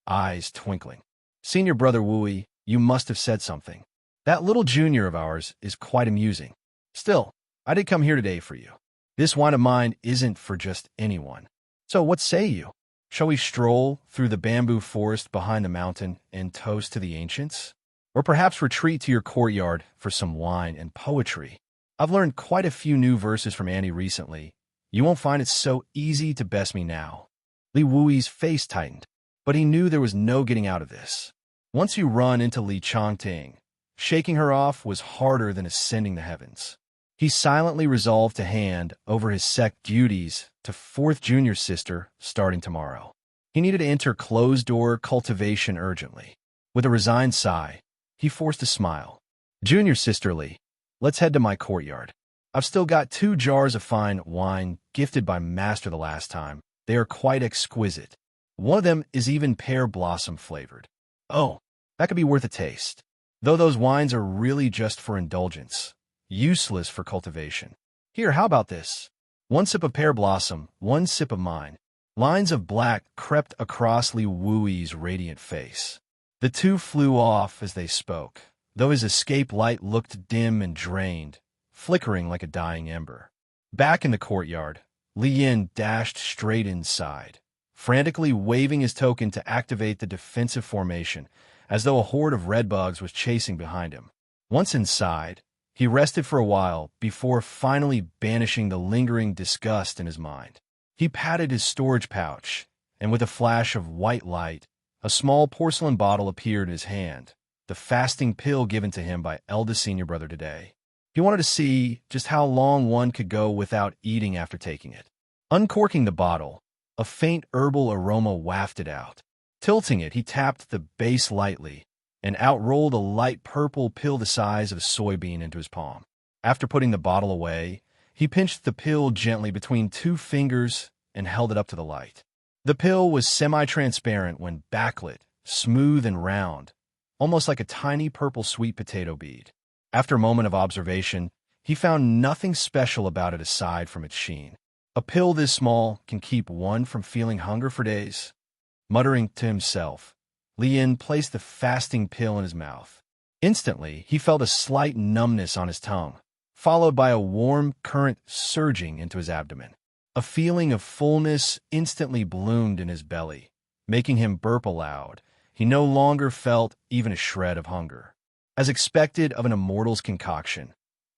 eyes twinkling. Senior brother Wui, you must have said something. That little junior of ours is quite amusing. Still, I did come here today for you. This wine of mine isn't for just anyone. So what say you? Shall we stroll through the bamboo forest behind the mountain and toast to the ancients? Or perhaps retreat to your courtyard for some wine and poetry? I've learned quite a few new verses from Annie recently. You won't find it so easy to best me now. Li Wui's face tightened, but he knew there was no getting out of this. Once you run into Li Chongting, shaking her off was harder than ascending the heavens. He silently resolved to hand over his sect duties to fourth junior sister starting tomorrow. He needed to enter closed-door cultivation urgently. With a resigned sigh, he forced a smile. Junior sister Li, let's head to my courtyard. I've still got 2 jars of fine wine gifted by Master the last time. They are quite exquisite. One of them is even pear blossom flavored. Oh, that could be worth a taste. Though those wines are really just for indulgence, useless for cultivation. Here, how about this? 1 sip of pear blossom, 1 sip of mine. Lines of black crept across Li Wui's radiant face. The two flew off as they spoke, though his escape light looked dim and drained, flickering like a dying ember. Back in the courtyard, Li Yin dashed straight inside, frantically waving his token to activate the defensive formation, as though a horde of redbugs was chasing behind him. Once inside, he rested for a while before finally banishing the lingering disgust in his mind. He patted his storage pouch, and with a flash of white light, a small porcelain bottle appeared in his hand, the fasting pill given to him by eldest senior brother today. He wanted to see just how long one could go without eating after taking it. Uncorking the bottle, a faint herbal aroma wafted out. Tilting it, he tapped the base lightly, and outrolled a light purple pill the size of a soybean into his palm. After putting the bottle away, he pinched the pill gently between 2 fingers and held it up to the light. The pill was semi-transparent when backlit, smooth and round, almost like a tiny purple sweet potato bead. After a moment of observation, he found nothing special about it aside from its sheen. A pill this small can keep one from feeling hunger for days. Muttering to himself, Li Yin placed the fasting pill in his mouth. Instantly, he felt a slight numbness on his tongue, followed by a warm current surging into his abdomen. A feeling of fullness instantly bloomed in his belly, making him burp aloud. He no longer felt even a shred of hunger. As expected of an immortal's concoction,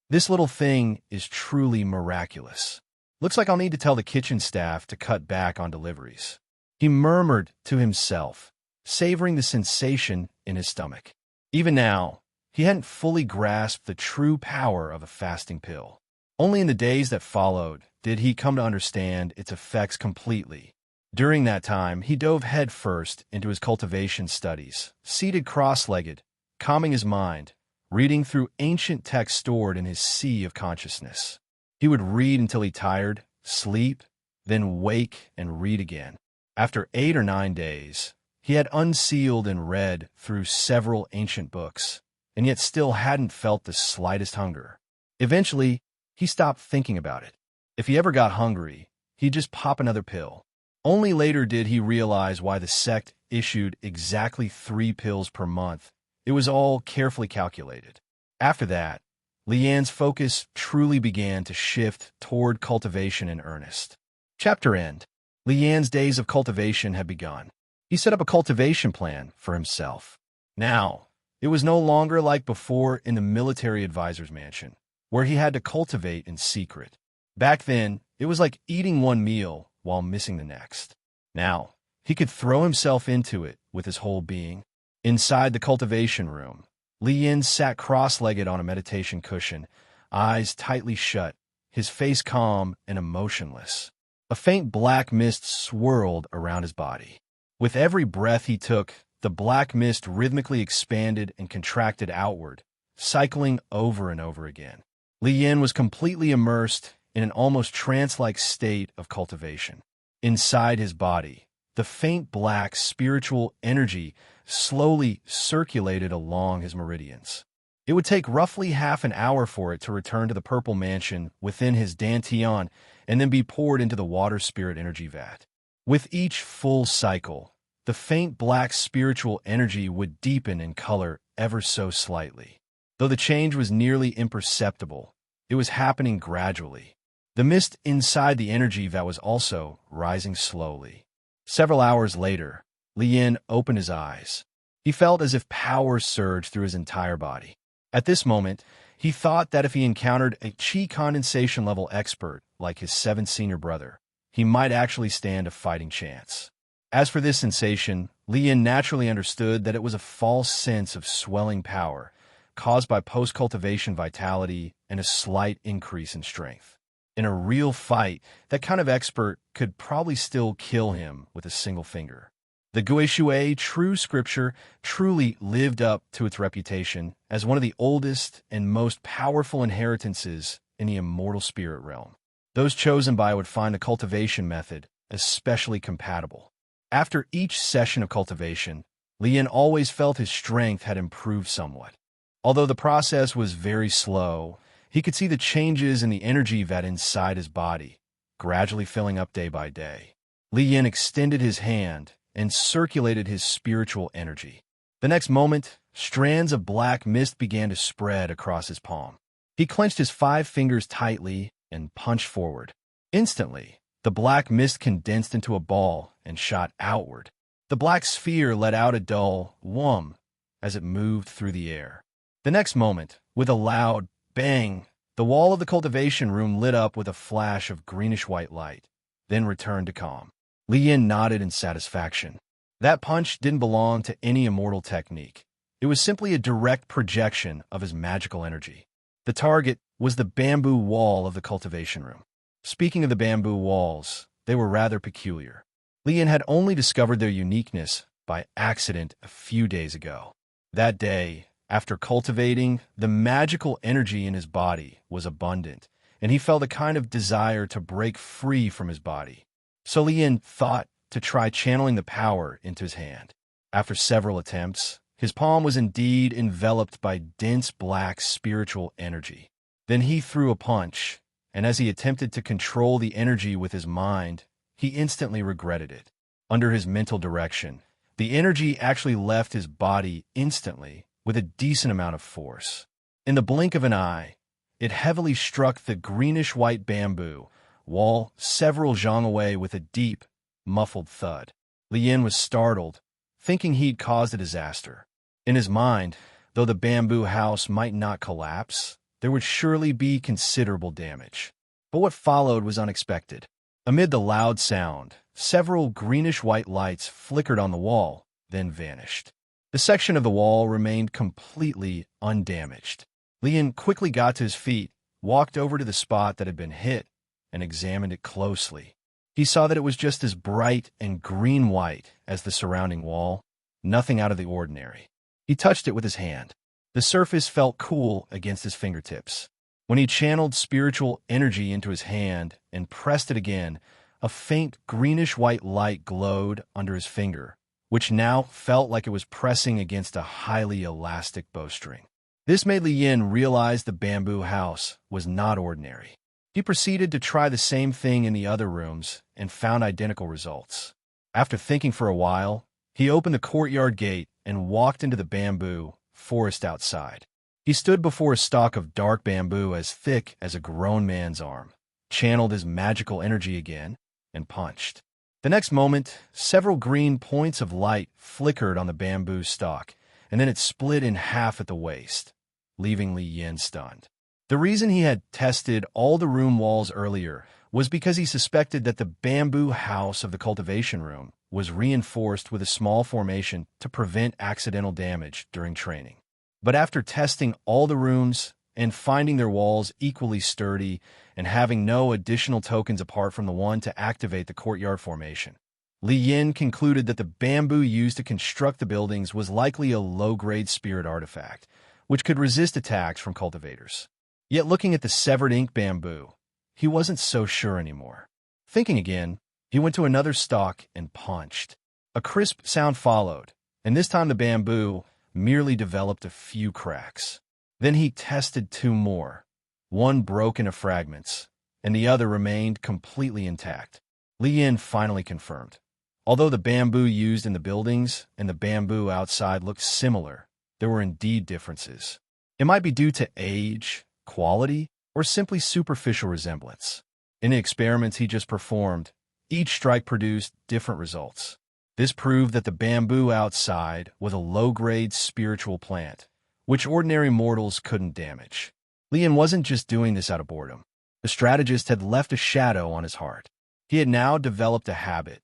this little thing is truly miraculous. Looks like I'll need to tell the kitchen staff to cut back on deliveries. He murmured to himself, savoring the sensation in his stomach. Even now, he hadn't fully grasped the true power of a fasting pill. Only in the days that followed did he come to understand its effects completely. During that time, he dove headfirst into his cultivation studies, seated cross-legged, calming his mind, reading through ancient texts stored in his sea of consciousness. He would read until he tired, sleep, then wake and read again. After 8 or 9 days, he had unsealed and read through several ancient books, and yet still hadn't felt the slightest hunger. Eventually, he stopped thinking about it. If he ever got hungry, he'd just pop another pill. Only later did he realize why the sect issued exactly 3 pills per month. It was all carefully calculated. After that, Li Yan's focus truly began to shift toward cultivation in earnest. Chapter end. Li Yan's days of cultivation had begun. He set up a cultivation plan for himself. Now, it was no longer like before in the military advisor's mansion, where he had to cultivate in secret. Back then, it was like eating one meal while missing the next. Now, he could throw himself into it with his whole being. Inside the cultivation room, Li Yin sat cross-legged on a meditation cushion, eyes tightly shut, his face calm and emotionless. A faint black mist swirled around his body. With every breath he took, the black mist rhythmically expanded and contracted outward, cycling over and over again. Li Yin was completely immersed in an almost trance-like state of cultivation. Inside his body, the faint black spiritual energy slowly circulated along his meridians. It would take roughly half an hour for it to return to the purple mansion within his dantian and then be poured into the water spirit energy vat. With each full cycle, the faint black spiritual energy would deepen in color ever so slightly. Though the change was nearly imperceptible, it was happening gradually. The mist inside the energy vat was also rising slowly. Several hours later, Li Yin opened his eyes. He felt as if power surged through his entire body. At this moment, he thought that if he encountered a chi condensation level expert like his seventh senior brother, he might actually stand a fighting chance. As for this sensation, Li Yin naturally understood that it was a false sense of swelling power caused by post-cultivation vitality and a slight increase in strength. In a real fight, that kind of expert could probably still kill him with a single finger. The Guishui true scripture truly lived up to its reputation as one of the oldest and most powerful inheritances in the immortal spirit realm. Those chosen by it would find the cultivation method especially compatible. After each session of cultivation, Li Yin always felt his strength had improved somewhat. Although the process was very slow, he could see the changes in the energy vat inside his body, gradually filling up day by day. Li Yin extended his hand and circulated his spiritual energy. The next moment, strands of black mist began to spread across his palm. He clenched his 5 fingers tightly and punched forward. Instantly, the black mist condensed into a ball and shot outward. The black sphere let out a dull whum as it moved through the air. The next moment, with a loud bang, the wall of the cultivation room lit up with a flash of greenish-white light, then returned to calm. Li Yin nodded in satisfaction. That punch didn't belong to any immortal technique. It was simply a direct projection of his magical energy. The target was the bamboo wall of the cultivation room. Speaking of the bamboo walls, they were rather peculiar. Li Yin had only discovered their uniqueness by accident a few days ago. That day, after cultivating, the magical energy in his body was abundant, and he felt a kind of desire to break free from his body. So Li Yin thought to try channeling the power into his hand. After several attempts, his palm was indeed enveloped by dense black spiritual energy. Then he threw a punch, and as he attempted to control the energy with his mind, he instantly regretted it. Under his mental direction, the energy actually left his body instantly with a decent amount of force. In the blink of an eye, it heavily struck the greenish-white bamboo wall several zhang away with a deep, muffled thud. Li Yin was startled, thinking he'd caused a disaster. In his mind, though the bamboo house might not collapse, there would surely be considerable damage. But what followed was unexpected. Amid the loud sound, several greenish-white lights flickered on the wall, then vanished. The section of the wall remained completely undamaged. Li Yin quickly got to his feet, walked over to the spot that had been hit, and examined it closely. He saw that it was just as bright and green-white as the surrounding wall, nothing out of the ordinary. He touched it with his hand. The surface felt cool against his fingertips. When he channeled spiritual energy into his hand and pressed it again, a faint greenish-white light glowed under his finger, which now felt like it was pressing against a highly elastic bowstring. This made Li Yin realize the bamboo house was not ordinary. He proceeded to try the same thing in the other rooms and found identical results. After thinking for a while, he opened the courtyard gate and walked into the bamboo forest outside. He stood before a stalk of dark bamboo as thick as a grown man's arm, channeled his magical energy again, and punched. The next moment, several green points of light flickered on the bamboo stalk, and then it split in half at the waist, leaving Li Yin stunned. The reason he had tested all the room walls earlier was because he suspected that the bamboo house of the cultivation room was reinforced with a small formation to prevent accidental damage during training. But after testing all the rooms and finding their walls equally sturdy and having no additional tokens apart from the one to activate the courtyard formation, Li Yin concluded that the bamboo used to construct the buildings was likely a low-grade spirit artifact, which could resist attacks from cultivators. Yet looking at the severed ink bamboo, he wasn't so sure anymore. Thinking again, he went to another stalk and punched. A crisp sound followed, and this time the bamboo merely developed a few cracks. Then he tested two more. One broke into fragments, and the other remained completely intact. Li Yin finally confirmed. Although the bamboo used in the buildings and the bamboo outside looked similar, there were indeed differences. It might be due to age, quality, or simply superficial resemblance. In the experiments he just performed, each strike produced different results. This proved that the bamboo outside was a low-grade spiritual plant, which ordinary mortals couldn't damage. Li Yin wasn't just doing this out of boredom. The strategist had left a shadow on his heart. He had now developed a habit,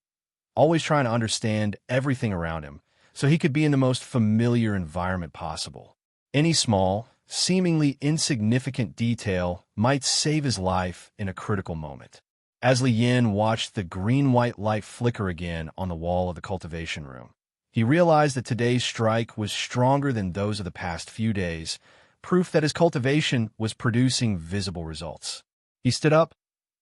always trying to understand everything around him, so he could be in the most familiar environment possible. Any small, seemingly insignificant detail might save his life in a critical moment. As Li Yin watched the green-white light flicker again on the wall of the cultivation room, he realized that today's strike was stronger than those of the past few days, proof that his cultivation was producing visible results. He stood up,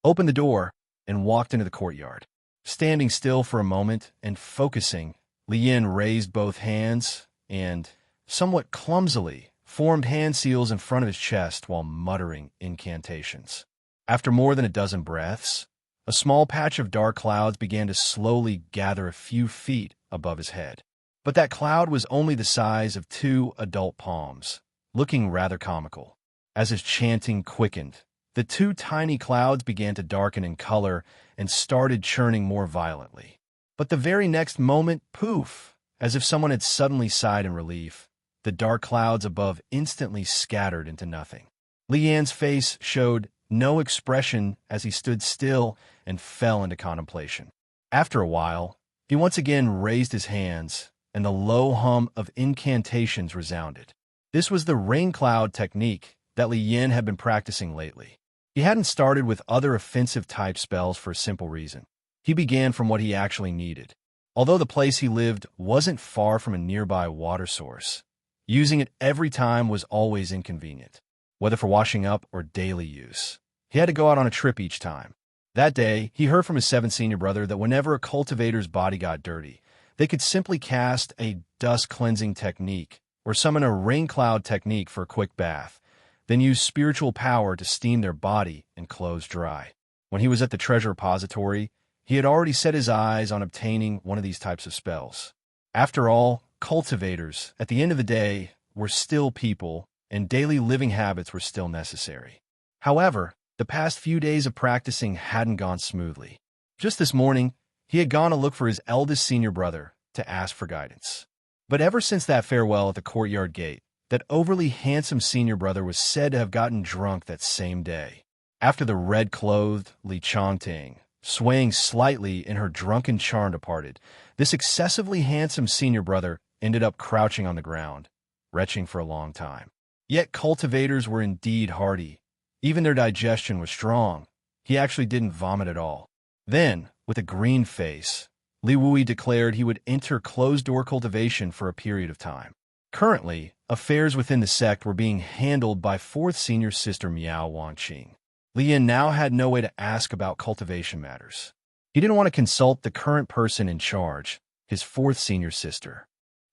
opened the door, and walked into the courtyard. Standing still for a moment and focusing, Li Yin raised both hands and, somewhat clumsily, formed hand seals in front of his chest while muttering incantations. After more than a dozen breaths, a small patch of dark clouds began to slowly gather a few feet above his head. But that cloud was only the size of 2 adult palms, looking rather comical. As his chanting quickened, the 2 tiny clouds began to darken in color and started churning more violently. But the very next moment, poof, as if someone had suddenly sighed in relief, the dark clouds above instantly scattered into nothing. Li Yin's face showed no expression as he stood still and fell into contemplation. After a while, he once again raised his hands, and the low hum of incantations resounded. This was the rain cloud technique that Li Yin had been practicing lately. He hadn't started with other offensive-type spells for a simple reason. He began from what he actually needed. Although the place he lived wasn't far from a nearby water source, using it every time was always inconvenient, whether for washing up or daily use. He had to go out on a trip each time. That day, he heard from his 7th senior brother that whenever a cultivator's body got dirty, they could simply cast a dust-cleansing technique or summon a rain cloud technique for a quick bath, then use spiritual power to steam their body and clothes dry. When he was at the treasure repository, he had already set his eyes on obtaining one of these types of spells. After all, cultivators, at the end of the day, were still people, and daily living habits were still necessary. However, the past few days of practicing hadn't gone smoothly. Just this morning, he had gone to look for his eldest senior brother to ask for guidance. But ever since that farewell at the courtyard gate, that overly handsome senior brother was said to have gotten drunk that same day. After the red-clothed Li Chongting, swaying slightly in her drunken charm departed, this excessively handsome senior brother ended up crouching on the ground, retching for a long time. Yet cultivators were indeed hardy. Even their digestion was strong. He actually didn't vomit at all. Then, with a green face, Li Wui declared he would enter closed-door cultivation for a period of time. Currently, affairs within the sect were being handled by 4th senior sister Miao Wangqing. Li Yin now had no way to ask about cultivation matters. He didn't want to consult the current person in charge, his 4th senior sister.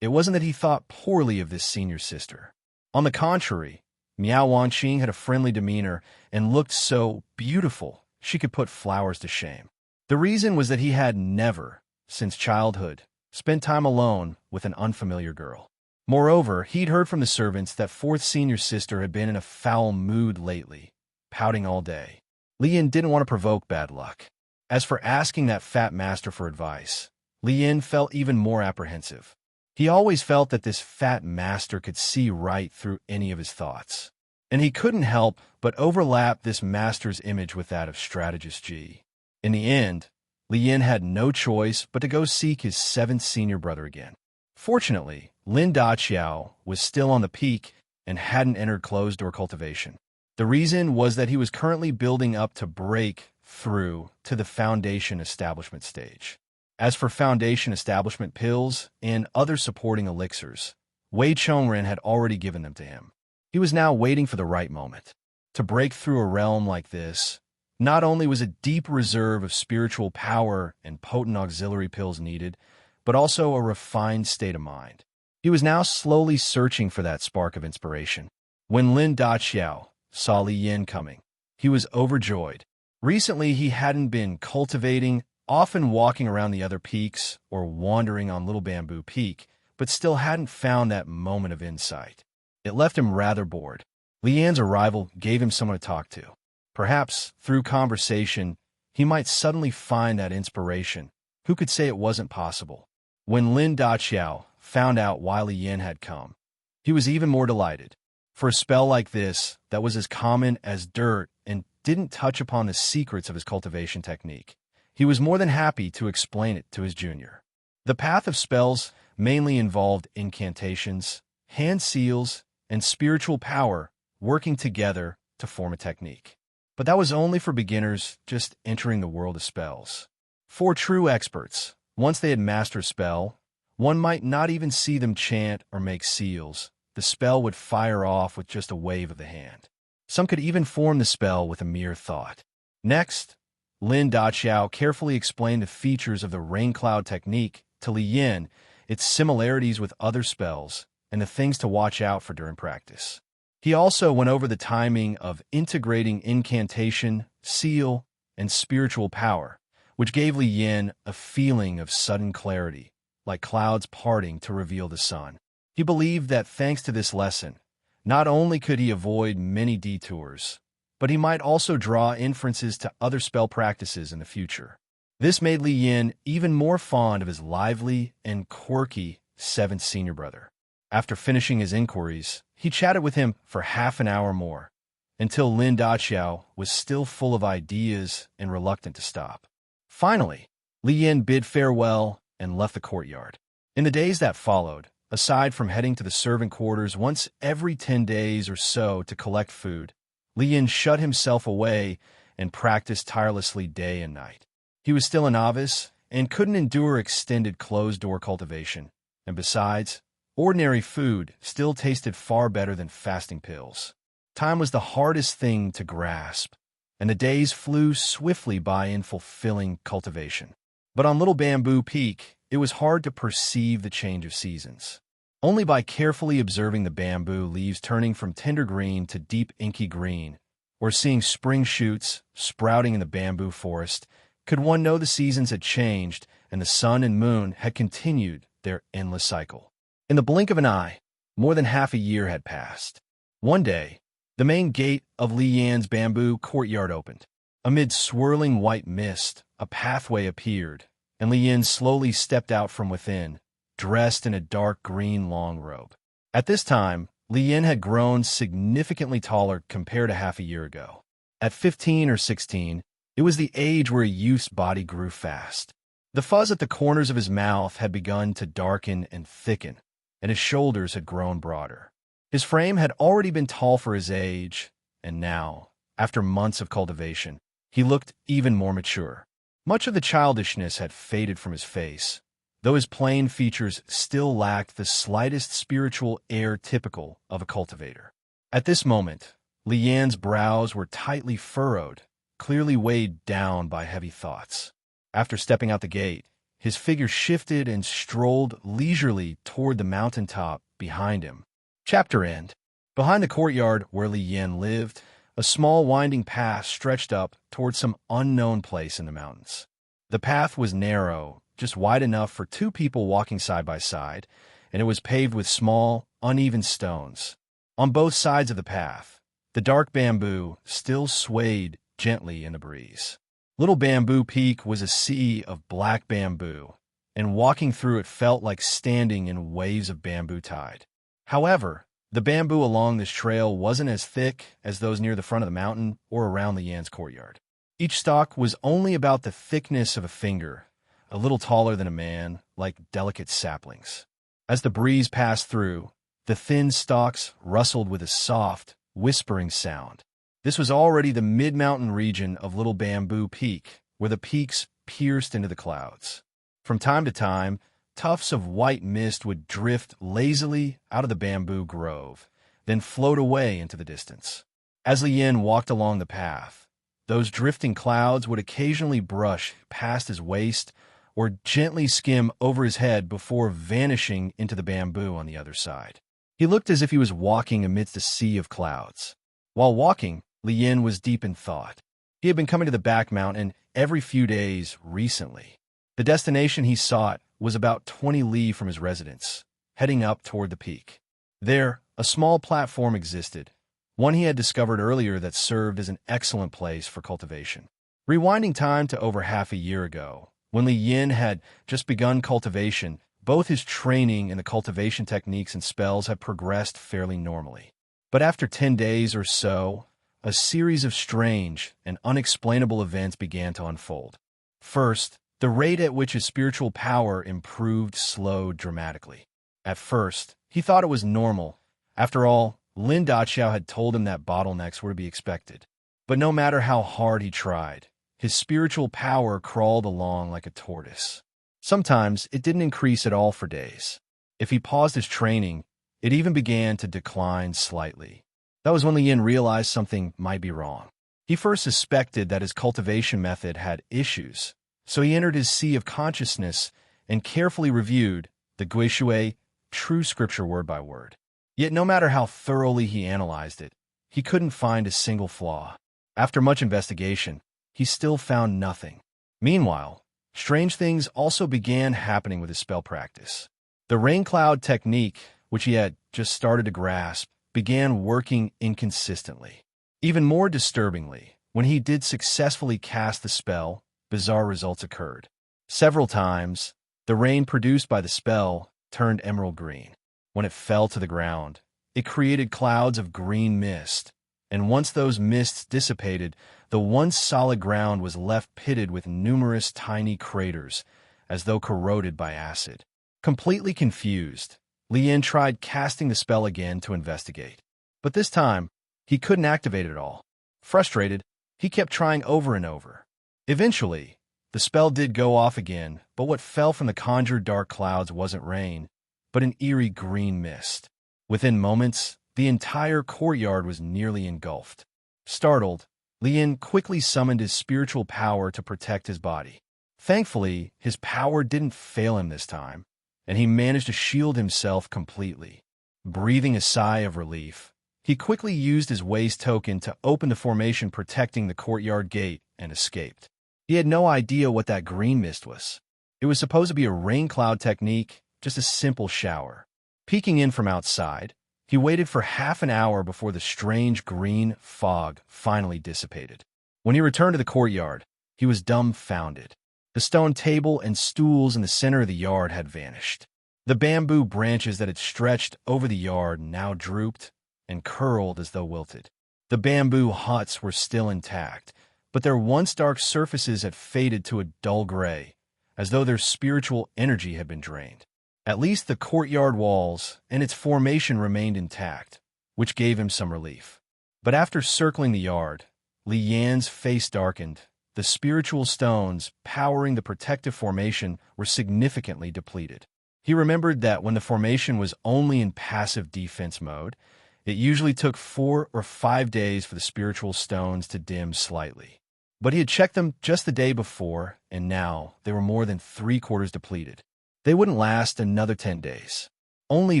It wasn't that he thought poorly of this senior sister. On the contrary, Miao Wangqing had a friendly demeanor and looked so beautiful she could put flowers to shame. The reason was that he had never, since childhood, spent time alone with an unfamiliar girl. Moreover, he'd heard from the servants that 4th senior sister had been in a foul mood lately, pouting all day. Li Yin didn't want to provoke bad luck. As for asking that fat master for advice, Li Yin felt even more apprehensive. He always felt that this fat master could see right through any of his thoughts, and he couldn't help but overlap this master's image with that of strategist G. In the end, Li Yin had no choice but to go seek his seventh senior brother again. Fortunately, Lin Daqiao was still on the peak and hadn't entered closed-door cultivation. The reason was that he was currently building up to break through to the foundation establishment stage. As for foundation establishment pills and other supporting elixirs, Wei Chongren had already given them to him. He was now waiting for the right moment. To break through a realm like this, not only was a deep reserve of spiritual power and potent auxiliary pills needed, but also a refined state of mind. He was now slowly searching for that spark of inspiration. When Lin Daqiao saw Li Yin coming, he was overjoyed. Recently, he hadn't been cultivating, often walking around the other peaks or wandering on Little Bamboo Peak, but still hadn't found that moment of insight. It left him rather bored. Li Yin's arrival gave him someone to talk to. Perhaps, through conversation, he might suddenly find that inspiration. Who could say it wasn't possible? When Lin Daqiao found out why Li Yin had come, he was even more delighted. For a spell like this, that was as common as dirt and didn't touch upon the secrets of his cultivation technique, he was more than happy to explain it to his junior. The path of spells mainly involved incantations, hand seals, and spiritual power working together to form a technique. But that was only for beginners just entering the world of spells. For true experts, once they had mastered a spell, one might not even see them chant or make seals. The spell would fire off with just a wave of the hand. Some could even form the spell with a mere thought. Next, Lin Daqiao carefully explained the features of the rain cloud technique to Li Yin, its similarities with other spells, and the things to watch out for during practice. He also went over the timing of integrating incantation, seal, and spiritual power, which gave Li Yin a feeling of sudden clarity, like clouds parting to reveal the sun. He believed that thanks to this lesson, not only could he avoid many detours, but he might also draw inferences to other spell practices in the future. This made Li Yin even more fond of his lively and quirky seventh senior brother. After finishing his inquiries, he chatted with him for half an hour more, until Lin Daqiao was still full of ideas and reluctant to stop. Finally, Li Yin bid farewell and left the courtyard. In the days that followed, aside from heading to the servant quarters once every 10 days or so to collect food, Li Yin shut himself away and practiced tirelessly day and night. He was still a novice and couldn't endure extended closed-door cultivation, and besides, ordinary food still tasted far better than fasting pills. Time was the hardest thing to grasp, and the days flew swiftly by in fulfilling cultivation. But on Little Bamboo Peak, it was hard to perceive the change of seasons. Only by carefully observing the bamboo leaves turning from tender green to deep inky green, or seeing spring shoots sprouting in the bamboo forest, could one know the seasons had changed and the sun and moon had continued their endless cycle. In the blink of an eye, more than half a year had passed. One day, the main gate of Li Yan's bamboo courtyard opened. Amid swirling white mist, a pathway appeared, and Li Yan slowly stepped out from within, dressed in a dark green long robe. At this time, Li Yan had grown significantly taller compared to half a year ago. At 15 or 16, it was the age where a youth's body grew fast. The fuzz at the corners of his mouth had begun to darken and thicken, and his shoulders had grown broader. His frame had already been tall for his age, and now, after months of cultivation, he looked even more mature. Much of the childishness had faded from his face, though his plain features still lacked the slightest spiritual air typical of a cultivator. At this moment, Li Yan's brows were tightly furrowed, clearly weighed down by heavy thoughts. After stepping out the gate, his figure shifted and strolled leisurely toward the mountaintop behind him. Chapter end. Behind the courtyard where Li Yan lived, a small winding path stretched up toward some unknown place in the mountains. The path was narrow, just wide enough for two people walking side by side, and it was paved with small, uneven stones. On both sides of the path, the dark bamboo still swayed gently in the breeze. Little Bamboo Peak was a sea of black bamboo, and walking through it felt like standing in waves of bamboo tide. However, the bamboo along this trail wasn't as thick as those near the front of the mountain or around Li Yan's courtyard. Each stalk was only about the thickness of a finger, a little taller than a man, like delicate saplings. As the breeze passed through, the thin stalks rustled with a soft, whispering sound. This was already the mid-mountain region of Little Bamboo Peak, where the peaks pierced into the clouds. From time to time, tufts of white mist would drift lazily out of the bamboo grove, then float away into the distance. As Li Yin walked along the path, those drifting clouds would occasionally brush past his waist or gently skim over his head before vanishing into the bamboo on the other side. He looked as if he was walking amidst a sea of clouds. While walking, Li Yin was deep in thought. He had been coming to the back mountain every few days recently. The destination he sought was about 20 li from his residence, heading up toward the peak. There, a small platform existed, one he had discovered earlier that served as an excellent place for cultivation. Rewinding time to over half a year ago, when Li Yin had just begun cultivation, both his training and the cultivation techniques and spells had progressed fairly normally. But after 10 days or so, a series of strange and unexplainable events began to unfold. First, the rate at which his spiritual power improved slowed dramatically. At first, he thought it was normal. After all, Lin Daqiao had told him that bottlenecks were to be expected. But no matter how hard he tried, his spiritual power crawled along like a tortoise. Sometimes it didn't increase at all for days. If he paused his training, it even began to decline slightly. That was when Li Yin realized something might be wrong. He first suspected that his cultivation method had issues, so he entered his sea of consciousness and carefully reviewed the Guishui, true scripture word by word. Yet no matter how thoroughly he analyzed it, he couldn't find a single flaw. After much investigation, he still found nothing. Meanwhile, strange things also began happening with his spell practice. The rain cloud technique, which he had just started to grasp, began working inconsistently. Even more disturbingly, when he did successfully cast the spell, bizarre results occurred. Several times, the rain produced by the spell turned emerald green. When it fell to the ground, it created clouds of green mist, and once those mists dissipated, the once solid ground was left pitted with numerous tiny craters, as though corroded by acid. Completely confused, Li Yin tried casting the spell again to investigate. But this time, he couldn't activate it all. Frustrated, he kept trying over and over. Eventually, the spell did go off again, but what fell from the conjured dark clouds wasn't rain, but an eerie green mist. Within moments, the entire courtyard was nearly engulfed. Startled, Li Yin quickly summoned his spiritual power to protect his body. Thankfully, his power didn't fail him this time, and he managed to shield himself completely. Breathing a sigh of relief, he quickly used his waste token to open the formation protecting the courtyard gate and escaped. He had no idea what that green mist was. It was supposed to be a rain cloud technique, just a simple shower. Peeking in from outside, he waited for half an hour before the strange green fog finally dissipated. When he returned to the courtyard, he was dumbfounded. The stone table and stools in the center of the yard had vanished. The bamboo branches that had stretched over the yard now drooped and curled as though wilted. The bamboo huts were still intact, but their once dark surfaces had faded to a dull gray, as though their spiritual energy had been drained. At least the courtyard walls and its formation remained intact, which gave him some relief. But after circling the yard, Li Yan's face darkened. The spiritual stones powering the protective formation were significantly depleted. He remembered that when the formation was only in passive defense mode, it usually took 4 or 5 days for the spiritual stones to dim slightly. But he had checked them just the day before, and now they were more than 3/4 depleted. They wouldn't last another 10 days. Only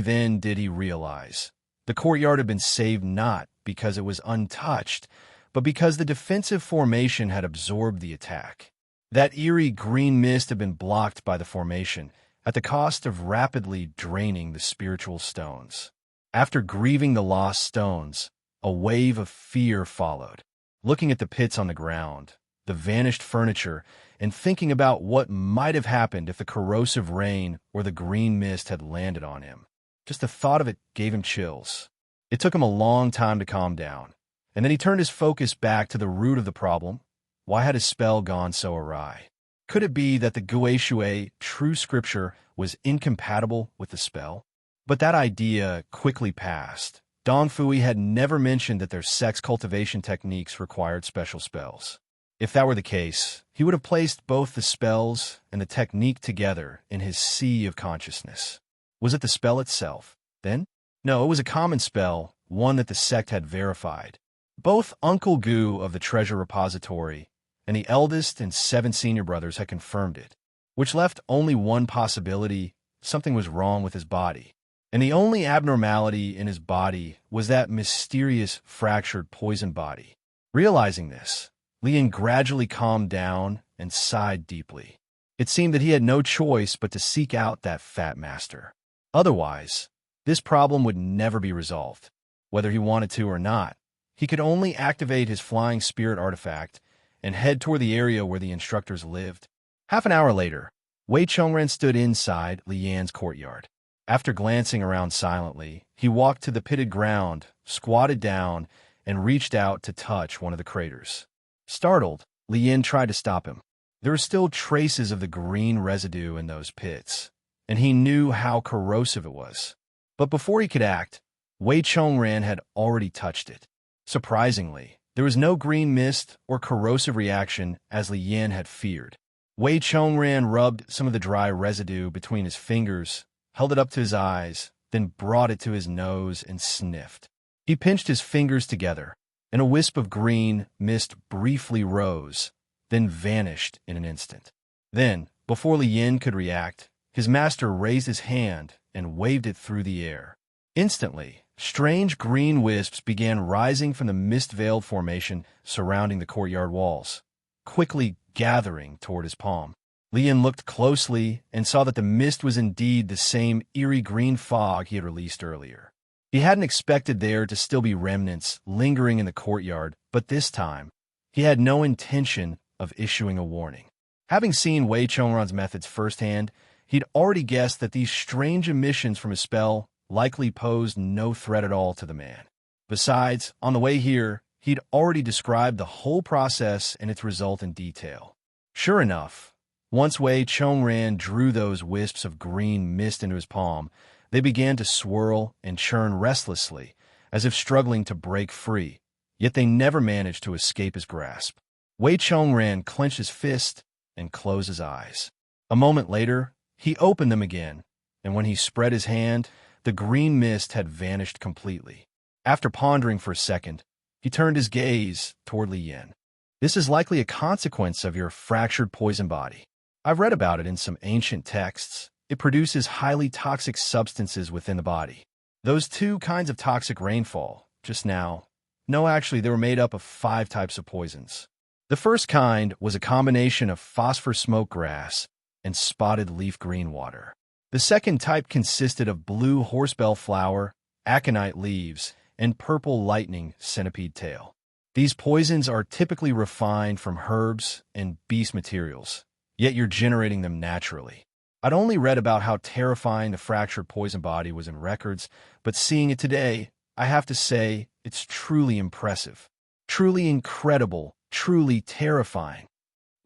then did he realize the courtyard had been saved not because it was untouched, but because the defensive formation had absorbed the attack. That eerie green mist had been blocked by the formation, at the cost of rapidly draining the spiritual stones. After grieving the lost stones, a wave of fear followed. Looking at the pits on the ground, the vanished furniture, and thinking about what might have happened if the corrosive rain or the green mist had landed on him. Just the thought of it gave him chills. It took him a long time to calm down, and then he turned his focus back to the root of the problem, Why had his spell gone so awry? Could it be that the Guishui true scripture was incompatible with the spell? But that idea quickly passed. Dong Fui had never mentioned that their sex cultivation techniques required special spells. If that were the case, he would have placed both the spells and the technique together in his sea of consciousness. Was it the spell itself, then? No, it was a common spell, one that the sect had verified. Both Uncle Gu of the treasure repository and the eldest and 7 senior brothers had confirmed it, which left only one possibility: something was wrong with his body. And the only abnormality in his body was that mysterious fractured poison body. Realizing this, Lian gradually calmed down and sighed deeply. It seemed that he had no choice but to seek out that fat master. Otherwise, this problem would never be resolved. Whether he wanted to or not, he could only activate his flying spirit artifact and head toward the area where the instructors lived. Half an hour later, Wei Chongren stood inside Lian's courtyard. After glancing around silently, he walked to the pitted ground, squatted down, and reached out to touch one of the craters. Startled, Lian tried to stop him. There were still traces of the green residue in those pits, and he knew how corrosive it was. But before he could act, Wei Chongren had already touched it. Surprisingly, there was no green mist or corrosive reaction as Lian had feared. Wei Chongren rubbed some of the dry residue between his fingers, held it up to his eyes, then brought it to his nose and sniffed. He pinched his fingers together, and a wisp of green mist briefly rose, then vanished in an instant. Then, before Lian could react, his master raised his hand and waved it through the air. Instantly, strange green wisps began rising from the mist-veiled formation surrounding the courtyard walls, quickly gathering toward his palm. Lian looked closely and saw that the mist was indeed the same eerie green fog he had released earlier. He hadn't expected there to still be remnants lingering in the courtyard, but this time, he had no intention of issuing a warning. Having seen Wei Chongran's methods firsthand, he'd already guessed that these strange emissions from his spell likely posed no threat at all to the man. Besides, on the way here, he'd already described the whole process and its result in detail. Sure enough, once Wei Chongran drew those wisps of green mist into his palm, they began to swirl and churn restlessly, as if struggling to break free, yet they never managed to escape his grasp. Wei Chongran clenched his fist and closed his eyes. A moment later, he opened them again, and when he spread his hand, the green mist had vanished completely. After pondering for a second, he turned his gaze toward Lian. This is likely a consequence of your fractured poison body. I've read about it in some ancient texts. It produces highly toxic substances within the body. Those 2 kinds of toxic rainfall, just now. No, actually, they were made up of 5 types of poisons. The first kind was a combination of phosphor smoke grass and spotted leaf green water. The second type consisted of blue horsebell flower, aconite leaves, and purple lightning centipede tail. These poisons are typically refined from herbs and beast materials, yet you're generating them naturally. I'd only read about how terrifying the fractured poison body was in records, but seeing it today, I have to say, it's truly impressive. Truly incredible, truly terrifying.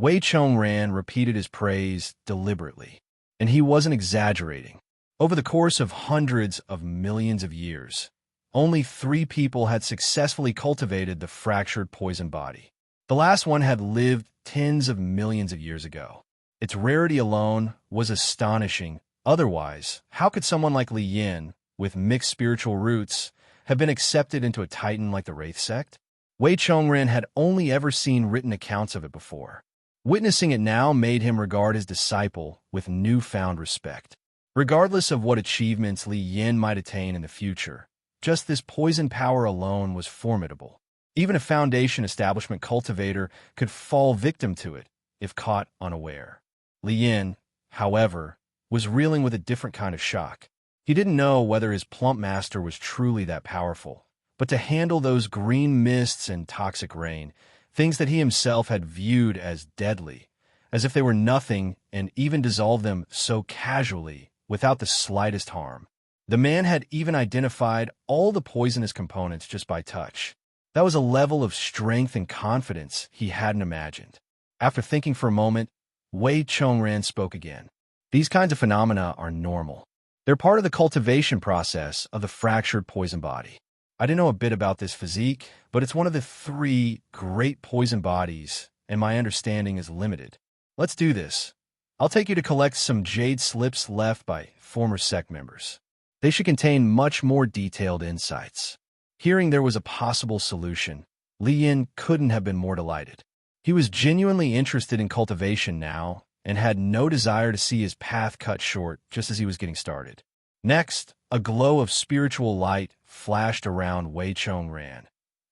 Wei Chongran repeated his praise deliberately, and he wasn't exaggerating. Over the course of hundreds of millions of years, only 3 people had successfully cultivated the fractured poison body. The last one had lived tens of millions of years ago. Its rarity alone was astonishing. Otherwise, how could someone like Li Yin, with mixed spiritual roots, have been accepted into a titan like the Wraith sect? Wei Chongren had only ever seen written accounts of it before. Witnessing it now made him regard his disciple with newfound respect. Regardless of what achievements Li Yin might attain in the future, just this poison power alone was formidable. Even a Foundation establishment cultivator could fall victim to it if caught unaware. Li Yin, however, was reeling with a different kind of shock. He didn't know whether his plump master was truly that powerful, but to handle those green mists and toxic rain, things that he himself had viewed as deadly, as if they were nothing, and even dissolve them so casually, without the slightest harm. The man had even identified all the poisonous components just by touch. That was a level of strength and confidence he hadn't imagined. After thinking for a moment, Wei Chongran spoke again. These kinds of phenomena are normal. They're part of the cultivation process of the fractured poison body. I didn't know a bit about this physique, but it's one of the three great poison bodies, and my understanding is limited. Let's do this. I'll take you to collect some jade slips left by former sect members. They should contain much more detailed insights. Hearing there was a possible solution, Li Yin couldn't have been more delighted. He was genuinely interested in cultivation now and had no desire to see his path cut short just as he was getting started. Next, a glow of spiritual light flashed around Wei Chongran,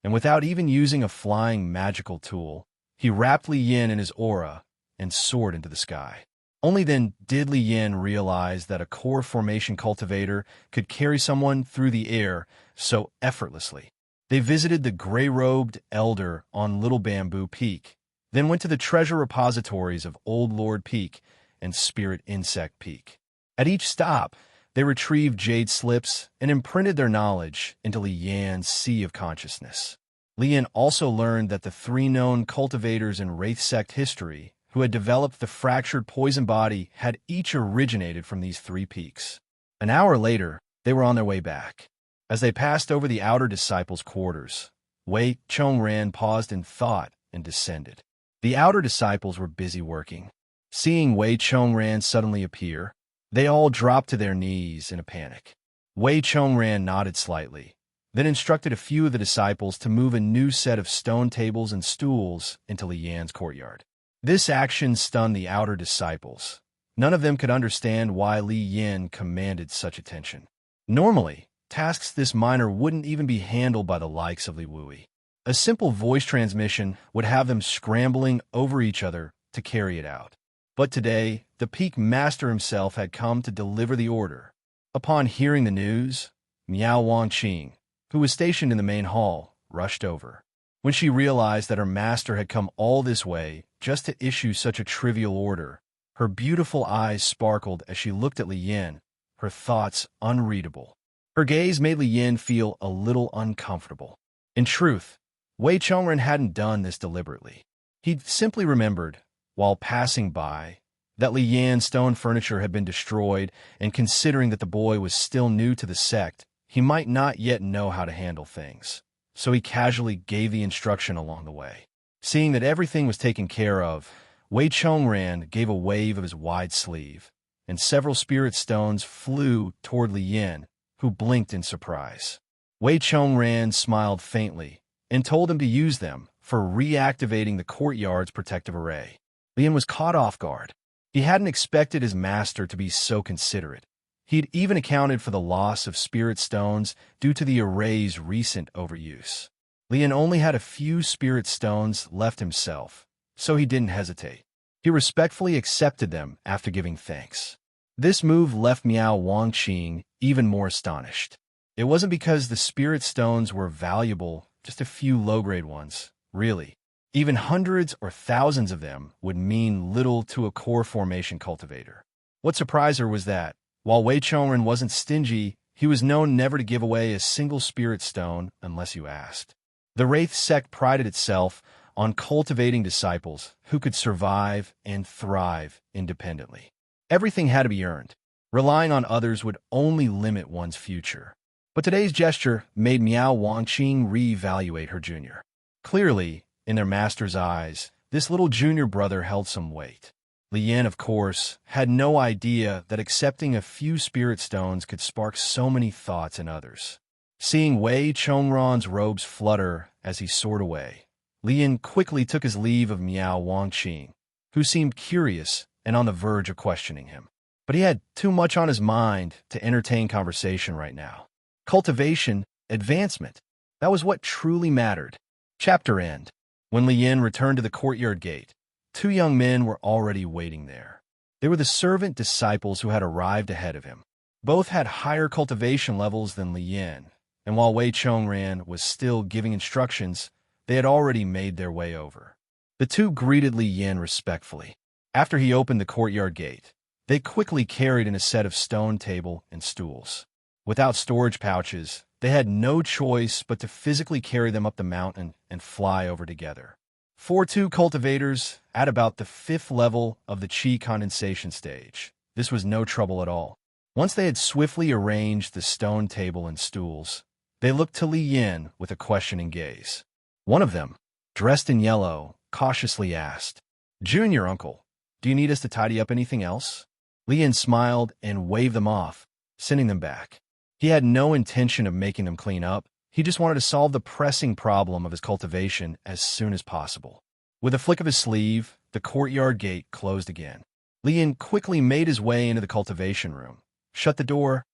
and without even using a flying magical tool, he wrapped Li Yin in his aura and soared into the sky. Only then did Li Yin realize that a core formation cultivator could carry someone through the air so effortlessly. They visited the gray-robed elder on Little Bamboo Peak, then went to the treasure repositories of Old Lord Peak and Spirit Insect Peak. At each stop, they retrieved jade slips and imprinted their knowledge into Li Yan's sea of consciousness. Li Yan also learned that the three known cultivators in Wraith Sect history who had developed the fractured poison body had each originated from these three peaks. An hour later, they were on their way back. As they passed over the outer disciples' quarters, Wei Chongran paused in thought and descended. The outer disciples were busy working. Seeing Wei Chongran suddenly appear, they all dropped to their knees in a panic. Wei Chongran nodded slightly, then instructed a few of the disciples to move a new set of stone tables and stools into Li Yan's courtyard. This action stunned the outer disciples. None of them could understand why Li Yin commanded such attention. Normally, tasks this minor wouldn't even be handled by the likes of Li Wui. A simple voice transmission would have them scrambling over each other to carry it out. But today, the peak master himself had come to deliver the order. Upon hearing the news, Miao Wangqing, who was stationed in the main hall, rushed over. When she realized that her master had come all this way just to issue such a trivial order, her beautiful eyes sparkled as she looked at Li Yin, her thoughts unreadable. Her gaze made Li Yin feel a little uncomfortable. In truth, Wei Chongren hadn't done this deliberately. He'd simply remembered, while passing by, that Li Yan's stone furniture had been destroyed, and considering that the boy was still new to the sect, he might not yet know how to handle things. So he casually gave the instruction along the way. Seeing that everything was taken care of, Wei Chongran gave a wave of his wide sleeve, and several spirit stones flew toward Li Yin, who blinked in surprise. Wei Chongran smiled faintly and told him to use them for reactivating the courtyard's protective array. Li Yin was caught off guard. He hadn't expected his master to be so considerate. He'd even accounted for the loss of spirit stones due to the array's recent overuse. Li Yin only had a few spirit stones left himself, so he didn't hesitate. He respectfully accepted them after giving thanks. This move left Miao Wangqing even more astonished. It wasn't because the spirit stones were valuable, just a few low-grade ones, really. Even hundreds or thousands of them would mean little to a core formation cultivator. What surprised her was that, while Wei Chongren wasn't stingy, he was known never to give away a single spirit stone unless you asked. The Wraith sect prided itself on cultivating disciples who could survive and thrive independently. Everything had to be earned. Relying on others would only limit one's future. But today's gesture made Miao Wangqing reevaluate her junior. Clearly, in their master's eyes, this little junior brother held some weight. Li Yin, of course, had no idea that accepting a few spirit stones could spark so many thoughts in others. Seeing Wei Chongran's robes flutter as he soared away, Li Yin quickly took his leave of Miao Wangqing, who seemed curious and on the verge of questioning him. But he had too much on his mind to entertain conversation right now. Cultivation, advancement, that was what truly mattered. Chapter end. When Li Yin returned to the courtyard gate, two young men were already waiting there. They were the servant disciples who had arrived ahead of him. Both had higher cultivation levels than Li Yin, and while Wei Chongran was still giving instructions, they had already made their way over. The two greeted Li Yin respectfully. After he opened the courtyard gate, they quickly carried in a set of stone table and stools. Without storage pouches, they had no choice but to physically carry them up the mountain and fly over together. 4-2 cultivators at about the 5th level of the chi condensation stage. This was no trouble at all. Once they had swiftly arranged the stone table and stools, they looked to Li Yin with a questioning gaze. One of them, dressed in yellow, cautiously asked, "Junior uncle, do you need us to tidy up anything else?" Li Yin smiled and waved them off, sending them back. He had no intention of making them clean up. He just wanted to solve the pressing problem of his cultivation as soon as possible. With a flick of his sleeve, the courtyard gate closed again. Li Yin quickly made his way into the cultivation room, shut the door,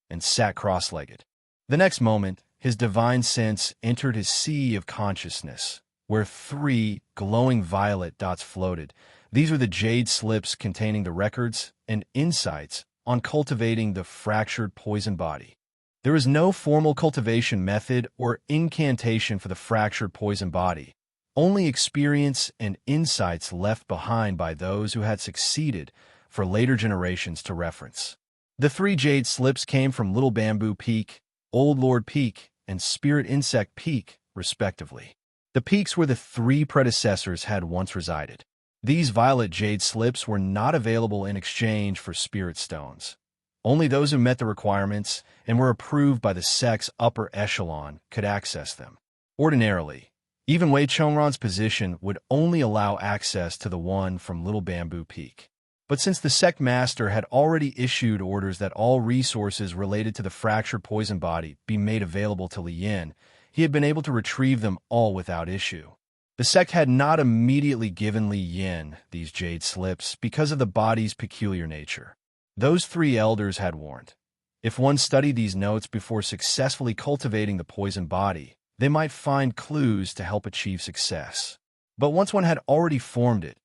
and sat cross-legged. The next moment, his divine sense entered his sea of consciousness, where 3 glowing violet dots floated. These were the jade slips containing the records and insights on cultivating the fractured poison body. There is no formal cultivation method or incantation for the fractured poison body, only experience and insights left behind by those who had succeeded for later generations to reference. The 3 jade slips came from Little Bamboo Peak, Old Lord Peak, and Spirit Insect Peak, respectively. The peaks where the 3 predecessors had once resided. These violet jade slips were not available in exchange for spirit stones. Only those who met the requirements and were approved by the sect's upper echelon could access them. Ordinarily, even Wei Chongran's position would only allow access to the one from Little Bamboo Peak. But since the sect master had already issued orders that all resources related to the fractured poison body be made available to Li Yin, he had been able to retrieve them all without issue. The sect had not immediately given Li Yin these jade slips because of the body's peculiar nature. Those 3 elders had warned, if one studied these notes before successfully cultivating the poison body, they might find clues to help achieve success. But once one had already formed it,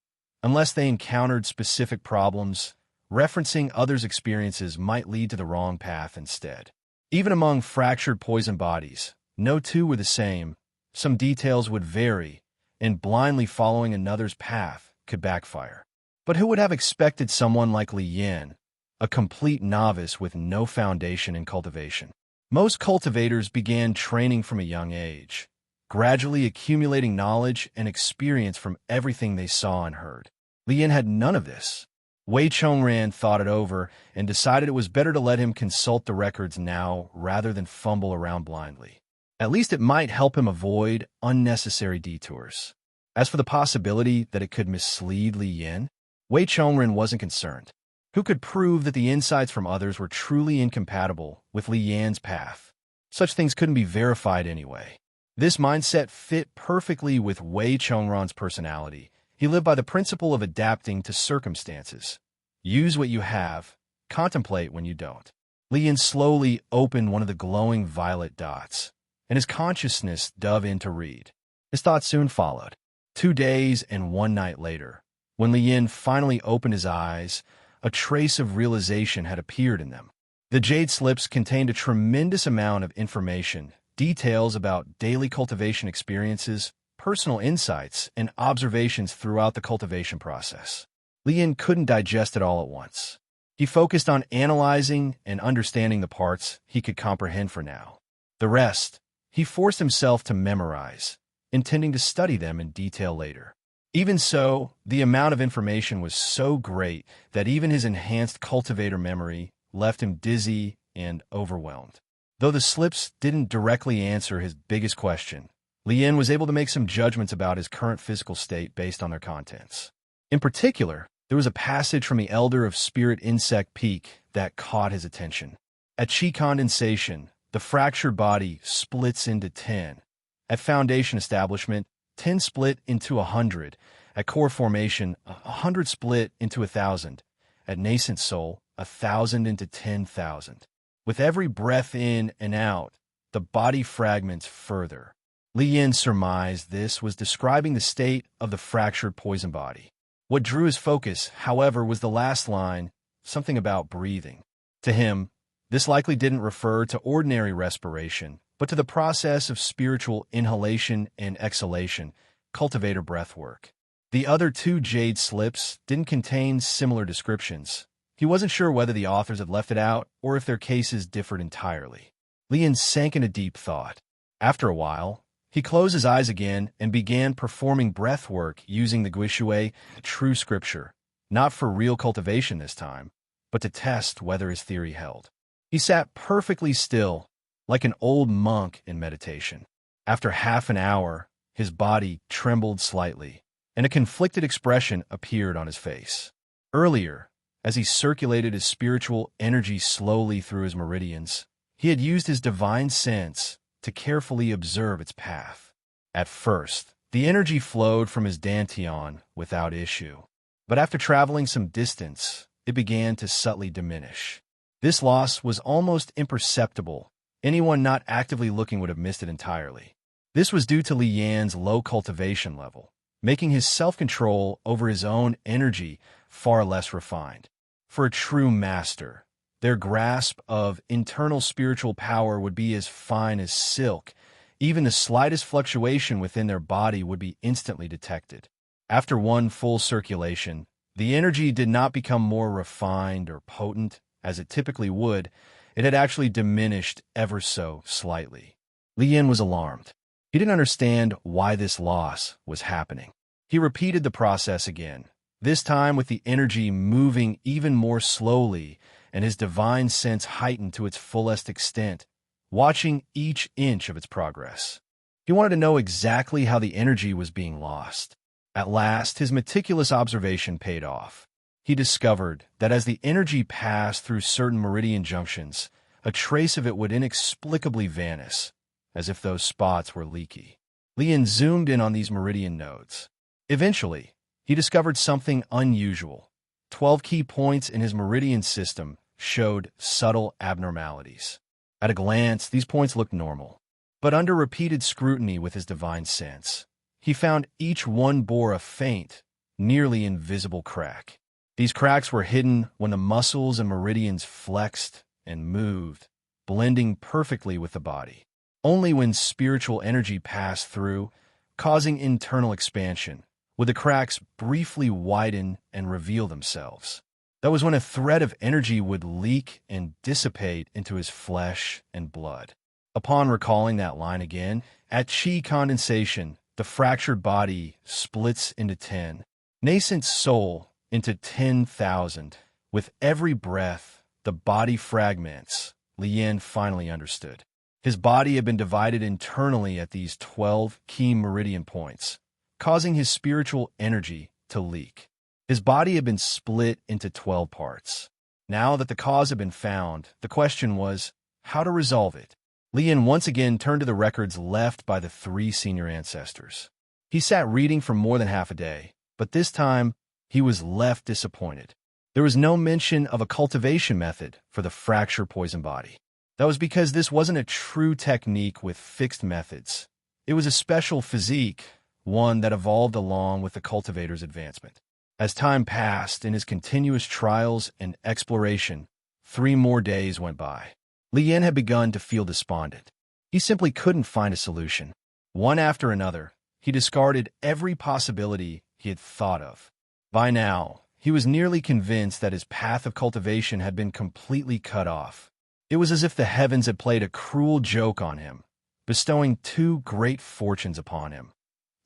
unless they encountered specific problems, referencing others' experiences might lead to the wrong path instead. Even among fractured poison bodies, no 2 were the same. Some details would vary, and blindly following another's path could backfire. But who would have expected someone like Li Yin, a complete novice with no foundation in cultivation? Most cultivators began training from a young age, gradually accumulating knowledge and experience from everything they saw and heard. Li Yin had none of this. Wei Chongran thought it over and decided it was better to let him consult the records now rather than fumble around blindly. At least it might help him avoid unnecessary detours. As for the possibility that it could mislead Li Yin, Wei Chongran wasn't concerned. Who could prove that the insights from others were truly incompatible with Li Yan's path? Such things couldn't be verified anyway. This mindset fit perfectly with Wei Chongran's personality. He lived by the principle of adapting to circumstances. Use what you have, contemplate when you don't. Li Yin slowly opened one of the glowing violet dots, and his consciousness dove in to read. His thoughts soon followed. 2 days and 1 night later, when Li Yin finally opened his eyes, a trace of realization had appeared in them. The jade slips contained a tremendous amount of information, details about daily cultivation experiences, personal insights, and observations throughout the cultivation process. Li Yin couldn't digest it all at once. He focused on analyzing and understanding the parts he could comprehend for now. The rest, he forced himself to memorize, intending to study them in detail later. Even so, the amount of information was so great that even his enhanced cultivator memory left him dizzy and overwhelmed. Though the slips didn't directly answer his biggest question, Li Yin was able to make some judgments about his current physical state based on their contents. In particular, there was a passage from the Elder of Spirit Insect Peak that caught his attention. At chi condensation, the fractured body splits into 10. At foundation establishment, 10 split into 100. At core formation, 100 split into 1,000. At nascent soul, 1,000 into 10,000. With every breath in and out, the body fragments further. Li Yin surmised this was describing the state of the fractured poison body. What drew his focus, however, was the last line, something about breathing. To him, this likely didn't refer to ordinary respiration, but to the process of spiritual inhalation and exhalation, cultivator breath work. The other 2 jade slips didn't contain similar descriptions. He wasn't sure whether the authors had left it out or if their cases differed entirely. Lian sank into deep thought. After a while, he closed his eyes again and began performing breath work using the Guishui true scripture, not for real cultivation this time, but to test whether his theory held. He sat perfectly still, like an old monk in meditation. After half an hour, his body trembled slightly, and a conflicted expression appeared on his face. Earlier, as he circulated his spiritual energy slowly through his meridians, he had used his divine sense to carefully observe its path. At first, the energy flowed from his dantian without issue, but after traveling some distance, it began to subtly diminish. This loss was almost imperceptible. Anyone not actively looking would have missed it entirely. This was due to Li Yan's low cultivation level, making his self-control over his own energy far less refined. For a true master, their grasp of internal spiritual power would be as fine as silk. Even the slightest fluctuation within their body would be instantly detected. After one full circulation, the energy did not become more refined or potent, as it typically would. It had actually diminished ever so slightly. Li Yan was alarmed. He didn't understand why this loss was happening. He repeated the process again, this time with the energy moving even more slowly and his divine sense heightened to its fullest extent, watching each inch of its progress. He wanted to know exactly how the energy was being lost. At last, his meticulous observation paid off. He discovered that as the energy passed through certain meridian junctions, a trace of it would inexplicably vanish, as if those spots were leaky. Lian zoomed in on these meridian nodes. Eventually, he discovered something unusual. 12 key points in his meridian system showed subtle abnormalities. At a glance, these points looked normal. But under repeated scrutiny with his divine sense, he found each one bore a faint, nearly invisible crack. These cracks were hidden when the muscles and meridians flexed and moved, blending perfectly with the body. Only when spiritual energy passed through, causing internal expansion, would the cracks briefly widen and reveal themselves. That was when a thread of energy would leak and dissipate into his flesh and blood. Upon recalling that line again, at chi condensation, the fractured body splits into 10, nascent soul into 10,000. With every breath, the body fragments. Li Yan finally understood. His body had been divided internally at these 12 key meridian points, causing his spiritual energy to leak. His body had been split into 12 parts. Now that the cause had been found, the question was how to resolve it. Li Yan once again turned to the records left by the 3 senior ancestors. He sat reading for more than half a day, but this time he was left disappointed. There was no mention of a cultivation method for the fracture poison body. That was because this wasn't a true technique with fixed methods. It was a special physique, one that evolved along with the cultivator's advancement. As time passed in his continuous trials and exploration, 3 more days went by. Li Yan had begun to feel despondent. He simply couldn't find a solution. One after another, he discarded every possibility he had thought of. By now, he was nearly convinced that his path of cultivation had been completely cut off. It was as if the heavens had played a cruel joke on him, bestowing 2 great fortunes upon him,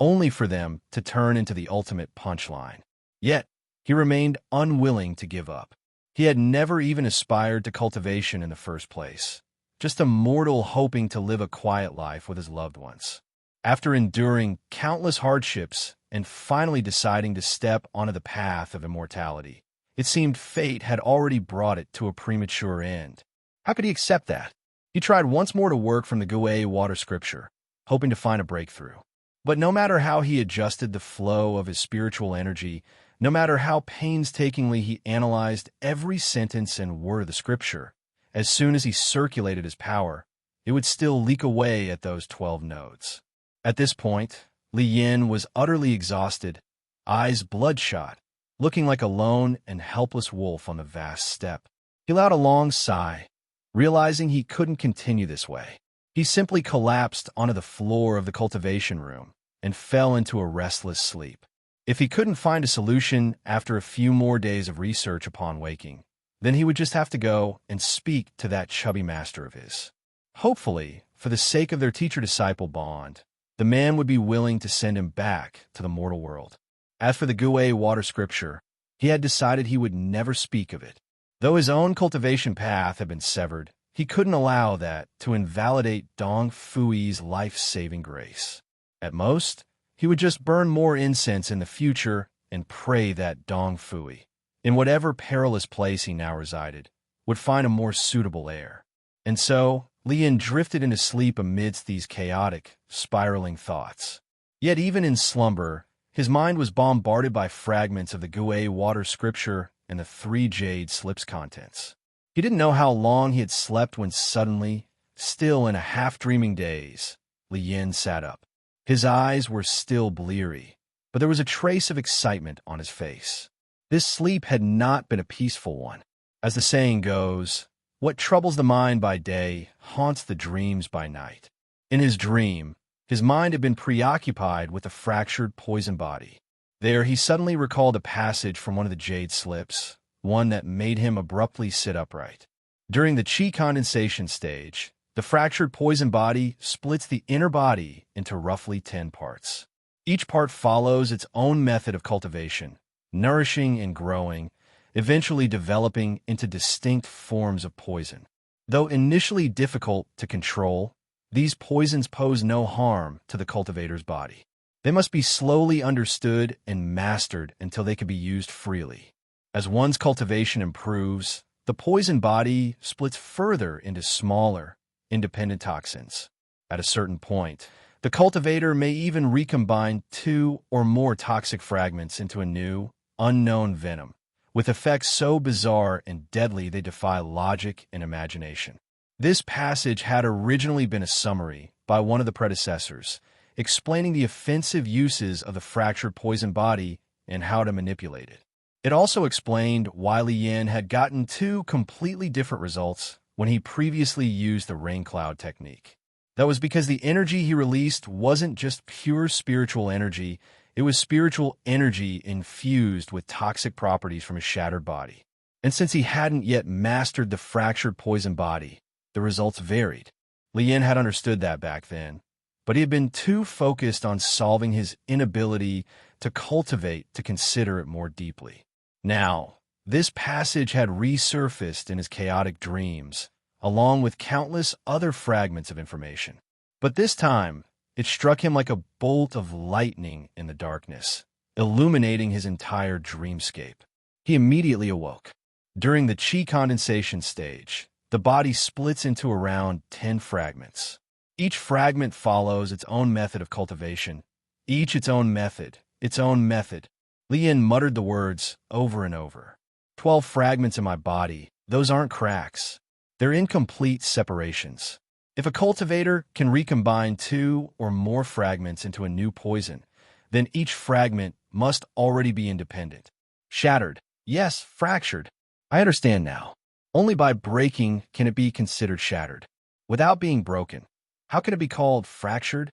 only for them to turn into the ultimate punchline. Yet, he remained unwilling to give up. He had never even aspired to cultivation in the first place, just a mortal hoping to live a quiet life with his loved ones. After enduring countless hardships and finally deciding to step onto the path of immortality, it seemed fate had already brought it to a premature end. How could he accept that? He tried once more to work from the Gue water scripture, hoping to find a breakthrough. But no matter how he adjusted the flow of his spiritual energy, no matter how painstakingly he analyzed every sentence and word of the scripture, as soon as he circulated his power, it would still leak away at those 12 nodes. At this point, Li Yan was utterly exhausted, eyes bloodshot, looking like a lone and helpless wolf on the vast steppe. He allowed a long sigh, realizing he couldn't continue this way. He simply collapsed onto the floor of the cultivation room and fell into a restless sleep. If he couldn't find a solution after a few more days of research upon waking, Then he would just have to go and speak to that chubby master of his. Hopefully, for the sake of their teacher-disciple bond, the man would be willing to send him back to the mortal world. As for the Gue water scripture, he had decided he would never speak of it. Though his own cultivation path had been severed, he couldn't allow that to invalidate Dong Fui's life-saving grace. At most, he would just burn more incense in the future and pray that Dong Fui, in whatever perilous place he now resided, would find a more suitable heir. And so, Lian drifted into sleep amidst these chaotic, spiraling thoughts. Yet even in slumber, his mind was bombarded by fragments of the Gue water scripture and the 3 jade slips contents. He didn't know how long he had slept when suddenly, still in a half-dreaming daze, Li Yin sat up. His eyes were still bleary, but there was a trace of excitement on his face. This sleep had not been a peaceful one. As the saying goes, what troubles the mind by day haunts the dreams by night. In his dream, his mind had been preoccupied with a fractured poison body. There he suddenly recalled a passage from one of the jade slips, one that made him abruptly sit upright. During the chi condensation stage, the fractured poison body splits the inner body into roughly 10 parts. Each part follows its own method of cultivation, nourishing and growing, eventually developing into distinct forms of poison. Though initially difficult to control, these poisons pose no harm to the cultivator's body. They must be slowly understood and mastered until they can be used freely. As one's cultivation improves, the poison body splits further into smaller, independent toxins. At a certain point, the cultivator may even recombine 2 or more toxic fragments into a new, unknown venom, with effects so bizarre and deadly they defy logic and imagination. This passage had originally been a summary by one of the predecessors, explaining the offensive uses of the fractured poison body and how to manipulate it. It also explained why Li Yin had gotten 2 completely different results when he previously used the rain cloud technique. That was because the energy he released wasn't just pure spiritual energy, it was spiritual energy infused with toxic properties from his shattered body. And since he hadn't yet mastered the fractured poison body, the results varied. Li Yin had understood that back then, but he had been too focused on solving his inability to cultivate to consider it more deeply. Now, this passage had resurfaced in his chaotic dreams, along with countless other fragments of information. But this time, it struck him like a bolt of lightning in the darkness, illuminating his entire dreamscape. He immediately awoke. During the chi condensation stage, the body splits into around 10 fragments. Each fragment follows its own method of cultivation, each its own method, its own method. Li Yin muttered the words over and over. 12 fragments in my body, those aren't cracks. They're incomplete separations. If a cultivator can recombine 2 or more fragments into a new poison, then each fragment must already be independent. Shattered. Yes, fractured. I understand now. Only by breaking can it be considered shattered. Without being broken, how can it be called fractured?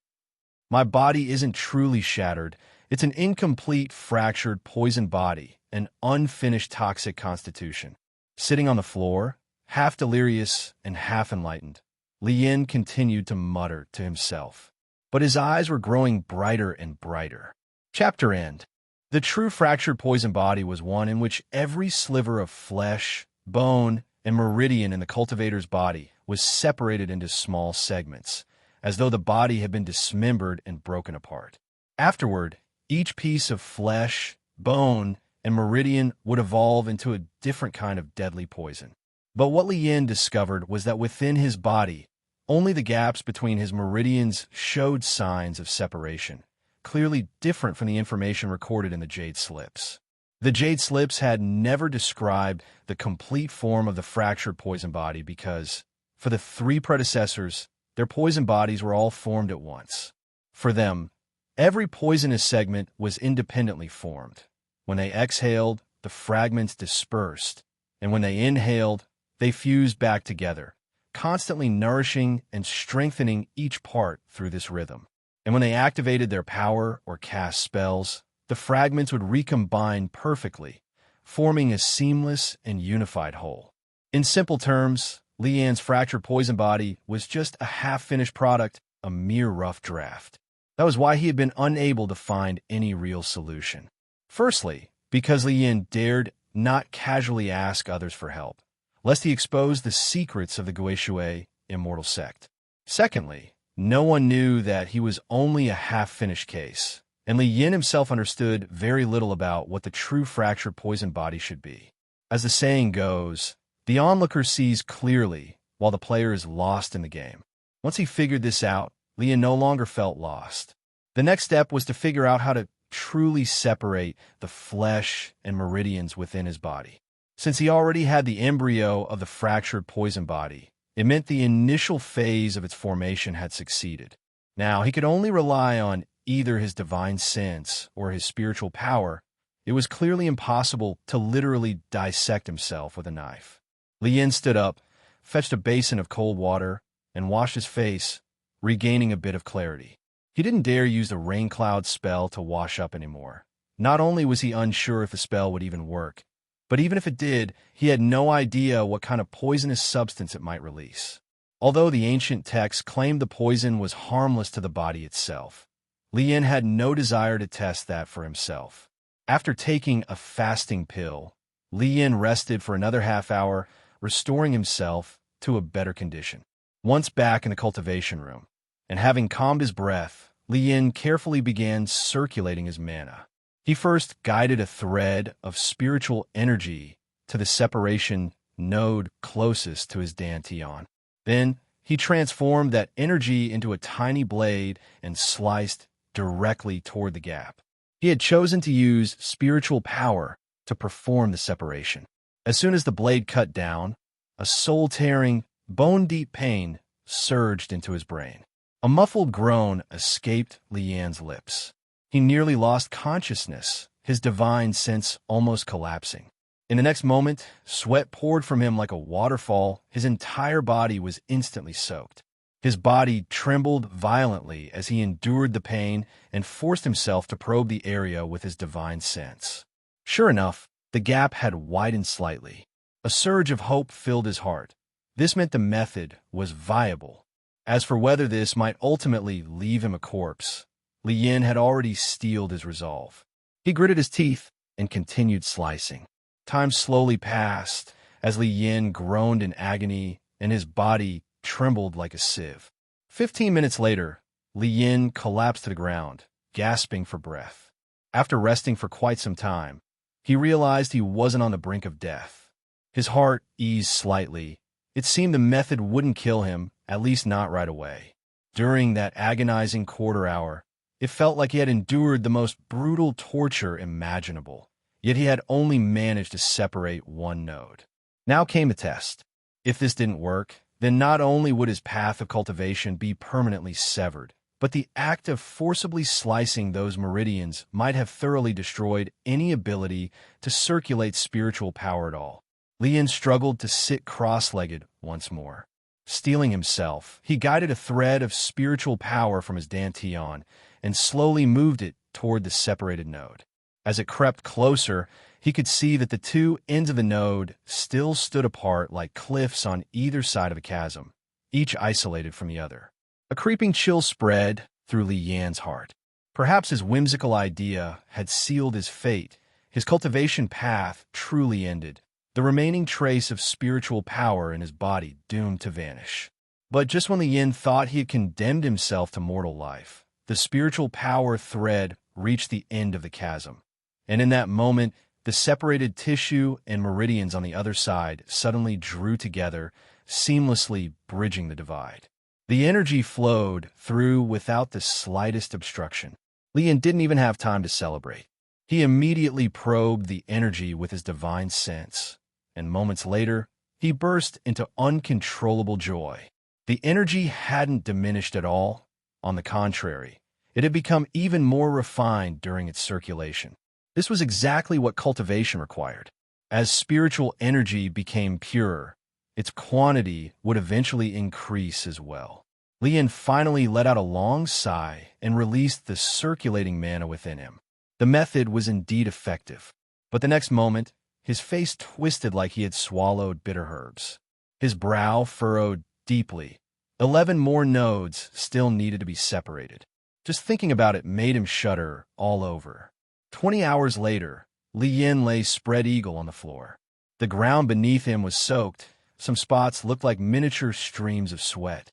My body isn't truly shattered. It's an incomplete, fractured, poisoned body, an unfinished toxic constitution. Sitting on the floor, half delirious and half enlightened, Li Yin continued to mutter to himself. But his eyes were growing brighter and brighter. Chapter end. The true fractured poison body was one in which every sliver of flesh, bone, and meridian in the cultivator's body was separated into small segments, as though the body had been dismembered and broken apart. Afterward, each piece of flesh, bone, and meridian would evolve into a different kind of deadly poison. But what Li Yin discovered was that within his body, only the gaps between his meridians showed signs of separation, clearly different from the information recorded in the jade slips. The jade slips had never described the complete form of the fractured poison body because, for the 3 predecessors, their poison bodies were all formed at once. For them, every poisonous segment was independently formed. When they exhaled, the fragments dispersed, and when they inhaled, they fused back together, constantly nourishing and strengthening each part through this rhythm. And when they activated their power or cast spells, the fragments would recombine perfectly, forming a seamless and unified whole. In simple terms, Li Yan's fractured poison body was just a half-finished product, a mere rough draft. That was why he had been unable to find any real solution. Firstly, because Li Yan dared not casually ask others for help, lest he expose the secrets of the Guishui immortal sect. Secondly, no one knew that he was only a half-finished case, and Li Yan himself understood very little about what the true fractured poison body should be. As the saying goes, the onlooker sees clearly while the player is lost in the game. Once he figured this out, Li Yan no longer felt lost. The next step was to figure out how to truly separate the flesh and meridians within his body. Since he already had the embryo of the fractured poison body, it meant the initial phase of its formation had succeeded. Now, he could only rely on either his divine sense or his spiritual power. It was clearly impossible to literally dissect himself with a knife. Li Yan stood up, fetched a basin of cold water, and washed his face, regaining a bit of clarity. He didn't dare use the rain cloud spell to wash up anymore. Not only was he unsure if the spell would even work, but even if it did, he had no idea what kind of poisonous substance it might release. Although the ancient texts claimed the poison was harmless to the body itself, Li Yan had no desire to test that for himself. After taking a fasting pill, Li Yan rested for another half-hour, restoring himself to a better condition. Once back in the cultivation room, and having calmed his breath, Li Yan carefully began circulating his mana. He first guided a thread of spiritual energy to the separation node closest to his dantian. Then, he transformed that energy into a tiny blade and sliced directly toward the gap. He had chosen to use spiritual power to perform the separation. As soon as the blade cut down, a soul-tearing, bone-deep pain surged into his brain. A muffled groan escaped Li Yan's lips. He nearly lost consciousness, his divine sense almost collapsing. In the next moment, sweat poured from him like a waterfall. His entire body was instantly soaked. His body trembled violently as he endured the pain and forced himself to probe the area with his divine sense. Sure enough, the gap had widened slightly. A surge of hope filled his heart. This meant the method was viable. As for whether this might ultimately leave him a corpse, Li Yan had already steeled his resolve. He gritted his teeth and continued slicing. Time slowly passed as Li Yan groaned in agony and his body trembled like a sieve. 15 minutes later, Li Yan collapsed to the ground, gasping for breath. After resting for quite some time, he realized he wasn't on the brink of death. His heart eased slightly. It seemed the method wouldn't kill him, at least not right away. During that agonizing quarter hour, it felt like he had endured the most brutal torture imaginable, yet he had only managed to separate one node. Now came the test. If this didn't work, then not only would his path of cultivation be permanently severed, but the act of forcibly slicing those meridians might have thoroughly destroyed any ability to circulate spiritual power at all. Li Yan struggled to sit cross-legged once more. Steeling himself, he guided a thread of spiritual power from his dantian and slowly moved it toward the separated node. As it crept closer, he could see that the two ends of the node still stood apart like cliffs on either side of a chasm, each isolated from the other. A creeping chill spread through Li Yan's heart. Perhaps his whimsical idea had sealed his fate. His cultivation path truly ended, the remaining trace of spiritual power in his body doomed to vanish. But just when Li Yan thought he had condemned himself to mortal life, the spiritual power thread reached the end of the chasm. And in that moment, the separated tissue and meridians on the other side suddenly drew together, seamlessly bridging the divide. The energy flowed through without the slightest obstruction. Li Yan didn't even have time to celebrate. He immediately probed the energy with his divine sense, and moments later, he burst into uncontrollable joy. The energy hadn't diminished at all. On the contrary, it had become even more refined during its circulation. This was exactly what cultivation required. As spiritual energy became purer, its quantity would eventually increase as well. Li Yan finally let out a long sigh and released the circulating mana within him. The method was indeed effective, but the next moment, his face twisted like he had swallowed bitter herbs. His brow furrowed deeply. 11 more nodes still needed to be separated. Just thinking about it made him shudder all over. 20 hours later, Li Yin lay spread eagle on the floor. The ground beneath him was soaked. Some spots looked like miniature streams of sweat.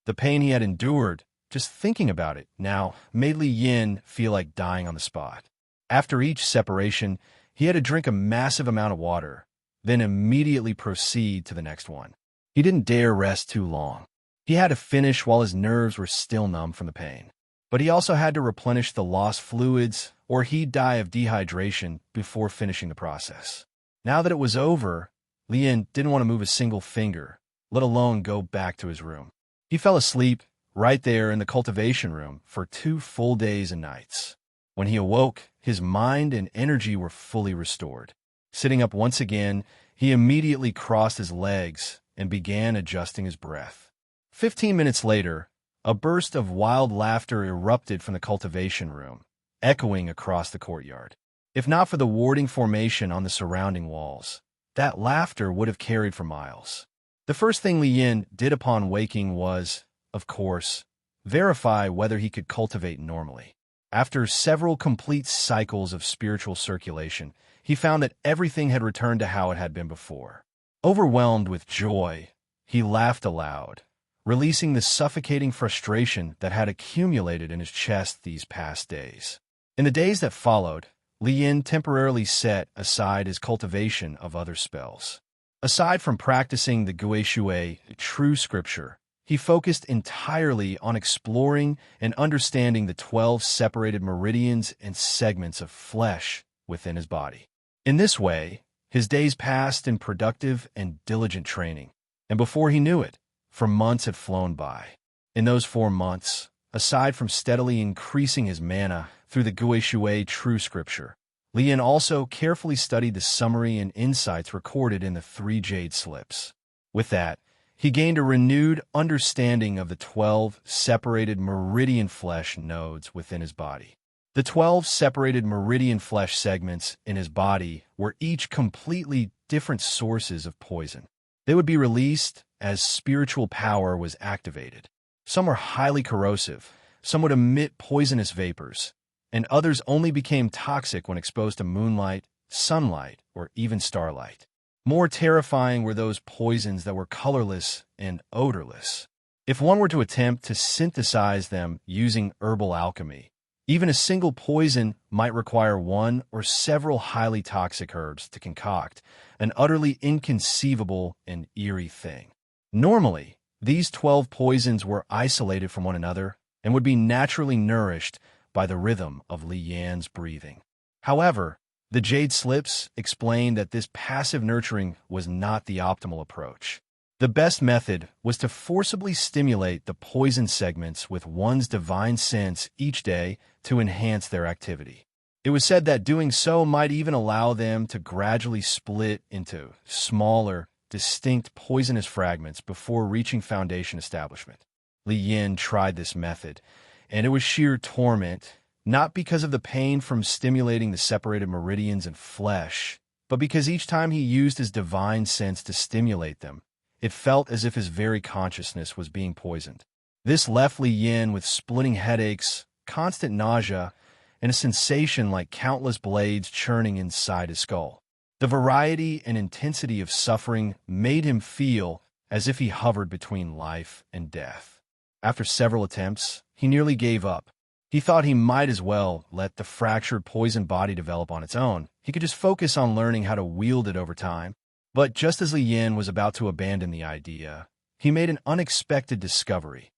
The pain he had endured, just thinking about it now, made Li Yin feel like dying on the spot. After each separation, he had to drink a massive amount of water, then immediately proceed to the next one. He didn't dare rest too long. He had to finish while his nerves were still numb from the pain. But he also had to replenish the lost fluids, or he'd die of dehydration before finishing the process. Now that it was over, Li Yin didn't want to move a single finger, let alone go back to his room. He fell asleep right there in the cultivation room for 2 full days and nights. When he awoke, his mind and energy were fully restored. Sitting up once again, he immediately crossed his legs and began adjusting his breath. 15 minutes later, a burst of wild laughter erupted from the cultivation room, echoing across the courtyard. If not for the warding formation on the surrounding walls, that laughter would have carried for miles. The first thing Li Yin did upon waking was, of course, verify whether he could cultivate normally. After several complete cycles of spiritual circulation, he found that everything had returned to how it had been before. Overwhelmed with joy, he laughed aloud, releasing the suffocating frustration that had accumulated in his chest these past days. In the days that followed, Li Yin temporarily set aside his cultivation of other spells. Aside from practicing the Guishui, true scripture, he focused entirely on exploring and understanding the 12 separated meridians and segments of flesh within his body. In this way, his days passed in productive and diligent training, and before he knew it, 4 months had flown by. In those 4 months, aside from steadily increasing his mana through the Guishui true scripture, Li Yin also carefully studied the summary and insights recorded in the 3 jade slips. With that, he gained a renewed understanding of the 12 separated meridian flesh nodes within his body. The 12 separated meridian flesh segments in his body were each completely different sources of poison. They would be released as spiritual power was activated. Some were highly corrosive, some would emit poisonous vapors, and others only became toxic when exposed to moonlight, sunlight, or even starlight. More terrifying were those poisons that were colorless and odorless. If one were to attempt to synthesize them using herbal alchemy, even a single poison might require 1 or several highly toxic herbs to concoct, an utterly inconceivable and eerie thing. Normally, these 12 poisons were isolated from one another and would be naturally nourished by the rhythm of Li Yin's breathing. However, the jade slips explained that this passive nurturing was not the optimal approach. The best method was to forcibly stimulate the poison segments with one's divine sense each day to enhance their activity. It was said that doing so might even allow them to gradually split into smaller, distinct poisonous fragments before reaching foundation establishment. Li Yin tried this method, and it was sheer torment, not because of the pain from stimulating the separated meridians and flesh, but because each time he used his divine sense to stimulate them, it felt as if his very consciousness was being poisoned. This left Li Yin with splitting headaches, constant nausea, and a sensation like countless blades churning inside his skull. The variety and intensity of suffering made him feel as if he hovered between life and death. After several attempts, he nearly gave up. He thought he might as well let the fractured poison body develop on its own. He could just focus on learning how to wield it over time. But just as Li Yin was about to abandon the idea, he made an unexpected discovery.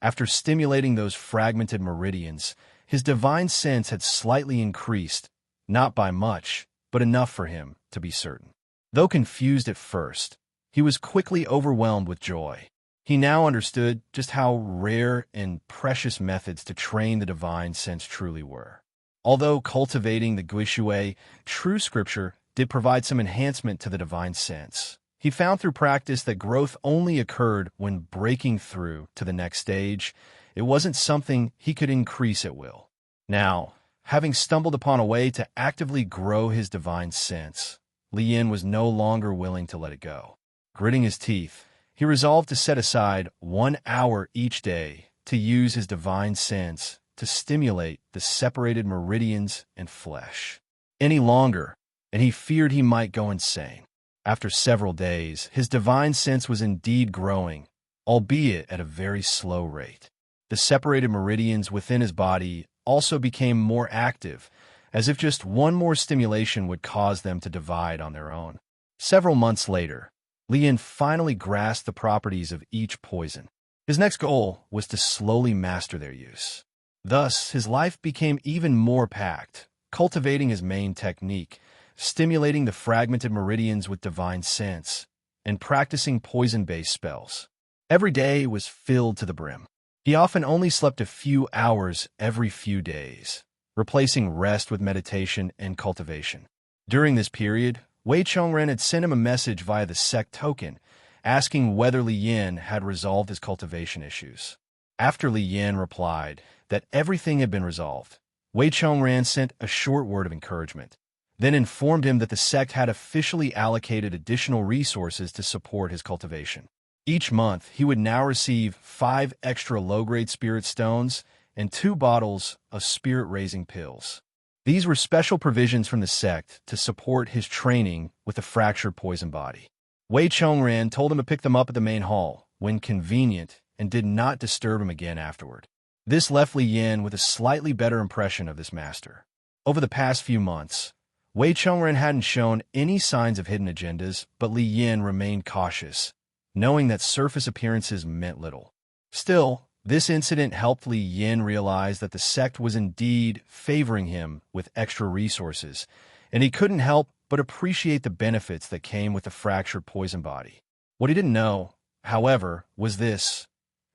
After stimulating those fragmented meridians, his divine sense had slightly increased, not by much, but enough for him to be certain. Though confused at first, he was quickly overwhelmed with joy. He now understood just how rare and precious methods to train the divine sense truly were. Although cultivating the Guishui, true scripture, did provide some enhancement to the divine sense, he found through practice that growth only occurred when breaking through to the next stage. It wasn't something he could increase at will. Now, having stumbled upon a way to actively grow his divine sense, Li Yin was no longer willing to let it go. Gritting his teeth, he resolved to set aside 1 hour each day to use his divine sense to stimulate the separated meridians and flesh. Any longer, and he feared he might go insane. After several days, his divine sense was indeed growing, albeit at a very slow rate. The separated meridians within his body also became more active, as if just one more stimulation would cause them to divide on their own. Several months later, Li Yin finally grasped the properties of each poison. His next goal was to slowly master their use. Thus, his life became even more packed, cultivating his main technique, stimulating the fragmented meridians with divine sense, and practicing poison-based spells. Every day was filled to the brim. He often only slept a few hours every few days, replacing rest with meditation and cultivation. During this period, Wei Chongren had sent him a message via the sect token, asking whether Li Yin had resolved his cultivation issues. After Li Yin replied that everything had been resolved, Wei Chongren sent a short word of encouragement, then informed him that the sect had officially allocated additional resources to support his cultivation. Each month, he would now receive 5 extra low-grade spirit stones and 2 bottles of spirit-raising pills. These were special provisions from the sect to support his training with the fractured poison body. Wei Chongren told him to pick them up at the main hall when convenient and did not disturb him again afterward. This left Li Yin with a slightly better impression of this master. Over the past few months, Wei Chongren hadn't shown any signs of hidden agendas, but Li Yin remained cautious, knowing that surface appearances meant little. Still, this incident helped Li Yin realize that the sect was indeed favoring him with extra resources, and he couldn't help but appreciate the benefits that came with the fractured poison body. What he didn't know, however, was this.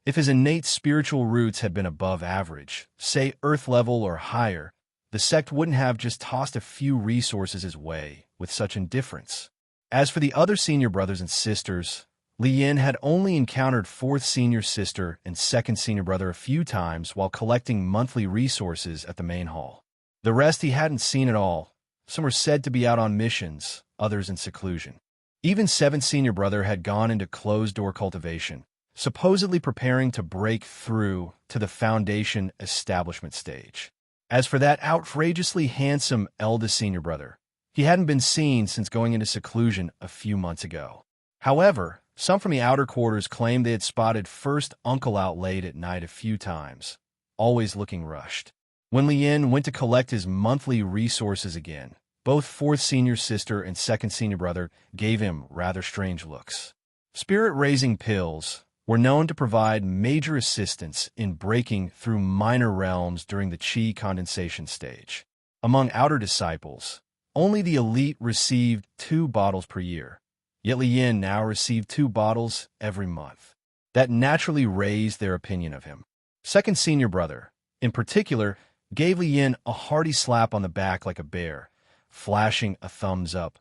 If his innate spiritual roots had been above average, say Earth level or higher, the sect wouldn't have just tossed a few resources his way with such indifference. As for the other senior brothers and sisters, Li Yin had only encountered 4th senior sister and 2nd senior brother a few times while collecting monthly resources at the main hall. The rest he hadn't seen at all. Some were said to be out on missions, others in seclusion. Even 7th senior brother had gone into closed-door cultivation, supposedly preparing to break through to the foundation establishment stage. As for that outrageously handsome eldest senior brother, he hadn't been seen since going into seclusion a few months ago. However, some from the outer quarters claimed they had spotted first uncle out late at night a few times, always looking rushed. When Li Yin went to collect his monthly resources again, both 4th senior sister and 2nd senior brother gave him rather strange looks. Spirit-raising pills were known to provide major assistance in breaking through minor realms during the qi condensation stage. Among outer disciples, only the elite received 2 bottles per year, yet Li Yin now received 2 bottles every month. That naturally raised their opinion of him. 2nd senior brother, in particular, gave Li Yin a hearty slap on the back like a bear, flashing a thumbs up,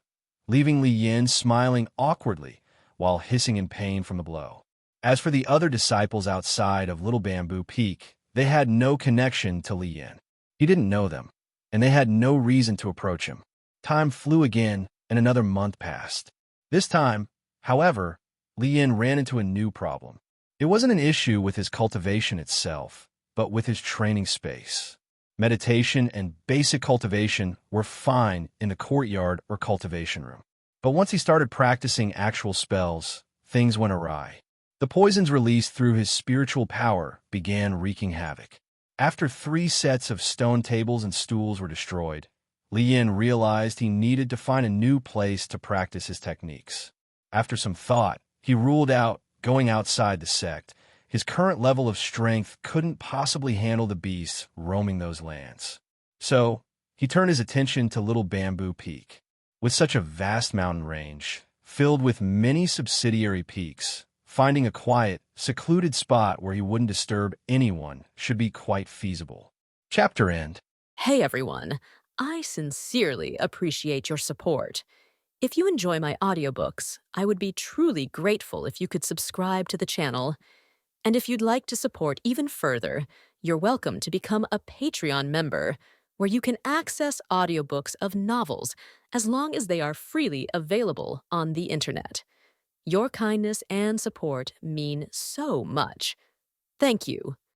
leaving Li Yin smiling awkwardly while hissing in pain from the blow. As for the other disciples outside of Little Bamboo Peak, they had no connection to Li Yin. He didn't know them, and they had no reason to approach him. Time flew again, and another month passed. This time, however, Li Yin ran into a new problem. It wasn't an issue with his cultivation itself, but with his training space. Meditation and basic cultivation were fine in the courtyard or cultivation room. But once he started practicing actual spells, things went awry. The poisons released through his spiritual power began wreaking havoc. After 3 sets of stone tables and stools were destroyed, Li Yin realized he needed to find a new place to practice his techniques. After some thought, he ruled out going outside the sect. His current level of strength couldn't possibly handle the beasts roaming those lands. So, he turned his attention to Little Bamboo Peak. With such a vast mountain range, filled with many subsidiary peaks, finding a quiet, secluded spot where he wouldn't disturb anyone should be quite feasible. Chapter end. Hey everyone, I sincerely appreciate your support. If you enjoy my audiobooks, I would be truly grateful if you could subscribe to the channel. And if you'd like to support even further, you're welcome to become a Patreon member, where you can access audiobooks of novels as long as they are freely available on the internet. Your kindness and support mean so much. Thank you.